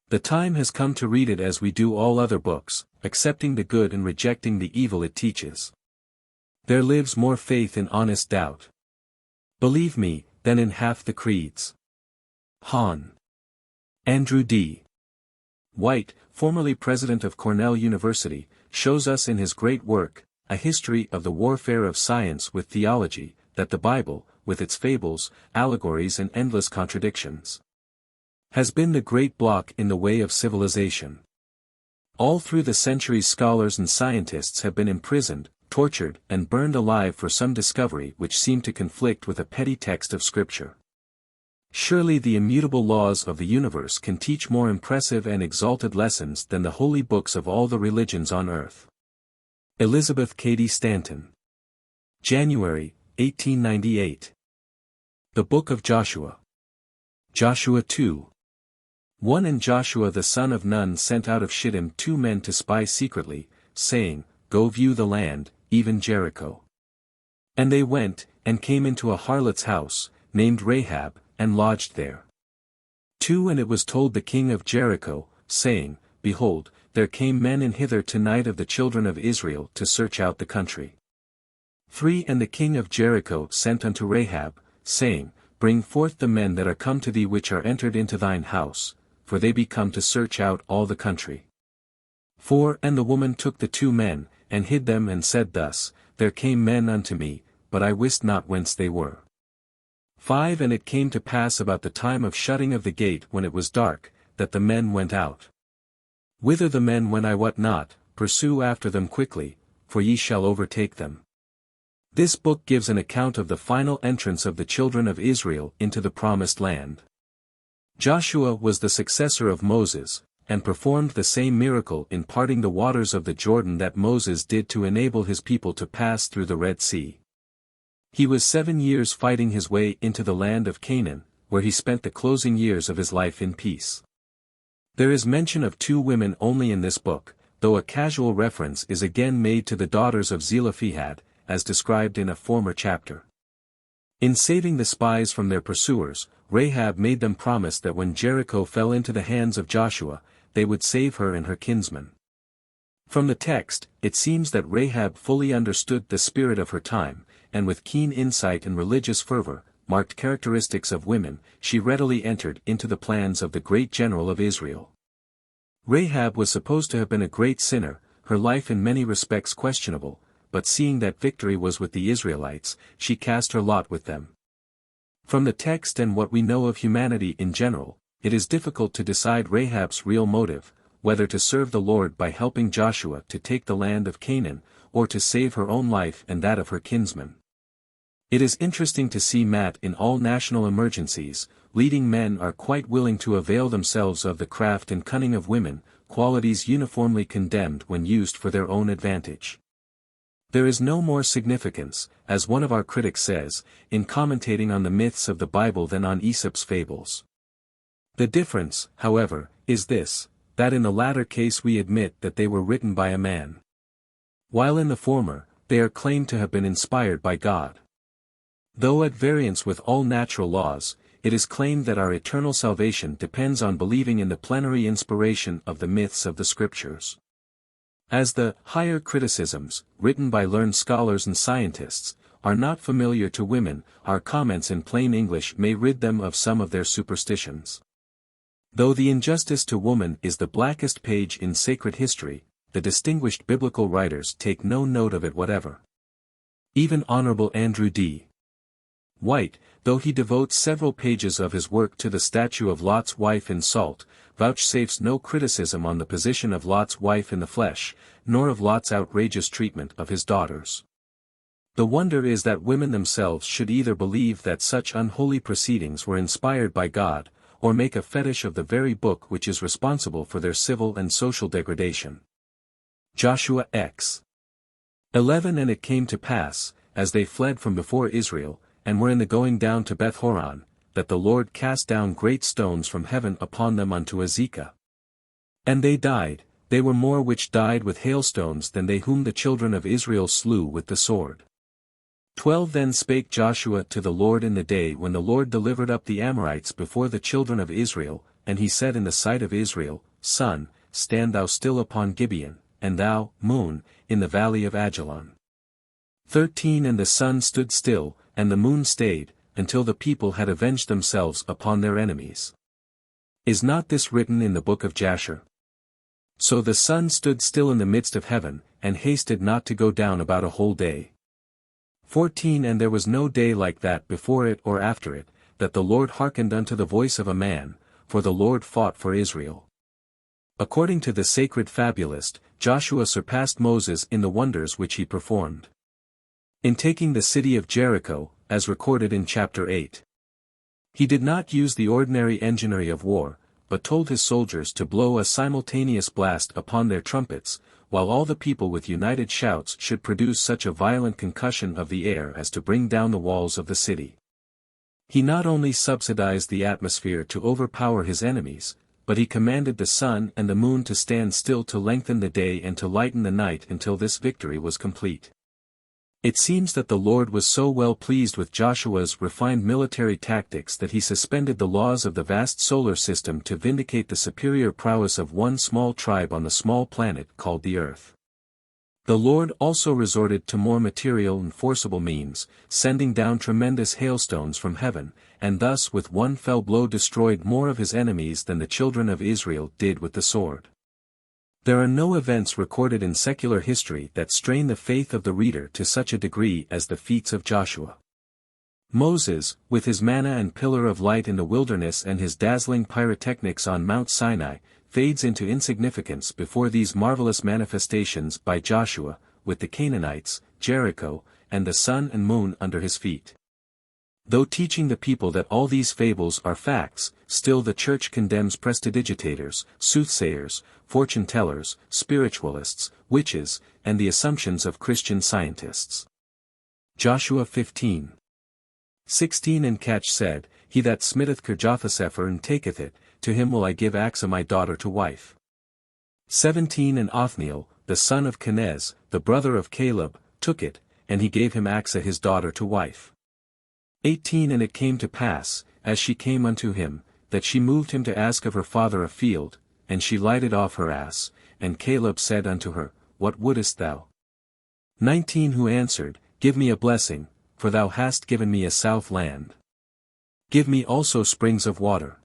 The time has come to read it as we do all other books, accepting the good and rejecting the evil it teaches. There lives more faith in honest doubt, believe me, than in half the creeds. Hahn. Andrew D. White, formerly president of Cornell University, shows us in his great work, A History of the Warfare of Science with Theology, that the Bible, with its fables, allegories and endless contradictions, has been the great block in the way of civilization. All through the centuries scholars and scientists have been imprisoned, tortured, and burned alive for some discovery which seemed to conflict with a petty text of Scripture. Surely the immutable laws of the universe can teach more impressive and exalted lessons than the holy books of all the religions on earth. Elizabeth Cady Stanton. January, 1898. The Book of Joshua. Joshua 2. 1 And Joshua the son of Nun sent out of Shittim 2 men to spy secretly, saying, Go view the land, even Jericho. And they went, and came into a harlot's house, named Rahab, and lodged there. 2 And it was told the king of Jericho, saying, Behold, there came men in hither tonight of the children of Israel to search out the country. 3 And the king of Jericho sent unto Rahab, saying, Bring forth the men that are come to thee which are entered into thine house, for they be come to search out all the country. 4 And the woman took the 2 men, and hid them and said thus, There came men unto me, but I wist not whence they were. 5 And it came to pass about the time of shutting of the gate when it was dark, that the men went out. Whither the men went I wot not, pursue after them quickly, for ye shall overtake them. This book gives an account of the final entrance of the children of Israel into the promised land. Joshua was the successor of Moses, and performed the same miracle in parting the waters of the Jordan that Moses did to enable his people to pass through the Red Sea. He was 7 years fighting his way into the land of Canaan, where he spent the closing years of his life in peace. There is mention of 2 women only in this book, though a casual reference is again made to the daughters of Zelophehad, as described in a former chapter. In saving the spies from their pursuers, Rahab made them promise that when Jericho fell into the hands of Joshua, they would save her and her kinsmen. From the text, it seems that Rahab fully understood the spirit of her time, and with keen insight and religious fervor, marked characteristics of women, she readily entered into the plans of the great general of Israel. Rahab was supposed to have been a great sinner, her life in many respects questionable, but seeing that victory was with the Israelites, she cast her lot with them. From the text and what we know of humanity in general, it is difficult to decide Rahab's real motive, whether to serve the Lord by helping Joshua to take the land of Canaan, or to save her own life and that of her kinsmen. It is interesting to see that in all national emergencies, leading men are quite willing to avail themselves of the craft and cunning of women, qualities uniformly condemned when used for their own advantage. There is no more significance, as one of our critics says, in commentating on the myths of the Bible than on Aesop's fables. The difference, however, is this, that in the latter case we admit that they were written by a man, while in the former, they are claimed to have been inspired by God. Though at variance with all natural laws, it is claimed that our eternal salvation depends on believing in the plenary inspiration of the myths of the Scriptures. As the higher criticisms, written by learned scholars and scientists, are not familiar to women, our comments in plain English may rid them of some of their superstitions. Though the injustice to woman is the blackest page in sacred history, the distinguished biblical writers take no note of it whatever. Even Honorable Andrew D. White, though he devotes several pages of his work to the statue of Lot's wife in salt, vouchsafes no criticism on the position of Lot's wife in the flesh, nor of Lot's outrageous treatment of his daughters. The wonder is that women themselves should either believe that such unholy proceedings were inspired by God, or make a fetish of the very book which is responsible for their civil and social degradation. Joshua x. 11 And it came to pass, as they fled from before Israel, and were in the going down to Beth-horon, that the Lord cast down great stones from heaven upon them unto Azekah. And they died, they were more which died with hailstones than they whom the children of Israel slew with the sword. 12 Then spake Joshua to the Lord in the day when the Lord delivered up the Amorites before the children of Israel, and he said in the sight of Israel, Sun, stand thou still upon Gibeon, and thou, moon, in the valley of Ajalon. 13 And the sun stood still, and the moon stayed, until the people had avenged themselves upon their enemies. Is not this written in the book of Jasher? So the sun stood still in the midst of heaven, and hasted not to go down about a whole day. 14 And there was no day like that before it or after it, that the Lord hearkened unto the voice of a man, for the Lord fought for Israel. According to the sacred fabulist, Joshua surpassed Moses in the wonders which he performed. In taking the city of Jericho, as recorded in chapter 8. He did not use the ordinary enginery of war, but told his soldiers to blow a simultaneous blast upon their trumpets, while all the people with united shouts should produce such a violent concussion of the air as to bring down the walls of the city. He not only subsidized the atmosphere to overpower his enemies, but he commanded the sun and the moon to stand still to lengthen the day and to lighten the night until this victory was complete. It seems that the Lord was so well pleased with Joshua's refined military tactics that he suspended the laws of the vast solar system to vindicate the superior prowess of one small tribe on the small planet called the Earth. The Lord also resorted to more material and forcible means, sending down tremendous hailstones from heaven, and thus with one fell blow destroyed more of his enemies than the children of Israel did with the sword. There are no events recorded in secular history that strain the faith of the reader to such a degree as the feats of Joshua. Moses, with his manna and pillar of light in the wilderness and his dazzling pyrotechnics on Mount Sinai, fades into insignificance before these marvelous manifestations by Joshua, with the Canaanites, Jericho, and the sun and moon under his feet. Though teaching the people that all these fables are facts, still the Church condemns prestidigitators, soothsayers, fortune-tellers, spiritualists, witches, and the assumptions of Christian scientists. Joshua 15:16 And Cach said, He that smitteth Kirjathsepher and taketh it, to him will I give Achsah my daughter to wife. 17 And Othniel, the son of Kenaz, the brother of Caleb, took it, and he gave him Achsah his daughter to wife. 18 And it came to pass, as she came unto him, that she moved him to ask of her father a field, and she lighted off her ass, and Caleb said unto her, What wouldest thou? 19 Who answered, Give me a blessing, for thou hast given me a south land. Give me also springs of water.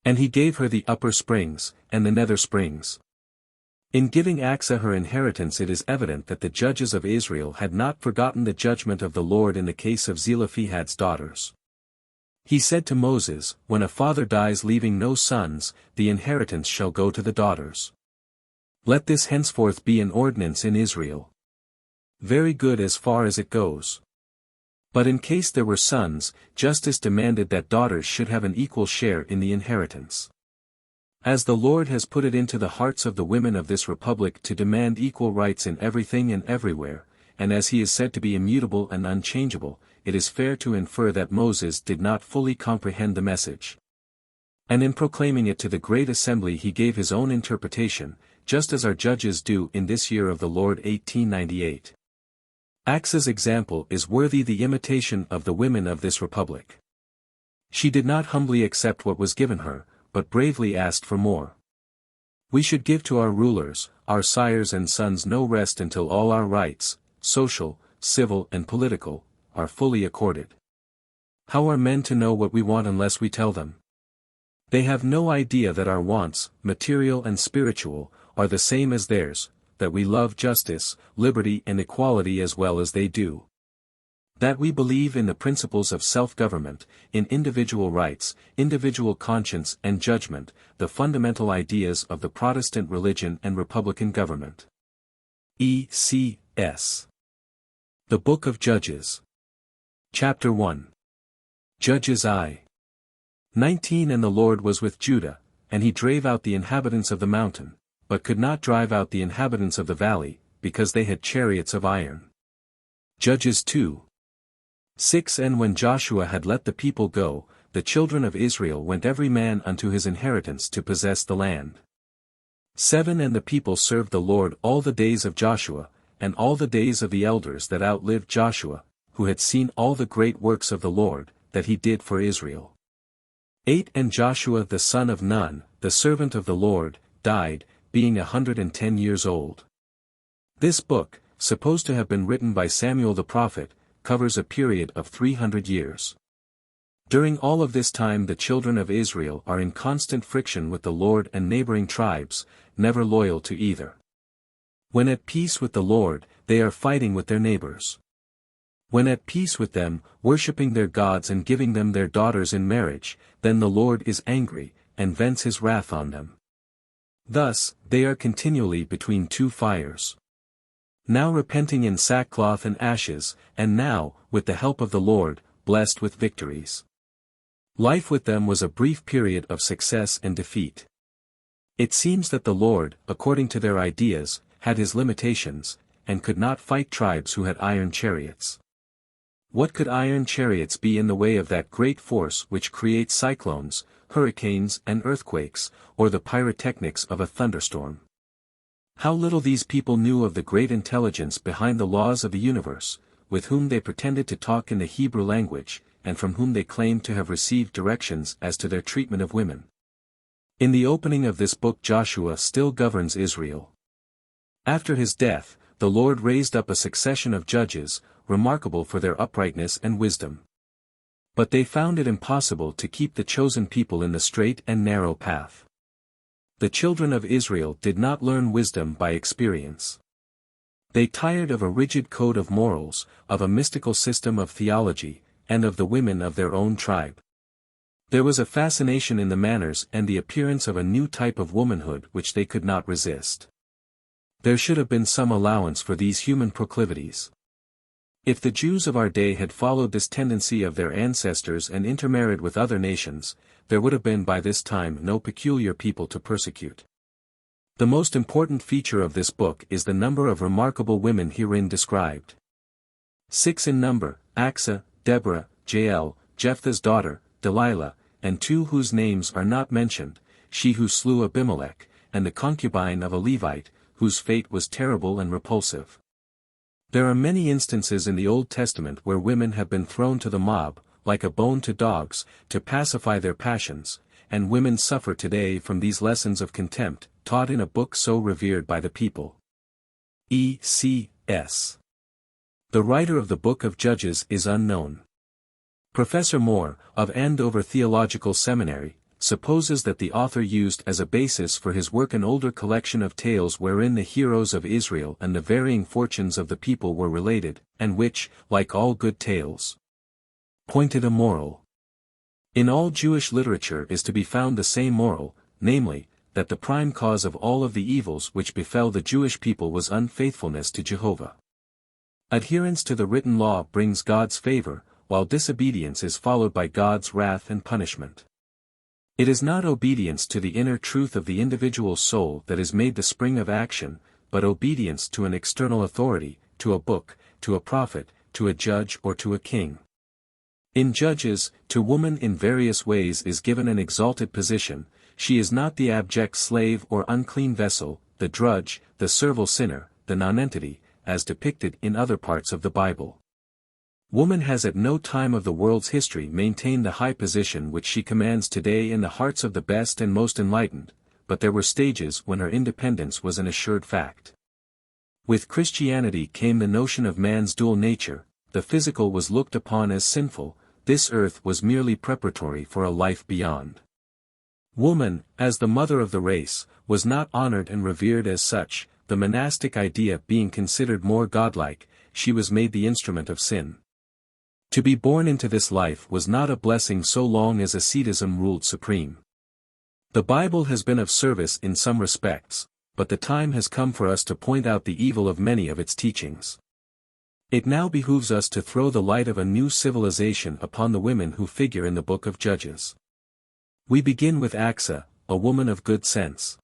And he gave her the upper springs, and the nether springs. In giving Achsah her inheritance it is evident that the judges of Israel had not forgotten the judgment of the Lord in the case of Zelophehad's daughters. He said to Moses, When a father dies leaving no sons, the inheritance shall go to the daughters. Let this henceforth be an ordinance in Israel. Very good as far as it goes. But in case there were sons, justice demanded that daughters should have an equal share in the inheritance. As the Lord has put it into the hearts of the women of this republic to demand equal rights in everything and everywhere, and as he is said to be immutable and unchangeable, it is fair to infer that Moses did not fully comprehend the message. And in proclaiming it to the great assembly he gave his own interpretation, just as our judges do in this year of the Lord 1898. Achsah's example is worthy the imitation of the women of this republic. She did not humbly accept what was given her, but bravely asked for more. We should give to our rulers, our sires and sons no rest until all our rights, social, civil and political, are fully accorded. How are men to know what we want unless we tell them? They have no idea that our wants, material and spiritual, are the same as theirs, that we love justice, liberty and equality as well as they do. That we believe in the principles of self-government, in individual rights, individual conscience and judgment, the fundamental ideas of the Protestant religion and republican government. E.C.S. The Book of Judges. Chapter 1. Judges I. 19 And the Lord was with Judah, and he drave out the inhabitants of the mountain, but could not drive out the inhabitants of the valley, because they had chariots of iron. Judges 2. 6 And when Joshua had let the people go, the children of Israel went every man unto his inheritance to possess the land. 7 And the people served the Lord all the days of Joshua, and all the days of the elders that outlived Joshua, who had seen all the great works of the Lord, that he did for Israel. 8 And Joshua the son of Nun, the servant of the Lord, died, being 110 years old. This book, supposed to have been written by Samuel the prophet, covers a period of 300 years. During all of this time the children of Israel are in constant friction with the Lord and neighboring tribes, never loyal to either. When at peace with the Lord, they are fighting with their neighbors. When at peace with them, worshipping their gods and giving them their daughters in marriage, then the Lord is angry, and vents his wrath on them. Thus, they are continually between two fires. Now repenting in sackcloth and ashes, and now, with the help of the Lord, blessed with victories. Life with them was a brief period of success and defeat. It seems that the Lord, according to their ideas, had his limitations, and could not fight tribes who had iron chariots. What could iron chariots be in the way of that great force which creates cyclones, hurricanes and earthquakes, or the pyrotechnics of a thunderstorm? How little these people knew of the great intelligence behind the laws of the universe, with whom they pretended to talk in the Hebrew language, and from whom they claimed to have received directions as to their treatment of women. In the opening of this book Joshua still governs Israel. After his death, the Lord raised up a succession of judges, remarkable for their uprightness and wisdom. But they found it impossible to keep the chosen people in the straight and narrow path. The children of Israel did not learn wisdom by experience. They tired of a rigid code of morals, of a mystical system of theology, and of the women of their own tribe. There was a fascination in the manners and the appearance of a new type of womanhood which they could not resist. There should have been some allowance for these human proclivities. If the Jews of our day had followed this tendency of their ancestors and intermarried with other nations, there would have been by this time no peculiar people to persecute. The most important feature of this book is the number of remarkable women herein described. 6 in number, Achsah, Deborah, Jael, Jephthah's daughter, Delilah, and 2 whose names are not mentioned, she who slew Abimelech, and the concubine of a Levite, whose fate was terrible and repulsive. There are many instances in the Old Testament where women have been thrown to the mob, like a bone to dogs, to pacify their passions, and women suffer today from these lessons of contempt, taught in a book so revered by the people. E.C.S. The writer of the Book of Judges is unknown. Professor Moore, of Andover Theological Seminary, supposes that the author used as a basis for his work an older collection of tales wherein the heroes of Israel and the varying fortunes of the people were related, and which, like all good tales, pointed a moral. In all Jewish literature is to be found the same moral, namely, that the prime cause of all of the evils which befell the Jewish people was unfaithfulness to Jehovah. Adherence to the written law brings God's favor, while disobedience is followed by God's wrath and punishment. It is not obedience to the inner truth of the individual soul that is made the spring of action, but obedience to an external authority, to a book, to a prophet, to a judge or to a king. In Judges, to woman in various ways is given an exalted position. She is not the abject slave or unclean vessel, the drudge, the servile sinner, the nonentity, as depicted in other parts of the Bible. Woman has at no time of the world's history maintained the high position which she commands today in the hearts of the best and most enlightened, but there were stages when her independence was an assured fact. With Christianity came the notion of man's dual nature. The physical was looked upon as sinful, this earth was merely preparatory for a life beyond. Woman, as the mother of the race, was not honored and revered as such, the monastic idea being considered more godlike. She was made the instrument of sin. To be born into this life was not a blessing so long as asceticism ruled supreme. The Bible has been of service in some respects, but the time has come for us to point out the evil of many of its teachings. It now behooves us to throw the light of a new civilization upon the women who figure in the Book of Judges. We begin with Achsah, a woman of good sense.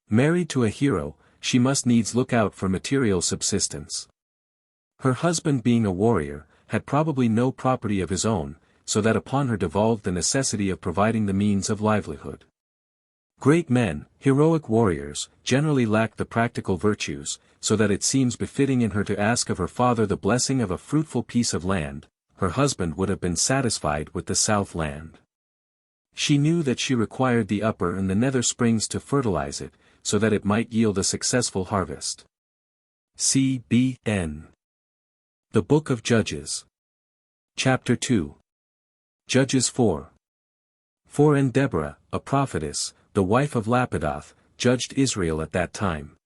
Married to a hero, she must needs look out for material subsistence. Her husband being a warrior, had probably no property of his own, so that upon her devolved the necessity of providing the means of livelihood. Great men, heroic warriors, generally lack the practical virtues, so that it seems befitting in her to ask of her father the blessing of a fruitful piece of land. Her husband would have been satisfied with the south land. She knew that she required the upper and the nether springs to fertilize it, so that it might yield a successful harvest. C.B.N. The Book of Judges. Chapter 2. Judges 4. 4 And Deborah, a prophetess, the wife of Lapidoth, judged Israel at that time.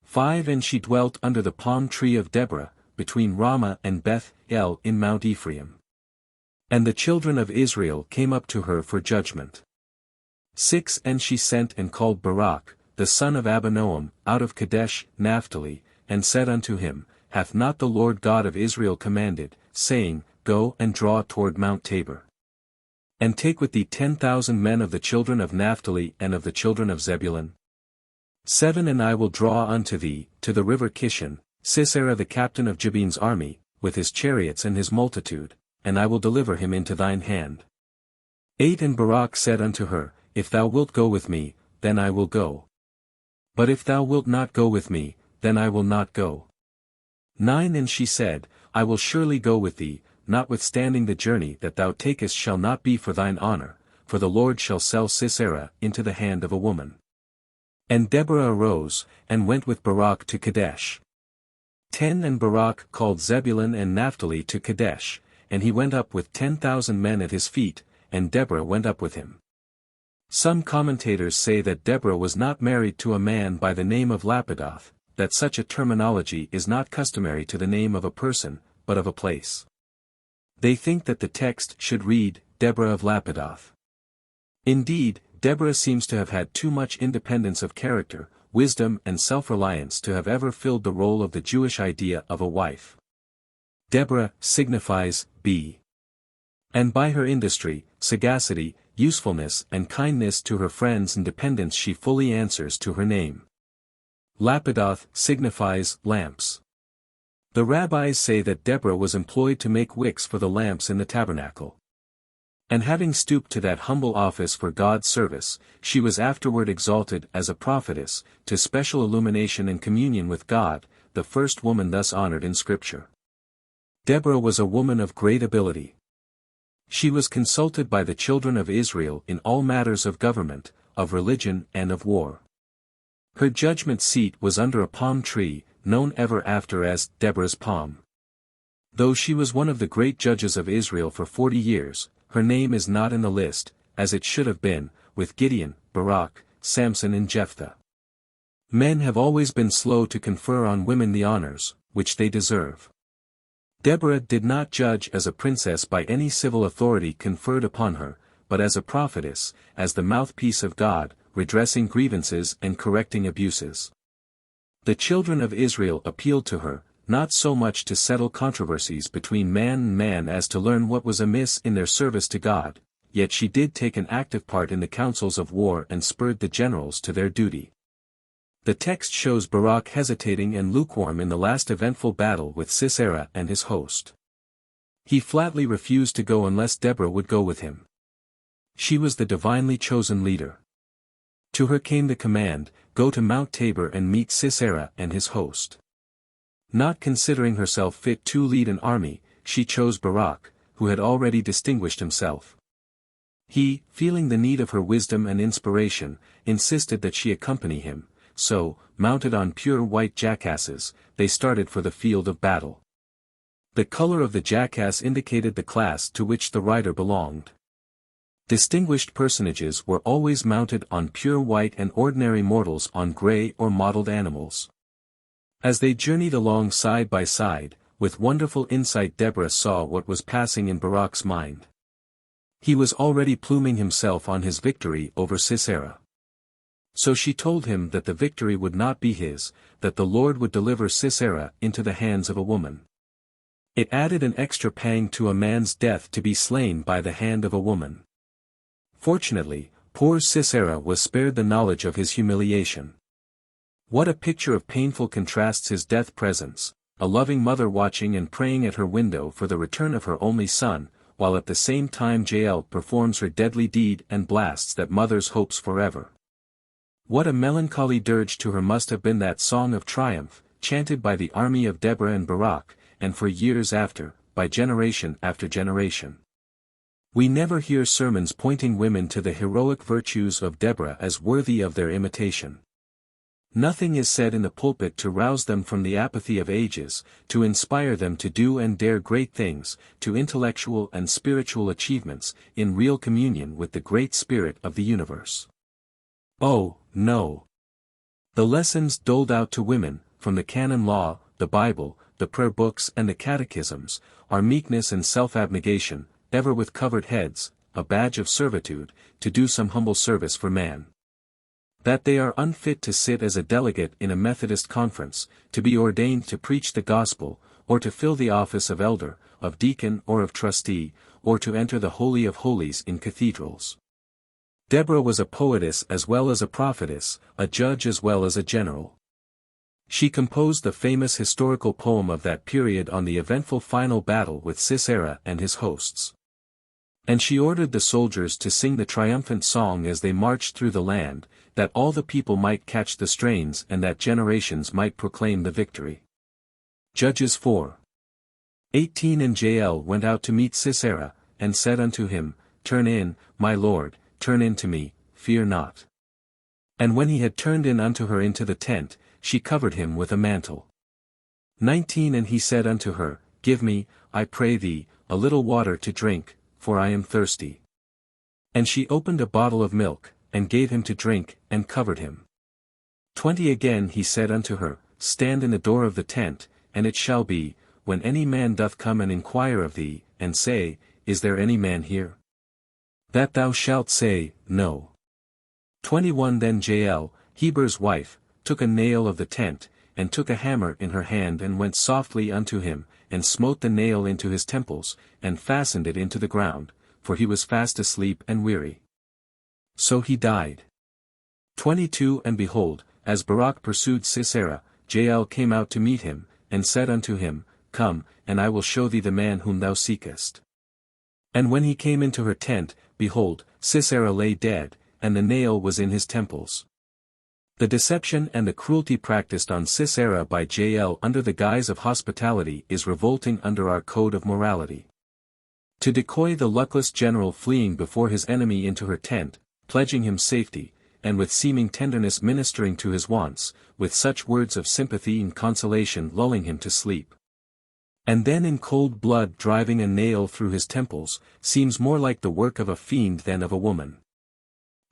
5 And she dwelt under the palm tree of Deborah, between Ramah and Beth El in Mount Ephraim. And the children of Israel came up to her for judgment. 6 And she sent and called Barak, the son of Abinoam, out of Kadesh, Naphtali, and said unto him, Hath not the Lord God of Israel commanded, saying, Go and draw toward Mount Tabor. And take with thee 10,000 men of the children of Naphtali and of the children of Zebulun. 7 And I will draw unto thee, to the river Kishon, Sisera the captain of Jabin's army, with his chariots and his multitude, and I will deliver him into thine hand. 8 And Barak said unto her, If thou wilt go with me, then I will go. But if thou wilt not go with me, then I will not go. 9 And she said, I will surely go with thee, notwithstanding the journey that thou takest shall not be for thine honor, for the Lord shall sell Sisera into the hand of a woman. And Deborah arose, and went with Barak to Kadesh. 10 And Barak called Zebulun and Naphtali to Kadesh, and he went up with 10,000 men at his feet, and Deborah went up with him. Some commentators say that Deborah was not married to a man by the name of Lapidoth, that such a terminology is not customary to the name of a person, but of a place. They think that the text should read, Deborah of Lapidoth. Indeed, Deborah seems to have had too much independence of character, wisdom and self-reliance to have ever filled the role of the Jewish idea of a wife. Deborah signifies, be. And by her industry, sagacity, usefulness and kindness to her friends and dependents she fully answers to her name. Lapidoth signifies, lamps. The rabbis say that Deborah was employed to make wicks for the lamps in the tabernacle. And having stooped to that humble office for God's service, she was afterward exalted as a prophetess, to special illumination and communion with God, the first woman thus honored in Scripture. Deborah was a woman of great ability. She was consulted by the children of Israel in all matters of government, of religion and of war. Her judgment seat was under a palm tree, known ever after as Deborah's palm. Though she was one of the great judges of Israel for 40 years, her name is not in the list, as it should have been, with Gideon, Barak, Samson and Jephthah. Men have always been slow to confer on women the honors, which they deserve. Deborah did not judge as a princess by any civil authority conferred upon her, but as a prophetess, as the mouthpiece of God, redressing grievances and correcting abuses. The children of Israel appealed to her, not so much to settle controversies between man and man as to learn what was amiss in their service to God, yet she did take an active part in the councils of war and spurred the generals to their duty. The text shows Barak hesitating and lukewarm in the last eventful battle with Sisera and his host. He flatly refused to go unless Deborah would go with him. She was the divinely chosen leader. To her came the command, Go to Mount Tabor and meet Sisera and his host. Not considering herself fit to lead an army, she chose Barak, who had already distinguished himself. He, feeling the need of her wisdom and inspiration, insisted that she accompany him. So, mounted on pure white jackasses, they started for the field of battle. The color of the jackass indicated the class to which the rider belonged. Distinguished personages were always mounted on pure white and ordinary mortals on gray or mottled animals. As they journeyed along side by side, with wonderful insight Deborah saw what was passing in Barak's mind. He was already pluming himself on his victory over Sisera. So she told him that the victory would not be his, that the Lord would deliver Sisera into the hands of a woman. It added an extra pang to a man's death to be slain by the hand of a woman. Fortunately, poor Sisera was spared the knowledge of his humiliation. What a picture of painful contrasts his death presents, a loving mother watching and praying at her window for the return of her only son, while at the same time Jael performs her deadly deed and blasts that mother's hopes forever. What a melancholy dirge to her must have been that song of triumph, chanted by the army of Deborah and Barak, and for years after, by generation after generation. We never hear sermons pointing women to the heroic virtues of Deborah as worthy of their imitation. Nothing is said in the pulpit to rouse them from the apathy of ages, to inspire them to do and dare great things, to intellectual and spiritual achievements, in real communion with the Great Spirit of the universe. Oh, no. The lessons doled out to women, from the canon law, the Bible, the prayer books and the catechisms, are meekness and self-abnegation, ever with covered heads, a badge of servitude, to do some humble service for man. That they are unfit to sit as a delegate in a Methodist conference, to be ordained to preach the gospel, or to fill the office of elder, of deacon or of trustee, or to enter the Holy of Holies in cathedrals. Deborah was a poetess as well as a prophetess, a judge as well as a general. She composed the famous historical poem of that period on the eventful final battle with Sisera and his hosts. And she ordered the soldiers to sing the triumphant song as they marched through the land, that all the people might catch the strains and that generations might proclaim the victory. Judges 4:18. And Jael went out to meet Sisera, and said unto him, Turn in, my lord, turn in to me, fear not. And when he had turned in unto her into the tent, she covered him with a mantle. 19. And he said unto her, Give me, I pray thee, a little water to drink, for I am thirsty. And she opened a bottle of milk, and gave him to drink, and covered him. 20. Again he said unto her, Stand in the door of the tent, and it shall be, when any man doth come and inquire of thee, and say, Is there any man here? That thou shalt say, No. 21. Then Jael, Heber's wife, took a nail of the tent, and took a hammer in her hand and went softly unto him, and smote the nail into his temples, and fastened it into the ground, for he was fast asleep and weary. So he died. 22. And behold, as Barak pursued Sisera, Jael came out to meet him, and said unto him, Come, and I will show thee the man whom thou seekest. And when he came into her tent, behold, Sisera lay dead, and the nail was in his temples. The deception and the cruelty practiced on Sisera by Jael under the guise of hospitality is revolting under our code of morality. To decoy the luckless general fleeing before his enemy into her tent, pledging him safety, and with seeming tenderness ministering to his wants, with such words of sympathy and consolation lulling him to sleep. And then in cold blood driving a nail through his temples, seems more like the work of a fiend than of a woman.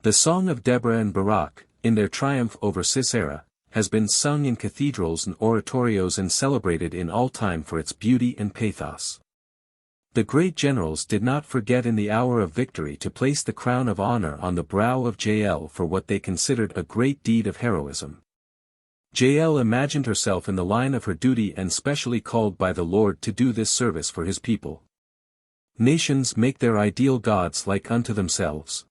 The song of Deborah and Barak, in their triumph over Sisera, has been sung in cathedrals and oratorios and celebrated in all time for its beauty and pathos. The great generals did not forget in the hour of victory to place the crown of honor on the brow of Jael for what they considered a great deed of heroism. Jael imagined herself in the line of her duty and specially called by the Lord to do this service for his people. Nations make their ideal gods like unto themselves.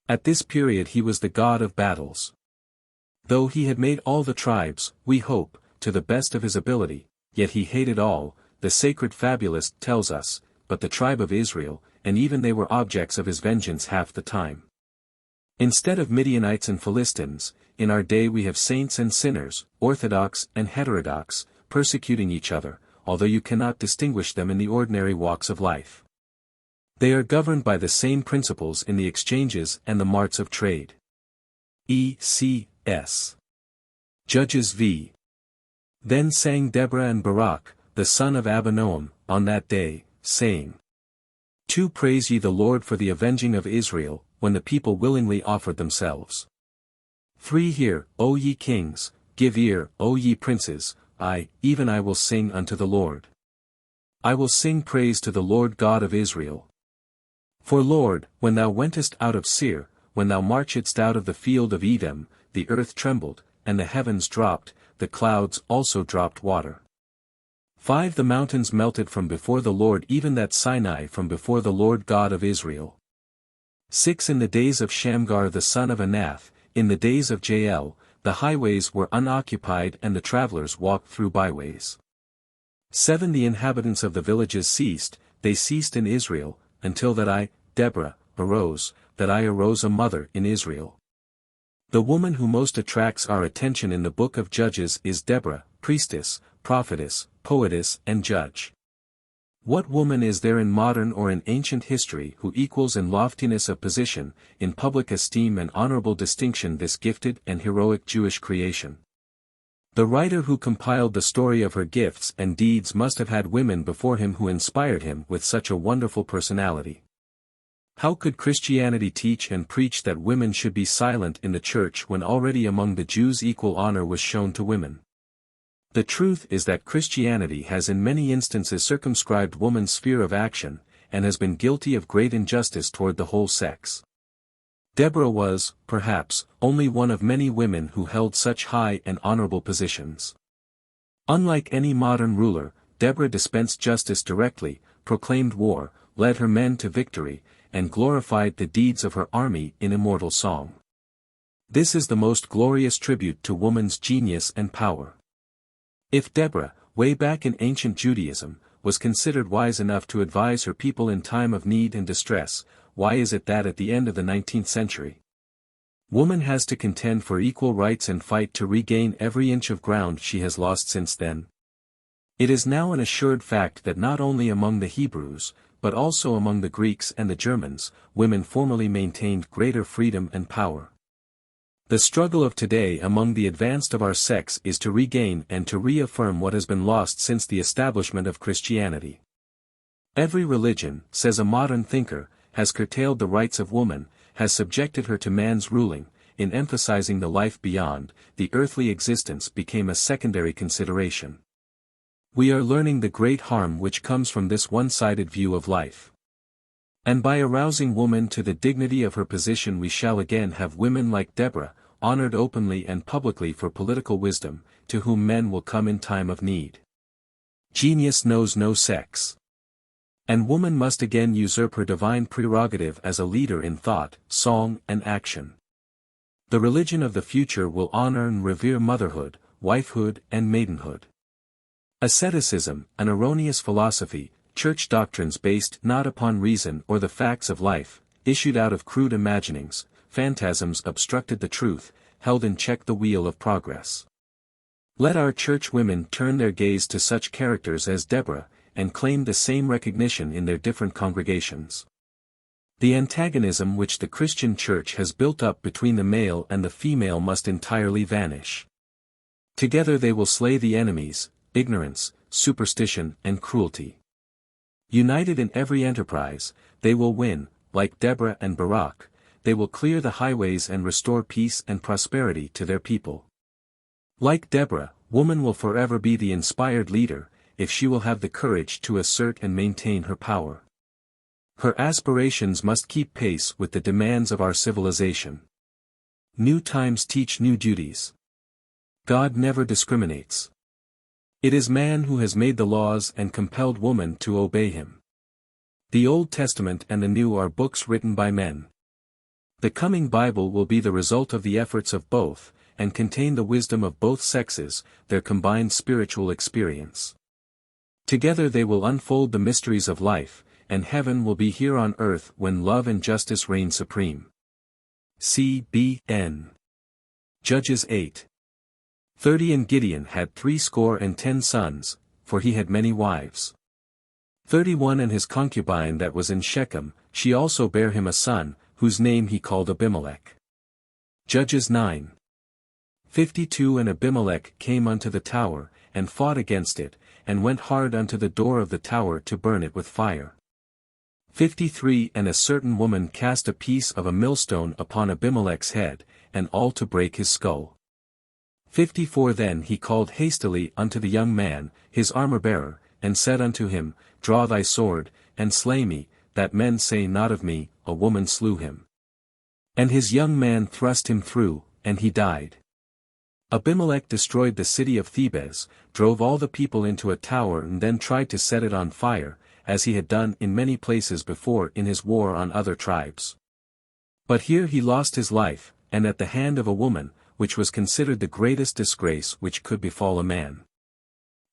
At this period he was the God of battles. Though he had made all the tribes, we hope, to the best of his ability, yet he hated all, the sacred fabulist tells us, but the tribe of Israel, and even they were objects of his vengeance half the time. Instead of Midianites and Philistines, in our day we have saints and sinners, orthodox and heterodox, persecuting each other, although you cannot distinguish them in the ordinary walks of life. They are governed by the same principles in the exchanges and the marts of trade. E.C.S. Judges v. Then sang Deborah and Barak, the son of Abinoam, on that day, saying, 2. Praise ye the Lord for the avenging of Israel, when the people willingly offered themselves. 3. Hear, O ye kings, give ear, O ye princes, even I will sing unto the Lord. I will sing praise to the Lord God of Israel. For Lord, when thou wentest out of Seir, when thou marchedst out of the field of Edom, the earth trembled, and the heavens dropped, the clouds also dropped water. 5. The mountains melted from before the Lord, even that Sinai from before the Lord God of Israel. 6. In the days of Shamgar the son of Anath, in the days of Jael, the highways were unoccupied and the travelers walked through byways. 7. The inhabitants of the villages ceased, they ceased in Israel, until that I, Deborah, arose, that I arose a mother in Israel. The woman who most attracts our attention in the book of Judges is Deborah, priestess, prophetess, poetess and judge. What woman is there in modern or in ancient history who equals in loftiness of position, in public esteem and honorable distinction this gifted and heroic Jewish creation? The writer who compiled the story of her gifts and deeds must have had women before him who inspired him with such a wonderful personality. How could Christianity teach and preach that women should be silent in the church when already among the Jews equal honor was shown to women? The truth is that Christianity has in many instances circumscribed woman's sphere of action, and has been guilty of great injustice toward the whole sex. Deborah was, perhaps, only one of many women who held such high and honorable positions. Unlike any modern ruler, Deborah dispensed justice directly, proclaimed war, led her men to victory, and glorified the deeds of her army in immortal song. This is the most glorious tribute to woman's genius and power. If Deborah, way back in ancient Judaism, was considered wise enough to advise her people in time of need and distress, why is it that at the end of the 19th century, woman has to contend for equal rights and fight to regain every inch of ground she has lost since then? It is now an assured fact that not only among the Hebrews, but also among the Greeks and the Germans, women formerly maintained greater freedom and power. The struggle of today among the advanced of our sex is to regain and to reaffirm what has been lost since the establishment of Christianity. Every religion, says a modern thinker, has curtailed the rights of woman, has subjected her to man's ruling. In emphasizing the life beyond, the earthly existence became a secondary consideration. We are learning the great harm which comes from this one-sided view of life. And by arousing woman to the dignity of her position we shall again have women like Deborah, honored openly and publicly for political wisdom, to whom men will come in time of need. Genius knows no sex. And woman must again usurp her divine prerogative as a leader in thought, song, and action. The religion of the future will honor and revere motherhood, wifehood, and maidenhood. Asceticism, an erroneous philosophy, church doctrines based not upon reason or the facts of life, issued out of crude imaginings, phantasms obstructed the truth, held in check the wheel of progress. Let our church women turn their gaze to such characters as Deborah, and claim the same recognition in their different congregations. The antagonism which the Christian church has built up between the male and the female must entirely vanish. Together they will slay the enemies, ignorance, superstition, and cruelty. United in every enterprise, they will win, like Deborah and Barak, they will clear the highways and restore peace and prosperity to their people. Like Deborah, woman will forever be the inspired leader, if she will have the courage to assert and maintain her power. Her aspirations must keep pace with the demands of our civilization. New times teach new duties. God never discriminates. It is man who has made the laws and compelled woman to obey him. The Old Testament and the New are books written by men. The coming Bible will be the result of the efforts of both, and contain the wisdom of both sexes, their combined spiritual experience. Together they will unfold the mysteries of life, and heaven will be here on earth when love and justice reign supreme. C.B.N. Judges 8:30 And Gideon had 70 sons, for he had many wives. 31 And his concubine that was in Shechem, she also bare him a son, whose name he called Abimelech. Judges 9:52 And Abimelech came unto the tower, and fought against it, and went hard unto the door of the tower to burn it with fire. 53 And a certain woman cast a piece of a millstone upon Abimelech's head, and all to break his skull. 54 Then he called hastily unto the young man, his armor-bearer, and said unto him, Draw thy sword, and slay me, that men say not of me, a woman slew him. And his young man thrust him through, and he died. Abimelech destroyed the city of Thebez, drove all the people into a tower and then tried to set it on fire, as he had done in many places before in his war on other tribes. But here he lost his life, and at the hand of a woman, which was considered the greatest disgrace which could befall a man.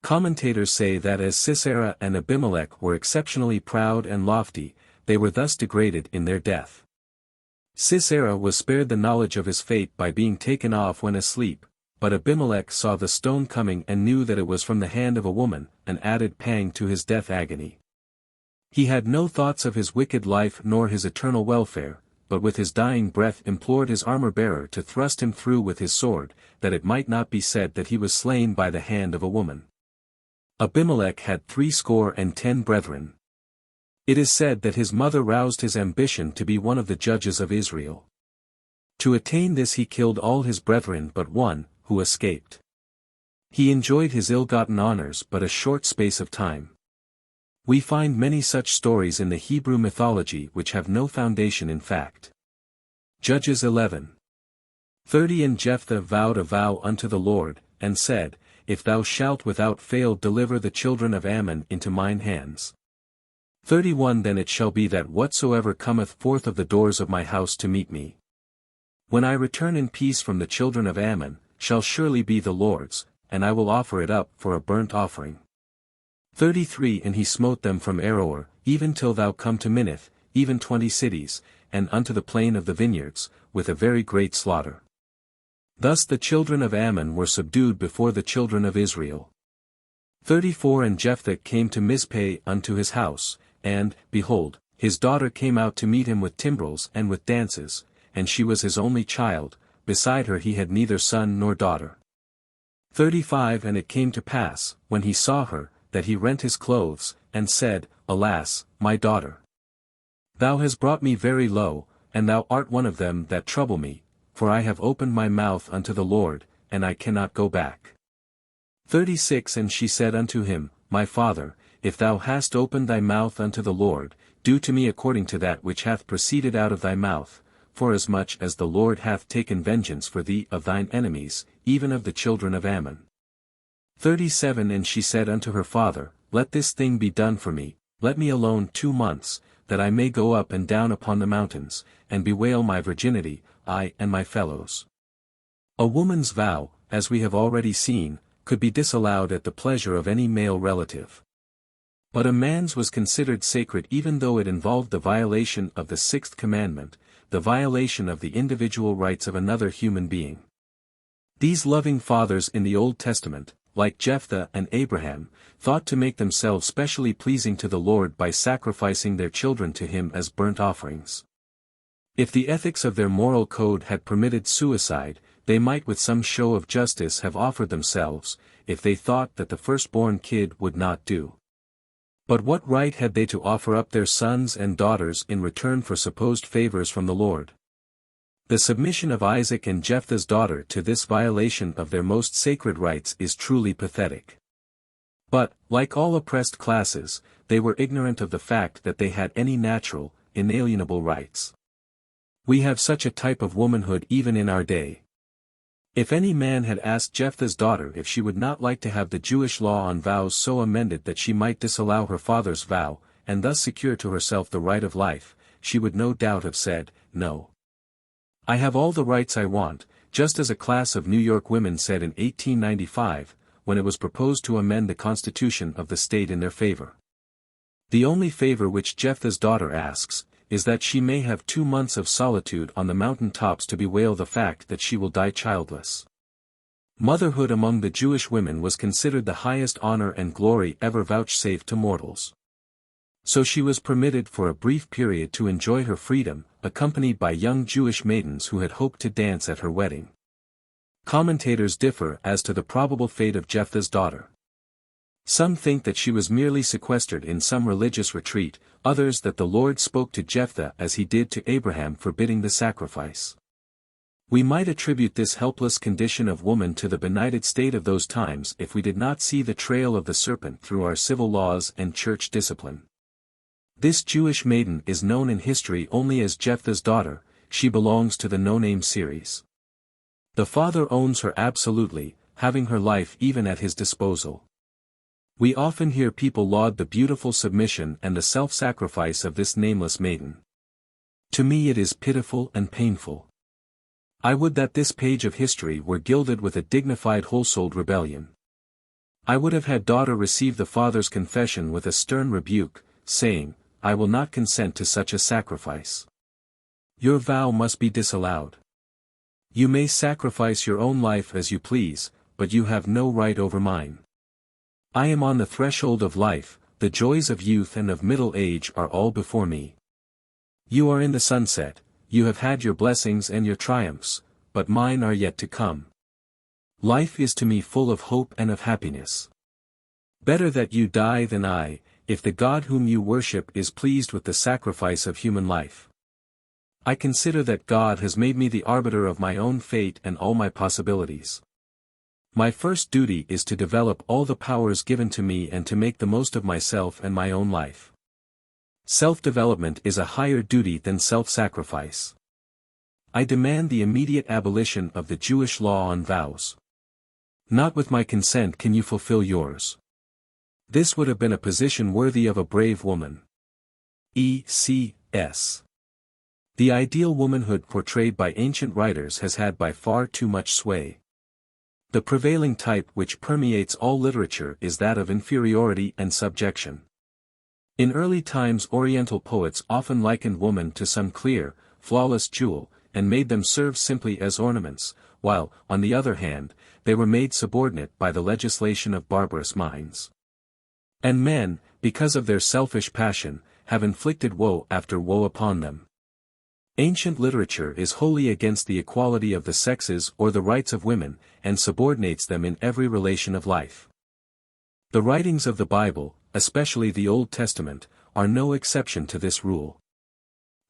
Commentators say that as Sisera and Abimelech were exceptionally proud and lofty, they were thus degraded in their death. Sisera was spared the knowledge of his fate by being taken off when asleep, but Abimelech saw the stone coming and knew that it was from the hand of a woman, an added pang to his death agony. He had no thoughts of his wicked life nor his eternal welfare, but with his dying breath implored his armor-bearer to thrust him through with his sword, that it might not be said that he was slain by the hand of a woman. Abimelech had 70 brethren. It is said that his mother roused his ambition to be one of the judges of Israel. To attain this he killed all his brethren but one, who escaped. He enjoyed his ill-gotten honors but a short space of time. We find many such stories in the Hebrew mythology which have no foundation in fact. Judges 11:30 And Jephthah vowed a vow unto the Lord, and said, If thou shalt without fail deliver the children of Ammon into mine hands. 31 Then it shall be that whatsoever cometh forth of the doors of my house to meet me, when I return in peace from the children of Ammon, shall surely be the Lord's, and I will offer it up for a burnt offering. 33 And he smote them from Aroer, even till thou come to Minnith, even 20 cities, and unto the plain of the vineyards, with a very great slaughter. Thus the children of Ammon were subdued before the children of Israel. 34 And Jephthah came to Mizpeh unto his house, and, behold, his daughter came out to meet him with timbrels and with dances, and she was his only child, beside her he had neither son nor daughter. 35 And it came to pass, when he saw her, that he rent his clothes, and said, Alas, my daughter! Thou hast brought me very low, and thou art one of them that trouble me, for I have opened my mouth unto the Lord, and I cannot go back. 36 And she said unto him, My father, if thou hast opened thy mouth unto the Lord, do to me according to that which hath proceeded out of thy mouth, forasmuch as the Lord hath taken vengeance for thee of thine enemies, even of the children of Ammon. 37 And she said unto her father, Let this thing be done for me, let me alone 2 months, that I may go up and down upon the mountains, and bewail my virginity, I and my fellows. A woman's vow, as we have already seen, could be disallowed at the pleasure of any male relative. But a man's was considered sacred even though it involved the violation of the 6th commandment, the violation of the individual rights of another human being. These loving fathers in the Old Testament, like Jephthah and Abraham, thought to make themselves specially pleasing to the Lord by sacrificing their children to him as burnt offerings. If the ethics of their moral code had permitted suicide, they might with some show of justice have offered themselves, if they thought that the firstborn kid would not do. But what right had they to offer up their sons and daughters in return for supposed favors from the Lord? The submission of Isaac and Jephthah's daughter to this violation of their most sacred rights is truly pathetic. But, like all oppressed classes, they were ignorant of the fact that they had any natural, inalienable rights. We have such a type of womanhood even in our day. If any man had asked Jephthah's daughter if she would not like to have the Jewish law on vows so amended that she might disallow her father's vow, and thus secure to herself the right of life, she would no doubt have said, No. I have all the rights I want, just as a class of New York women said in 1895, when it was proposed to amend the constitution of the state in their favor. The only favor which Jephthah's daughter asks, is that she may have 2 months of solitude on the mountain tops to bewail the fact that she will die childless. Motherhood among the Jewish women was considered the highest honor and glory ever vouchsafed to mortals. So she was permitted for a brief period to enjoy her freedom, accompanied by young Jewish maidens who had hoped to dance at her wedding. Commentators differ as to the probable fate of Jephthah's daughter. Some think that she was merely sequestered in some religious retreat, others that the Lord spoke to Jephthah as he did to Abraham forbidding the sacrifice. We might attribute this helpless condition of woman to the benighted state of those times if we did not see the trail of the serpent through our civil laws and church discipline. This Jewish maiden is known in history only as Jephthah's daughter. She belongs to the no-name series. The father owns her absolutely, having her life even at his disposal. We often hear people laud the beautiful submission and the self-sacrifice of this nameless maiden. To me it is pitiful and painful. I would that this page of history were gilded with a dignified whole-souled rebellion. I would have had daughter receive the father's confession with a stern rebuke, saying, I will not consent to such a sacrifice. Your vow must be disallowed. You may sacrifice your own life as you please, but you have no right over mine. I am on the threshold of life, the joys of youth and of middle age are all before me. You are in the sunset, you have had your blessings and your triumphs, but mine are yet to come. Life is to me full of hope and of happiness. Better that you die than I, if the God whom you worship is pleased with the sacrifice of human life. I consider that God has made me the arbiter of my own fate and all my possibilities. My first duty is to develop all the powers given to me and to make the most of myself and my own life. Self-development is a higher duty than self-sacrifice. I demand the immediate abolition of the Jewish law on vows. Not with my consent can you fulfill yours. This would have been a position worthy of a brave woman. E.C.S. The ideal womanhood portrayed by ancient writers has had by far too much sway. The prevailing type which permeates all literature is that of inferiority and subjection. In early times Oriental poets often likened woman to some clear, flawless jewel, and made them serve simply as ornaments, while, on the other hand, they were made subordinate by the legislation of barbarous minds. And men, because of their selfish passion, have inflicted woe after woe upon them. Ancient literature is wholly against the equality of the sexes or the rights of women, and subordinates them in every relation of life. The writings of the Bible, especially the Old Testament, are no exception to this rule.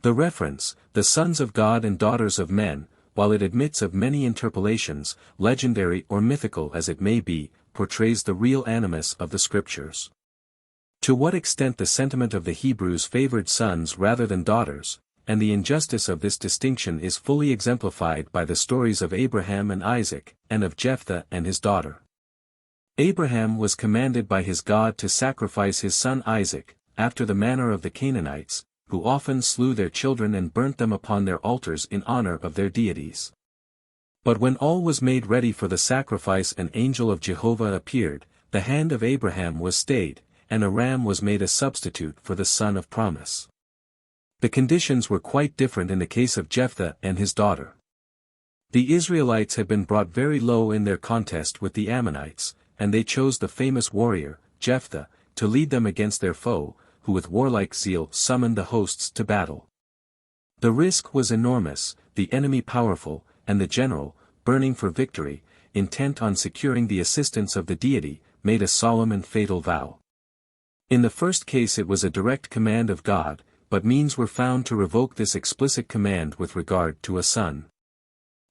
The reference, the sons of God and daughters of men, while it admits of many interpolations, legendary or mythical as it may be, portrays the real animus of the Scriptures. To what extent the sentiment of the Hebrews favored sons rather than daughters, and the injustice of this distinction is fully exemplified by the stories of Abraham and Isaac, and of Jephthah and his daughter. Abraham was commanded by his God to sacrifice his son Isaac, after the manner of the Canaanites, who often slew their children and burnt them upon their altars in honor of their deities. But when all was made ready for the sacrifice, an angel of Jehovah appeared, the hand of Abraham was stayed, and a ram was made a substitute for the son of promise. The conditions were quite different in the case of Jephthah and his daughter. The Israelites had been brought very low in their contest with the Ammonites, and they chose the famous warrior, Jephthah, to lead them against their foe, who with warlike zeal summoned the hosts to battle. The risk was enormous, the enemy powerful, and the general, burning for victory, intent on securing the assistance of the deity, made a solemn and fatal vow. In the first case it was a direct command of God, but means were found to revoke this explicit command with regard to a son.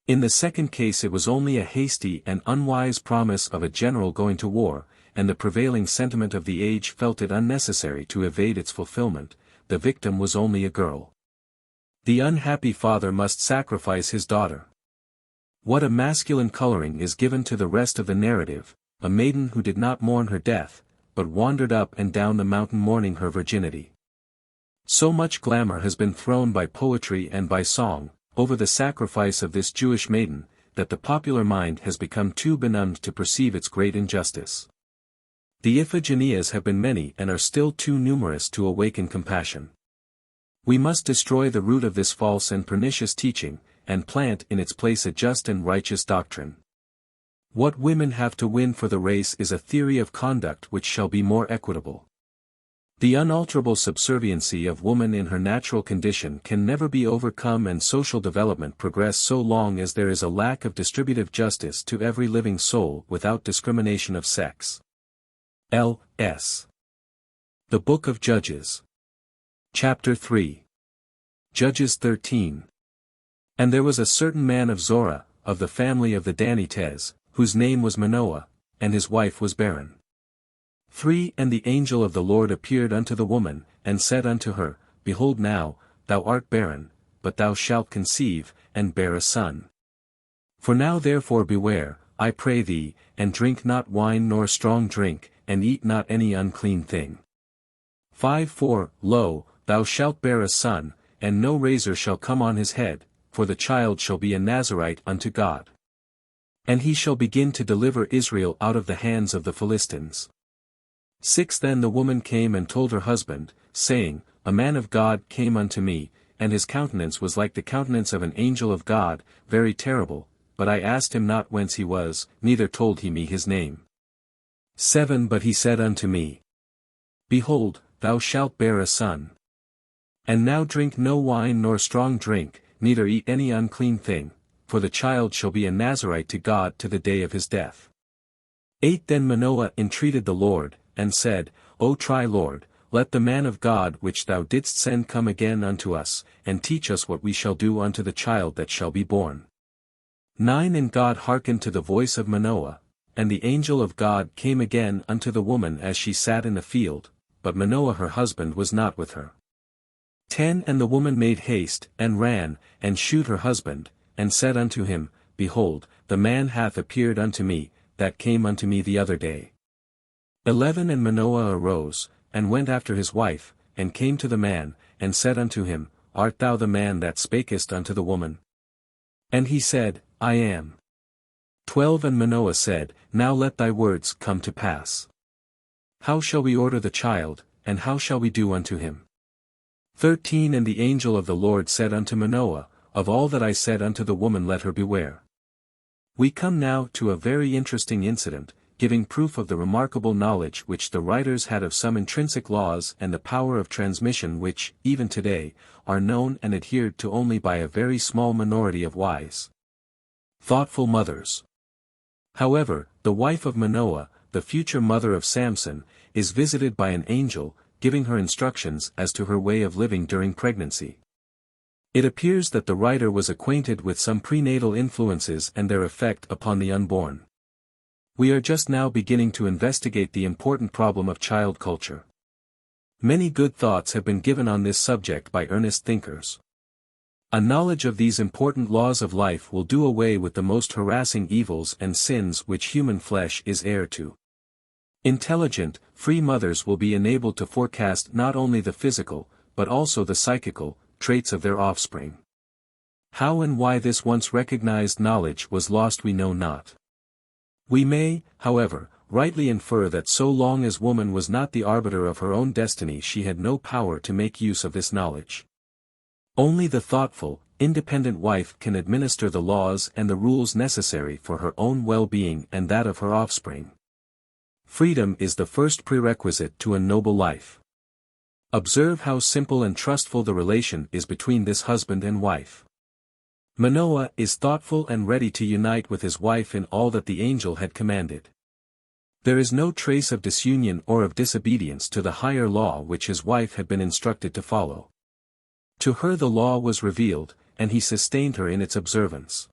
In the second case it was only a hasty and unwise promise of a general going to war, and the prevailing sentiment of the age felt it unnecessary to evade its fulfillment. The victim was only a girl. The unhappy father must sacrifice his daughter. What a masculine coloring is given to the rest of the narrative, a maiden who did not mourn her death, but wandered up and down the mountain mourning her virginity. So much glamour has been thrown by poetry and by song over the sacrifice of this Jewish maiden, that the popular mind has become too benumbed to perceive its great injustice. The Iphigenias have been many and are still too numerous to awaken compassion. We must destroy the root of this false and pernicious teaching, and plant in its place a just and righteous doctrine. What women have to win for the race is a theory of conduct which shall be more equitable. The unalterable subserviency of woman in her natural condition can never be overcome, and social development progress so long as there is a lack of distributive justice to every living soul without discrimination of sex. L.S. The Book of Judges. Chapter 3. Judges 13. And there was a certain man of Zorah, of the family of the Danites, whose name was Manoah, and his wife was barren. 3. And the angel of the Lord appeared unto the woman, and said unto her, Behold now, thou art barren, but thou shalt conceive, and bear a son. For now therefore beware, I pray thee, and drink not wine nor strong drink, and eat not any unclean thing. 5. For, lo, thou shalt bear a son, and no razor shall come on his head, for the child shall be a Nazarite unto God. And he shall begin to deliver Israel out of the hands of the Philistines. 6. Then the woman came and told her husband, saying, A man of God came unto me, and his countenance was like the countenance of an angel of God, very terrible, but I asked him not whence he was, neither told he me his name. 7. But he said unto me, Behold, thou shalt bear a son. And now drink no wine nor strong drink, neither eat any unclean thing, for the child shall be a Nazarite to God to the day of his death. 8 Then Manoah entreated the Lord, and said, O try Lord, let the man of God which thou didst send come again unto us, and teach us what we shall do unto the child that shall be born. 9 And God hearkened to the voice of Manoah, and the angel of God came again unto the woman as she sat in the field, but Manoah her husband was not with her. 10 And the woman made haste, and ran, and shewed her husband, and said unto him, Behold, the man hath appeared unto me, that came unto me the other day. 11 And Manoah arose, and went after his wife, and came to the man, and said unto him, Art thou the man that spakest unto the woman? And he said, I am. 12 And Manoah said, Now let thy words come to pass. How shall we order the child, and how shall we do unto him? 13 And the angel of the Lord said unto Manoah, Of all that I said unto the woman let her beware. We come now to a very interesting incident, giving proof of the remarkable knowledge which the writers had of some intrinsic laws and the power of transmission which, even today, are known and adhered to only by a very small minority of wise, thoughtful mothers. However, the wife of Manoah, the future mother of Samson, is visited by an angel, giving her instructions as to her way of living during pregnancy. It appears that the writer was acquainted with some prenatal influences and their effect upon the unborn. We are just now beginning to investigate the important problem of child culture. Many good thoughts have been given on this subject by earnest thinkers. A knowledge of these important laws of life will do away with the most harassing evils and sins which human flesh is heir to. Intelligent, free mothers will be enabled to forecast not only the physical, but also the psychical, traits of their offspring. How and why this once recognized knowledge was lost we know not. We may, however, rightly infer that so long as woman was not the arbiter of her own destiny she had no power to make use of this knowledge. Only the thoughtful, independent wife can administer the laws and the rules necessary for her own well-being and that of her offspring. Freedom is the first prerequisite to a noble life. Observe how simple and trustful the relation is between this husband and wife. Manoah is thoughtful and ready to unite with his wife in all that the angel had commanded. There is no trace of disunion or of disobedience to the higher law which his wife had been instructed to follow. To her the law was revealed, and he sustained her in its observance.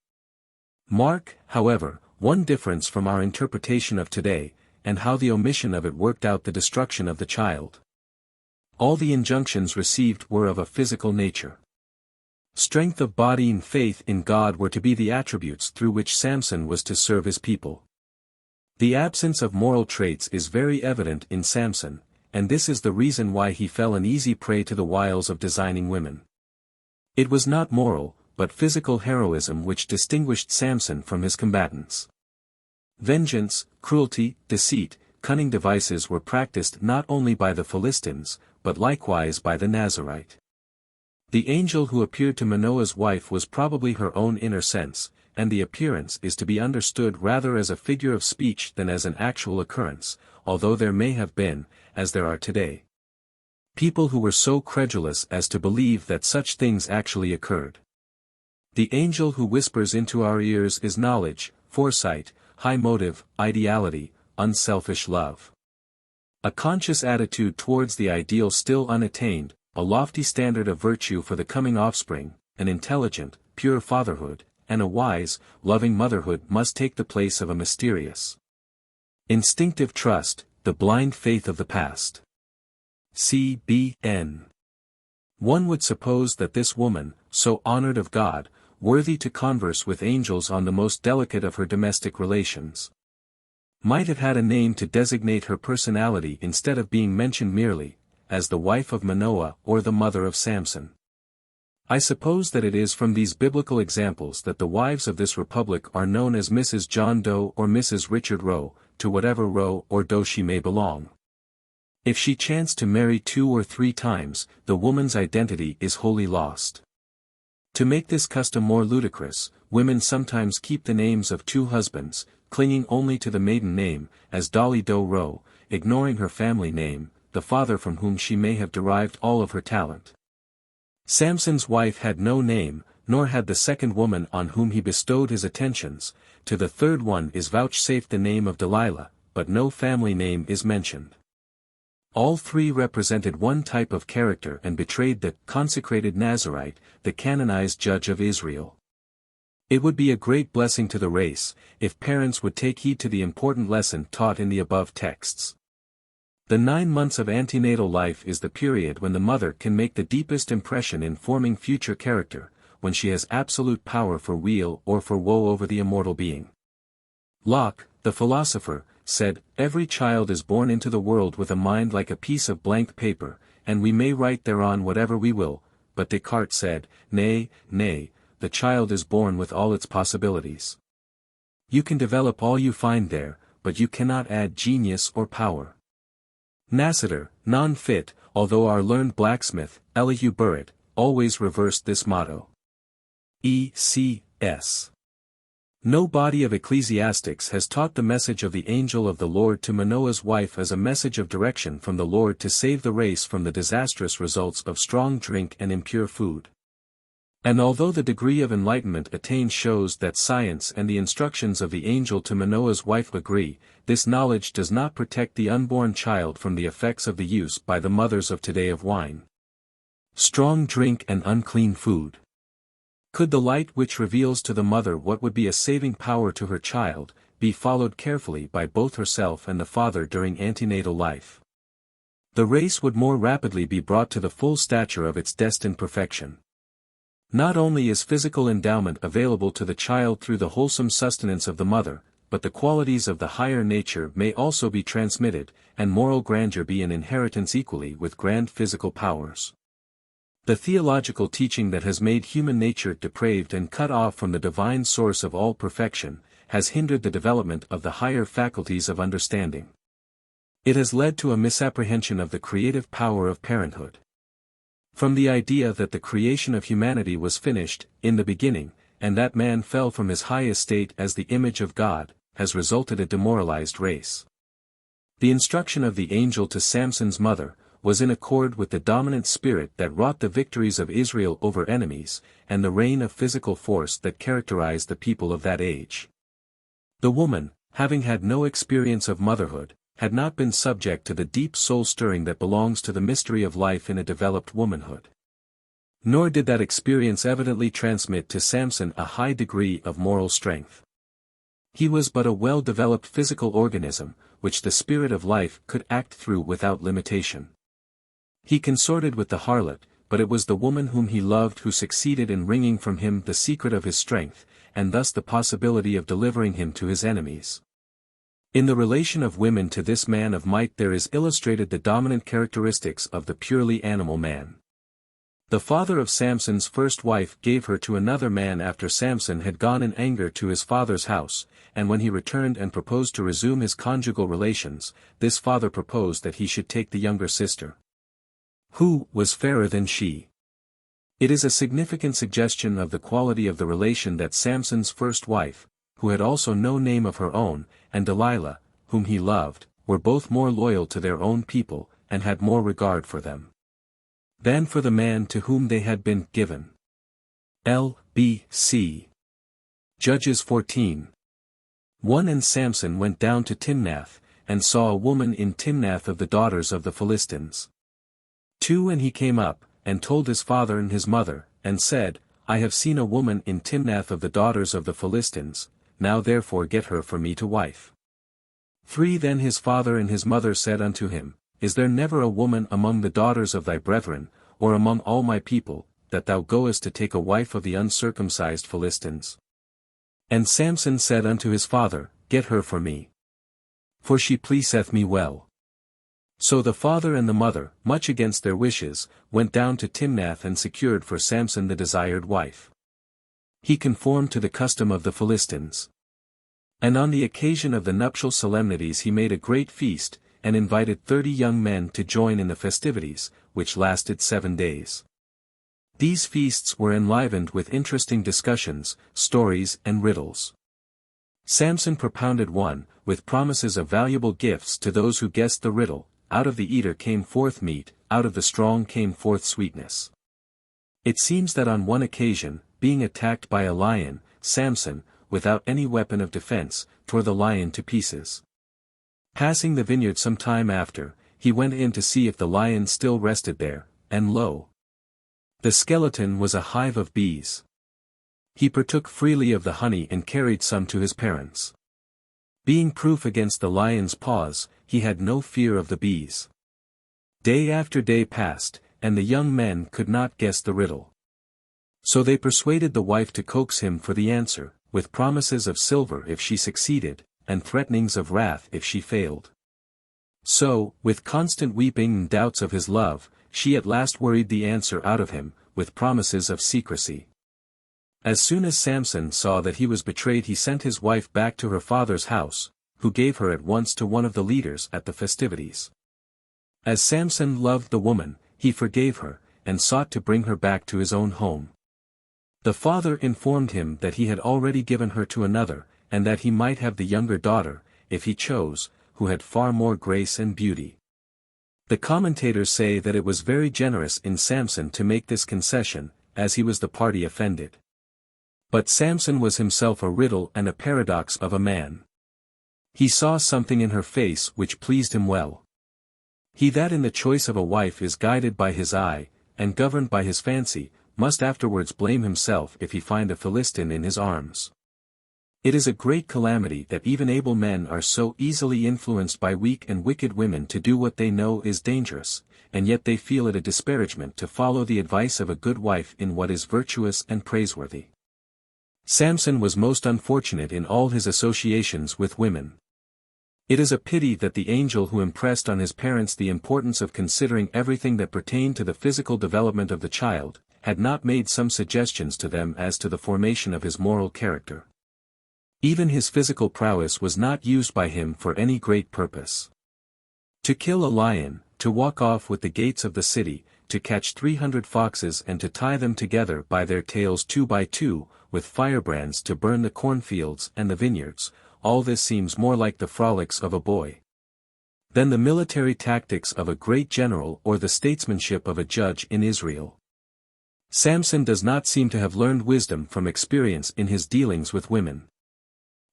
Mark, however, one difference from our interpretation of today, and how the omission of it worked out the destruction of the child. All the injunctions received were of a physical nature. Strength of body and faith in God were to be the attributes through which Samson was to serve his people. The absence of moral traits is very evident in Samson, and this is the reason why he fell an easy prey to the wiles of designing women. It was not moral, but physical heroism which distinguished Samson from his combatants. Vengeance, cruelty, deceit, cunning devices were practiced not only by the Philistines, but likewise by the Nazarite. The angel who appeared to Manoah's wife was probably her own inner sense, and the appearance is to be understood rather as a figure of speech than as an actual occurrence, although there may have been, as there are today, people who were so credulous as to believe that such things actually occurred. The angel who whispers into our ears is knowledge, foresight, high motive, ideality, unselfish love. A conscious attitude towards the ideal still unattained, a lofty standard of virtue for the coming offspring, an intelligent, pure fatherhood, and a wise, loving motherhood must take the place of a mysterious, instinctive trust, the blind faith of the past. C.B.N. One would suppose that this woman, so honored of God, worthy to converse with angels on the most delicate of her domestic relations, might have had a name to designate her personality instead of being mentioned merely, as the wife of Manoah or the mother of Samson. I suppose that it is from these biblical examples that the wives of this republic are known as Mrs. John Doe or Mrs. Richard Roe, to whatever row or doe she may belong. If she chanced to marry 2 or 3 times, the woman's identity is wholly lost. To make this custom more ludicrous, women sometimes keep the names of 2 husbands, clinging only to the maiden name, as Dolly Doe Roe, ignoring her family name, the father from whom she may have derived all of her talent. Samson's wife had no name, nor had the second woman on whom he bestowed his attentions. To the third one is vouchsafed the name of Delilah, but no family name is mentioned. All three represented one type of character and betrayed the consecrated Nazarite, the canonized judge of Israel. It would be a great blessing to the race, if parents would take heed to the important lesson taught in the above texts. The 9 months of antenatal life is the period when the mother can make the deepest impression in forming future character, when she has absolute power for weal or for woe over the immortal being. Locke, the philosopher, said, "Every child is born into the world with a mind like a piece of blank paper, and we may write thereon whatever we will," but Descartes said, "Nay, nay, the child is born with all its possibilities. You can develop all you find there, but you cannot add genius or power." Nassiter, non-fit, although our learned blacksmith, Elihu Burritt, always reversed this motto. E.C.S. No body of Ecclesiastics has taught the message of the angel of the Lord to Manoah's wife as a message of direction from the Lord to save the race from the disastrous results of strong drink and impure food. And although the degree of enlightenment attained shows that science and the instructions of the angel to Manoah's wife agree, this knowledge does not protect the unborn child from the effects of the use by the mothers of today of wine, strong drink and unclean food. Could the light which reveals to the mother what would be a saving power to her child, be followed carefully by both herself and the father during antenatal life, the race would more rapidly be brought to the full stature of its destined perfection. Not only is physical endowment available to the child through the wholesome sustenance of the mother, but the qualities of the higher nature may also be transmitted, and moral grandeur be an inheritance equally with grand physical powers. The theological teaching that has made human nature depraved and cut off from the divine source of all perfection, has hindered the development of the higher faculties of understanding. It has led to a misapprehension of the creative power of parenthood. From the idea that the creation of humanity was finished, in the beginning, and that man fell from his high estate as the image of God, has resulted a demoralized race. The instruction of the angel to Samson's mother, was in accord with the dominant spirit that wrought the victories of Israel over enemies, and the reign of physical force that characterized the people of that age. The woman, having had no experience of motherhood, had not been subject to the deep soul-stirring that belongs to the mystery of life in a developed womanhood. Nor did that experience evidently transmit to Samson a high degree of moral strength. He was but a well-developed physical organism, which the spirit of life could act through without limitation. He consorted with the harlot, but it was the woman whom he loved who succeeded in wringing from him the secret of his strength, and thus the possibility of delivering him to his enemies. In the relation of women to this man of might there is illustrated the dominant characteristics of the purely animal man. The father of Samson's first wife gave her to another man after Samson had gone in anger to his father's house, and when he returned and proposed to resume his conjugal relations, this father proposed that he should take the younger sister, who was fairer than she. It is a significant suggestion of the quality of the relation that Samson's first wife, who had also no name of her own, and Delilah, whom he loved, were both more loyal to their own people, and had more regard for them than for the man to whom they had been given. L.B.C. Judges 14. 1 And Samson went down to Timnath, and saw a woman in Timnath of the daughters of the Philistines. 2 And he came up, and told his father and his mother, and said, I have seen a woman in Timnath of the daughters of the Philistines, now therefore get her for me to wife. 3 Then his father and his mother said unto him, Is there never a woman among the daughters of thy brethren, or among all my people, that thou goest to take a wife of the uncircumcised Philistines? And Samson said unto his father, Get her for me, for she pleaseth me well. So the father and the mother, much against their wishes, went down to Timnath and secured for Samson the desired wife. He conformed to the custom of the Philistines. And on the occasion of the nuptial solemnities he made a great feast, and invited 30 young men to join in the festivities, which lasted 7 days. These feasts were enlivened with interesting discussions, stories and riddles. Samson propounded one, with promises of valuable gifts to those who guessed the riddle, out of the eater came forth meat, out of the strong came forth sweetness. It seems that on one occasion, being attacked by a lion, Samson, without any weapon of defense, tore the lion to pieces. Passing the vineyard some time after, he went in to see if the lion still rested there, and lo! The skeleton was a hive of bees. He partook freely of the honey and carried some to his parents. Being proof against the lion's paws, he had no fear of the bees. Day after day passed, and the young men could not guess the riddle. So they persuaded the wife to coax him for the answer, with promises of silver if she succeeded, and threatenings of wrath if she failed. So, with constant weeping and doubts of his love, she at last worried the answer out of him, with promises of secrecy. As soon as Samson saw that he was betrayed, he sent his wife back to her father's house, who gave her at once to one of the leaders at the festivities. As Samson loved the woman, he forgave her, and sought to bring her back to his own home. The father informed him that he had already given her to another, and that he might have the younger daughter, if he chose, who had far more grace and beauty. The commentators say that it was very generous in Samson to make this concession, as he was the party offended. But Samson was himself a riddle and a paradox of a man. He saw something in her face which pleased him well. He that in the choice of a wife is guided by his eye, and governed by his fancy, must afterwards blame himself if he find a Philistine in his arms. It is a great calamity that even able men are so easily influenced by weak and wicked women to do what they know is dangerous, and yet they feel it a disparagement to follow the advice of a good wife in what is virtuous and praiseworthy. Samson was most unfortunate in all his associations with women. It is a pity that the angel who impressed on his parents the importance of considering everything that pertained to the physical development of the child, had not made some suggestions to them as to the formation of his moral character. Even his physical prowess was not used by him for any great purpose. To kill a lion, to walk off with the gates of the city, to catch 300 foxes and to tie them together by their tails 2 by 2, with firebrands to burn the cornfields and the vineyards, all this seems more like the frolics of a boy than the military tactics of a great general or the statesmanship of a judge in Israel. Samson does not seem to have learned wisdom from experience in his dealings with women.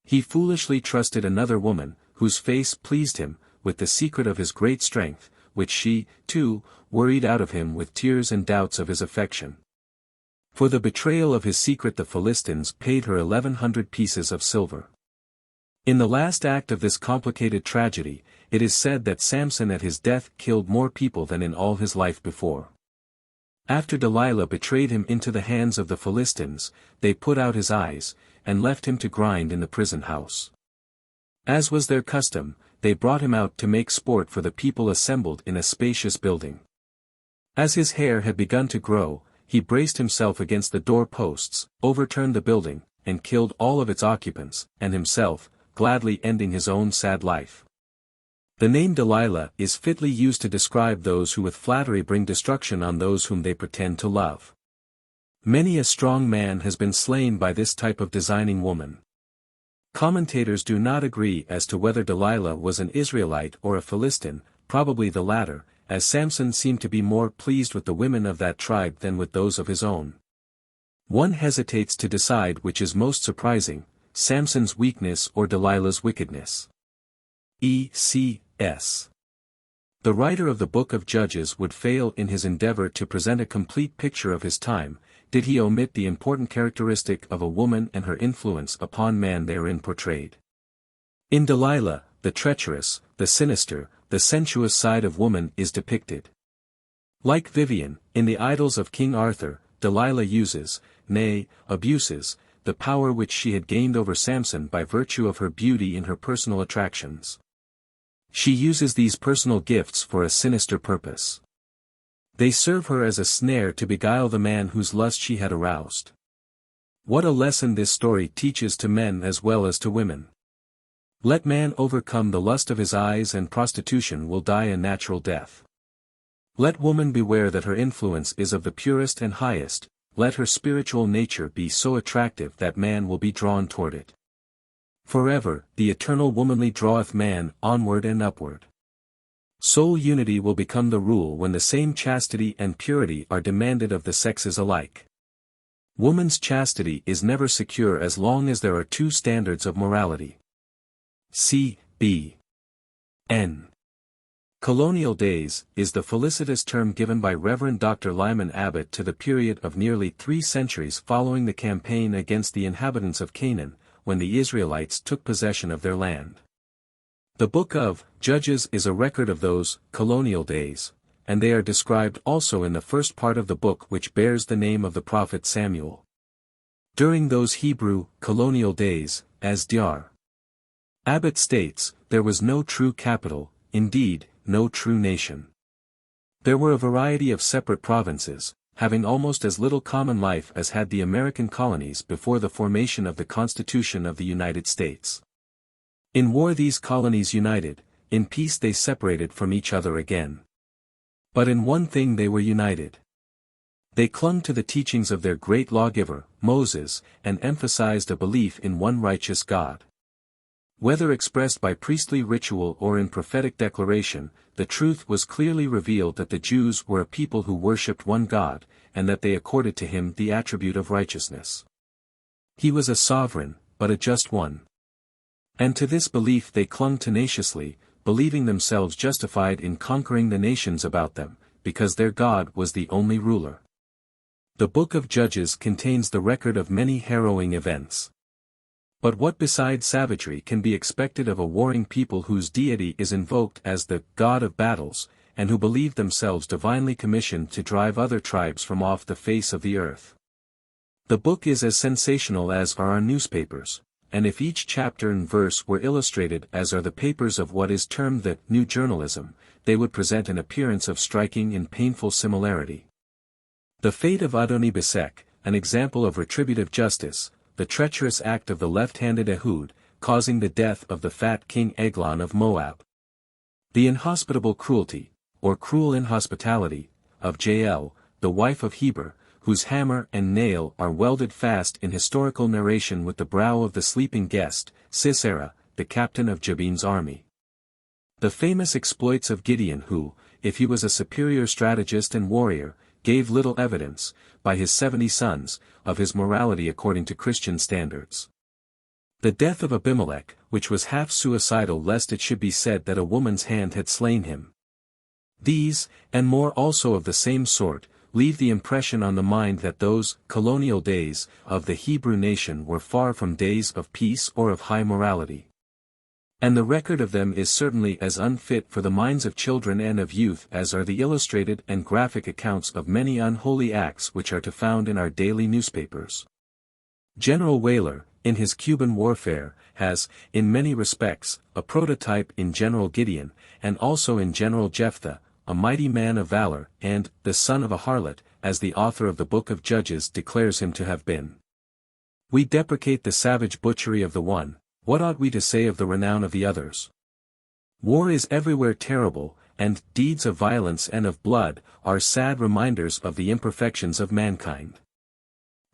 He foolishly trusted another woman, whose face pleased him, with the secret of his great strength, which she, too, worried out of him with tears and doubts of his affection. For the betrayal of his secret the Philistines paid her 1,100 pieces of silver. In the last act of this complicated tragedy, it is said that Samson at his death killed more people than in all his life before. After Delilah betrayed him into the hands of the Philistines, they put out his eyes, and left him to grind in the prison house. As was their custom, they brought him out to make sport for the people assembled in a spacious building. As his hair had begun to grow, he braced himself against the door-posts, overturned the building, and killed all of its occupants, and himself, gladly ending his own sad life. The name Delilah is fitly used to describe those who with flattery bring destruction on those whom they pretend to love. Many a strong man has been slain by this type of designing woman. Commentators do not agree as to whether Delilah was an Israelite or a Philistine, probably the latter, as Samson seemed to be more pleased with the women of that tribe than with those of his own. One hesitates to decide which is most surprising, Samson's weakness or Delilah's wickedness. E.C.S. The writer of the Book of Judges would fail in his endeavor to present a complete picture of his time, did he omit the important characteristic of a woman and her influence upon man therein portrayed. In Delilah, the treacherous, the sinister, the sensuous side of woman is depicted. Like Vivian, in the Idylls of King Arthur, Delilah uses, nay, abuses, the power which she had gained over Samson by virtue of her beauty in her personal attractions. She uses these personal gifts for a sinister purpose. They serve her as a snare to beguile the man whose lust she had aroused. What a lesson this story teaches to men as well as to women. Let man overcome the lust of his eyes and prostitution will die a natural death. Let woman beware that her influence is of the purest and highest, let her spiritual nature be so attractive that man will be drawn toward it. Forever, the eternal womanly draweth man onward and upward. Soul unity will become the rule when the same chastity and purity are demanded of the sexes alike. Woman's chastity is never secure as long as there are two standards of morality. C. B. N. Colonial days is the felicitous term given by Rev. Dr. Lyman Abbott to the period of nearly 3 centuries following the campaign against the inhabitants of Canaan, when the Israelites took possession of their land. The Book of Judges is a record of those colonial days, and they are described also in the first part of the book, which bears the name of the prophet Samuel. During those Hebrew colonial days, as Dr. Abbott states, there was no true capital, indeed, no true nation. There were a variety of separate provinces, having almost as little common life as had the American colonies before the formation of the Constitution of the United States. In war these colonies united, in peace they separated from each other again. But in one thing they were united. They clung to the teachings of their great lawgiver, Moses, and emphasized a belief in one righteous God. Whether expressed by priestly ritual or in prophetic declaration, the truth was clearly revealed that the Jews were a people who worshipped one God, and that they accorded to him the attribute of righteousness. He was a sovereign, but a just one. And to this belief they clung tenaciously, believing themselves justified in conquering the nations about them, because their God was the only ruler. The Book of Judges contains the record of many harrowing events. But what besides savagery can be expected of a warring people whose deity is invoked as the God of battles, and who believe themselves divinely commissioned to drive other tribes from off the face of the earth? The book is as sensational as are our newspapers, and if each chapter and verse were illustrated as are the papers of what is termed the new journalism, they would present an appearance of striking and painful similarity. The fate of Adoni-Besek, an example of retributive justice, the treacherous act of the left-handed Ehud, causing the death of the fat king Eglon of Moab. The inhospitable cruelty, or cruel inhospitality, of Jael, the wife of Heber, whose hammer and nail are welded fast in historical narration with the brow of the sleeping guest, Sisera, the captain of Jabin's army. The famous exploits of Gideon who, if he was a superior strategist and warrior, gave little evidence, by his 70 sons, of his morality according to Christian standards. The death of Abimelech, which was half suicidal lest it should be said that a woman's hand had slain him. These, and more also of the same sort, leave the impression on the mind that those colonial days of the Hebrew nation were far from days of peace or of high morality. And the record of them is certainly as unfit for the minds of children and of youth as are the illustrated and graphic accounts of many unholy acts which are to be found in our daily newspapers. General Weyler, in his Cuban warfare, has, in many respects, a prototype in General Gideon, and also in General Jephthah, a mighty man of valor, and the son of a harlot, as the author of the Book of Judges declares him to have been. We deprecate the savage butchery of the one, what ought we to say of the renown of the others? War is everywhere terrible, and deeds of violence and of blood are sad reminders of the imperfections of mankind.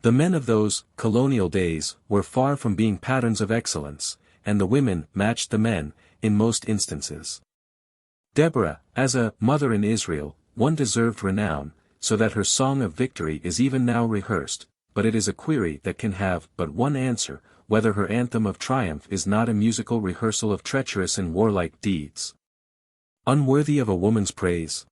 The men of those colonial days were far from being patterns of excellence, and the women matched the men, in most instances. Deborah, as a mother in Israel, one deserved renown, so that her song of victory is even now rehearsed, but it is a query that can have but one answer, whether her anthem of triumph is not a musical rehearsal of treacherous and warlike deeds. Unworthy of a woman's praise?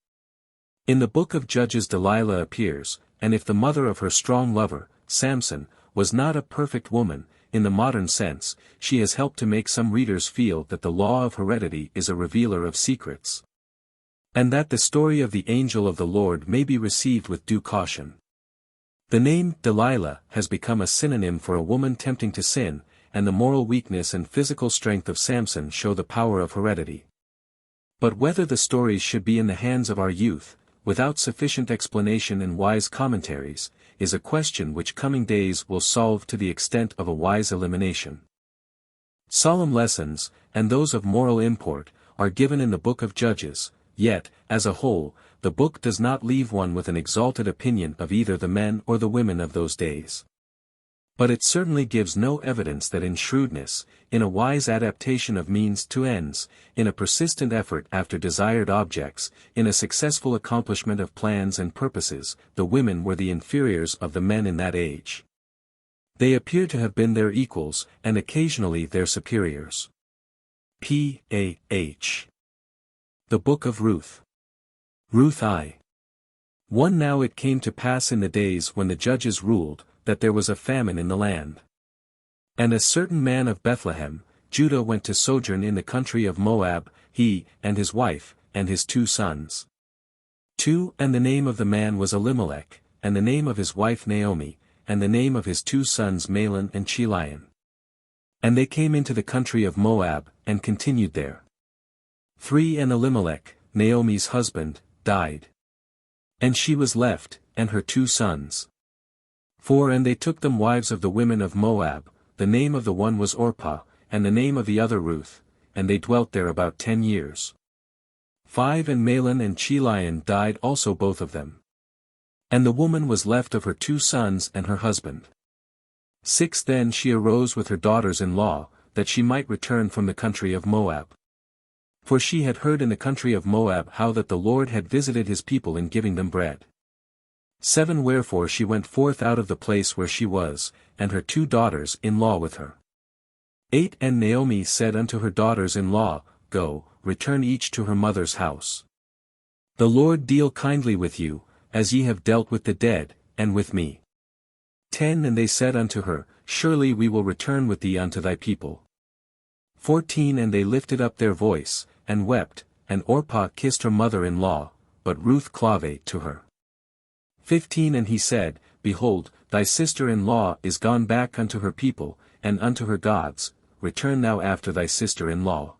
In the Book of Judges Delilah appears, and if the mother of her strong lover, Samson, was not a perfect woman, in the modern sense, she has helped to make some readers feel that the law of heredity is a revealer of secrets. And that the story of the angel of the Lord may be received with due caution. The name Delilah has become a synonym for a woman tempting to sin, and the moral weakness and physical strength of Samson show the power of heredity. But whether the stories should be in the hands of our youth, without sufficient explanation and wise commentaries, is a question which coming days will solve to the extent of a wise elimination. Solemn lessons, and those of moral import, are given in the Book of Judges, yet, as a whole, the book does not leave one with an exalted opinion of either the men or the women of those days. But it certainly gives no evidence that in shrewdness, in a wise adaptation of means to ends, in a persistent effort after desired objects, in a successful accomplishment of plans and purposes, the women were the inferiors of the men in that age. They appear to have been their equals, and occasionally their superiors. P.A.H. The Book of Ruth. Ruth I. 1 Now it came to pass in the days when the judges ruled, that there was a famine in the land. And a certain man of Bethlehem, Judah went to sojourn in the country of Moab, he, and his wife, and his 2 sons. 2 And the name of the man was Elimelech, and the name of his wife Naomi, and the name of his 2 sons Mahlon and Chilion. And they came into the country of Moab, and continued there. 3 And Elimelech, Naomi's husband, died. And she was left, and her 2 sons. 4 And they took them wives of the women of Moab, the name of the one was Orpah, and the name of the other Ruth, and they dwelt there about 10 years. 5 And Mahlon and Chilion died also both of them. And the woman was left of her 2 sons and her husband. 6 Then she arose with her daughters-in-law, that she might return from the country of Moab. For she had heard in the country of Moab how that the Lord had visited his people in giving them bread. 7 Wherefore she went forth out of the place where she was, and her 2 daughters-in-law with her. 8 And Naomi said unto her daughters-in-law, Go, return each to her mother's house. The Lord deal kindly with you, as ye have dealt with the dead, and with me. 10 And they said unto her, Surely we will return with thee unto thy people. 14 And they lifted up their voice, and wept, and Orpah kissed her mother-in-law, but Ruth clave to her. 15 And he said, Behold, thy sister-in-law is gone back unto her people, and unto her gods, return thou after thy sister-in-law.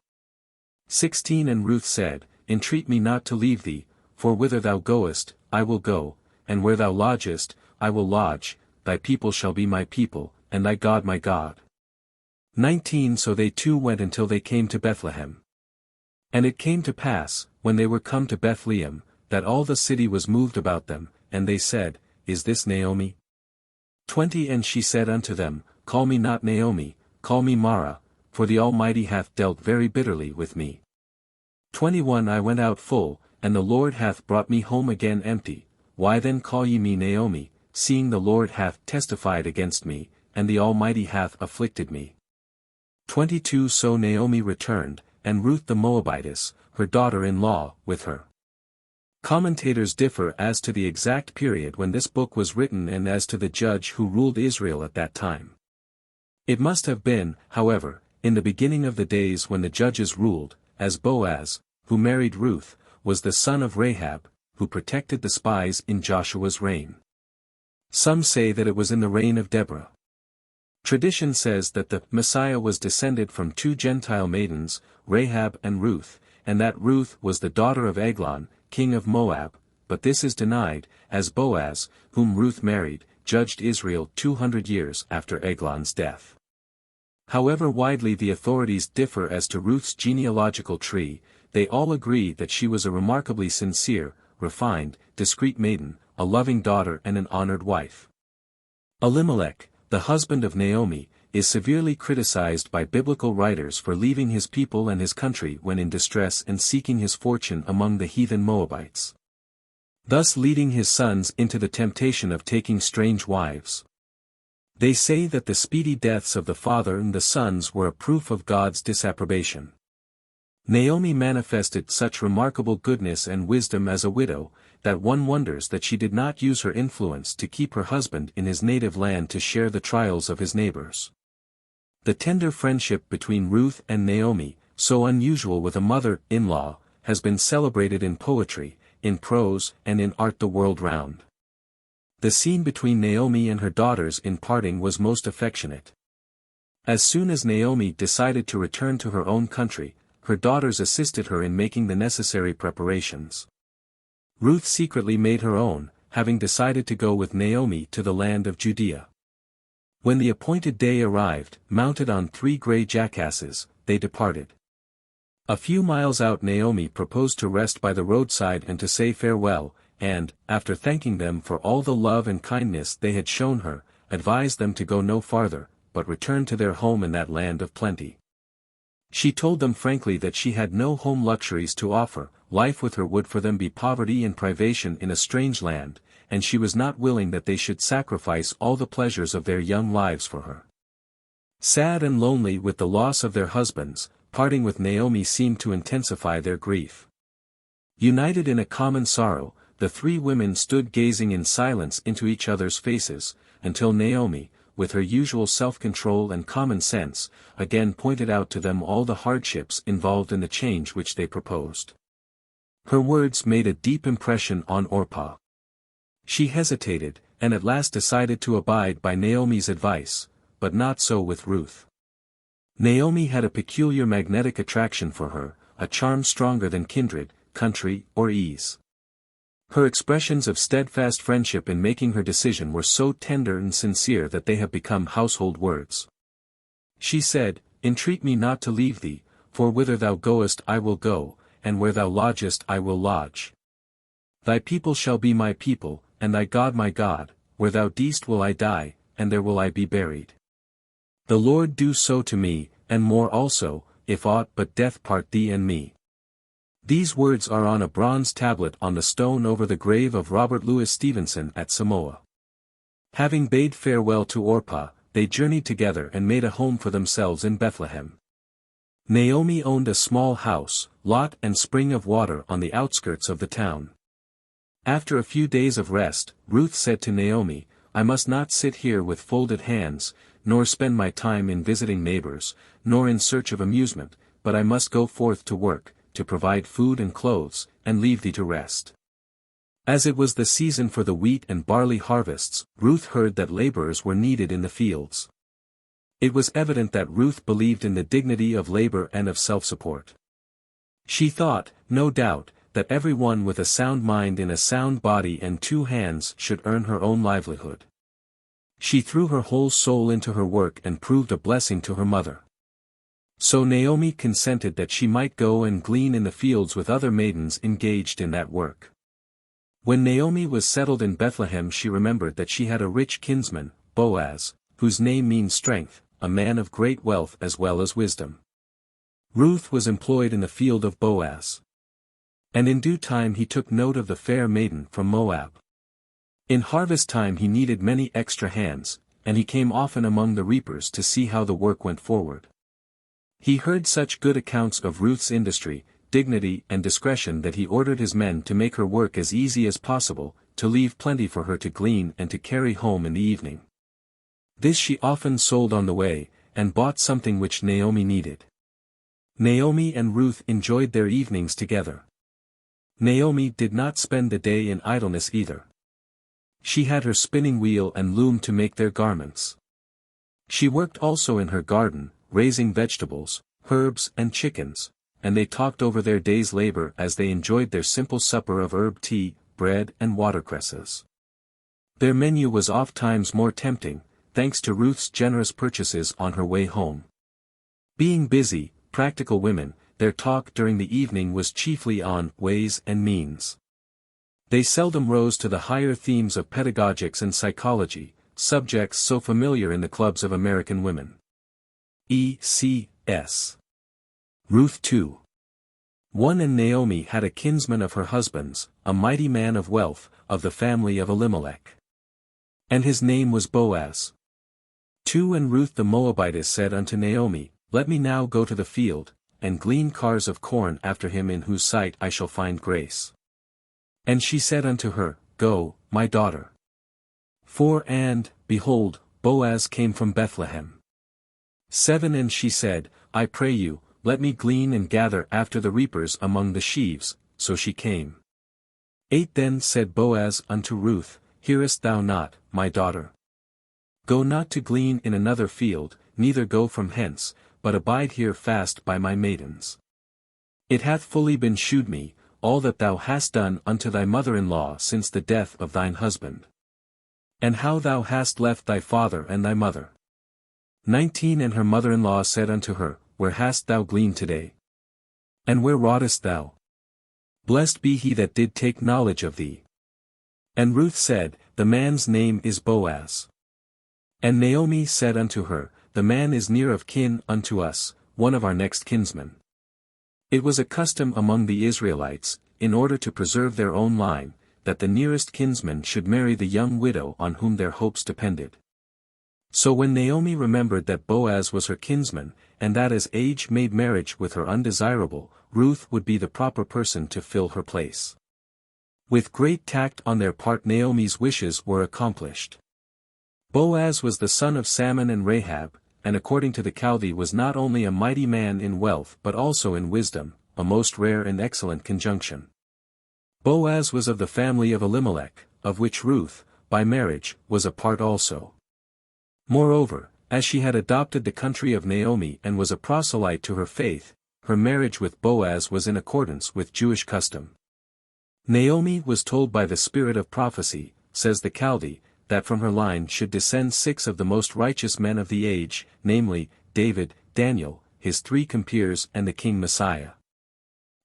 16 And Ruth said, Entreat me not to leave thee, for whither thou goest, I will go, and where thou lodgest, I will lodge, thy people shall be my people, and thy God my God. 19 So they 2 went until they came to Bethlehem. And it came to pass, when they were come to Bethlehem, that all the city was moved about them, and they said, Is this Naomi? 20 And she said unto them, Call me not Naomi, call me Mara, for the Almighty hath dealt very bitterly with me. 21 I went out full, and the Lord hath brought me home again empty. Why then call ye me Naomi, seeing the Lord hath testified against me, and the Almighty hath afflicted me? 22 So Naomi returned, and Ruth the Moabitess, her daughter-in-law, with her. Commentators differ as to the exact period when this book was written and as to the judge who ruled Israel at that time. It must have been, however, in the beginning of the days when the judges ruled, as Boaz, who married Ruth, was the son of Rahab, who protected the spies in Joshua's reign. Some say that it was in the reign of Deborah. Tradition says that the Messiah was descended from 2 Gentile maidens, Rahab and Ruth, and that Ruth was the daughter of Eglon, king of Moab, but this is denied, as Boaz, whom Ruth married, judged Israel 200 years after Eglon's death. However widely the authorities differ as to Ruth's genealogical tree, they all agree that she was a remarkably sincere, refined, discreet maiden, a loving daughter and an honored wife. Elimelech, the husband of Naomi, is severely criticized by biblical writers for leaving his people and his country when in distress and seeking his fortune among the heathen Moabites, thus leading his sons into the temptation of taking strange wives. They say that the speedy deaths of the father and the sons were a proof of God's disapprobation. Naomi manifested such remarkable goodness and wisdom as a widow, that one wonders that she did not use her influence to keep her husband in his native land to share the trials of his neighbors. The tender friendship between Ruth and Naomi, so unusual with a mother-in-law, has been celebrated in poetry, in prose and in art the world round. The scene between Naomi and her daughters in parting was most affectionate. As soon as Naomi decided to return to her own country, her daughters assisted her in making the necessary preparations. Ruth secretly made her own, having decided to go with Naomi to the land of Judea. When the appointed day arrived, mounted on 3 gray jackasses, they departed. A few miles out Naomi proposed to rest by the roadside and to say farewell, and, after thanking them for all the love and kindness they had shown her, advised them to go no farther, but return to their home in that land of plenty. She told them frankly that she had no home luxuries to offer, life with her would for them be poverty and privation in a strange land, and she was not willing that they should sacrifice all the pleasures of their young lives for her. Sad and lonely with the loss of their husbands, parting with Naomi seemed to intensify their grief. United in a common sorrow, the three women stood gazing in silence into each other's faces, until Naomi, with her usual self-control and common sense, again pointed out to them all the hardships involved in the change which they proposed. Her words made a deep impression on Orpah. She hesitated, and at last decided to abide by Naomi's advice, but not so with Ruth. Naomi had a peculiar magnetic attraction for her, a charm stronger than kindred, country, or ease. Her expressions of steadfast friendship in making her decision were so tender and sincere that they have become household words. She said, "Entreat me not to leave thee, for whither thou goest I will go, and where thou lodgest I will lodge. Thy people shall be my people, and thy God my God, where thou deest will I die, and there will I be buried. The Lord do so to me, and more also, if aught but death part thee and me." These words are on a bronze tablet on the stone over the grave of Robert Louis Stevenson at Samoa. Having bade farewell to Orpah, they journeyed together and made a home for themselves in Bethlehem. Naomi owned a small house, lot and spring of water on the outskirts of the town. After a few days of rest, Ruth said to Naomi, "I must not sit here with folded hands, nor spend my time in visiting neighbors, nor in search of amusement, but I must go forth to work, to provide food and clothes, and leave thee to rest." As it was the season for the wheat and barley harvests, Ruth heard that laborers were needed in the fields. It was evident that Ruth believed in the dignity of labor and of self-support. She thought, no doubt, that every one with a sound mind in a sound body and 2 hands should earn her own livelihood. She threw her whole soul into her work and proved a blessing to her mother. So Naomi consented that she might go and glean in the fields with other maidens engaged in that work. When Naomi was settled in Bethlehem, she remembered that she had a rich kinsman, Boaz, whose name means strength, a man of great wealth as well as wisdom. Ruth was employed in the field of Boaz. And in due time he took note of the fair maiden from Moab. In harvest time he needed many extra hands, and he came often among the reapers to see how the work went forward. He heard such good accounts of Ruth's industry, dignity and discretion that he ordered his men to make her work as easy as possible, to leave plenty for her to glean and to carry home in the evening. This she often sold on the way, and bought something which Naomi needed. Naomi and Ruth enjoyed their evenings together. Naomi did not spend the day in idleness either. She had her spinning wheel and loom to make their garments. She worked also in her garden, raising vegetables, herbs and chickens, and they talked over their day's labor as they enjoyed their simple supper of herb tea, bread and watercresses. Their menu was oft-times more tempting, thanks to Ruth's generous purchases on her way home. Being busy, practical women, their talk during the evening was chiefly on ways and means. They seldom rose to the higher themes of pedagogics and psychology, subjects so familiar in the clubs of American women. E.C.S. Ruth 2. 1 And Naomi had a kinsman of her husband's, a mighty man of wealth, of the family of Elimelech. And his name was Boaz. 2 And Ruth the Moabitess said unto Naomi, Let me now go to the field, and glean cars of corn after him in whose sight I shall find grace. And she said unto her, Go, my daughter. 4 And, behold, Boaz came from Bethlehem. 7 And she said, I pray you, let me glean and gather after the reapers among the sheaves, so she came. 8 Then said Boaz unto Ruth, Hearest thou not, my daughter? Go not to glean in another field, neither go from hence, but abide here fast by my maidens. It hath fully been shewed me, all that thou hast done unto thy mother-in-law since the death of thine husband. And how thou hast left thy father and thy mother. 19 And her mother-in-law said unto her, Where hast thou gleaned today? And where wroughtest thou? Blessed be he that did take knowledge of thee. And Ruth said, The man's name is Boaz. And Naomi said unto her, The man is near of kin unto us, one of our next kinsmen. It was a custom among the Israelites, in order to preserve their own line, that the nearest kinsman should marry the young widow on whom their hopes depended. So when Naomi remembered that Boaz was her kinsman, and that as age made marriage with her undesirable, Ruth would be the proper person to fill her place. With great tact on their part Naomi's wishes were accomplished. Boaz was the son of Salmon and Rahab, and according to the Chaldee was not only a mighty man in wealth but also in wisdom, a most rare and excellent conjunction. Boaz was of the family of Elimelech, of which Ruth, by marriage, was a part also. Moreover, as she had adopted the country of Naomi and was a proselyte to her faith, her marriage with Boaz was in accordance with Jewish custom. Naomi was told by the spirit of prophecy, says the Chaldee, that from her line should descend 6 of the most righteous men of the age, namely, David, Daniel, his 3 compeers and the king Messiah.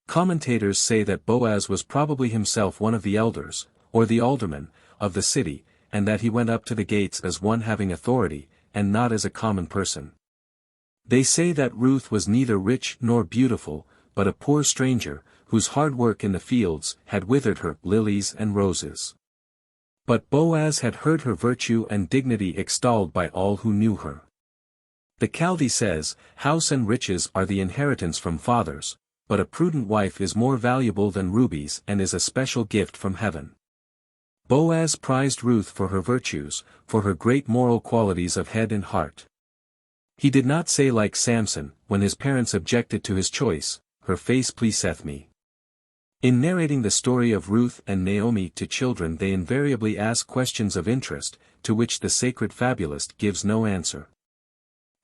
Commentators say that Boaz was probably himself one of the elders, or the aldermen, of the city, and that he went up to the gates as one having authority, and not as a common person. They say that Ruth was neither rich nor beautiful, but a poor stranger, whose hard work in the fields had withered her lilies and roses. But Boaz had heard her virtue and dignity extolled by all who knew her. The Chaldee says, House and riches are the inheritance from fathers, but a prudent wife is more valuable than rubies and is a special gift from heaven. Boaz prized Ruth for her virtues, for her great moral qualities of head and heart. He did not say like Samson, when his parents objected to his choice, Her face pleaseth me. In narrating the story of Ruth and Naomi to children they invariably ask questions of interest, to which the sacred fabulist gives no answer.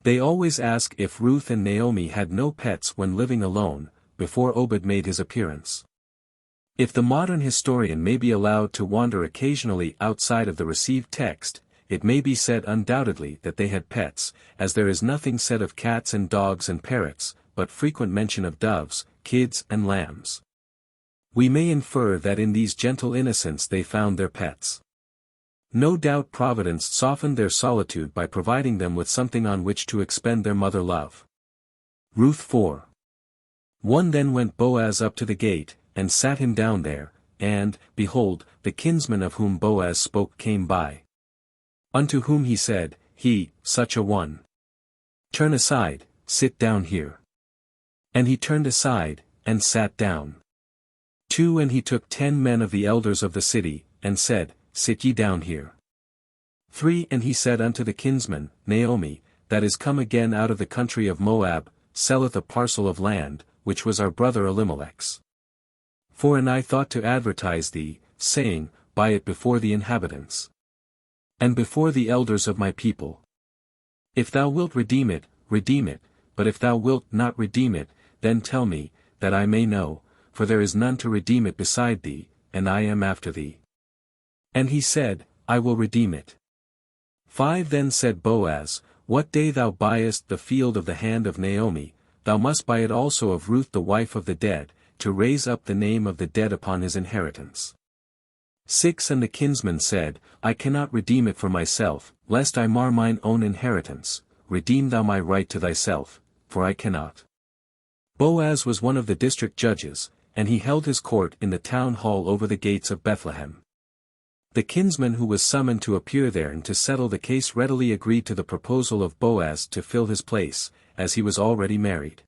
They always ask if Ruth and Naomi had no pets when living alone, before Obed made his appearance. If the modern historian may be allowed to wander occasionally outside of the received text, it may be said undoubtedly that they had pets, as there is nothing said of cats and dogs and parrots, but frequent mention of doves, kids and lambs. We may infer that in these gentle innocents they found their pets. No doubt Providence softened their solitude by providing them with something on which to expend their mother love. Ruth 4. 1 Then went Boaz up to the gate, and sat him down there, and, behold, the kinsman of whom Boaz spoke came by. Unto whom he said, He, such a one. Turn aside, sit down here. And he turned aside, and sat down. 2 And he took 10 men of the elders of the city, and said, Sit ye down here. 3 And he said unto the kinsman, Naomi, that is come again out of the country of Moab, selleth a parcel of land, which was our brother Elimelech's. 4 And I thought to advertise thee, saying, Buy it before the inhabitants, and before the elders of my people. If thou wilt redeem it, but if thou wilt not redeem it, then tell me, that I may know, for there is none to redeem it beside thee, and I am after thee. And he said, I will redeem it. 5 Then said Boaz, What day thou buyest the field of the hand of Naomi, thou must buy it also of Ruth the wife of the dead, to raise up the name of the dead upon his inheritance. 6 And the kinsman said, I cannot redeem it for myself, lest I mar mine own inheritance, redeem thou my right to thyself, for I cannot. Boaz was one of the district judges, and he held his court in the town hall over the gates of Bethlehem. The kinsman who was summoned to appear there and to settle the case readily agreed to the proposal of Boaz to fill his place, as he was already married.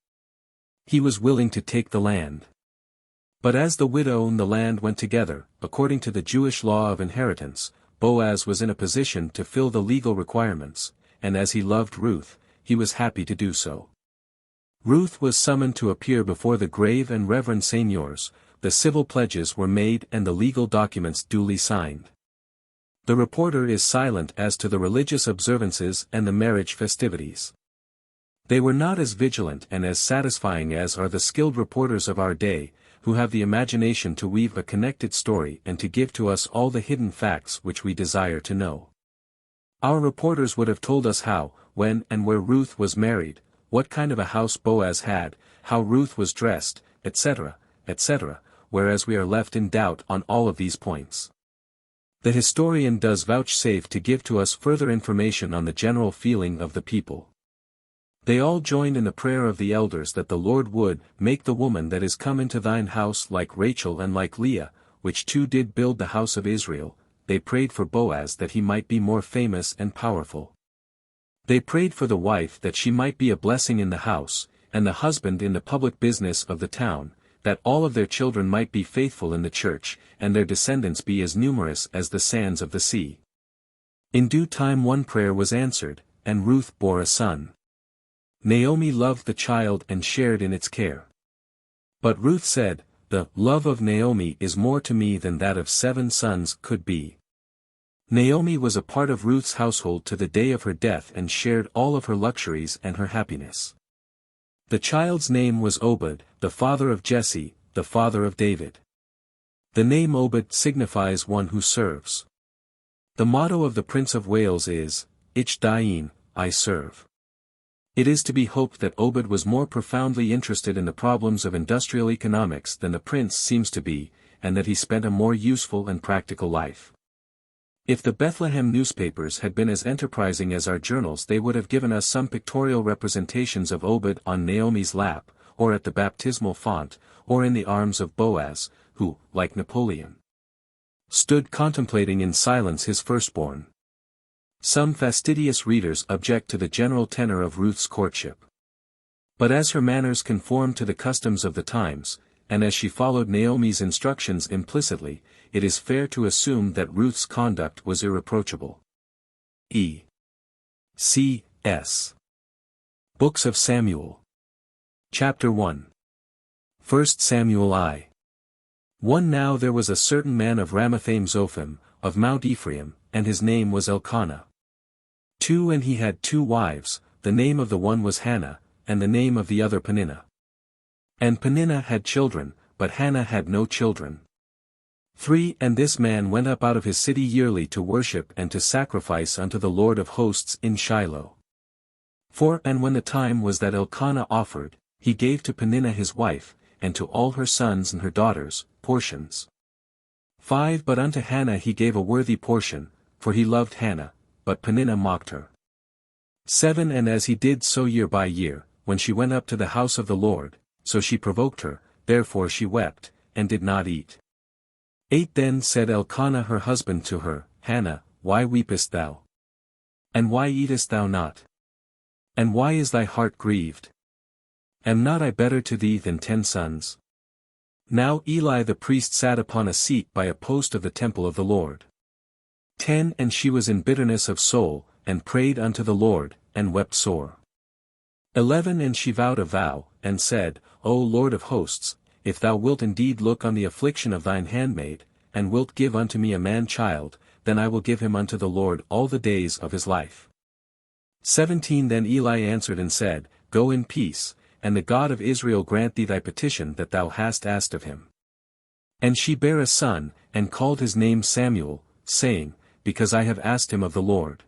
He was willing to take the land. But as the widow and the land went together, according to the Jewish law of inheritance, Boaz was in a position to fill the legal requirements, and as he loved Ruth, he was happy to do so. Ruth was summoned to appear before the grave and reverend seigneurs, the civil pledges were made and the legal documents duly signed. The reporter is silent as to the religious observances and the marriage festivities. They were not as vigilant and as satisfying as are the skilled reporters of our day, who have the imagination to weave a connected story and to give to us all the hidden facts which we desire to know. Our reporters would have told us how, when and where Ruth was married, what kind of a house Boaz had, how Ruth was dressed, etc., etc., whereas we are left in doubt on all of these points. The historian does vouchsafe to give to us further information on the general feeling of the people. They all joined in the prayer of the elders that the Lord would make the woman that is come into thine house like Rachel and like Leah, which two did build the house of Israel. They prayed for Boaz that he might be more famous and powerful. They prayed for the wife that she might be a blessing in the house, and the husband in the public business of the town, that all of their children might be faithful in the church, and their descendants be as numerous as the sands of the sea. In due time one prayer was answered, and Ruth bore a son. Naomi loved the child and shared in its care. But Ruth said, "The love of Naomi is more to me than that of 7 sons could be." Naomi was a part of Ruth's household to the day of her death and shared all of her luxuries and her happiness. The child's name was Obed, the father of Jesse, the father of David. The name Obed signifies one who serves. The motto of the Prince of Wales is, Ich dien, I serve. It is to be hoped that Obed was more profoundly interested in the problems of industrial economics than the prince seems to be, and that he spent a more useful and practical life. If the Bethlehem newspapers had been as enterprising as our journals, they would have given us some pictorial representations of Obed on Naomi's lap, or at the baptismal font, or in the arms of Boaz, who, like Napoleon, stood contemplating in silence his firstborn. Some fastidious readers object to the general tenor of Ruth's courtship. But as her manners conformed to the customs of the times, and as she followed Naomi's instructions implicitly, it is fair to assume that Ruth's conduct was irreproachable. E. C. S. Books of Samuel. Chapter 1. 1 Samuel I. 1 Now there was a certain man of Ramathaim Zophim, of Mount Ephraim, and his name was Elkanah. 2 And he had 2 wives, the name of the one was Hannah, and the name of the other Peninnah. And Peninnah had children, but Hannah had no children. 3 And this man went up out of his city yearly to worship and to sacrifice unto the Lord of hosts in Shiloh. 4 And when the time was that Elkanah offered, he gave to Peninnah his wife, and to all her sons and her daughters, portions. 5 But unto Hannah he gave a worthy portion, for he loved Hannah, but Peninnah mocked her. 7 And as he did so year by year, when she went up to the house of the Lord, so she provoked her, therefore she wept, and did not eat. 8 Then said Elkanah her husband to her, Hannah, why weepest thou? And why eatest thou not? And why is thy heart grieved? Am not I better to thee than 10 sons? Now Eli the priest sat upon a seat by a post of the temple of the Lord. 10 And she was in bitterness of soul, and prayed unto the Lord, and wept sore. 11 And she vowed a vow, and said, O Lord of hosts, if thou wilt indeed look on the affliction of thine handmaid, and wilt give unto me a man-child, then I will give him unto the Lord all the days of his life. 17 Then Eli answered and said, Go in peace, and the God of Israel grant thee thy petition that thou hast asked of him. And she bare a son, and called his name Samuel, saying, Because I have asked him of the Lord.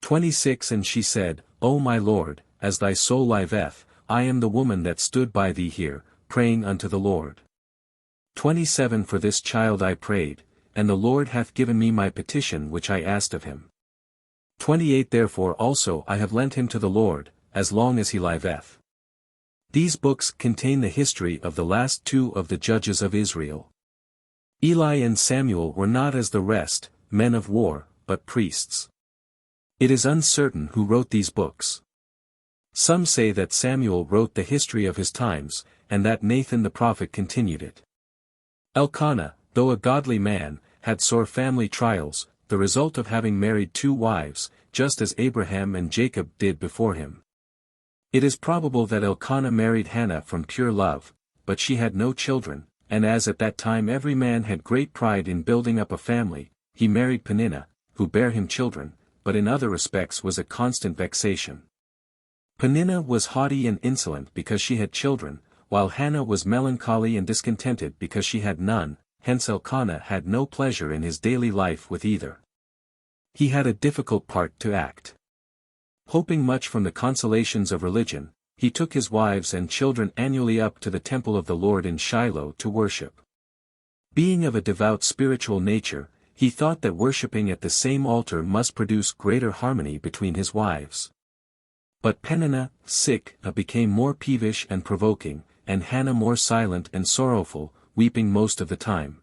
26 And she said, O my Lord, as thy soul liveth, I am the woman that stood by thee here, praying unto the Lord. 27 For this child I prayed, and the Lord hath given me my petition which I asked of him. 28 Therefore also I have lent him to the Lord, as long as he liveth. These books contain the history of the last 2 of the judges of Israel. Eli and Samuel were not as the rest, men of war, but priests. It is uncertain who wrote these books. Some say that Samuel wrote the history of his times, and that Nathan the prophet continued it. Elkanah, though a godly man, had sore family trials, the result of having married 2 wives, just as Abraham and Jacob did before him. It is probable that Elkanah married Hannah from pure love, but she had no children, and as at that time every man had great pride in building up a family, he married Peninnah, who bare him children, but in other respects was a constant vexation. Peninnah was haughty and insolent because she had children, while Hannah was melancholy and discontented because she had none, hence Elkanah had no pleasure in his daily life with either. He had a difficult part to act. Hoping much from the consolations of religion, he took his wives and children annually up to the temple of the Lord in Shiloh to worship. Being of a devout spiritual nature, he thought that worshipping at the same altar must produce greater harmony between his wives. But Peninnah, became more peevish and provoking, and Hannah more silent and sorrowful, weeping most of the time.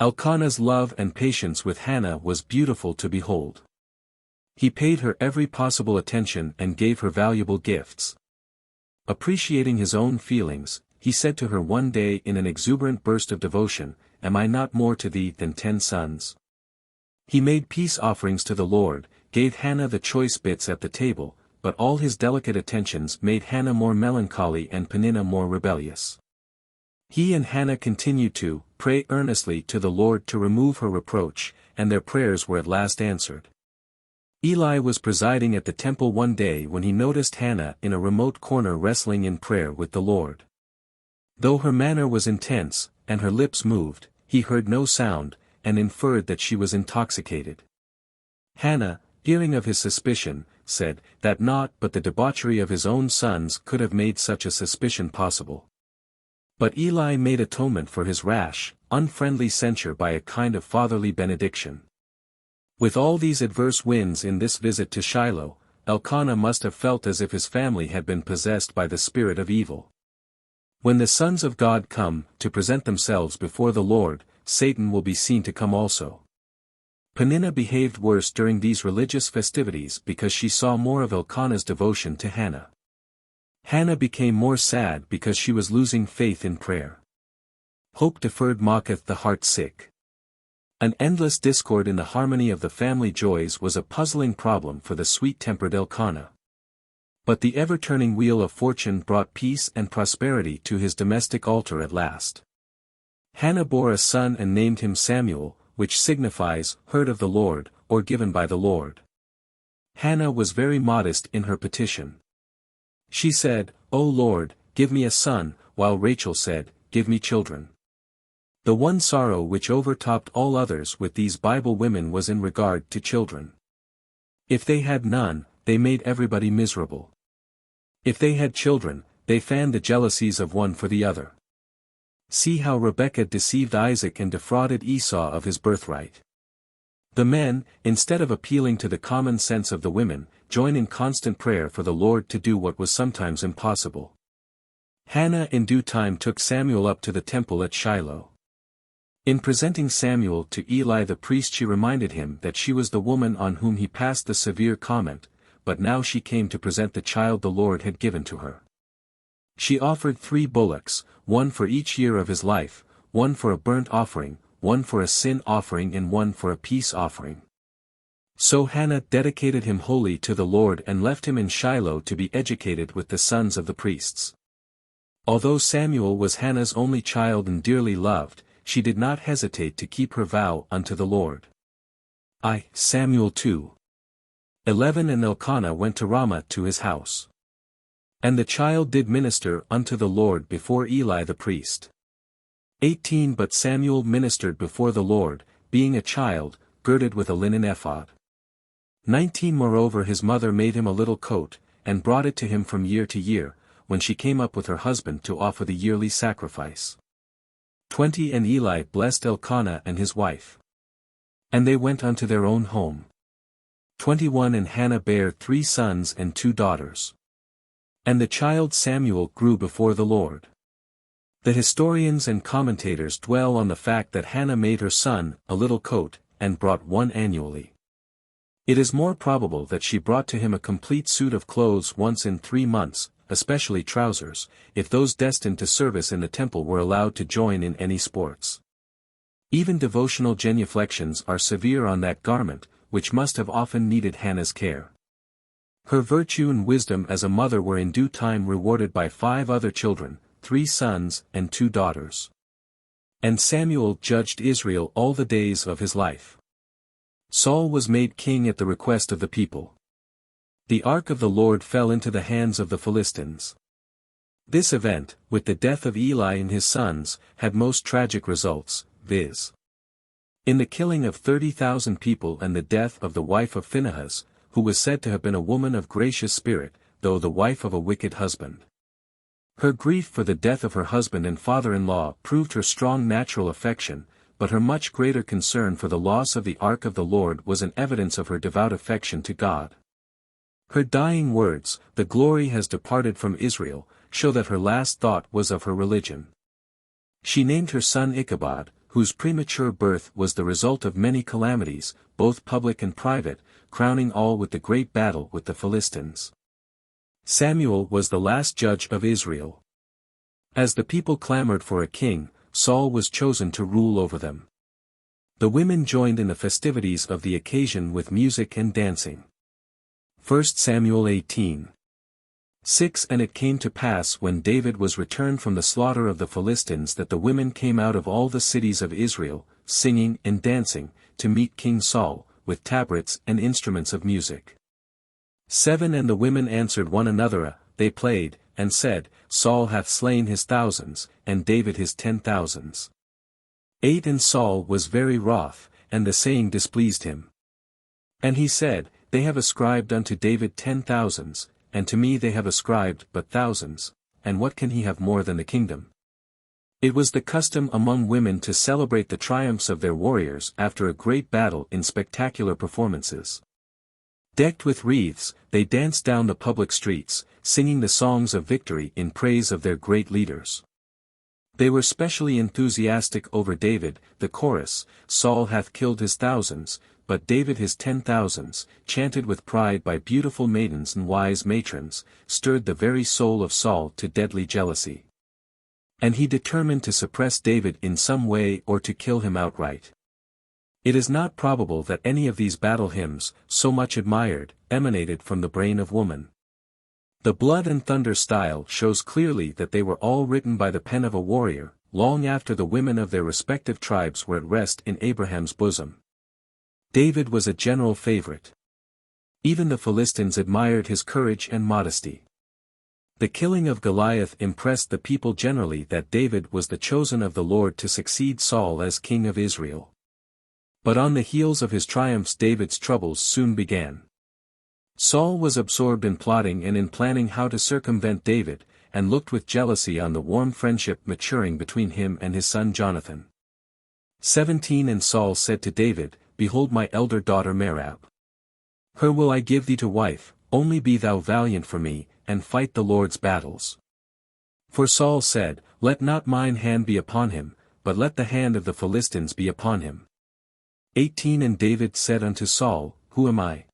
Elkanah's love and patience with Hannah was beautiful to behold. He paid her every possible attention and gave her valuable gifts. Appreciating his own feelings, he said to her one day in an exuberant burst of devotion, "Am I not more to thee than 10 sons?" He made peace offerings to the Lord, gave Hannah the choice bits at the table, but all his delicate attentions made Hannah more melancholy and Peninnah more rebellious. He and Hannah continued to pray earnestly to the Lord to remove her reproach, and their prayers were at last answered. Eli was presiding at the temple one day when he noticed Hannah in a remote corner wrestling in prayer with the Lord. Though her manner was intense, and her lips moved, he heard no sound, and inferred that she was intoxicated. Hannah, hearing of his suspicion, said that naught but the debauchery of his own sons could have made such a suspicion possible. But Eli made atonement for his rash, unfriendly censure by a kind of fatherly benediction. With all these adverse winds in this visit to Shiloh, Elkanah must have felt as if his family had been possessed by the spirit of evil. When the sons of God come to present themselves before the Lord, Satan will be seen to come also. Peninnah behaved worse during these religious festivities because she saw more of Elkanah's devotion to Hannah. Hannah became more sad because she was losing faith in prayer. Hope deferred maketh the heart sick. An endless discord in the harmony of the family joys was a puzzling problem for the sweet-tempered Elkanah. But the ever-turning wheel of fortune brought peace and prosperity to his domestic altar at last. Hannah bore a son and named him Samuel, which signifies, heard of the Lord, or given by the Lord. Hannah was very modest in her petition. She said, "O Lord, give me a son," while Rachel said, "Give me children." The one sorrow which overtopped all others with these Bible women was in regard to children. If they had none, they made everybody miserable. If they had children, they fanned the jealousies of one for the other. See how Rebekah deceived Isaac and defrauded Esau of his birthright. The men, instead of appealing to the common sense of the women, join in constant prayer for the Lord to do what was sometimes impossible. Hannah in due time took Samuel up to the temple at Shiloh. In presenting Samuel to Eli the priest, she reminded him that she was the woman on whom he passed the severe comment, but now she came to present the child the Lord had given to her. She offered 3 bullocks, one for each year of his life, one for a burnt offering, one for a sin offering and one for a peace offering. So Hannah dedicated him wholly to the Lord and left him in Shiloh to be educated with the sons of the priests. Although Samuel was Hannah's only child and dearly loved, she did not hesitate to keep her vow unto the Lord. Samuel 2:11 And Elkanah went to Ramah to his house. And the child did minister unto the Lord before Eli the priest. 18 But Samuel ministered before the Lord, being a child, girded with a linen ephod. 19 Moreover his mother made him a little coat, and brought it to him from year to year, when she came up with her husband to offer the yearly sacrifice. 20 And Eli blessed Elkanah and his wife. And they went unto their own home. 21 And Hannah bare 3 sons and 2 daughters. And the child Samuel grew before the Lord. The historians and commentators dwell on the fact that Hannah made her son a little coat, and brought one annually. It is more probable that she brought to him a complete suit of clothes once in 3 months, especially trousers, if those destined to service in the temple were allowed to join in any sports. Even devotional genuflections are severe on that garment, which must have often needed Hannah's care. Her virtue and wisdom as a mother were in due time rewarded by 5 other children, 3 sons and 2 daughters. And Samuel judged Israel all the days of his life. Saul was made king at the request of the people. The ark of the Lord fell into the hands of the Philistines. This event, with the death of Eli and his sons, had most tragic results, viz. in the killing of 30,000 people and the death of the wife of Phinehas, who was said to have been a woman of gracious spirit, though the wife of a wicked husband. Her grief for the death of her husband and father-in-law proved her strong natural affection, but her much greater concern for the loss of the Ark of the Lord was an evidence of her devout affection to God. Her dying words, "The glory has departed from Israel," show that her last thought was of her religion. She named her son Ichabod, whose premature birth was the result of many calamities, both public and private, crowning all with the great battle with the Philistines. Samuel was the last judge of Israel. As the people clamored for a king, Saul was chosen to rule over them. The women joined in the festivities of the occasion with music and dancing. 1 Samuel 18:6 And it came to pass when David was returned from the slaughter of the Philistines that the women came out of all the cities of Israel, singing and dancing, to meet King Saul, with tabrets and instruments of music. 7 And the women answered one another, they played, and said, Saul hath slain his thousands, and David his 10,000s. 8 And Saul was very wroth, and the saying displeased him. And he said, They have ascribed unto David 10,000s, and to me they have ascribed but thousands, and what can he have more than the kingdom? It was the custom among women to celebrate the triumphs of their warriors after a great battle in spectacular performances. Decked with wreaths, they danced down the public streets, singing the songs of victory in praise of their great leaders. They were specially enthusiastic over David, the chorus, Saul hath killed his thousands, but David his 10,000s, chanted with pride by beautiful maidens and wise matrons, stirred the very soul of Saul to deadly jealousy. And he determined to suppress David in some way or to kill him outright. It is not probable that any of these battle hymns, so much admired, emanated from the brain of woman. The blood and thunder style shows clearly that they were all written by the pen of a warrior, long after the women of their respective tribes were at rest in Abraham's bosom. David was a general favorite. Even the Philistines admired his courage and modesty. The killing of Goliath impressed the people generally that David was the chosen of the Lord to succeed Saul as king of Israel. But on the heels of his triumphs David's troubles soon began. Saul was absorbed in plotting and in planning how to circumvent David, and looked with jealousy on the warm friendship maturing between him and his son Jonathan. 17 And Saul said to David, Behold my elder daughter Merab. Her will I give thee to wife, only be thou valiant for me, and fight the Lord's battles. For Saul said, Let not mine hand be upon him, but let the hand of the Philistines be upon him. 18 And David said unto Saul, Who am I?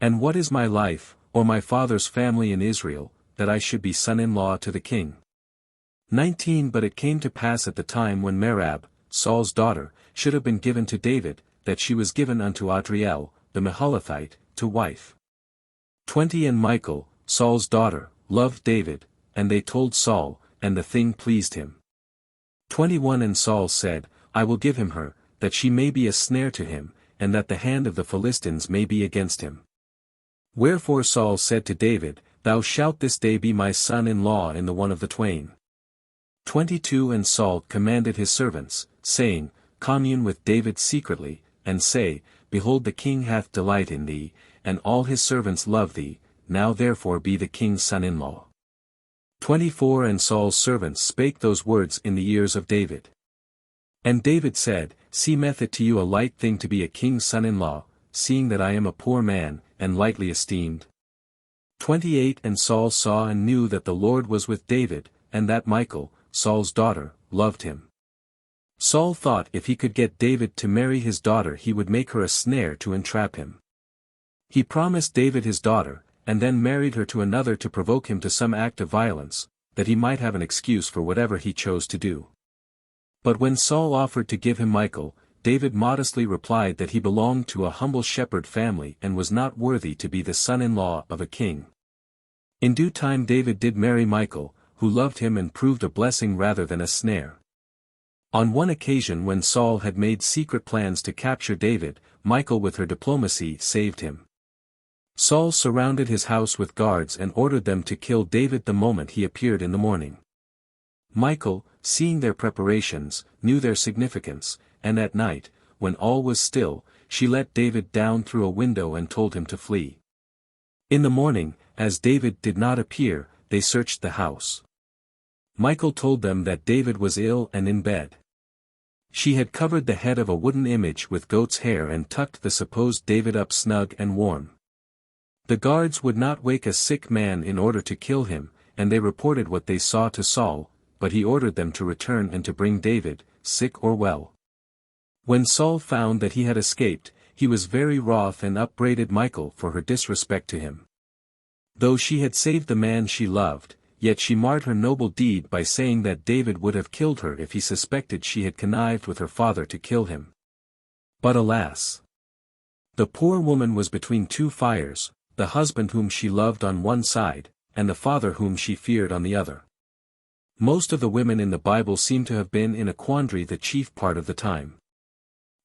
And what is my life, or my father's family in Israel, that I should be son-in-law to the king? 19 But it came to pass at the time when Merab, Saul's daughter, should have been given to David, that she was given unto Adriel, the Meholathite, to wife. 20 And Michal, Saul's daughter, loved David, and they told Saul, and the thing pleased him. 21 And Saul said, I will give him her, that she may be a snare to him, and that the hand of the Philistines may be against him. Wherefore Saul said to David, Thou shalt this day be my son-in-law in the one of the twain. 22 And Saul commanded his servants, saying, Commune with David secretly, and say, Behold the king hath delight in thee, and all his servants love thee, now therefore be the king's son-in-law. 24 And Saul's servants spake those words in the ears of David. And David said, Seemeth it to you a light thing to be a king's son-in-law, seeing that I am a poor man, and lightly esteemed? 28 And Saul saw and knew that the Lord was with David, and that Michal, Saul's daughter, loved him. Saul thought if he could get David to marry his daughter he would make her a snare to entrap him. He promised David his daughter, and then married her to another to provoke him to some act of violence, that he might have an excuse for whatever he chose to do. But when Saul offered to give him Michal, David modestly replied that he belonged to a humble shepherd family and was not worthy to be the son-in-law of a king. In due time David did marry Michal, who loved him and proved a blessing rather than a snare. On one occasion when Saul had made secret plans to capture David, Michal with her diplomacy saved him. Saul surrounded his house with guards and ordered them to kill David the moment he appeared in the morning. Michal, seeing their preparations, knew their significance, and at night, when all was still, she let David down through a window and told him to flee. In the morning, as David did not appear, they searched the house. Michal told them that David was ill and in bed. She had covered the head of a wooden image with goat's hair and tucked the supposed David up snug and warm. The guards would not wake a sick man in order to kill him, and they reported what they saw to Saul, but he ordered them to return and to bring David, sick or well. When Saul found that he had escaped, he was very wroth and upbraided Michal for her disrespect to him. Though she had saved the man she loved, yet she marred her noble deed by saying that David would have killed her if he suspected she had connived with her father to kill him. But alas! The poor woman was between two fires, the husband whom she loved on one side, and the father whom she feared on the other. Most of the women in the Bible seem to have been in a quandary the chief part of the time.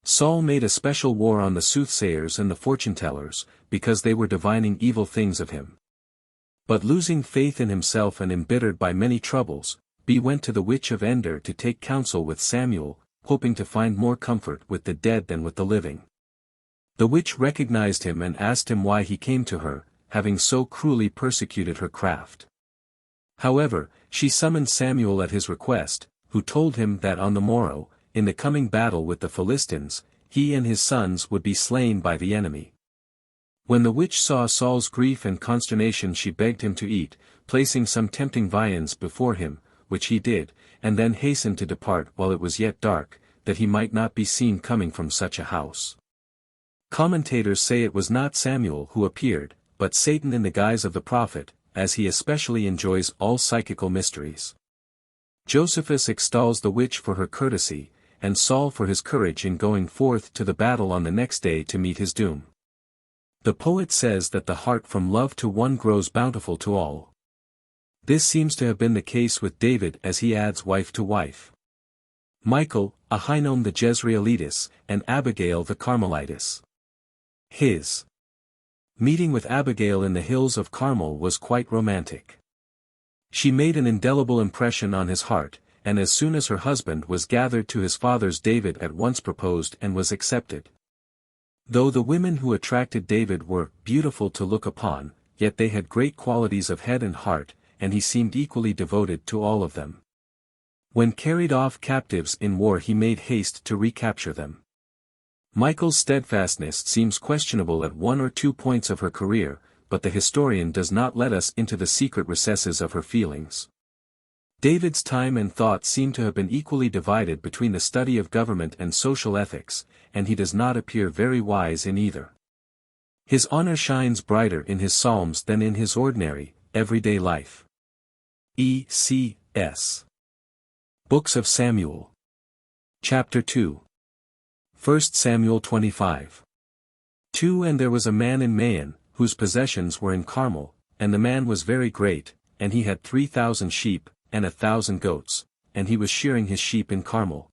Saul made a special war on the soothsayers and the fortune-tellers, because they were divining evil things of him. But losing faith in himself and embittered by many troubles, he went to the witch of Endor to take counsel with Samuel, hoping to find more comfort with the dead than with the living. The witch recognized him and asked him why he came to her, having so cruelly persecuted her craft. However, she summoned Samuel at his request, who told him that on the morrow, in the coming battle with the Philistines, he and his sons would be slain by the enemy. When the witch saw Saul's grief and consternation, she begged him to eat, placing some tempting viands before him, which he did, and then hastened to depart while it was yet dark, that he might not be seen coming from such a house. Commentators say it was not Samuel who appeared, but Satan in the guise of the prophet, as he especially enjoys all psychical mysteries. Josephus extols the witch for her courtesy, and Saul for his courage in going forth to the battle on the next day to meet his doom. The poet says that the heart from love to one grows bountiful to all. This seems to have been the case with David, as he adds wife to wife. Michal, Ahinoam the Jezreelitess, and Abigail the Carmelitess. His meeting with Abigail in the hills of Carmel was quite romantic. She made an indelible impression on his heart, and as soon as her husband was gathered to his fathers, David at once proposed and was accepted. Though the women who attracted David were beautiful to look upon, yet they had great qualities of head and heart, and he seemed equally devoted to all of them. When carried off captives in war, he made haste to recapture them. Michal's steadfastness seems questionable at one or two points of her career, but the historian does not let us into the secret recesses of her feelings. David's time and thought seem to have been equally divided between the study of government and social ethics, and he does not appear very wise in either. His honor shines brighter in his psalms than in his ordinary, everyday life. E.C.S. Books of Samuel. Chapter 2. 1 Samuel 25. 2 And there was a man in Maon, whose possessions were in Carmel, and the man was very great, and he had 3,000 sheep, and 1,000 goats, and he was shearing his sheep in Carmel.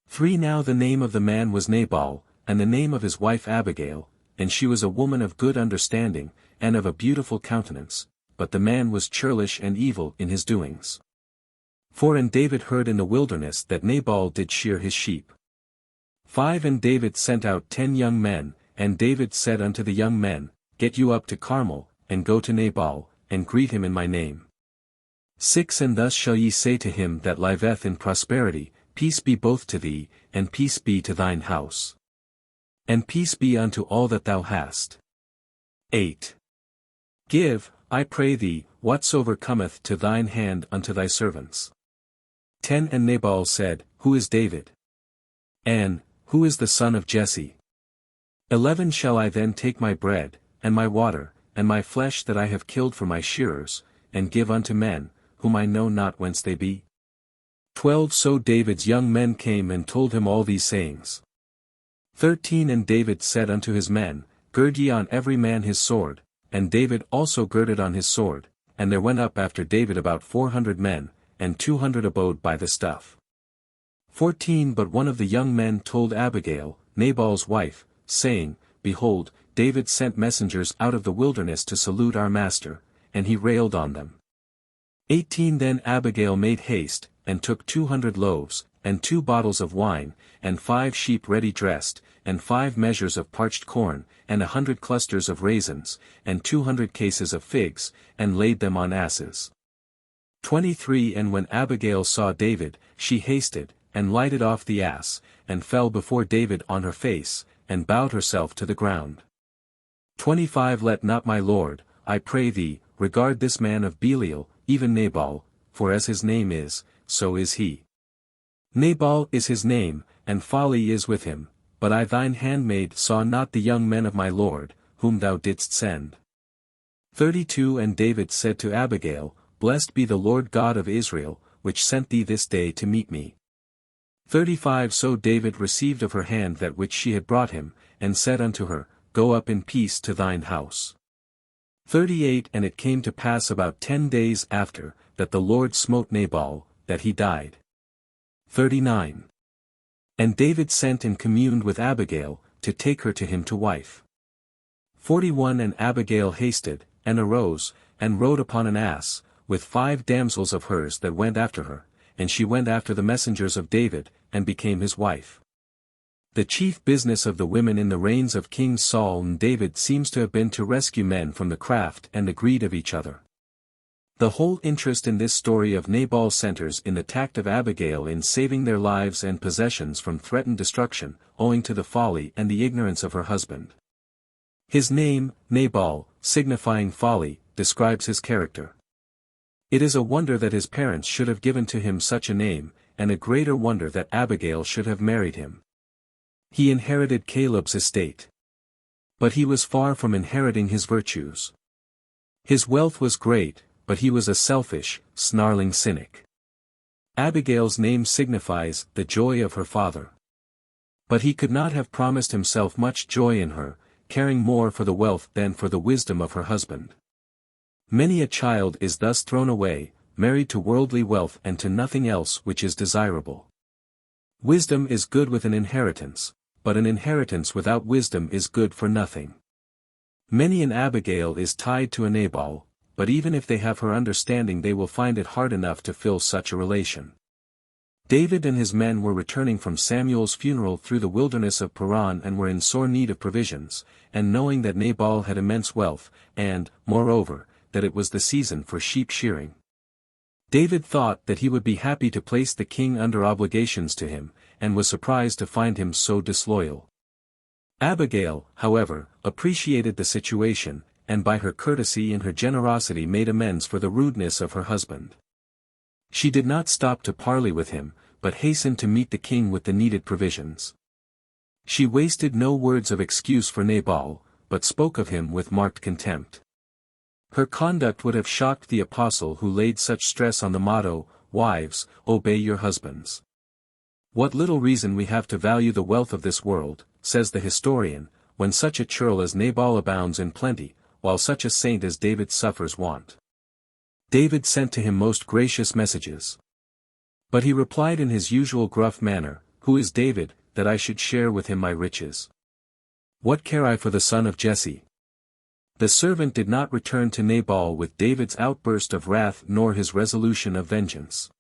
3 Now the name of the man was Nabal, and the name of his wife Abigail, and she was a woman of good understanding, and of a beautiful countenance, but the man was churlish and evil in his doings. 4 And David heard in the wilderness that Nabal did shear his sheep. 5 And David sent out 10 young men, and David said unto the young men, Get you up to Carmel, and go to Nabal, and greet him in my name. 6 And thus shall ye say to him that liveth in prosperity, Peace be both to thee, and peace be to thine house. And peace be unto all that thou hast. 8 Give, I pray thee, whatsoever cometh to thine hand unto thy servants. 10 And Nabal said, Who is David? And, who is the son of Jesse? 11 Shall I then take my bread, and my water, and my flesh that I have killed for my shearers, and give unto men, whom I know not whence they be? 12 So David's young men came and told him all these sayings. 13 And David said unto his men, Gird ye on every man his sword, and David also girded on his sword, and there went up after David about 400 men, and 200 abode by the stuff. 14 But one of the young men told Abigail, Nabal's wife, saying, Behold, David sent messengers out of the wilderness to salute our master, and he railed on them. 18 Then Abigail made haste, and took 200 loaves, and 2 bottles of wine, and 5 sheep ready dressed, and 5 measures of parched corn, and 100 clusters of raisins, and 200 cases of figs, and laid them on asses. 23 And when Abigail saw David, she hasted, and lighted off the ass, and fell before David on her face, and bowed herself to the ground. 25 Let not my lord, I pray thee, regard this man of Belial, even Nabal, for as his name is, so is he. Nabal is his name, and folly is with him, but I thine handmaid saw not the young men of my lord, whom thou didst send. 32 And David said to Abigail, Blessed be the Lord God of Israel, which sent thee this day to meet me. 35 So David received of her hand that which she had brought him, and said unto her, Go up in peace to thine house. 38 And it came to pass about 10 days after, that the Lord smote Nabal, that he died. 39 And David sent and communed with Abigail, to take her to him to wife. 41 And Abigail hasted, and arose, and rode upon an ass, with 5 damsels of hers that went after her, and she went after the messengers of David, and became his wife. The chief business of the women in the reigns of Kings Saul and David seems to have been to rescue men from the craft and the greed of each other. The whole interest in this story of Nabal centers in the tact of Abigail in saving their lives and possessions from threatened destruction, owing to the folly and the ignorance of her husband. His name, Nabal, signifying folly, describes his character. It is a wonder that his parents should have given to him such a name, and a greater wonder that Abigail should have married him. He inherited Caleb's estate. But he was far from inheriting his virtues. His wealth was great, but he was a selfish, snarling cynic. Abigail's name signifies the joy of her father. But he could not have promised himself much joy in her, caring more for the wealth than for the wisdom of her husband. Many a child is thus thrown away, married to worldly wealth and to nothing else which is desirable. Wisdom is good with an inheritance, but an inheritance without wisdom is good for nothing. Many an Abigail is tied to a Nabal, but even if they have her understanding they will find it hard enough to fill such a relation. David and his men were returning from Samuel's funeral through the wilderness of Paran and were in sore need of provisions, and knowing that Nabal had immense wealth, and, moreover, that it was the season for sheep shearing. David thought that he would be happy to place the king under obligations to him, and was surprised to find him so disloyal. Abigail, however, appreciated the situation, and by her courtesy and her generosity made amends for the rudeness of her husband. She did not stop to parley with him, but hastened to meet the king with the needed provisions. She wasted no words of excuse for Nabal, but spoke of him with marked contempt. Her conduct would have shocked the apostle who laid such stress on the motto, Wives, obey your husbands. What little reason we have to value the wealth of this world, says the historian, when such a churl as Nabal abounds in plenty, while such a saint as David suffers want. David sent to him most gracious messages. But he replied in his usual gruff manner, Who is David, that I should share with him my riches? What care I for the son of Jesse? The servant did not return to Nabal with David's outburst of wrath nor his resolution of vengeance.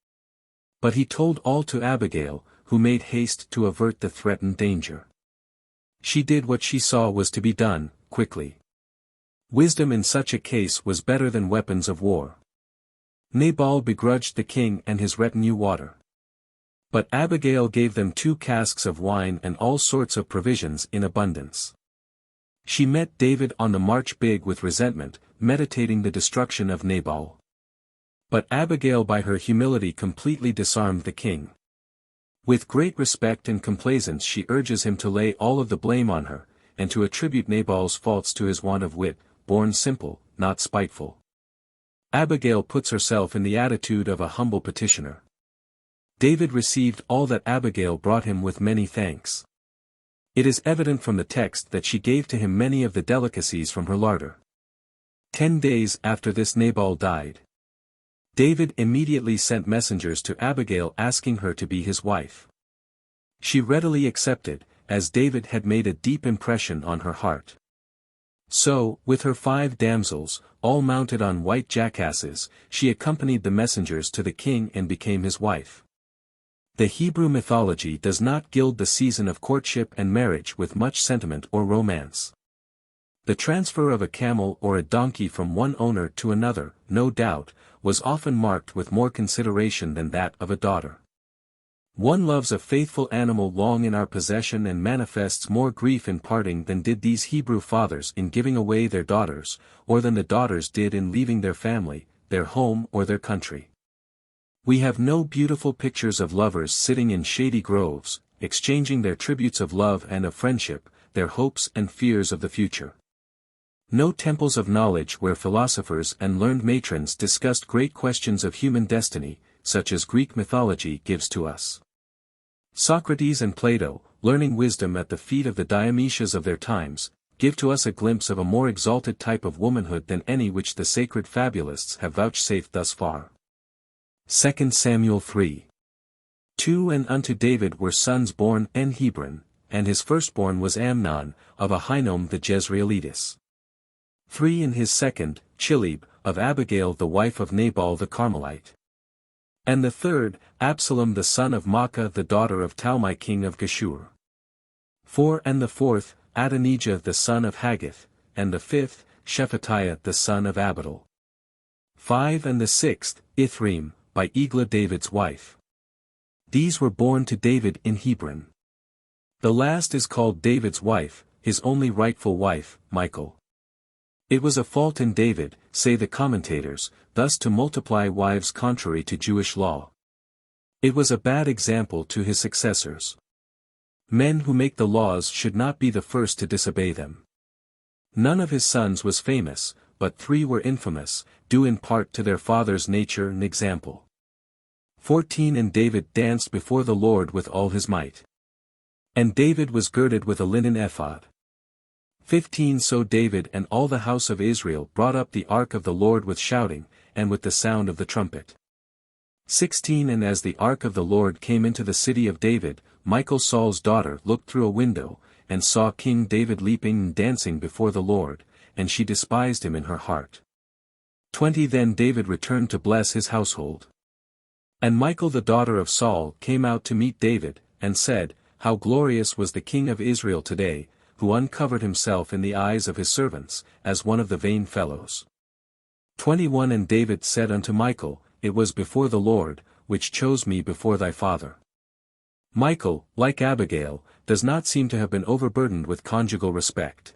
But he told all to Abigail, who made haste to avert the threatened danger. She did what she saw was to be done, quickly. Wisdom in such a case was better than weapons of war. Nabal begrudged the king and his retinue water. But Abigail gave them 2 casks of wine and all sorts of provisions in abundance. She met David on the march big with resentment, meditating the destruction of Nabal. But Abigail by her humility completely disarmed the king. With great respect and complaisance she urges him to lay all of the blame on her, and to attribute Nabal's faults to his want of wit, born simple, not spiteful. Abigail puts herself in the attitude of a humble petitioner. David received all that Abigail brought him with many thanks. It is evident from the text that she gave to him many of the delicacies from her larder. 10 days after this Nabal died. David immediately sent messengers to Abigail asking her to be his wife. She readily accepted, as David had made a deep impression on her heart. So, with her 5 damsels, all mounted on white jackasses, she accompanied the messengers to the king and became his wife. The Hebrew mythology does not gild the season of courtship and marriage with much sentiment or romance. The transfer of a camel or a donkey from one owner to another, no doubt, was often marked with more consideration than that of a daughter. One loves a faithful animal long in our possession and manifests more grief in parting than did these Hebrew fathers in giving away their daughters, or than the daughters did in leaving their family, their home or their country. We have no beautiful pictures of lovers sitting in shady groves, exchanging their tributes of love and of friendship, their hopes and fears of the future. No temples of knowledge where philosophers and learned matrons discussed great questions of human destiny, such as Greek mythology gives to us. Socrates and Plato, learning wisdom at the feet of the Dionysias of their times, give to us a glimpse of a more exalted type of womanhood than any which the sacred fabulists have vouchsafed thus far. 2 Samuel 3:2 And unto David were sons born en Hebron, and his firstborn was Amnon, of Ahinoam the Jezreelitess. 3 And his second, Chilib, of Abigail the wife of Nabal the Carmelite. And the third, Absalom the son of Maacah the daughter of Talmai king of Geshur. 4 And the fourth, Adonijah the son of Haggith, and the fifth, Shephatiah the son of Abital. 5 And the sixth, Ithream, by Eglah David's wife. These were born to David in Hebron. The last is called David's wife, his only rightful wife, Michal. It was a fault in David, say the commentators, thus to multiply wives contrary to Jewish law. It was a bad example to his successors. Men who make the laws should not be the first to disobey them. None of his sons was famous, but 3 were infamous, due in part to their father's nature and example. 14 And David danced before the Lord with all his might. And David was girded with a linen ephod. 15 So David and all the house of Israel brought up the ark of the Lord with shouting, and with the sound of the trumpet. 16 And as the ark of the Lord came into the city of David, Michal Saul's daughter looked through a window, and saw King David leaping and dancing before the Lord, and she despised him in her heart. 20 Then David returned to bless his household. And Michal the daughter of Saul came out to meet David, and said, How glorious was the king of Israel today, who uncovered himself in the eyes of his servants, as one of the vain fellows. 21 And David said unto Michal, It was before the Lord, which chose me before thy father. Michal, like Abigail, does not seem to have been overburdened with conjugal respect.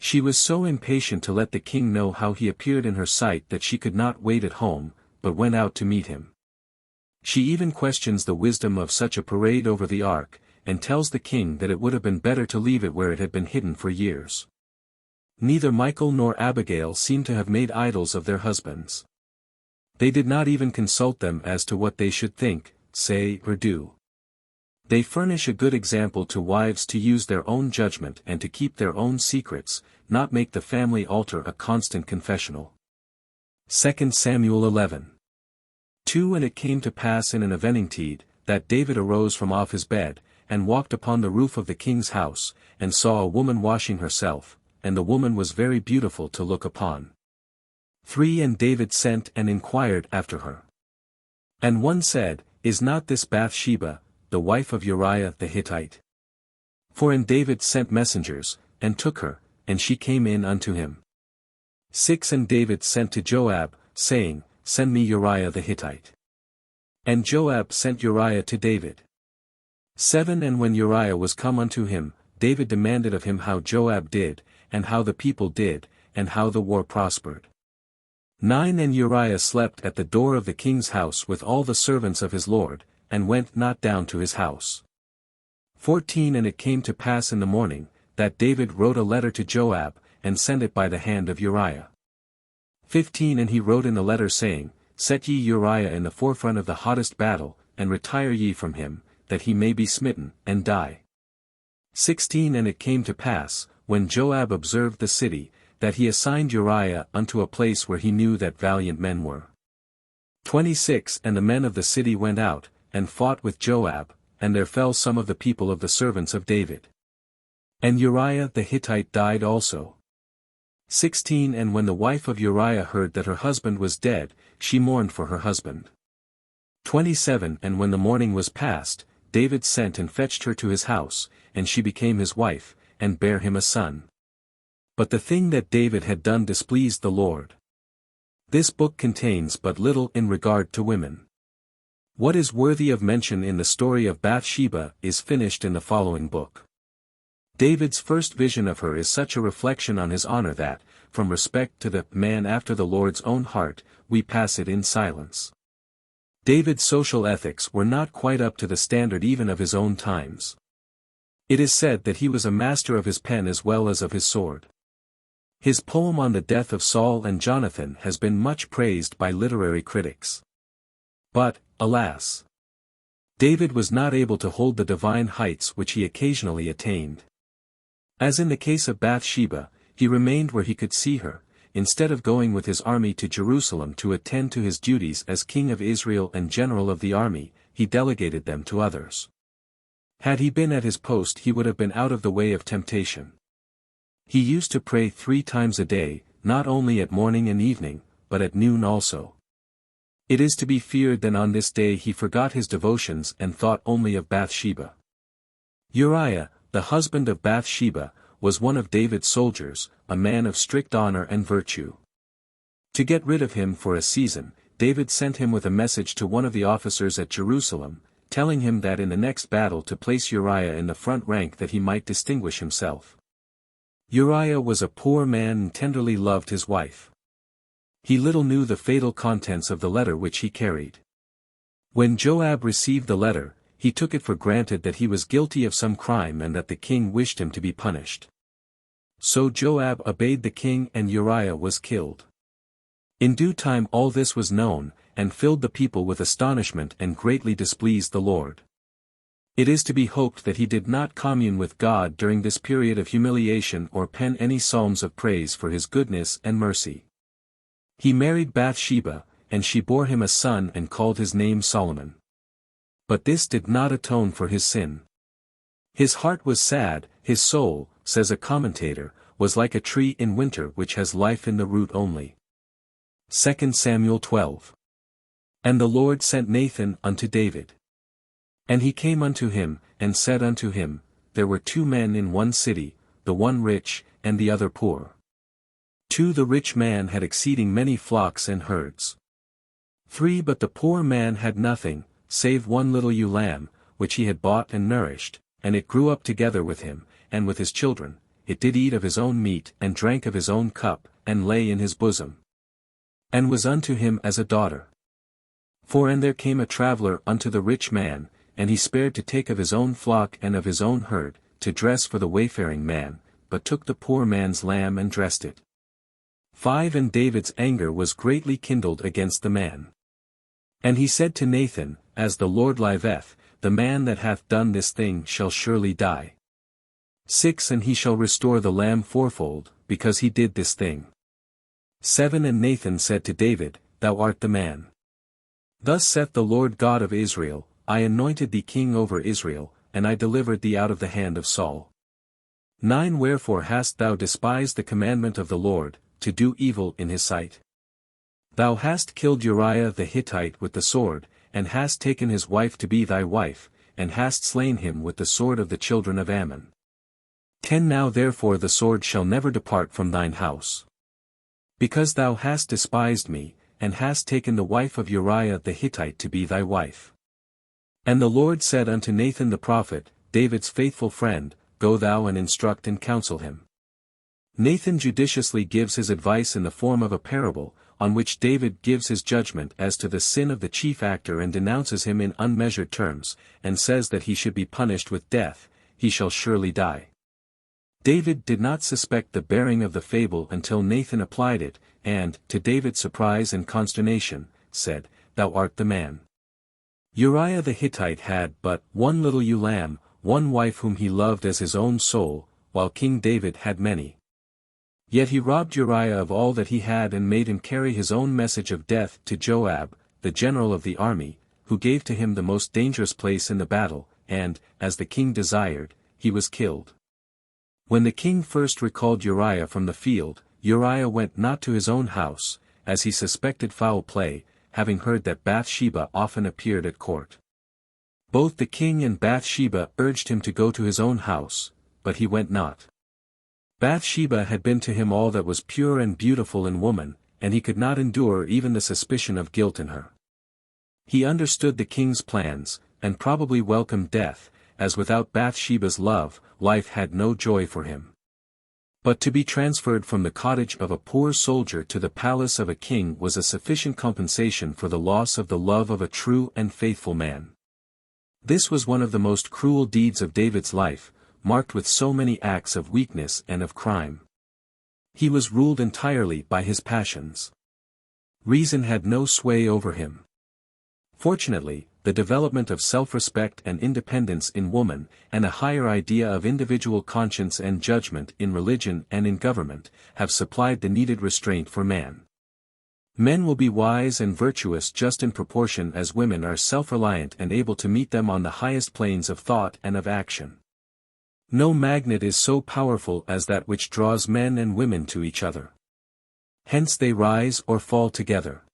She was so impatient to let the king know how he appeared in her sight that she could not wait at home, but went out to meet him. She even questions the wisdom of such a parade over the ark, and tells the king that it would have been better to leave it where it had been hidden for years. Neither Michal nor Abigail seem to have made idols of their husbands. They did not even consult them as to what they should think, say or do. They furnish a good example to wives to use their own judgment and to keep their own secrets, not make the family altar a constant confessional. 2 Samuel 11:2 And it came to pass in an eventide, that David arose from off his bed, and walked upon the roof of the king's house, and saw a woman washing herself, and the woman was very beautiful to look upon. 3 And David sent and inquired after her. And one said, Is not this Bathsheba, the wife of Uriah the Hittite? 4 And David sent messengers, and took her, and she came in unto him. 6 And David sent to Joab, saying, Send me Uriah the Hittite. And Joab sent Uriah to David. 7 And when Uriah was come unto him, David demanded of him how Joab did, and how the people did, and how the war prospered. 9 And Uriah slept at the door of the king's house with all the servants of his lord, and went not down to his house. 14 And it came to pass in the morning, that David wrote a letter to Joab, and sent it by the hand of Uriah. 15 And he wrote in the letter saying, Set ye Uriah in the forefront of the hottest battle, and retire ye from him, that he may be smitten, and die. 16 And it came to pass, when Joab observed the city, that he assigned Uriah unto a place where he knew that valiant men were. 26 And the men of the city went out, and fought with Joab, and there fell some of the people of the servants of David. And Uriah the Hittite died also. 16 And when the wife of Uriah heard that her husband was dead, she mourned for her husband. 27 And when the morning was past, David sent and fetched her to his house, and she became his wife, and bare him a son. But the thing that David had done displeased the Lord. This book contains but little in regard to women. What is worthy of mention in the story of Bathsheba is finished in the following book. David's first vision of her is such a reflection on his honor that, from respect to the man after the Lord's own heart, we pass it in silence. David's social ethics were not quite up to the standard even of his own times. It is said that he was a master of his pen as well as of his sword. His poem on the death of Saul and Jonathan has been much praised by literary critics. But, alas! David was not able to hold the divine heights which he occasionally attained. As in the case of Bathsheba, he remained where he could see her, instead of going with his army to Jerusalem to attend to his duties as king of Israel and general of the army, he delegated them to others. Had he been at his post he would have been out of the way of temptation. He used to pray 3 times a day, not only at morning and evening, but at noon also. It is to be feared that on this day he forgot his devotions and thought only of Bathsheba. Uriah, the husband of Bathsheba, was one of David's soldiers, a man of strict honor and virtue. To get rid of him for a season, David sent him with a message to one of the officers at Jerusalem, telling him that in the next battle to place Uriah in the front rank that he might distinguish himself. Uriah was a poor man and tenderly loved his wife. He little knew the fatal contents of the letter which he carried. When Joab received the letter, he took it for granted that he was guilty of some crime and that the king wished him to be punished. So Joab obeyed the king and Uriah was killed. In due time all this was known, and filled the people with astonishment and greatly displeased the Lord. It is to be hoped that he did not commune with God during this period of humiliation or pen any psalms of praise for his goodness and mercy. He married Bathsheba, and she bore him a son and called his name Solomon. But this did not atone for his sin. His heart was sad, his soul, says a commentator, was like a tree in winter which has life in the root only. 2 Samuel 12. And the Lord sent Nathan unto David. And he came unto him, and said unto him, There were 2 men in one city, the one rich, and the other poor. 2 The rich man had exceeding many flocks and herds. 3 But the poor man had nothing, save one little ewe lamb, which he had bought and nourished, and it grew up together with him, and with his children, it did eat of his own meat and drank of his own cup, and lay in his bosom. And was unto him as a daughter. And there came a traveller unto the rich man, and he spared to take of his own flock and of his own herd, to dress for the wayfaring man, but took the poor man's lamb and dressed it. 5 And David's anger was greatly kindled against the man. And he said to Nathan, As the Lord liveth, the man that hath done this thing shall surely die. 6 And he shall restore the lamb fourfold, because he did this thing. 7 And Nathan said to David, Thou art the man. Thus saith the Lord God of Israel, I anointed thee king over Israel, and I delivered thee out of the hand of Saul. 9 Wherefore hast thou despised the commandment of the Lord, to do evil in his sight? Thou hast killed Uriah the Hittite with the sword, and hast taken his wife to be thy wife, and hast slain him with the sword of the children of Ammon. 10 Now therefore the sword shall never depart from thine house. Because thou hast despised me, and hast taken the wife of Uriah the Hittite to be thy wife. And the Lord said unto Nathan the prophet, David's faithful friend, Go thou and instruct and counsel him. Nathan judiciously gives his advice in the form of a parable, on which David gives his judgment as to the sin of the chief actor and denounces him in unmeasured terms, and says that he should be punished with death, he shall surely die. David did not suspect the bearing of the fable until Nathan applied it, and, to David's surprise and consternation, said, Thou art the man. Uriah the Hittite had but one little ewe lamb, one wife whom he loved as his own soul, while King David had many. Yet he robbed Uriah of all that he had and made him carry his own message of death to Joab, the general of the army, who gave to him the most dangerous place in the battle, and, as the king desired, he was killed. When the king first recalled Uriah from the field, Uriah went not to his own house, as he suspected foul play, having heard that Bathsheba often appeared at court. Both the king and Bathsheba urged him to go to his own house, but he went not. Bathsheba had been to him all that was pure and beautiful in woman, and he could not endure even the suspicion of guilt in her. He understood the king's plans, and probably welcomed death, as without Bathsheba's love, life had no joy for him. But to be transferred from the cottage of a poor soldier to the palace of a king was a sufficient compensation for the loss of the love of a true and faithful man. This was one of the most cruel deeds of David's life, marked with so many acts of weakness and of crime. He was ruled entirely by his passions. Reason had no sway over him. Fortunately, the development of self-respect and independence in woman, and a higher idea of individual conscience and judgment in religion and in government, have supplied the needed restraint for man. Men will be wise and virtuous just in proportion as women are self-reliant and able to meet them on the highest planes of thought and of action. No magnet is so powerful as that which draws men and women to each other. Hence they rise or fall together.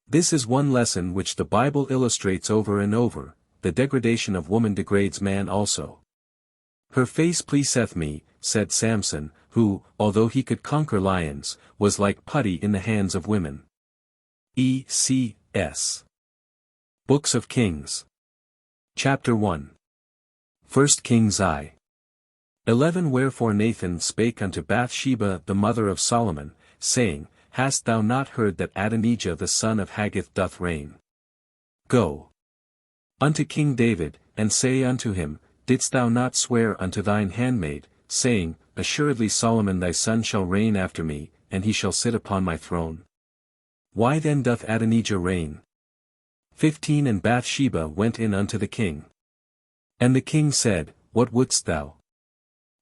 This is one lesson which the Bible illustrates over and over: the degradation of woman degrades man also. Her face pleaseth me, said Samson, who, although he could conquer lions, was like putty in the hands of women. E.C.S. Books of Kings. Chapter 1. 1 Kings I. 11 Wherefore Nathan spake unto Bathsheba the mother of Solomon, saying, Hast thou not heard that Adonijah the son of Haggith doth reign? Go unto King David, and say unto him, Didst thou not swear unto thine handmaid, saying, Assuredly Solomon thy son shall reign after me, and he shall sit upon my throne? Why then doth Adonijah reign? 15 And Bathsheba went in unto the king. And the king said, What wouldst thou?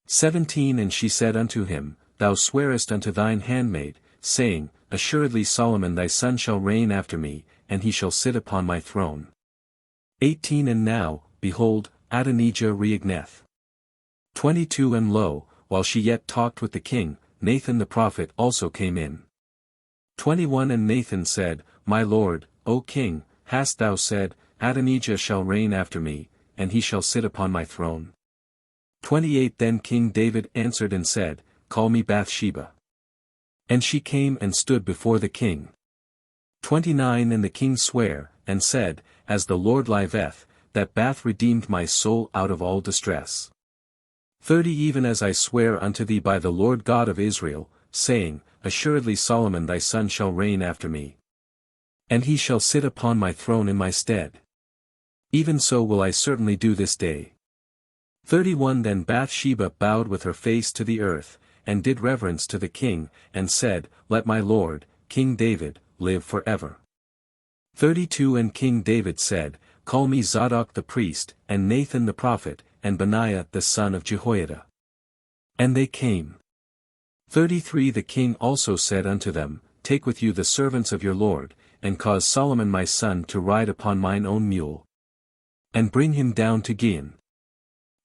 17 And she said unto him, Thou swearest unto thine handmaid, saying, Assuredly Solomon thy son shall reign after me, and he shall sit upon my throne. 18 And now, behold, Adonijah reigneth. 22 And lo, while she yet talked with the king, Nathan the prophet also came in. 21 And Nathan said, My lord, O king, hast thou said, Adonijah shall reign after me, and he shall sit upon my throne? 28 Then King David answered and said, Call me Bathsheba. And she came and stood before the king. 29 And the king sware, and said, As the Lord liveth, that Bath redeemed my soul out of all distress. 30 Even as I swear unto thee by the Lord God of Israel, saying, Assuredly Solomon thy son shall reign after me, and he shall sit upon my throne in my stead. Even so will I certainly do this day. 31 Then Bathsheba bowed with her face to the earth, and did reverence to the king, and said, Let my lord, King David, live forever. 32 And King David said, Call me Zadok the priest, and Nathan the prophet, and Benaiah the son of Jehoiada. And they came. 33 The king also said unto them, Take with you the servants of your lord, and cause Solomon my son to ride upon mine own mule, and bring him down to Gihon.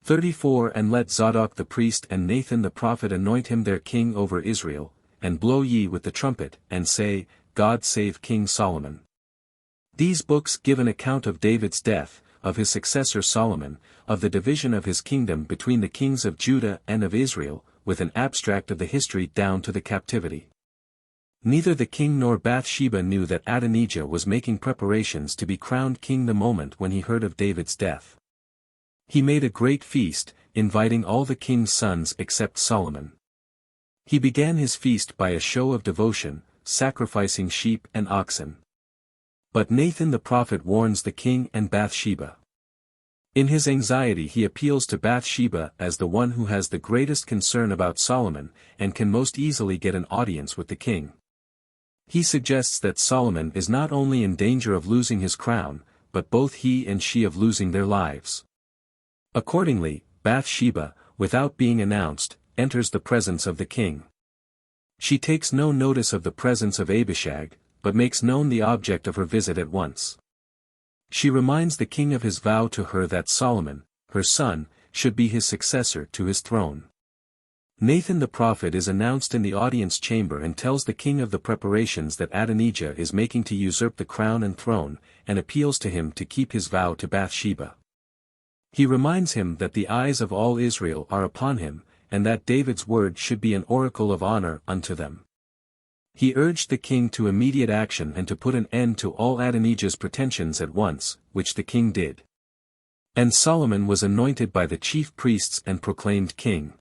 34 And let Zadok the priest and Nathan the prophet anoint him their king over Israel, and blow ye with the trumpet, and say, God save King Solomon. These books give an account of David's death, of his successor Solomon, of the division of his kingdom between the kings of Judah and of Israel, with an abstract of the history down to the captivity. Neither the king nor Bathsheba knew that Adonijah was making preparations to be crowned king the moment when he heard of David's death. He made a great feast, inviting all the king's sons except Solomon. He began his feast by a show of devotion, sacrificing sheep and oxen. But Nathan the prophet warns the king and Bathsheba. In his anxiety he appeals to Bathsheba as the one who has the greatest concern about Solomon, and can most easily get an audience with the king. He suggests that Solomon is not only in danger of losing his crown, but both he and she of losing their lives. Accordingly, Bathsheba, without being announced, enters the presence of the king. She takes no notice of the presence of Abishag, but makes known the object of her visit at once. She reminds the king of his vow to her that Solomon, her son, should be his successor to his throne. Nathan the prophet is announced in the audience chamber and tells the king of the preparations that Adonijah is making to usurp the crown and throne, and appeals to him to keep his vow to Bathsheba. He reminds him that the eyes of all Israel are upon him, and that David's word should be an oracle of honor unto them. He urged the king to immediate action and to put an end to all Adonijah's pretensions at once, which the king did. And Solomon was anointed by the chief priests and proclaimed king.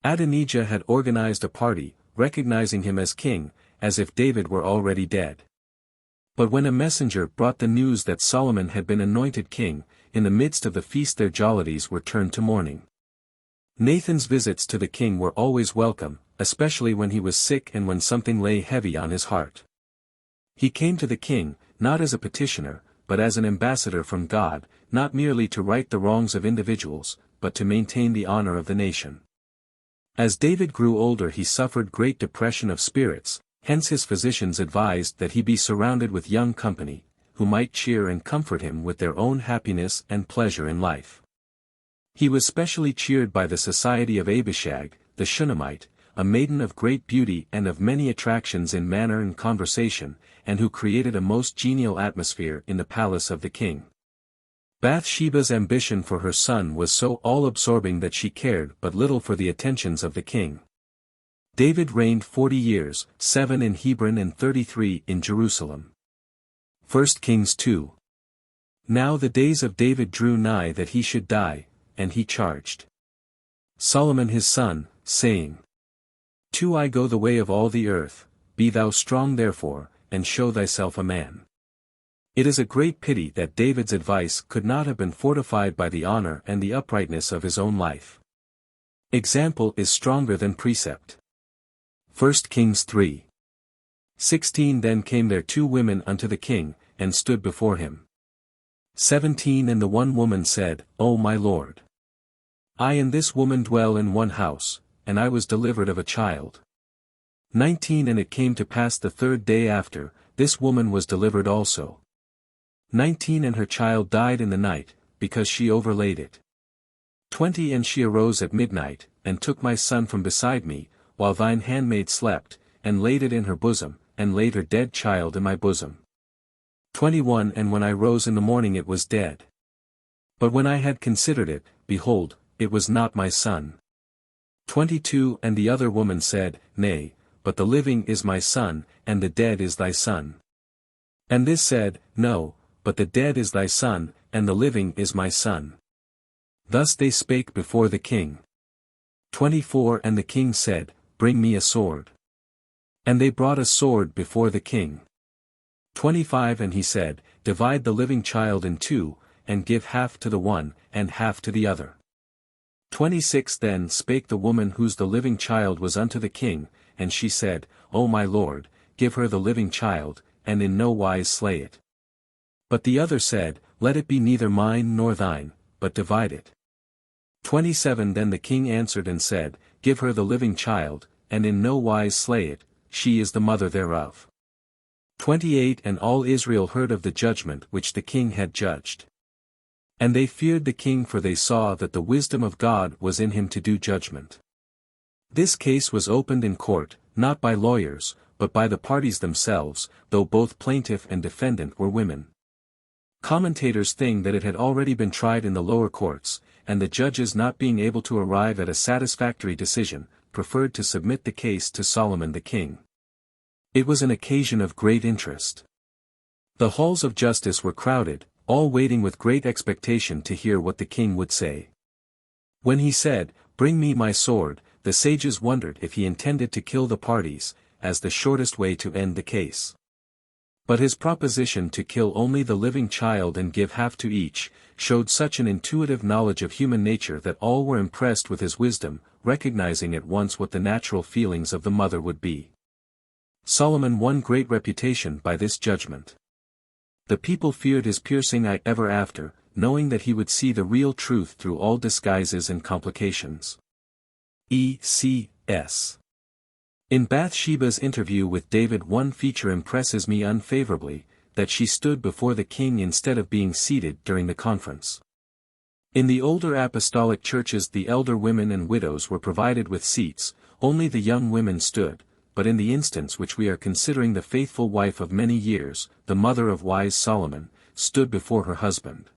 Adonijah had organized a party, recognizing him as king, as if David were already dead. But when a messenger brought the news that Solomon had been anointed king, in the midst of the feast their jollities were turned to mourning. Nathan's visits to the king were always welcome, especially when he was sick and when something lay heavy on his heart. He came to the king, not as a petitioner, but as an ambassador from God, not merely to right the wrongs of individuals, but to maintain the honor of the nation. As David grew older he suffered great depression of spirits, hence his physicians advised that he be surrounded with young company, who might cheer and comfort him with their own happiness and pleasure in life. He was specially cheered by the society of Abishag, the Shunammite, a maiden of great beauty and of many attractions in manner and conversation, and who created a most genial atmosphere in the palace of the king. Bathsheba's ambition for her son was so all-absorbing that she cared but little for the attentions of the king. David reigned 40 years, 7 in Hebron and 33 in Jerusalem. 1 Kings 2. Now the days of David drew nigh that he should die, and he charged Solomon his son, saying, I go the way of all the earth, be thou strong therefore, and show thyself a man. It is a great pity that David's advice could not have been fortified by the honor and the uprightness of his own life. Example is stronger than precept. 1 Kings 3. 16 Then came there 2 women unto the king, and stood before him. 17 And the one woman said, O my lord, I and this woman dwell in one house, and I was delivered of a child. 19 And it came to pass the 3rd day after, this woman was delivered also. 19 And her child died in the night, because she overlaid it. 20 And she arose at midnight, and took my son from beside me, while thine handmaid slept, and laid it in her bosom, and laid her dead child in my bosom. 21 And when I rose in the morning it was dead. But when I had considered it, behold, it was not my son. 22 And the other woman said, Nay, but the living is my son, and the dead is thy son. And this said, No, but the dead is thy son, and the living is my son. Thus they spake before the king. 24 And the king said, Bring me a sword. And they brought a sword before the king. 25 And he said, Divide the living child in 2, and give half to the one, and half to the other. 26 Then spake the woman whose the living child was unto the king, and she said, O my lord, give her the living child, and in no wise slay it. But the other said, Let it be neither mine nor thine, but divide it. 27 Then the king answered and said, Give her the living child, and in no wise slay it, she is the mother thereof. 28 And all Israel heard of the judgment which the king had judged. And they feared the king, for they saw that the wisdom of God was in him to do judgment. This case was opened in court, not by lawyers, but by the parties themselves, though both plaintiff and defendant were women. Commentators think that it had already been tried in the lower courts, and the judges, not being able to arrive at a satisfactory decision, preferred to submit the case to Solomon the king. It was an occasion of great interest. The halls of justice were crowded, all waiting with great expectation to hear what the king would say. When he said, Bring me my sword, the sages wondered if he intended to kill the parties, as the shortest way to end the case. But his proposition to kill only the living child and give half to each, showed such an intuitive knowledge of human nature that all were impressed with his wisdom, recognizing at once what the natural feelings of the mother would be. Solomon won great reputation by this judgment. The people feared his piercing eye ever after, knowing that he would see the real truth through all disguises and complications. E.C.S. In Bathsheba's interview with David, one feature impresses me unfavorably, that she stood before the king instead of being seated during the conference. In the older apostolic churches the elder women and widows were provided with seats, only the young women stood, but in the instance which we are considering, the faithful wife of many years, the mother of wise Solomon, stood before her husband.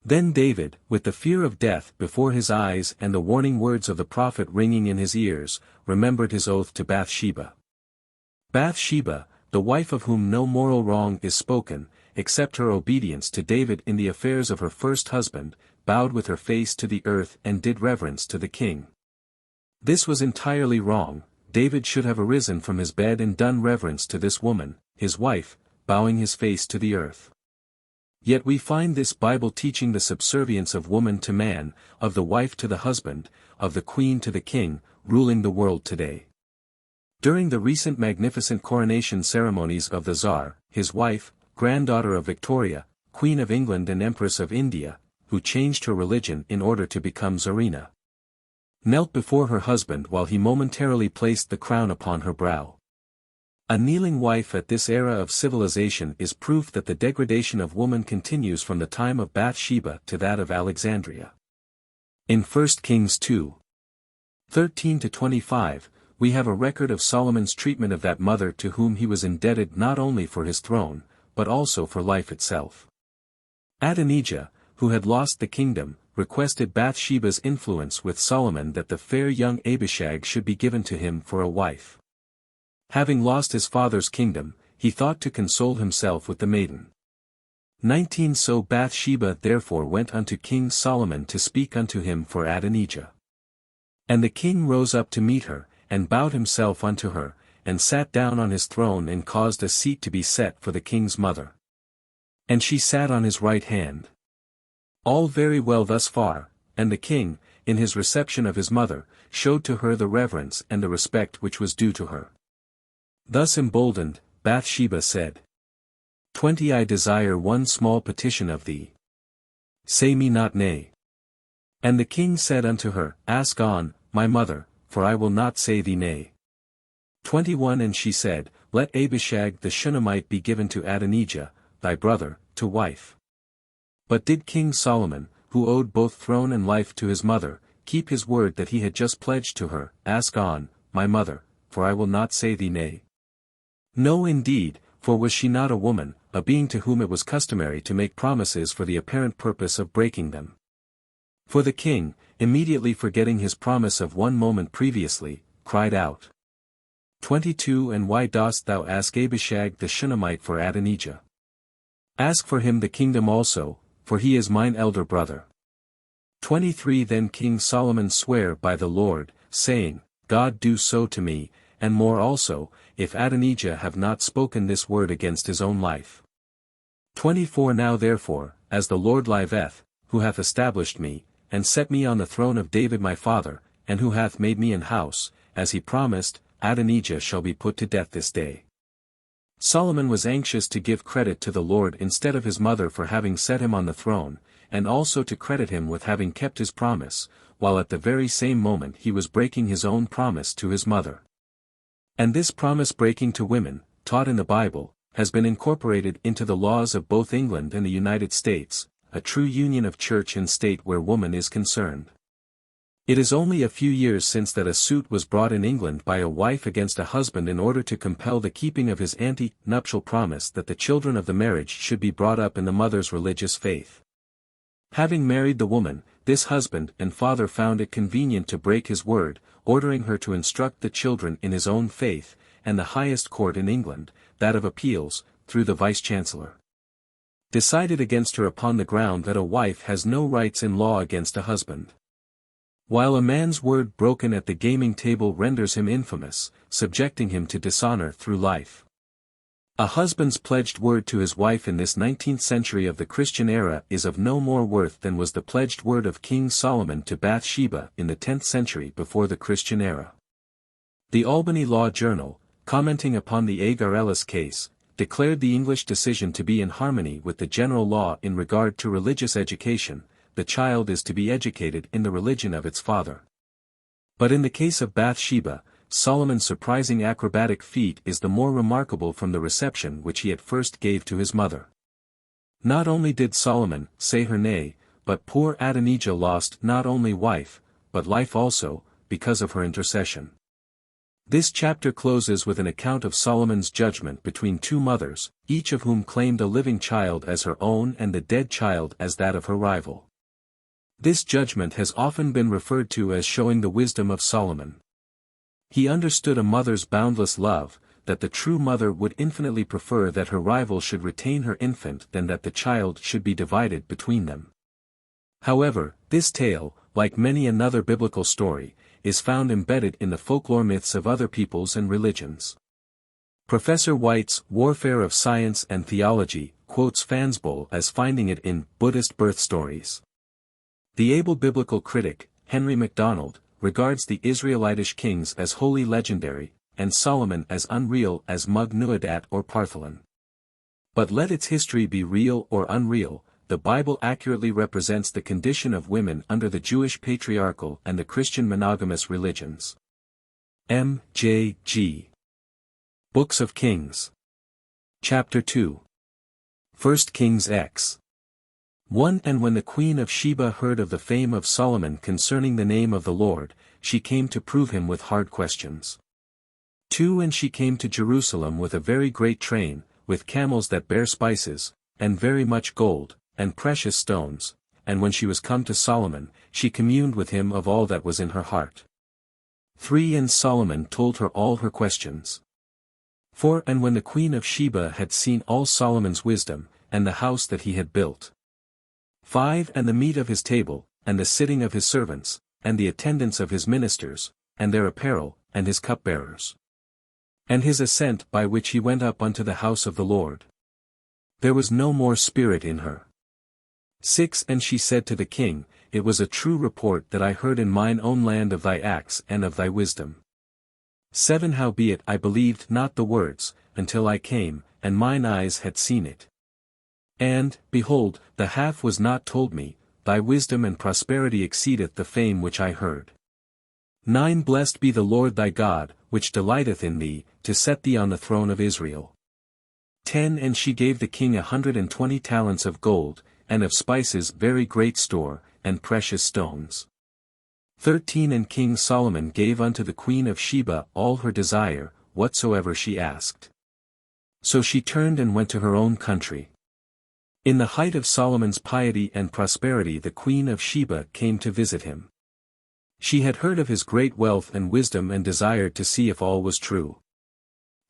Then David, with the fear of death before his eyes and the warning words of the prophet ringing in his ears, remembered his oath to Bathsheba. Bathsheba, the wife of whom no moral wrong is spoken, except her obedience to David in the affairs of her first husband, bowed with her face to the earth and did reverence to the king. This was entirely wrong. David should have arisen from his bed and done reverence to this woman, his wife, bowing his face to the earth. Yet we find this Bible teaching the subservience of woman to man, of the wife to the husband, of the queen to the king, ruling the world today. During the recent magnificent coronation ceremonies of the Tsar, his wife, granddaughter of Victoria, Queen of England and Empress of India, who changed her religion in order to become Tsarina, knelt before her husband while he momentarily placed the crown upon her brow. A kneeling wife at this era of civilization is proof that the degradation of woman continues from the time of Bathsheba to that of Alexandria. In 1 Kings 2:13-25, we have a record of Solomon's treatment of that mother to whom he was indebted not only for his throne, but also for life itself. Adonijah, who had lost the kingdom, requested Bathsheba's influence with Solomon that the fair young Abishag should be given to him for a wife. Having lost his father's kingdom, he thought to console himself with the maiden. 19 So Bathsheba therefore went unto King Solomon to speak unto him for Adonijah. And the king rose up to meet her, and bowed himself unto her, and sat down on his throne and caused a seat to be set for the king's mother. And she sat on his right hand. All very well thus far, and the king, in his reception of his mother, showed to her the reverence and the respect which was due to her. Thus emboldened, Bathsheba said, 20 I desire one small petition of thee. Say me not nay. And the king said unto her, Ask on, my mother, for I will not say thee nay. 21 And she said, Let Abishag the Shunammite be given to Adonijah, thy brother, to wife. But did King Solomon, who owed both throne and life to his mother, keep his word that he had just pledged to her, Ask on, my mother, for I will not say thee nay? No indeed, for was she not a woman, a being to whom it was customary to make promises for the apparent purpose of breaking them? For the king, immediately forgetting his promise of one moment previously, cried out. 22 And why dost thou ask Abishag the Shunammite for Adonijah? Ask for him the kingdom also, for he is mine elder brother. 23 Then King Solomon sware by the Lord, saying, God do so to me, and more also, if Adonijah have not spoken this word against his own life. 24 Now therefore, as the Lord liveth, who hath established me, and set me on the throne of David my father, and who hath made me an house, as he promised, Adonijah shall be put to death this day. Solomon was anxious to give credit to the Lord instead of his mother for having set him on the throne, and also to credit him with having kept his promise, while at the very same moment he was breaking his own promise to his mother. And this promise-breaking to women, taught in the Bible, has been incorporated into the laws of both England and the United States, a true union of church and state where woman is concerned. It is only a few years since that a suit was brought in England by a wife against a husband in order to compel the keeping of his ante-nuptial promise that the children of the marriage should be brought up in the mother's religious faith. Having married the woman, this husband and father found it convenient to break his word, ordering her to instruct the children in his own faith, and the highest court in England, that of appeals, through the vice-chancellor, decided against her upon the ground that a wife has no rights in law against a husband. While a man's word broken at the gaming table renders him infamous, subjecting him to dishonor through life, a husband's pledged word to his wife in this 19th century of the Christian era is of no more worth than was the pledged word of King Solomon to Bathsheba in the 10th century before the Christian era. The Albany Law Journal, commenting upon the Agar Ellis case, declared the English decision to be in harmony with the general law in regard to religious education. The child is to be educated in the religion of its father. But in the case of Bathsheba, Solomon's surprising acrobatic feat is the more remarkable from the reception which he at first gave to his mother. Not only did Solomon say her nay, but poor Adonijah lost not only wife, but life also, because of her intercession. This chapter closes with an account of Solomon's judgment between two mothers, each of whom claimed a living child as her own and the dead child as that of her rival. This judgment has often been referred to as showing the wisdom of Solomon. He understood a mother's boundless love, that the true mother would infinitely prefer that her rival should retain her infant than that the child should be divided between them. However, this tale, like many another biblical story, is found embedded in the folklore myths of other peoples and religions. Professor White's Warfare of Science and Theology quotes Fansbowl as finding it in Buddhist birth stories. The able biblical critic, Henry MacDonald, regards the Israelitish kings as wholly legendary, and Solomon as unreal as Mug-Nuadat or Partholon. But let its history be real or unreal, the Bible accurately represents the condition of women under the Jewish patriarchal and the Christian monogamous religions. M. J. G. Books of Kings. Chapter 2. 1 Kings X. 1 And when the queen of Sheba heard of the fame of Solomon concerning the name of the Lord, she came to prove him with hard questions. 2 And she came to Jerusalem with a very great train, with camels that bear spices, and very much gold, and precious stones, and when she was come to Solomon, she communed with him of all that was in her heart. 3 And Solomon told her all her questions. 4 And when the queen of Sheba had seen all Solomon's wisdom, and the house that he had built. 5 And the meat of his table, and the sitting of his servants, and the attendance of his ministers, and their apparel, and his cupbearers. And his ascent by which he went up unto the house of the Lord. There was no more spirit in her. 6 And she said to the king, It was a true report that I heard in mine own land of thy acts and of thy wisdom. 7 Howbeit I believed not the words, until I came, and mine eyes had seen it. And, behold, the half was not told me, thy wisdom and prosperity exceedeth the fame which I heard. 9 Blessed be the Lord thy God, which delighteth in thee, to set thee on the throne of Israel. 10 And she gave the king 120 talents of gold, and of spices very great store, and precious stones. 13 And King Solomon gave unto the queen of Sheba all her desire, whatsoever she asked. So she turned and went to her own country. In the height of Solomon's piety and prosperity the queen of Sheba came to visit him. She had heard of his great wealth and wisdom and desired to see if all was true.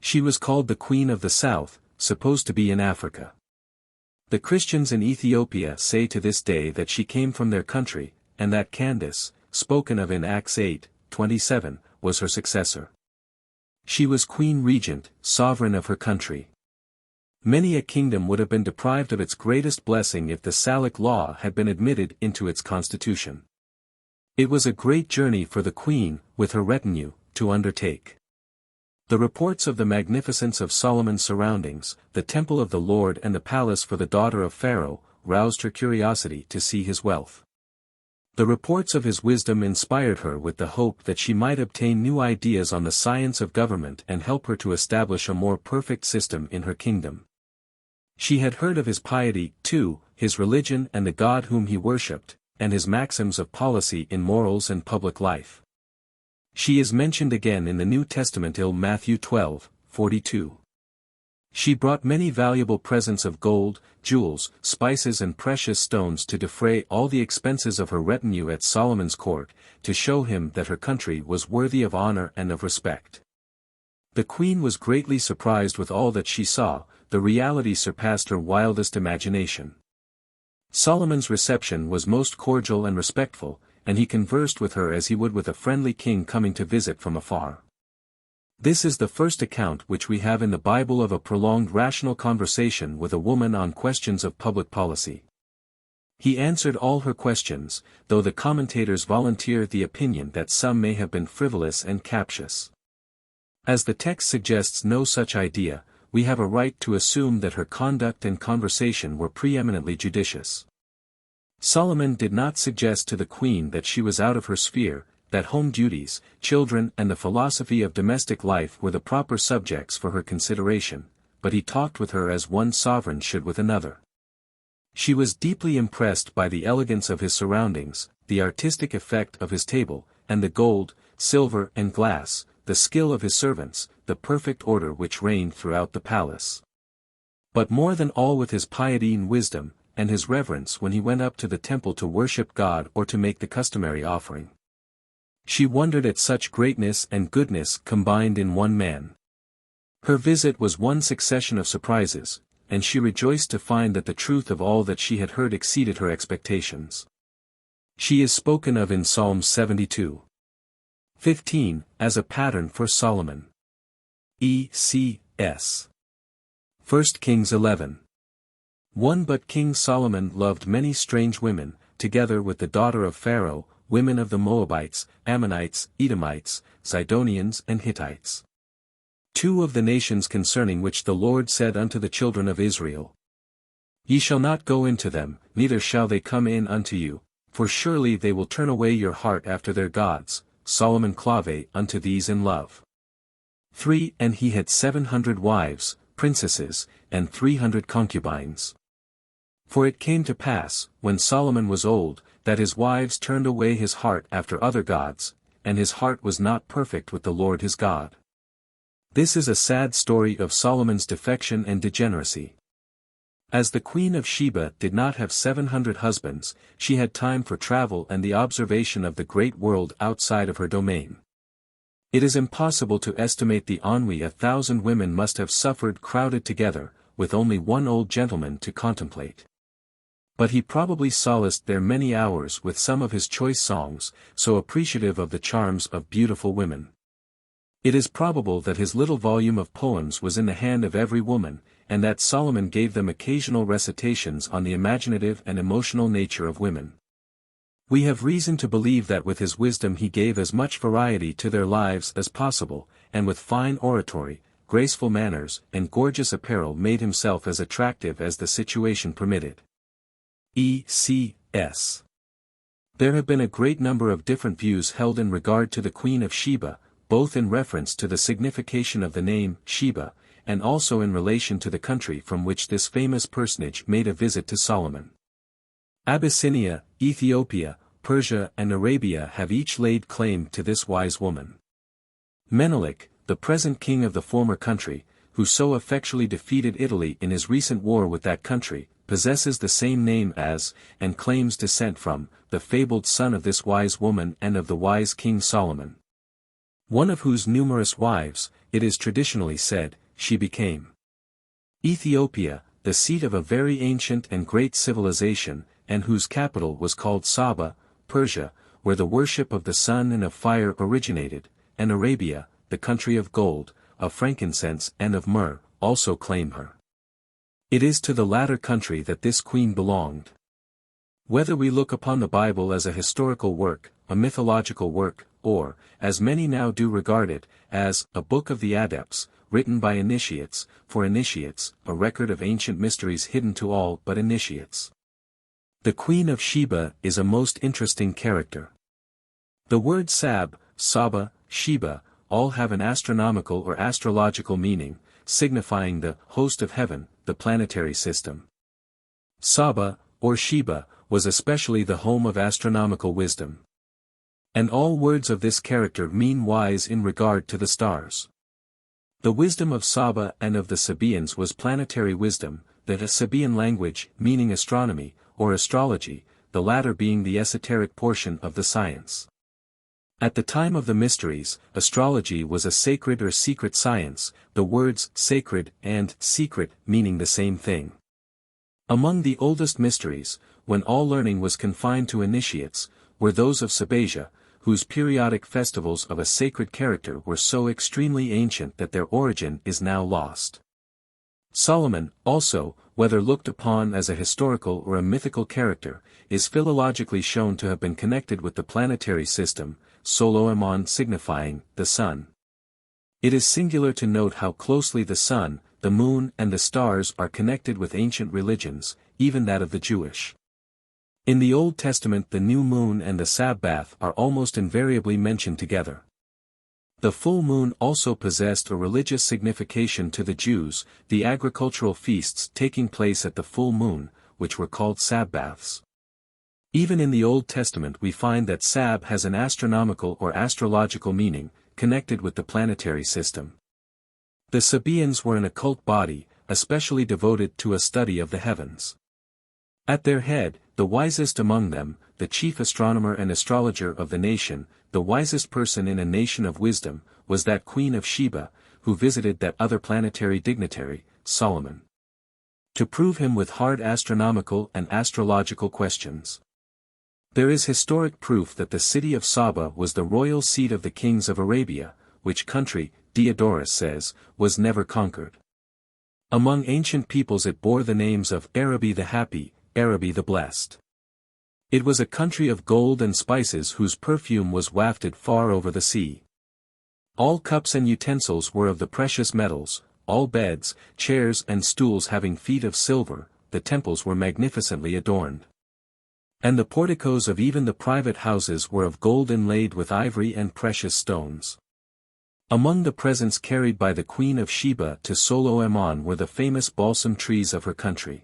She was called the Queen of the South, supposed to be in Africa. The Christians in Ethiopia say to this day that she came from their country, and that Candace, spoken of in Acts 8:27, was her successor. She was queen regent, sovereign of her country. Many a kingdom would have been deprived of its greatest blessing if the Salic law had been admitted into its constitution. It was a great journey for the queen, with her retinue, to undertake. The reports of the magnificence of Solomon's surroundings, the temple of the Lord and the palace for the daughter of Pharaoh, roused her curiosity to see his wealth. The reports of his wisdom inspired her with the hope that she might obtain new ideas on the science of government and help her to establish a more perfect system in her kingdom. She had heard of his piety, too, his religion and the God whom he worshipped, and his maxims of policy in morals and public life. She is mentioned again in the New Testament in Matthew 12:42. She brought many valuable presents of gold, jewels, spices and precious stones to defray all the expenses of her retinue at Solomon's court, to show him that her country was worthy of honor and of respect. The queen was greatly surprised with all that she saw, the reality surpassed her wildest imagination. Solomon's reception was most cordial and respectful, and he conversed with her as he would with a friendly king coming to visit from afar. This is the first account which we have in the Bible of a prolonged rational conversation with a woman on questions of public policy. He answered all her questions, though the commentators volunteer the opinion that some may have been frivolous and captious. As the text suggests no such idea, we have a right to assume that her conduct and conversation were preeminently judicious. Solomon did not suggest to the queen that she was out of her sphere, that home duties, children and the philosophy of domestic life were the proper subjects for her consideration, but he talked with her as one sovereign should with another. She was deeply impressed by the elegance of his surroundings, the artistic effect of his table, and the gold, silver and glass, the skill of his servants, the perfect order which reigned throughout the palace. But more than all with his piety and wisdom, and his reverence when he went up to the temple to worship God or to make the customary offering. She wondered at such greatness and goodness combined in one man. Her visit was one succession of surprises, and she rejoiced to find that the truth of all that she had heard exceeded her expectations. She is spoken of in Psalm 72:15 as a pattern for Solomon. E.C.S. 1 Kings 11:1 But King Solomon loved many strange women, together with the daughter of Pharaoh, women of the Moabites, Ammonites, Edomites, Zidonians and Hittites. Two of the nations concerning which the Lord said unto the children of Israel, Ye shall not go into them, neither shall they come in unto you, for surely they will turn away your heart after their gods. Solomon clave unto these in love. 3 And he had 700 wives, princesses, and 300 concubines. For it came to pass, when Solomon was old, that his wives turned away his heart after other gods, and his heart was not perfect with the Lord his God. This is a sad story of Solomon's defection and degeneracy. As the Queen of Sheba did not have 700 husbands, she had time for travel and the observation of the great world outside of her domain. It is impossible to estimate the ennui 1,000 women must have suffered crowded together, with only one old gentleman to contemplate. But he probably solaced their many hours with some of his choice songs, so appreciative of the charms of beautiful women. It is probable that his little volume of poems was in the hand of every woman, and that Solomon gave them occasional recitations on the imaginative and emotional nature of women. We have reason to believe that with his wisdom he gave as much variety to their lives as possible, and with fine oratory, graceful manners, and gorgeous apparel made himself as attractive as the situation permitted. E.C.S. There have been a great number of different views held in regard to the Queen of Sheba, both in reference to the signification of the name Sheba, and also in relation to the country from which this famous personage made a visit to Solomon. Abyssinia, Ethiopia, Persia and Arabia have each laid claim to this wise woman. Menelik, the present king of the former country, who so effectually defeated Italy in his recent war with that country, possesses the same name as, and claims descent from, the fabled son of this wise woman and of the wise King Solomon. One of whose numerous wives, it is traditionally said, she became. Ethiopia, the seat of a very ancient and great civilization, and whose capital was called Saba, Persia, where the worship of the sun and of fire originated, and Arabia, the country of gold, of frankincense and of myrrh, also claim her. It is to the latter country that this queen belonged. Whether we look upon the Bible as a historical work, a mythological work, or, as many now do regard it, as a book of the adepts, written by initiates, for initiates, a record of ancient mysteries hidden to all but initiates. The Queen of Sheba is a most interesting character. The word Sab, Saba, Sheba, all have an astronomical or astrological meaning, signifying the host of heaven, the planetary system. Saba, or Sheba, was especially the home of astronomical wisdom. And all words of this character mean wise in regard to the stars. The wisdom of Saba and of the Sabaeans was planetary wisdom, the Sabaean language meaning astronomy, or astrology, the latter being the esoteric portion of the science. At the time of the mysteries, astrology was a sacred or secret science, the words sacred and secret meaning the same thing. Among the oldest mysteries, when all learning was confined to initiates, were those of Sabasia, whose periodic festivals of a sacred character were so extremely ancient that their origin is now lost. Solomon, also, whether looked upon as a historical or a mythical character, is philologically shown to have been connected with the planetary system, Soloemon signifying the sun. It is singular to note how closely the sun, the moon and the stars are connected with ancient religions, even that of the Jewish. In the Old Testament the new moon and the Sabbath are almost invariably mentioned together. The full moon also possessed a religious signification to the Jews, the agricultural feasts taking place at the full moon, which were called Sabbaths. Even in the Old Testament we find that Sab has an astronomical or astrological meaning, connected with the planetary system. The Sabaeans were an occult body, especially devoted to a study of the heavens. At their head, the wisest among them, the chief astronomer and astrologer of the nation, the wisest person in a nation of wisdom, was that Queen of Sheba, who visited that other planetary dignitary, Solomon, to prove him with hard astronomical and astrological questions. There is historic proof that the city of Saba was the royal seat of the kings of Arabia, which country, Diodorus says, was never conquered. Among ancient peoples it bore the names of Araby the Happy, Araby the Blessed. It was a country of gold and spices whose perfume was wafted far over the sea. All cups and utensils were of the precious metals, all beds, chairs and stools having feet of silver, the temples were magnificently adorned. And the porticos of even the private houses were of gold inlaid with ivory and precious stones. Among the presents carried by the Queen of Sheba to Solo-Ammon were the famous balsam trees of her country.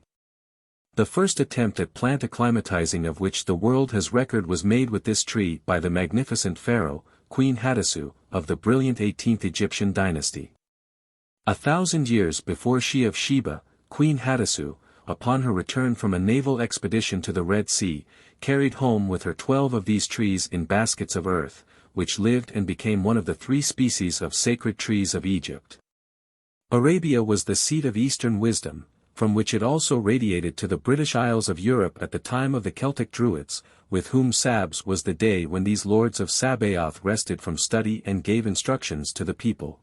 The first attempt at plant acclimatizing of which the world has record was made with this tree by the magnificent pharaoh, Queen Hattusa, of the brilliant 18th Egyptian dynasty. 1,000 years before she of Sheba, Queen Hattusa, upon her return from a naval expedition to the Red Sea, carried home with her 12 of these trees in baskets of earth, which lived and became one of the 3 species of sacred trees of Egypt. Arabia was the seat of Eastern wisdom, from which it also radiated to the British Isles of Europe at the time of the Celtic Druids, with whom Sabs was the day when these lords of Sabaoth rested from study and gave instructions to the people.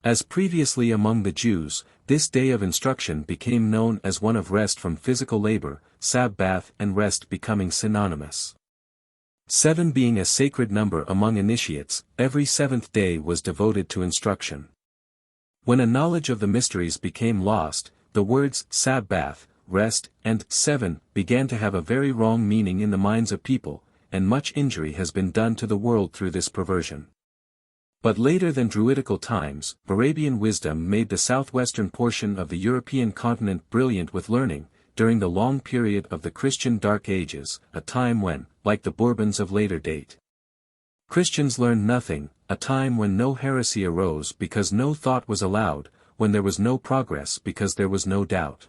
As previously among the Jews, this day of instruction became known as one of rest from physical labor, Sabbath and rest becoming synonymous. 7 being a sacred number among initiates, every 7th day was devoted to instruction. When a knowledge of the mysteries became lost, the words Sabbath, rest, and 7 began to have a very wrong meaning in the minds of people, and much injury has been done to the world through this perversion. But later than Druidical times, Arabian wisdom made the southwestern portion of the European continent brilliant with learning, during the long period of the Christian Dark Ages, a time when, like the Bourbons of later date, Christians learned nothing, a time when no heresy arose because no thought was allowed, when there was no progress because there was no doubt.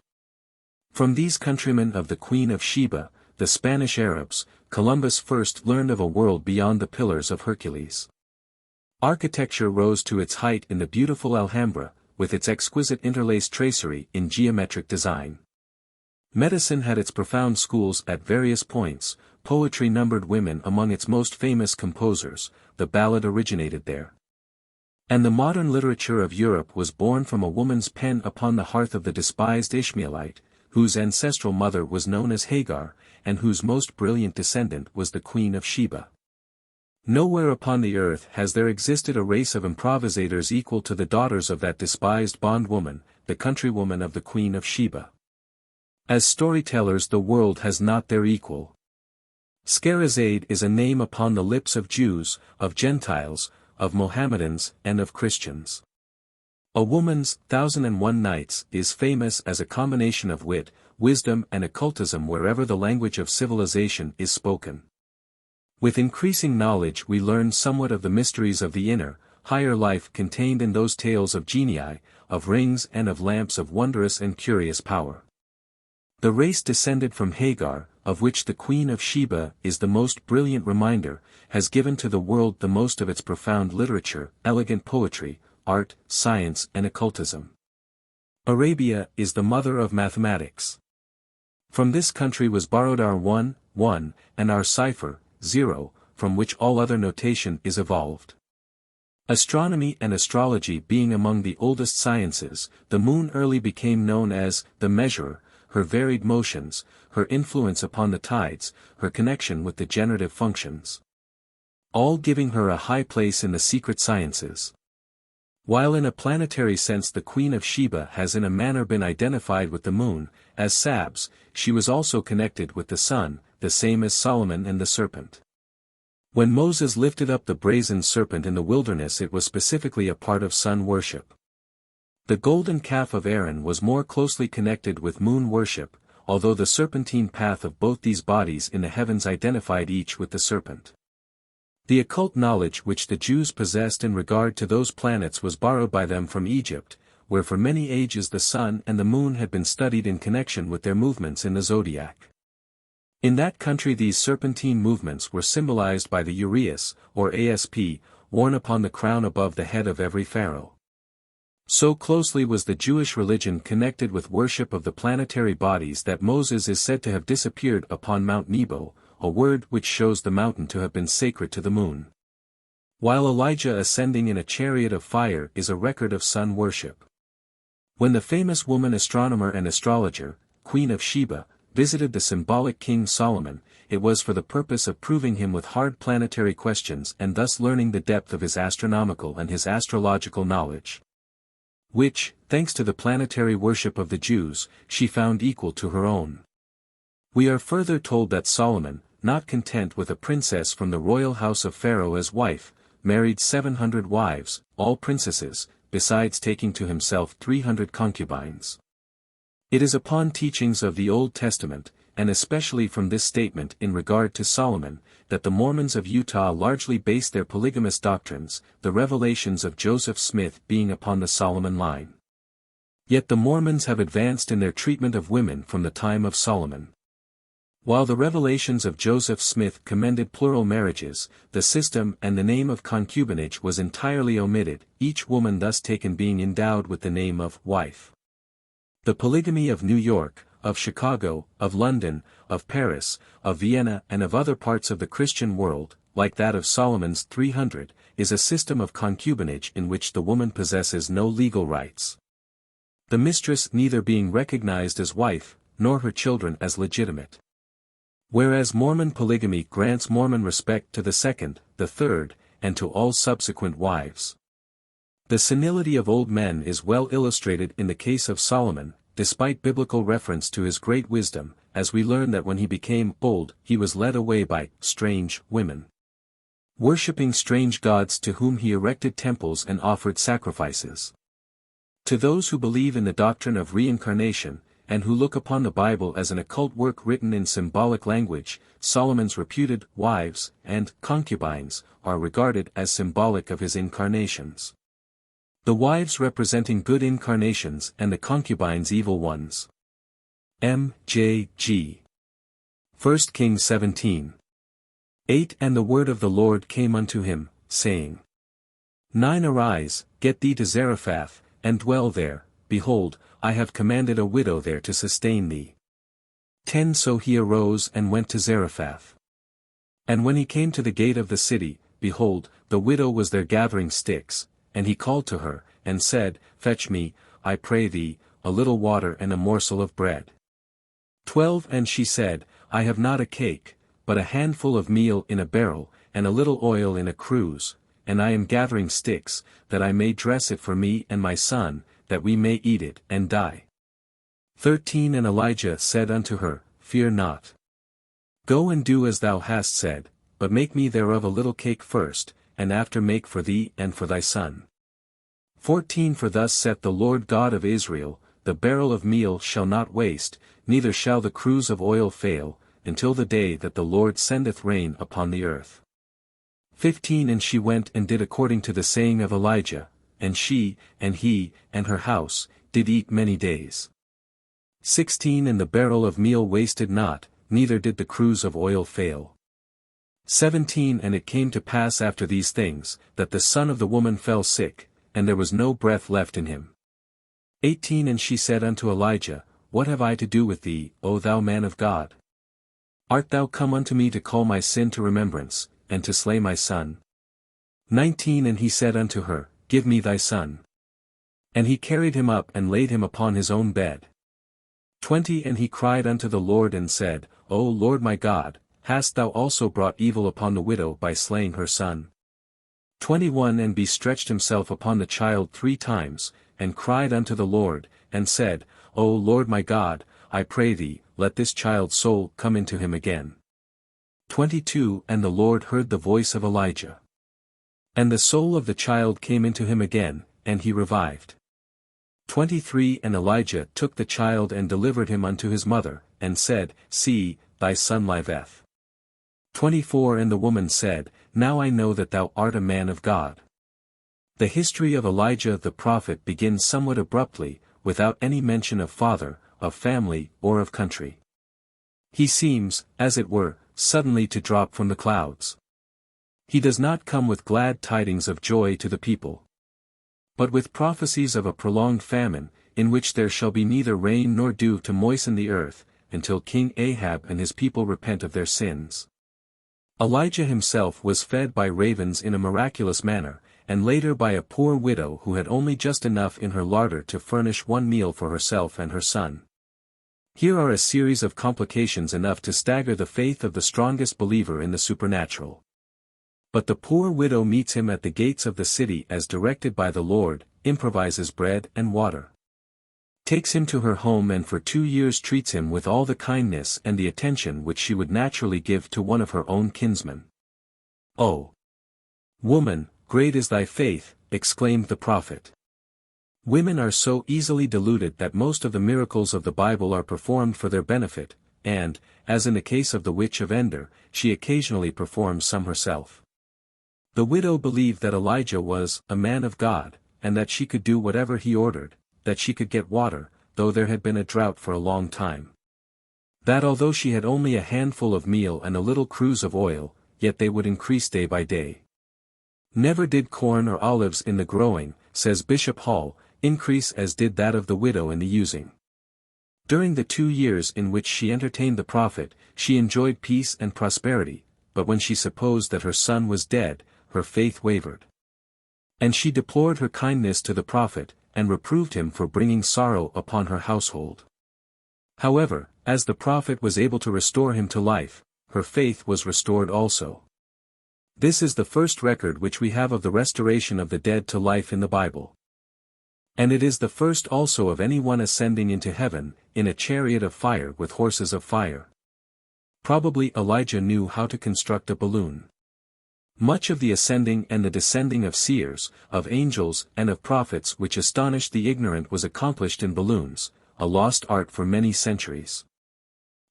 From these countrymen of the Queen of Sheba, the Spanish Arabs, Columbus first learned of a world beyond the Pillars of Hercules. Architecture rose to its height in the beautiful Alhambra, with its exquisite interlaced tracery in geometric design. Medicine had its profound schools at various points, poetry numbered women among its most famous composers, the ballad originated there. And the modern literature of Europe was born from a woman's pen upon the hearth of the despised Ishmaelite, whose ancestral mother was known as Hagar, and whose most brilliant descendant was the Queen of Sheba. Nowhere upon the earth has there existed a race of improvisators equal to the daughters of that despised bondwoman, the countrywoman of the Queen of Sheba. As storytellers the world has not their equal. Scheherazade is a name upon the lips of Jews, of Gentiles, of Mohammedans, and of Christians. A Woman's 1001 Nights is famous as a combination of wit, wisdom and occultism wherever the language of civilization is spoken. With increasing knowledge we learn somewhat of the mysteries of the inner, higher life contained in those tales of genii, of rings and of lamps of wondrous and curious power. The race descended from Hagar, of which the Queen of Sheba is the most brilliant reminder, has given to the world the most of its profound literature, elegant poetry, art, science and occultism. Arabia is the mother of mathematics. From this country was borrowed our 1, 1, and our cipher, 0, from which all other notation is evolved. Astronomy and astrology being among the oldest sciences, the moon early became known as the measurer, her varied motions, her influence upon the tides, her connection with the generative functions, all giving her a high place in the secret sciences. While in a planetary sense the Queen of Sheba has in a manner been identified with the moon, as Sabs, she was also connected with the sun, the same as Solomon and the serpent. When Moses lifted up the brazen serpent in the wilderness it was specifically a part of sun worship. The golden calf of Aaron was more closely connected with moon worship, although the serpentine path of both these bodies in the heavens identified each with the serpent. The occult knowledge which the Jews possessed in regard to those planets was borrowed by them from Egypt, where for many ages the sun and the moon had been studied in connection with their movements in the zodiac. In that country these serpentine movements were symbolized by the uraeus, or asp, worn upon the crown above the head of every pharaoh. So closely was the Jewish religion connected with worship of the planetary bodies that Moses is said to have disappeared upon Mount Nebo, a word which shows the mountain to have been sacred to the moon. While Elijah ascending in a chariot of fire is a record of sun worship. When the famous woman astronomer and astrologer, Queen of Sheba, visited the symbolic King Solomon, it was for the purpose of proving him with hard planetary questions and thus learning the depth of his astronomical and his astrological knowledge, which, thanks to the planetary worship of the Jews, she found equal to her own. We are further told that Solomon, not content with a princess from the royal house of Pharaoh as wife, married 700 wives, all princesses, besides taking to himself 300 concubines. It is upon teachings of the Old Testament, and especially from this statement in regard to Solomon, that the Mormons of Utah largely base their polygamous doctrines, the revelations of Joseph Smith being upon the Solomon line. Yet the Mormons have advanced in their treatment of women from the time of Solomon. While the revelations of Joseph Smith commended plural marriages, the system and the name of concubinage was entirely omitted, each woman thus taken being endowed with the name of wife. The polygamy of New York, of Chicago, of London, of Paris, of Vienna and of other parts of the Christian world, like that of Solomon's 300, is a system of concubinage in which the woman possesses no legal rights, the mistress neither being recognized as wife, nor her children as legitimate. Whereas Mormon polygamy grants Mormon respect to the second, the third, and to all subsequent wives. The senility of old men is well illustrated in the case of Solomon, despite biblical reference to his great wisdom, as we learn that when he became old, he was led away by strange women, worshipping strange gods to whom he erected temples and offered sacrifices. To those who believe in the doctrine of reincarnation, and who look upon the Bible as an occult work written in symbolic language, Solomon's reputed wives and concubines are regarded as symbolic of his incarnations. The wives representing good incarnations and the concubines evil ones. M.J.G. 1 Kings 17. 8 And the word of the Lord came unto him, saying, 9 Arise, get thee to Zarephath, and dwell there, behold, I have commanded a widow there to sustain thee. 10 So he arose and went to Zarephath. And when he came to the gate of the city, behold, the widow was there gathering sticks, and he called to her, and said, Fetch me, I pray thee, a little water and a morsel of bread. 12 And she said, I have not a cake, but a handful of meal in a barrel, and a little oil in a cruse, and I am gathering sticks, that I may dress it for me and my son, that we may eat it and die. 13 And Elijah said unto her, Fear not. Go and do as thou hast said, but make me thereof a little cake first, and after make for thee and for thy son. 14 For thus saith the Lord God of Israel, the barrel of meal shall not waste, neither shall the cruse of oil fail, until the day that the Lord sendeth rain upon the earth. 15 And she went and did according to the saying of Elijah, and she, and he, and her house, did eat many days. 16 And the barrel of meal wasted not, neither did the cruse of oil fail. 17 And it came to pass after these things, that the son of the woman fell sick, and there was no breath left in him. 18 And she said unto Elijah, What have I to do with thee, O thou man of God? Art thou come unto me to call my sin to remembrance, and to slay my son? 19 And he said unto her, Give me thy son. And he carried him up and laid him upon his own bed. 20 And he cried unto the Lord and said, O Lord my God, hast thou also brought evil upon the widow by slaying her son? 21 And he stretched himself upon the child 3 times, and cried unto the Lord, and said, O Lord my God, I pray thee, let this child's soul come into him again. 22 And the Lord heard the voice of Elijah. And the soul of the child came into him again, and he revived. 23 And Elijah took the child and delivered him unto his mother, and said, See, thy son liveth. 24 And the woman said, Now I know that thou art a man of God. The history of Elijah the prophet begins somewhat abruptly, without any mention of father, of family, or of country. He seems, as it were, suddenly to drop from the clouds. He does not come with glad tidings of joy to the people. but with prophecies of a prolonged famine, in which there shall be neither rain nor dew to moisten the earth, until King Ahab and his people repent of their sins. Elijah himself was fed by ravens in a miraculous manner, and later by a poor widow who had only just enough in her larder to furnish one meal for herself and her son. Here are a series of complications enough to stagger the faith of the strongest believer in the supernatural. But the poor widow meets him at the gates of the city as directed by the Lord, improvises bread and water, takes him to her home, and for 2 years treats him with all the kindness and the attention which she would naturally give to one of her own kinsmen. "Oh, woman, great is thy faith," exclaimed the prophet. Women are so easily deluded that most of the miracles of the Bible are performed for their benefit, and, as in the case of the witch of Endor, she occasionally performs some herself. The widow believed that Elijah was a man of God, and that she could do whatever he ordered, that she could get water, though there had been a drought for a long time. That although she had only a handful of meal and a little cruse of oil, yet they would increase day by day. Never did corn or olives in the growing, says Bishop Hall, increase as did that of the widow in the using. During the 2 years in which she entertained the prophet, she enjoyed peace and prosperity, but when she supposed that her son was dead, her faith wavered. And she deplored her kindness to the prophet, and reproved him for bringing sorrow upon her household. However, as the prophet was able to restore him to life, her faith was restored also. This is the first record which we have of the restoration of the dead to life in the Bible. And it is the first also of any one ascending into heaven, in a chariot of fire with horses of fire. Probably Elijah knew how to construct a balloon. Much of the ascending and the descending of seers, of angels and of prophets which astonished the ignorant was accomplished in balloons, a lost art for many centuries.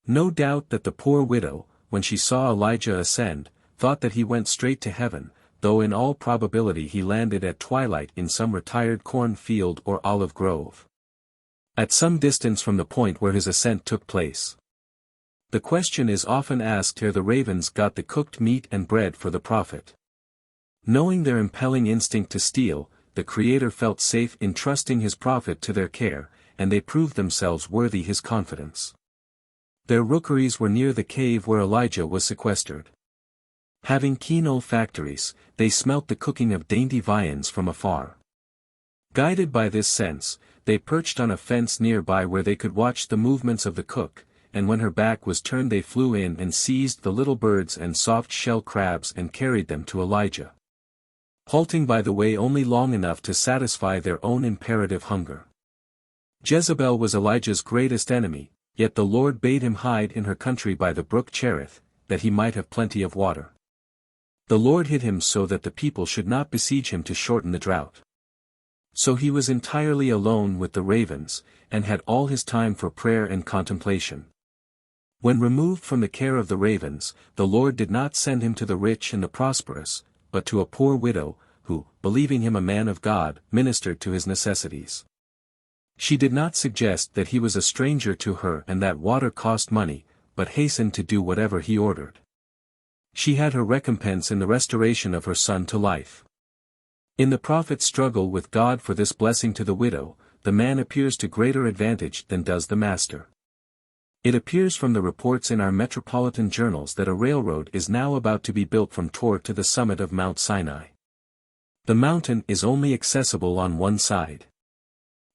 No doubt that the poor widow, when she saw Elijah ascend, thought that he went straight to heaven, though in all probability he landed at twilight in some retired corn field or olive grove, at some distance from the point where his ascent took place. The question is often asked ere the ravens got the cooked meat and bread for the prophet. Knowing their impelling instinct to steal, the Creator felt safe in trusting his prophet to their care, and they proved themselves worthy his confidence. Their rookeries were near the cave where Elijah was sequestered. Having keen olfactories, they smelt the cooking of dainty viands from afar. Guided by this sense, they perched on a fence nearby where they could watch the movements of the cook, and when her back was turned they flew in and seized the little birds and soft-shell crabs and carried them to Elijah, halting by the way only long enough to satisfy their own imperative hunger. Jezebel was Elijah's greatest enemy, yet the Lord bade him hide in her country by the brook Cherith, that he might have plenty of water. The Lord hid him so that the people should not besiege him to shorten the drought. So he was entirely alone with the ravens, and had all his time for prayer and contemplation. When removed from the care of the ravens, the Lord did not send him to the rich and the prosperous, but to a poor widow, who, believing him a man of God, ministered to his necessities. She did not suggest that he was a stranger to her and that water cost money, but hastened to do whatever he ordered. She had her recompense in the restoration of her son to life. In the prophet's struggle with God for this blessing to the widow, the man appears to greater advantage than does the master. It appears from the reports in our metropolitan journals that a railroad is now about to be built from Tor to the summit of Mount Sinai. The mountain is only accessible on one side.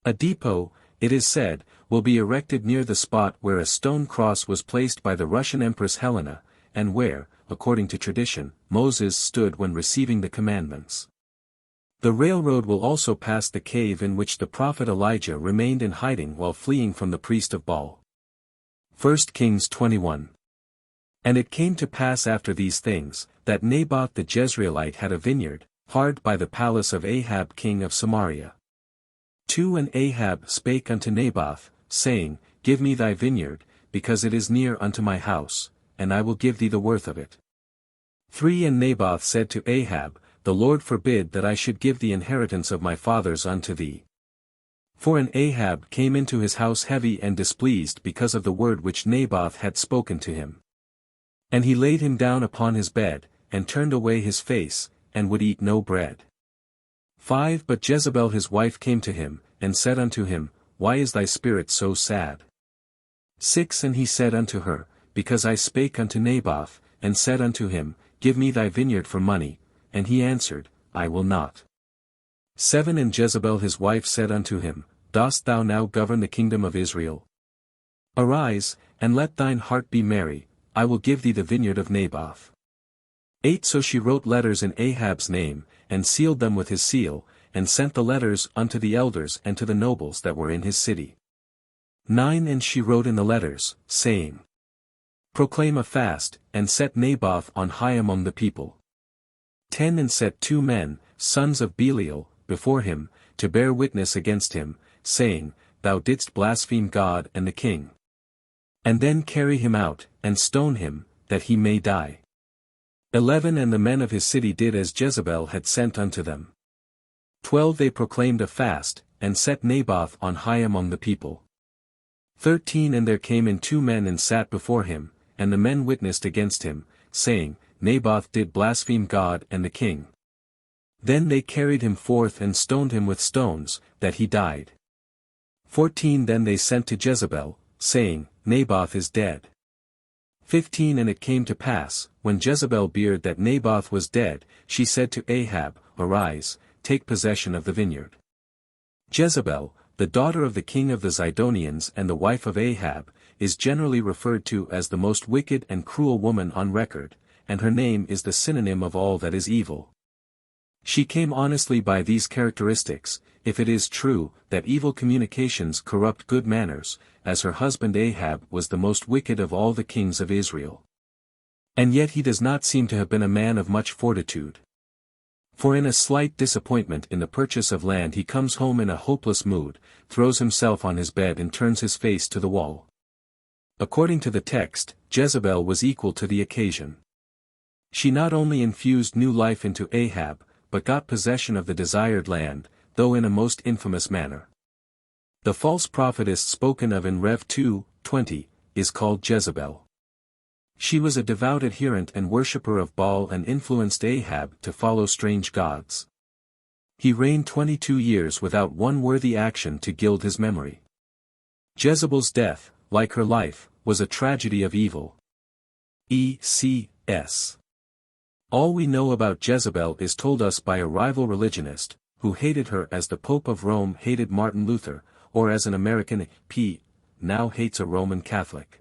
A depot, it is said, will be erected near the spot where a stone cross was placed by the Russian Empress Helena, and where, according to tradition, Moses stood when receiving the commandments. The railroad will also pass the cave in which the prophet Elijah remained in hiding while fleeing from the priest of Baal. 1 Kings 21. And it came to pass after these things, that Naboth the Jezreelite had a vineyard, hard by the palace of Ahab king of Samaria. 2 And Ahab spake unto Naboth, saying, Give me thy vineyard, because it is near unto my house, and I will give thee the worth of it. 3 And Naboth said to Ahab, The Lord forbid that I should give the inheritance of my fathers unto thee. 4 And Ahab came into his house heavy and displeased because of the word which Naboth had spoken to him. And he laid him down upon his bed, and turned away his face, and would eat no bread. 5. But Jezebel his wife came to him, and said unto him, Why is thy spirit so sad? 6. And he said unto her, Because I spake unto Naboth, and said unto him, Give me thy vineyard for money, and he answered, I will not. 7. And Jezebel his wife said unto him, Dost thou now govern the kingdom of Israel? Arise, and let thine heart be merry, I will give thee the vineyard of Naboth. 8. So she wrote letters in Ahab's name, and sealed them with his seal, and sent the letters unto the elders and to the nobles that were in his city. 9. And she wrote in the letters, saying, Proclaim a fast, and set Naboth on high among the people. 10. And set 2 men, sons of Belial, before him, to bear witness against him, saying, Thou didst blaspheme God and the king. And then carry him out, and stone him, that he may die. 11. And the men of his city did as Jezebel had sent unto them. 12. They proclaimed a fast, and set Naboth on high among the people. 13. And there came in 2 men and sat before him, and the men witnessed against him, saying, Naboth did blaspheme God and the king. Then they carried him forth and stoned him with stones, that he died. 14. Then they sent to Jezebel, saying, Naboth is dead. 15. And it came to pass, when Jezebel heard that Naboth was dead, she said to Ahab, Arise, take possession of the vineyard. Jezebel, the daughter of the king of the Zidonians and the wife of Ahab, is generally referred to as the most wicked and cruel woman on record, and her name is the synonym of all that is evil. She came honestly by these characteristics, if it is true that evil communications corrupt good manners, as her husband Ahab was the most wicked of all the kings of Israel. And yet he does not seem to have been a man of much fortitude. For in a slight disappointment in the purchase of land he comes home in a hopeless mood, throws himself on his bed and turns his face to the wall. According to the text, Jezebel was equal to the occasion. She not only infused new life into Ahab, but got possession of the desired land, though in a most infamous manner. The false prophetess spoken of in Rev 2:20, is called Jezebel. She was a devout adherent and worshipper of Baal and influenced Ahab to follow strange gods. He reigned 22 years without one worthy action to gild his memory. Jezebel's death, like her life, was a tragedy of evil. E.C.S. All we know about Jezebel is told us by a rival religionist, who hated her as the Pope of Rome hated Martin Luther, or as an American P. now hates a Roman Catholic.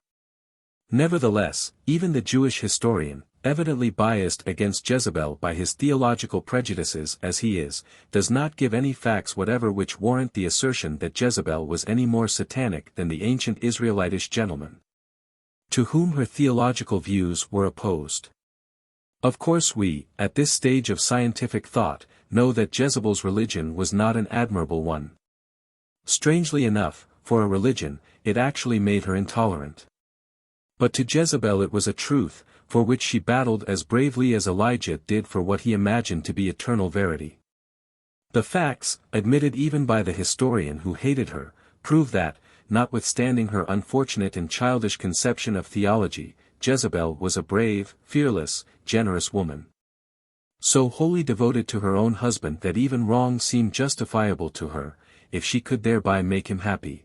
Nevertheless, even the Jewish historian, evidently biased against Jezebel by his theological prejudices as he is, does not give any facts whatever which warrant the assertion that Jezebel was any more satanic than the ancient Israelitish gentleman, to whom her theological views were opposed. Of course we, at this stage of scientific thought, know that Jezebel's religion was not an admirable one. Strangely enough, for a religion, it actually made her intolerant. But to Jezebel it was a truth, for which she battled as bravely as Elijah did for what he imagined to be eternal verity. The facts, admitted even by the historian who hated her, prove that, notwithstanding her unfortunate and childish conception of theology, Jezebel was a brave, fearless, generous woman. So wholly devoted to her own husband that even wrong seemed justifiable to her, if she could thereby make him happy.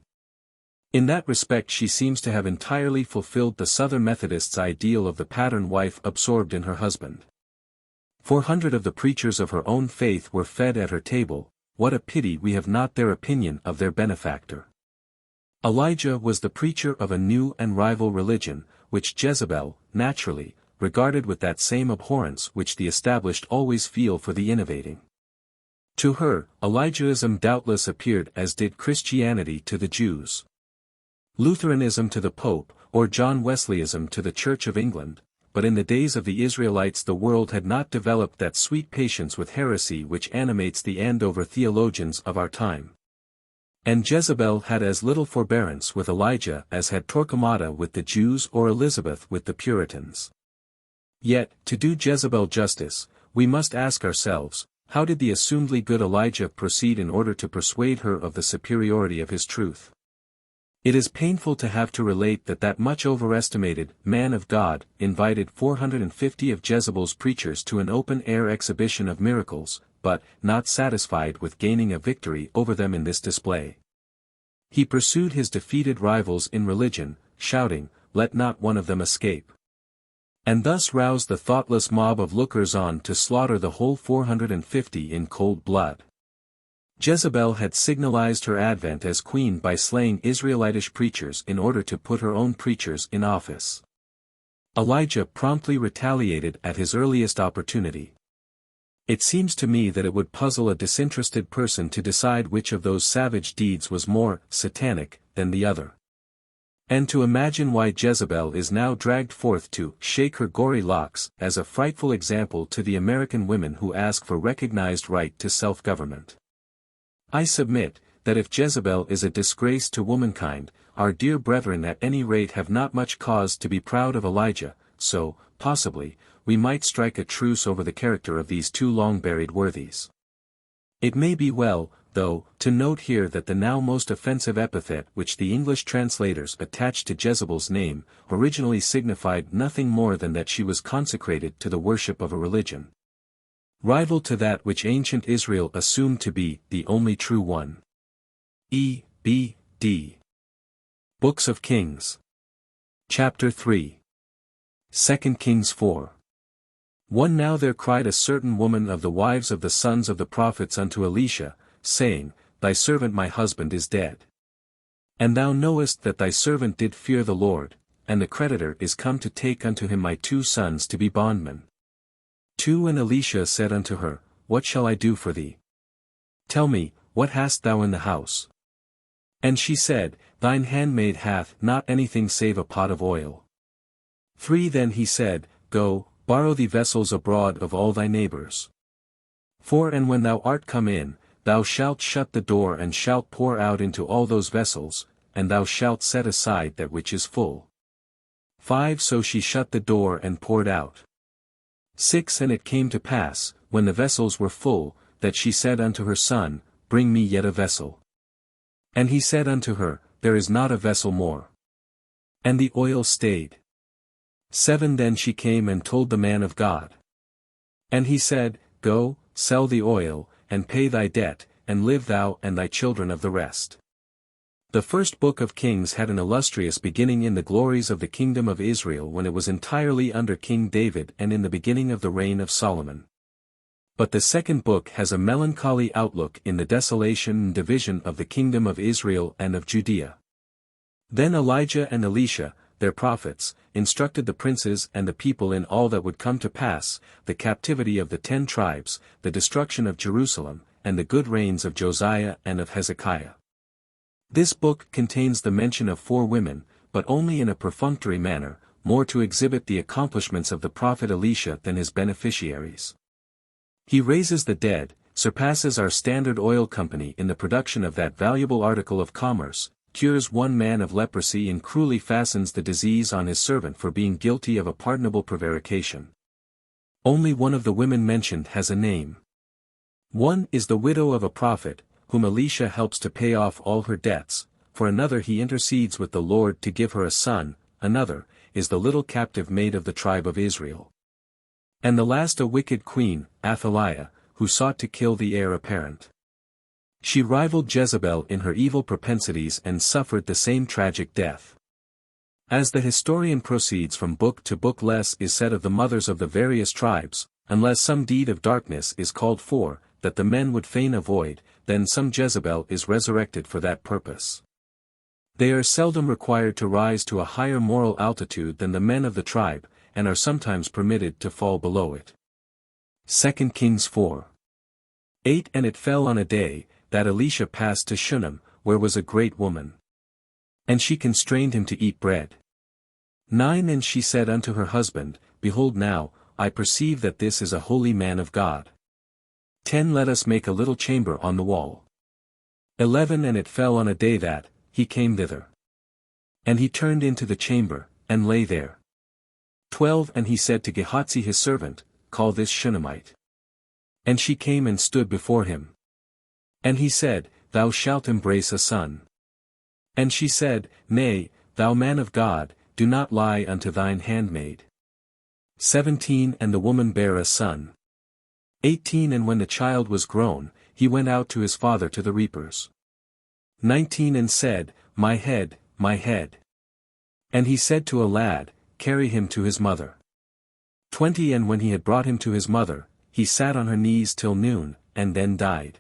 In that respect she seems to have entirely fulfilled the Southern Methodists' ideal of the pattern wife absorbed in her husband. 400 of the preachers of her own faith were fed at her table. What a pity we have not their opinion of their benefactor. Elijah was the preacher of a new and rival religion, which Jezebel, naturally, regarded with that same abhorrence which the established always feel for the innovating. To her, Elijahism doubtless appeared as did Christianity to the Jews. Lutheranism to the Pope, or John Wesleyism to the Church of England, but in the days of the Israelites the world had not developed that sweet patience with heresy which animates the Andover theologians of our time. And Jezebel had as little forbearance with Elijah as had Torquemada with the Jews or Elizabeth with the Puritans. Yet, to do Jezebel justice, we must ask ourselves, how did the assumedly good Elijah proceed in order to persuade her of the superiority of his truth? It is painful to have to relate that much overestimated man of God invited 450 of Jezebel's preachers to an open-air exhibition of miracles, but, not satisfied with gaining a victory over them in this display, he pursued his defeated rivals in religion, shouting, "Let not one of them escape," and thus roused the thoughtless mob of lookers-on to slaughter the whole 450 in cold blood. Jezebel had signalized her advent as queen by slaying Israelitish preachers in order to put her own preachers in office. Elijah promptly retaliated at his earliest opportunity. It seems to me that it would puzzle a disinterested person to decide which of those savage deeds was more satanic than the other. And to imagine why Jezebel is now dragged forth to shake her gory locks as a frightful example to the American women who ask for recognized right to self-government. I submit, that if Jezebel is a disgrace to womankind, our dear brethren at any rate have not much cause to be proud of Elijah, so, possibly, we might strike a truce over the character of these two long-buried worthies. It may be well, though, to note here that the now most offensive epithet which the English translators attached to Jezebel's name, originally signified nothing more than that she was consecrated to the worship of a religion rival to that which ancient Israel assumed to be the only true one. E. B. D. Books of Kings. Chapter 3. 2 Kings 4. 1 Now there cried a certain woman of the wives of the sons of the prophets unto Elisha, saying, Thy servant my husband is dead. And thou knowest that thy servant did fear the Lord, and the creditor is come to take unto him my 2 sons to be bondmen. 2 And Elisha said unto her, What shall I do for thee? Tell me, what hast thou in the house? And she said, Thine handmaid hath not anything save a pot of oil. 3 Then he said, Go, borrow thee vessels abroad of all thy neighbors. 4 And when thou art come in, thou shalt shut the door and shalt pour out into all those vessels, and thou shalt set aside that which is full. 5 So she shut the door and poured out. 6 And it came to pass, when the vessels were full, that she said unto her son, Bring me yet a vessel. And he said unto her, There is not a vessel more. And the oil stayed. 7 Then she came and told the man of God. And he said, Go, sell the oil, and pay thy debt, and live thou and thy children of the rest. The first book of Kings had an illustrious beginning in the glories of the kingdom of Israel when it was entirely under King David and in the beginning of the reign of Solomon. But the second book has a melancholy outlook in the desolation and division of the kingdom of Israel and of Judea. Then Elijah and Elisha, their prophets, instructed the princes and the people in all that would come to pass, the captivity of the 10 tribes, the destruction of Jerusalem, and the good reigns of Josiah and of Hezekiah. This book contains the mention of 4 women, but only in a perfunctory manner, more to exhibit the accomplishments of the prophet Elisha than his beneficiaries. He raises the dead, surpasses our Standard Oil Company in the production of that valuable article of commerce, cures 1 man of leprosy and cruelly fastens the disease on his servant for being guilty of a pardonable prevarication. Only one of the women mentioned has a name. One is the widow of a prophet, whom Elisha helps to pay off all her debts, for another he intercedes with the Lord to give her a son, another, is the little captive maid of the tribe of Israel. And the last a wicked queen, Athaliah, who sought to kill the heir apparent. She rivaled Jezebel in her evil propensities and suffered the same tragic death. As the historian proceeds from book to book, less is said of the mothers of the various tribes, unless some deed of darkness is called for, that the men would fain avoid, then some Jezebel is resurrected for that purpose. They are seldom required to rise to a higher moral altitude than the men of the tribe, and are sometimes permitted to fall below it. 2 Kings 4. 8 And it fell on a day, that Elisha passed to Shunem, where was a great woman. And she constrained him to eat bread. 9 And she said unto her husband, Behold now, I perceive that this is a holy man of God. 10 Let us make a little chamber on the wall. 11 And it fell on a day that, he came thither. And he turned into the chamber, and lay there. 12 And he said to Gehazi his servant, Call this Shunammite. And she came and stood before him. And he said, Thou shalt embrace a son. And she said, Nay, thou man of God, do not lie unto thine handmaid. 17 And the woman bare a son. 18 And when the child was grown, he went out to his father to the reapers. 19 And said, My head, my head. And he said to a lad, Carry him to his mother. 20 And when he had brought him to his mother, he sat on her knees till noon, and then died.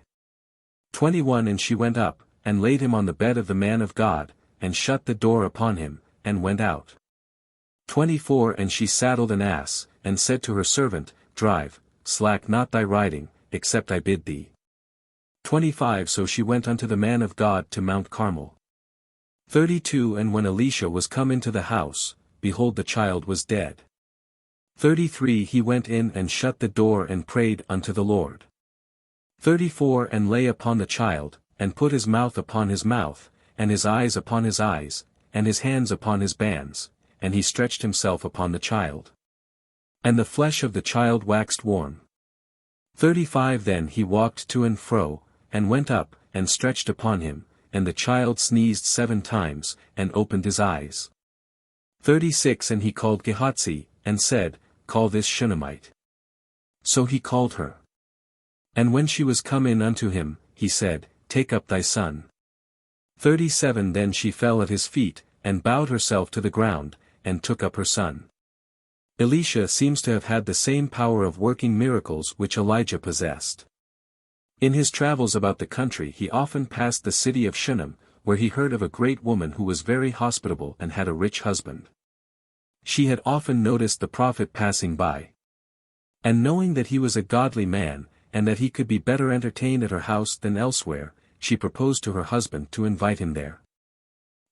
21 And she went up, and laid him on the bed of the man of God, and shut the door upon him, and went out. 24 And she saddled an ass, and said to her servant, Drive, slack not thy riding, except I bid thee. 25 So she went unto the man of God to Mount Carmel. 32 And when Elisha was come into the house, behold the child was dead. 33 He went in and shut the door and prayed unto the Lord. 34 And lay upon the child, and put his mouth upon his mouth, and his eyes upon his eyes, and his hands upon his bands, and he stretched himself upon the child. And the flesh of the child waxed warm. 35 Then he walked to and fro, and went up, and stretched upon him, and the child sneezed 7 times, and opened his eyes. 36 And he called Gehazi, and said, Call this Shunammite. So he called her. And when she was come in unto him, he said, Take up thy son. 37 Then she fell at his feet, and bowed herself to the ground, and took up her son. Elisha seems to have had the same power of working miracles which Elijah possessed. In his travels about the country he often passed the city of Shunem, where he heard of a great woman who was very hospitable and had a rich husband. She had often noticed the prophet passing by. And knowing that he was a godly man, and that he could be better entertained at her house than elsewhere, she proposed to her husband to invite him there.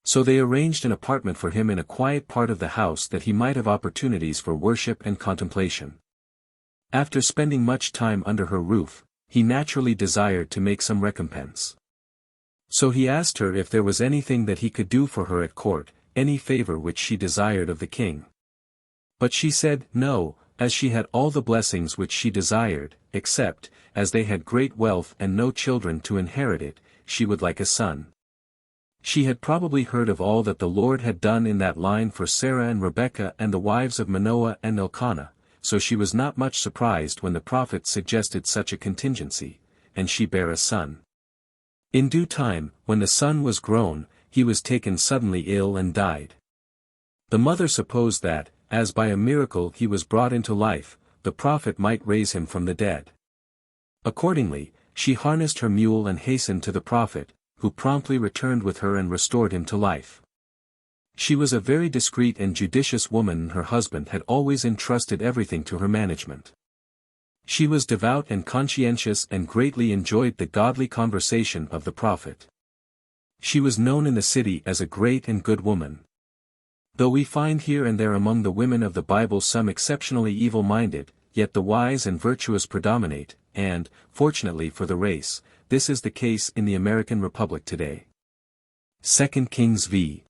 So they arranged an apartment for him in a quiet part of the house that he might have opportunities for worship and contemplation. After spending much time under her roof, he naturally desired to make some recompense. So he asked her if there was anything that he could do for her at court, any favor which she desired of the king. But she said, No, as she had all the blessings which she desired, except, as they had great wealth and no children to inherit it, she would like a son. She had probably heard of all that the Lord had done in that line for Sarah and Rebekah and the wives of Manoah and Elkanah, so she was not much surprised when the prophet suggested such a contingency, and she bare a son. In due time, when the son was grown, he was taken suddenly ill and died. The mother supposed that, as by a miracle he was brought into life, the prophet might raise him from the dead. Accordingly, she harnessed her mule and hastened to the prophet, who promptly returned with her and restored him to life. She was a very discreet and judicious woman, and her husband had always entrusted everything to her management. She was devout and conscientious and greatly enjoyed the godly conversation of the prophet. She was known in the city as a great and good woman. Though we find here and there among the women of the Bible some exceptionally evil-minded, yet the wise and virtuous predominate, and, fortunately for the race, this is the case in the American Republic today. 2 Kings v.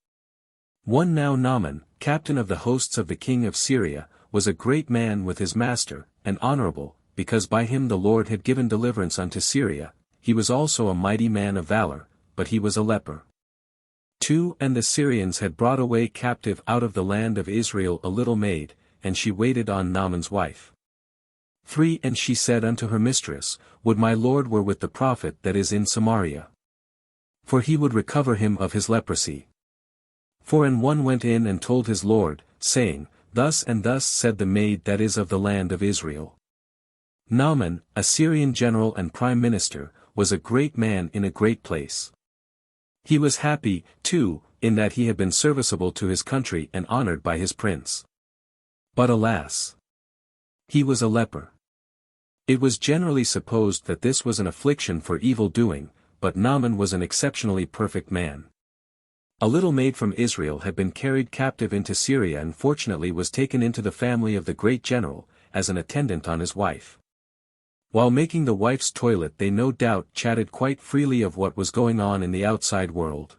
1 Now Naaman, captain of the hosts of the king of Syria, was a great man with his master, and honorable, because by him the Lord had given deliverance unto Syria. He was also a mighty man of valor, but he was a leper. 2 And the Syrians had brought away captive out of the land of Israel a little maid, and she waited on Naaman's wife. 3 And she said unto her mistress, Would my Lord were with the prophet that is in Samaria. For he would recover him of his leprosy. 4 And one went in and told his Lord, saying, Thus and thus said the maid that is of the land of Israel. Naaman, a Syrian general and prime minister, was a great man in a great place. He was happy, too, in that he had been serviceable to his country and honored by his prince. But alas! He was a leper. It was generally supposed that this was an affliction for evil doing, but Naaman was an exceptionally perfect man. A little maid from Israel had been carried captive into Syria and fortunately was taken into the family of the great general, as an attendant on his wife. While making the wife's toilet they no doubt chatted quite freely of what was going on in the outside world.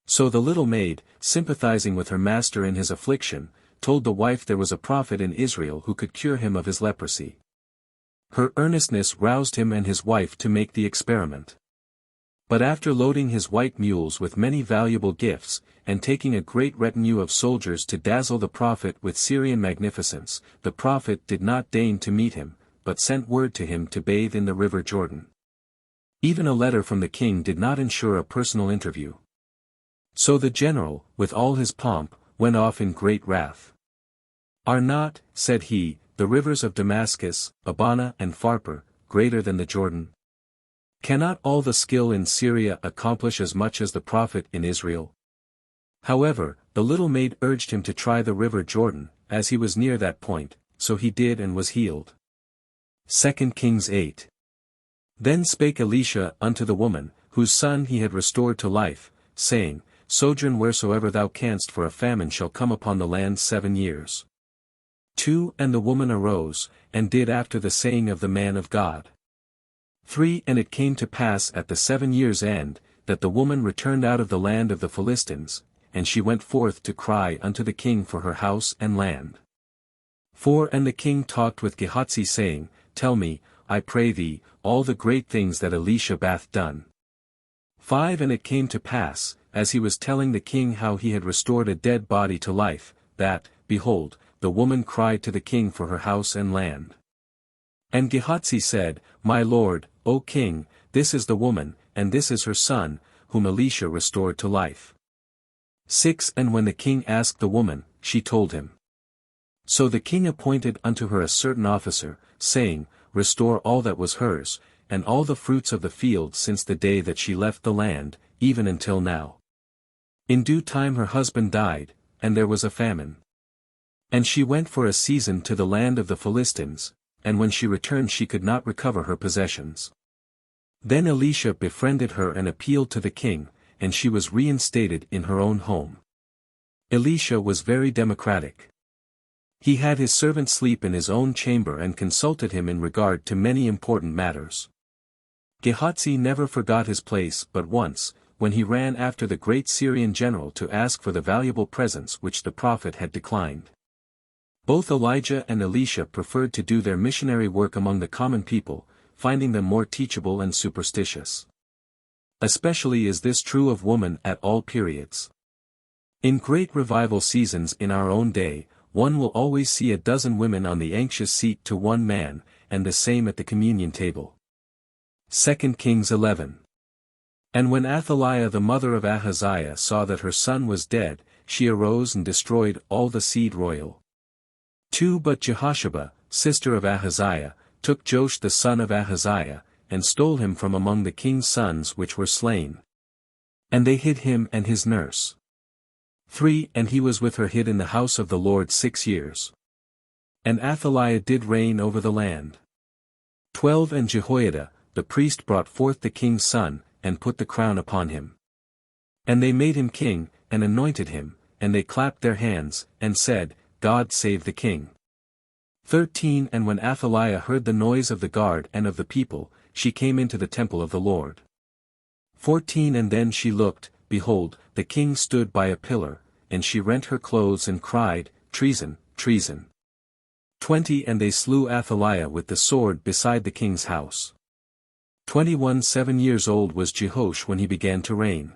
So the little maid, sympathizing with her master in his affliction, told the wife there was a prophet in Israel who could cure him of his leprosy. Her earnestness roused him and his wife to make the experiment. But after loading his white mules with many valuable gifts, and taking a great retinue of soldiers to dazzle the prophet with Syrian magnificence, the prophet did not deign to meet him, but sent word to him to bathe in the river Jordan. Even a letter from the king did not ensure a personal interview. So the general, with all his pomp, went off in great wrath. "Are not," said he, "the rivers of Damascus, Abana and Pharpar, greater than the Jordan? Cannot all the skill in Syria accomplish as much as the prophet in Israel?" However, the little maid urged him to try the river Jordan, as he was near that point, so he did and was healed. 2 Kings 8. Then spake Elisha unto the woman, whose son he had restored to life, saying, Sojourn wheresoever thou canst, for a famine shall come upon the land 7 years. 2 And the woman arose, and did after the saying of the man of God. 3 And it came to pass at the 7 years' end, that the woman returned out of the land of the Philistines, and she went forth to cry unto the king for her house and land. 4 And the king talked with Gehazi, saying, Tell me, I pray thee, all the great things that Elisha bath done. 5 And it came to pass, as he was telling the king how he had restored a dead body to life, that, behold, the woman cried to the king for her house and land. And Gehazi said, My lord, O king, this is the woman, and this is her son, whom Elisha restored to life. 6 And when the king asked the woman, she told him. So the king appointed unto her a certain officer, saying, Restore all that was hers, and all the fruits of the field since the day that she left the land, even until now. In due time her husband died, and there was a famine. And she went for a season to the land of the Philistines, and when she returned she could not recover her possessions. Then Elisha befriended her and appealed to the king, and she was reinstated in her own home. Elisha was very democratic. He had his servant sleep in his own chamber and consulted him in regard to many important matters. Gehazi never forgot his place but once, when he ran after the great Syrian general to ask for the valuable presents which the prophet had declined. Both Elijah and Elisha preferred to do their missionary work among the common people, finding them more teachable and superstitious. Especially is this true of women at all periods. In great revival seasons in our own day, one will always see a dozen women on the anxious seat to one man, and the same at the communion table. 2 Kings 11. And when Athaliah the mother of Ahaziah saw that her son was dead, she arose and destroyed all the seed royal. 2 But Jehosheba, sister of Ahaziah, took Joash the son of Ahaziah, and stole him from among the king's sons which were slain. And they hid him and his nurse. 3 And he was with her hid in the house of the Lord 6 years. And Athaliah did reign over the land. 12 And Jehoiada, the priest, brought forth the king's son, and put the crown upon him. And they made him king, and anointed him, and they clapped their hands, and said, God save the king. 13 And when Athaliah heard the noise of the guard and of the people, she came into the temple of the Lord. 14 And then she looked, behold, the king stood by a pillar, and she rent her clothes and cried, Treason, treason. 20 And they slew Athaliah with the sword beside the king's house. 21 7 years old was Jehoash when he began to reign.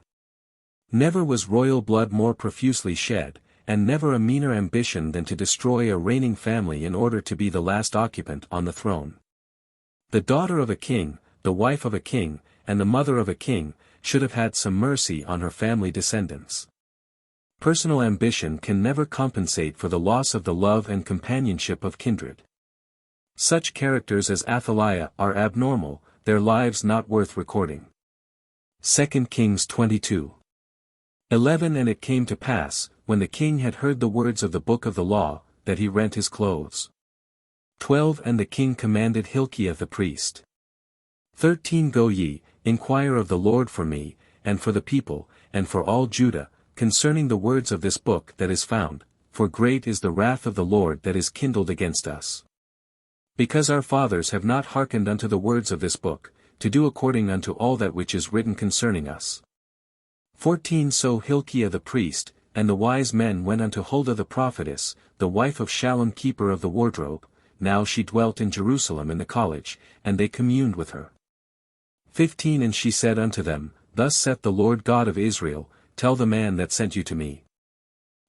Never was royal blood more profusely shed, and never a meaner ambition than to destroy a reigning family in order to be the last occupant on the throne. The daughter of a king, the wife of a king, and the mother of a king, should have had some mercy on her family descendants. Personal ambition can never compensate for the loss of the love and companionship of kindred. Such characters as Athaliah are abnormal, their lives not worth recording. 2 Kings 22. 11 And it came to pass, when the king had heard the words of the book of the law, that he rent his clothes. 12 And the king commanded Hilkiah the priest. 13 Go ye, inquire of the Lord for me, and for the people, and for all Judah, concerning the words of this book that is found, for great is the wrath of the Lord that is kindled against us. Because our fathers have not hearkened unto the words of this book, to do according unto all that which is written concerning us. 14 So Hilkiah the priest, and the wise men went unto Huldah the prophetess, the wife of Shallum keeper of the wardrobe, now she dwelt in Jerusalem in the college, and they communed with her. 15 And she said unto them, Thus saith the Lord God of Israel, Tell the man that sent you to me.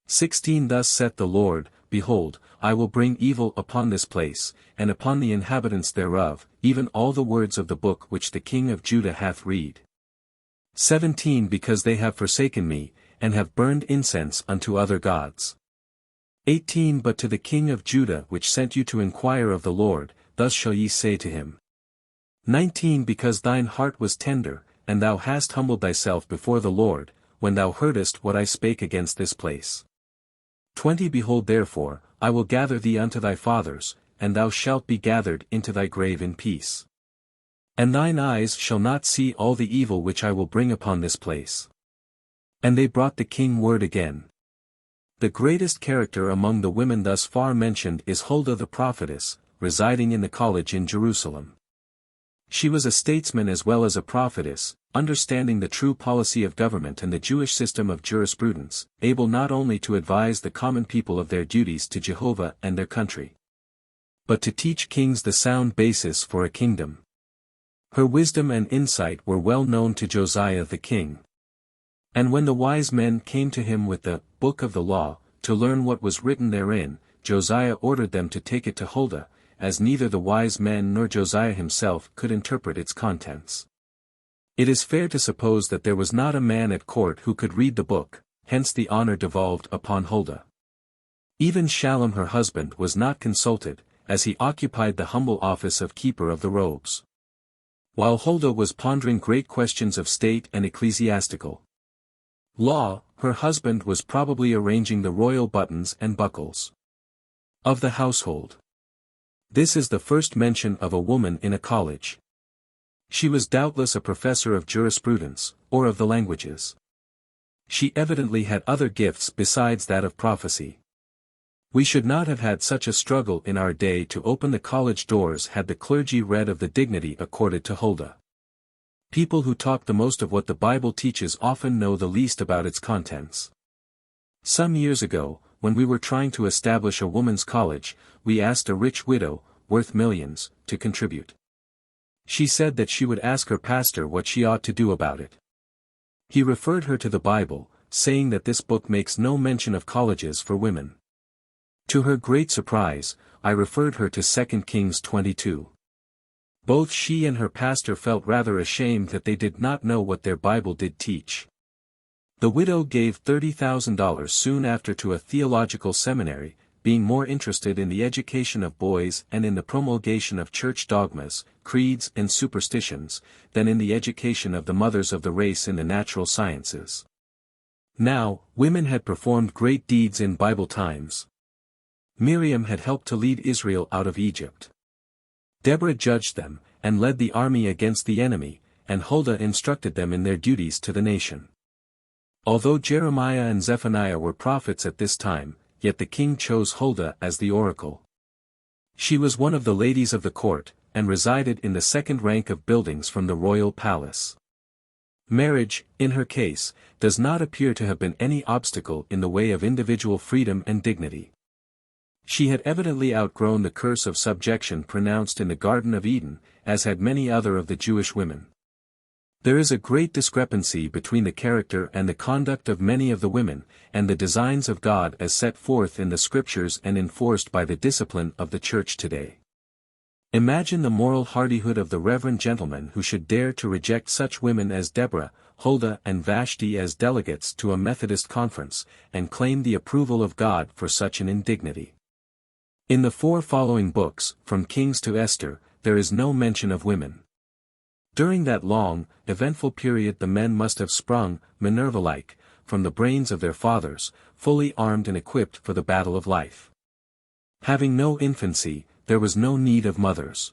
16 Thus saith the Lord, behold, I will bring evil upon this place, and upon the inhabitants thereof, even all the words of the book which the king of Judah hath read. 17 Because they have forsaken me, and have burned incense unto other gods. 18 But to the king of Judah which sent you to inquire of the Lord, thus shall ye say to him. 19 Because thine heart was tender, and thou hast humbled thyself before the Lord, when thou heardest what I spake against this place. 20 Behold therefore, I will gather thee unto thy fathers, and thou shalt be gathered into thy grave in peace. And thine eyes shall not see all the evil which I will bring upon this place. And they brought the king word again. The greatest character among the women thus far mentioned is Huldah the prophetess, residing in the college in Jerusalem. She was a statesman as well as a prophetess, understanding the true policy of government and the Jewish system of jurisprudence, able not only to advise the common people of their duties to Jehovah and their country, but to teach kings the sound basis for a kingdom. Her wisdom and insight were well known to Josiah the king. And when the wise men came to him with the book of the law, to learn what was written therein, Josiah ordered them to take it to Huldah, as neither the wise men nor Josiah himself could interpret its contents. It is fair to suppose that there was not a man at court who could read the book, hence the honor devolved upon Huldah. Even Shallum her husband was not consulted, as he occupied the humble office of keeper of the robes. While Huldah was pondering great questions of state and ecclesiastical law, her husband was probably arranging the royal buttons and buckles of the household. This is the first mention of a woman in a college. She was doubtless a professor of jurisprudence, or of the languages. She evidently had other gifts besides that of prophecy. We should not have had such a struggle in our day to open the college doors had the clergy read of the dignity accorded to Huldah. People who talk the most of what the Bible teaches often know the least about its contents. Some years ago, when we were trying to establish a woman's college, we asked a rich widow, worth millions, to contribute. She said that she would ask her pastor what she ought to do about it. He referred her to the Bible, saying that this book makes no mention of colleges for women. To her great surprise, I referred her to 2 Kings 22. Both she and her pastor felt rather ashamed that they did not know what their Bible did teach. The widow gave $30,000 soon after to a theological seminary, being more interested in the education of boys and in the promulgation of church dogmas, creeds and superstitions, than in the education of the mothers of the race in the natural sciences. Now, women had performed great deeds in Bible times. Miriam had helped to lead Israel out of Egypt. Deborah judged them, and led the army against the enemy, and Huldah instructed them in their duties to the nation. Although Jeremiah and Zephaniah were prophets at this time, yet the king chose Huldah as the oracle. She was one of the ladies of the court, and resided in the second rank of buildings from the royal palace. Marriage, in her case, does not appear to have been any obstacle in the way of individual freedom and dignity. She had evidently outgrown the curse of subjection pronounced in the Garden of Eden, as had many other of the Jewish women. There is a great discrepancy between the character and the conduct of many of the women, and the designs of God as set forth in the Scriptures and enforced by the discipline of the Church today. Imagine the moral hardihood of the reverend gentleman who should dare to reject such women as Deborah, Huldah and Vashti as delegates to a Methodist conference, and claim the approval of God for such an indignity. In the 4 following books, from Kings to Esther, there is no mention of women. During that long, eventful period the men must have sprung, Minerva-like, from the brains of their fathers, fully armed and equipped for the battle of life. Having no infancy, there was no need of mothers.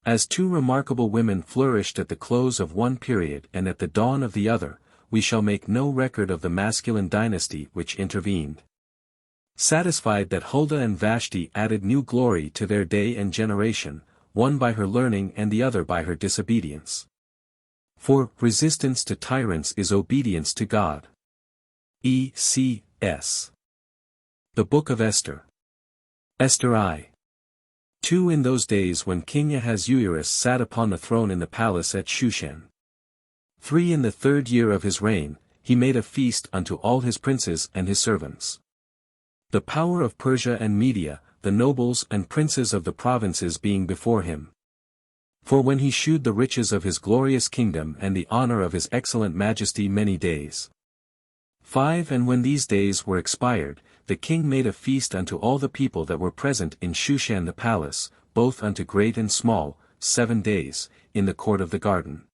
As 2 remarkable women flourished at the close of one period and at the dawn of the other, we shall make no record of the masculine dynasty which intervened. Satisfied that Huldah and Vashti added new glory to their day and generation, one by her learning and the other by her disobedience. For resistance to tyrants is obedience to God. E.C.S. The Book of Esther. Esther I. 2 In those days when King Ahasuerus sat upon the throne in the palace at Shushan. 3 In the 3rd year of his reign, he made a feast unto all his princes and his servants. The power of Persia and Media, the nobles and princes of the provinces being before him. For when he shewed the riches of his glorious kingdom and the honor of his excellent majesty many days. 5 And when these days were expired, the king made a feast unto all the people that were present in Shushan the palace, both unto great and small, 7 days, in the court of the garden.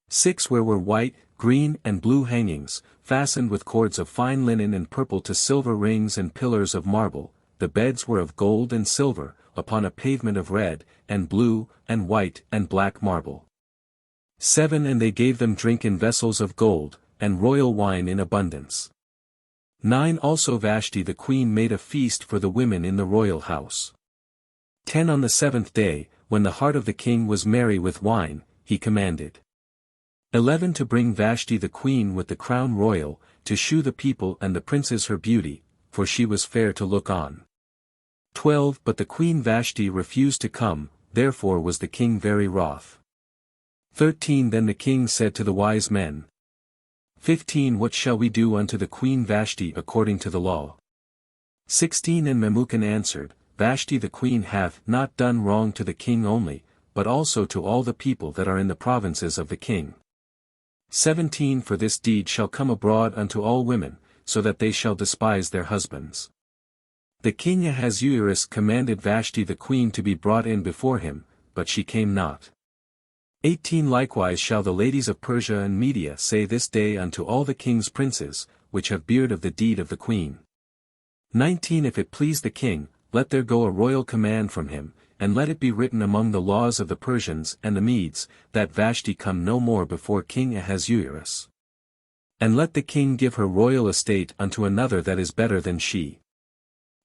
6 Where were white, green and blue hangings, fastened with cords of fine linen and purple to silver rings and pillars of marble, the beds were of gold and silver, upon a pavement of red, and blue, and white and black marble. 7 And they gave them drink in vessels of gold, and royal wine in abundance. 9 Also Vashti the queen made a feast for the women in the royal house. 10 On the 7th day, when the heart of the king was merry with wine, he commanded. 11 To bring Vashti the queen with the crown royal, to shew the people and the princes her beauty, for she was fair to look on. 12 But the queen Vashti refused to come, therefore was the king very wroth. 13 Then the king said to the wise men. 15 What shall we do unto the queen Vashti according to the law? 16 And Memucan answered, Vashti the queen hath not done wrong to the king only, but also to all the people that are in the provinces of the king. 17 For this deed shall come abroad unto all women, so that they shall despise their husbands. The king Ahasuerus commanded Vashti the queen to be brought in before him, but she came not. 18 Likewise shall the ladies of Persia and Media say this day unto all the king's princes, which have beard of the deed of the queen. 19 If it please the king, let there go a royal command from him, and let it be written among the laws of the Persians and the Medes, that Vashti come no more before King Ahasuerus. And let the king give her royal estate unto another that is better than she.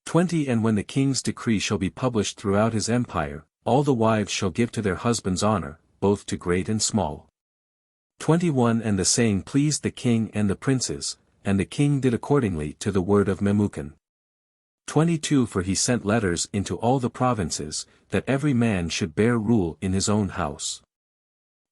20 And when the king's decree shall be published throughout his empire, all the wives shall give to their husbands honor, both to great and small. 21 And the saying pleased the king and the princes, and the king did accordingly to the word of Memucan. 22 For he sent letters into all the provinces, that every man should bear rule in his own house.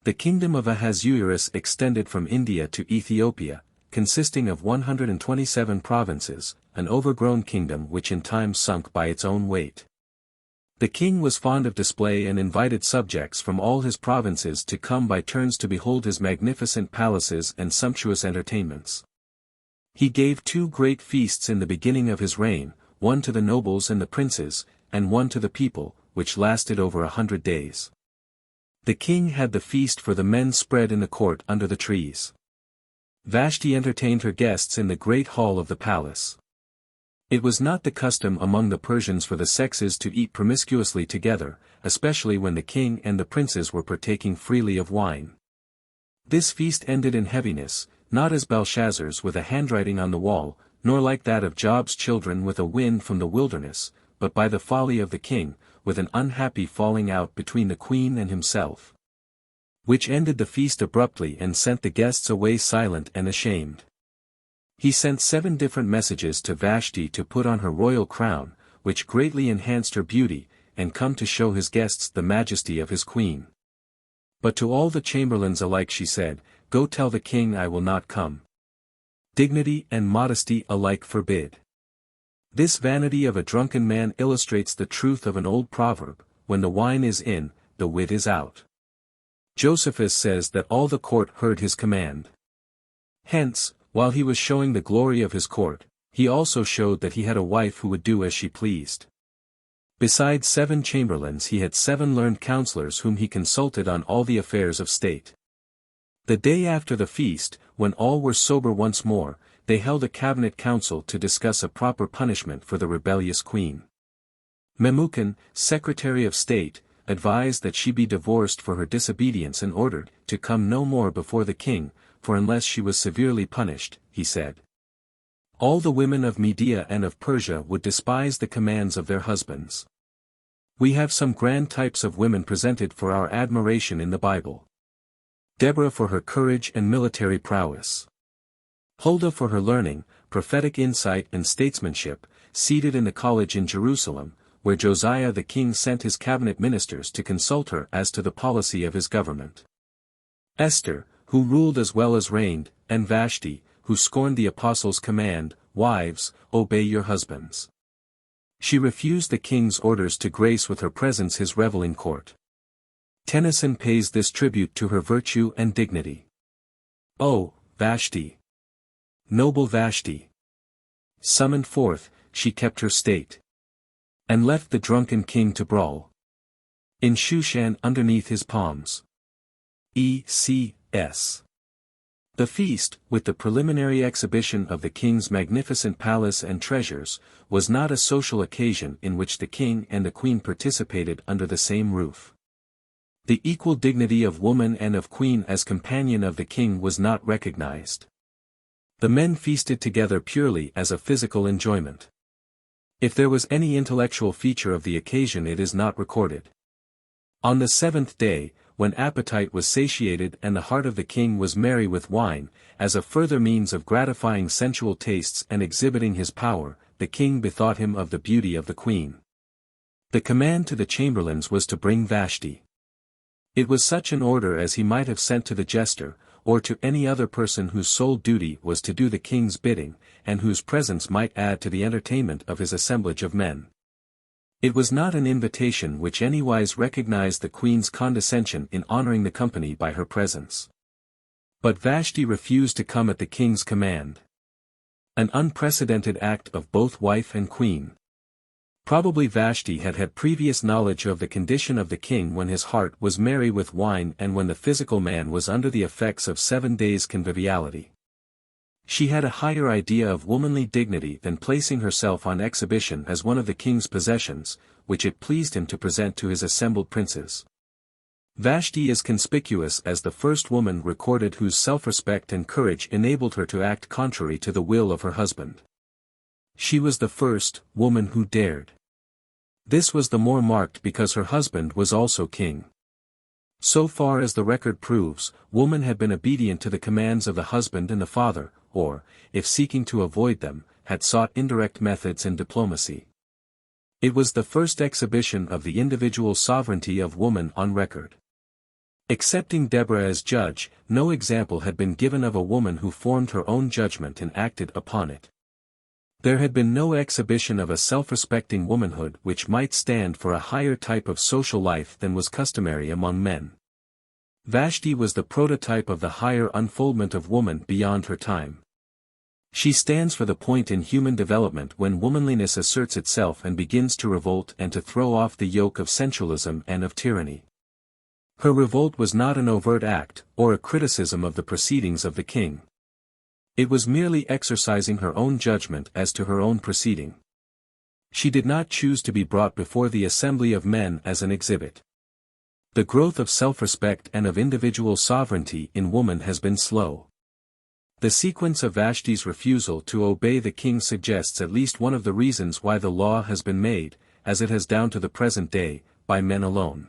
The kingdom of Ahasuerus extended from India to Ethiopia, consisting of 127 provinces, an overgrown kingdom which in time sunk by its own weight. The king was fond of display and invited subjects from all his provinces to come by turns to behold his magnificent palaces and sumptuous entertainments. He gave 2 great feasts in the beginning of his reign, one to the nobles and the princes, and one to the people, which lasted over 100 days. The king had the feast for the men spread in the court under the trees. Vashti entertained her guests in the great hall of the palace. It was not the custom among the Persians for the sexes to eat promiscuously together, especially when the king and the princes were partaking freely of wine. This feast ended in heaviness, not as Belshazzar's with a handwriting on the wall, nor like that of Job's children with a wind from the wilderness, but by the folly of the king, with an unhappy falling out between the queen and himself, which ended the feast abruptly and sent the guests away silent and ashamed. He sent 7 different messages to Vashti to put on her royal crown, which greatly enhanced her beauty, and come to show his guests the majesty of his queen. But to all the chamberlains alike she said, Go tell the king I will not come. Dignity and modesty alike forbid. This vanity of a drunken man illustrates the truth of an old proverb, when the wine is in, the wit is out. Josephus says that all the court heard his command. Hence, while he was showing the glory of his court, he also showed that he had a wife who would do as she pleased. Besides 7 chamberlains he had 7 learned counselors whom he consulted on all the affairs of state. The day after the feast, when all were sober once more, they held a cabinet council to discuss a proper punishment for the rebellious queen. Memucan, Secretary of State, advised that she be divorced for her disobedience and ordered to come no more before the king, for unless she was severely punished, he said, all the women of Media and of Persia would despise the commands of their husbands. We have some grand types of women presented for our admiration in the Bible. Deborah for her courage and military prowess. Huldah for her learning, prophetic insight and statesmanship, seated in the college in Jerusalem, where Josiah the king sent his cabinet ministers to consult her as to the policy of his government. Esther, who ruled as well as reigned, and Vashti, who scorned the apostles' command, "Wives, obey your husbands." She refused the king's orders to grace with her presence his reveling court. Tennyson pays this tribute to her virtue and dignity. "Oh, Vashti! Noble Vashti! Summoned forth, she kept her state, and left the drunken king to brawl in Shushan underneath his palms." E.C.S. The feast, with the preliminary exhibition of the king's magnificent palace and treasures, was not a social occasion in which the king and the queen participated under the same roof. The equal dignity of woman and of queen as companion of the king was not recognized. The men feasted together purely as a physical enjoyment. If there was any intellectual feature of the occasion, it is not recorded. On the seventh day, when appetite was satiated and the heart of the king was merry with wine, as a further means of gratifying sensual tastes and exhibiting his power, the king bethought him of the beauty of the queen. The command to the chamberlains was to bring Vashti. It was such an order as he might have sent to the jester, or to any other person whose sole duty was to do the king's bidding, and whose presence might add to the entertainment of his assemblage of men. It was not an invitation which anywise recognized the queen's condescension in honoring the company by her presence. But Vashti refused to come at the king's command. An unprecedented act of both wife and queen. Probably Vashti had had previous knowledge of the condition of the king when his heart was merry with wine and when the physical man was under the effects of 7 days' conviviality. She had a higher idea of womanly dignity than placing herself on exhibition as one of the king's possessions, which it pleased him to present to his assembled princes. Vashti is conspicuous as the first woman recorded whose self-respect and courage enabled her to act contrary to the will of her husband. She was the first woman who dared. This was the more marked because her husband was also king. So far as the record proves, woman had been obedient to the commands of the husband and the father, or, if seeking to avoid them, had sought indirect methods in diplomacy. It was the first exhibition of the individual sovereignty of woman on record. Excepting Deborah as judge, no example had been given of a woman who formed her own judgment and acted upon it. There had been no exhibition of a self-respecting womanhood which might stand for a higher type of social life than was customary among men. Vashti was the prototype of the higher unfoldment of woman beyond her time. She stands for the point in human development when womanliness asserts itself and begins to revolt and to throw off the yoke of sensualism and of tyranny. Her revolt was not an overt act, or a criticism of the proceedings of the king. It was merely exercising her own judgment as to her own proceeding. She did not choose to be brought before the assembly of men as an exhibit. The growth of self-respect and of individual sovereignty in woman has been slow. The sequence of Vashti's refusal to obey the king suggests at least one of the reasons why the law has been made, as it has down to the present day, by men alone.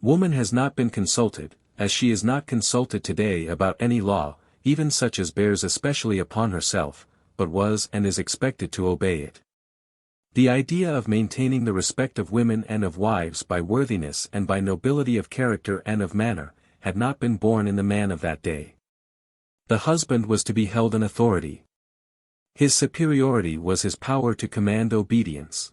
Woman has not been consulted, as she is not consulted today about any law, even such as bears especially upon herself, but was and is expected to obey it. The idea of maintaining the respect of women and of wives by worthiness and by nobility of character and of manner, had not been born in the man of that day. The husband was to be held in authority. His superiority was his power to command obedience.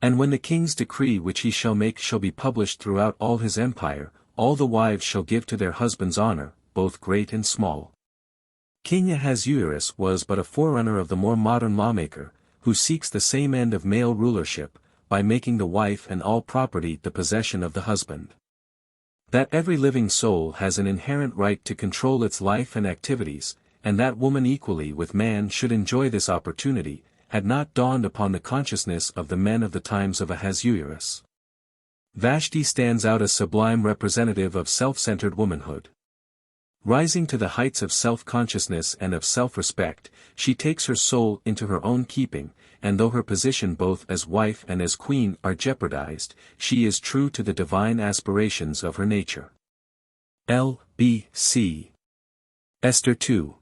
And when the king's decree which he shall make shall be published throughout all his empire, all the wives shall give to their husbands honor, both great and small. King Ahasuerus was but a forerunner of the more modern lawmaker, who seeks the same end of male rulership, by making the wife and all property the possession of the husband. That every living soul has an inherent right to control its life and activities, and that woman equally with man should enjoy this opportunity, had not dawned upon the consciousness of the men of the times of Ahasuerus. Vashti stands out as sublime representative of self-centered womanhood. Rising to the heights of self-consciousness and of self-respect, she takes her soul into her own keeping, and though her position both as wife and as queen are jeopardized, she is true to the divine aspirations of her nature. L.B.C. Esther 2.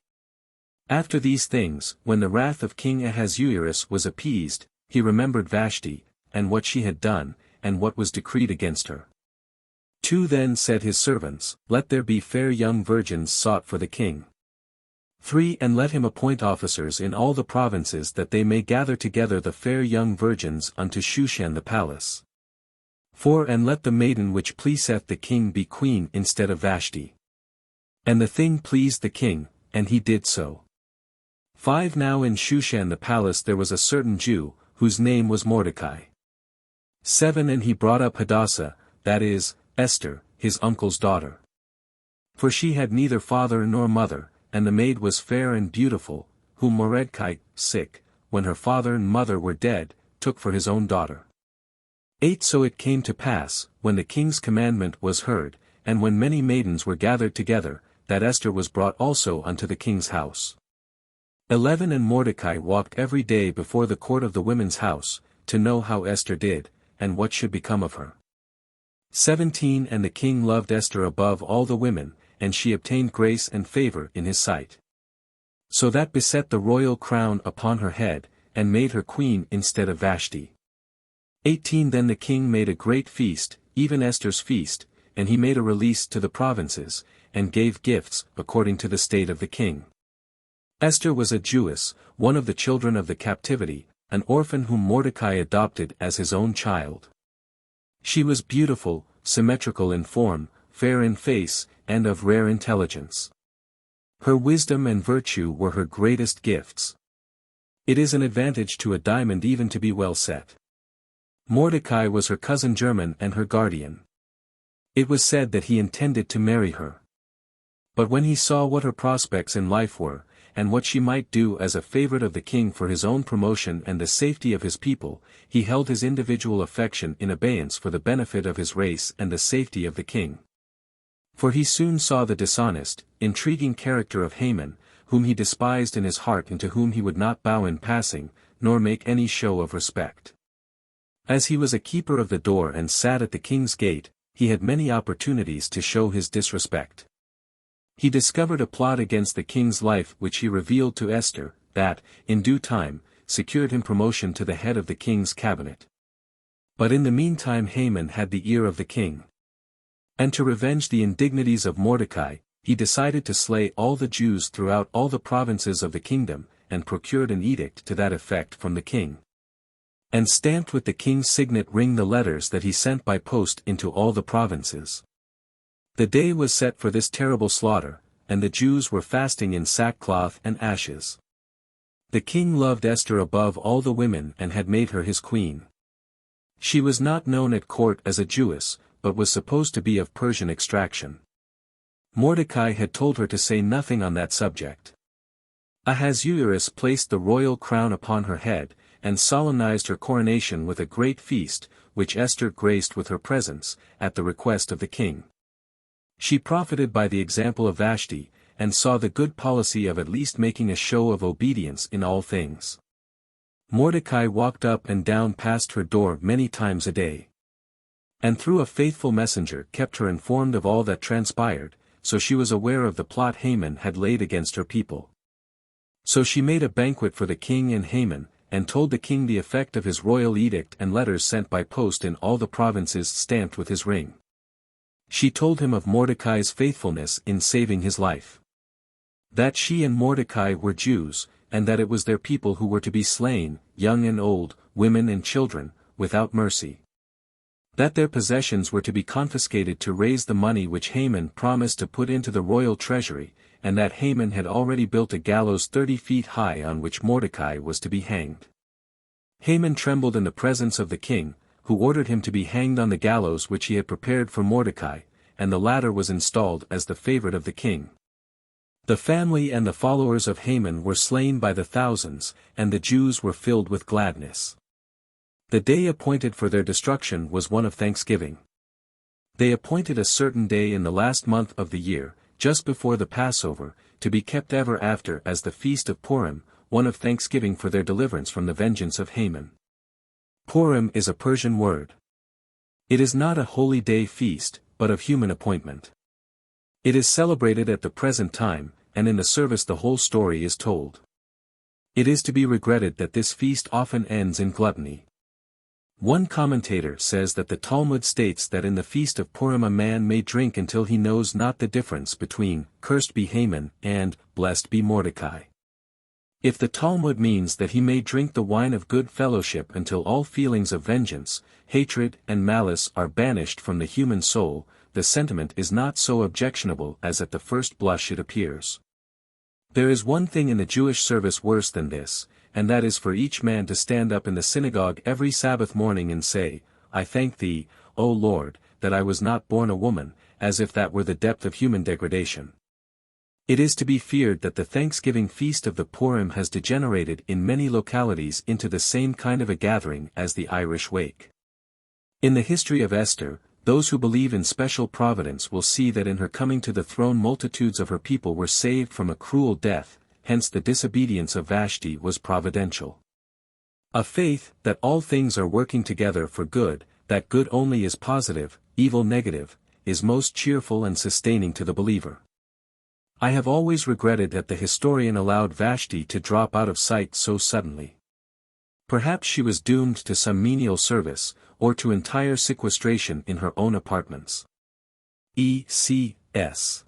After these things, when the wrath of King Ahasuerus was appeased, he remembered Vashti, and what she had done, and what was decreed against her. 2 Then said his servants, Let there be fair young virgins sought for the king. 3. And let him appoint officers in all the provinces that they may gather together the fair young virgins unto Shushan the palace. 4. And let the maiden which pleaseth the king be queen instead of Vashti. And the thing pleased the king, and he did so. 5. Now in Shushan the palace there was a certain Jew, whose name was Mordecai. 7. And he brought up Hadassah, that is, Esther, his uncle's daughter. For she had neither father nor mother, and the maid was fair and beautiful, whom Mordecai, when her father and mother were dead, took for his own daughter. 8. So it came to pass, when the king's commandment was heard, and when many maidens were gathered together, that Esther was brought also unto the king's house. 11. And Mordecai walked every day before the court of the women's house, to know how Esther did, and what should become of her. 17. And the king loved Esther above all the women, and she obtained grace and favor in his sight. So that beset the royal crown upon her head, and made her queen instead of Vashti. 18. Then the king made a great feast, even Esther's feast, and he made a release to the provinces, and gave gifts, according to the state of the king. Esther was a Jewess, one of the children of the captivity, an orphan whom Mordecai adopted as his own child. She was beautiful, symmetrical in form, fair in face, and of rare intelligence. Her wisdom and virtue were her greatest gifts. It is an advantage to a diamond even to be well set. Mordecai was her cousin german and her guardian. It was said that he intended to marry her. But when he saw what her prospects in life were, and what she might do as a favorite of the king for his own promotion and the safety of his people, he held his individual affection in abeyance for the benefit of his race and the safety of the king. For he soon saw the dishonest, intriguing character of Haman, whom he despised in his heart and to whom he would not bow in passing, nor make any show of respect. As he was a keeper of the door and sat at the king's gate, he had many opportunities to show his disrespect. He discovered a plot against the king's life which he revealed to Esther, that, in due time, secured him promotion to the head of the king's cabinet. But in the meantime Haman had the ear of the king. And to revenge the indignities of Mordecai, he decided to slay all the Jews throughout all the provinces of the kingdom, and procured an edict to that effect from the king. And stamped with the king's signet ring the letters that he sent by post into all the provinces. The day was set for this terrible slaughter, and the Jews were fasting in sackcloth and ashes. The king loved Esther above all the women and had made her his queen. She was not known at court as a Jewess, but was supposed to be of Persian extraction. Mordecai had told her to say nothing on that subject. Ahasuerus placed the royal crown upon her head, and solemnized her coronation with a great feast, which Esther graced with her presence, at the request of the king. She profited by the example of Vashti, and saw the good policy of at least making a show of obedience in all things. Mordecai walked up and down past her door many times a day. And through a faithful messenger kept her informed of all that transpired, so she was aware of the plot Haman had laid against her people. So she made a banquet for the king and Haman, and told the king the effect of his royal edict and letters sent by post in all the provinces stamped with his ring. She told him of Mordecai's faithfulness in saving his life. That she and Mordecai were Jews, and that it was their people who were to be slain, young and old, women and children, without mercy. That their possessions were to be confiscated to raise the money which Haman promised to put into the royal treasury, and that Haman had already built a gallows 30 feet high on which Mordecai was to be hanged. Haman trembled in the presence of the king, who ordered him to be hanged on the gallows which he had prepared for Mordecai, and the latter was installed as the favorite of the king. The family and the followers of Haman were slain by the thousands, and the Jews were filled with gladness. The day appointed for their destruction was one of thanksgiving. They appointed a certain day in the last month of the year, just before the Passover, to be kept ever after as the feast of Purim, one of thanksgiving for their deliverance from the vengeance of Haman. Purim is a Persian word. It is not a holy day feast, but of human appointment. It is celebrated at the present time, and in the service the whole story is told. It is to be regretted that this feast often ends in gluttony. One commentator says that the Talmud states that in the feast of Purim a man may drink until he knows not the difference between, "Cursed be Haman," and, "Blessed be Mordecai." If the Talmud means that he may drink the wine of good fellowship until all feelings of vengeance, hatred, and malice are banished from the human soul, the sentiment is not so objectionable as at the first blush it appears. There is one thing in the Jewish service worse than this, and that is for each man to stand up in the synagogue every Sabbath morning and say, "I thank thee, O Lord, that I was not born a woman," as if that were the depth of human degradation. It is to be feared that the Thanksgiving feast of the Purim has degenerated in many localities into the same kind of a gathering as the Irish wake. In the history of Esther, those who believe in special providence will see that in her coming to the throne multitudes of her people were saved from a cruel death, hence the disobedience of Vashti was providential. A faith that all things are working together for good, that good only is positive, evil negative, is most cheerful and sustaining to the believer. I have always regretted that the historian allowed Vashti to drop out of sight so suddenly. Perhaps she was doomed to some menial service, or to entire sequestration in her own apartments. E.C.S.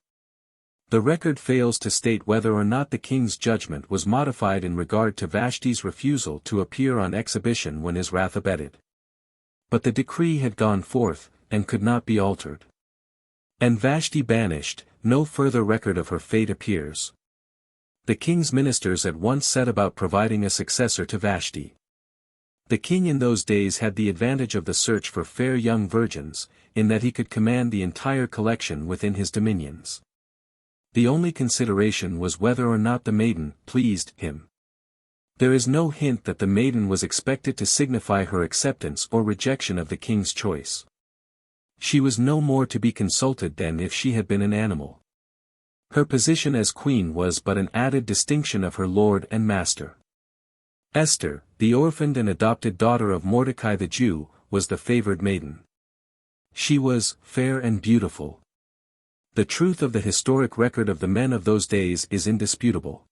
The record fails to state whether or not the king's judgment was modified in regard to Vashti's refusal to appear on exhibition when his wrath abated. But the decree had gone forth, and could not be altered. And Vashti banished, no further record of her fate appears. The king's ministers at once set about providing a successor to Vashti. The king in those days had the advantage of the search for fair young virgins, in that he could command the entire collection within his dominions. The only consideration was whether or not the maiden pleased him. There is no hint that the maiden was expected to signify her acceptance or rejection of the king's choice. She was no more to be consulted than if she had been an animal. Her position as queen was but an added distinction of her lord and master. Esther, the orphaned and adopted daughter of Mordecai the Jew, was the favored maiden. She was fair and beautiful. The truth of the historic record of the men of those days is indisputable.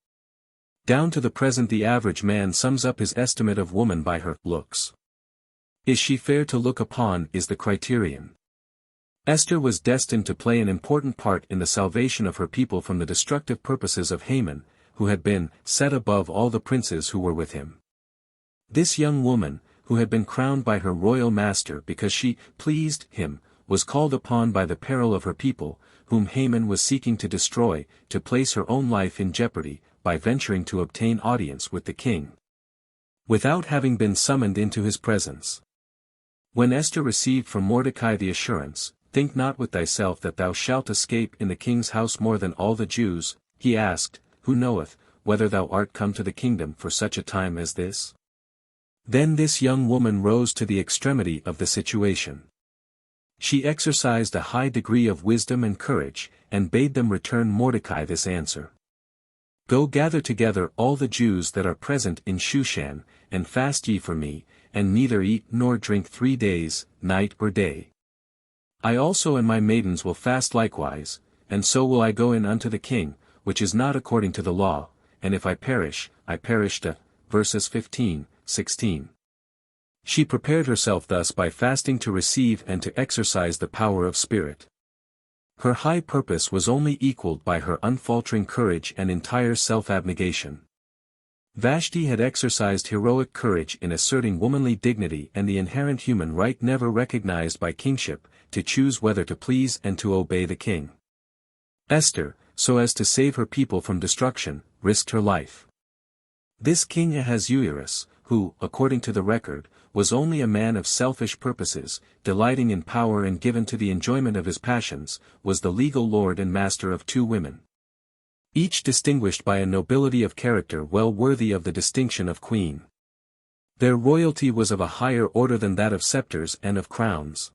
Down to the present the average man sums up his estimate of woman by her looks. Is she fair to look upon is the criterion. Esther was destined to play an important part in the salvation of her people from the destructive purposes of Haman, who had been set above all the princes who were with him. This young woman, who had been crowned by her royal master because she pleased him, was called upon by the peril of her people, whom Haman was seeking to destroy, to place her own life in jeopardy, by venturing to obtain audience with the king, without having been summoned into his presence. When Esther received from Mordecai the assurance, "Think not with thyself that thou shalt escape in the king's house more than all the Jews," he asked, "Who knoweth, whether thou art come to the kingdom for such a time as this?" Then this young woman rose to the extremity of the situation. She exercised a high degree of wisdom and courage, and bade them return Mordecai this answer. "Go gather together all the Jews that are present in Shushan, and fast ye for me, and neither eat nor drink 3 days, night or day. I also and my maidens will fast likewise, and so will I go in unto the king, which is not according to the law, and if I perish, I perish." Verses 15, 16. She prepared herself thus by fasting to receive and to exercise the power of spirit. Her high purpose was only equaled by her unfaltering courage and entire self-abnegation. Vashti had exercised heroic courage in asserting womanly dignity and the inherent human right never recognized by kingship, to choose whether to please and to obey the king. Esther, so as to save her people from destruction, risked her life. This King Ahasuerus, who, according to the record, was only a man of selfish purposes, delighting in power and given to the enjoyment of his passions, was the legal lord and master of 2 women, each distinguished by a nobility of character well worthy of the distinction of queen. Their royalty was of a higher order than that of scepters and of crowns.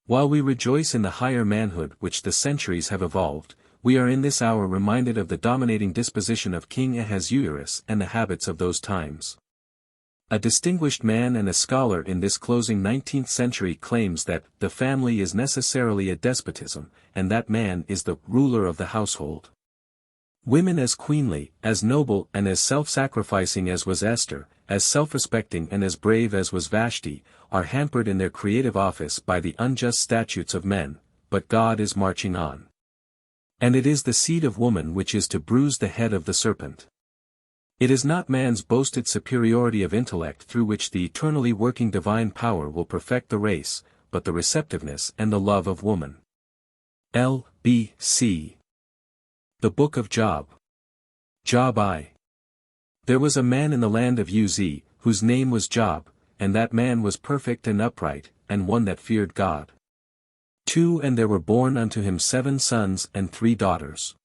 While we rejoice in the higher manhood which the centuries have evolved, we are in this hour reminded of the dominating disposition of King Ahasuerus and the habits of those times. A distinguished man and a scholar in this closing 19th century claims that the family is necessarily a despotism, and that man is the ruler of the household. Women as queenly, as noble and as self-sacrificing as was Esther, as self-respecting and as brave as was Vashti, are hampered in their creative office by the unjust statutes of men, but God is marching on. And it is the seed of woman which is to bruise the head of the serpent. It is not man's boasted superiority of intellect through which the eternally working divine power will perfect the race, but the receptiveness and the love of woman. L.B.C. The Book of Job. Job I. There was a man in the land of Uz, whose name was Job, and that man was perfect and upright, and one that feared God. 2 And there were born unto him 7 sons and 3 daughters.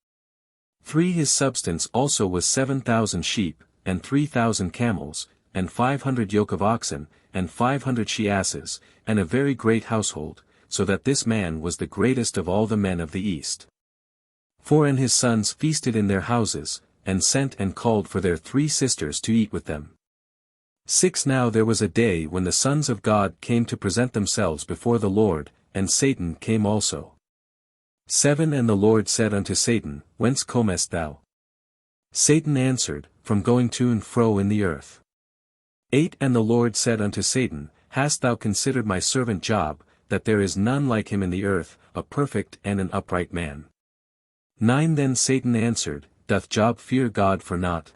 3 His substance also was 7,000 sheep, and 3,000 camels, and 500 yoke of oxen, and 500 she-asses, and a very great household, so that this man was the greatest of all the men of the east. 4 And his sons feasted in their houses, and sent and called for their 3 sisters to eat with them. 6 Now there was a day when the sons of God came to present themselves before the Lord, and Satan came also. 7 And the Lord said unto Satan, Whence comest thou? Satan answered, From going to and fro in the earth. 8 And the Lord said unto Satan, Hast thou considered my servant Job, that there is none like him in the earth, a perfect and an upright man? 9 Then Satan answered, Doth Job fear God for naught?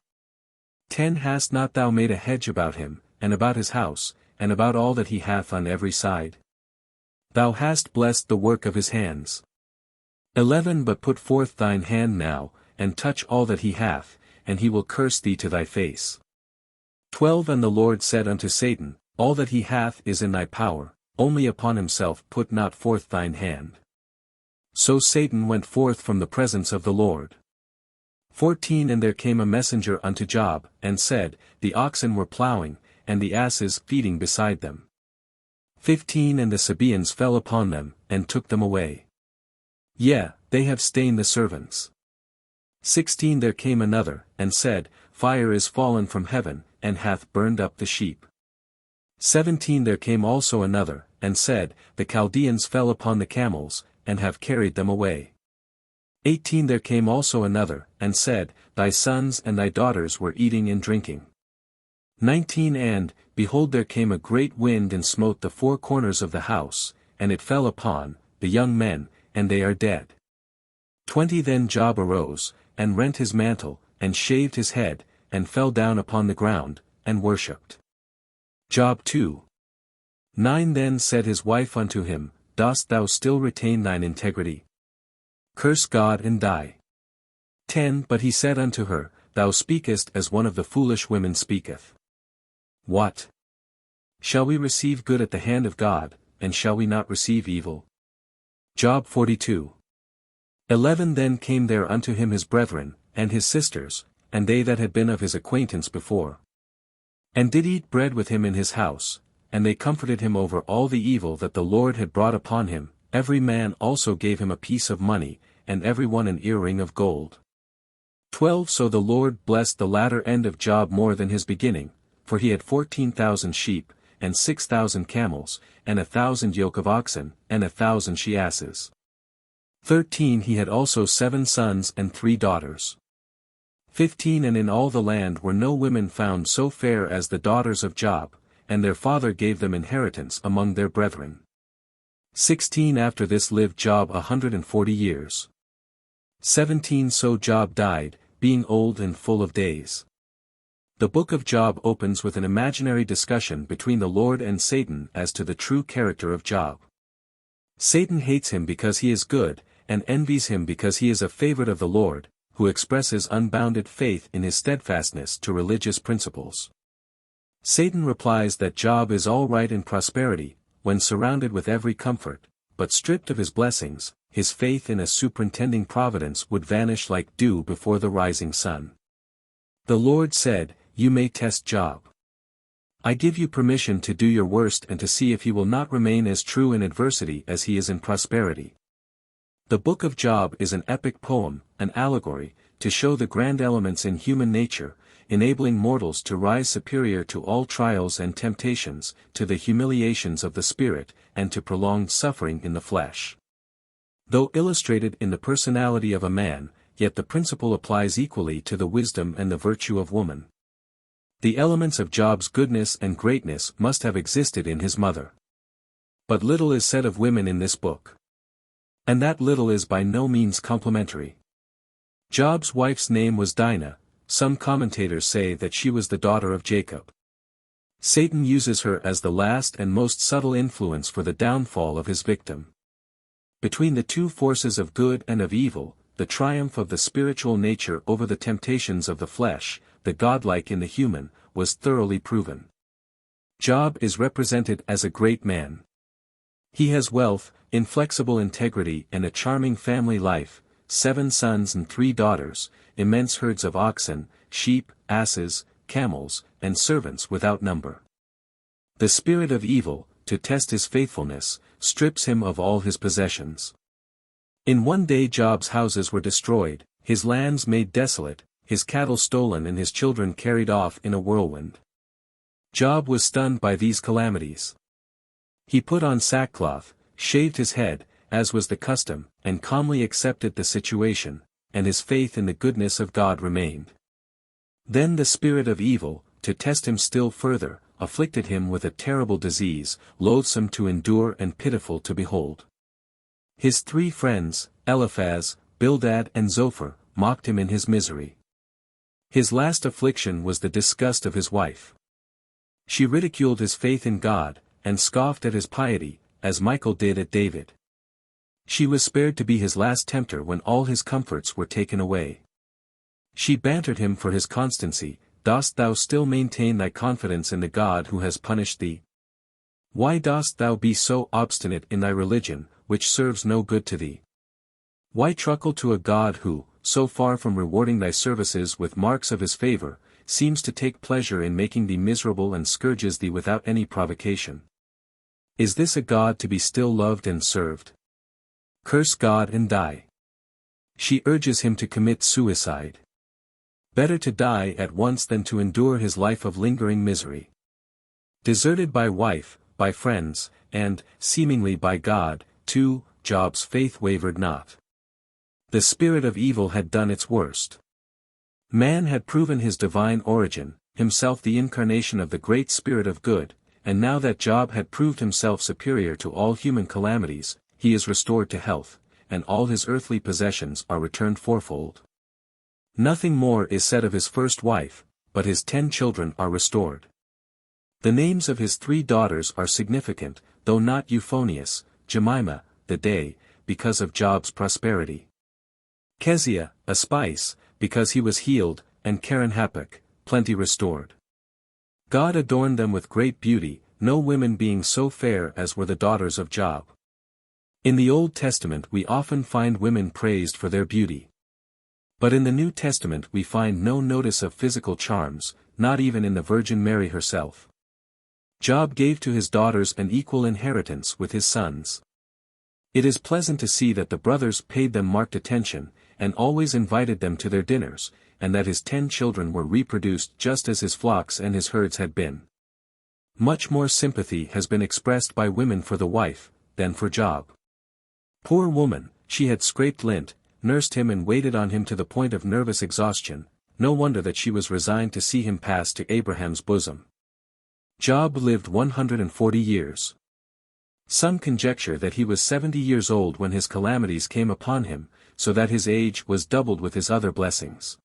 10 Hast not thou made a hedge about him, and about his house, and about all that he hath on every side? Thou hast blessed the work of his hands. 11 But put forth thine hand now, and touch all that he hath, and he will curse thee to thy face. 12 And the Lord said unto Satan, All that he hath is in thy power, only upon himself put not forth thine hand. So Satan went forth from the presence of the Lord. 14 And there came a messenger unto Job, and said, The oxen were plowing, and the asses feeding beside them. 15 And the Sabaeans fell upon them, and took them away. Yea, they have stained the servants. 16 There came another, and said, Fire is fallen from heaven, and hath burned up the sheep. 17 There came also another, and said, The Chaldeans fell upon the camels, and have carried them away. 18 There came also another, and said, Thy sons and thy daughters were eating and drinking. 19 And, behold there came a great wind and smote the 4 corners of the house, and it fell upon the young men, and they are dead. 20 Then Job arose, and rent his mantle, and shaved his head, and fell down upon the ground, and worshipped. Job 2. 9 Then said his wife unto him, Dost thou still retain thine integrity? Curse God and die. 10 But he said unto her, Thou speakest as one of the foolish women speaketh. What? Shall we receive good at the hand of God, and shall we not receive evil? Job 42. 11 Then came there unto him his brethren, and his sisters, and they that had been of his acquaintance before. And did eat bread with him in his house, and they comforted him over all the evil that the Lord had brought upon him, every man also gave him a piece of money, and every one an earring of gold. 12 So the Lord blessed the latter end of Job more than his beginning, for he had 14,000 sheep, and 6,000 camels, and 1,000 yoke of oxen, and 1,000 she-asses. 13 He had also 7 sons and 3 daughters. 15 And in all the land were no women found so fair as the daughters of Job, and their father gave them inheritance among their brethren. 16 After this lived Job 140 years. 17 So Job died, being old and full of days. The book of Job opens with an imaginary discussion between the Lord and Satan as to the true character of Job. Satan hates him because he is good, and envies him because he is a favorite of the Lord, who expresses unbounded faith in his steadfastness to religious principles. Satan replies that Job is all right in prosperity, when surrounded with every comfort, but stripped of his blessings, his faith in a superintending providence would vanish like dew before the rising sun. The Lord said, You may test Job. I give you permission to do your worst and to see if he will not remain as true in adversity as he is in prosperity. The book of Job is an epic poem, an allegory, to show the grand elements in human nature, enabling mortals to rise superior to all trials and temptations, to the humiliations of the spirit, and to prolonged suffering in the flesh. Though illustrated in the personality of a man, yet the principle applies equally to the wisdom and the virtue of woman. The elements of Job's goodness and greatness must have existed in his mother. But little is said of women in this book. And that little is by no means complimentary. Job's wife's name was Dinah. Some commentators say that she was the daughter of Jacob. Satan uses her as the last and most subtle influence for the downfall of his victim. Between the two forces of good and of evil, the triumph of the spiritual nature over the temptations of the flesh, the godlike in the human, was thoroughly proven. Job is represented as a great man. He has wealth, inflexible integrity and a charming family life, 7 sons and 3 daughters, immense herds of oxen, sheep, asses, camels, and servants without number. The spirit of evil, to test his faithfulness, strips him of all his possessions. In one day Job's houses were destroyed, his lands made desolate, his cattle stolen and his children carried off in a whirlwind. Job was stunned by these calamities. He put on sackcloth, shaved his head, as was the custom, and calmly accepted the situation, and his faith in the goodness of God remained. Then the spirit of evil, to test him still further, afflicted him with a terrible disease, loathsome to endure and pitiful to behold. His 3 friends, Eliphaz, Bildad and Zophar, mocked him in his misery. His last affliction was the disgust of his wife. She ridiculed his faith in God, and scoffed at his piety, as Michal did at David. She was spared to be his last tempter when all his comforts were taken away. She bantered him for his constancy. Dost thou still maintain thy confidence in the God who has punished thee? Why dost thou be so obstinate in thy religion, which serves no good to thee? Why truckle to a God who, so far from rewarding thy services with marks of his favor, seems to take pleasure in making thee miserable and scourges thee without any provocation? Is this a God to be still loved and served? Curse God and die. She urges him to commit suicide. Better to die at once than to endure his life of lingering misery. Deserted by wife, by friends, and, seemingly by God, too, Job's faith wavered not. The spirit of evil had done its worst. Man had proven his divine origin, himself the incarnation of the great spirit of good, and now that Job had proved himself superior to all human calamities, he is restored to health, and all his earthly possessions are returned fourfold. Nothing more is said of his first wife, but his 10 children are restored. The names of his 3 daughters are significant, though not euphonious: Jemimah, the day, because of Job's prosperity; Keziah, a spice, because he was healed, and Keren-Happuch, plenty restored. God adorned them with great beauty, no women being so fair as were the daughters of Job. In the Old Testament we often find women praised for their beauty. But in the New Testament we find no notice of physical charms, not even in the Virgin Mary herself. Job gave to his daughters an equal inheritance with his sons. It is pleasant to see that the brothers paid them marked attention, and always invited them to their dinners, and that his 10 children were reproduced just as his flocks and his herds had been. Much more sympathy has been expressed by women for the wife, than for Job. Poor woman, she had scraped lint, nursed him and waited on him to the point of nervous exhaustion. No wonder that she was resigned to see him pass to Abraham's bosom. Job lived 140 years. Some conjecture that he was 70 years old when his calamities came upon him, so that his age was doubled with his other blessings.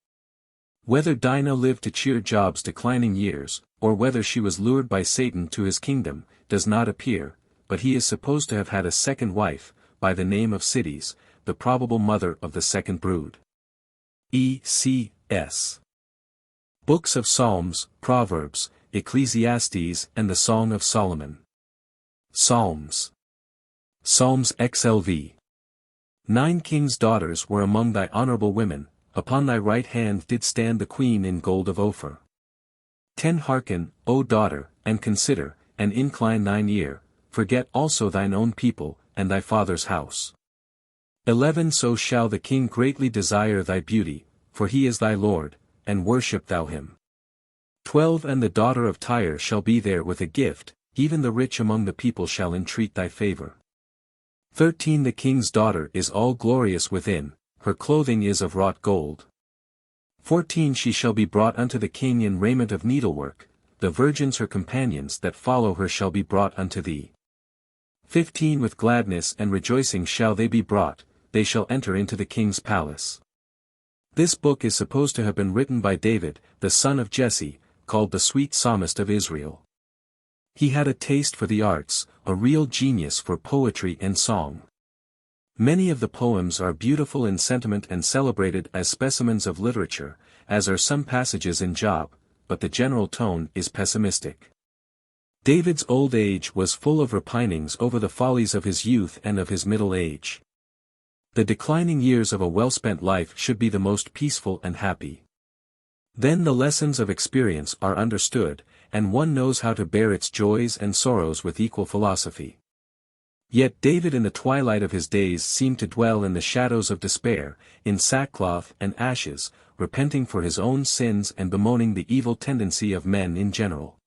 Whether Dinah lived to cheer Job's declining years, or whether she was lured by Satan to his kingdom, does not appear, but he is supposed to have had a second wife, by the name of Cities, the probable mother of the second brood. E.C.S. Books of Psalms, Proverbs, Ecclesiastes and the Song of Solomon. Psalms. Psalms XLV. 9 kings' daughters were among thy honorable women, upon thy right hand did stand the queen in gold of Ophir. 10 Hearken, O daughter, and consider, and incline thine ear, forget also thine own people, and thy father's house. 11 So shall the king greatly desire thy beauty, for he is thy Lord, and worship thou him. 12 And the daughter of Tyre shall be there with a gift, even the rich among the people shall entreat thy favor. 13 The king's daughter is all glorious within, her clothing is of wrought gold. 14 She shall be brought unto the king in raiment of needlework, the virgins her companions that follow her shall be brought unto thee. 15 With gladness and rejoicing shall they be brought, they shall enter into the king's palace. This book is supposed to have been written by David, the son of Jesse, called the sweet psalmist of Israel. He had a taste for the arts, a real genius for poetry and song. Many of the poems are beautiful in sentiment and celebrated as specimens of literature, as are some passages in Job, but the general tone is pessimistic. David's old age was full of repinings over the follies of his youth and of his middle age. The declining years of a well-spent life should be the most peaceful and happy. Then the lessons of experience are understood, and one knows how to bear its joys and sorrows with equal philosophy. Yet David in the twilight of his days seemed to dwell in the shadows of despair, in sackcloth and ashes, repenting for his own sins and bemoaning the evil tendency of men in general.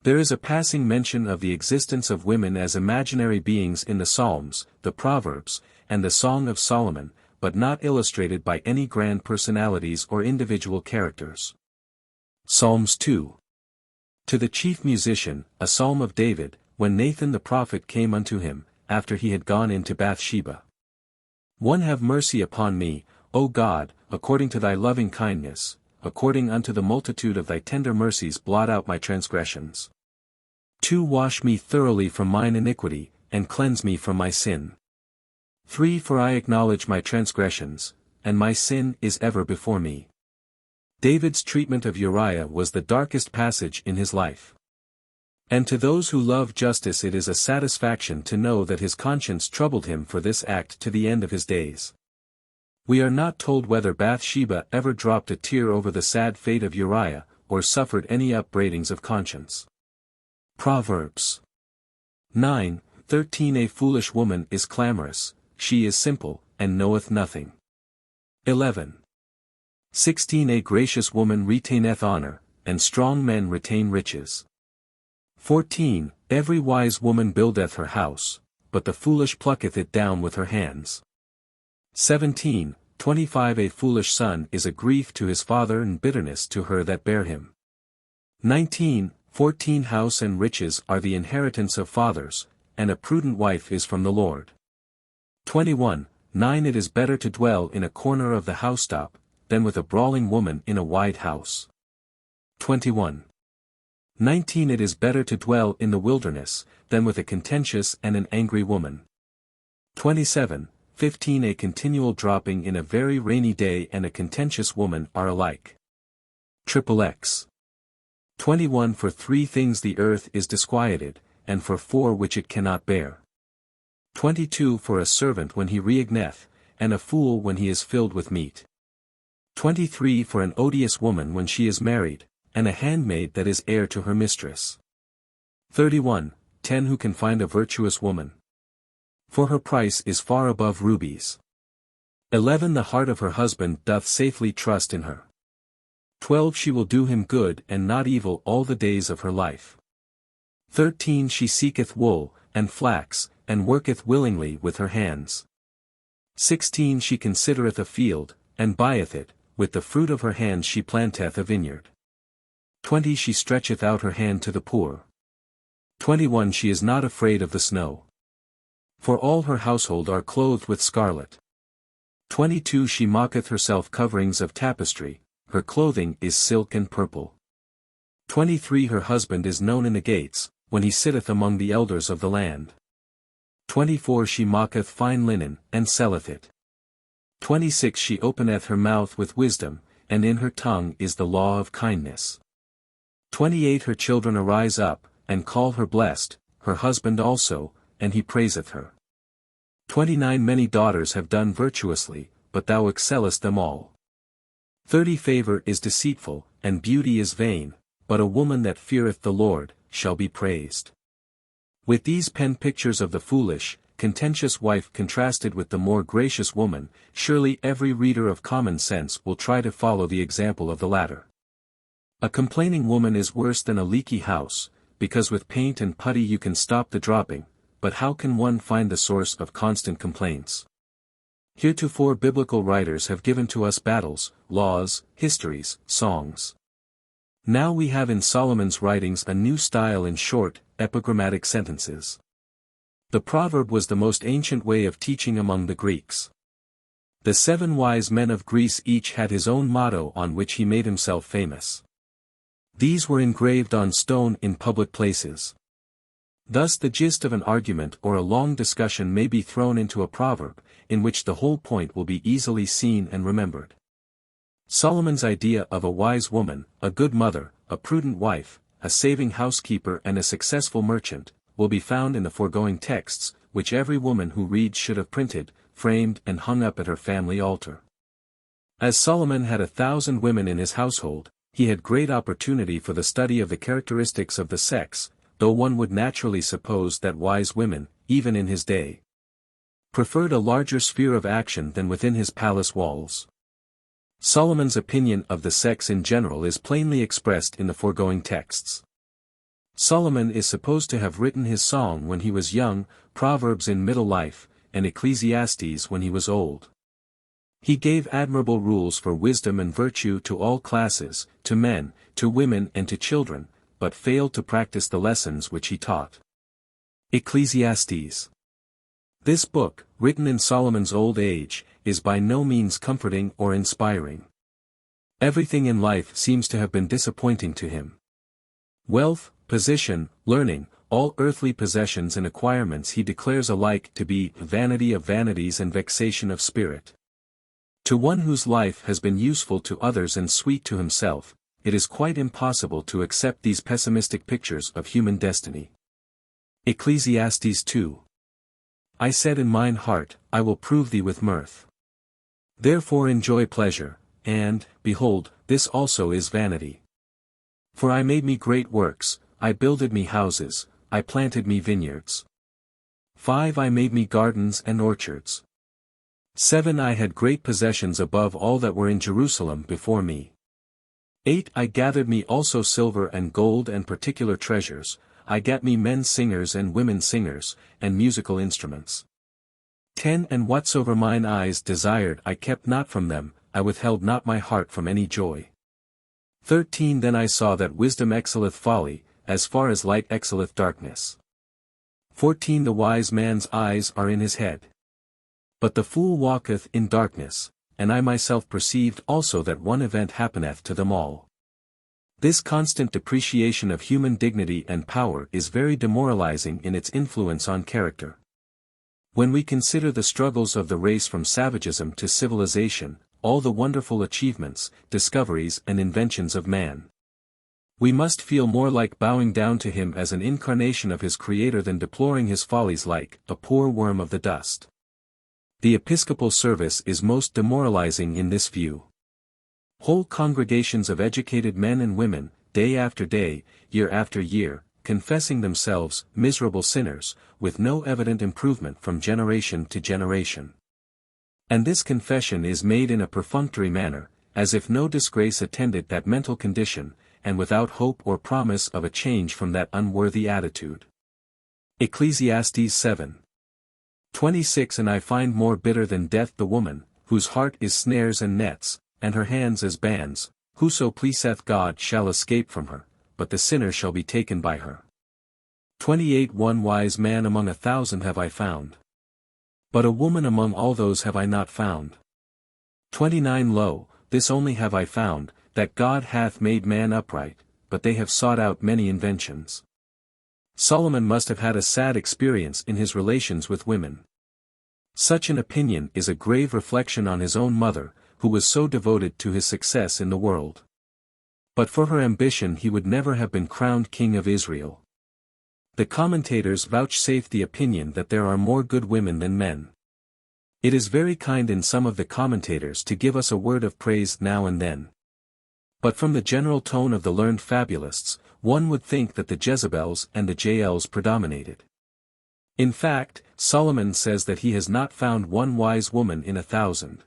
There is a passing mention of the existence of women as imaginary beings in the Psalms, the Proverbs, and the Song of Solomon, but not illustrated by any grand personalities or individual characters. Psalms 2. To the chief musician, a psalm of David, when Nathan the prophet came unto him, after he had gone into Bathsheba. 1 Have mercy upon me, O God, according to thy loving kindness, according unto the multitude of thy tender mercies blot out my transgressions. 2 Wash me thoroughly from mine iniquity, and cleanse me from my sin. 3 For I acknowledge my transgressions, and my sin is ever before me. David's treatment of Uriah was the darkest passage in his life. And to those who love justice it is a satisfaction to know that his conscience troubled him for this act to the end of his days. We are not told whether Bathsheba ever dropped a tear over the sad fate of Uriah, or suffered any upbraidings of conscience. Proverbs 9:13 A foolish woman is clamorous, she is simple, and knoweth nothing. 11:16 A gracious woman retaineth honor, and strong men retain riches. 14 Every wise woman buildeth her house, but the foolish plucketh it down with her hands. 17:25 A foolish son is a grief to his father and bitterness to her that bare him. 19:14 House and riches are the inheritance of fathers, and a prudent wife is from the Lord. 21:9 It is better to dwell in a corner of the housetop, than with a brawling woman in a wide house. 21:19 It is better to dwell in the wilderness, than with a contentious and an angry woman. 27:15 A continual dropping in a very rainy day and a contentious woman are alike. XXX. 21 For 3 things the earth is disquieted, and for 4 which it cannot bear. 22 For a servant when he reigneth, and a fool when he is filled with meat. 23 For an odious woman when she is married, and a handmaid that is heir to her mistress. 31:10 Who can find a virtuous woman? For her price is far above rubies. 11 The heart of her husband doth safely trust in her. 12 She will do him good and not evil all the days of her life. 13 She seeketh wool, and flax, and worketh willingly with her hands. 16 She considereth a field, and buyeth it, with the fruit of her hands she planteth a vineyard. 20 She stretcheth out her hand to the poor. 21 She is not afraid of the snow. For all her household are clothed with scarlet. 22 She mocketh herself coverings of tapestry, her clothing is silk and purple. 23 Her husband is known in the gates, when he sitteth among the elders of the land. 24 She mocketh fine linen, and selleth it. 26 She openeth her mouth with wisdom, and in her tongue is the law of kindness. 28 Her children arise up, and call her blessed, her husband also, and he praiseth her. 29 Many daughters have done virtuously, but thou excellest them all. 30 Favor is deceitful, and beauty is vain, but a woman that feareth the Lord, shall be praised. With these pen pictures of the foolish, contentious wife contrasted with the more gracious woman, surely every reader of common sense will try to follow the example of the latter. A complaining woman is worse than a leaky house, because with paint and putty you can stop the dropping, but how can one find the source of constant complaints? Heretofore biblical writers have given to us battles, laws, histories, songs. Now we have in Solomon's writings a new style in short, epigrammatic sentences. The proverb was the most ancient way of teaching among the Greeks. The 7 wise men of Greece each had his own motto on which he made himself famous. These were engraved on stone in public places. Thus the gist of an argument or a long discussion may be thrown into a proverb, in which the whole point will be easily seen and remembered. Solomon's idea of a wise woman, a good mother, a prudent wife, a saving housekeeper and a successful merchant, will be found in the foregoing texts, which every woman who reads should have printed, framed and hung up at her family altar. As Solomon had 1,000 women in his household, he had great opportunity for the study of the characteristics of the sex, though one would naturally suppose that wise women, even in his day, preferred a larger sphere of action than within his palace walls. Solomon's opinion of the sex in general is plainly expressed in the foregoing texts. Solomon is supposed to have written his song when he was young, Proverbs in middle life, and Ecclesiastes when he was old. He gave admirable rules for wisdom and virtue to all classes, to men, to women and to children, but failed to practice the lessons which he taught. Ecclesiastes. This book, written in Solomon's old age, is by no means comforting or inspiring. Everything in life seems to have been disappointing to him. Wealth, position, learning, all earthly possessions and acquirements he declares alike to be vanity of vanities and vexation of spirit. To one whose life has been useful to others and sweet to himself, it is quite impossible to accept these pessimistic pictures of human destiny. Ecclesiastes 2. I said in mine heart, I will prove thee with mirth. Therefore enjoy pleasure, and, behold, this also is vanity. For I made me great works, I builded me houses, I planted me vineyards. 5 I made me gardens and orchards. 7 I had great possessions above all that were in Jerusalem before me. 8 I gathered me also silver and gold and particular treasures, I gat me men singers and women singers, and musical instruments. 10 And whatsoever mine eyes desired I kept not from them, I withheld not my heart from any joy. 13 Then I saw that wisdom excelleth folly, as far as light excelleth darkness. 14 The wise man's eyes are in his head. But the fool walketh in darkness, and I myself perceived also that one event happeneth to them all. This constant depreciation of human dignity and power is very demoralizing in its influence on character. When we consider the struggles of the race from savagism to civilization, all the wonderful achievements, discoveries and inventions of man, we must feel more like bowing down to him as an incarnation of his Creator than deploring his follies like a poor worm of the dust. The episcopal service is most demoralizing in this view. Whole congregations of educated men and women, day after day, year after year, confessing themselves miserable sinners, with no evident improvement from generation to generation. And this confession is made in a perfunctory manner, as if no disgrace attended that mental condition, and without hope or promise of a change from that unworthy attitude. Ecclesiastes 7. 26 And I find more bitter than death the woman, whose heart is snares and nets, and her hands as bands, whoso pleaseth God shall escape from her, but the sinner shall be taken by her. 28 One wise man among 1,000 have I found. But a woman among all those have I not found. 29 Lo, this only have I found, that God hath made man upright, but they have sought out many inventions. Solomon must have had a sad experience in his relations with women. Such an opinion is a grave reflection on his own mother, who was so devoted to his success in the world. But for her ambition he would never have been crowned king of Israel. The commentators vouchsafe the opinion that there are more good women than men. It is very kind in some of the commentators to give us a word of praise now and then. But from the general tone of the learned fabulists, one would think that the Jezebels and the Jaels predominated. In fact, Solomon says that he has not found one wise woman in 1,000.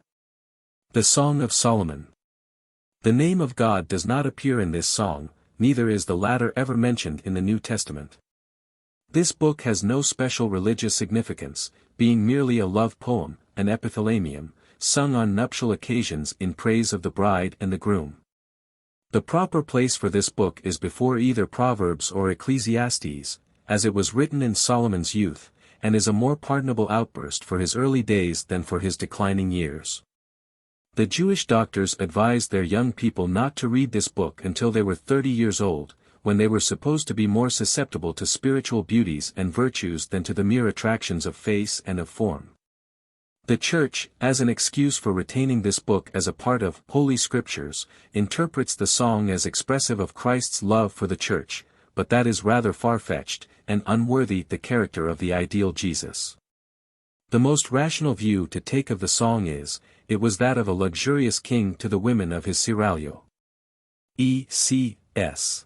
The Song of Solomon. The name of God does not appear in this song, neither is the latter ever mentioned in the New Testament. This book has no special religious significance, being merely a love poem, an epithalamium, sung on nuptial occasions in praise of the bride and the groom. The proper place for this book is before either Proverbs or Ecclesiastes, as it was written in Solomon's youth, and is a more pardonable outburst for his early days than for his declining years. The Jewish doctors advised their young people not to read this book until they were 30 years old, when they were supposed to be more susceptible to spiritual beauties and virtues than to the mere attractions of face and of form. The Church, as an excuse for retaining this book as a part of Holy Scriptures, interprets the song as expressive of Christ's love for the Church, but that is rather far-fetched, and unworthy the character of the ideal Jesus. The most rational view to take of the song is, it was that of a luxurious king to the women of his seraglio. E.C.S.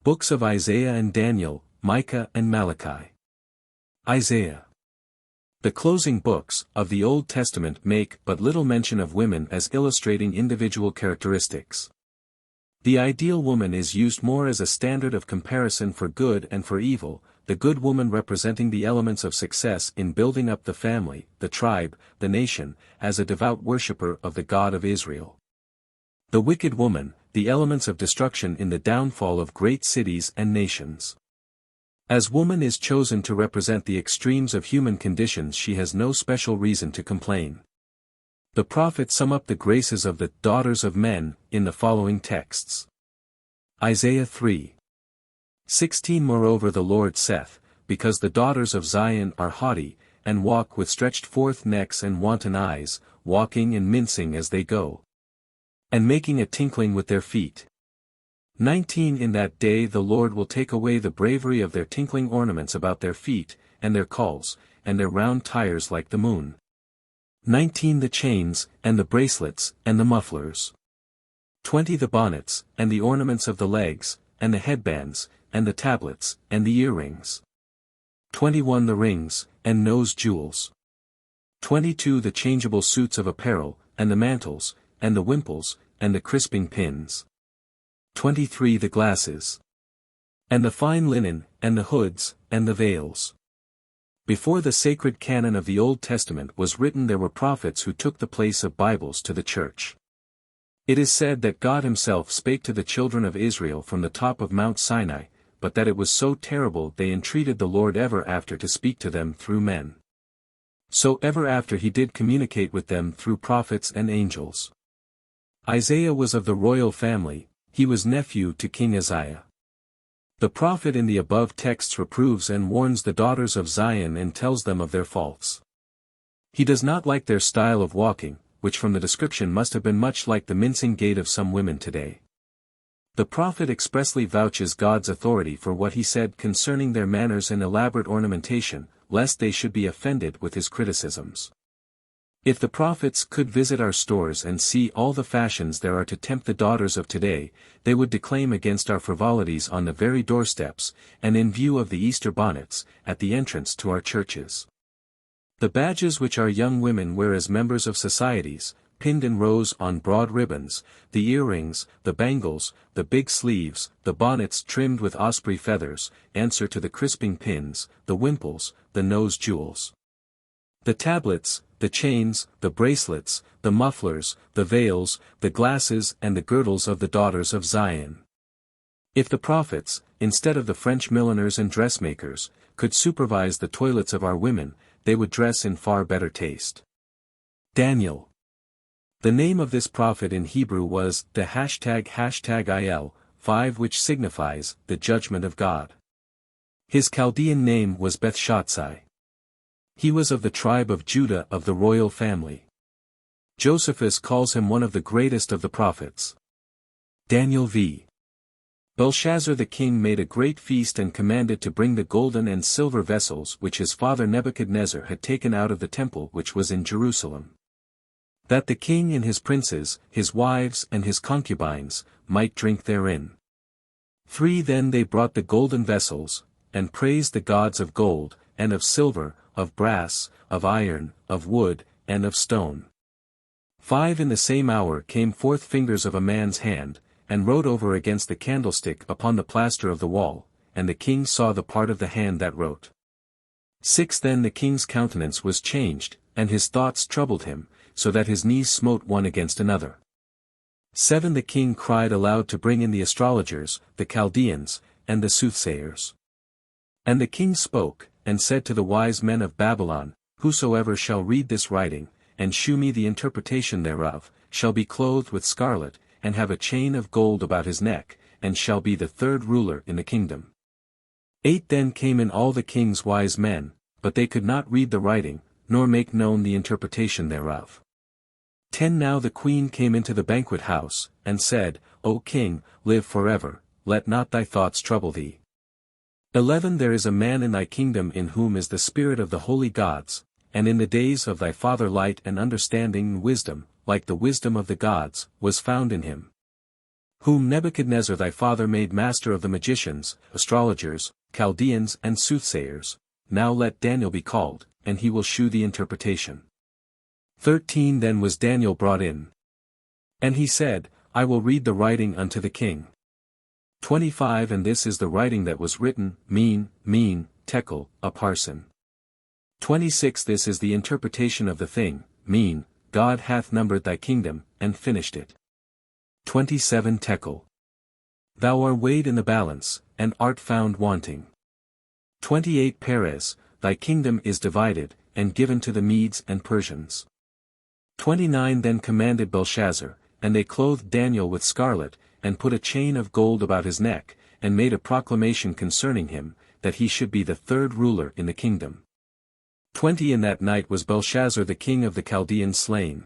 Books of Isaiah and Daniel, Micah and Malachi. Isaiah. The closing books of the Old Testament make but little mention of women as illustrating individual characteristics. The ideal woman is used more as a standard of comparison for good and for evil, the good woman representing the elements of success in building up the family, the tribe, the nation, as a devout worshipper of the God of Israel. The wicked woman, the elements of destruction in the downfall of great cities and nations. As woman is chosen to represent the extremes of human conditions, she has no special reason to complain. The prophets sum up the graces of the daughters of men in the following texts. Isaiah 3:16 Moreover the Lord saith, because the daughters of Zion are haughty, and walk with stretched forth necks and wanton eyes, walking and mincing as they go, and making a tinkling with their feet. 19 In that day the Lord will take away the bravery of their tinkling ornaments about their feet, and their calls, and their round tires like the moon. 19 The chains, and the bracelets, and the mufflers. 20 The bonnets, and the ornaments of the legs, and the headbands, and the tablets, and the earrings. 21 The rings, and nose jewels. 22 The changeable suits of apparel, and the mantles, and the wimples, and the crisping pins. 23 The glasses, and the fine linen, and the hoods, and the veils. Before the sacred canon of the Old Testament was written, there were prophets who took the place of Bibles to the Church. It is said that God himself spake to the children of Israel from the top of Mount Sinai, but that it was so terrible they entreated the Lord ever after to speak to them through men. So ever after he did communicate with them through prophets and angels. Isaiah was of the royal family. He was nephew to King Uzziah. The prophet in the above texts reproves and warns the daughters of Zion and tells them of their faults. He does not like their style of walking, which from the description must have been much like the mincing gait of some women today. The prophet expressly vouches God's authority for what he said concerning their manners and elaborate ornamentation, lest they should be offended with his criticisms. If the prophets could visit our stores and see all the fashions there are to tempt the daughters of today, they would declaim against our frivolities on the very doorsteps, and in view of the Easter bonnets, at the entrance to our churches. The badges which our young women wear as members of societies, pinned in rows on broad ribbons, the earrings, the bangles, the big sleeves, the bonnets trimmed with osprey feathers, answer to the crisping pins, the wimples, the nose jewels. The tablets, the chains, the bracelets, the mufflers, the veils, the glasses and the girdles of the daughters of Zion. If the prophets, instead of the French milliners and dressmakers, could supervise the toilets of our women, they would dress in far better taste. Daniel. The name of this prophet in Hebrew was the #Il, 5 which signifies the judgment of God. His Chaldean name was Bethshazzai. He was of the tribe of Judah of the royal family. Josephus calls him one of the greatest of the prophets. Daniel v. Belshazzar the king made a great feast and commanded to bring the golden and silver vessels which his father Nebuchadnezzar had taken out of the temple which was in Jerusalem, that the king and his princes, his wives and his concubines, might drink therein. 3 Then they brought the golden vessels, and praised the gods of gold, and of silver, of brass, of iron, of wood, and of stone. 5 In the same hour came forth fingers of a man's hand, and wrote over against the candlestick upon the plaster of the wall, and the king saw the part of the hand that wrote. 6 Then the king's countenance was changed, and his thoughts troubled him, so that his knees smote one against another. 7 The king cried aloud to bring in the astrologers, the Chaldeans, and the soothsayers. And the king spoke, and said to the wise men of Babylon, Whosoever shall read this writing, and shew me the interpretation thereof, shall be clothed with scarlet, and have a chain of gold about his neck, and shall be the third ruler in the kingdom. 8 Then came in all the king's wise men, but they could not read the writing, nor make known the interpretation thereof. 10 Now the queen came into the banquet house, and said, O king, live forever, let not thy thoughts trouble thee. 11 There is a man in thy kingdom in whom is the spirit of the holy gods, and in the days of thy father light and understanding and wisdom, like the wisdom of the gods, was found in him. Whom Nebuchadnezzar thy father made master of the magicians, astrologers, Chaldeans and soothsayers. Now let Daniel be called, and he will shew the interpretation. 13 Then was Daniel brought in. And he said, I will read the writing unto the king. 25 And this is the writing that was written, mean, tekel, a parson. 26 This is the interpretation of the thing, God hath numbered thy kingdom, and finished it. 27 Tekel. Thou art weighed in the balance, and art found wanting. 28 Perez, thy kingdom is divided, and given to the Medes and Persians. 29 Then commanded Belshazzar, and they clothed Daniel with scarlet, and put a chain of gold about his neck, and made a proclamation concerning him, that he should be the third ruler in the kingdom. 20 In that night was Belshazzar the king of the Chaldeans slain.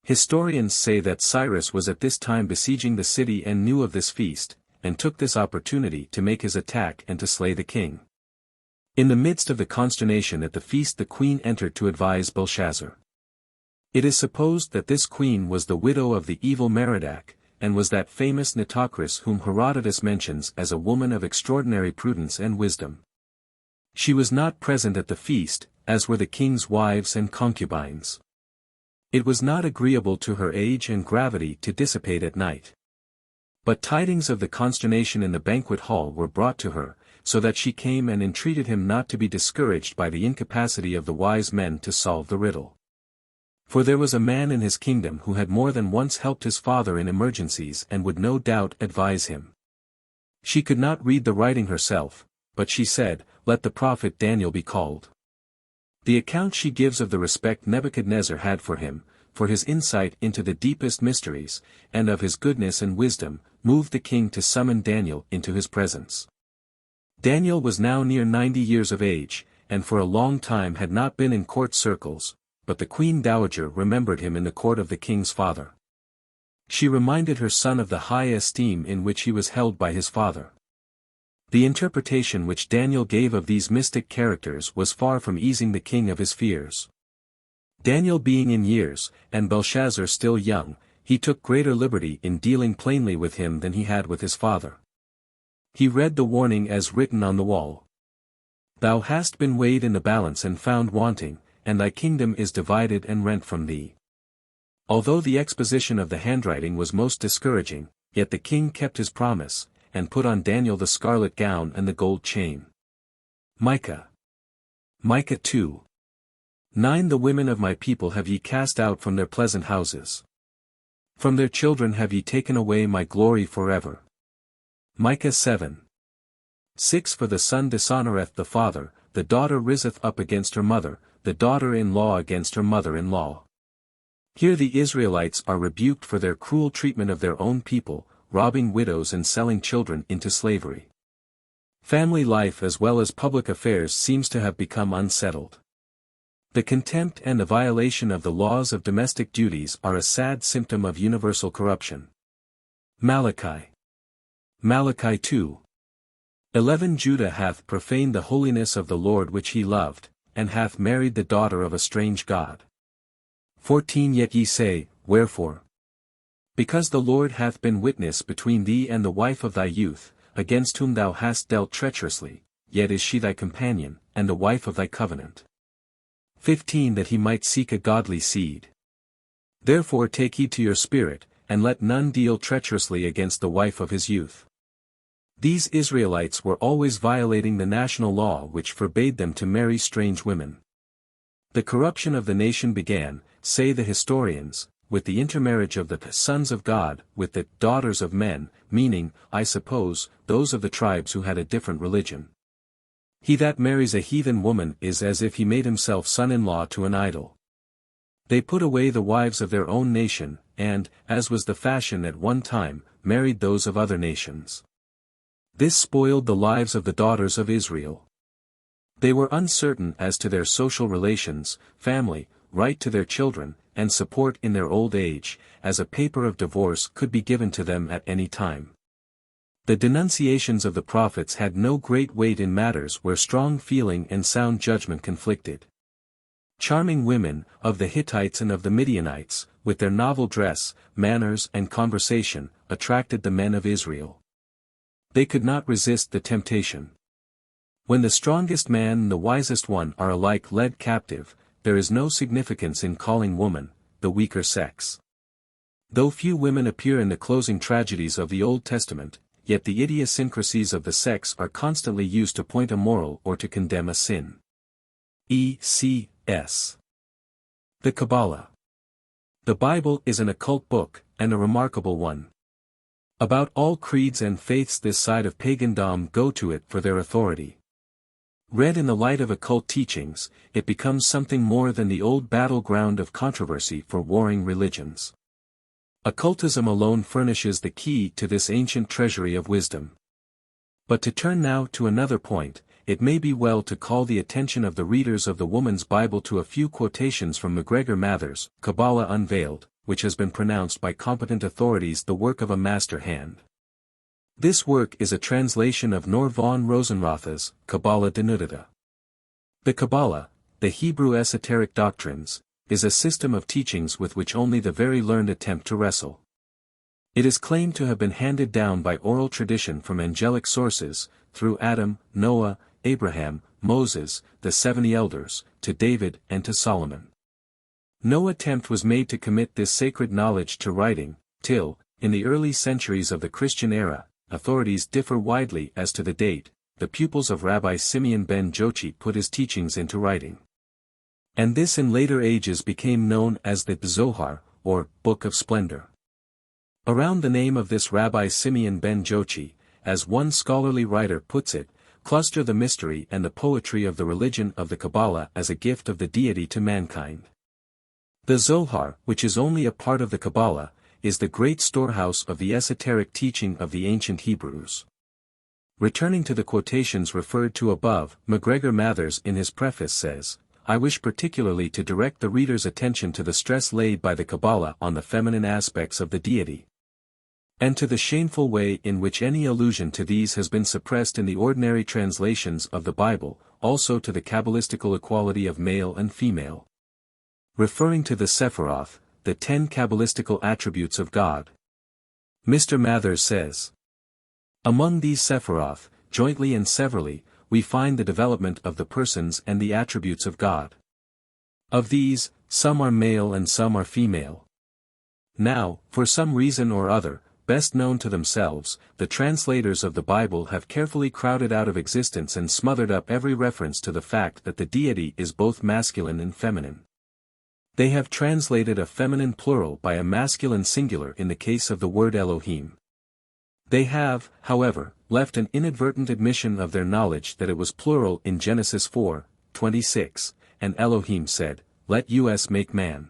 Historians say that Cyrus was at this time besieging the city and knew of this feast, and took this opportunity to make his attack and to slay the king. In the midst of the consternation at the feast the queen entered to advise Belshazzar. It is supposed that this queen was the widow of the evil Merodach, and was that famous Nitocris whom Herodotus mentions as a woman of extraordinary prudence and wisdom. She was not present at the feast, as were the king's wives and concubines. It was not agreeable to her age and gravity to dissipate at night. But tidings of the consternation in the banquet hall were brought to her, so that she came and entreated him not to be discouraged by the incapacity of the wise men to solve the riddle. For there was a man in his kingdom who had more than once helped his father in emergencies and would no doubt advise him. She could not read the writing herself, but she said, Let the prophet Daniel be called. The account she gives of the respect Nebuchadnezzar had for him, for his insight into the deepest mysteries, and of his goodness and wisdom, moved the king to summon Daniel into his presence. Daniel was now near 90 years of age, and for a long time had not been in court circles, but the queen dowager remembered him in the court of the king's father. She reminded her son of the high esteem in which he was held by his father. The interpretation which Daniel gave of these mystic characters was far from easing the king of his fears. Daniel being in years, and Belshazzar still young, he took greater liberty in dealing plainly with him than he had with his father. He read the warning as written on the wall. Thou hast been weighed in the balance and found wanting, and thy kingdom is divided and rent from thee. Although the exposition of the handwriting was most discouraging, yet the king kept his promise, and put on Daniel the scarlet gown and the gold chain. Micah 2. 9 The women of my people have ye cast out from their pleasant houses. From their children have ye taken away my glory forever. Micah 7. 6 For the son dishonoureth the father, the daughter riseth up against her mother, the daughter-in-law against her mother-in-law. Here the Israelites are rebuked for their cruel treatment of their own people, robbing widows and selling children into slavery. Family life as well as public affairs seems to have become unsettled. The contempt and the violation of the laws of domestic duties are a sad symptom of universal corruption. Malachi 2. 11 Judah hath profaned the holiness of the Lord which he loved, and hath married the daughter of a strange god. 14 Yet ye say, Wherefore? Because the Lord hath been witness between thee and the wife of thy youth, against whom thou hast dealt treacherously, yet is she thy companion, and the wife of thy covenant. 15 That he might seek a godly seed. Therefore take heed to your spirit, and let none deal treacherously against the wife of his youth. These Israelites were always violating the national law which forbade them to marry strange women. The corruption of the nation began, say the historians, with the intermarriage of the sons of God with the daughters of men, meaning, I suppose, those of the tribes who had a different religion. He that marries a heathen woman is as if he made himself son-in-law to an idol. They put away the wives of their own nation, and, as was the fashion at one time, married those of other nations. This spoiled the lives of the daughters of Israel. They were uncertain as to their social relations, family, right to their children, and support in their old age, as a paper of divorce could be given to them at any time. The denunciations of the prophets had no great weight in matters where strong feeling and sound judgment conflicted. Charming women, of the Hittites and of the Midianites, with their novel dress, manners and conversation, attracted the men of Israel. They could not resist the temptation. When the strongest man and the wisest one are alike led captive, there is no significance in calling woman, the weaker sex. Though few women appear in the closing tragedies of the Old Testament, yet the idiosyncrasies of the sex are constantly used to point a moral or to condemn a sin. E.C.S. The Kabbalah. The Bible is an occult book, and a remarkable one. About all creeds and faiths this side of pagandom go to it for their authority. Read in the light of occult teachings, it becomes something more than the old battleground of controversy for warring religions. Occultism alone furnishes the key to this ancient treasury of wisdom. But to turn now to another point, it may be well to call the attention of the readers of the Woman's Bible to a few quotations from MacGregor Mather's Kabbalah Unveiled, which has been pronounced by competent authorities the work of a master hand. This work is a translation of Nor von Rosenrotha's Kabbalah Denudata. The Kabbalah, the Hebrew esoteric doctrines, is a system of teachings with which only the very learned attempt to wrestle. It is claimed to have been handed down by oral tradition from angelic sources, through Adam, Noah, Abraham, Moses, the 70 elders, to David and to Solomon. No attempt was made to commit this sacred knowledge to writing, till, in the early centuries of the Christian era, authorities differ widely as to the date, the pupils of Rabbi Simeon ben Jochi put his teachings into writing. And this in later ages became known as the Zohar, or Book of Splendor. Around the name of this Rabbi Simeon ben Jochi, as one scholarly writer puts it, cluster the mystery and the poetry of the religion of the Kabbalah as a gift of the deity to mankind. The Zohar, which is only a part of the Kabbalah, is the great storehouse of the esoteric teaching of the ancient Hebrews. Returning to the quotations referred to above, MacGregor Mathers in his preface says, I wish particularly to direct the reader's attention to the stress laid by the Kabbalah on the feminine aspects of the deity, and to the shameful way in which any allusion to these has been suppressed in the ordinary translations of the Bible, also to the Kabbalistical equality of male and female. Referring to the Sephiroth, the 10 Kabbalistical attributes of God, Mr. Mathers says, among these Sephiroth, jointly and severally, we find the development of the persons and the attributes of God. Of these, some are male and some are female. Now, for some reason or other, best known to themselves, the translators of the Bible have carefully crowded out of existence and smothered up every reference to the fact that the deity is both masculine and feminine. They have translated a feminine plural by a masculine singular in the case of the word Elohim. They have, however, left an inadvertent admission of their knowledge that it was plural in Genesis 4:26, and Elohim said, Let us make man.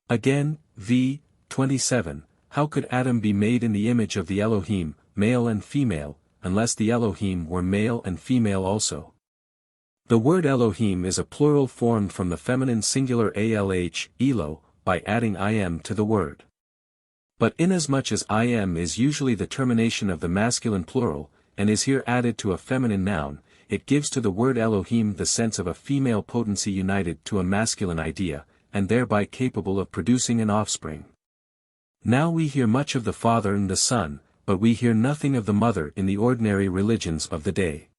Again, v. 27, how could Adam be made in the image of the Elohim, male and female, unless the Elohim were male and female also? The word Elohim is a plural formed from the feminine singular alh, Elo, by adding im to the word. But inasmuch as im is usually the termination of the masculine plural, and is here added to a feminine noun, it gives to the word Elohim the sense of a female potency united to a masculine idea, and thereby capable of producing an offspring. Now we hear much of the Father and the Son, but we hear nothing of the Mother in the ordinary religions of the day.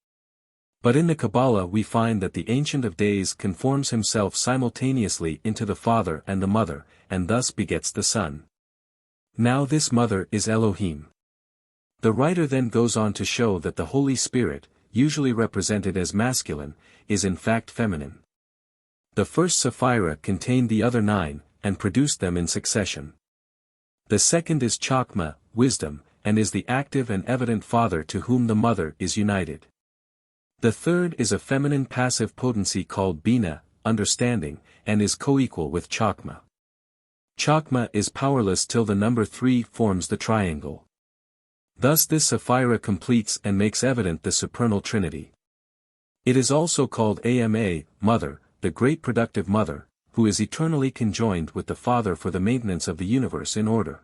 But in the Kabbalah we find that the Ancient of Days conforms himself simultaneously into the Father and the Mother, and thus begets the Son. Now this Mother is Elohim. The writer then goes on to show that the Holy Spirit, usually represented as masculine, is in fact feminine. The first Sapphira contained the other 9, and produced them in succession. The second is Chokmah, wisdom, and is the active and evident father to whom the mother is united. The third is a feminine passive potency called Binah, understanding, and is coequal with Chokmah. Chokmah is powerless till the number 3 forms the triangle. Thus this Sapphira completes and makes evident the supernal Trinity. It is also called Ama, Mother, the great productive Mother, who is eternally conjoined with the Father for the maintenance of the universe in order.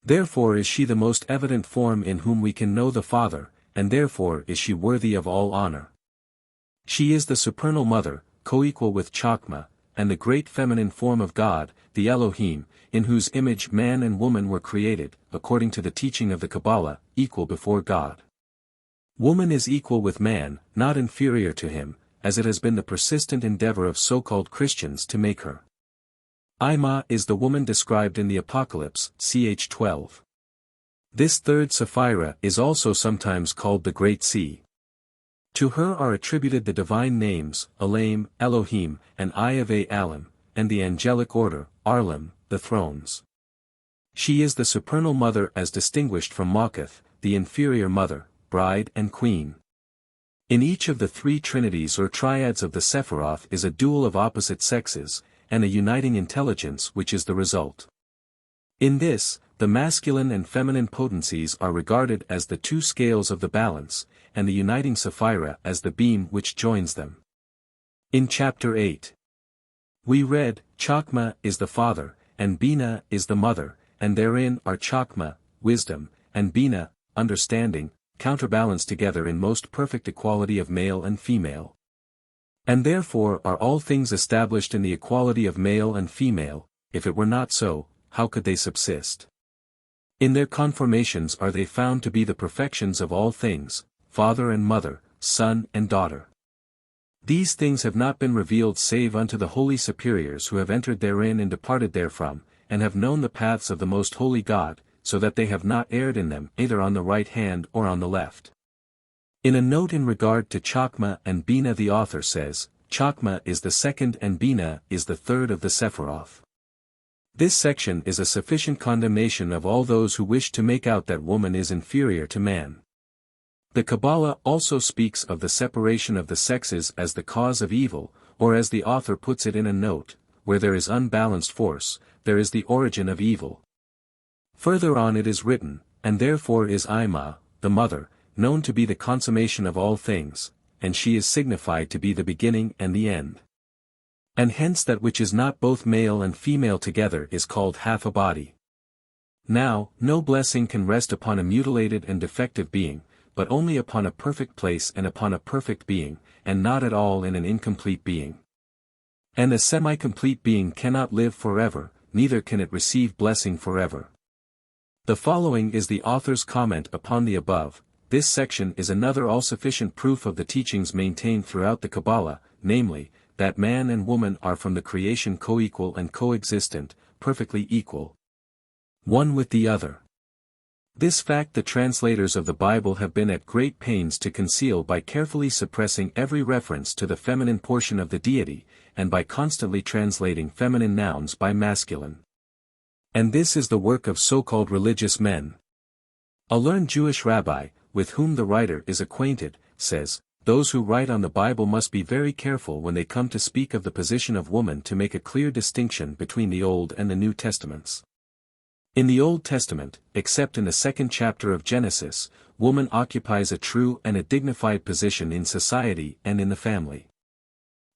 Therefore is she the most evident form in whom we can know the Father, and therefore is she worthy of all honor. She is the supernal Mother, coequal with Chokmah, and the great feminine form of God, the Elohim, in whose image man and woman were created, according to the teaching of the Kabbalah, equal before God. Woman is equal with man, not inferior to him, as it has been the persistent endeavor of so-called Christians to make her. Ima is the woman described in the Apocalypse, ch. 12. This third Sapphira is also sometimes called the Great Sea. To her are attributed the divine names, Elam, Elohim, and Yahweh Alam, and the angelic order, Arlam, the thrones. She is the supernal mother as distinguished from Malkuth, the inferior mother, bride and queen. In each of the 3 trinities or triads of the Sephiroth is a dual of opposite sexes, and a uniting intelligence which is the result. In this, the masculine and feminine potencies are regarded as the 2 scales of the balance, and the uniting Sapphira as the beam which joins them. In Chapter 8, we read, Chokmah is the father, and Binah is the mother, and therein are Chokmah, wisdom, and Binah, understanding, counterbalanced together in most perfect equality of male and female. And therefore are all things established in the equality of male and female. If it were not so, how could they subsist? In their conformations are they found to be the perfections of all things, father and mother, son and daughter. These things have not been revealed save unto the holy superiors who have entered therein and departed therefrom, and have known the paths of the most holy God, so that they have not erred in them either on the right hand or on the left. In a note in regard to Chokmah and Binah the author says, Chokmah is the second and Binah is the third of the Sephiroth. This section is a sufficient condemnation of all those who wish to make out that woman is inferior to man. The Kabbalah also speaks of the separation of the sexes as the cause of evil, or as the author puts it in a note, where there is unbalanced force, there is the origin of evil. Further on it is written, and therefore is Ima, the mother, known to be the consummation of all things, and she is signified to be the beginning and the end. And hence that which is not both male and female together is called half a body. Now, no blessing can rest upon a mutilated and defective being, but only upon a perfect place and upon a perfect being, and not at all in an incomplete being. And a semi-complete being cannot live forever, neither can it receive blessing forever. The following is the author's comment upon the above. This section is another all-sufficient proof of the teachings maintained throughout the Kabbalah, namely, that man and woman are from the creation co-equal and coexistent, perfectly equal, one with the other. This fact the translators of the Bible have been at great pains to conceal by carefully suppressing every reference to the feminine portion of the deity, and by constantly translating feminine nouns by masculine. And this is the work of so-called religious men. A learned Jewish rabbi, with whom the writer is acquainted, says, those who write on the Bible must be very careful when they come to speak of the position of woman to make a clear distinction between the Old and the New Testaments. In the Old Testament, except in the 2nd chapter of Genesis, woman occupies a true and a dignified position in society and in the family.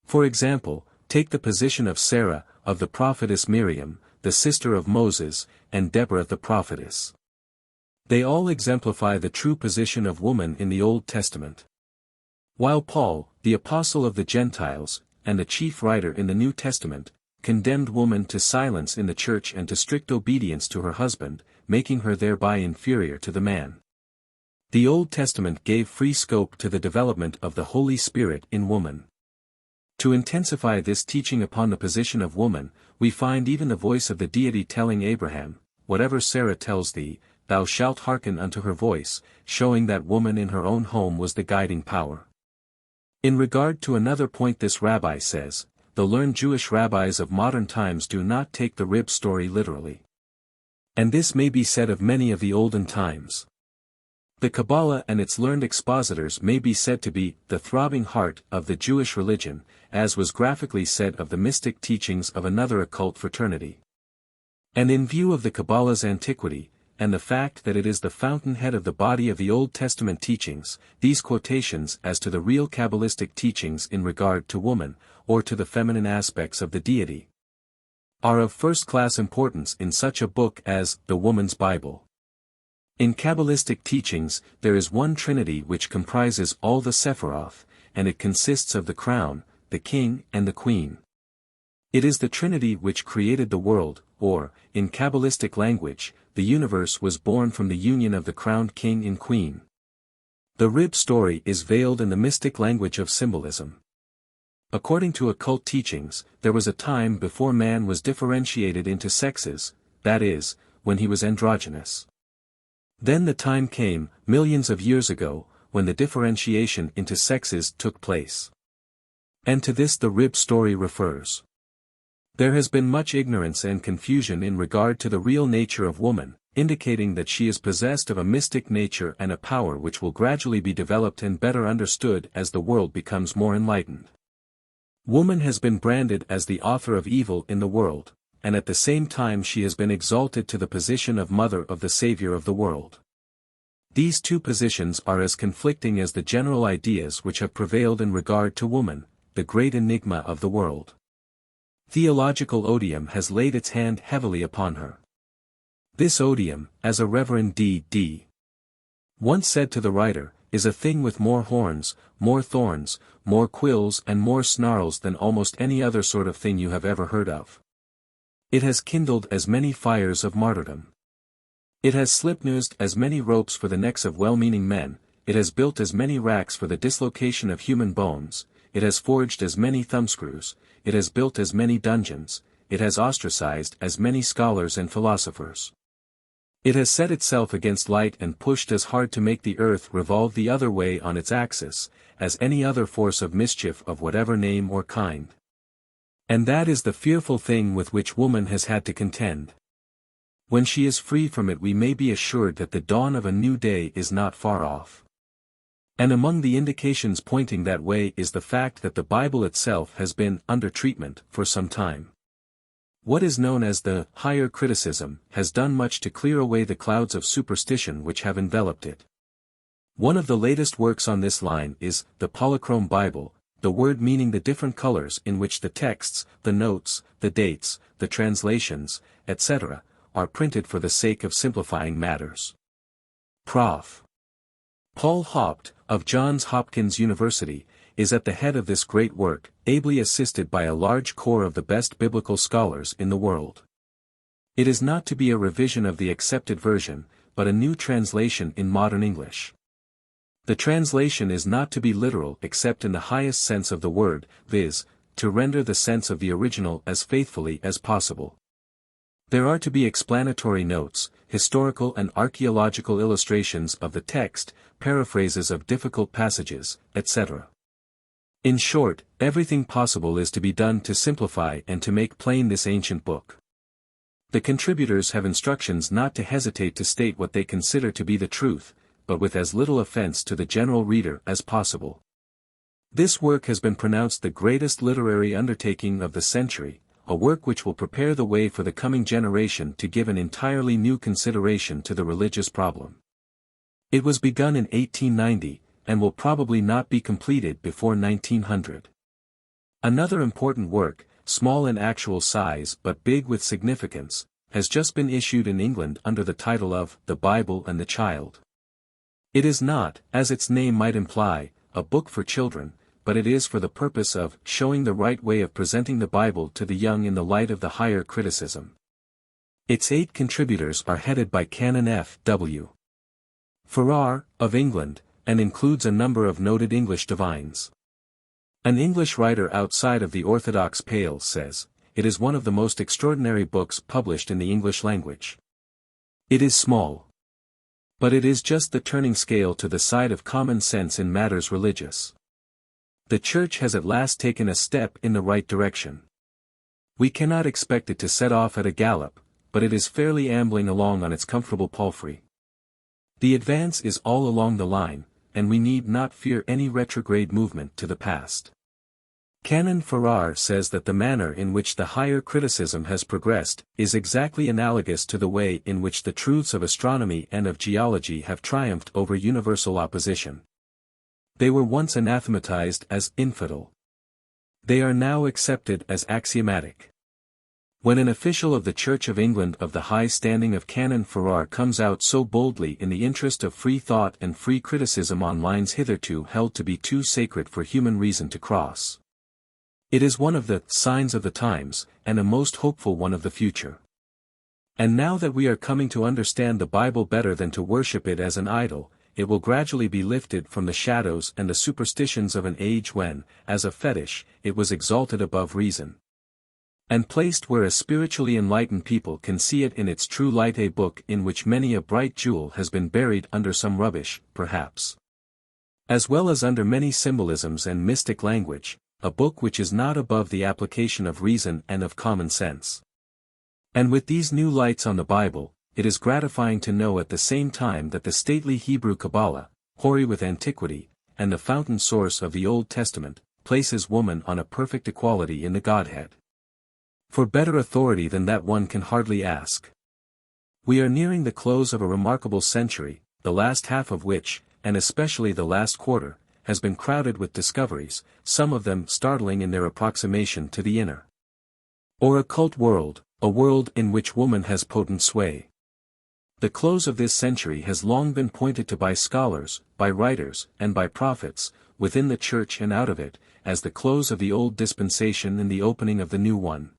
For example, take the position of Sarah, of the prophetess Miriam, the sister of Moses, and Deborah the prophetess. They all exemplify the true position of woman in the Old Testament. While Paul, the apostle of the Gentiles, and the chief writer in the New Testament, condemned woman to silence in the church and to strict obedience to her husband, making her thereby inferior to the man. The Old Testament gave free scope to the development of the Holy Spirit in woman. To intensify this teaching upon the position of woman, we find even the voice of the deity telling Abraham, whatever Sarah tells thee, thou shalt hearken unto her voice, showing that woman in her own home was the guiding power. In regard to another point this rabbi says, the learned Jewish rabbis of modern times do not take the rib story literally. And this may be said of many of the olden times. The Kabbalah and its learned expositors may be said to be the throbbing heart of the Jewish religion, as was graphically said of the mystic teachings of another occult fraternity. And in view of the Kabbalah's antiquity, and the fact that it is the fountainhead of the body of the Old Testament teachings, these quotations as to the real Kabbalistic teachings in regard to woman, or to the feminine aspects of the deity, are of first-class importance in such a book as the Woman's Bible. In Kabbalistic teachings, there is one Trinity which comprises all the Sephiroth, and it consists of the crown, the king and the queen. It is the Trinity which created the world, or, in Kabbalistic language, the universe was born from the union of the crowned king and queen. The rib story is veiled in the mystic language of symbolism. According to occult teachings, there was a time before man was differentiated into sexes, that is, when he was androgynous. Then the time came, millions of years ago, when the differentiation into sexes took place. And to this the rib story refers. There has been much ignorance and confusion in regard to the real nature of woman, indicating that she is possessed of a mystic nature and a power which will gradually be developed and better understood as the world becomes more enlightened. Woman has been branded as the author of evil in the world, and at the same time she has been exalted to the position of mother of the Savior of the world. These two positions are as conflicting as the general ideas which have prevailed in regard to woman, the great enigma of the world. Theological odium has laid its hand heavily upon her. This odium, as a Reverend D.D. once said to the writer, is a thing with more horns, more thorns, more quills and more snarls than almost any other sort of thing you have ever heard of. It has kindled as many fires of martyrdom. It has slip-noosed as many ropes for the necks of well-meaning men, it has built as many racks for the dislocation of human bones, it has forged as many thumbscrews, it has built as many dungeons, it has ostracized as many scholars and philosophers. It has set itself against light and pushed as hard to make the earth revolve the other way on its axis, as any other force of mischief of whatever name or kind. And that is the fearful thing with which woman has had to contend. When she is free from it we may be assured that the dawn of a new day is not far off. And among the indications pointing that way is the fact that the Bible itself has been under treatment for some time. What is known as the higher criticism has done much to clear away the clouds of superstition which have enveloped it. One of the latest works on this line is the Polychrome Bible, the word meaning the different colors in which the texts, the notes, the dates, the translations, etc., are printed for the sake of simplifying matters. Prof. Paul Haupt, of Johns Hopkins University, is at the head of this great work, ably assisted by a large corps of the best biblical scholars in the world. It is not to be a revision of the accepted version, but a new translation in modern English. The translation is not to be literal except in the highest sense of the word, viz., to render the sense of the original as faithfully as possible. There are to be explanatory notes, historical and archaeological illustrations of the text, paraphrases of difficult passages, etc. In short, everything possible is to be done to simplify and to make plain this ancient book. The contributors have instructions not to hesitate to state what they consider to be the truth, but with as little offense to the general reader as possible. This work has been pronounced the greatest literary undertaking of the century, a work which will prepare the way for the coming generation to give an entirely new consideration to the religious problem. It was begun in 1890, and will probably not be completed before 1900. Another important work, small in actual size but big with significance, has just been issued in England under the title of The Bible and the Child. It is not, as its name might imply, a book for children, but it is for the purpose of showing the right way of presenting the Bible to the young in the light of the higher criticism. Its 8 contributors are headed by Canon F. W. Farrar, of England, and includes a number of noted English divines. An English writer outside of the orthodox pale says, it is one of the most extraordinary books published in the English language. It is small. But it is just the turning scale to the side of common sense in matters religious. The Church has at last taken a step in the right direction. We cannot expect it to set off at a gallop, but it is fairly ambling along on its comfortable palfrey. The advance is all along the line, and we need not fear any retrograde movement to the past. Canon Farrar says that the manner in which the higher criticism has progressed is exactly analogous to the way in which the truths of astronomy and of geology have triumphed over universal opposition. They were once anathematized as infidel. They are now accepted as axiomatic. When an official of the Church of England of the high standing of Canon Farrar comes out so boldly in the interest of free thought and free criticism on lines hitherto held to be too sacred for human reason to cross, it is one of the signs of the times, and a most hopeful one of the future. And now that we are coming to understand the Bible better than to worship it as an idol, it will gradually be lifted from the shadows and the superstitions of an age when, as a fetish, it was exalted above reason, and placed where a spiritually enlightened people can see it in its true light, a book in which many a bright jewel has been buried under some rubbish, perhaps, as well as under many symbolisms and mystic language, a book which is not above the application of reason and of common sense. And with these new lights on the Bible, it is gratifying to know at the same time that the stately Hebrew Kabbalah, hoary with antiquity, and the fountain source of the Old Testament, places woman on a perfect equality in the Godhead. For better authority than that one can hardly ask. We are nearing the close of a remarkable century, the last half of which, and especially the last quarter, has been crowded with discoveries, some of them startling in their approximation to the inner or occult world, a world in which woman has potent sway. The close of this century has long been pointed to by scholars, by writers, and by prophets, within the Church and out of it, as the close of the old dispensation and the opening of the new one.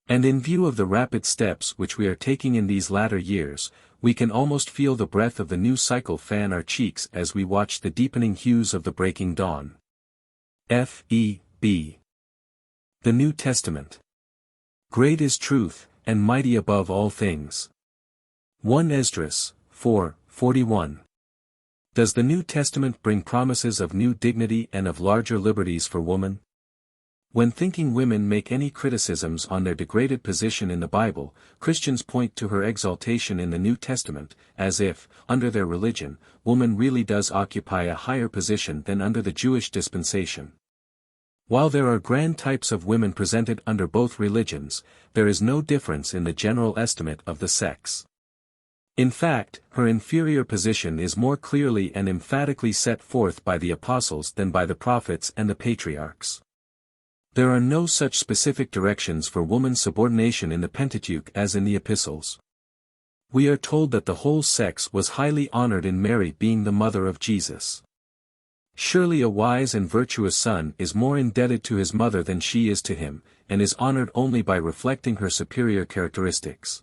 And in view of the rapid steps which we are taking in these latter years, we can almost feel the breath of the new cycle fan our cheeks as we watch the deepening hues of the breaking dawn. F.E.B. The New Testament. Great is truth, and mighty above all things. 1 Esdras, 4:41. Does the New Testament bring promises of new dignity and of larger liberties for woman? When thinking women make any criticisms on their degraded position in the Bible, Christians point to her exaltation in the New Testament, as if, under their religion, woman really does occupy a higher position than under the Jewish dispensation. While there are grand types of women presented under both religions, there is no difference in the general estimate of the sex. In fact, her inferior position is more clearly and emphatically set forth by the apostles than by the prophets and the patriarchs. There are no such specific directions for woman's subordination in the Pentateuch as in the epistles. We are told that the whole sex was highly honored in Mary being the mother of Jesus. Surely a wise and virtuous son is more indebted to his mother than she is to him, and is honored only by reflecting her superior characteristics.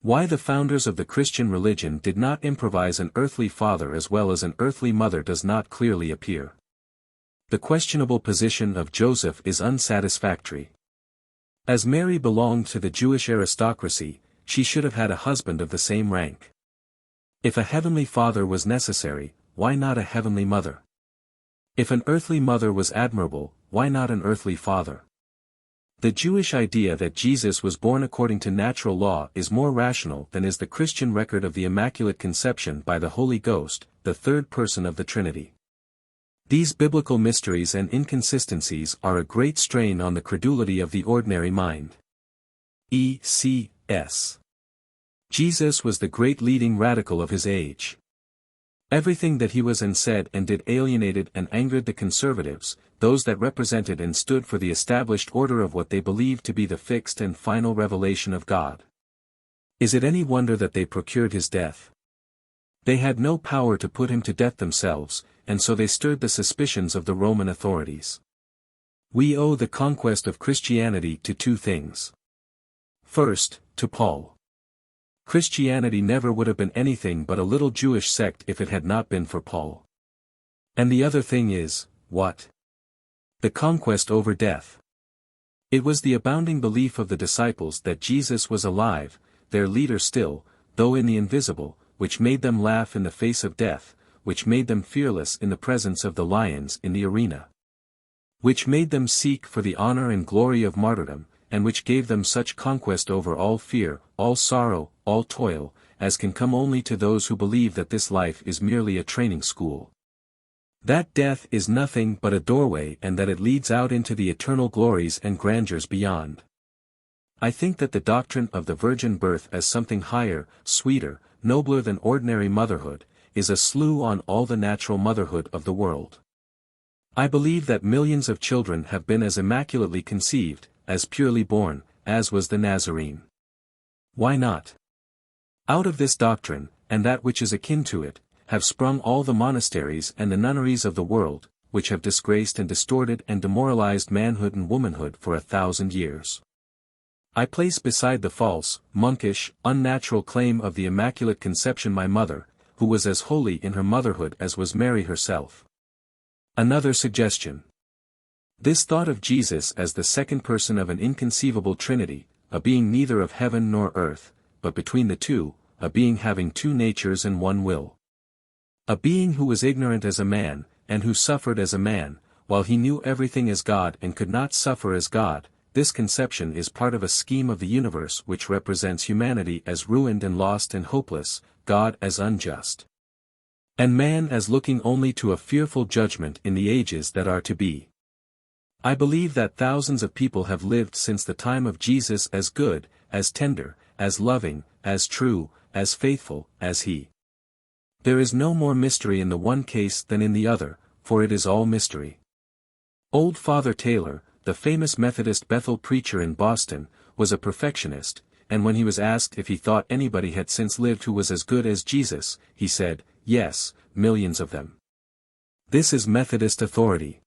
Why the founders of the Christian religion did not improvise an earthly father as well as an earthly mother does not clearly appear. The questionable position of Joseph is unsatisfactory. As Mary belonged to the Jewish aristocracy, she should have had a husband of the same rank. If a heavenly father was necessary, why not a heavenly mother? If an earthly mother was admirable, why not an earthly father? The Jewish idea that Jesus was born according to natural law is more rational than is the Christian record of the Immaculate Conception by the Holy Ghost, the third person of the Trinity. These biblical mysteries and inconsistencies are a great strain on the credulity of the ordinary mind. E.C.S. Jesus was the great leading radical of his age. Everything that he was and said and did alienated and angered the conservatives, those that represented and stood for the established order of what they believed to be the fixed and final revelation of God. Is it any wonder that they procured his death? They had no power to put him to death themselves, and so they stirred the suspicions of the Roman authorities. We owe the conquest of Christianity to two things. First, to Paul. Christianity never would have been anything but a little Jewish sect if it had not been for Paul. And the other thing is, what? The conquest over death. It was the abounding belief of the disciples that Jesus was alive, their leader still, though in the invisible, which made them laugh in the face of death, which made them fearless in the presence of the lions in the arena. which made them seek for the honor and glory of martyrdom, and which gave them such conquest over all fear, all sorrow, all toil, as can come only to those who believe that this life is merely a training school. That death is nothing but a doorway and that it leads out into the eternal glories and grandeurs beyond. I think that the doctrine of the virgin birth as something higher, sweeter, nobler than ordinary motherhood, is a slew on all the natural motherhood of the world. I believe that millions of children have been as immaculately conceived, as purely born, as was the Nazarene. Why not? Out of this doctrine, and that which is akin to it, have sprung all the monasteries and the nunneries of the world, which have disgraced and distorted and demoralized manhood and womanhood for 1,000 years. I place beside the false, monkish, unnatural claim of the Immaculate Conception my mother, who was as holy in her motherhood as was Mary herself. Another suggestion. This thought of Jesus as the second person of an inconceivable Trinity, a being neither of heaven nor earth, but between the two, a being having two natures and one will. A being who was ignorant as a man, and who suffered as a man, while he knew everything as God and could not suffer as God. This conception is part of a scheme of the universe which represents humanity as ruined and lost and hopeless, God as unjust, and man as looking only to a fearful judgment in the ages that are to be. I believe that thousands of people have lived since the time of Jesus as good, as tender, as loving, as true, as faithful, as he. There is no more mystery in the one case than in the other, for it is all mystery. Old Father Taylor, the famous Methodist Bethel preacher in Boston, was a perfectionist, and when he was asked if he thought anybody had since lived who was as good as Jesus, he said, "Yes, millions of them." This is Methodist authority.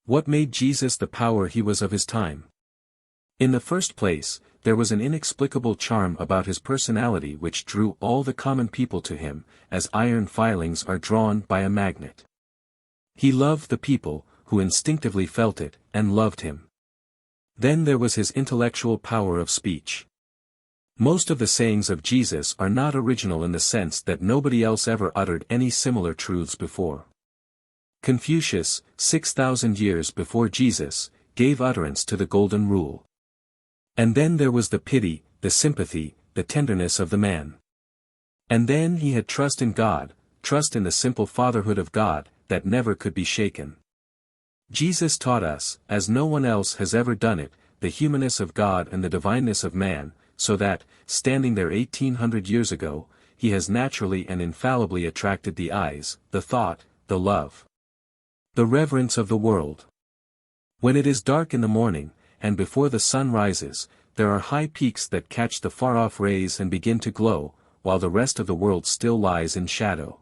What made Jesus the power he was of his time? In the first place, there was an inexplicable charm about his personality which drew all the common people to him, as iron filings are drawn by a magnet. He loved the people, who instinctively felt it, and loved him. Then there was his intellectual power of speech. Most of the sayings of Jesus are not original in the sense that nobody else ever uttered any similar truths before. Confucius, 6,000 years before Jesus, gave utterance to the Golden Rule. And then there was the pity, the sympathy, the tenderness of the man. And then he had trust in God, trust in the simple fatherhood of God, that never could be shaken. Jesus taught us, as no one else has ever done it, the humanness of God and the divineness of man, so that, standing there 1800 years ago, he has naturally and infallibly attracted the eyes, the thought, the love, the reverence of the world. When it is dark in the morning, and before the sun rises, there are high peaks that catch the far-off rays and begin to glow, while the rest of the world still lies in shadow.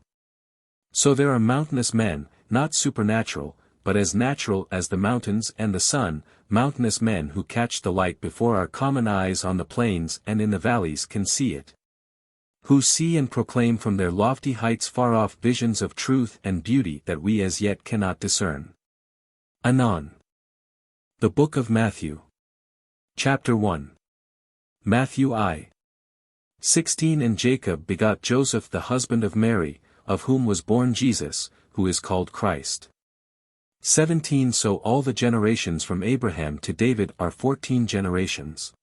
So there are mountainous men, not supernatural, but as natural as the mountains and the sun, mountainous men who catch the light before our common eyes on the plains and in the valleys can see it. Who see and proclaim from their lofty heights far-off visions of truth and beauty that we as yet cannot discern. Anon. The Book of Matthew. Chapter 1. Matthew I. 16 And Jacob begot Joseph the husband of Mary, of whom was born Jesus, who is called Christ. 17 So all the generations from Abraham to David are 14 generations.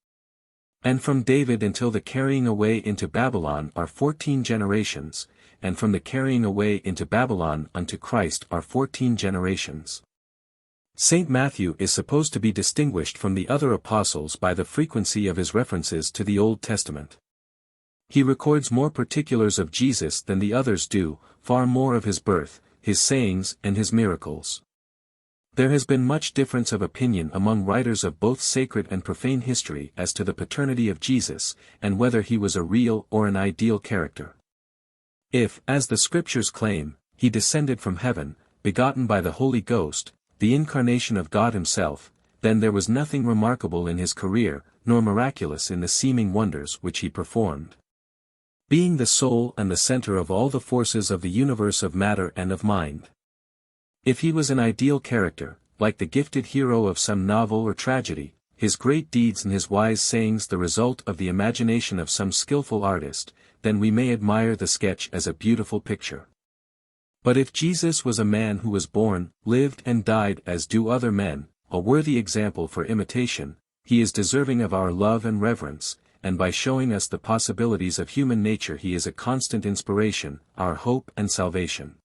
And from David until the carrying away into Babylon are 14 generations, and from the carrying away into Babylon unto Christ are 14 generations. Saint Matthew is supposed to be distinguished from the other apostles by the frequency of his references to the Old Testament. He records more particulars of Jesus than the others do, far more of his birth, his sayings and his miracles. There has been much difference of opinion among writers of both sacred and profane history as to the paternity of Jesus, and whether he was a real or an ideal character. If, as the Scriptures claim, he descended from heaven, begotten by the Holy Ghost, the incarnation of God himself, then there was nothing remarkable in his career, nor miraculous in the seeming wonders which he performed. Being the soul and the center of all the forces of the universe of matter and of mind. If he was an ideal character, like the gifted hero of some novel or tragedy, his great deeds and his wise sayings the result of the imagination of some skillful artist, then we may admire the sketch as a beautiful picture. But if Jesus was a man who was born, lived and died as do other men, a worthy example for imitation, he is deserving of our love and reverence, and by showing us the possibilities of human nature he is a constant inspiration, our hope and salvation.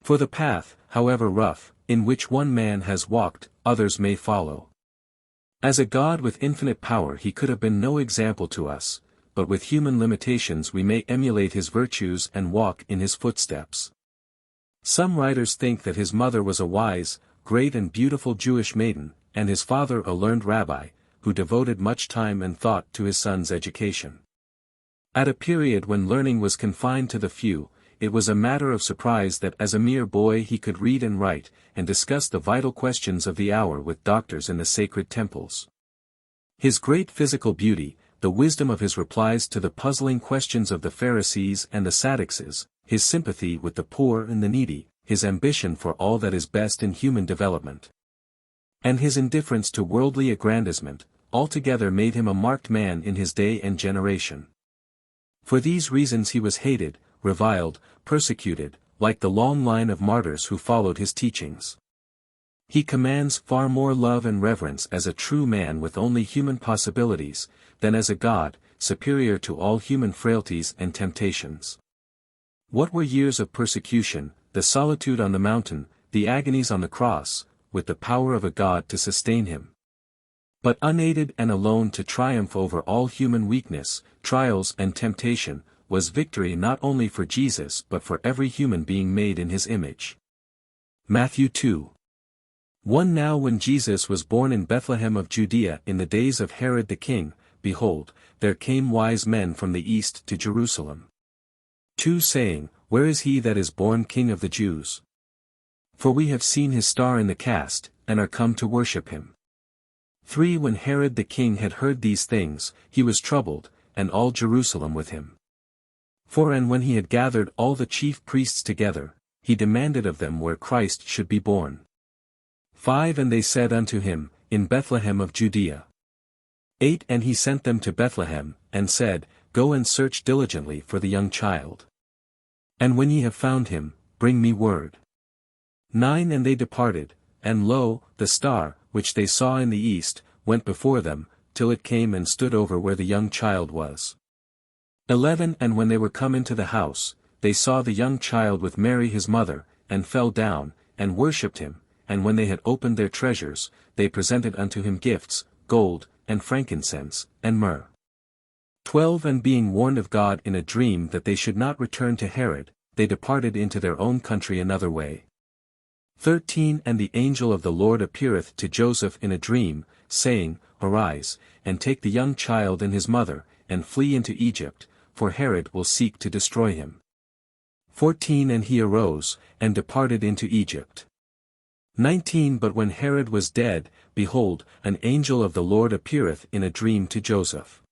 For the path, however rough, in which one man has walked, others may follow. As a God with infinite power he could have been no example to us, but with human limitations we may emulate his virtues and walk in his footsteps. Some writers think that his mother was a wise, great and beautiful Jewish maiden, and his father a learned rabbi, who devoted much time and thought to his son's education. At a period when learning was confined to the few, it was a matter of surprise that as a mere boy he could read and write, and discuss the vital questions of the hour with doctors in the sacred temples. His great physical beauty, the wisdom of his replies to the puzzling questions of the Pharisees and the Sadducees, his sympathy with the poor and the needy, his ambition for all that is best in human development, and his indifference to worldly aggrandizement, altogether made him a marked man in his day and generation. For these reasons he was hated, reviled, persecuted, like the long line of martyrs who followed his teachings. He commands far more love and reverence as a true man with only human possibilities, than as a God, superior to all human frailties and temptations. What were years of persecution, the solitude on the mountain, the agonies on the cross, with the power of a God to sustain him? But unaided and alone to triumph over all human weakness, trials and temptation, was victory not only for Jesus but for every human being made in his image. Matthew 2:1 Now when Jesus was born in Bethlehem of Judea in the days of Herod the king, behold, there came wise men from the east to Jerusalem. 2 Saying, Where is he that is born King of the Jews? For we have seen his star in the cast, and are come to worship him. 3 When Herod the king had heard these things, he was troubled, and all Jerusalem with him. 4 And when he had gathered all the chief priests together, he demanded of them where Christ should be born. 5 And they said unto him, In Bethlehem of Judea. 8 And he sent them to Bethlehem, and said, Go and search diligently for the young child. And when ye have found him, bring me word. 9 And they departed, and lo, the star, which they saw in the east, went before them, till it came and stood over where the young child was. 11 And when they were come into the house, they saw the young child with Mary his mother, and fell down, and worshipped him, and when they had opened their treasures, they presented unto him gifts, gold, and frankincense, and myrrh. 12 And being warned of God in a dream that they should not return to Herod, they departed into their own country another way. 13 And the angel of the Lord appeareth to Joseph in a dream, saying, Arise, and take the young child and his mother, and flee into Egypt, for Herod will seek to destroy him. 14 And he arose, and departed into Egypt. 19 But when Herod was dead, behold, an angel of the Lord appeareth in a dream to Joseph.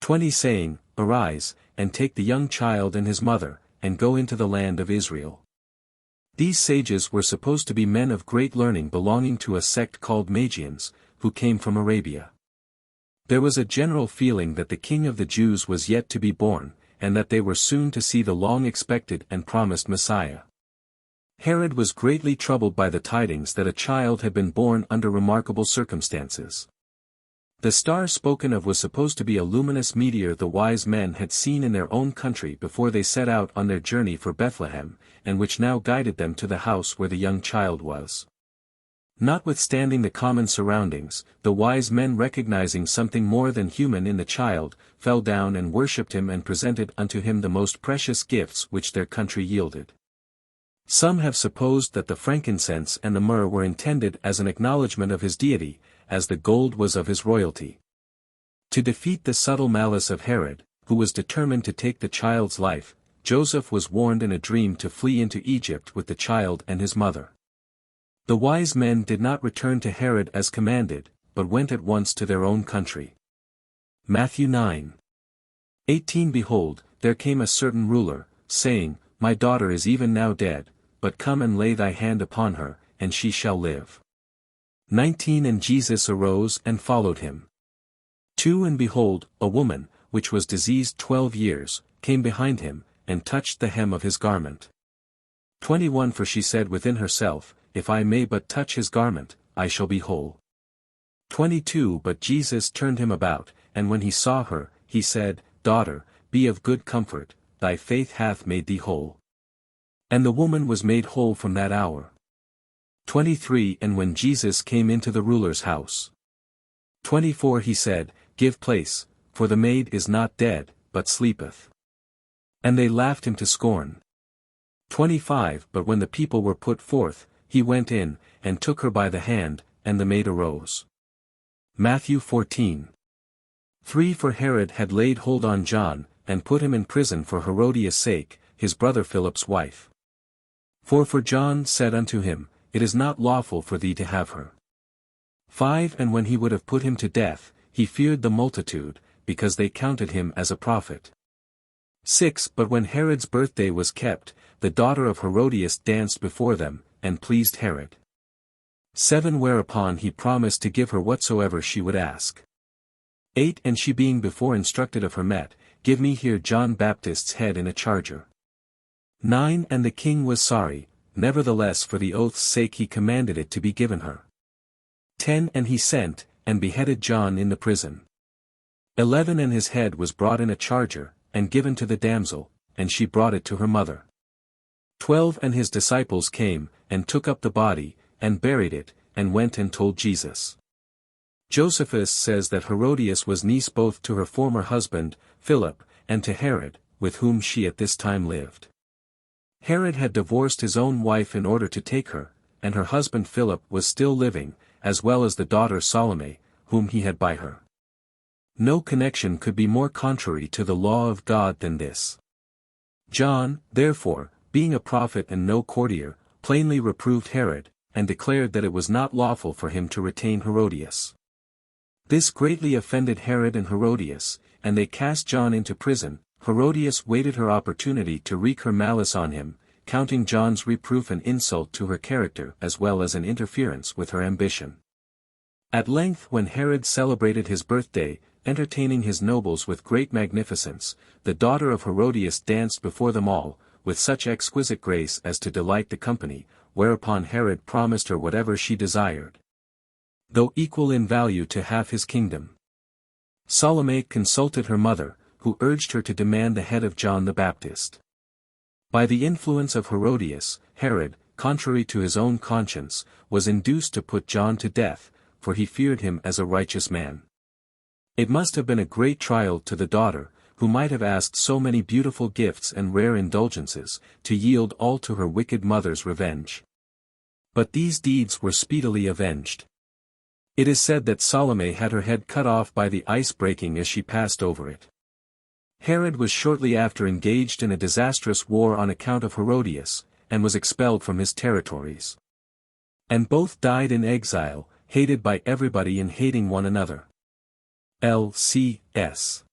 20 Saying, Arise, and take the young child and his mother, and go into the land of Israel. These sages were supposed to be men of great learning belonging to a sect called Magians, who came from Arabia. There was a general feeling that the King of the Jews was yet to be born, and that they were soon to see the long-expected and promised Messiah. Herod was greatly troubled by the tidings that a child had been born under remarkable circumstances. The star spoken of was supposed to be a luminous meteor the wise men had seen in their own country before they set out on their journey for Bethlehem, and which now guided them to the house where the young child was. Notwithstanding the common surroundings, the wise men recognizing something more than human in the child, fell down and worshipped him and presented unto him the most precious gifts which their country yielded. Some have supposed that the frankincense and the myrrh were intended as an acknowledgement of his deity, as the gold was of his royalty. To defeat the subtle malice of Herod, who was determined to take the child's life, Joseph was warned in a dream to flee into Egypt with the child and his mother. The wise men did not return to Herod as commanded, but went at once to their own country. Matthew 9:18 Behold, there came a certain ruler, saying, My daughter is even now dead, but come and lay thy hand upon her, and she shall live. 19 And Jesus arose and followed him. 2 And behold, a woman, which was diseased 12 years, came behind him, and touched the hem of his garment. 21 For she said within herself, If I may but touch his garment, I shall be whole. 22 But Jesus turned him about, and when he saw her, he said, Daughter, be of good comfort, thy faith hath made thee whole. And the woman was made whole from that hour. 23 And when Jesus came into the ruler's house. 24 He said, Give place, for the maid is not dead, but sleepeth. And they laughed him to scorn. 25 But when the people were put forth, he went in, and took her by the hand, and the maid arose. Matthew 14. 3 For Herod had laid hold on John, and put him in prison for Herodias' sake, his brother Philip's wife. For John said unto him, It is not lawful for thee to have her. 5 And when he would have put him to death, he feared the multitude, because they counted him as a prophet. 6 But when Herod's birthday was kept, the daughter of Herodias danced before them, and pleased Herod. 7 Whereupon he promised to give her whatsoever she would ask. 8 And she being before instructed of her met, Give me here John Baptist's head in a charger. 9 And the king was sorry, nevertheless for the oath's sake he commanded it to be given her. 10 And he sent, and beheaded John in the prison. 11 And his head was brought in a charger, and given to the damsel, and she brought it to her mother. 12 And his disciples came, and took up the body, and buried it, and went and told Jesus. Josephus says that Herodias was niece both to her former husband, Philip, and to Herod, with whom she at this time lived. Herod had divorced his own wife in order to take her, and her husband Philip was still living, as well as the daughter Salome, whom he had by her. No connection could be more contrary to the law of God than this. John, therefore, being a prophet and no courtier, plainly reproved Herod, and declared that it was not lawful for him to retain Herodias. This greatly offended Herod and Herodias, and they cast John into prison. Herodias waited her opportunity to wreak her malice on him, counting John's reproof an insult to her character as well as an interference with her ambition. At length when Herod celebrated his birthday, entertaining his nobles with great magnificence, the daughter of Herodias danced before them all, with such exquisite grace as to delight the company, whereupon Herod promised her whatever she desired, though equal in value to half his kingdom. Salome consulted her mother, who urged her to demand the head of John the Baptist. By the influence of Herodias, Herod, contrary to his own conscience, was induced to put John to death, for he feared him as a righteous man. It must have been a great trial to the daughter, who might have asked so many beautiful gifts and rare indulgences, to yield all to her wicked mother's revenge. But these deeds were speedily avenged. It is said that Salome had her head cut off by the ice breaking as she passed over it. Herod was shortly after engaged in a disastrous war on account of Herodias, and was expelled from his territories. And both died in exile, hated by everybody and hating one another. L.C.S.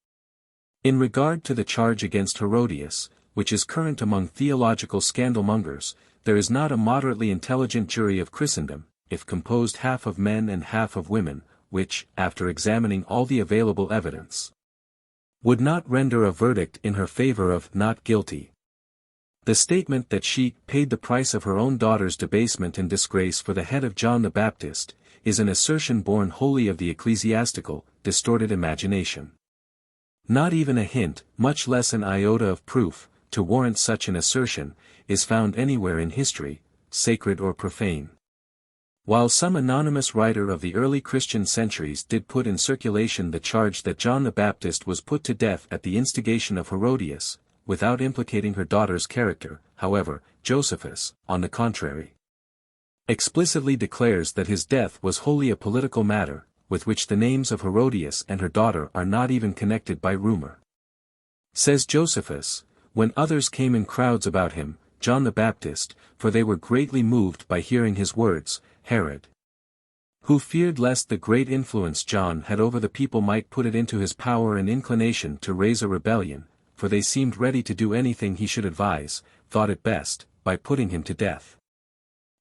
In regard to the charge against Herodias, which is current among theological scandalmongers, there is not a moderately intelligent jury of Christendom, if composed half of men and half of women, which, after examining all the available evidence, would not render a verdict in her favor of not guilty. The statement that she paid the price of her own daughter's debasement and disgrace for the head of John the Baptist, is an assertion born wholly of the ecclesiastical, distorted imagination. Not even a hint, much less an iota of proof, to warrant such an assertion, is found anywhere in history, sacred or profane. While some anonymous writer of the early Christian centuries did put in circulation the charge that John the Baptist was put to death at the instigation of Herodias, without implicating her daughter's character, however, Josephus, on the contrary, explicitly declares that his death was wholly a political matter, with which the names of Herodias and her daughter are not even connected by rumor. Says Josephus, when others came in crowds about him, John the Baptist, for they were greatly moved by hearing his words, Herod, who feared lest the great influence John had over the people might put it into his power and inclination to raise a rebellion, for they seemed ready to do anything he should advise, thought it best, by putting him to death,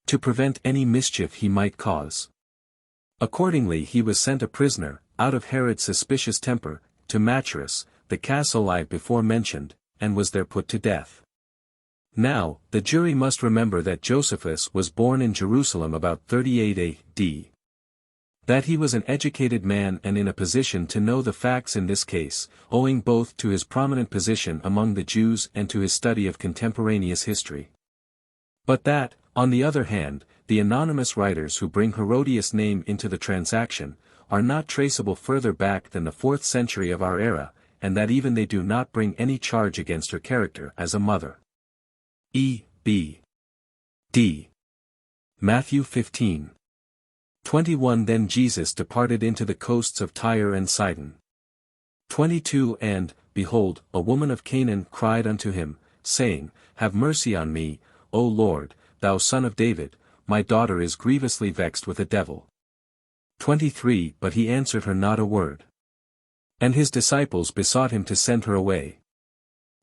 to prevent any mischief he might cause. Accordingly he was sent a prisoner, out of Herod's suspicious temper, to Machaerus, the castle I before mentioned, and was there put to death. Now, the jury must remember that Josephus was born in Jerusalem about 38 A.D. That he was an educated man and in a position to know the facts in this case, owing both to his prominent position among the Jews and to his study of contemporaneous history. But that, on the other hand, the anonymous writers who bring Herodias' name into the transaction, are not traceable further back than the 4th century of our era, and that even they do not bring any charge against her character as a mother. E. B. D. Matthew 15:21 Then Jesus departed into the coasts of Tyre and Sidon. 22 And, behold, a woman of Canaan cried unto him, saying, Have mercy on me, O Lord, thou son of David, my daughter is grievously vexed with a devil. 23 But he answered her not a word. And his disciples besought him to send her away.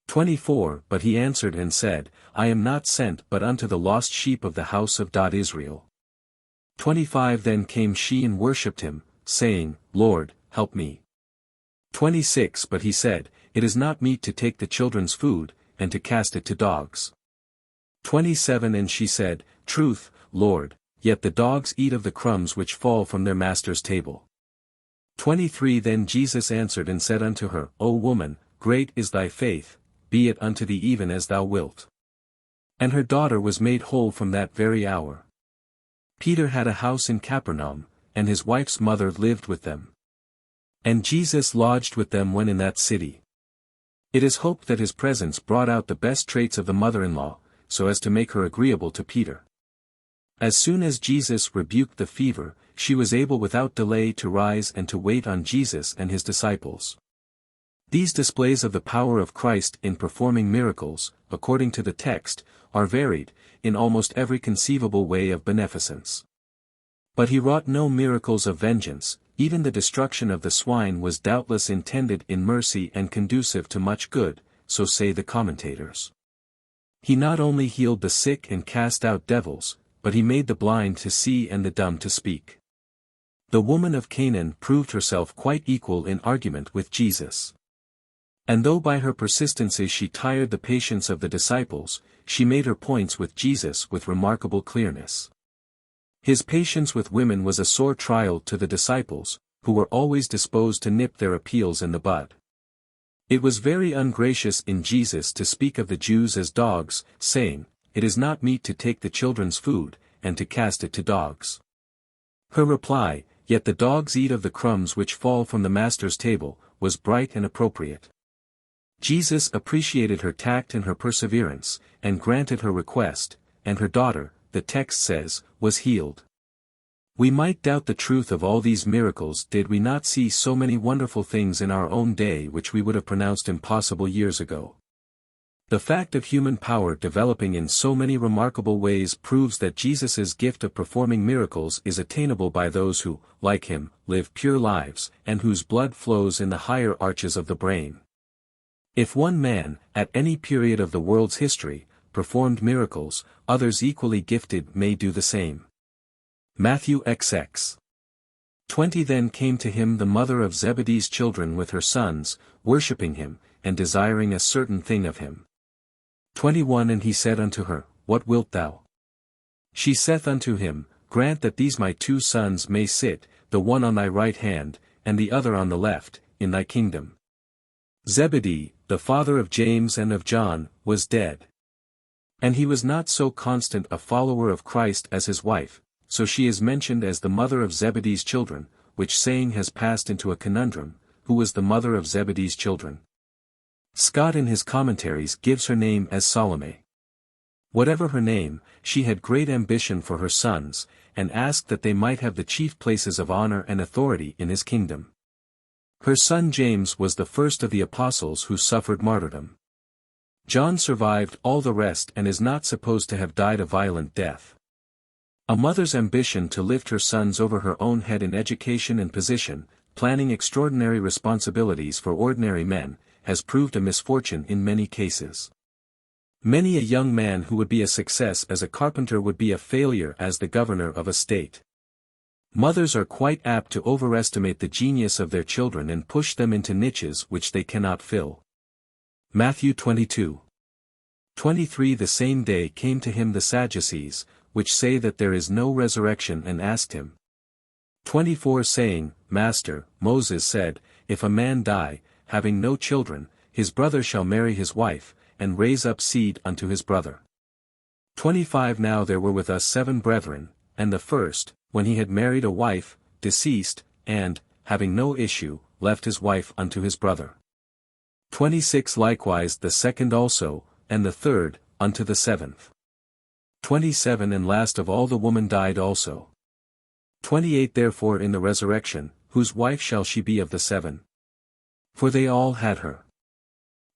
24 But he answered and said, I am not sent but unto the lost sheep of the house of Israel. 25 Then came she and worshipped him, saying, Lord, help me. 26 But he said, It is not meet to take the children's food, and to cast it to dogs. 27 And she said, Truth, Lord, yet the dogs eat of the crumbs which fall from their master's table. 23 Then Jesus answered and said unto her, O woman, great is thy faith, be it unto thee even as thou wilt. And her daughter was made whole from that very hour. Peter had a house in Capernaum, and his wife's mother lived with them. And Jesus lodged with them when in that city. It is hoped that his presence brought out the best traits of the mother-in-law, so as to make her agreeable to Peter. As soon as Jesus rebuked the fever, she was able without delay to rise and to wait on Jesus and his disciples. These displays of the power of Christ in performing miracles, according to the text, are varied, in almost every conceivable way of beneficence. But he wrought no miracles of vengeance, even the destruction of the swine was doubtless intended in mercy and conducive to much good, so say the commentators. He not only healed the sick and cast out devils, but he made the blind to see and the dumb to speak. The woman of Canaan proved herself quite equal in argument with Jesus. And though by her persistency she tired the patience of the disciples, she made her points with Jesus with remarkable clearness. His patience with women was a sore trial to the disciples, who were always disposed to nip their appeals in the bud. It was very ungracious in Jesus to speak of the Jews as dogs, saying, It is not meet to take the children's food, and to cast it to dogs. Her reply, Yet the dogs eat of the crumbs which fall from the master's table, was bright and appropriate. Jesus appreciated her tact and her perseverance, and granted her request, and her daughter, the text says, was healed. We might doubt the truth of all these miracles did we not see so many wonderful things in our own day which we would have pronounced impossible years ago. The fact of human power developing in so many remarkable ways proves that Jesus's gift of performing miracles is attainable by those who, like him, live pure lives, and whose blood flows in the higher arches of the brain. If one man, at any period of the world's history, performed miracles, others equally gifted may do the same. Matthew XX 20 Then came to him the mother of Zebedee's children with her sons, worshipping him, and desiring a certain thing of him. 21 And he said unto her, What wilt thou? She saith unto him, Grant that these my 2 sons may sit, the one on thy right hand, and the other on the left, in thy kingdom. Zebedee, the father of James and of John, was dead. And he was not so constant a follower of Christ as his wife, so she is mentioned as the mother of Zebedee's children, which saying has passed into a conundrum, who was the mother of Zebedee's children? Scott in his commentaries gives her name as Salome. Whatever her name, she had great ambition for her sons, and asked that they might have the chief places of honor and authority in his kingdom. Her son James was the first of the apostles who suffered martyrdom. John survived all the rest and is not supposed to have died a violent death. A mother's ambition to lift her sons over her own head in education and position, planning extraordinary responsibilities for ordinary men, has proved a misfortune in many cases. Many a young man who would be a success as a carpenter would be a failure as the governor of a state. Mothers are quite apt to overestimate the genius of their children and push them into niches which they cannot fill. Matthew 22. 23 The same day came to him the Sadducees, which say that there is no resurrection, and asked him. 24 Saying, Master, Moses said, if a man die, having no children, his brother shall marry his wife, and raise up seed unto his brother. 25 Now there were with us 7 brethren, and the first, when he had married a wife, deceased, and, having no issue, left his wife unto his brother. 26 Likewise the second also, and the third, unto the 7th. 27 And last of all the woman died also. 28 Therefore in the resurrection, whose wife shall she be of the 7? For they all had her.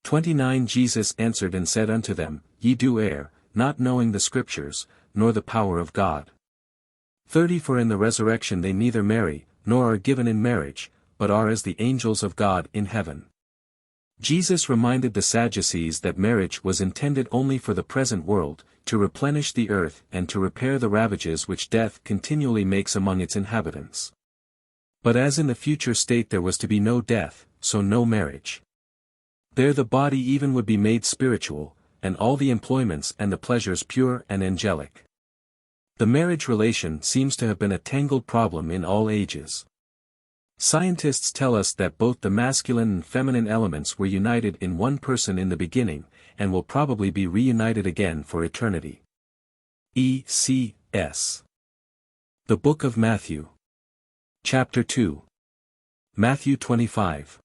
29 Jesus answered and said unto them, Ye do err, not knowing the Scriptures, nor the power of God. 30 For in the resurrection they neither marry, nor are given in marriage, but are as the angels of God in heaven. Jesus reminded the Sadducees that marriage was intended only for the present world, to replenish the earth and to repair the ravages which death continually makes among its inhabitants. But as in the future state there was to be no death, so no marriage. There the body even would be made spiritual, and all the employments and the pleasures pure and angelic. The marriage relation seems to have been a tangled problem in all ages. Scientists tell us that both the masculine and feminine elements were united in one person in the beginning, and will probably be reunited again for eternity. E.C.S. The Book of Matthew. Chapter 2. Matthew 25.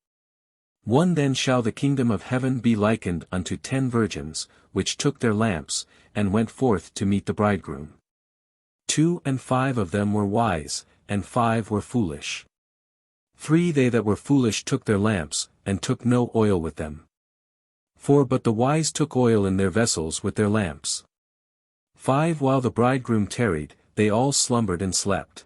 1 Then shall the kingdom of heaven be likened unto 10 virgins, which took their lamps, and went forth to meet the bridegroom. 2 And 5 of them were wise, and 5 were foolish. 3 They that were foolish took their lamps, and took no oil with them. 4 But the wise took oil in their vessels with their lamps. 5 While the bridegroom tarried, they all slumbered and slept.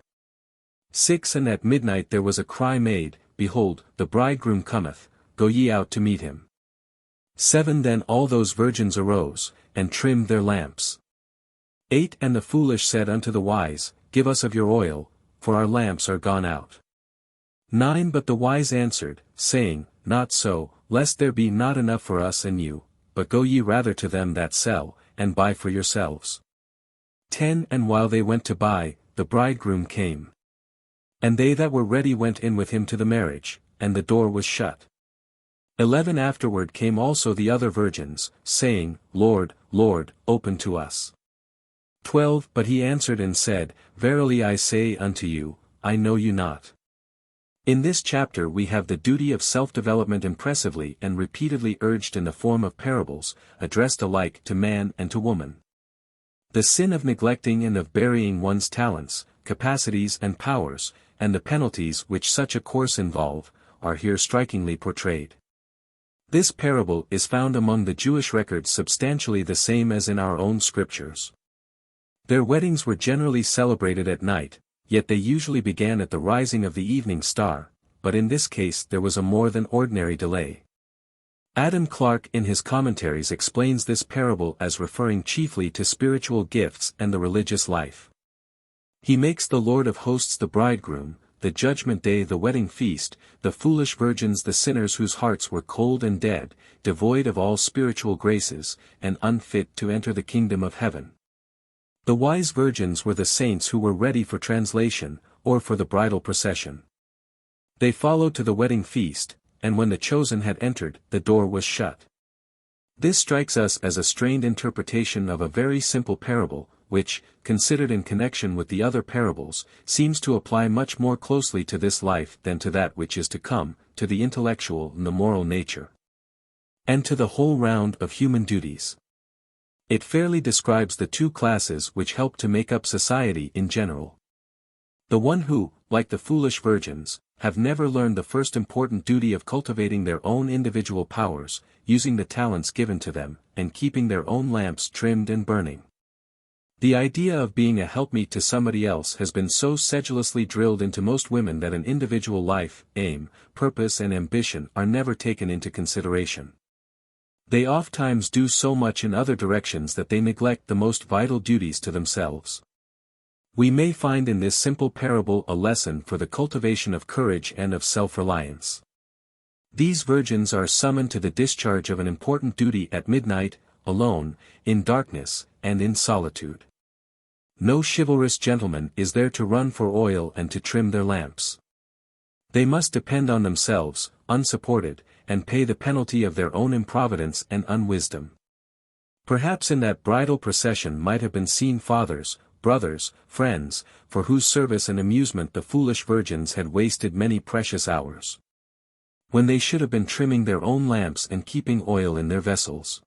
6 And at midnight there was a cry made, Behold, the bridegroom cometh, go ye out to meet him. 7 Then all those virgins arose, and trimmed their lamps. 8 And the foolish said unto the wise, Give us of your oil, for our lamps are gone out. 9 But the wise answered, saying, Not so, lest there be not enough for us and you, but go ye rather to them that sell, and buy for yourselves. 10 And while they went to buy, the bridegroom came. And they that were ready went in with him to the marriage, and the door was shut. 11 Afterward came also the other virgins, saying, Lord, Lord, open to us. 12 But he answered and said, Verily I say unto you, I know you not. In this chapter we have the duty of self-development impressively and repeatedly urged in the form of parables, addressed alike to man and to woman. The sin of neglecting and of burying one's talents, capacities and powers, and the penalties which such a course involve, are here strikingly portrayed. This parable is found among the Jewish records substantially the same as in our own scriptures. Their weddings were generally celebrated at night, yet they usually began at the rising of the evening star, but in this case there was a more than ordinary delay. Adam Clarke in his commentaries explains this parable as referring chiefly to spiritual gifts and the religious life. He makes the Lord of hosts the bridegroom, the judgment day the wedding feast, the foolish virgins the sinners whose hearts were cold and dead, devoid of all spiritual graces, and unfit to enter the kingdom of heaven. The wise virgins were the saints who were ready for translation, or for the bridal procession. They followed to the wedding feast, and when the chosen had entered, the door was shut. This strikes us as a strained interpretation of a very simple parable, which, considered in connection with the other parables, seems to apply much more closely to this life than to that which is to come, to the intellectual and the moral nature, and to the whole round of human duties. It fairly describes the two classes which help to make up society in general. The one who, like the foolish virgins, have never learned the first important duty of cultivating their own individual powers, using the talents given to them, and keeping their own lamps trimmed and burning. The idea of being a helpmeet to somebody else has been so sedulously drilled into most women that an individual life, aim, purpose and ambition are never taken into consideration. They oftentimes do so much in other directions that they neglect the most vital duties to themselves. We may find in this simple parable a lesson for the cultivation of courage and of self-reliance. These virgins are summoned to the discharge of an important duty at midnight, alone, in darkness, and in solitude. No chivalrous gentleman is there to run for oil and to trim their lamps. They must depend on themselves, unsupported, and pay the penalty of their own improvidence and unwisdom. Perhaps in that bridal procession might have been seen fathers, brothers, friends, for whose service and amusement the foolish virgins had wasted many precious hours, when they should have been trimming their own lamps and keeping oil in their vessels.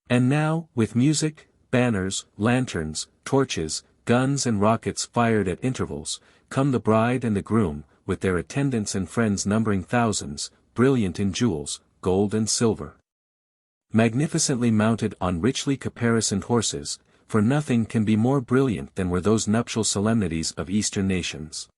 And now, with music, banners, lanterns, torches, guns and rockets fired at intervals, come the bride and the groom, with their attendants and friends numbering thousands, brilliant in jewels, gold and silver, magnificently mounted on richly caparisoned horses, for nothing can be more brilliant than were those nuptial solemnities of Eastern nations.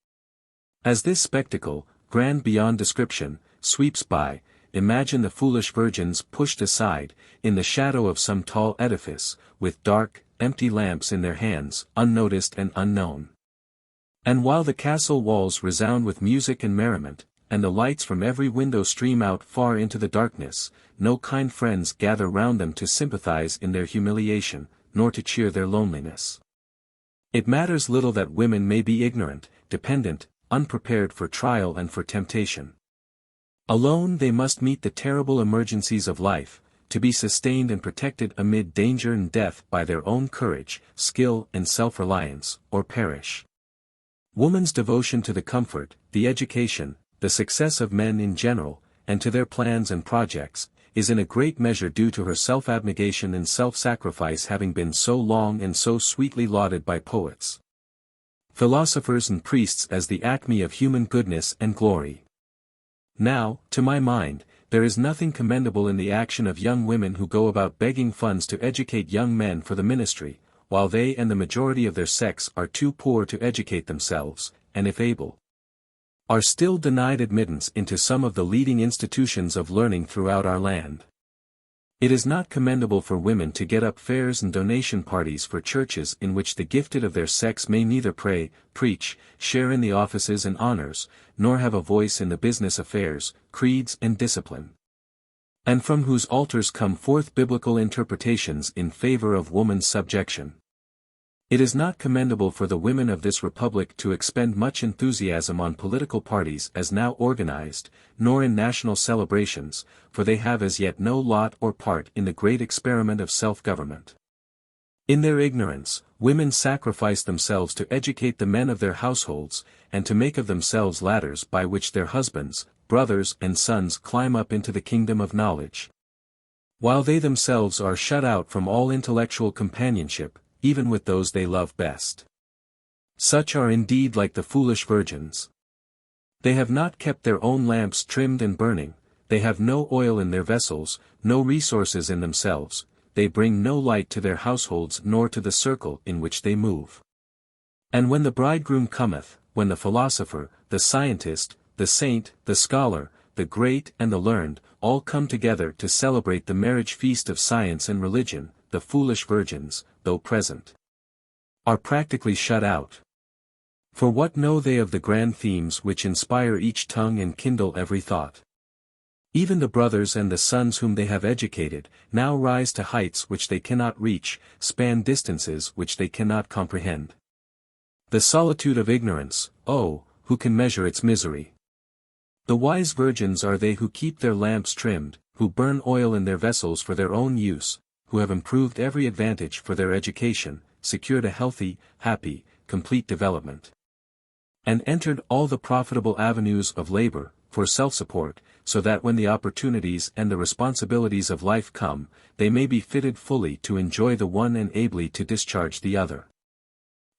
As this spectacle, grand beyond description, sweeps by, imagine the foolish virgins pushed aside, in the shadow of some tall edifice, with dark, empty lamps in their hands, unnoticed and unknown. And while the castle walls resound with music and merriment, and the lights from every window stream out far into the darkness, no kind friends gather round them to sympathize in their humiliation, nor to cheer their loneliness. It matters little that women may be ignorant, dependent, unprepared for trial and for temptation. Alone they must meet the terrible emergencies of life, to be sustained and protected amid danger and death by their own courage, skill and self-reliance, or perish. Woman's devotion to the comfort, the education, the success of men in general, and to their plans and projects, is in a great measure due to her self-abnegation and self-sacrifice having been so long and so sweetly lauded by poets, philosophers and priests as the acme of human goodness and glory. Now, to my mind, there is nothing commendable in the action of young women who go about begging funds to educate young men for the ministry, while they and the majority of their sex are too poor to educate themselves, and if able, are still denied admittance into some of the leading institutions of learning throughout our land. It is not commendable for women to get up fairs and donation parties for churches in which the gifted of their sex may neither pray, preach, share in the offices and honors, nor have a voice in the business affairs, creeds and discipline, and from whose altars come forth biblical interpretations in favor of woman's subjection. It is not commendable for the women of this republic to expend much enthusiasm on political parties as now organized, nor in national celebrations, for they have as yet no lot or part in the great experiment of self-government. In their ignorance, women sacrifice themselves to educate the men of their households, and to make of themselves ladders by which their husbands, brothers and sons climb up into the kingdom of knowledge, while they themselves are shut out from all intellectual companionship, even with those they love best. Such are indeed like the foolish virgins. They have not kept their own lamps trimmed and burning, they have no oil in their vessels, no resources in themselves, they bring no light to their households nor to the circle in which they move. And when the bridegroom cometh, when the philosopher, the scientist, the saint, the scholar, the great and the learned, all come together to celebrate the marriage feast of science and religion, the foolish virgins, though present, are practically shut out. For what know they of the grand themes which inspire each tongue and kindle every thought? Even the brothers and the sons whom they have educated, now rise to heights which they cannot reach, span distances which they cannot comprehend. The solitude of ignorance, oh, who can measure its misery? The wise virgins are they who keep their lamps trimmed, who burn oil in their vessels for their own use, who have improved every advantage for their education, secured a healthy, happy, complete development, and entered all the profitable avenues of labor, for self-support, so that when the opportunities and the responsibilities of life come, they may be fitted fully to enjoy the one and ably to discharge the other.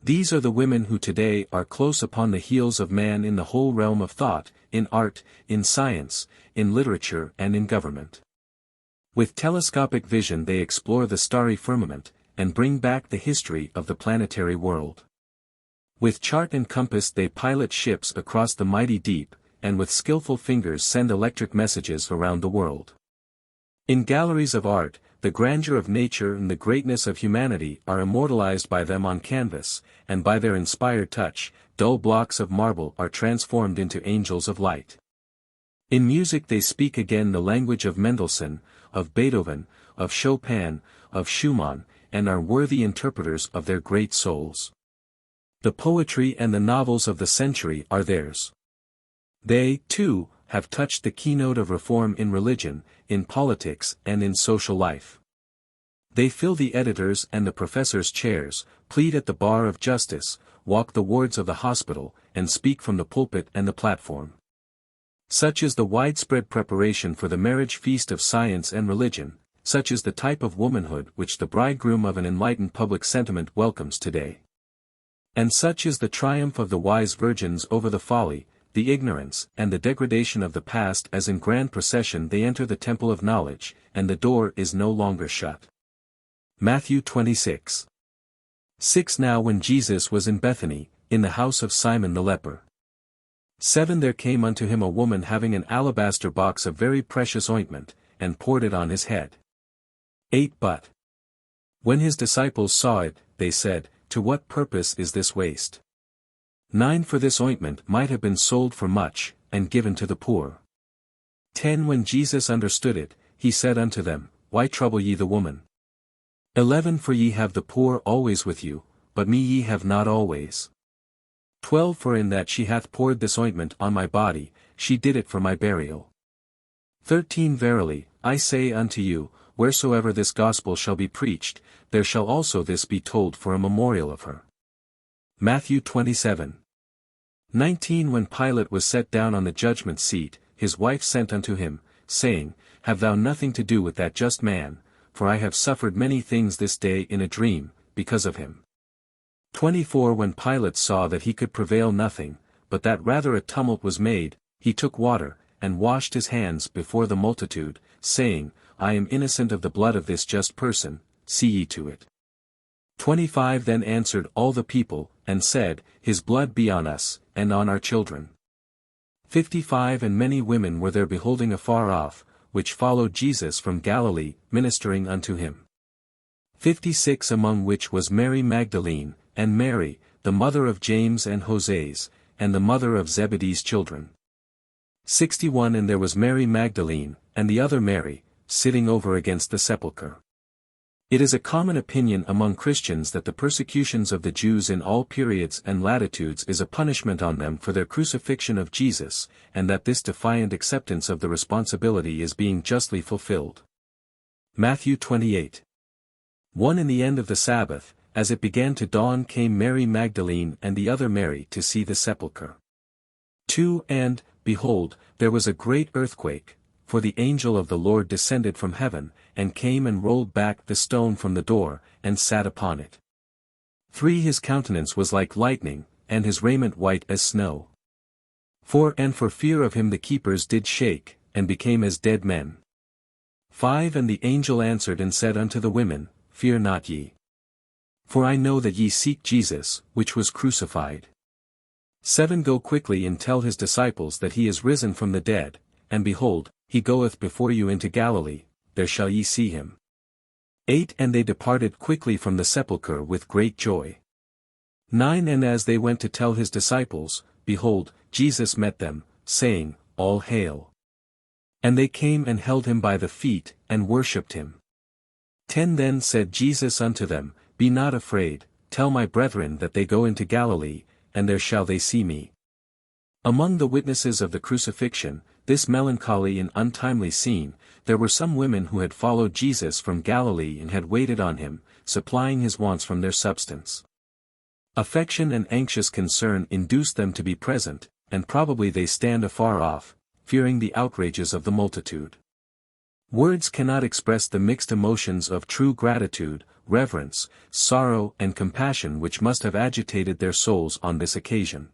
These are the women who today are close upon the heels of man in the whole realm of thought, in art, in science, in literature and in government. With telescopic vision they explore the starry firmament, and bring back the history of the planetary world. With chart and compass they pilot ships across the mighty deep, and with skillful fingers send electric messages around the world. In galleries of art, the grandeur of nature and the greatness of humanity are immortalized by them on canvas, and by their inspired touch, dull blocks of marble are transformed into angels of light. In music they speak again the language of Mendelssohn, of Beethoven, of Chopin, of Schumann, and are worthy interpreters of their great souls. The poetry and the novels of the century are theirs. They, too, have touched the keynote of reform in religion, in politics and in social life. They fill the editors' and the professors' chairs, plead at the bar of justice, walk the wards of the hospital, and speak from the pulpit and the platform. Such is the widespread preparation for the marriage feast of science and religion, such is the type of womanhood which the bridegroom of an enlightened public sentiment welcomes today. And such is the triumph of the wise virgins over the folly, the ignorance, and the degradation of the past as in grand procession they enter the temple of knowledge, and the door is no longer shut. Matthew 26. 6 Now when Jesus was in Bethany, in the house of Simon the leper. 7 There came unto him a woman having an alabaster box of very precious ointment, and poured it on his head. 8 But when his disciples saw it, they said, To what purpose is this waste? 9 For this ointment might have been sold for much, and given to the poor. 10 When Jesus understood it, he said unto them, Why trouble ye the woman? 11 For ye have the poor always with you, but me ye have not always. 12 For in that she hath poured this ointment on my body, she did it for my burial. 13 Verily, I say unto you, wheresoever this gospel shall be preached, there shall also this be told for a memorial of her. Matthew 27. 19 When Pilate was set down on the judgment seat, his wife sent unto him, saying, Have thou nothing to do with that just man, for I have suffered many things this day in a dream, because of him. 24 When Pilate saw that he could prevail nothing, but that rather a tumult was made, he took water, and washed his hands before the multitude, saying, I am innocent of the blood of this just person, see ye to it. 25 Then answered all the people, and said, His blood be on us, and on our children. 55 And many women were there beholding afar off, which followed Jesus from Galilee, ministering unto him. 56 Among which was Mary Magdalene, and Mary, the mother of James and Joses, and the mother of Zebedee's children. 61 And there was Mary Magdalene, and the other Mary, sitting over against the sepulchre. It is a common opinion among Christians that the persecutions of the Jews in all periods and latitudes is a punishment on them for their crucifixion of Jesus, and that this defiant acceptance of the responsibility is being justly fulfilled. Matthew 28. 1 In the end of the Sabbath, as it began to dawn came Mary Magdalene and the other Mary to see the sepulchre. 2 And, behold, there was a great earthquake, for the angel of the Lord descended from heaven, and came and rolled back the stone from the door, and sat upon it. 3 His countenance was like lightning, and his raiment white as snow. 4 And for fear of him the keepers did shake, and became as dead men. 5 And the angel answered and said unto the women, Fear not ye. For I know that ye seek Jesus, which was crucified. 7 Go quickly and tell his disciples that he is risen from the dead, and behold, he goeth before you into Galilee, there shall ye see him. 8 And they departed quickly from the sepulchre with great joy. 9 And as they went to tell his disciples, behold, Jesus met them, saying, All hail. And they came and held him by the feet, and worshipped him. 10 Then said Jesus unto them, Be not afraid, tell my brethren that they go into Galilee, and there shall they see me. Among the witnesses of the crucifixion, this melancholy and untimely scene, there were some women who had followed Jesus from Galilee and had waited on him, supplying his wants from their substance. Affection and anxious concern induced them to be present, and probably they stand afar off, fearing the outrages of the multitude. Words cannot express the mixed emotions of true gratitude, reverence, sorrow and compassion which must have agitated their souls on this occasion.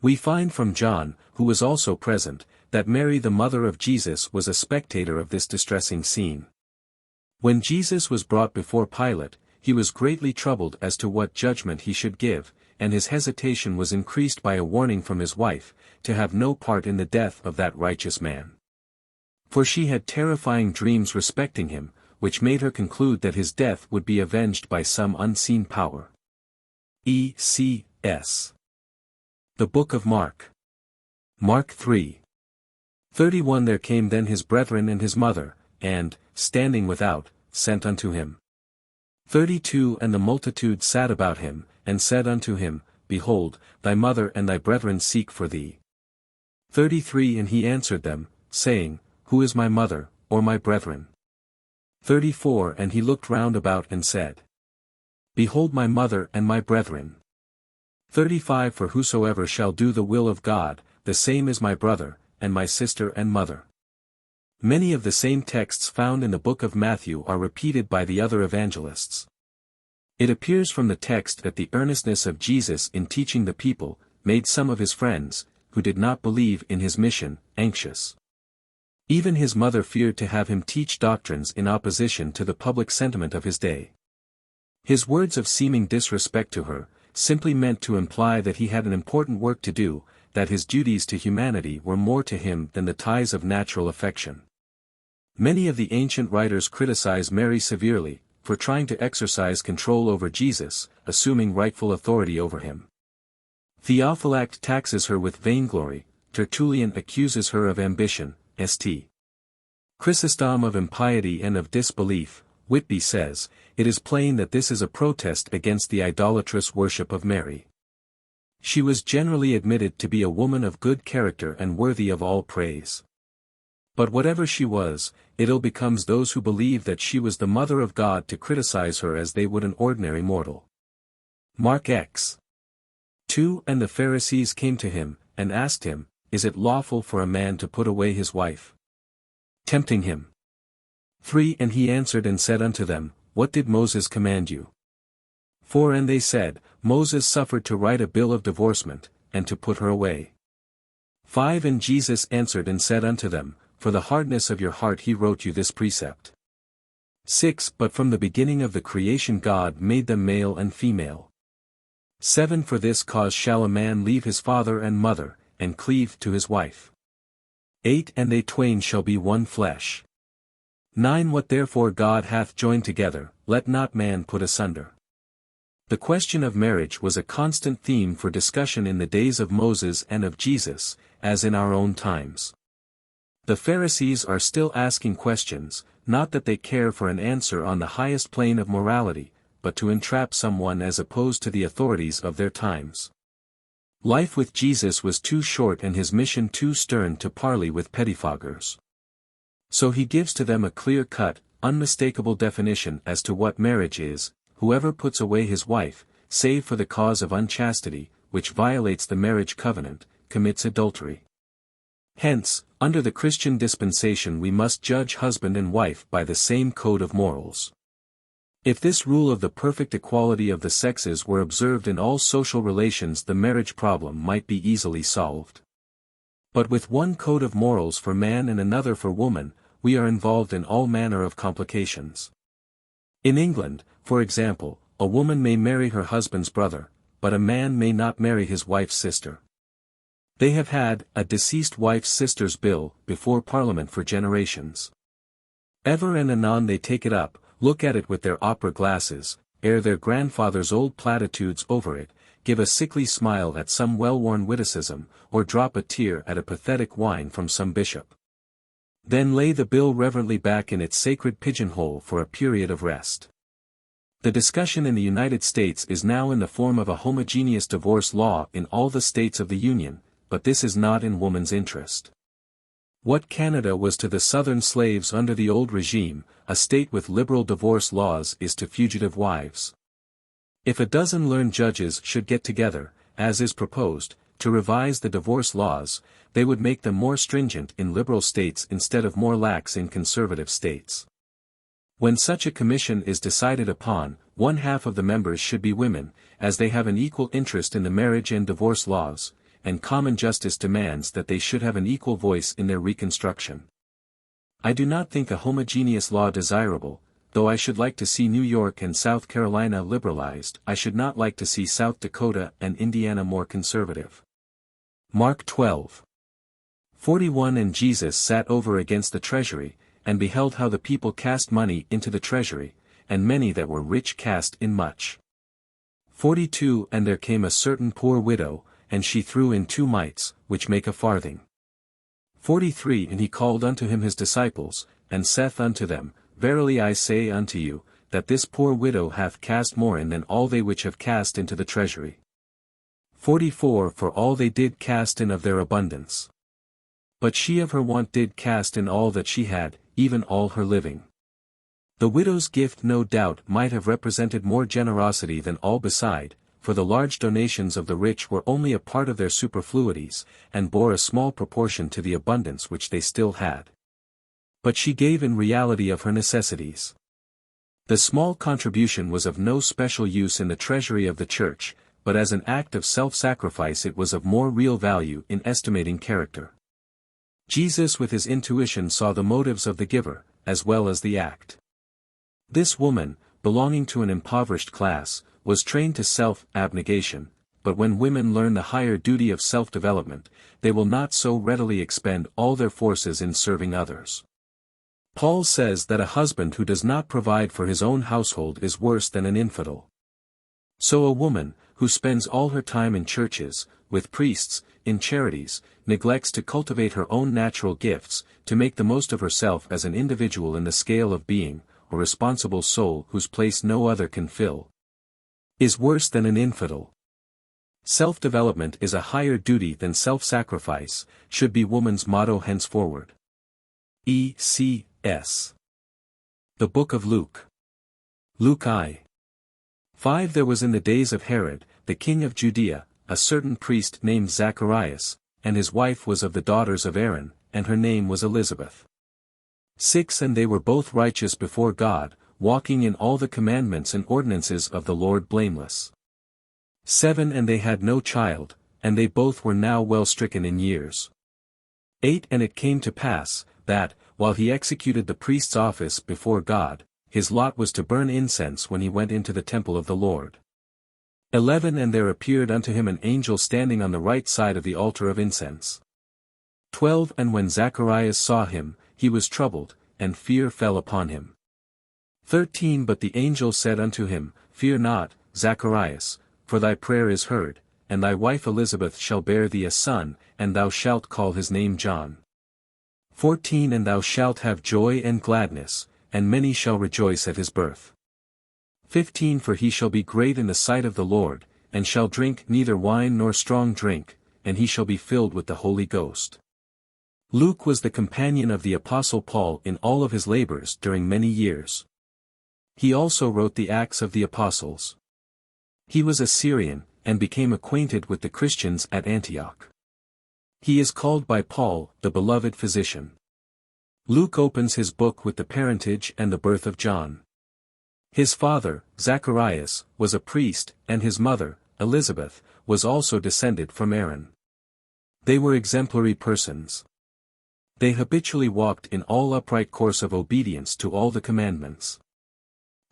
We find from John, who was also present, that Mary the mother of Jesus was a spectator of this distressing scene. When Jesus was brought before Pilate, he was greatly troubled as to what judgment he should give, and his hesitation was increased by a warning from his wife, to have no part in the death of that righteous man. For she had terrifying dreams respecting him, which made her conclude that his death would be avenged by some unseen power. E.C.S. The Book of Mark. Mark 3. 31 There came then his brethren and his mother, and, standing without, sent unto him. 32 And the multitude sat about him, and said unto him, Behold, thy mother and thy brethren seek for thee. 33 And he answered them, saying, Who is my mother, or my brethren? 34 And he looked round about and said, Behold my mother and my brethren. 35 For whosoever shall do the will of God, the same is my brother, and my sister and mother. Many of the same texts found in the book of Matthew are repeated by the other evangelists. It appears from the text that the earnestness of Jesus in teaching the people made some of his friends, who did not believe in his mission, anxious. Even his mother feared to have him teach doctrines in opposition to the public sentiment of his day. His words of seeming disrespect to her simply meant to imply that he had an important work to do, that his duties to humanity were more to him than the ties of natural affection. Many of the ancient writers criticize Mary severely for trying to exercise control over Jesus, assuming rightful authority over him. Theophylact taxes her with vainglory, Tertullian accuses her of ambition, St. Chrysostom of impiety and of disbelief. Whitby says, It is plain that this is a protest against the idolatrous worship of Mary. She was generally admitted to be a woman of good character and worthy of all praise. But whatever she was, it ill becomes those who believe that she was the mother of God to criticize her as they would an ordinary mortal. Mark X. 2 And the Pharisees came to him, and asked him, Is it lawful for a man to put away his wife? Tempting him. 3 And he answered and said unto them, What did Moses command you? 4 And they said, Moses suffered to write a bill of divorcement, and to put her away. 5 And Jesus answered and said unto them, For the hardness of your heart he wrote you this precept. 6 But from the beginning of the creation God made them male and female. 7 For this cause shall a man leave his father and mother, and cleave to his wife. 8 And they twain shall be one flesh. 9 What therefore God hath joined together, let not man put asunder. The question of marriage was a constant theme for discussion in the days of Moses and of Jesus, as in our own times. The Pharisees are still asking questions, not that they care for an answer on the highest plane of morality, but to entrap someone as opposed to the authorities of their times. Life with Jesus was too short and his mission too stern to parley with pettifoggers. So he gives to them a clear-cut, unmistakable definition as to what marriage is: whoever puts away his wife, save for the cause of unchastity, which violates the marriage covenant, commits adultery. Hence, under the Christian dispensation we must judge husband and wife by the same code of morals. If this rule of the perfect equality of the sexes were observed in all social relations, the marriage problem might be easily solved. But with one code of morals for man and another for woman, we are involved in all manner of complications. In England, for example, a woman may marry her husband's brother, but a man may not marry his wife's sister. They have had a deceased wife's sister's bill before Parliament for generations. Ever and anon they take it up, look at it with their opera glasses, air their grandfather's old platitudes over it, give a sickly smile at some well-worn witticism, or drop a tear at a pathetic whine from some bishop. Then lay the bill reverently back in its sacred pigeonhole for a period of rest. The discussion in the United States is now in the form of a homogeneous divorce law in all the states of the Union, but this is not in woman's interest. What Canada was to the southern slaves under the old regime, a state with liberal divorce laws is to fugitive wives. If a dozen learned judges should get together, as is proposed, to revise the divorce laws, they would make them more stringent in liberal states instead of more lax in conservative states. When such a commission is decided upon, one half of the members should be women, as they have an equal interest in the marriage and divorce laws, and common justice demands that they should have an equal voice in their reconstruction. I do not think a homogeneous law desirable, though I should like to see New York and South Carolina liberalized. I should not like to see South Dakota and Indiana more conservative. Mark 12:41 And Jesus sat over against the treasury, and beheld how the people cast money into the treasury, and many that were rich cast in much. 42 And there came a certain poor widow, and she threw in 2 mites, which make a farthing. 43 And he called unto him his disciples, and saith unto them, Verily I say unto you, that this poor widow hath cast more in than all they which have cast into the treasury. 44 For all they did cast in of their abundance. But she of her want did cast in all that she had, even all her living. The widow's gift no doubt might have represented more generosity than all beside, for the large donations of the rich were only a part of their superfluities, and bore a small proportion to the abundance which they still had. But she gave in reality of her necessities. The small contribution was of no special use in the treasury of the church, but as an act of self-sacrifice it was of more real value in estimating character. Jesus with his intuition saw the motives of the giver, as well as the act. This woman, belonging to an impoverished class, was trained to self-abnegation, but when women learn the higher duty of self-development, they will not so readily expend all their forces in serving others. Paul says that a husband who does not provide for his own household is worse than an infidel. So a woman, who spends all her time in churches, with priests, in charities, neglects to cultivate her own natural gifts, to make the most of herself as an individual in the scale of being, a responsible soul whose place no other can fill, is worse than an infidel. Self-development is a higher duty than self-sacrifice, should be woman's motto henceforward. E.C.S. The Book of Luke. Luke I. 5 There was in the days of Herod, the king of Judea, a certain priest named Zacharias, and his wife was of the daughters of Aaron, and her name was Elizabeth. 6 And they were both righteous before God, walking in all the commandments and ordinances of the Lord blameless. 7 And they had no child, and they both were now well stricken in years. 8 And it came to pass, that, while he executed the priest's office before God, his lot was to burn incense when he went into the temple of the Lord. 11 And there appeared unto him an angel standing on the right side of the altar of incense. 12 And when Zacharias saw him, he was troubled, and fear fell upon him. 13 But the angel said unto him, Fear not, Zacharias, for thy prayer is heard, and thy wife Elizabeth shall bear thee a son, and thou shalt call his name John. 14 And thou shalt have joy and gladness, and many shall rejoice at his birth. 15 For he shall be great in the sight of the Lord, and shall drink neither wine nor strong drink, and he shall be filled with the Holy Ghost. Luke was the companion of the Apostle Paul in all of his labors during many years. He also wrote the Acts of the Apostles. He was a Syrian, and became acquainted with the Christians at Antioch. He is called by Paul, the beloved physician. Luke opens his book with the parentage and the birth of John. His father, Zacharias, was a priest, and his mother, Elizabeth, was also descended from Aaron. They were exemplary persons. They habitually walked in all upright course of obedience to all the commandments.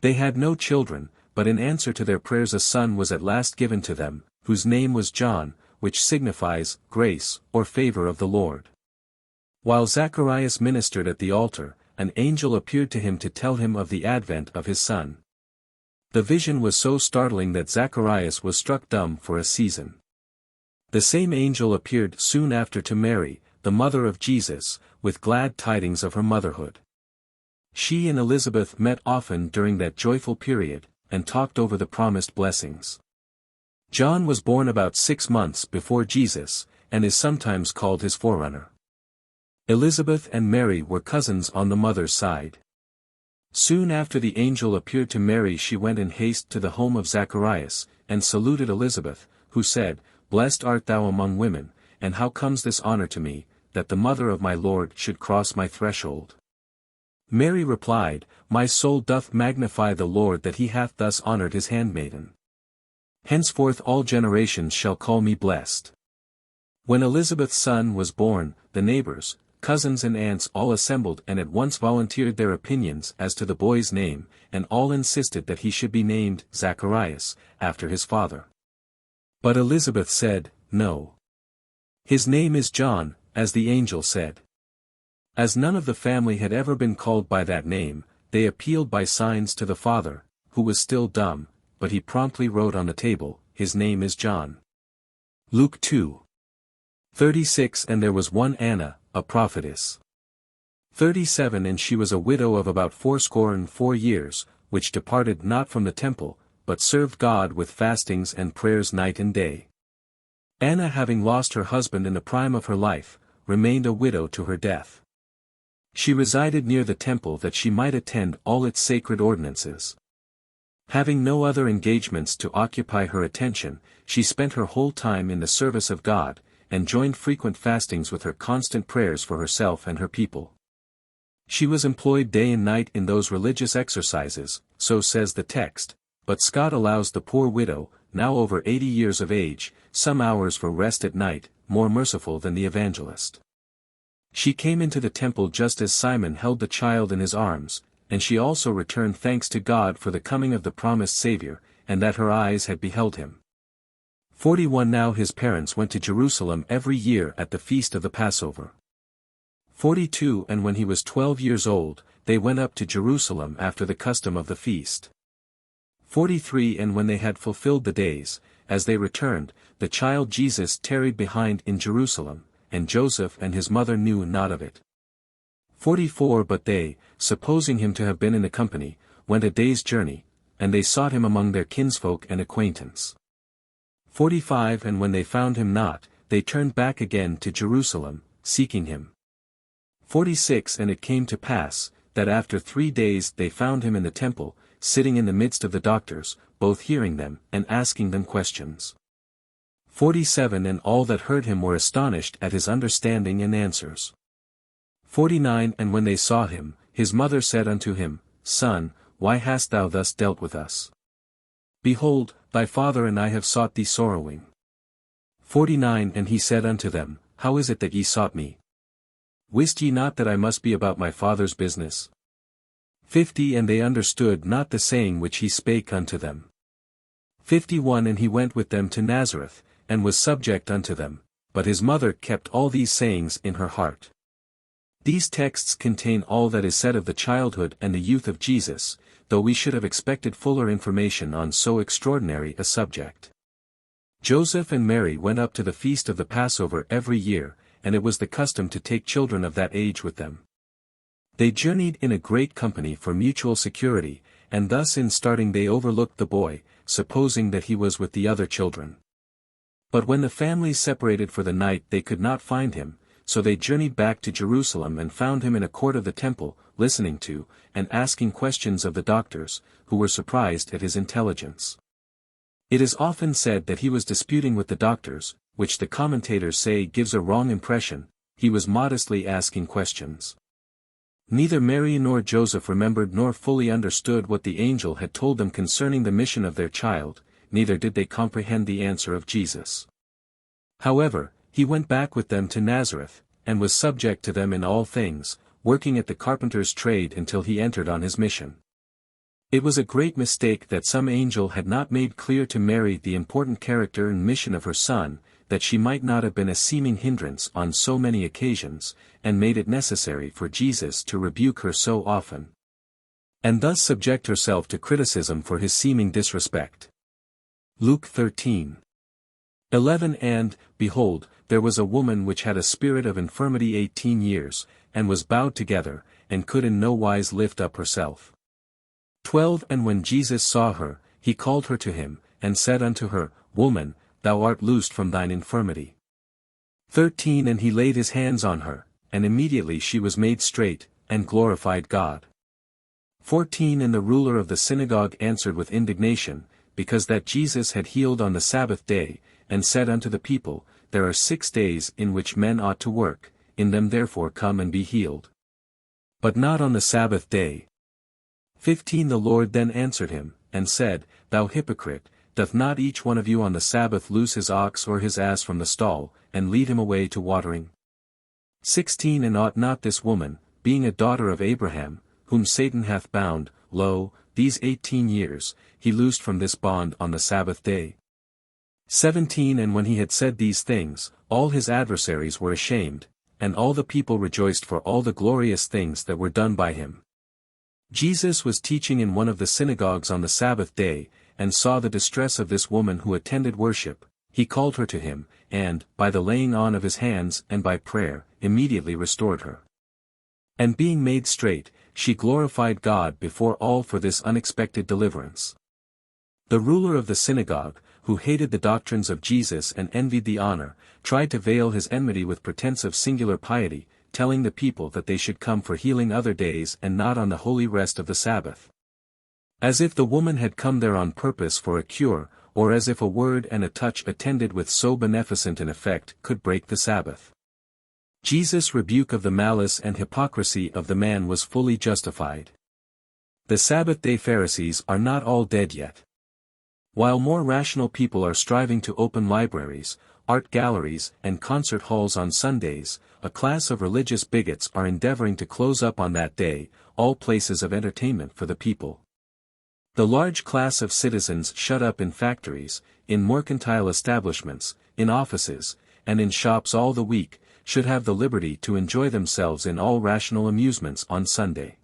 They had no children, but in answer to their prayers a son was at last given to them, whose name was John, which signifies, grace, or favor of the Lord. While Zacharias ministered at the altar, an angel appeared to him to tell him of the advent of his son. The vision was so startling that Zacharias was struck dumb for a season. The same angel appeared soon after to Mary, the mother of Jesus, with glad tidings of her motherhood. She and Elizabeth met often during that joyful period, and talked over the promised blessings. John was born about 6 months before Jesus, and is sometimes called his forerunner. Elizabeth and Mary were cousins on the mother's side. Soon after the angel appeared to Mary she went in haste to the home of Zacharias, and saluted Elizabeth, who said, Blessed art thou among women, and how comes this honor to me, that the mother of my Lord should cross my threshold? Mary replied, My soul doth magnify the Lord that he hath thus honored his handmaiden. Henceforth all generations shall call me blessed. When Elizabeth's son was born, the neighbors, cousins and aunts all assembled and at once volunteered their opinions as to the boy's name, and all insisted that he should be named Zacharias, after his father. But Elizabeth said, No. His name is John, as the angel said. As none of the family had ever been called by that name, they appealed by signs to the father, who was still dumb, but he promptly wrote on the table, His name is John. Luke 2. 36 And there was one Anna, a prophetess. 37 And she was a widow of about 84 years, which departed not from the temple, but served God with fastings and prayers night and day. Anna, having lost her husband in the prime of her life, remained a widow to her death. She resided near the temple that she might attend all its sacred ordinances. Having no other engagements to occupy her attention, she spent her whole time in the service of God, and joined frequent fastings with her constant prayers for herself and her people. She was employed day and night in those religious exercises, so says the text, but Scott allows the poor widow, now over 80 years of age, some hours for rest at night, more merciful than the evangelist. She came into the temple just as Simon held the child in his arms, and she also returned thanks to God for the coming of the promised Savior, and that her eyes had beheld him. 41 Now his parents went to Jerusalem every year at the feast of the Passover. 42 And when he was 12 years old, they went up to Jerusalem after the custom of the feast. 43 And when they had fulfilled the days, as they returned, the child Jesus tarried behind in Jerusalem, and Joseph and his mother knew not of it. 44 But they, supposing him to have been in the company, went a day's journey, and they sought him among their kinsfolk and acquaintance. 45 And when they found him not, they turned back again to Jerusalem, seeking him. 46 And it came to pass, that after 3 days they found him in the temple, sitting in the midst of the doctors, both hearing them, and asking them questions. 47 And all that heard him were astonished at his understanding and answers. 49 And when they saw him, his mother said unto him, Son, why hast thou thus dealt with us? Behold, thy father and I have sought thee sorrowing. 49 And he said unto them, How is it that ye sought me? Wist ye not that I must be about my father's business? 50 And they understood not the saying which he spake unto them. 51 And he went with them to Nazareth, and was subject unto them, but his mother kept all these sayings in her heart. These texts contain all that is said of the childhood and the youth of Jesus, though we should have expected fuller information on so extraordinary a subject. Joseph and Mary went up to the feast of the Passover every year, and it was the custom to take children of that age with them. They journeyed in a great company for mutual security, and thus in starting they overlooked the boy, supposing that he was with the other children. But when the families separated for the night they could not find him, so they journeyed back to Jerusalem and found him in a court of the temple, listening to, and asking questions of the doctors, who were surprised at his intelligence. It is often said that he was disputing with the doctors, which the commentators say gives a wrong impression. He was modestly asking questions. Neither Mary nor Joseph remembered nor fully understood what the angel had told them concerning the mission of their child, neither did they comprehend the answer of Jesus. However, he went back with them to Nazareth, and was subject to them in all things, working at the carpenter's trade until he entered on his mission. It was a great mistake that some angel had not made clear to Mary the important character and mission of her son, that she might not have been a seeming hindrance on so many occasions, and made it necessary for Jesus to rebuke her so often, and thus subject herself to criticism for his seeming disrespect. Luke 13:11 And, behold, there was a woman which had a spirit of infirmity 18 years, and was bowed together, and could in no wise lift up herself. 12 And when Jesus saw her, he called her to him, and said unto her, Woman, thou art loosed from thine infirmity. 13 And he laid his hands on her, and immediately she was made straight, and glorified God. 14 And the ruler of the synagogue answered with indignation, because that Jesus had healed on the Sabbath day, and said unto the people, There are 6 days in which men ought to work, in them therefore come and be healed. But not on the Sabbath day. 15 The Lord then answered him, and said, Thou hypocrite, doth not each one of you on the Sabbath loose his ox or his ass from the stall, and lead him away to watering? 16 And ought not this woman, being a daughter of Abraham, whom Satan hath bound, lo, these 18 years, he loosed from this bond on the Sabbath day? 17 And when he had said these things, all his adversaries were ashamed, and all the people rejoiced for all the glorious things that were done by him. Jesus was teaching in one of the synagogues on the Sabbath day, and saw the distress of this woman who attended worship. He called her to him, and, by the laying on of his hands and by prayer, immediately restored her. And being made straight, she glorified God before all for this unexpected deliverance. The ruler of the synagogue, who hated the doctrines of Jesus and envied the honor, tried to veil his enmity with pretense of singular piety, telling the people that they should come for healing other days and not on the holy rest of the Sabbath. As if the woman had come there on purpose for a cure, or as if a word and a touch attended with so beneficent an effect could break the Sabbath. Jesus' rebuke of the malice and hypocrisy of the man was fully justified. The Sabbath-day Pharisees are not all dead yet. While more rational people are striving to open libraries, art galleries, and concert halls on Sundays, a class of religious bigots are endeavoring to close up on that day all places of entertainment for the people. The large class of citizens shut up in factories, in mercantile establishments, in offices, and in shops all the week, should have the liberty to enjoy themselves in all rational amusements on Sunday.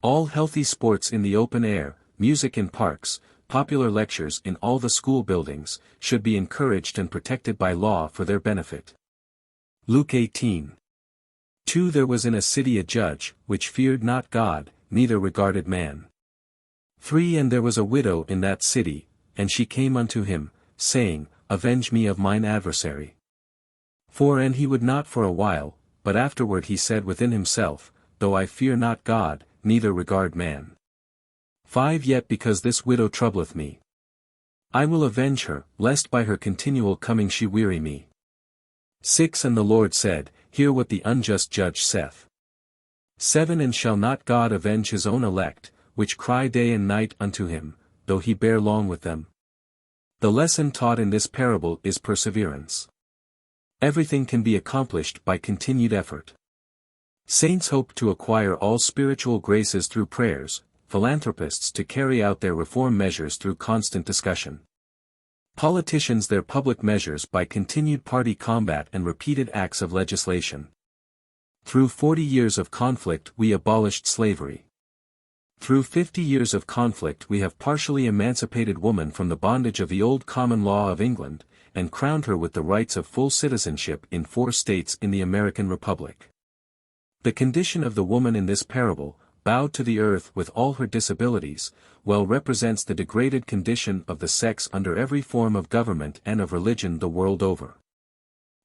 All healthy sports in the open air, music in parks, popular lectures in all the school buildings, should be encouraged and protected by law for their benefit. Luke 18:2 There was in a city a judge, which feared not God, neither regarded man. 3 And there was a widow in that city, and she came unto him, saying, Avenge me of mine adversary. 4 And he would not for a while, but afterward he said within himself, Though I fear not God, neither regard man. 5 Yet because this widow troubleth me, I will avenge her, lest by her continual coming she weary me. 6 And the Lord said, Hear what the unjust judge saith. 7 And shall not God avenge his own elect, which cry day and night unto him, though he bear long with them? The lesson taught in this parable is perseverance. Everything can be accomplished by continued effort. Saints hope to acquire all spiritual graces through prayers, philanthropists to carry out their reform measures through constant discussion. Politicians their public measures by continued party combat and repeated acts of legislation. Through 40 years of conflict we abolished slavery. Through 50 years of conflict we have partially emancipated woman from the bondage of the old common law of England, and crowned her with the rights of full citizenship in 4 states in the American Republic. The condition of the woman in this parable, bowed to the earth with all her disabilities, well represents the degraded condition of the sex under every form of government and of religion the world over.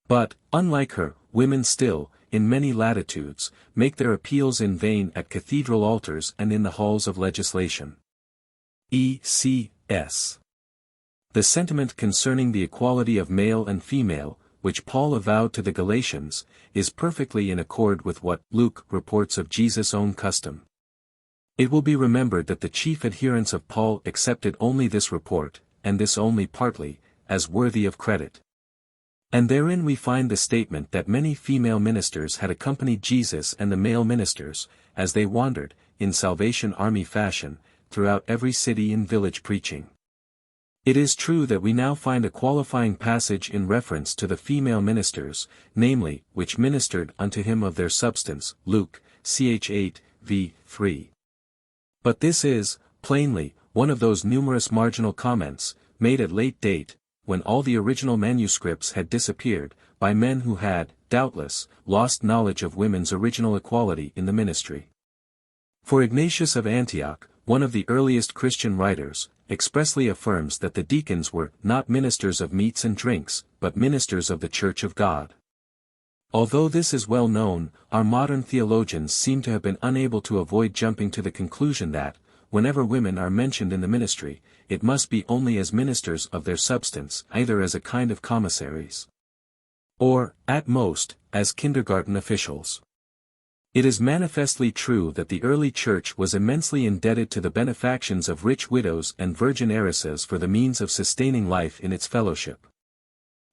But, unlike her, women still, in many latitudes, make their appeals in vain at cathedral altars and in the halls of legislation. E.C.S. The sentiment concerning the equality of male and female, which Paul avowed to the Galatians, is perfectly in accord with what Luke reports of Jesus' own custom. It will be remembered that the chief adherents of Paul accepted only this report, and this only partly, as worthy of credit. And therein we find the statement that many female ministers had accompanied Jesus and the male ministers, as they wandered, in Salvation Army fashion, throughout every city and village preaching. It is true that we now find a qualifying passage in reference to the female ministers, namely, which ministered unto him of their substance, Luke, ch. 8, v. 3. But this is, plainly, one of those numerous marginal comments, made at late date, when all the original manuscripts had disappeared, by men who had, doubtless, lost knowledge of women's original equality in the ministry. For Ignatius of Antioch, one of the earliest Christian writers, expressly affirms that the deacons were not ministers of meats and drinks, but ministers of the Church of God. Although this is well known, our modern theologians seem to have been unable to avoid jumping to the conclusion that, whenever women are mentioned in the ministry, it must be only as ministers of their substance, either as a kind of commissaries, or, at most, as kindergarten officials. It is manifestly true that the early church was immensely indebted to the benefactions of rich widows and virgin heiresses for the means of sustaining life in its fellowship.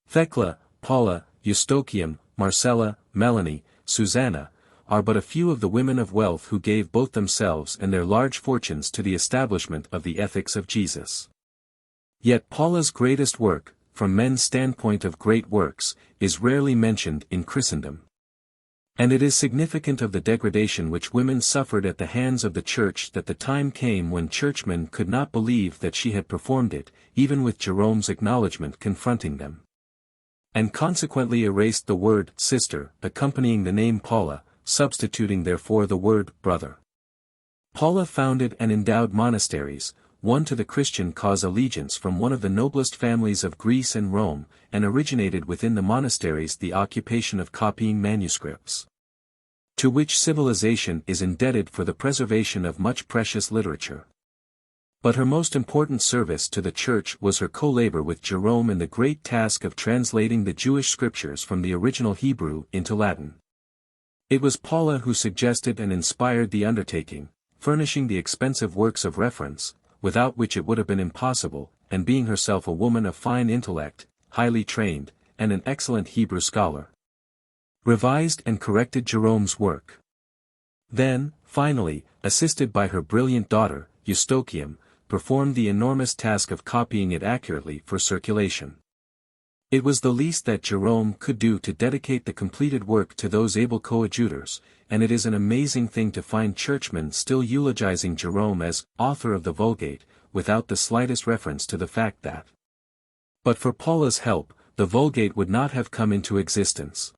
Thecla, Paula, Eustochium, Marcella, Melanie, Susanna, are but a few of the women of wealth who gave both themselves and their large fortunes to the establishment of the ethics of Jesus. Yet Paula's greatest work, from men's standpoint of great works, is rarely mentioned in Christendom. And it is significant of the degradation which women suffered at the hands of the Church that the time came when churchmen could not believe that she had performed it, even with Jerome's acknowledgment confronting them. And consequently erased the word sister accompanying the name Paula, substituting therefore the word brother. Paula founded and endowed monasteries, one to the Christian cause allegiance from one of the noblest families of Greece and Rome, and originated within the monasteries the occupation of copying manuscripts, to which civilization is indebted for the preservation of much precious literature. But her most important service to the Church was her co-labor with Jerome in the great task of translating the Jewish scriptures from the original Hebrew into Latin. It was Paula who suggested and inspired the undertaking, furnishing the expensive works of reference, without which it would have been impossible, and being herself a woman of fine intellect, highly trained, and an excellent Hebrew scholar, revised and corrected Jerome's work. Then, finally, assisted by her brilliant daughter, Eustochium, performed the enormous task of copying it accurately for circulation. It was the least that Jerome could do to dedicate the completed work to those able coadjutors, and it is an amazing thing to find churchmen still eulogizing Jerome as author of the Vulgate, without the slightest reference to the fact that, but for Paula's help, the Vulgate would not have come into existence.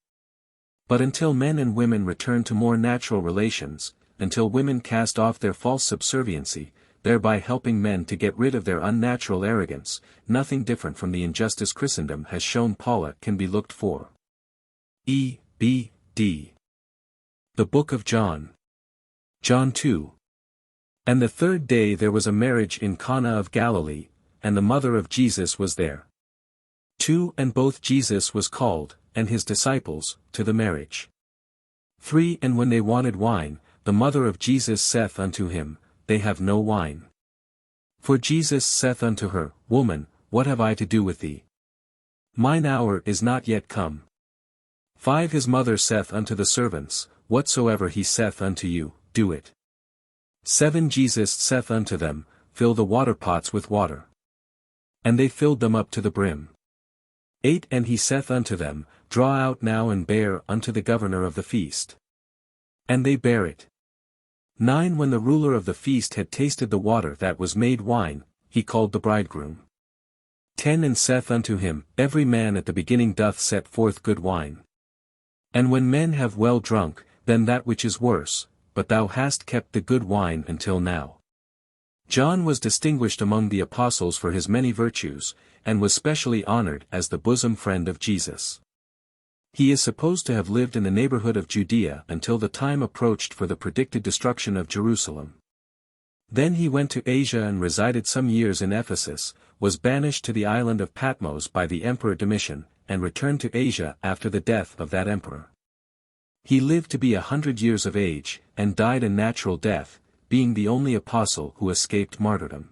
But until men and women return to more natural relations, until women cast off their false subserviency, thereby helping men to get rid of their unnatural arrogance, nothing different from the injustice Christendom has shown Paula can be looked for. E.B.D. The Book of John. John 2. And the third day there was a marriage in Cana of Galilee, and the mother of Jesus was there. 2. And both Jesus was called, and his disciples, to the marriage. 3. And when they wanted wine, the mother of Jesus saith unto him, They have no wine. For Jesus saith unto her, Woman, what have I to do with thee? Mine hour is not yet come. 5. His mother saith unto the servants, Whatsoever he saith unto you, do it. 7. Jesus saith unto them, Fill the water pots with water. And they filled them up to the brim. 8. And he saith unto them, Draw out now and bear unto the governor of the feast. And they bare it. 9. When the ruler of the feast had tasted the water that was made wine, he called the bridegroom. 10. And saith unto him, Every man at the beginning doth set forth good wine. And when men have well drunk, then that which is worse, but thou hast kept the good wine until now. John was distinguished among the apostles for his many virtues, and was specially honored as the bosom friend of Jesus. He is supposed to have lived in the neighborhood of Judea until the time approached for the predicted destruction of Jerusalem. Then he went to Asia and resided some years in Ephesus, was banished to the island of Patmos by the Emperor Domitian, and returned to Asia after the death of that emperor. He lived to be 100 years of age, and died a natural death, being the only apostle who escaped martyrdom.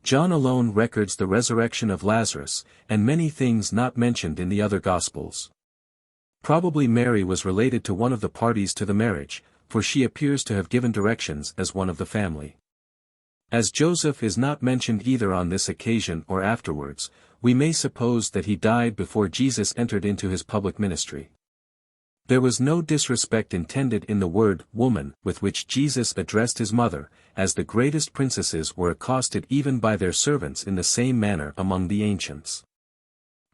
John alone records the resurrection of Lazarus, and many things not mentioned in the other Gospels. Probably Mary was related to one of the parties to the marriage, for she appears to have given directions as one of the family. As Joseph is not mentioned either on this occasion or afterwards, we may suppose that he died before Jesus entered into his public ministry. There was no disrespect intended in the word woman with which Jesus addressed his mother, as the greatest princesses were accosted even by their servants in the same manner among the ancients.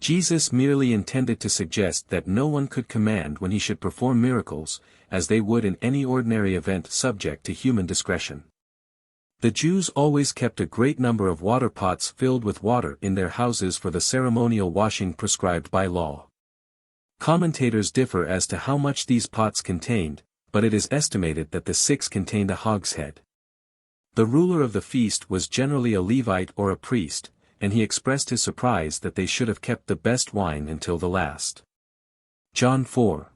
Jesus merely intended to suggest that no one could command when he should perform miracles, as they would in any ordinary event subject to human discretion. The Jews always kept a great number of water pots filled with water in their houses for the ceremonial washing prescribed by law. Commentators differ as to how much these pots contained, but it is estimated that the 6 contained a hogshead. The ruler of the feast was generally a Levite or a priest, and he expressed his surprise that they should have kept the best wine until the last. John 4.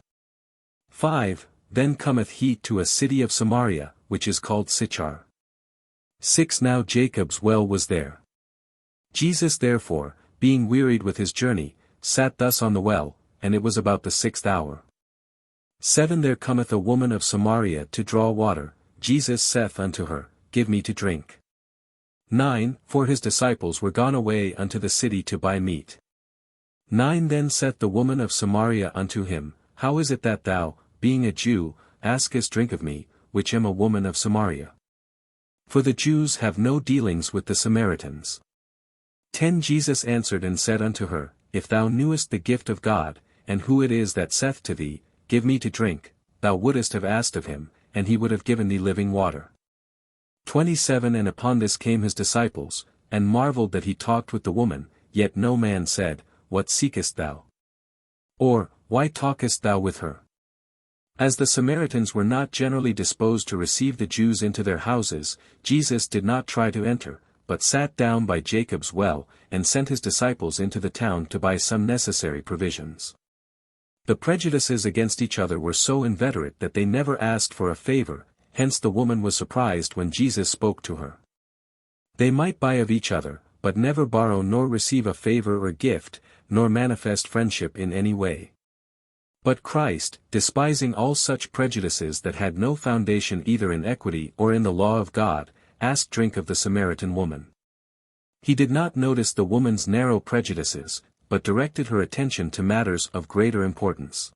5. Then cometh he to a city of Samaria, which is called Sychar. 6. Now Jacob's well was there. Jesus therefore, being wearied with his journey, sat thus on the well, and it was about the 6th hour. 7. There cometh a woman of Samaria to draw water, Jesus saith unto her, Give me to drink. 9. For his disciples were gone away unto the city to buy meat. 9. Then saith the woman of Samaria unto him, How is it that thou, being a Jew, askest drink of me, which am a woman of Samaria? For the Jews have no dealings with the Samaritans. 10. Jesus answered and said unto her, If thou knewest the gift of God, and who it is that saith to thee, Give me to drink, thou wouldest have asked of him, and he would have given thee living water. 27 And upon this came his disciples, and marveled that he talked with the woman, yet no man said, What seekest thou? Or, Why talkest thou with her? As the Samaritans were not generally disposed to receive the Jews into their houses, Jesus did not try to enter, but sat down by Jacob's well, and sent his disciples into the town to buy some necessary provisions. The prejudices against each other were so inveterate that they never asked for a favor, hence the woman was surprised when Jesus spoke to her. They might buy of each other, but never borrow nor receive a favor or gift, nor manifest friendship in any way. But Christ, despising all such prejudices that had no foundation either in equity or in the law of God, asked drink of the Samaritan woman. He did not notice the woman's narrow prejudices, but directed her attention to matters of greater importance.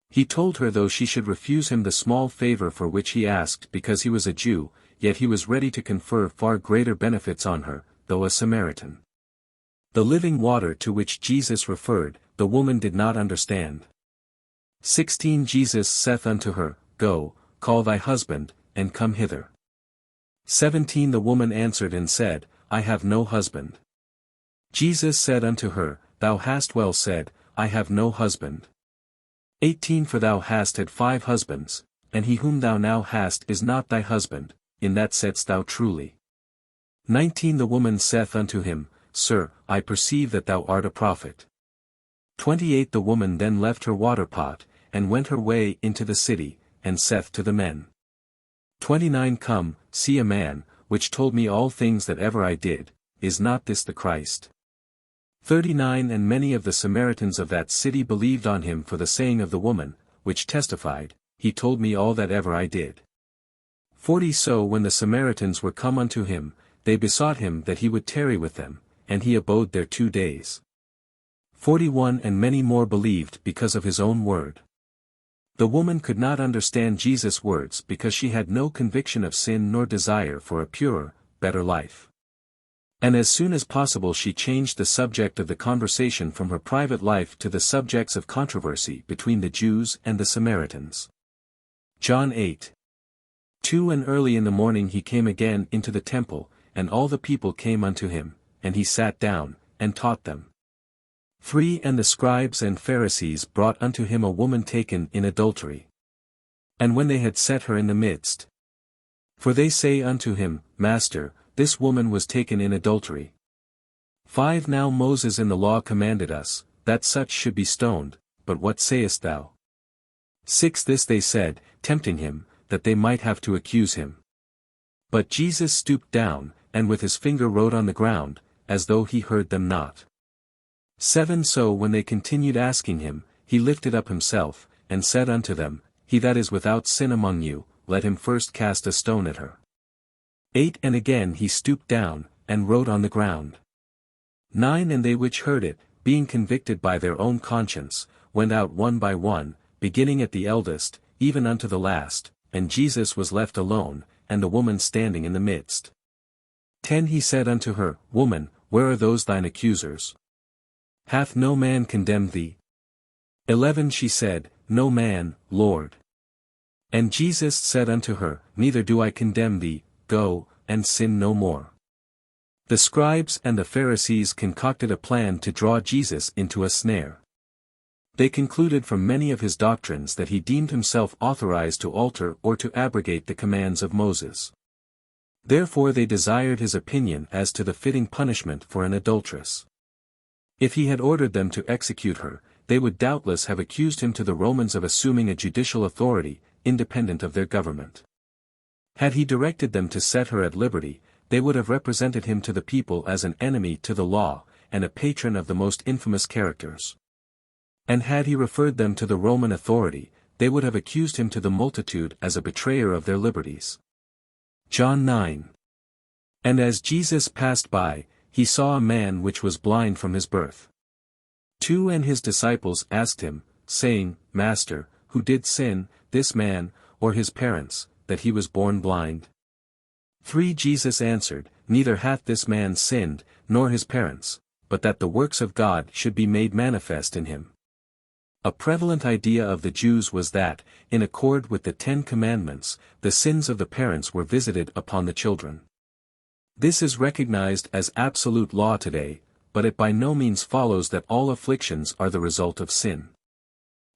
He told her though she should refuse him the small favor for which he asked because he was a Jew, yet he was ready to confer far greater benefits on her, though a Samaritan. The living water to which Jesus referred, the woman did not understand. 16 Jesus saith unto her, Go, call thy husband, and come hither. 17 The woman answered and said, I have no husband. Jesus said unto her, Thou hast well said, I have no husband. 18 For thou hast had 5 husbands, and he whom thou now hast is not thy husband, in that saidst thou truly. 19 The woman saith unto him, Sir, I perceive that thou art a prophet. 28 The woman then left her water pot, and went her way into the city, and saith to the men. 29 Come, see a man, which told me all things that ever I did, is not this the Christ? 39 And many of the Samaritans of that city believed on him for the saying of the woman, which testified, He told me all that ever I did. 40 So when the Samaritans were come unto him, they besought him that he would tarry with them, and he abode there 2 days. 41 And many more believed because of his own word. The woman could not understand Jesus' words because she had no conviction of sin nor desire for a purer, better life. And as soon as possible she changed the subject of the conversation from her private life to the subjects of controversy between the Jews and the Samaritans. John 8:2 And early in the morning he came again into the temple, and all the people came unto him, and he sat down, and taught them. 3 And the scribes and Pharisees brought unto him a woman taken in adultery. And when they had set her in the midst. For they say unto him, Master, this woman was taken in adultery. 5 Now Moses in the law commanded us, that such should be stoned, but what sayest thou? 6 This they said, tempting him, that they might have to accuse him. But Jesus stooped down, and with his finger wrote on the ground, as though he heard them not. 7 So when they continued asking him, he lifted up himself, and said unto them, He that is without sin among you, let him first cast a stone at her. 8 And again he stooped down, and wrote on the ground. 9 And they which heard it, being convicted by their own conscience, went out one by one, beginning at the eldest, even unto the last, and Jesus was left alone, and the woman standing in the midst. 10 He said unto her, Woman, where are those thine accusers? Hath no man condemned thee? 11 She said, No man, Lord. And Jesus said unto her, Neither do I condemn thee, go, and sin no more. The scribes and the Pharisees concocted a plan to draw Jesus into a snare. They concluded from many of his doctrines that he deemed himself authorized to alter or to abrogate the commands of Moses. Therefore they desired his opinion as to the fitting punishment for an adulteress. If he had ordered them to execute her, they would doubtless have accused him to the Romans of assuming a judicial authority, independent of their government. Had he directed them to set her at liberty, they would have represented him to the people as an enemy to the law, and a patron of the most infamous characters. And had he referred them to the Roman authority, they would have accused him to the multitude as a betrayer of their liberties. John 9. And as Jesus passed by, he saw a man which was blind from his birth. 2 And his disciples asked him, saying, Master, who did sin, this man, or his parents, that he was born blind? 3 Jesus answered, Neither hath this man sinned, nor his parents, but that the works of God should be made manifest in him. A prevalent idea of the Jews was that, in accord with the 10 Commandments, the sins of the parents were visited upon the children. This is recognized as absolute law today, but it by no means follows that all afflictions are the result of sin.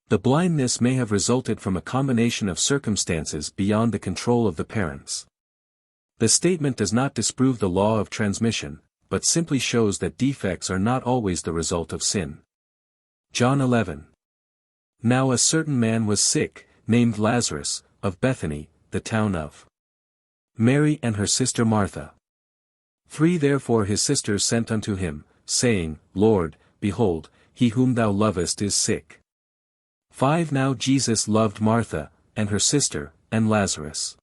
The blindness may have resulted from a combination of circumstances beyond the control of the parents. The statement does not disprove the law of transmission, but simply shows that defects are not always the result of sin. John 11. Now a certain man was sick, named Lazarus, of Bethany, the town of Mary and her sister Martha. 3 Therefore his sisters sent unto him, saying, Lord, behold, he whom thou lovest is sick. 5 Now Jesus loved Martha, and her sister, and Lazarus.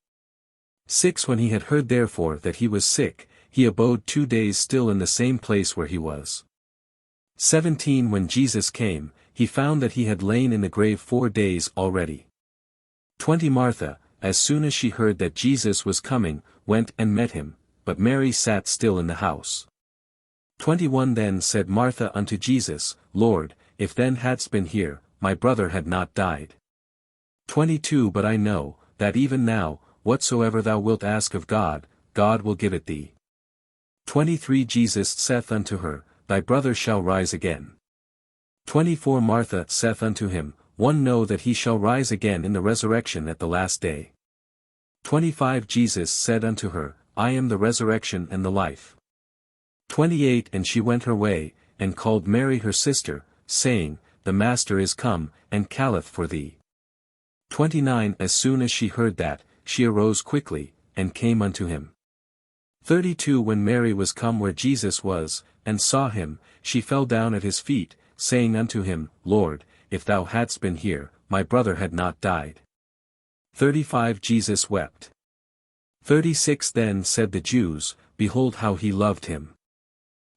6 When he had heard therefore that he was sick, he abode 2 days still in the same place where he was. 17 When Jesus came, he found that he had lain in the grave 4 days already. 20 Martha, as soon as she heard that Jesus was coming, went and met him, but Mary sat still in the house. 21 Then said Martha unto Jesus, Lord, if then hadst been here, my brother had not died. 22 But I know, that even now, whatsoever thou wilt ask of God, God will give it thee. 23 Jesus saith unto her, Thy brother shall rise again. 24 Martha saith unto him, One know that he shall rise again in the resurrection at the last day. 25 Jesus said unto her, I am the resurrection and the life. 28 And she went her way, and called Mary her sister, saying, The Master is come, and calleth for thee. 29 As soon as she heard that, she arose quickly, and came unto him. 32 When Mary was come where Jesus was, and saw him, she fell down at his feet, saying unto him, Lord, if thou hadst been here, my brother had not died. 35 Jesus wept. 36 Then said the Jews, Behold how he loved him.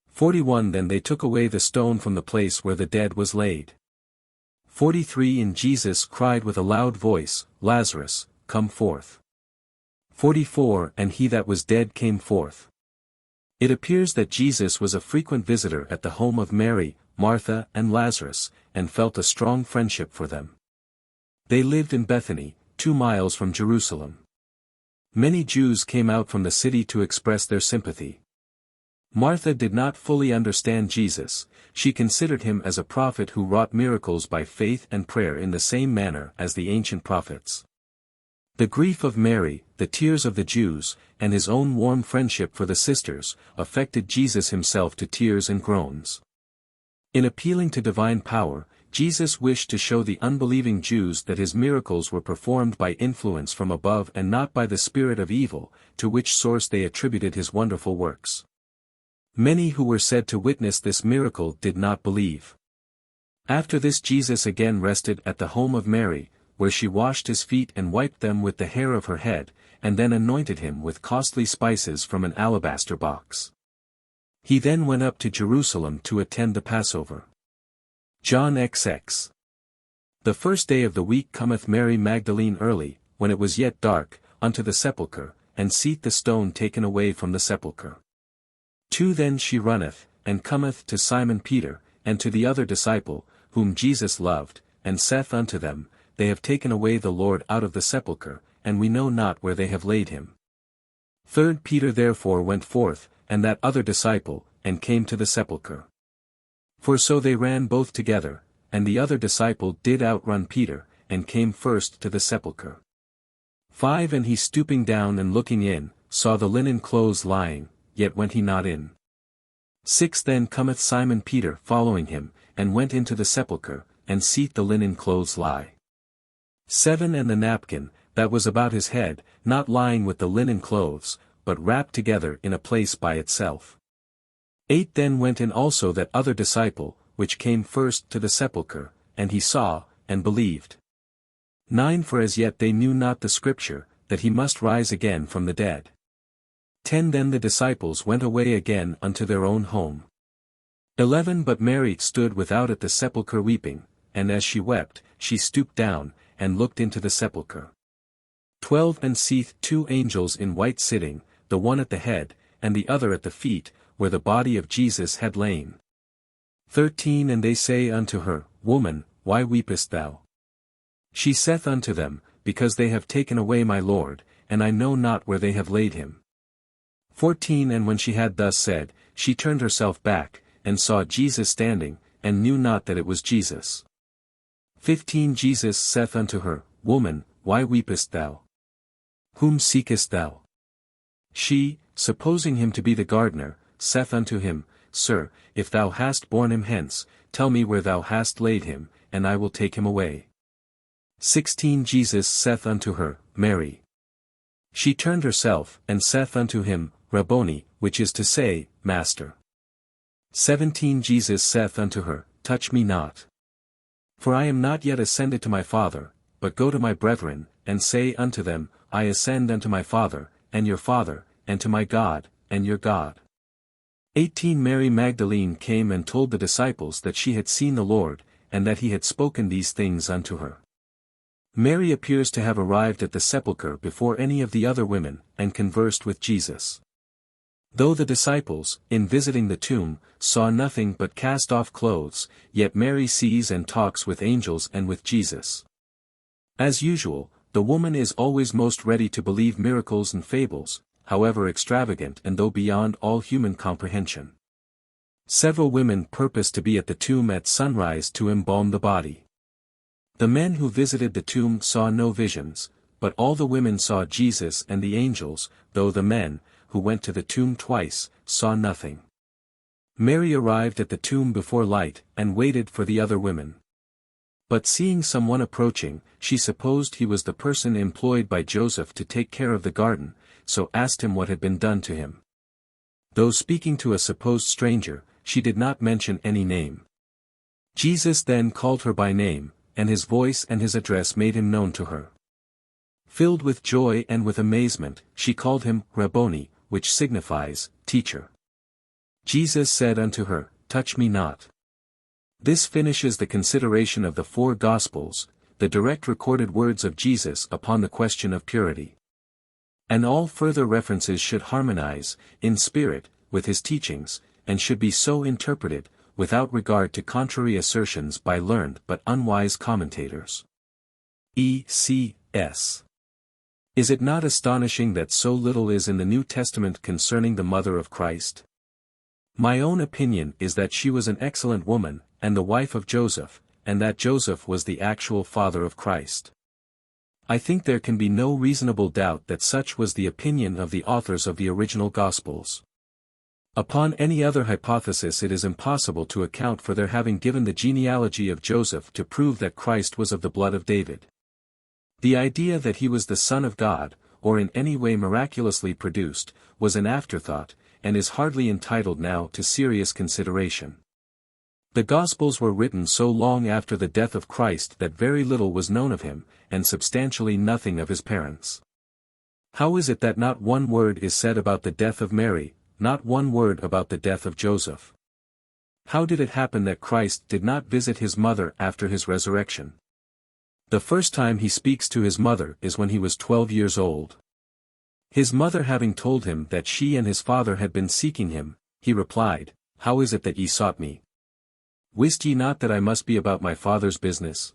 41 Then they took away the stone from the place where the dead was laid. 43 And Jesus cried with a loud voice, Lazarus, come forth. 44 And he that was dead came forth. It appears that Jesus was a frequent visitor at the home of Mary, Martha, and Lazarus, and felt a strong friendship for them. They lived in Bethany, 2 miles from Jerusalem. Many Jews came out from the city to express their sympathy. Martha did not fully understand Jesus. She considered him as a prophet who wrought miracles by faith and prayer in the same manner as the ancient prophets. The grief of Mary, the tears of the Jews, and his own warm friendship for the sisters, affected Jesus himself to tears and groans. In appealing to divine power, Jesus wished to show the unbelieving Jews that his miracles were performed by influence from above and not by the spirit of evil, to which source they attributed his wonderful works. Many who were said to witness this miracle did not believe. After this Jesus again rested at the home of Mary, where she washed his feet and wiped them with the hair of her head, and then anointed him with costly spices from an alabaster box. He then went up to Jerusalem to attend the Passover. John XX. The first day of the week cometh Mary Magdalene early, when it was yet dark, unto the sepulchre, and seeth the stone taken away from the sepulchre. 2 Then she runneth, and cometh to Simon Peter, and to the other disciple, whom Jesus loved, and saith unto them, They have taken away the Lord out of the sepulchre, and we know not where they have laid him. 3 Peter therefore went forth, and that other disciple, and came to the sepulchre. For so they ran both together, and the other disciple did outrun Peter, and came first to the sepulchre. 5 And he stooping down and looking in, saw the linen clothes lying, yet went he not in. 6 Then cometh Simon Peter following him, and went into the sepulchre, and seeth the linen clothes lie. 7 And the napkin, that was about his head, not lying with the linen clothes, but wrapped together in a place by itself. 8 Then went in also that other disciple, which came first to the sepulchre, and he saw, and believed. 9 For as yet they knew not the scripture, that he must rise again from the dead. 10 Then the disciples went away again unto their own home. 11 But Mary stood without at the sepulchre weeping, and as she wept, she stooped down, and looked into the sepulchre. 12 And seeth 2 angels in white sitting, the one at the head, and the other at the feet, where the body of Jesus had lain. 13 And they say unto her, Woman, why weepest thou? She saith unto them, Because they have taken away my Lord, and I know not where they have laid him. 14 And when she had thus said, she turned herself back, and saw Jesus standing, and knew not that it was Jesus. 15 Jesus saith unto her, Woman, why weepest thou? Whom seekest thou? She, supposing him to be the gardener, saith unto him, Sir, if thou hast borne him hence, tell me where thou hast laid him, and I will take him away. 16 Jesus saith unto her, Mary. She turned herself, and saith unto him, Rabboni, which is to say, Master. 17 Jesus saith unto her, Touch me not. For I am not yet ascended to my Father, but go to my brethren, and say unto them, I ascend unto my Father, and your Father, and to my God, and your God. 18 Mary Magdalene came and told the disciples that she had seen the Lord, and that he had spoken these things unto her. Mary appears to have arrived at the sepulchre before any of the other women, and conversed with Jesus. Though the disciples, in visiting the tomb, saw nothing but cast-off clothes, yet Mary sees and talks with angels and with Jesus. As usual, the woman is always most ready to believe miracles and fables, however extravagant and though beyond all human comprehension. Several women purpose to be at the tomb at sunrise to embalm the body. The men who visited the tomb saw no visions, but all the women saw Jesus and the angels, though the men, who went to the tomb twice, saw nothing. Mary arrived at the tomb before light, and waited for the other women. But seeing someone approaching, she supposed he was the person employed by Joseph to take care of the garden, so asked him what had been done to him. Though speaking to a supposed stranger, she did not mention any name. Jesus then called her by name, and his voice and his address made him known to her. Filled with joy and with amazement, she called him Rabboni, which signifies, Teacher. Jesus said unto her, Touch me not. This finishes the consideration of the four Gospels, the direct recorded words of Jesus upon the question of purity. And all further references should harmonize, in spirit, with his teachings, and should be so interpreted, without regard to contrary assertions by learned but unwise commentators. E.C.S. Is it not astonishing that so little is in the New Testament concerning the mother of Christ? My own opinion is that she was an excellent woman, and the wife of Joseph, and that Joseph was the actual father of Christ. I think there can be no reasonable doubt that such was the opinion of the authors of the original Gospels. Upon any other hypothesis it is impossible to account for their having given the genealogy of Joseph to prove that Christ was of the blood of David. The idea that he was the Son of God, or in any way miraculously produced, was an afterthought, and is hardly entitled now to serious consideration. The Gospels were written so long after the death of Christ that very little was known of him, and substantially nothing of his parents. How is it that not one word is said about the death of Mary, not one word about the death of Joseph? How did it happen that Christ did not visit his mother after his resurrection? The first time he speaks to his mother is when he was 12 years old. His mother having told him that she and his father had been seeking him, he replied, How is it that ye sought me? Wist ye not that I must be about my Father's business?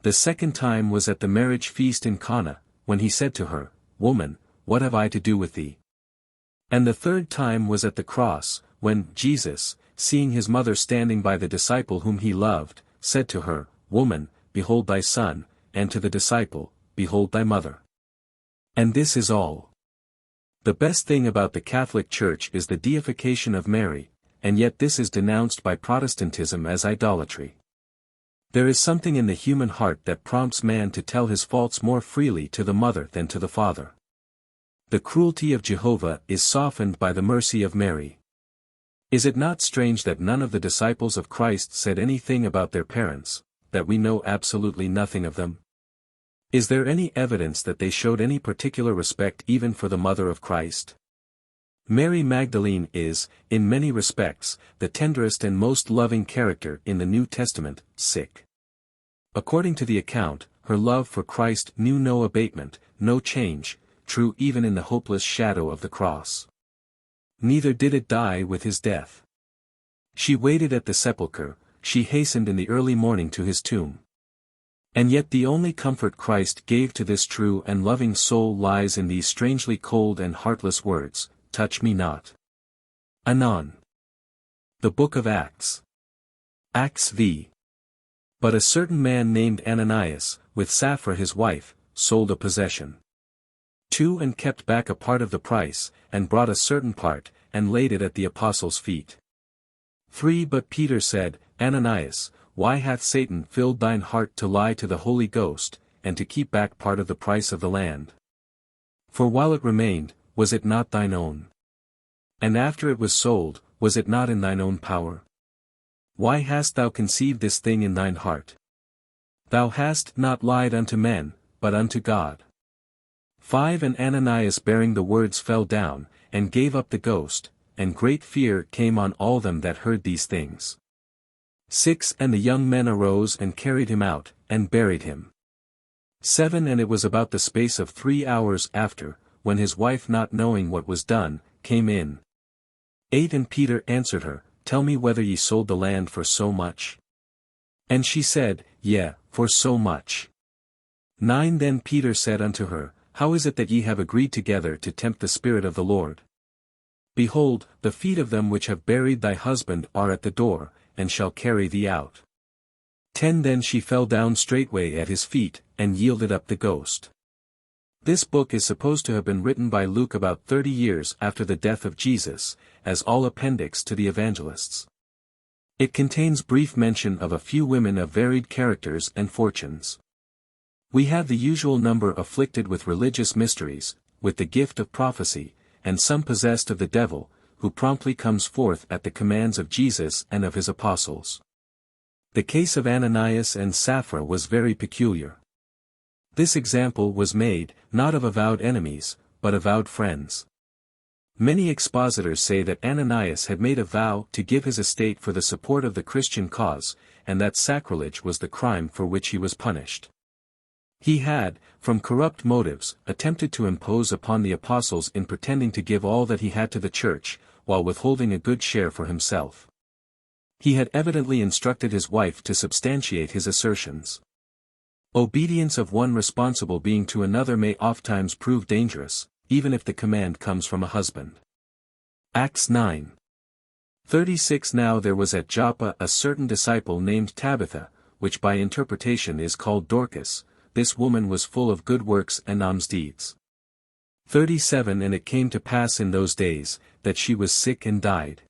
The second time was at the marriage feast in Cana, when he said to her, Woman, what have I to do with thee? And the third time was at the cross, when Jesus, seeing his mother standing by the disciple whom he loved, said to her, Woman, behold thy son, and to the disciple, Behold thy mother. And this is all. The best thing about the Catholic Church is the deification of Mary, and yet this is denounced by Protestantism as idolatry. There is something in the human heart that prompts man to tell his faults more freely to the mother than to the father. The cruelty of Jehovah is softened by the mercy of Mary. Is it not strange that none of the disciples of Christ said anything about their parents, that we know absolutely nothing of them? Is there any evidence that they showed any particular respect even for the mother of Christ? Mary Magdalene is, in many respects, the tenderest and most loving character in the New Testament. According to the account, her love for Christ knew no abatement, no change, true even in the hopeless shadow of the cross. Neither did it die with his death. She waited at the sepulchre, she hastened in the early morning to his tomb. And yet the only comfort Christ gave to this true and loving soul lies in these strangely cold and heartless words, "Touch me not." Anon. The Book of Acts. Acts v. But a certain man named Ananias, with Sapphira his wife, sold a possession. 2 And kept back a part of the price, and brought a certain part, and laid it at the apostles' feet. 3 But Peter said, Ananias, why hath Satan filled thine heart to lie to the Holy Ghost, and to keep back part of the price of the land? For while it remained, was it not thine own? And after it was sold, was it not in thine own power? Why hast thou conceived this thing in thine heart? Thou hast not lied unto men, but unto God. 5 And Ananias bearing the words fell down, and gave up the ghost, and great fear came on all them that heard these things. 6 And the young men arose and carried him out, and buried him. 7 And it was about the space of 3 hours after, when his wife not knowing what was done, came in. 8 And Peter answered her, Tell me whether ye sold the land for so much? And she said, Yea, for so much. 9 Then Peter said unto her, How is it that ye have agreed together to tempt the Spirit of the Lord? Behold, the feet of them which have buried thy husband are at the door, and shall carry thee out. 10 Then she fell down straightway at his feet, and yielded up the ghost. This book is supposed to have been written by Luke about 30 years after the death of Jesus, as all appendix to the evangelists. It contains brief mention of a few women of varied characters and fortunes. We have the usual number afflicted with religious mysteries, with the gift of prophecy, and some possessed of the devil, who promptly comes forth at the commands of Jesus and of his apostles. The case of Ananias and Sapphira was very peculiar. This example was made, not of avowed enemies, but avowed friends. Many expositors say that Ananias had made a vow to give his estate for the support of the Christian cause, and that sacrilege was the crime for which he was punished. He had, from corrupt motives, attempted to impose upon the apostles in pretending to give all that he had to the church, while withholding a good share for himself. He had evidently instructed his wife to substantiate his assertions. Obedience of one responsible being to another may ofttimes prove dangerous, even if the command comes from a husband. Acts 9:36 Now there was at Joppa a certain disciple named Tabitha, which by interpretation is called Dorcas. This woman was full of good works and almsdeeds. 37 And it came to pass in those days, that she was sick and died.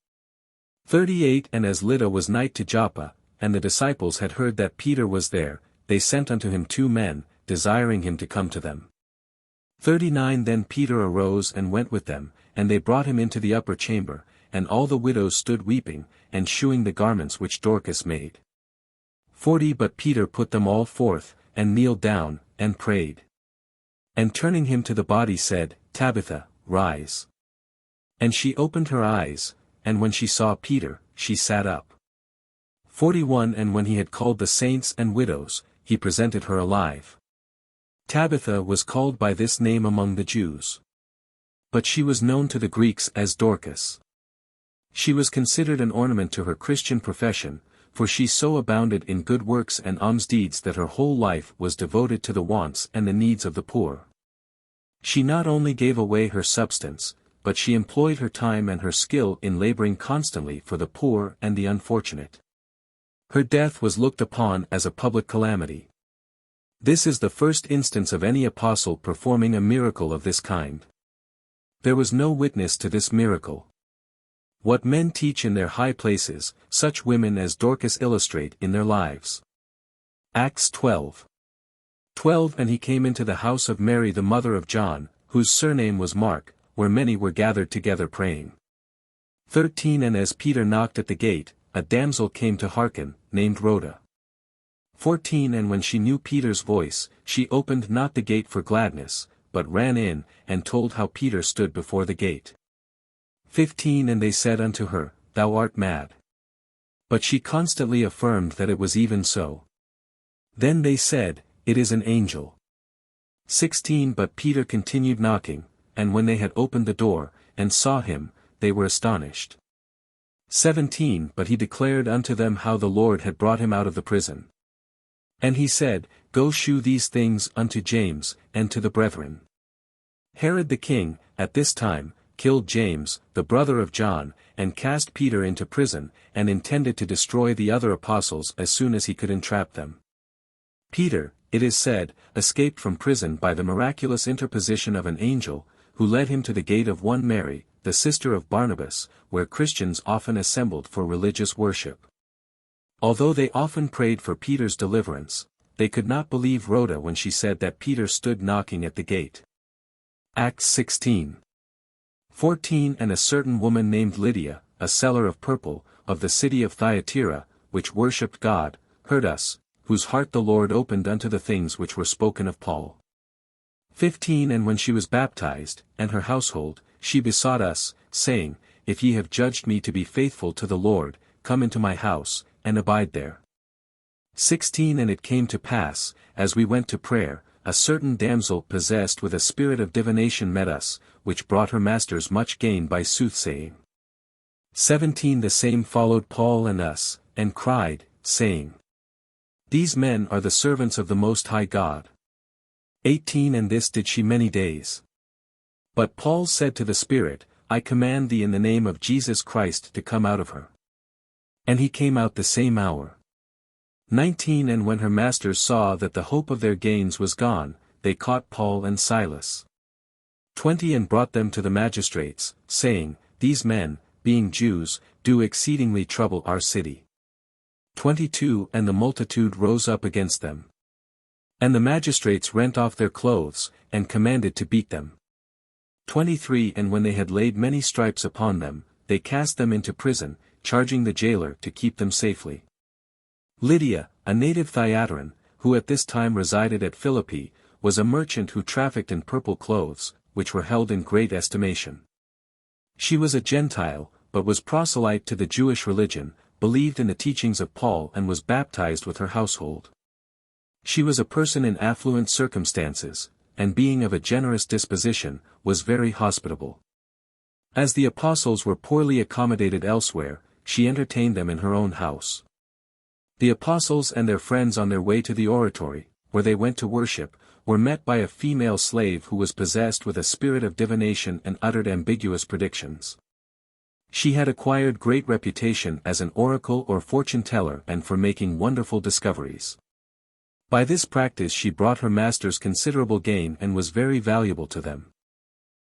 38 And as Lydda was nigh to Joppa, and the disciples had heard that Peter was there, they sent unto him 2 men, desiring him to come to them. 39 Then Peter arose and went with them, and they brought him into the upper chamber, and all the widows stood weeping, and shewing the garments which Dorcas made. 40 But Peter put them all forth, and kneeled down, and prayed. And turning him to the body said, Tabitha, rise. And she opened her eyes, and when she saw Peter, she sat up. 41 And when he had called the saints and widows, he presented her alive. Tabitha was called by this name among the Jews. But she was known to the Greeks as Dorcas. She was considered an ornament to her Christian profession, for she so abounded in good works and almsdeeds that her whole life was devoted to the wants and the needs of the poor. She not only gave away her substance, but she employed her time and her skill in laboring constantly for the poor and the unfortunate. Her death was looked upon as a public calamity. This is the first instance of any apostle performing a miracle of this kind. There was no witness to this miracle. What men teach in their high places, such women as Dorcas illustrate in their lives. Acts 12:12 And he came into the house of Mary the mother of John, whose surname was Mark, where many were gathered together praying. 13 And as Peter knocked at the gate, a damsel came to hearken, named Rhoda. 14 And when she knew Peter's voice, she opened not the gate for gladness, but ran in, and told how Peter stood before the gate. 15 And they said unto her, Thou art mad. But she constantly affirmed that it was even so. Then they said, It is an angel. 16 But Peter continued knocking, and when they had opened the door, and saw him, they were astonished. 17 But he declared unto them how the Lord had brought him out of the prison. And he said, Go shew these things unto James, and to the brethren. Herod the king, at this time, killed James, the brother of John, and cast Peter into prison, and intended to destroy the other apostles as soon as he could entrap them. Peter, it is said, escaped from prison by the miraculous interposition of an angel, who led him to the gate of one Mary, the sister of Barnabas, where Christians often assembled for religious worship. Although they often prayed for Peter's deliverance, they could not believe Rhoda when she said that Peter stood knocking at the gate. Acts 16. 14 And a certain woman named Lydia, a seller of purple, of the city of Thyatira, which worshipped God, heard us, whose heart the Lord opened unto the things which were spoken of Paul. 15 And when she was baptized, and her household, she besought us, saying, If ye have judged me to be faithful to the Lord, come into my house, and abide there. 16 And it came to pass, as we went to prayer, a certain damsel possessed with a spirit of divination met us, which brought her masters much gain by soothsaying. 17 The same followed Paul and us, and cried, saying, These men are the servants of the Most High God. 18 And this did she many days. But Paul said to the Spirit, I command thee in the name of Jesus Christ to come out of her. And he came out the same hour. 19 And when her masters saw that the hope of their gains was gone, they caught Paul and Silas. 20 And brought them to the magistrates, saying, These men, being Jews, do exceedingly trouble our city. 22 And the multitude rose up against them. And the magistrates rent off their clothes, and commanded to beat them. 23 And when they had laid many stripes upon them, they cast them into prison, charging the jailer to keep them safely. Lydia, a native Thyatiran, who at this time resided at Philippi, was a merchant who trafficked in purple clothes, which were held in great estimation. She was a Gentile, but was proselyte to the Jewish religion, believed in the teachings of Paul and was baptized with her household. She was a person in affluent circumstances, and being of a generous disposition, was very hospitable. As the apostles were poorly accommodated elsewhere, she entertained them in her own house. The apostles and their friends on their way to the oratory, where they went to worship, were met by a female slave who was possessed with a spirit of divination and uttered ambiguous predictions. She had acquired great reputation as an oracle or fortune-teller and for making wonderful discoveries. By this practice she brought her masters considerable gain and was very valuable to them.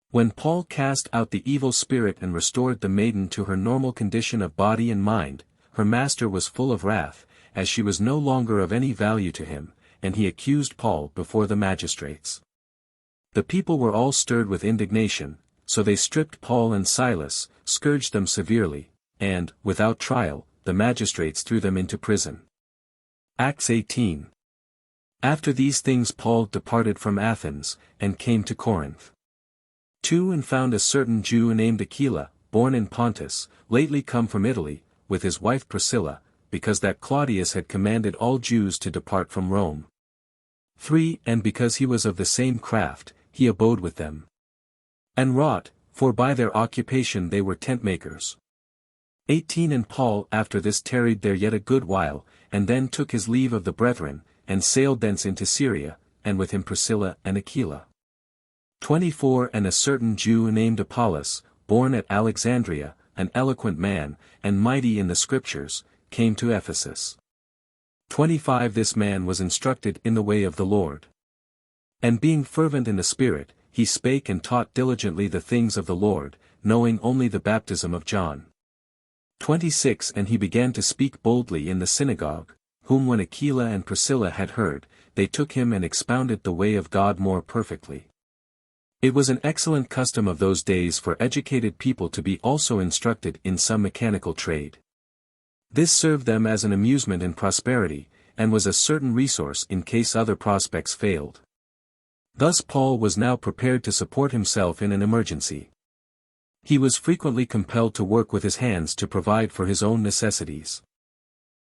When Paul cast out the evil spirit and restored the maiden to her normal condition of body and mind, her master was full of wrath, as she was no longer of any value to him, and he accused Paul before the magistrates. The people were all stirred with indignation, so they stripped Paul and Silas, scourged them severely, and, without trial, the magistrates threw them into prison. Acts 18. After these things Paul departed from Athens, and came to Corinth. 2 And found a certain Jew named Aquila, born in Pontus, lately come from Italy, with his wife Priscilla, because that Claudius had commanded all Jews to depart from Rome. 3 And because he was of the same craft, he abode with them. And wrought, for by their occupation they were tentmakers. 18 And Paul after this tarried there yet a good while, and then took his leave of the brethren, and sailed thence into Syria, and with him Priscilla and Aquila. 24 And a certain Jew named Apollos, born at Alexandria, an eloquent man, and mighty in the Scriptures, came to Ephesus. 25 This man was instructed in the way of the Lord. And being fervent in the Spirit, he spake and taught diligently the things of the Lord, knowing only the baptism of John. 26 And he began to speak boldly in the synagogue, whom when Aquila and Priscilla had heard, they took him and expounded the way of God more perfectly. It was an excellent custom of those days for educated people to be also instructed in some mechanical trade. This served them as an amusement in prosperity, and was a certain resource in case other prospects failed. Thus Paul was now prepared to support himself in an emergency. He was frequently compelled to work with his hands to provide for his own necessities.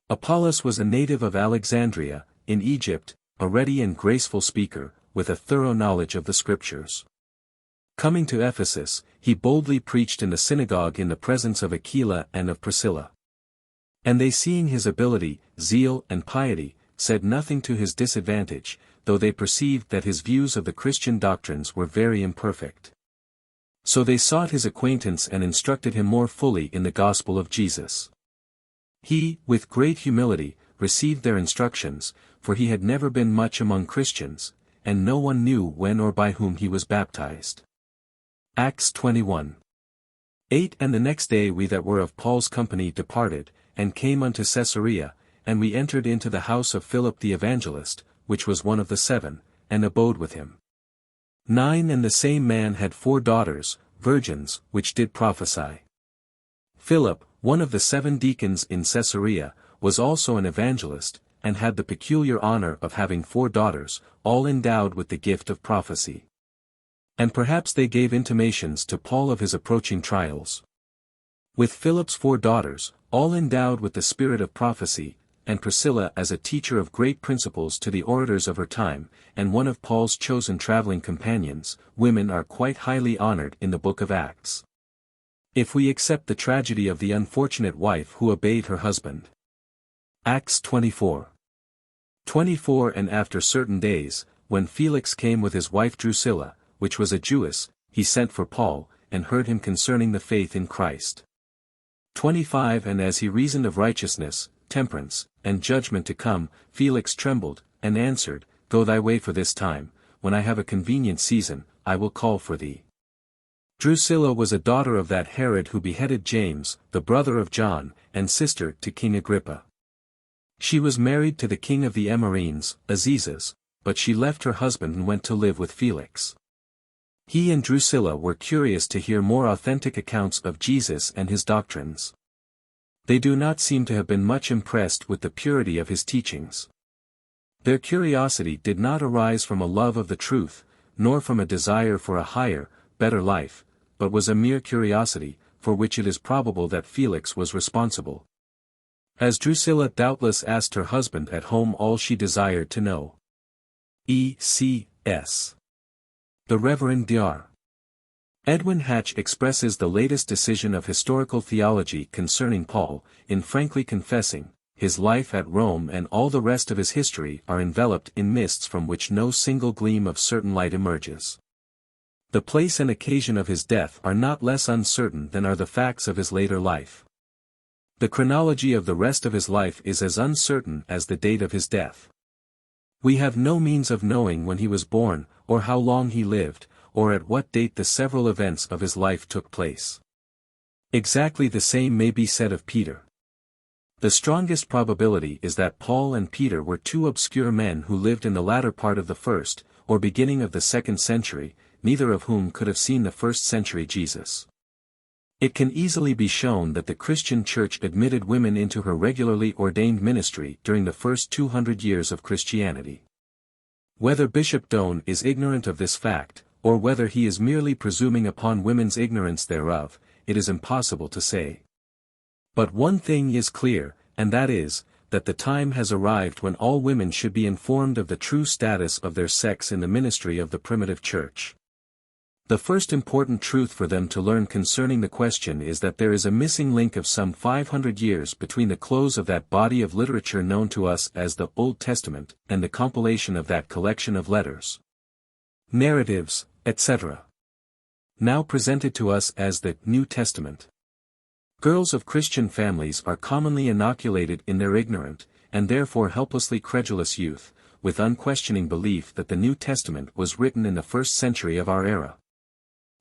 Apollos was a native of Alexandria, in Egypt, a ready and graceful speaker, with a thorough knowledge of the Scriptures. Coming to Ephesus, he boldly preached in the synagogue in the presence of Aquila and of Priscilla. And they, seeing his ability, zeal and piety, said nothing to his disadvantage, though they perceived that his views of the Christian doctrines were very imperfect. So they sought his acquaintance and instructed him more fully in the gospel of Jesus. He, with great humility, received their instructions, for he had never been much among Christians, and no one knew when or by whom he was baptized. Acts 21:8. And the next day we that were of Paul's company departed, and came unto Caesarea, and we entered into the house of Philip the evangelist, which was one of the 7, and abode with him. 9. And the same man had 4 daughters, virgins, which did prophesy. Philip, one of the 7 deacons in Caesarea, was also an evangelist, and had the peculiar honor of having 4 daughters, all endowed with the gift of prophecy. And perhaps they gave intimations to Paul of his approaching trials. With Philip's 4 daughters, all endowed with the spirit of prophecy, and Priscilla as a teacher of great principles to the orators of her time, and one of Paul's chosen traveling companions, women are quite highly honored in the book of Acts. If we accept the tragedy of the unfortunate wife who obeyed her husband. Acts 24:24. And after certain days, when Felix came with his wife Drusilla, which was a Jewess, he sent for Paul, and heard him concerning the faith in Christ. 25. And as he reasoned of righteousness, temperance, and judgment to come, Felix trembled, and answered, Go thy way for this time, when I have a convenient season, I will call for thee. Drusilla was a daughter of that Herod who beheaded James, the brother of John, and sister to King Agrippa. She was married to the king of the Emarines, Azizus, but she left her husband and went to live with Felix. He and Drusilla were curious to hear more authentic accounts of Jesus and his doctrines. They do not seem to have been much impressed with the purity of his teachings. Their curiosity did not arise from a love of the truth, nor from a desire for a higher, better life, but was a mere curiosity, for which it is probable that Felix was responsible. As Drusilla doubtless asked her husband at home all she desired to know. E.C.S. The Reverend Dr. Edwin Hatch expresses the latest decision of historical theology concerning Paul, in frankly confessing, his life at Rome and all the rest of his history are enveloped in mists from which no single gleam of certain light emerges. The place and occasion of his death are not less uncertain than are the facts of his later life. The chronology of the rest of his life is as uncertain as the date of his death. We have no means of knowing when he was born, or how long he lived, or at what date the several events of his life took place. Exactly the same may be said of Peter. The strongest probability is that Paul and Peter were 2 obscure men who lived in the latter part of the 1st, or beginning of the 2nd century, neither of whom could have seen the 1st century Jesus. It can easily be shown that the Christian Church admitted women into her regularly ordained ministry during the first 200 years of Christianity. Whether Bishop Doane is ignorant of this fact, or whether he is merely presuming upon women's ignorance thereof, it is impossible to say. But one thing is clear, and that is, that the time has arrived when all women should be informed of the true status of their sex in the ministry of the primitive Church. The first important truth for them to learn concerning the question is that there is a missing link of some 500 years between the close of that body of literature known to us as the Old Testament, and the compilation of that collection of letters, narratives, etc., now presented to us as the New Testament. Girls of Christian families are commonly inoculated in their ignorant, and therefore helplessly credulous youth, with unquestioning belief that the New Testament was written in the 1st century of our era,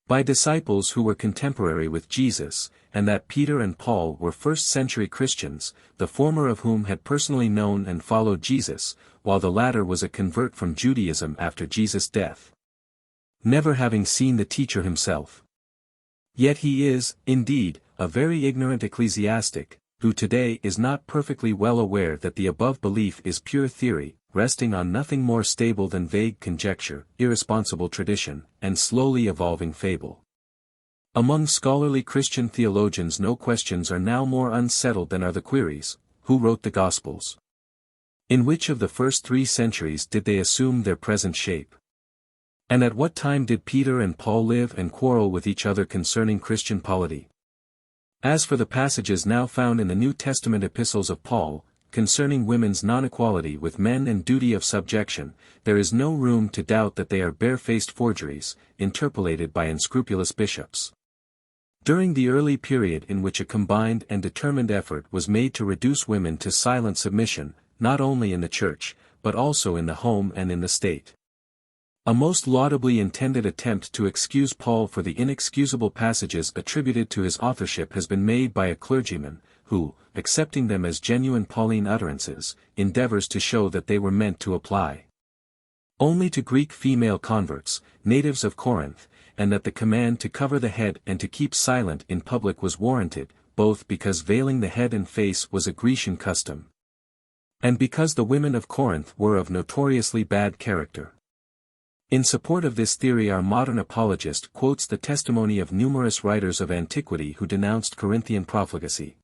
by disciples who were contemporary with Jesus, and that Peter and Paul were 1st century Christians, the former of whom had personally known and followed Jesus, while the latter was a convert from Judaism after Jesus' death, never having seen the teacher himself. Yet he is, indeed, a very ignorant ecclesiastic, who today is not perfectly well aware that the above belief is pure theory, resting on nothing more stable than vague conjecture, irresponsible tradition, and slowly evolving fable. Among scholarly Christian theologians no questions are now more unsettled than are the queries: who wrote the Gospels? In which of the first 3 centuries did they assume their present shape? And at what time did Peter and Paul live and quarrel with each other concerning Christian polity? As for the passages now found in the New Testament epistles of Paul, concerning women's non-equality with men and duty of subjection, there is no room to doubt that they are barefaced forgeries, interpolated by unscrupulous bishops. During the early period in which a combined and determined effort was made to reduce women to silent submission, not only in the church, but also in the home and in the state. A most laudably intended attempt to excuse Paul for the inexcusable passages attributed to his authorship has been made by a clergyman, who, accepting them as genuine Pauline utterances, endeavors to show that they were meant to apply only to Greek female converts, natives of Corinth, and that the command to cover the head and to keep silent in public was warranted, both because veiling the head and face was a Grecian custom, and because the women of Corinth were of notoriously bad character. In support of this theory, our modern apologist quotes the testimony of numerous writers of antiquity who denounced Corinthian profligacy.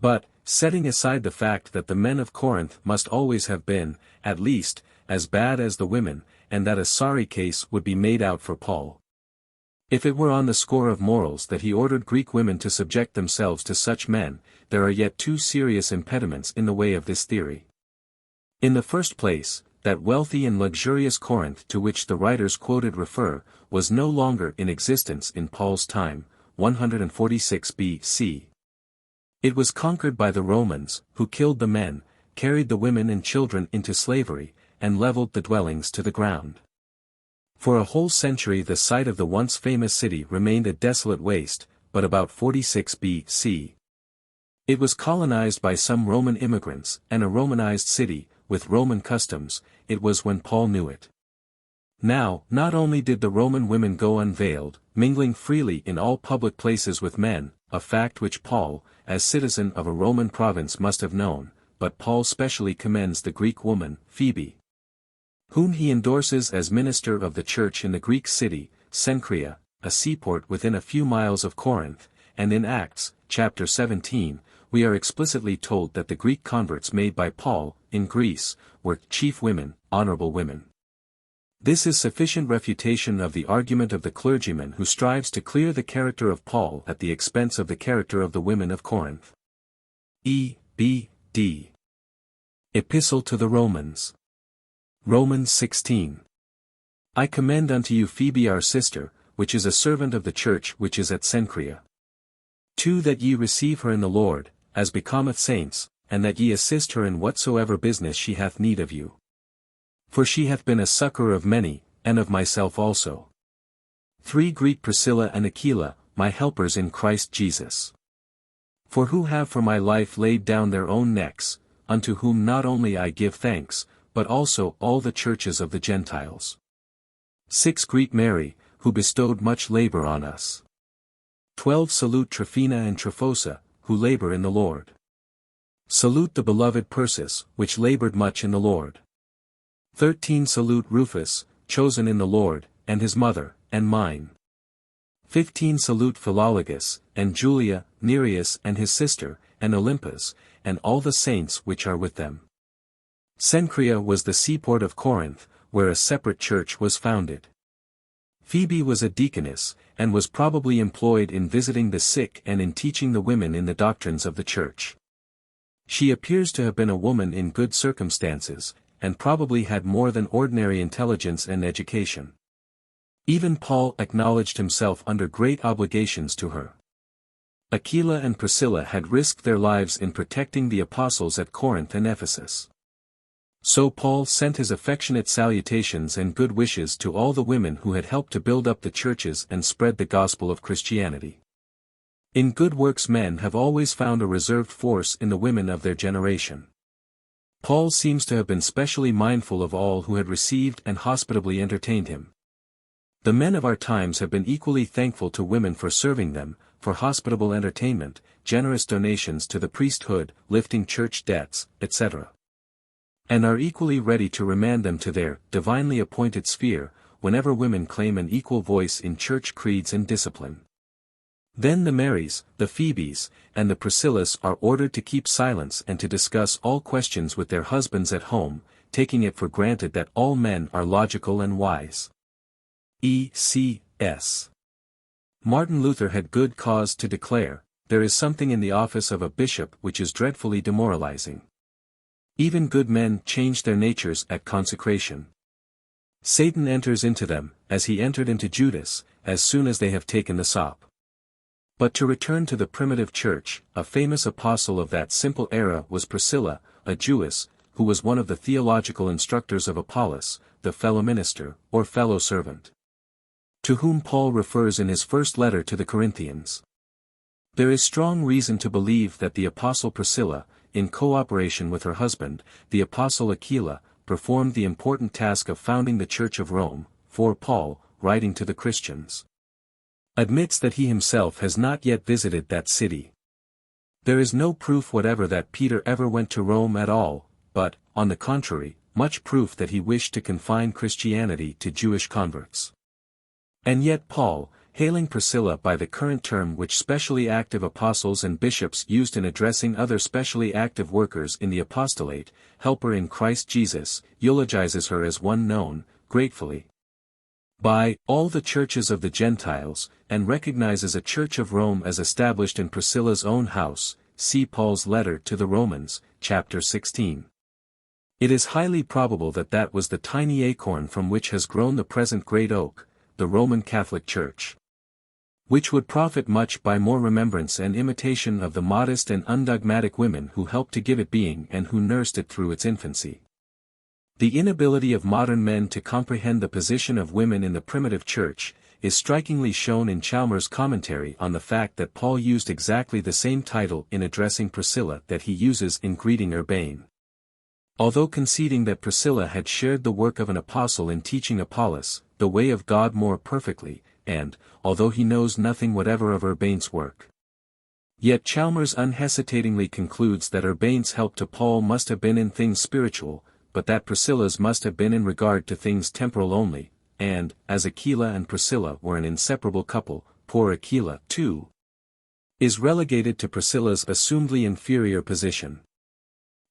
But, setting aside the fact that the men of Corinth must always have been, at least, as bad as the women, and that a sorry case would be made out for Paul, if it were on the score of morals that he ordered Greek women to subject themselves to such men, there are yet two serious impediments in the way of this theory. In the first place, that wealthy and luxurious Corinth to which the writers quoted refer, was no longer in existence in Paul's time, 146 B.C. It was conquered by the Romans, who killed the men, carried the women and children into slavery, and leveled the dwellings to the ground. For a whole century the site of the once famous city remained a desolate waste, but about 46 B.C. it was colonized by some Roman immigrants, and a Romanized city, with Roman customs. It was when Paul knew it. Now, not only did the Roman women go unveiled, mingling freely in all public places with men, a fact which Paul, as citizen of a Roman province must have known, but Paul specially commends the Greek woman, Phoebe, whom he endorses as minister of the church in the Greek city, Cenchrea, a seaport within a few miles of Corinth, and in Acts, chapter 17, we are explicitly told that the Greek converts made by Paul, in Greece, were chief women, honorable women. This is sufficient refutation of the argument of the clergyman who strives to clear the character of Paul at the expense of the character of the women of Corinth. E.B.D. Epistle to the Romans. Romans 16. I commend unto you Phoebe our sister, which is a servant of the church which is at Cenchrea. 2. That ye receive her in the Lord, as becometh saints, and that ye assist her in whatsoever business she hath need of you. For she hath been a succor of many, and of myself also. 3. Greet Priscilla and Aquila, my helpers in Christ Jesus. For who have for my life laid down their own necks, unto whom not only I give thanks, but also all the churches of the Gentiles. 6. Greet Mary, who bestowed much labor on us. 12. Salute Tryphena and Tryphosa, who labor in the Lord. Salute the beloved Persis, which labored much in the Lord. 13. Salute Rufus, chosen in the Lord, and his mother, and mine. 15. Salute Philologus, and Julia, Nereus and his sister, and Olympus, and all the saints which are with them. Cenchrea was the seaport of Corinth, where a separate church was founded. Phoebe was a deaconess, and was probably employed in visiting the sick and in teaching the women in the doctrines of the church. She appears to have been a woman in good circumstances, and probably had more than ordinary intelligence and education. Even Paul acknowledged himself under great obligations to her. Aquila and Priscilla had risked their lives in protecting the apostles at Corinth and Ephesus. So Paul sent his affectionate salutations and good wishes to all the women who had helped to build up the churches and spread the gospel of Christianity. In good works men have always found a reserved force in the women of their generation. Paul seems to have been specially mindful of all who had received and hospitably entertained him. The men of our times have been equally thankful to women for serving them, for hospitable entertainment, generous donations to the priesthood, lifting church debts, etc. And are equally ready to remand them to their divinely appointed sphere, whenever women claim an equal voice in church creeds and discipline. Then the Marys, the Phoebes, and the Priscillas are ordered to keep silence and to discuss all questions with their husbands at home, taking it for granted that all men are logical and wise. E.C.S. Martin Luther had good cause to declare, "There is something in the office of a bishop which is dreadfully demoralizing. Even good men change their natures at consecration. Satan enters into them, as he entered into Judas, as soon as they have taken the sop." But to return to the primitive church, a famous apostle of that simple era was Priscilla, a Jewess, who was one of the theological instructors of Apollos, the fellow minister, or fellow servant, to whom Paul refers in his first letter to the Corinthians. There is strong reason to believe that the apostle Priscilla, in cooperation with her husband, the apostle Aquila, performed the important task of founding the Church of Rome, for Paul, writing to the Christians, admits that he himself has not yet visited that city. There is no proof whatever that Peter ever went to Rome at all, but, on the contrary, much proof that he wished to confine Christianity to Jewish converts. And yet Paul, hailing Priscilla by the current term which specially active apostles and bishops used in addressing other specially active workers in the apostolate, helper in Christ Jesus, eulogizes her as one known, gratefully, by all the churches of the Gentiles, and recognizes a Church of Rome as established in Priscilla's own house. See Paul's letter to the Romans, chapter 16. It is highly probable that that was the tiny acorn from which has grown the present great oak, the Roman Catholic Church, which would profit much by more remembrance and imitation of the modest and undogmatic women who helped to give it being and who nursed it through its infancy. The inability of modern men to comprehend the position of women in the primitive church, is strikingly shown in Chalmers' commentary on the fact that Paul used exactly the same title in addressing Priscilla that he uses in greeting Urbane. Although conceding that Priscilla had shared the work of an apostle in teaching Apollos, the way of God more perfectly, and, although he knows nothing whatever of Urbane's work, yet Chalmers unhesitatingly concludes that Urbane's help to Paul must have been in things spiritual, but that Priscilla's must have been in regard to things temporal only, and, as Aquila and Priscilla were an inseparable couple, poor Aquila, too, is relegated to Priscilla's assumedly inferior position.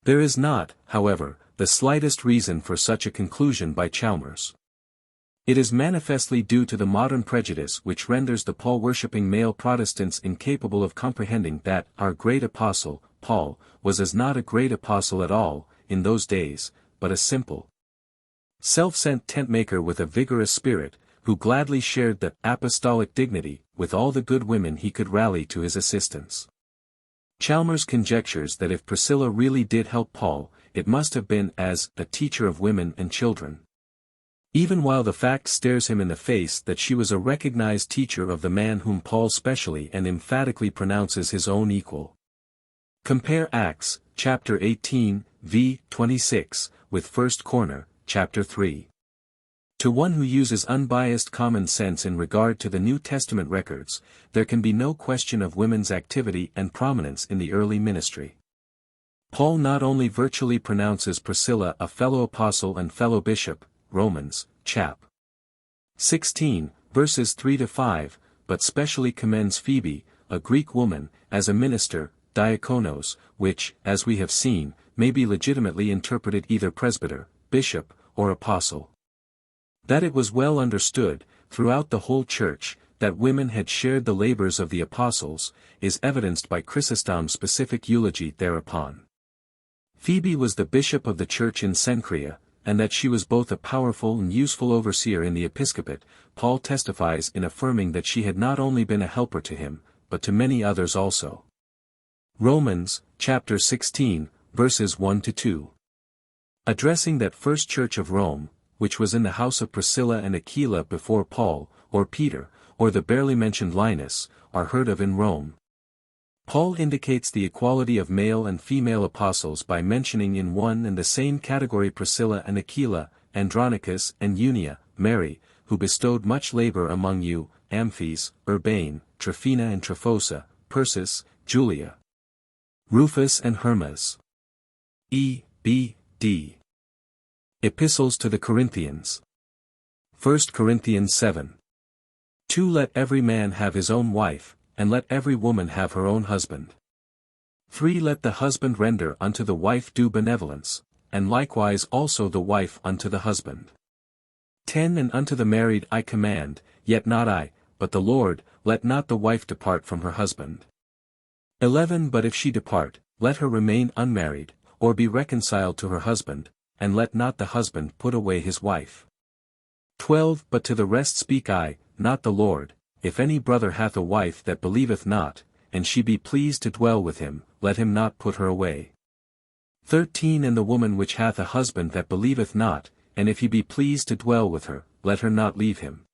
There is not, however, the slightest reason for such a conclusion by Chalmers. It is manifestly due to the modern prejudice which renders the Paul-worshipping male Protestants incapable of comprehending that our great apostle, Paul, was as not a great apostle at all, in those days, but a simple, self-sent tent-maker with a vigorous spirit, who gladly shared the apostolic dignity with all the good women he could rally to his assistance. Chalmers conjectures that if Priscilla really did help Paul, it must have been as a teacher of women and children, even while the fact stares him in the face that she was a recognized teacher of the man whom Paul specially and emphatically pronounces his own equal. Compare Acts, chapter 18, v. 26, with 1 Corner, chapter 3. To one who uses unbiased common sense in regard to the New Testament records, there can be no question of women's activity and prominence in the early ministry. Paul not only virtually pronounces Priscilla a fellow apostle and fellow bishop, Romans, chap. 16, verses 3-5, but specially commends Phoebe, a Greek woman, as a minister, diakonos, which, as we have seen, may be legitimately interpreted either presbyter, bishop, or apostle. That it was well understood, throughout the whole church, that women had shared the labors of the apostles, is evidenced by Chrysostom's specific eulogy thereupon. Phoebe was the bishop of the church in Cenchrea, and that she was both a powerful and useful overseer in the episcopate, Paul testifies in affirming that she had not only been a helper to him, but to many others also. Romans, chapter 16, verses 1-2. Addressing that first church of Rome, which was in the house of Priscilla and Aquila before Paul, or Peter, or the barely mentioned Linus, are heard of in Rome, Paul indicates the equality of male and female apostles by mentioning in one and the same category Priscilla and Aquila, Andronicus and Eunia, Mary, who bestowed much labor among you, Amphis, Urbane, Tryphena and Tryphosa, Persis, Julia, Rufus and Hermas. E. B. D. Epistles to the Corinthians. 1 Corinthians 7. 2 Let every man have his own wife, and let every woman have her own husband. 3 Let the husband render unto the wife due benevolence, and likewise also the wife unto the husband. 10 And unto the married I command, yet not I, but the Lord, let not the wife depart from her husband. 11 But if she depart, let her remain unmarried, or be reconciled to her husband, and let not the husband put away his wife. 12 But to the rest speak I, not the Lord, if any brother hath a wife that believeth not, and she be pleased to dwell with him, let him not put her away. 13 And the woman which hath a husband that believeth not, and if he be pleased to dwell with her, let her not leave him.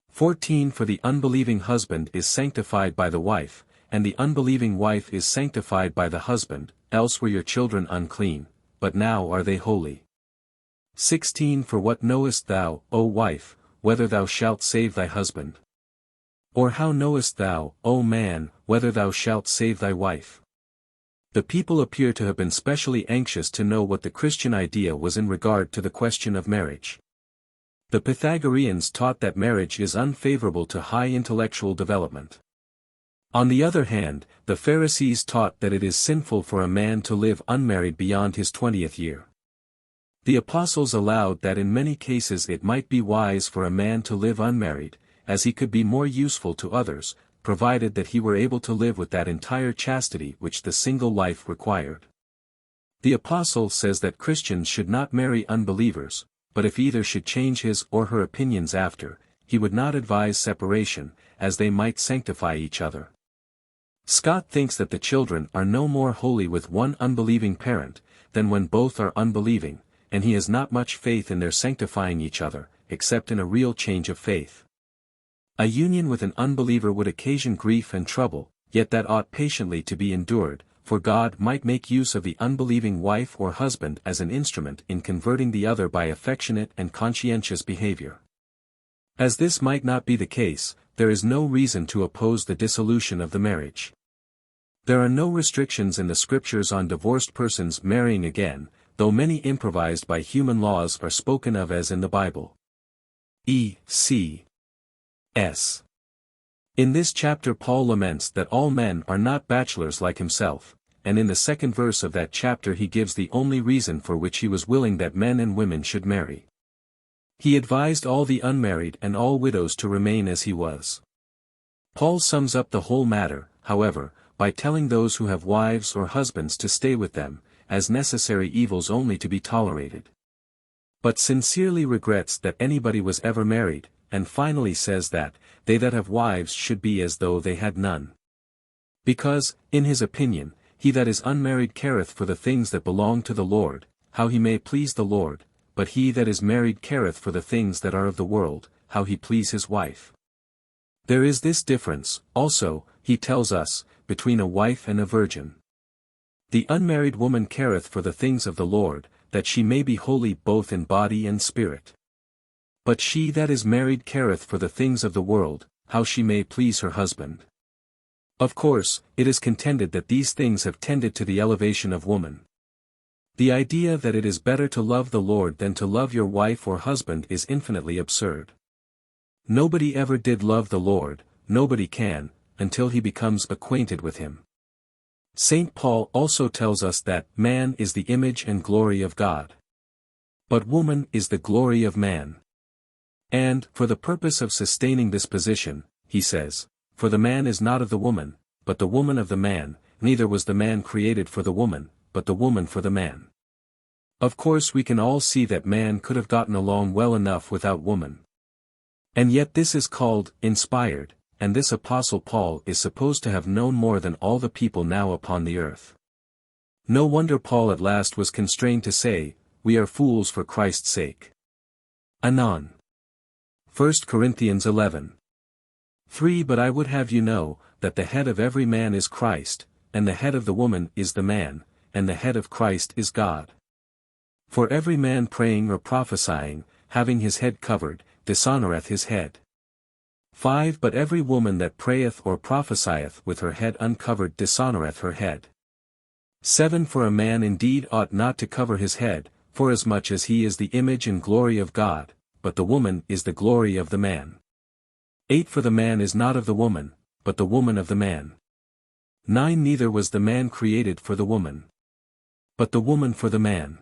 14 For the unbelieving husband is sanctified by the wife, and the unbelieving wife is sanctified by the husband, else were your children unclean, but now are they holy. 16 For what knowest thou, O wife, whether thou shalt save thy husband? Or how knowest thou, O man, whether thou shalt save thy wife? The people appear to have been specially anxious to know what the Christian idea was in regard to the question of marriage. The Pythagoreans taught that marriage is unfavorable to high intellectual development. On the other hand, the Pharisees taught that it is sinful for a man to live unmarried beyond his 20th year. The apostles allowed that in many cases it might be wise for a man to live unmarried, as he could be more useful to others, provided that he were able to live with that entire chastity which the single life required. The apostle says that Christians should not marry unbelievers, but if either should change his or her opinions after, he would not advise separation, as they might sanctify each other. Scott thinks that the children are no more holy with one unbelieving parent, than when both are unbelieving, and he has not much faith in their sanctifying each other, except in a real change of faith. A union with an unbeliever would occasion grief and trouble, yet that ought patiently to be endured, for God might make use of the unbelieving wife or husband as an instrument in converting the other by affectionate and conscientious behavior. As this might not be the case, there is no reason to oppose the dissolution of the marriage. There are no restrictions in the scriptures on divorced persons marrying again, though many improvised by human laws are spoken of as in the Bible. E.C. S. In this chapter Paul laments that all men are not bachelors like himself, and in the second verse of that chapter he gives the only reason for which he was willing that men and women should marry. He advised all the unmarried and all widows to remain as he was. Paul sums up the whole matter, however, by telling those who have wives or husbands to stay with them, as necessary evils only to be tolerated. But sincerely regrets that anybody was ever married, and finally says that, they that have wives should be as though they had none. Because, in his opinion, he that is unmarried careth for the things that belong to the Lord, how he may please the Lord, but he that is married careth for the things that are of the world, how he please his wife. There is this difference, also, he tells us, between a wife and a virgin. The unmarried woman careth for the things of the Lord, that she may be holy both in body and spirit. But she that is married careth for the things of the world, how she may please her husband. Of course, it is contended that these things have tended to the elevation of woman. The idea that it is better to love the Lord than to love your wife or husband is infinitely absurd. Nobody ever did love the Lord, nobody can, until he becomes acquainted with him. St. Paul also tells us that man is the image and glory of God. But woman is the glory of man. And, for the purpose of sustaining this position, he says, for the man is not of the woman, but the woman of the man, neither was the man created for the woman, but the woman for the man. Of course we can all see that man could have gotten along well enough without woman. And yet this is called inspired, and this Apostle Paul is supposed to have known more than all the people now upon the earth. No wonder Paul at last was constrained to say, we are fools for Christ's sake. Anon. 1 Corinthians 11. 3 But I would have you know, that the head of every man is Christ, and the head of the woman is the man, and the head of Christ is God. For every man praying or prophesying, having his head covered, dishonoureth his head. 5 But every woman that prayeth or prophesieth with her head uncovered dishonoureth her head. 7 For a man indeed ought not to cover his head, forasmuch as he is the image and glory of God, but the woman is the glory of the man. 8 For the man is not of the woman, but the woman of the man. 9 Neither was the man created for the woman, but the woman for the man.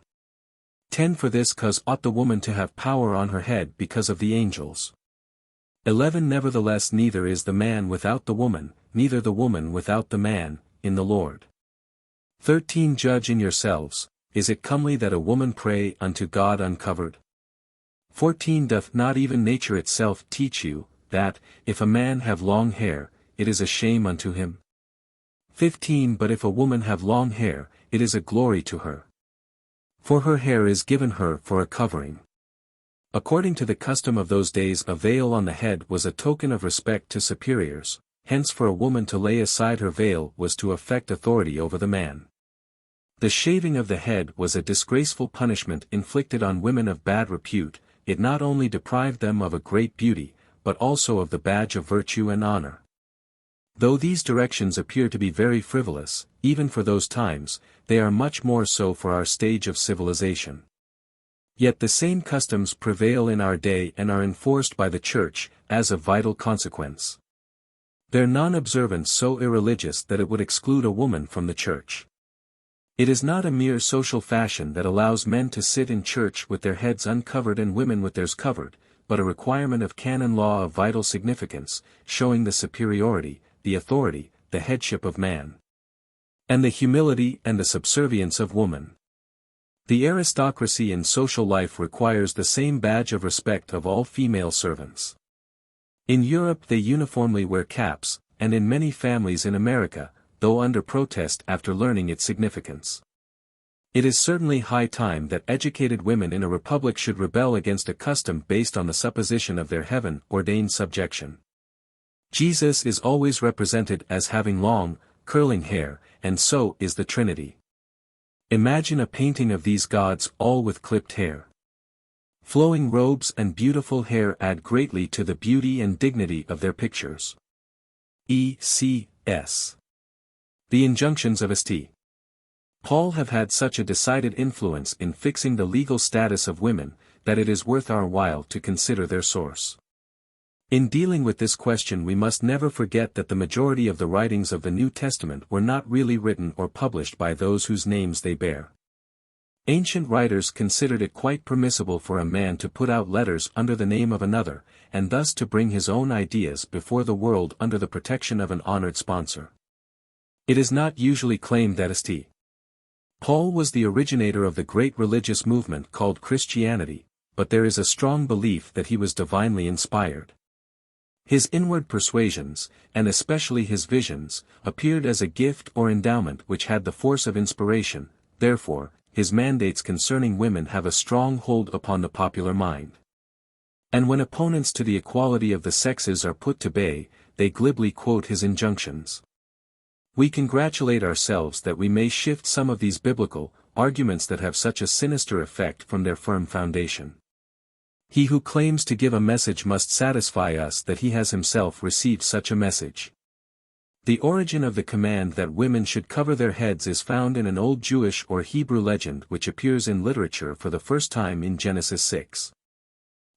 10 For this cause ought the woman to have power on her head because of the angels. 11 Nevertheless neither is the man without the woman, neither the woman without the man, in the Lord. 13 Judge in yourselves, is it comely that a woman pray unto God uncovered? 14 Doth not even nature itself teach you, that, if a man have long hair, it is a shame unto him? 15 But if a woman have long hair, it is a glory to her. For her hair is given her for a covering. According to the custom of those days, a veil on the head was a token of respect to superiors, hence for a woman to lay aside her veil was to affect authority over the man. The shaving of the head was a disgraceful punishment inflicted on women of bad repute. It not only deprived them of a great beauty, but also of the badge of virtue and honor. Though these directions appear to be very frivolous, even for those times, they are much more so for our stage of civilization. Yet the same customs prevail in our day and are enforced by the Church, as of vital consequence. Their non-observance so irreligious that it would exclude a woman from the Church. It is not a mere social fashion that allows men to sit in church with their heads uncovered and women with theirs covered, but a requirement of canon law of vital significance, showing the superiority, the authority, the headship of man, and the humility and the subservience of woman. The aristocracy in social life requires the same badge of respect of all female servants. In Europe they uniformly wear caps, and in many families in America, though under protest after learning its significance. It is certainly high time that educated women in a republic should rebel against a custom based on the supposition of their heaven-ordained subjection. Jesus is always represented as having long, curling hair, and so is the Trinity. Imagine a painting of these gods all with clipped hair. Flowing robes and beautiful hair add greatly to the beauty and dignity of their pictures. E.C.S. The injunctions of St. Paul have had such a decided influence in fixing the legal status of women, that it is worth our while to consider their source. In dealing with this question we must never forget that the majority of the writings of the New Testament were not really written or published by those whose names they bear. Ancient writers considered it quite permissible for a man to put out letters under the name of another, and thus to bring his own ideas before the world under the protection of an honored sponsor. It is not usually claimed that St. Paul was the originator of the great religious movement called Christianity, but there is a strong belief that he was divinely inspired. His inward persuasions, and especially his visions, appeared as a gift or endowment which had the force of inspiration. Therefore, his mandates concerning women have a strong hold upon the popular mind. And when opponents to the equality of the sexes are put to bay, they glibly quote his injunctions. We congratulate ourselves that we may shift some of these biblical arguments that have such a sinister effect from their firm foundation. He who claims to give a message must satisfy us that he has himself received such a message. The origin of the command that women should cover their heads is found in an old Jewish or Hebrew legend which appears in literature for the first time in Genesis 6.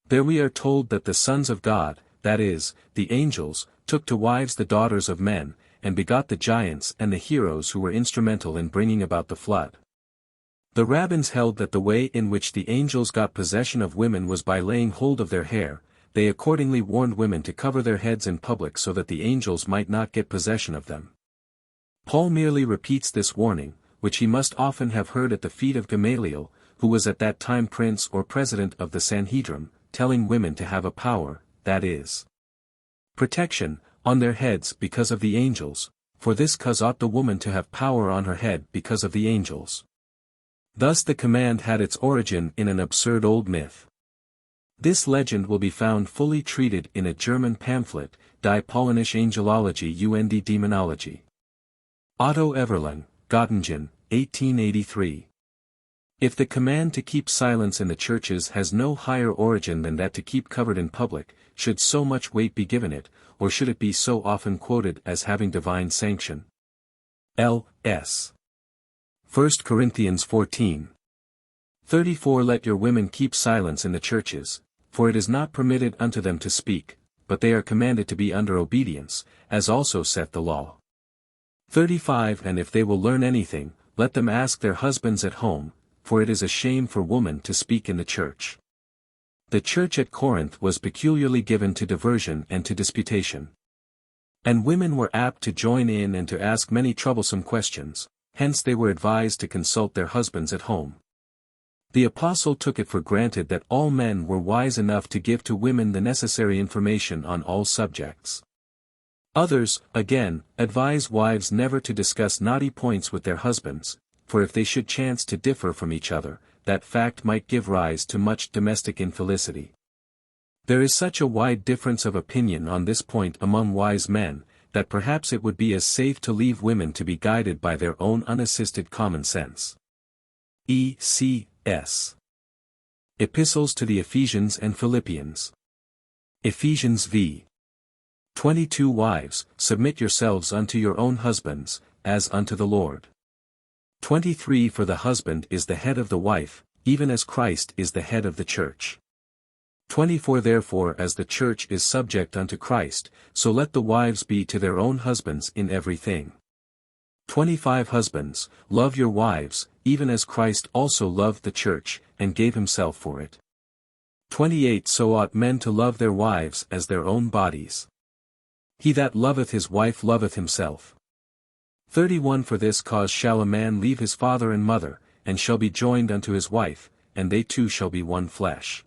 There we are told that the sons of God, that is, the angels, took to wives the daughters of men, and begot the giants and the heroes who were instrumental in bringing about the flood. The rabbins held that the way in which the angels got possession of women was by laying hold of their hair. They accordingly warned women to cover their heads in public so that the angels might not get possession of them. Paul merely repeats this warning, which he must often have heard at the feet of Gamaliel, who was at that time prince or president of the Sanhedrin, telling women to have a power, that is, protection, on their heads because of the angels, for this cause ought the woman to have power on her head because of the angels. Thus the command had its origin in an absurd old myth. This legend will be found fully treated in a German pamphlet, Die Polnische Angelologie und Dämonologie. Otto Everling, Göttingen, 1883. If the command to keep silence in the churches has no higher origin than that to keep covered in public, should so much weight be given it, or should it be so often quoted as having divine sanction? L.S. 1 Corinthians 14:34 Let your women keep silence in the churches, for it is not permitted unto them to speak, but they are commanded to be under obedience, as also saith the law. 35 And if they will learn anything, let them ask their husbands at home, for it is a shame for woman to speak in the church. The church at Corinth was peculiarly given to diversion and to disputation. And women were apt to join in and to ask many troublesome questions, hence they were advised to consult their husbands at home. The apostle took it for granted that all men were wise enough to give to women the necessary information on all subjects. Others, again, advise wives never to discuss knotty points with their husbands, for if they should chance to differ from each other, that fact might give rise to much domestic infelicity. There is such a wide difference of opinion on this point among wise men, that perhaps it would be as safe to leave women to be guided by their own unassisted common sense. E.C.S. Epistles to the Ephesians and Philippians. Ephesians v. 22 Wives, submit yourselves unto your own husbands, as unto the Lord. 23 For the husband is the head of the wife, even as Christ is the head of the church. 24 Therefore as the church is subject unto Christ, so let the wives be to their own husbands in everything. 25 Husbands, love your wives, even as Christ also loved the church, and gave himself for it. 28 So ought men to love their wives as their own bodies. He that loveth his wife loveth himself. 31 For this cause shall a man leave his father and mother, and shall be joined unto his wife, and they two shall be one flesh.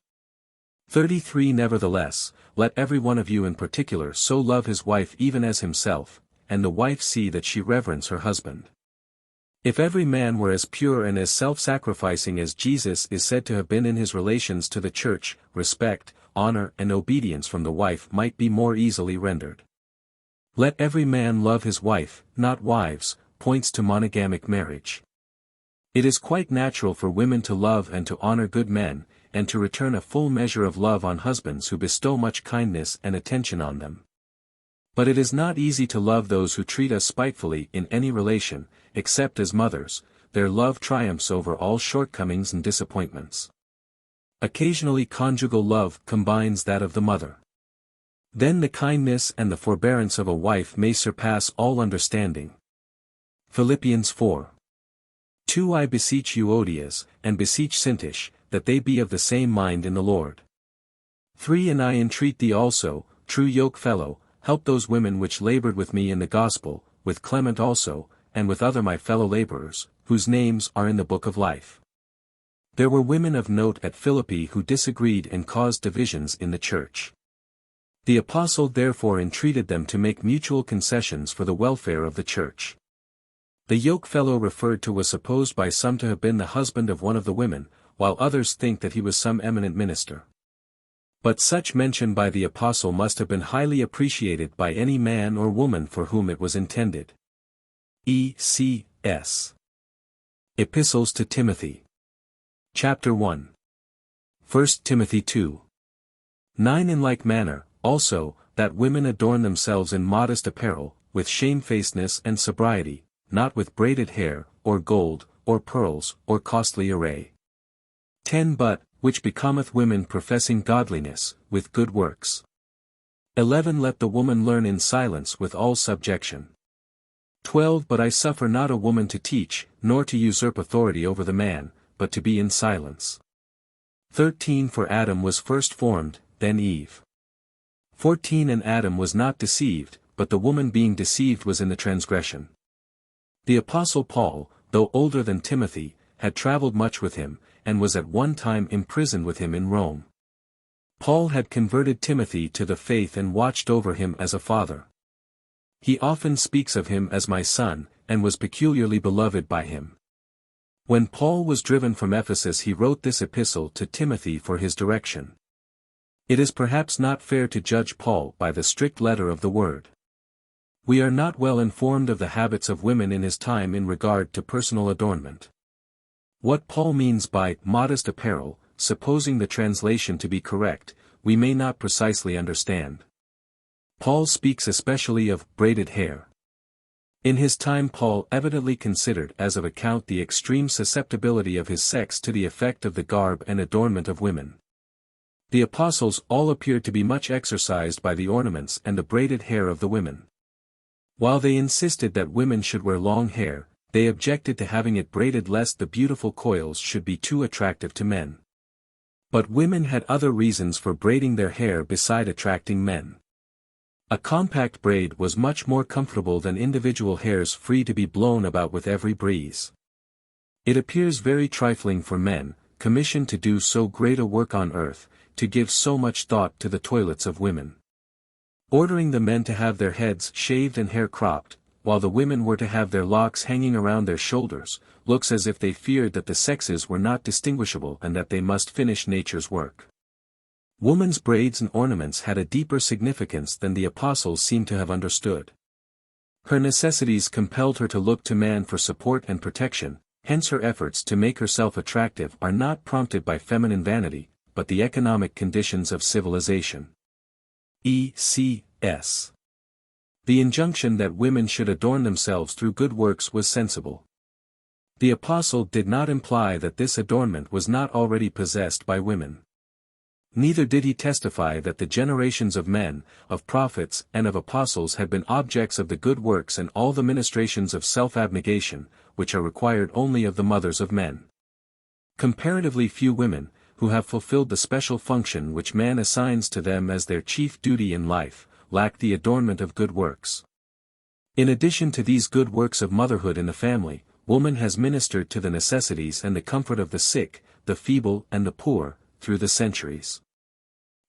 33 Nevertheless, let every one of you in particular so love his wife even as himself, and the wife see that she reverence her husband. If every man were as pure and as self-sacrificing as Jesus is said to have been in his relations to the church, respect, honor and obedience from the wife might be more easily rendered. Let every man love his wife, not wives, points to monogamic marriage. It is quite natural for women to love and to honor good men, and to return a full measure of love on husbands who bestow much kindness and attention on them. But it is not easy to love those who treat us spitefully in any relation, except as mothers. Their love triumphs over all shortcomings and disappointments. Occasionally conjugal love combines that of the mother. Then the kindness and the forbearance of a wife may surpass all understanding. Philippians 4. 2 I beseech you Odias, and beseech Syntyche, that they be of the same mind in the Lord. 3 And I entreat thee also, true yokefellow, help those women which labored with me in the gospel, with Clement also, and with other my fellow laborers, whose names are in the book of life. There were women of note at Philippi who disagreed and caused divisions in the church. The apostle therefore entreated them to make mutual concessions for the welfare of the church. The yokefellow referred to was supposed by some to have been the husband of one of the women, while others think that he was some eminent minister. But such mention by the apostle must have been highly appreciated by any man or woman for whom it was intended. E.C.S. Epistles to Timothy. Chapter 1. 1 Timothy 2. 9 In like manner, also, that women adorn themselves in modest apparel, with shamefacedness and sobriety, not with braided hair, or gold, or pearls, or costly array. 10 But, which becometh women professing godliness, with good works. 11 Let the woman learn in silence with all subjection. 12 But I suffer not a woman to teach, nor to usurp authority over the man, but to be in silence. 13 For Adam was first formed, then Eve. 14 And Adam was not deceived, but the woman being deceived was in the transgression. The apostle Paul, though older than Timothy, had traveled much with him, and was at one time imprisoned with him in Rome. Paul had converted Timothy to the faith and watched over him as a father. He often speaks of him as my son, and was peculiarly beloved by him. When Paul was driven from Ephesus he wrote this epistle to Timothy for his direction. It is perhaps not fair to judge Paul by the strict letter of the word. We are not well informed of the habits of women in his time in regard to personal adornment. What Paul means by modest apparel, supposing the translation to be correct, we may not precisely understand. Paul speaks especially of braided hair. In his time Paul evidently considered as of account the extreme susceptibility of his sex to the effect of the garb and adornment of women. The apostles all appeared to be much exercised by the ornaments and the braided hair of the women. While they insisted that women should wear long hair, they objected to having it braided lest the beautiful coils should be too attractive to men. But women had other reasons for braiding their hair beside attracting men. A compact braid was much more comfortable than individual hairs free to be blown about with every breeze. It appears very trifling for men, commissioned to do so great a work on earth, to give so much thought to the toilets of women. Ordering the men to have their heads shaved and hair cropped, while the women were to have their locks hanging around their shoulders, looks as if they feared that the sexes were not distinguishable and that they must finish nature's work. Woman's braids and ornaments had a deeper significance than the apostles seem to have understood. Her necessities compelled her to look to man for support and protection, hence her efforts to make herself attractive are not prompted by feminine vanity, but the economic conditions of civilization. E.C.S. The injunction that women should adorn themselves through good works was sensible. The apostle did not imply that this adornment was not already possessed by women. Neither did he testify that the generations of men, of prophets and of apostles had been objects of the good works and all the ministrations of self-abnegation, which are required only of the mothers of men. Comparatively few women, who have fulfilled the special function which man assigns to them as their chief duty in life, lack the adornment of good works. In addition to these good works of motherhood in the family, woman has ministered to the necessities and the comfort of the sick, the feeble and the poor, through the centuries.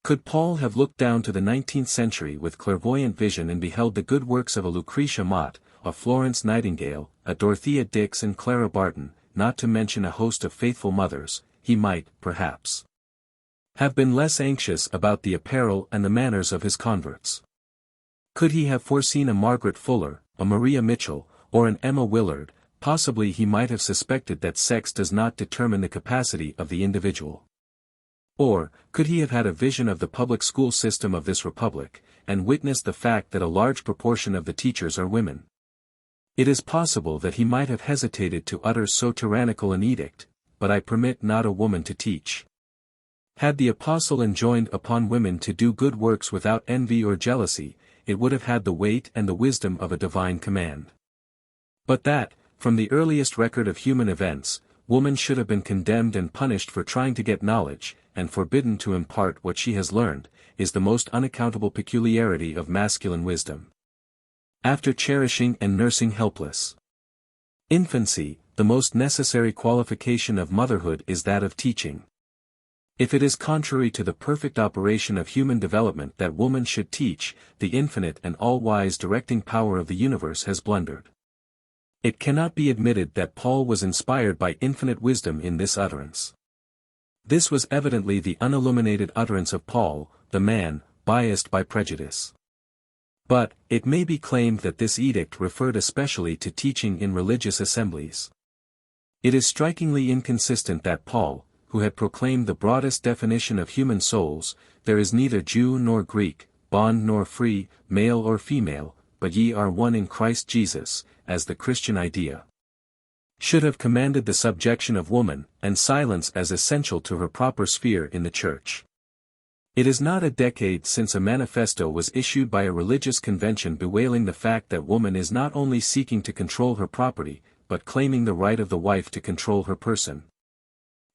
Could Paul have looked down to the 19th century with clairvoyant vision and beheld the good works of a Lucretia Mott, a Florence Nightingale, a Dorothea Dix and Clara Barton, not to mention a host of faithful mothers, he might, perhaps, have been less anxious about the apparel and the manners of his converts. Could he have foreseen a Margaret Fuller, a Maria Mitchell, or an Emma Willard, possibly he might have suspected that sex does not determine the capacity of the individual. Or, could he have had a vision of the public school system of this republic, and witnessed the fact that a large proportion of the teachers are women? It is possible that he might have hesitated to utter so tyrannical an edict, but I permit not a woman to teach. Had the apostle enjoined upon women to do good works without envy or jealousy, it would have had the weight and the wisdom of a divine command. But that, from the earliest record of human events, woman should have been condemned and punished for trying to get knowledge, and forbidden to impart what she has learned, is the most unaccountable peculiarity of masculine wisdom. After cherishing and nursing helpless infancy, the most necessary qualification of motherhood is that of teaching. If it is contrary to the perfect operation of human development that woman should teach, the infinite and all-wise directing power of the universe has blundered. It cannot be admitted that Paul was inspired by infinite wisdom in this utterance. This was evidently the unilluminated utterance of Paul, the man, biased by prejudice. But, it may be claimed that this edict referred especially to teaching in religious assemblies. It is strikingly inconsistent that Paul, who had proclaimed the broadest definition of human souls, there is neither Jew nor Greek, bond nor free, male or female, but ye are one in Christ Jesus, as the Christian idea, should have commanded the subjection of woman, and silence as essential to her proper sphere in the Church. It is not a decade since a manifesto was issued by a religious convention bewailing the fact that woman is not only seeking to control her property, but claiming the right of the wife to control her person.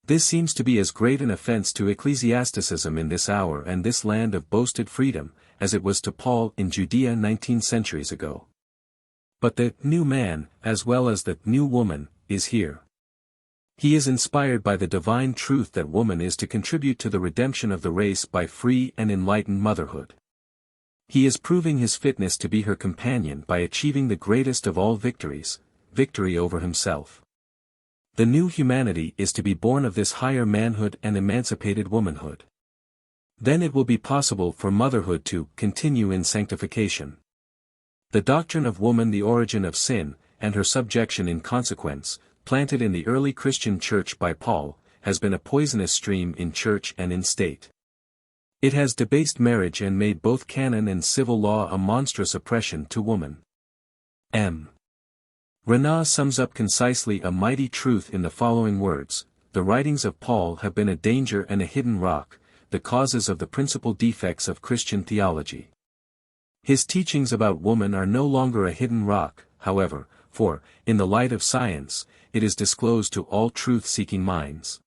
This seems to be as great an offense to ecclesiasticism in this hour and this land of boasted freedom, as it was to Paul in Judea 19 centuries ago. But the new man, as well as the new woman, is here. He is inspired by the divine truth that woman is to contribute to the redemption of the race by free and enlightened motherhood. He is proving his fitness to be her companion by achieving the greatest of all victories, victory over himself. The new humanity is to be born of this higher manhood and emancipated womanhood. Then it will be possible for motherhood to continue in sanctification. The doctrine of woman, the origin of sin, and her subjection in consequence, planted in the early Christian church by Paul, has been a poisonous stream in church and in state. It has debased marriage and made both canon and civil law a monstrous oppression to woman. M. Renan sums up concisely a mighty truth in the following words: the writings of Paul have been a danger and a hidden rock, the causes of the principal defects of Christian theology. His teachings about woman are no longer a hidden rock, however, for, in the light of science, it is disclosed to all truth-seeking minds.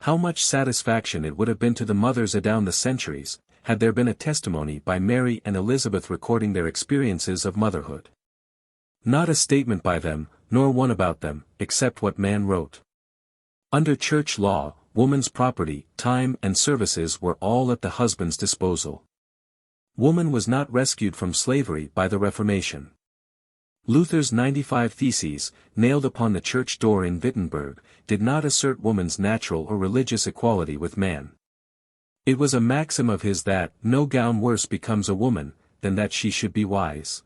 How much satisfaction it would have been to the mothers adown the centuries, had there been a testimony by Mary and Elizabeth recording their experiences of motherhood. Not a statement by them, nor one about them, except what man wrote. Under church law, woman's property, time and services were all at the husband's disposal. Woman was not rescued from slavery by the Reformation. Luther's 95 Theses, nailed upon the church door in Wittenberg, did not assert woman's natural or religious equality with man. It was a maxim of his that no gown worse becomes a woman, than that she should be wise.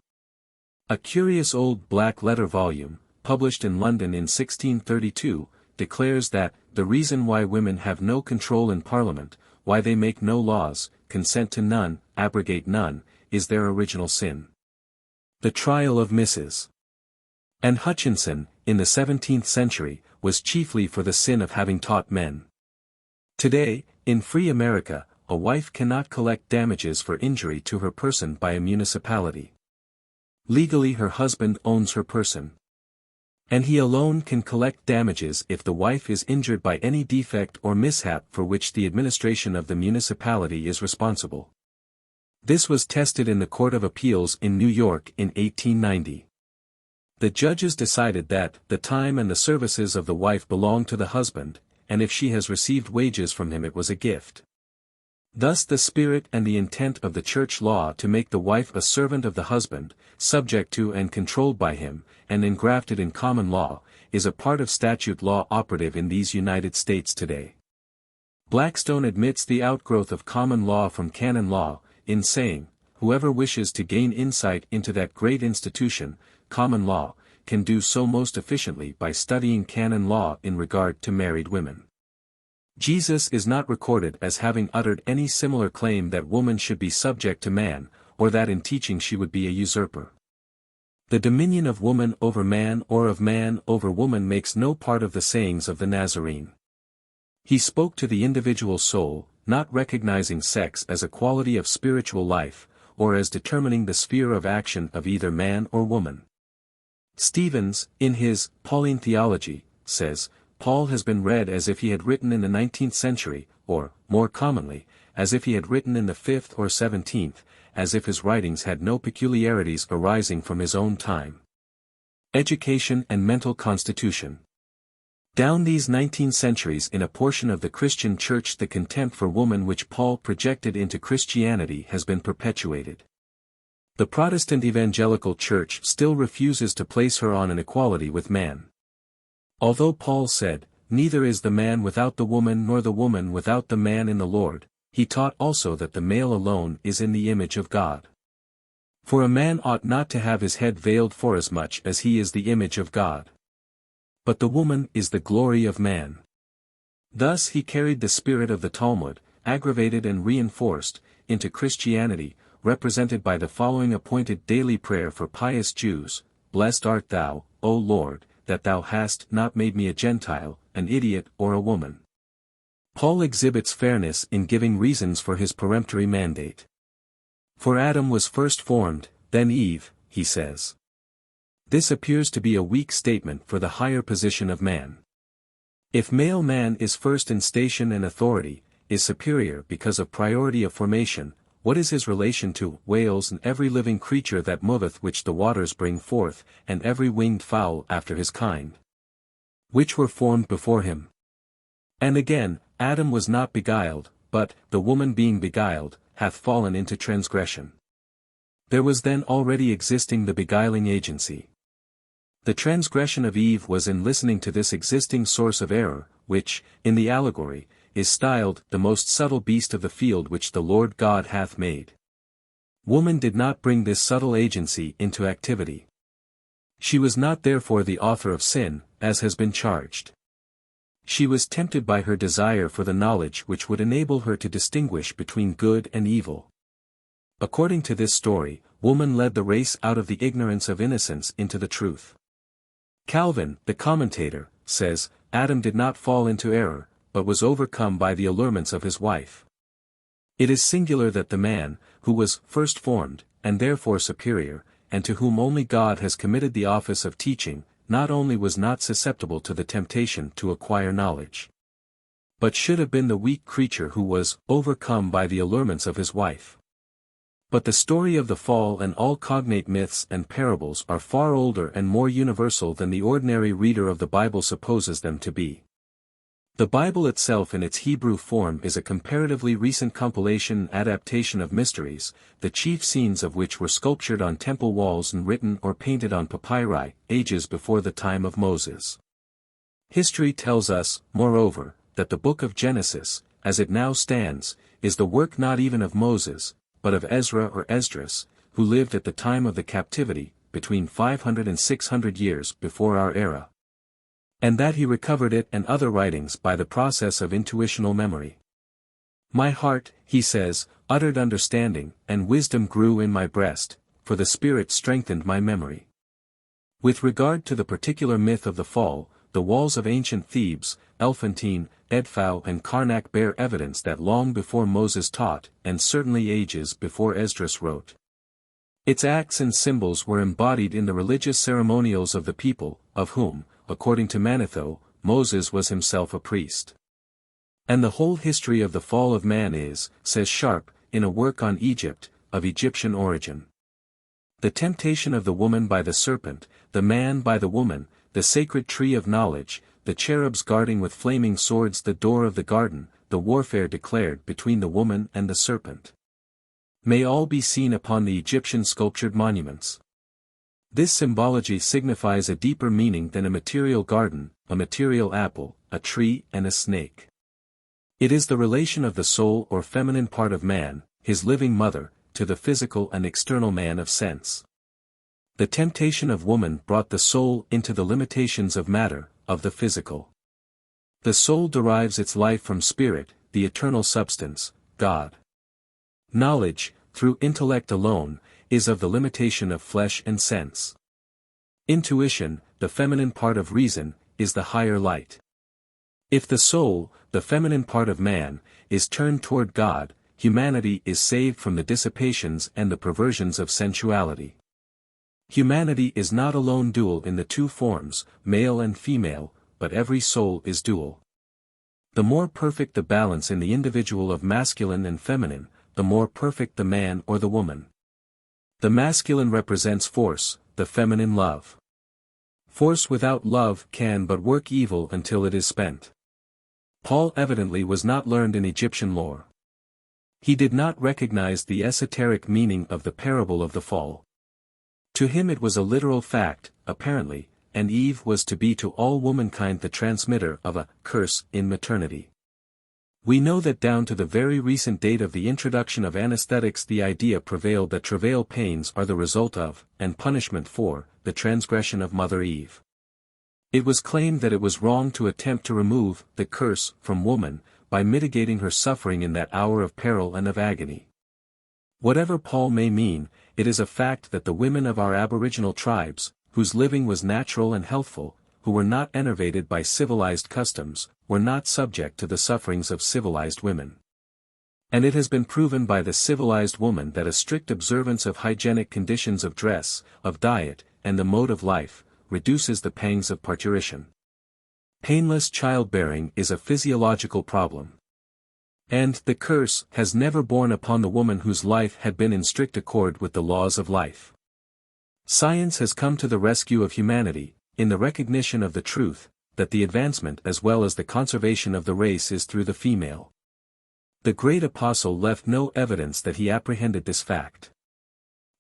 A curious old black-letter volume, published in London in 1632, declares that the reason why women have no control in Parliament, why they make no laws, consent to none, abrogate none, is their original sin. The trial of Mrs. and Hutchinson, in the 17th century, was chiefly for the sin of having taught men. Today, in free America, a wife cannot collect damages for injury to her person by a municipality. Legally her husband owns her person. And he alone can collect damages if the wife is injured by any defect or mishap for which the administration of the municipality is responsible. This was tested in the Court of Appeals in New York in 1890. The judges decided that the time and the services of the wife belong to the husband, and if she has received wages from him it was a gift. Thus the spirit and the intent of the church law to make the wife a servant of the husband, subject to and controlled by him, and engrafted in common law, is a part of statute law operative in these United States today. Blackstone admits the outgrowth of common law from canon law, in saying, whoever wishes to gain insight into that great institution, common law, can do so most efficiently by studying canon law in regard to married women. Jesus is not recorded as having uttered any similar claim that woman should be subject to man, or that in teaching she would be a usurper. The dominion of woman over man or of man over woman makes no part of the sayings of the Nazarene. He spoke to the individual soul, not recognizing sex as a quality of spiritual life, or as determining the sphere of action of either man or woman. Stevens, in his Pauline Theology, says, Paul has been read as if he had written in the 19th century, or, more commonly, as if he had written in the 5th or 17th, as if his writings had no peculiarities arising from his own time. Education and mental constitution. Down these 19 centuries in a portion of the Christian Church the contempt for woman which Paul projected into Christianity has been perpetuated. The Protestant Evangelical Church still refuses to place her on an equality with man. Although Paul said, neither is the man without the woman nor the woman without the man in the Lord, he taught also that the male alone is in the image of God. For a man ought not to have his head veiled forasmuch as he is the image of God. But the woman is the glory of man. Thus he carried the spirit of the Talmud, aggravated and reinforced, into Christianity, represented by the following appointed daily prayer for pious Jews: Blessed art thou, O Lord, that thou hast not made me a Gentile, an idiot or a woman. Paul exhibits fairness in giving reasons for his peremptory mandate. For Adam was first formed, then Eve, he says. This appears to be a weak statement for the higher position of man. If male man is first in station and authority, is superior because of priority of formation, what is his relation to whales and every living creature that moveth which the waters bring forth, and every winged fowl after his kind, which were formed before him? And again, Adam was not beguiled, but, the woman being beguiled, hath fallen into transgression. There was then already existing the beguiling agency. The transgression of Eve was in listening to this existing source of error, which, in the allegory, is styled the most subtle beast of the field which the Lord God hath made. Woman did not bring this subtle agency into activity. She was not therefore the author of sin, as has been charged. She was tempted by her desire for the knowledge which would enable her to distinguish between good and evil. According to this story, woman led the race out of the ignorance of innocence into the truth. Calvin, the commentator, says, Adam did not fall into error, but was overcome by the allurements of his wife. It is singular that the man, who was first formed, and therefore superior, and to whom only God has committed the office of teaching, not only was not susceptible to the temptation to acquire knowledge, but should have been the weak creature who was overcome by the allurements of his wife. But the story of the fall and all cognate myths and parables are far older and more universal than the ordinary reader of the Bible supposes them to be. The Bible itself in its Hebrew form is a comparatively recent compilation and adaptation of mysteries, the chief scenes of which were sculptured on temple walls and written or painted on papyri, ages before the time of Moses. History tells us, moreover, that the book of Genesis, as it now stands, is the work not even of Moses, but of Ezra or Esdras, who lived at the time of the captivity, between 500 and 600 years before our era, and that he recovered it and other writings by the process of intuitional memory. My heart, he says, uttered understanding, and wisdom grew in my breast, for the Spirit strengthened my memory. With regard to the particular myth of the fall, the walls of ancient Thebes, Elephantine, Edfu and Karnak bear evidence that long before Moses taught, and certainly ages before Esdras wrote, its acts and symbols were embodied in the religious ceremonials of the people, of whom, according to Manetho, Moses was himself a priest. And the whole history of the fall of man is, says Sharp, in a work on Egypt, of Egyptian origin. The temptation of the woman by the serpent, the man by the woman, the sacred tree of knowledge, the cherubs guarding with flaming swords the door of the garden, the warfare declared between the woman and the serpent, may all be seen upon the Egyptian sculptured monuments. This symbology signifies a deeper meaning than a material garden, a material apple, a tree and a snake. It is the relation of the soul or feminine part of man, his living mother, to the physical and external man of sense. The temptation of woman brought the soul into the limitations of matter, of the physical. The soul derives its life from spirit, the eternal substance, God. Knowledge, through intellect alone, is of the limitation of flesh and sense. Intuition, the feminine part of reason, is the higher light. If the soul, the feminine part of man, is turned toward God, humanity is saved from the dissipations and the perversions of sensuality. Humanity is not alone dual in the two forms, male and female, but every soul is dual. The more perfect the balance in the individual of masculine and feminine, the more perfect the man or the woman. The masculine represents force, the feminine love. Force without love can but work evil until it is spent. Paul evidently was not learned in Egyptian lore. He did not recognize the esoteric meaning of the parable of the fall. To him it was a literal fact, apparently, and Eve was to be to all womankind the transmitter of a curse in maternity. We know that down to the very recent date of the introduction of anesthetics the idea prevailed that travail pains are the result of, and punishment for, the transgression of Mother Eve. It was claimed that it was wrong to attempt to remove the curse from woman, by mitigating her suffering in that hour of peril and of agony. Whatever Paul may mean, it is a fact that the women of our aboriginal tribes, whose living was natural and healthful, who were not enervated by civilized customs, were not subject to the sufferings of civilized women. And it has been proven by the civilized woman that a strict observance of hygienic conditions of dress, of diet, and the mode of life, reduces the pangs of parturition. Painless childbearing is a physiological problem. And the curse has never borne upon the woman whose life had been in strict accord with the laws of life. Science has come to the rescue of humanity, in the recognition of the truth, that the advancement as well as the conservation of the race is through the female. The great apostle left no evidence that he apprehended this fact.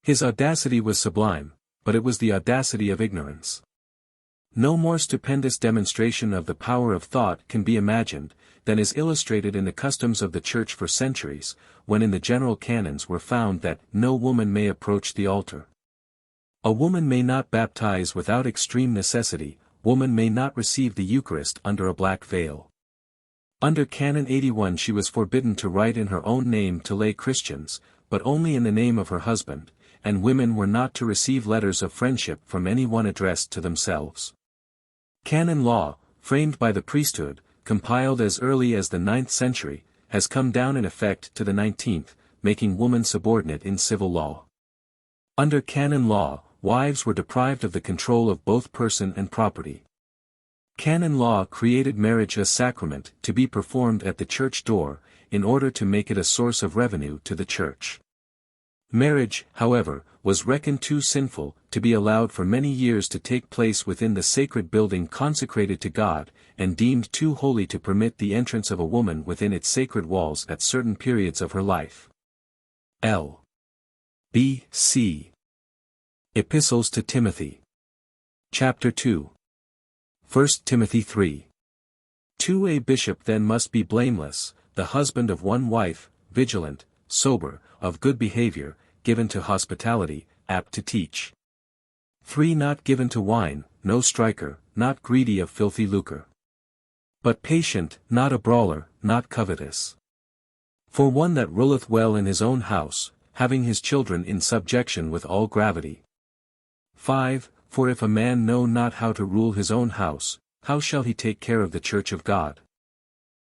His audacity was sublime, but it was the audacity of ignorance. No more stupendous demonstration of the power of thought can be imagined, than is illustrated in the customs of the Church for centuries, when in the general canons were found that no woman may approach the altar. A woman may not baptize without extreme necessity, woman may not receive the Eucharist under a black veil. Under Canon 81 she was forbidden to write in her own name to lay Christians, but only in the name of her husband, and women were not to receive letters of friendship from any one addressed to themselves. Canon law, framed by the priesthood, compiled as early as the 9th century, has come down in effect to the 19th, making woman subordinate in civil law. Under canon law, wives were deprived of the control of both person and property. Canon law created marriage a sacrament to be performed at the church door, in order to make it a source of revenue to the church. Marriage, however, was reckoned too sinful to be allowed for many years to take place within the sacred building consecrated to God, and deemed too holy to permit the entrance of a woman within its sacred walls at certain periods of her life. L. B. C. Epistles to Timothy. Chapter 2. 1 Timothy 3. 2. A bishop then must be blameless, the husband of one wife, vigilant, sober, of good behavior, given to hospitality, apt to teach. 3. Not given to wine, no striker, not greedy of filthy lucre. But patient, not a brawler, not covetous. For one that ruleth well in his own house, having his children in subjection with all gravity. 5. For if a man know not how to rule his own house, how shall he take care of the church of God?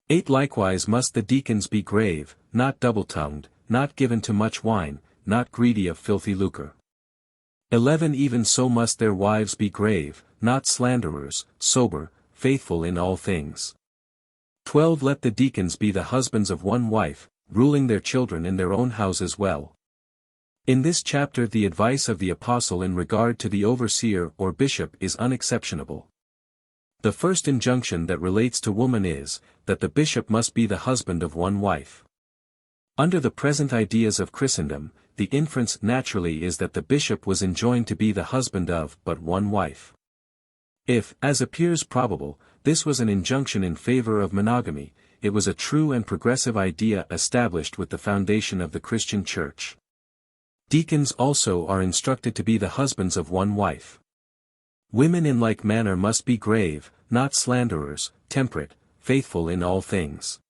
8. Likewise must the deacons be grave, not double-tongued, not given to much wine, not greedy of filthy lucre. 11. Even so must their wives be grave, not slanderers, sober, faithful in all things. 12. Let the deacons be the husbands of one wife, ruling their children in their own houses well. In this chapter the advice of the apostle in regard to the overseer or bishop is unexceptionable. The first injunction that relates to woman is, that the bishop must be the husband of one wife. Under the present ideas of Christendom, the inference naturally is that the bishop was enjoined to be the husband of but one wife. If, as appears probable, this was an injunction in favor of monogamy, it was a true and progressive idea established with the foundation of the Christian Church. Deacons also are instructed to be the husbands of one wife. Women in like manner must be grave, not slanderers, temperate, faithful in all things.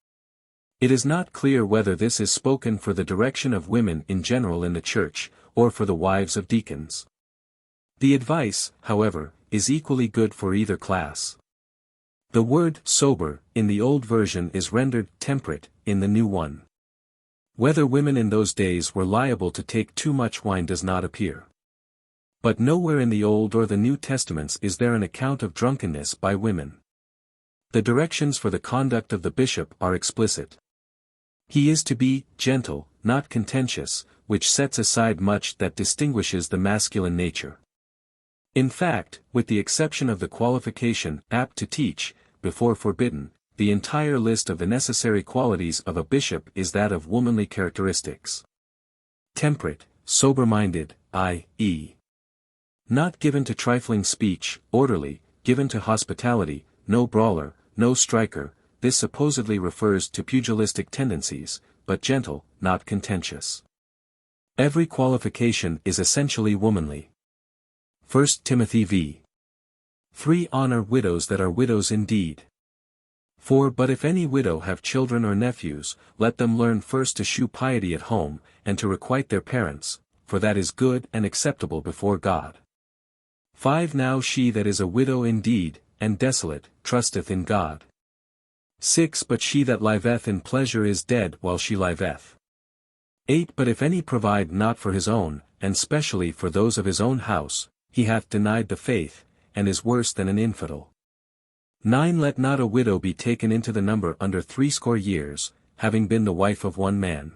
It is not clear whether this is spoken for the direction of women in general in the church, or for the wives of deacons. The advice, however, is equally good for either class. The word sober in the old version is rendered temperate in the new one. Whether women in those days were liable to take too much wine does not appear. But nowhere in the Old or the New Testaments is there an account of drunkenness by women. The directions for the conduct of the bishop are explicit. He is to be gentle, not contentious, which sets aside much that distinguishes the masculine nature. In fact, with the exception of the qualification apt to teach, before forbidden, the entire list of the necessary qualities of a bishop is that of womanly characteristics. Temperate, sober-minded, i.e. not given to trifling speech, orderly, given to hospitality, no brawler, no striker. This supposedly refers to pugilistic tendencies, but gentle, not contentious. Every qualification is essentially womanly. 1 Timothy v. 3. Honor widows that are widows indeed. 4. But if any widow have children or nephews, let them learn first to shew piety at home, and to requite their parents, for that is good and acceptable before God. 5. Now she that is a widow indeed, and desolate, trusteth in God. 6. But she that liveth in pleasure is dead while she liveth. 8. But if any provide not for his own, and specially for those of his own house, he hath denied the faith, and is worse than an infidel. 9. Let not a widow be taken into the number under 60 years, having been the wife of one man.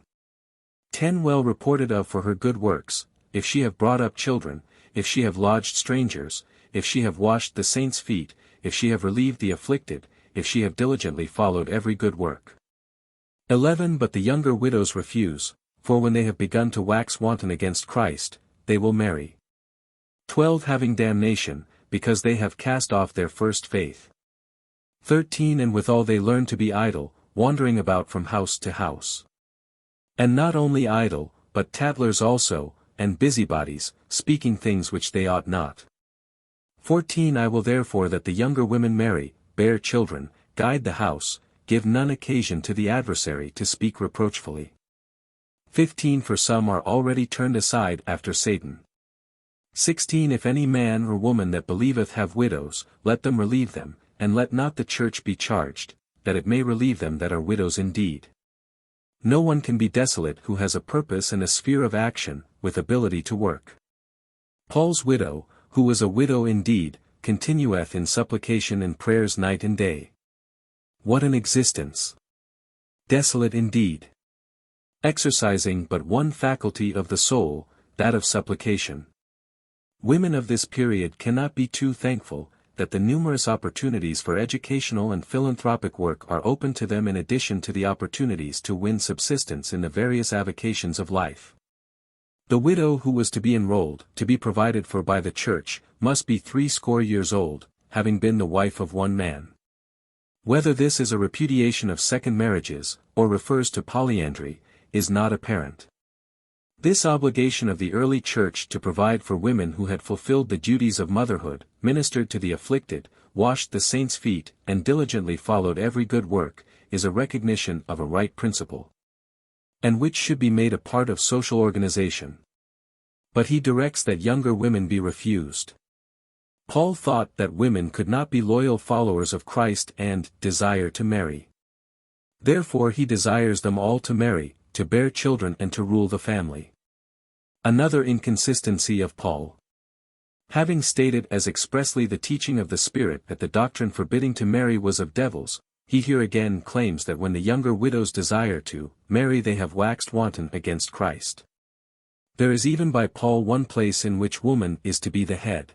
10. Well reported of for her good works, if she have brought up children, if she have lodged strangers, if she have washed the saints' feet, if she have relieved the afflicted, if she have diligently followed every good work. 11. But the younger widows refuse, for when they have begun to wax wanton against Christ, they will marry. 12. Having damnation, because they have cast off their first faith. 13. And withal they learn to be idle, wandering about from house to house. And not only idle, but tattlers also, and busybodies, speaking things which they ought not. 14. I will therefore that the younger women marry, bear children, guide the house, give none occasion to the adversary to speak reproachfully. 15. For some are already turned aside after Satan. 16. If any man or woman that believeth have widows, let them relieve them, and let not the church be charged, that it may relieve them that are widows indeed. No one can be desolate who has a purpose and a sphere of action, with ability to work. Paul's widow, who was a widow indeed, continueth in supplication and prayers night and day. What an existence! Desolate indeed. Exercising but one faculty of the soul, that of supplication. Women of this period cannot be too thankful, that the numerous opportunities for educational and philanthropic work are open to them in addition to the opportunities to win subsistence in the various avocations of life. The widow who was to be enrolled, to be provided for by the church, must be 80 years old, having been the wife of one man. Whether this is a repudiation of second marriages, or refers to polyandry, is not apparent. This obligation of the early church to provide for women who had fulfilled the duties of motherhood, ministered to the afflicted, washed the saints' feet, and diligently followed every good work, is a recognition of a right principle, and which should be made a part of social organization. But he directs that younger women be refused. Paul thought that women could not be loyal followers of Christ and desire to marry. Therefore he desires them all to marry, to bear children and to rule the family. Another inconsistency of Paul. Having stated as expressly the teaching of the Spirit that the doctrine forbidding to marry was of devils, he here again claims that when the younger widows desire to marry they have waxed wanton against Christ. There is even by Paul one place in which woman is to be the head.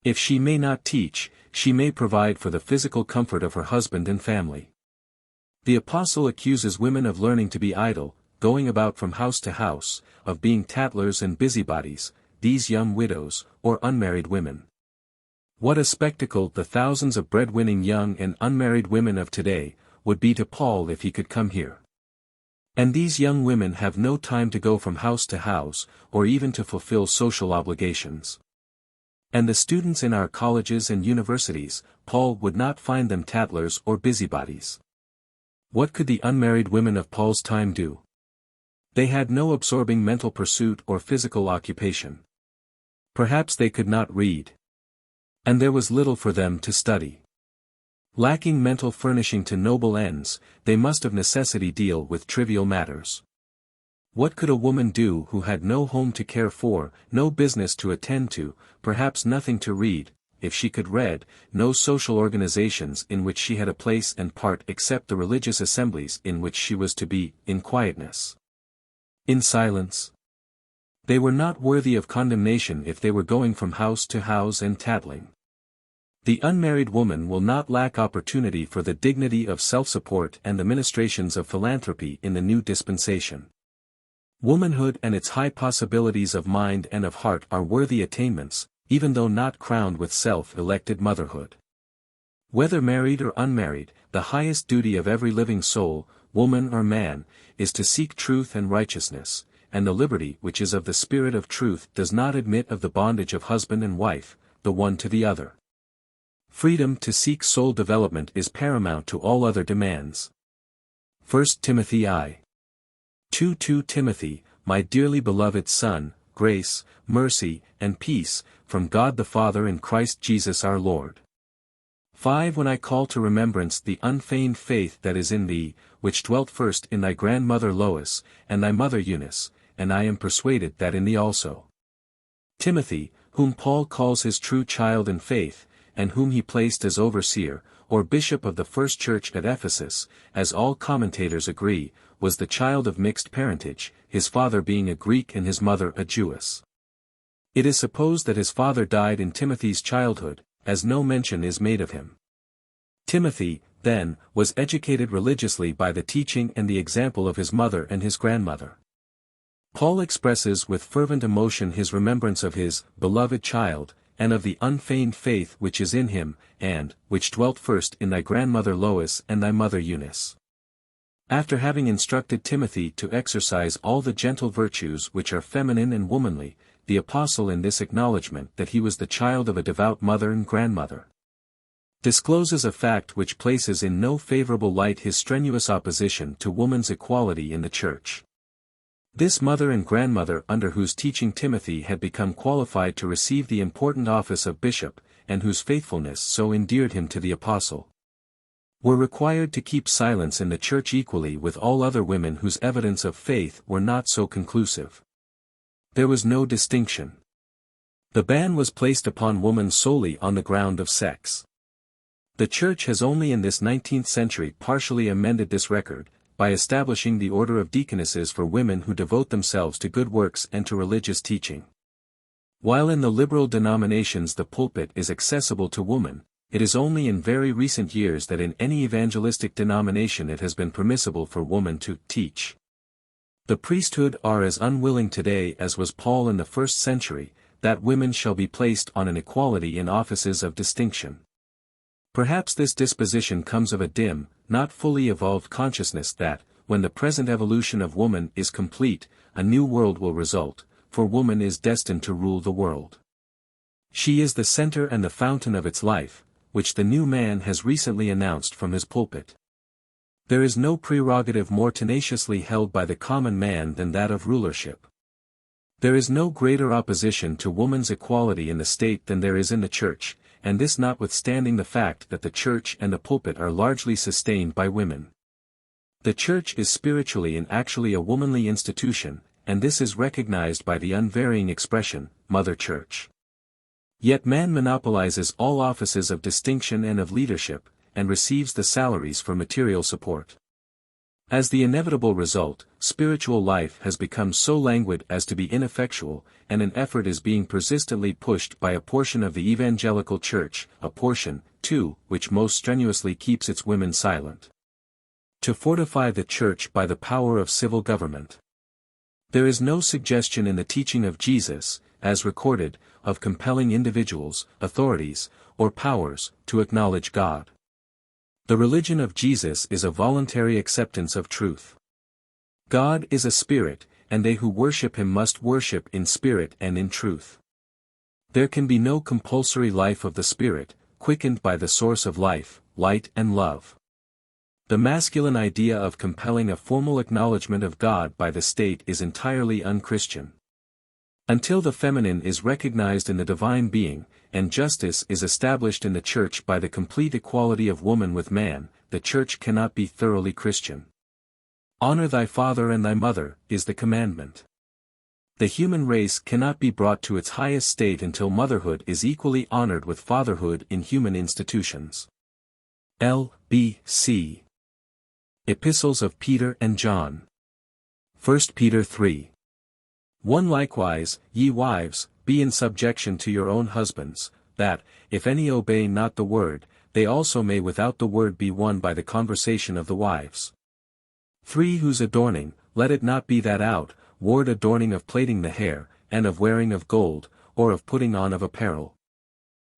If she may not teach, she may provide for the physical comfort of her husband and family. The apostle accuses women of learning to be idle, going about from house to house, of being tattlers and busybodies, these young widows, or unmarried women. What a spectacle the thousands of bread-winning young and unmarried women of today would be to Paul if he could come here. And these young women have no time to go from house to house, or even to fulfill social obligations. And the students in our colleges and universities, Paul would not find them tattlers or busybodies. What could the unmarried women of Paul's time do? They had no absorbing mental pursuit or physical occupation. Perhaps they could not read. And there was little for them to study. Lacking mental furnishing to noble ends, they must of necessity deal with trivial matters. What could a woman do who had no home to care for, no business to attend to, perhaps nothing to read, if she could read, no social organizations in which she had a place and part except the religious assemblies in which she was to be, in quietness, in silence? They were not worthy of condemnation if they were going from house to house and tattling. The unmarried woman will not lack opportunity for the dignity of self-support and the ministrations of philanthropy in the new dispensation. Womanhood and its high possibilities of mind and of heart are worthy attainments, even though not crowned with self-elected motherhood. Whether married or unmarried, the highest duty of every living soul, woman or man, is to seek truth and righteousness, and the liberty which is of the Spirit of truth does not admit of the bondage of husband and wife, the one to the other. Freedom to seek soul development is paramount to all other demands. 1 Timothy I. 2 Timothy, my dearly beloved son, grace, mercy, and peace, from God the Father and Christ Jesus our Lord. 5 When I call to remembrance the unfeigned faith that is in thee, which dwelt first in thy grandmother Lois, and thy mother Eunice, and I am persuaded that in thee also. Timothy, whom Paul calls his true child in faith, and whom he placed as overseer, or bishop of the first church at Ephesus, as all commentators agree, was the child of mixed parentage, his father being a Greek and his mother a Jewess. It is supposed that his father died in Timothy's childhood, as no mention is made of him. Timothy, then, was educated religiously by the teaching and the example of his mother and his grandmother. Paul expresses with fervent emotion his remembrance of his beloved child, and of the unfeigned faith which is in him, and which dwelt first in thy grandmother Lois and thy mother Eunice. After having instructed Timothy to exercise all the gentle virtues which are feminine and womanly, the apostle in this acknowledgment that he was the child of a devout mother and grandmother, discloses a fact which places in no favorable light his strenuous opposition to woman's equality in the church. This mother and grandmother under whose teaching Timothy had become qualified to receive the important office of bishop, and whose faithfulness so endeared him to the apostle, were required to keep silence in the church equally with all other women whose evidence of faith were not so conclusive. There was no distinction. The ban was placed upon woman solely on the ground of sex. The Church has only in this 19th century partially amended this record, by establishing the order of deaconesses for women who devote themselves to good works and to religious teaching. While in the liberal denominations the pulpit is accessible to women, it is only in very recent years that in any evangelistic denomination it has been permissible for women to teach. The priesthood are as unwilling today as was Paul in the first century, that women shall be placed on an equality in offices of distinction. Perhaps this disposition comes of a dim, not fully evolved consciousness that, when the present evolution of woman is complete, a new world will result, for woman is destined to rule the world. She is the center and the fountain of its life, which the new man has recently announced from his pulpit. There is no prerogative more tenaciously held by the common man than that of rulership. There is no greater opposition to woman's equality in the state than there is in the Church, and this notwithstanding the fact that the Church and the pulpit are largely sustained by women. The Church is spiritually and actually a womanly institution, and this is recognized by the unvarying expression, Mother Church. Yet man monopolizes all offices of distinction and of leadership, and receives the salaries for material support. As the inevitable result, spiritual life has become so languid as to be ineffectual, and an effort is being persistently pushed by a portion of the evangelical church, a portion, too, which most strenuously keeps its women silent, to fortify the church by the power of civil government. There is no suggestion in the teaching of Jesus, as recorded, of compelling individuals, authorities, or powers, to acknowledge God. The religion of Jesus is a voluntary acceptance of truth. God is a spirit, and they who worship him must worship in spirit and in truth. There can be no compulsory life of the spirit, quickened by the source of life, light and love. The masculine idea of compelling a formal acknowledgement of God by the state is entirely unchristian. Until the feminine is recognized in the divine being, and justice is established in the Church by the complete equality of woman with man, the Church cannot be thoroughly Christian. Honor thy father and thy mother, is the commandment. The human race cannot be brought to its highest state until motherhood is equally honored with fatherhood in human institutions. L. B. C. Epistles of Peter and John. 1 Peter 3. 1 Likewise, ye wives, be in subjection to your own husbands, that, if any obey not the word, they also may without the word be won by the conversation of the wives. 3 Whose adorning, let it not be that outward adorning of plaiting the hair, and of wearing of gold, or of putting on of apparel.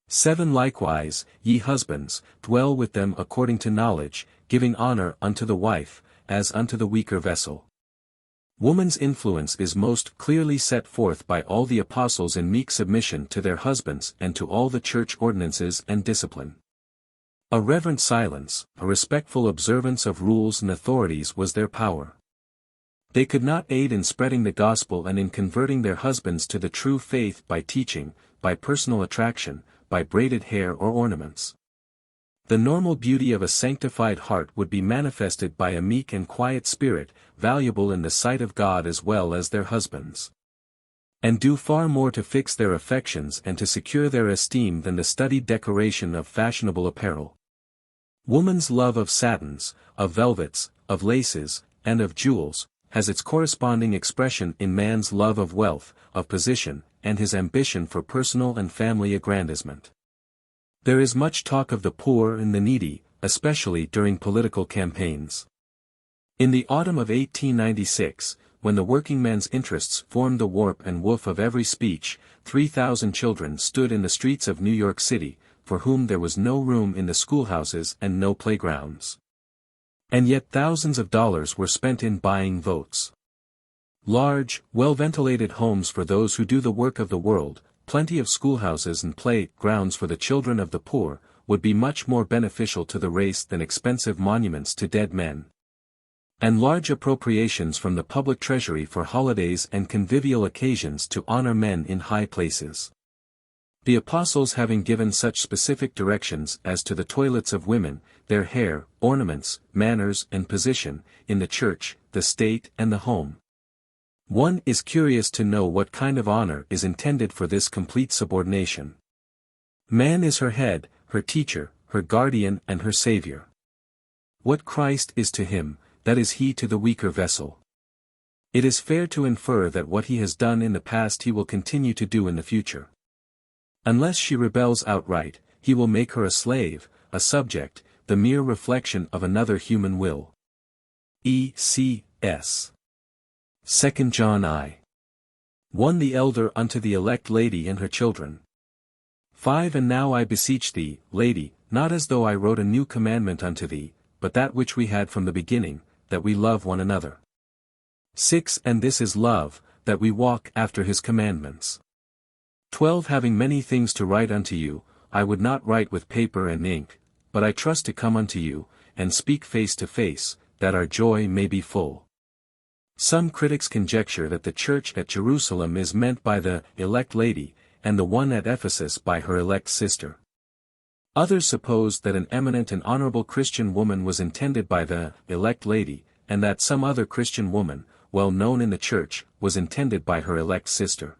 7 Likewise, ye husbands, dwell with them according to knowledge, giving honor unto the wife, as unto the weaker vessel. Woman's influence is most clearly set forth by all the apostles in meek submission to their husbands and to all the church ordinances and discipline. A reverent silence, a respectful observance of rules and authorities was their power. They could not aid in spreading the gospel and in converting their husbands to the true faith by teaching, by personal attraction, by braided hair or ornaments. The normal beauty of a sanctified heart would be manifested by a meek and quiet spirit, valuable in the sight of God as well as their husbands, and do far more to fix their affections and to secure their esteem than the studied decoration of fashionable apparel. Woman's love of satins, of velvets, of laces, and of jewels, has its corresponding expression in man's love of wealth, of position, and his ambition for personal and family aggrandizement. There is much talk of the poor and the needy, especially during political campaigns. In the autumn of 1896, when the working man's interests formed the warp and woof of every speech, 3,000 children stood in the streets of New York City, for whom there was no room in the schoolhouses and no playgrounds. And yet thousands of dollars were spent in buying votes. Large, well-ventilated homes for those who do the work of the world, plenty of schoolhouses and play-grounds for the children of the poor, would be much more beneficial to the race than expensive monuments to dead men. And large appropriations from the public treasury for holidays and convivial occasions to honor men in high places. The apostles having given such specific directions as to the toilets of women, their hair, ornaments, manners and position, in the church, the state and the home. One is curious to know what kind of honor is intended for this complete subordination. Man is her head, her teacher, her guardian and her savior. What Christ is to him, that is he to the weaker vessel. It is fair to infer that what he has done in the past he will continue to do in the future. Unless she rebels outright, he will make her a slave, a subject, the mere reflection of another human will. E.C.S. 2 John I. 1 The elder unto the elect lady and her children. 5 And now I beseech thee, lady, not as though I wrote a new commandment unto thee, but that which we had from the beginning, that we love one another. 6 And this is love, that we walk after his commandments. 12 Having many things to write unto you, I would not write with paper and ink, but I trust to come unto you, and speak face to face, that our joy may be full. Some critics conjecture that the church at Jerusalem is meant by the elect lady, and the one at Ephesus by her elect sister. Others suppose that an eminent and honorable Christian woman was intended by the elect lady, and that some other Christian woman, well known in the church, was intended by her elect sister.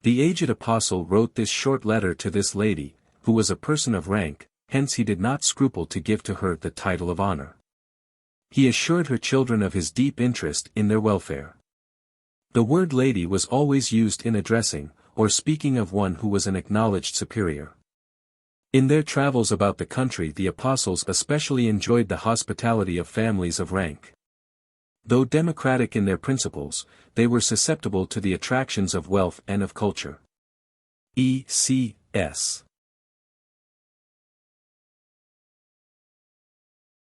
The aged apostle wrote this short letter to this lady, who was a person of rank, hence he did not scruple to give to her the title of honor. He assured her children of his deep interest in their welfare. The word lady was always used in addressing, or speaking of one who was an acknowledged superior. In their travels about the country the apostles especially enjoyed the hospitality of families of rank. Though democratic in their principles, they were susceptible to the attractions of wealth and of culture. E.C.S.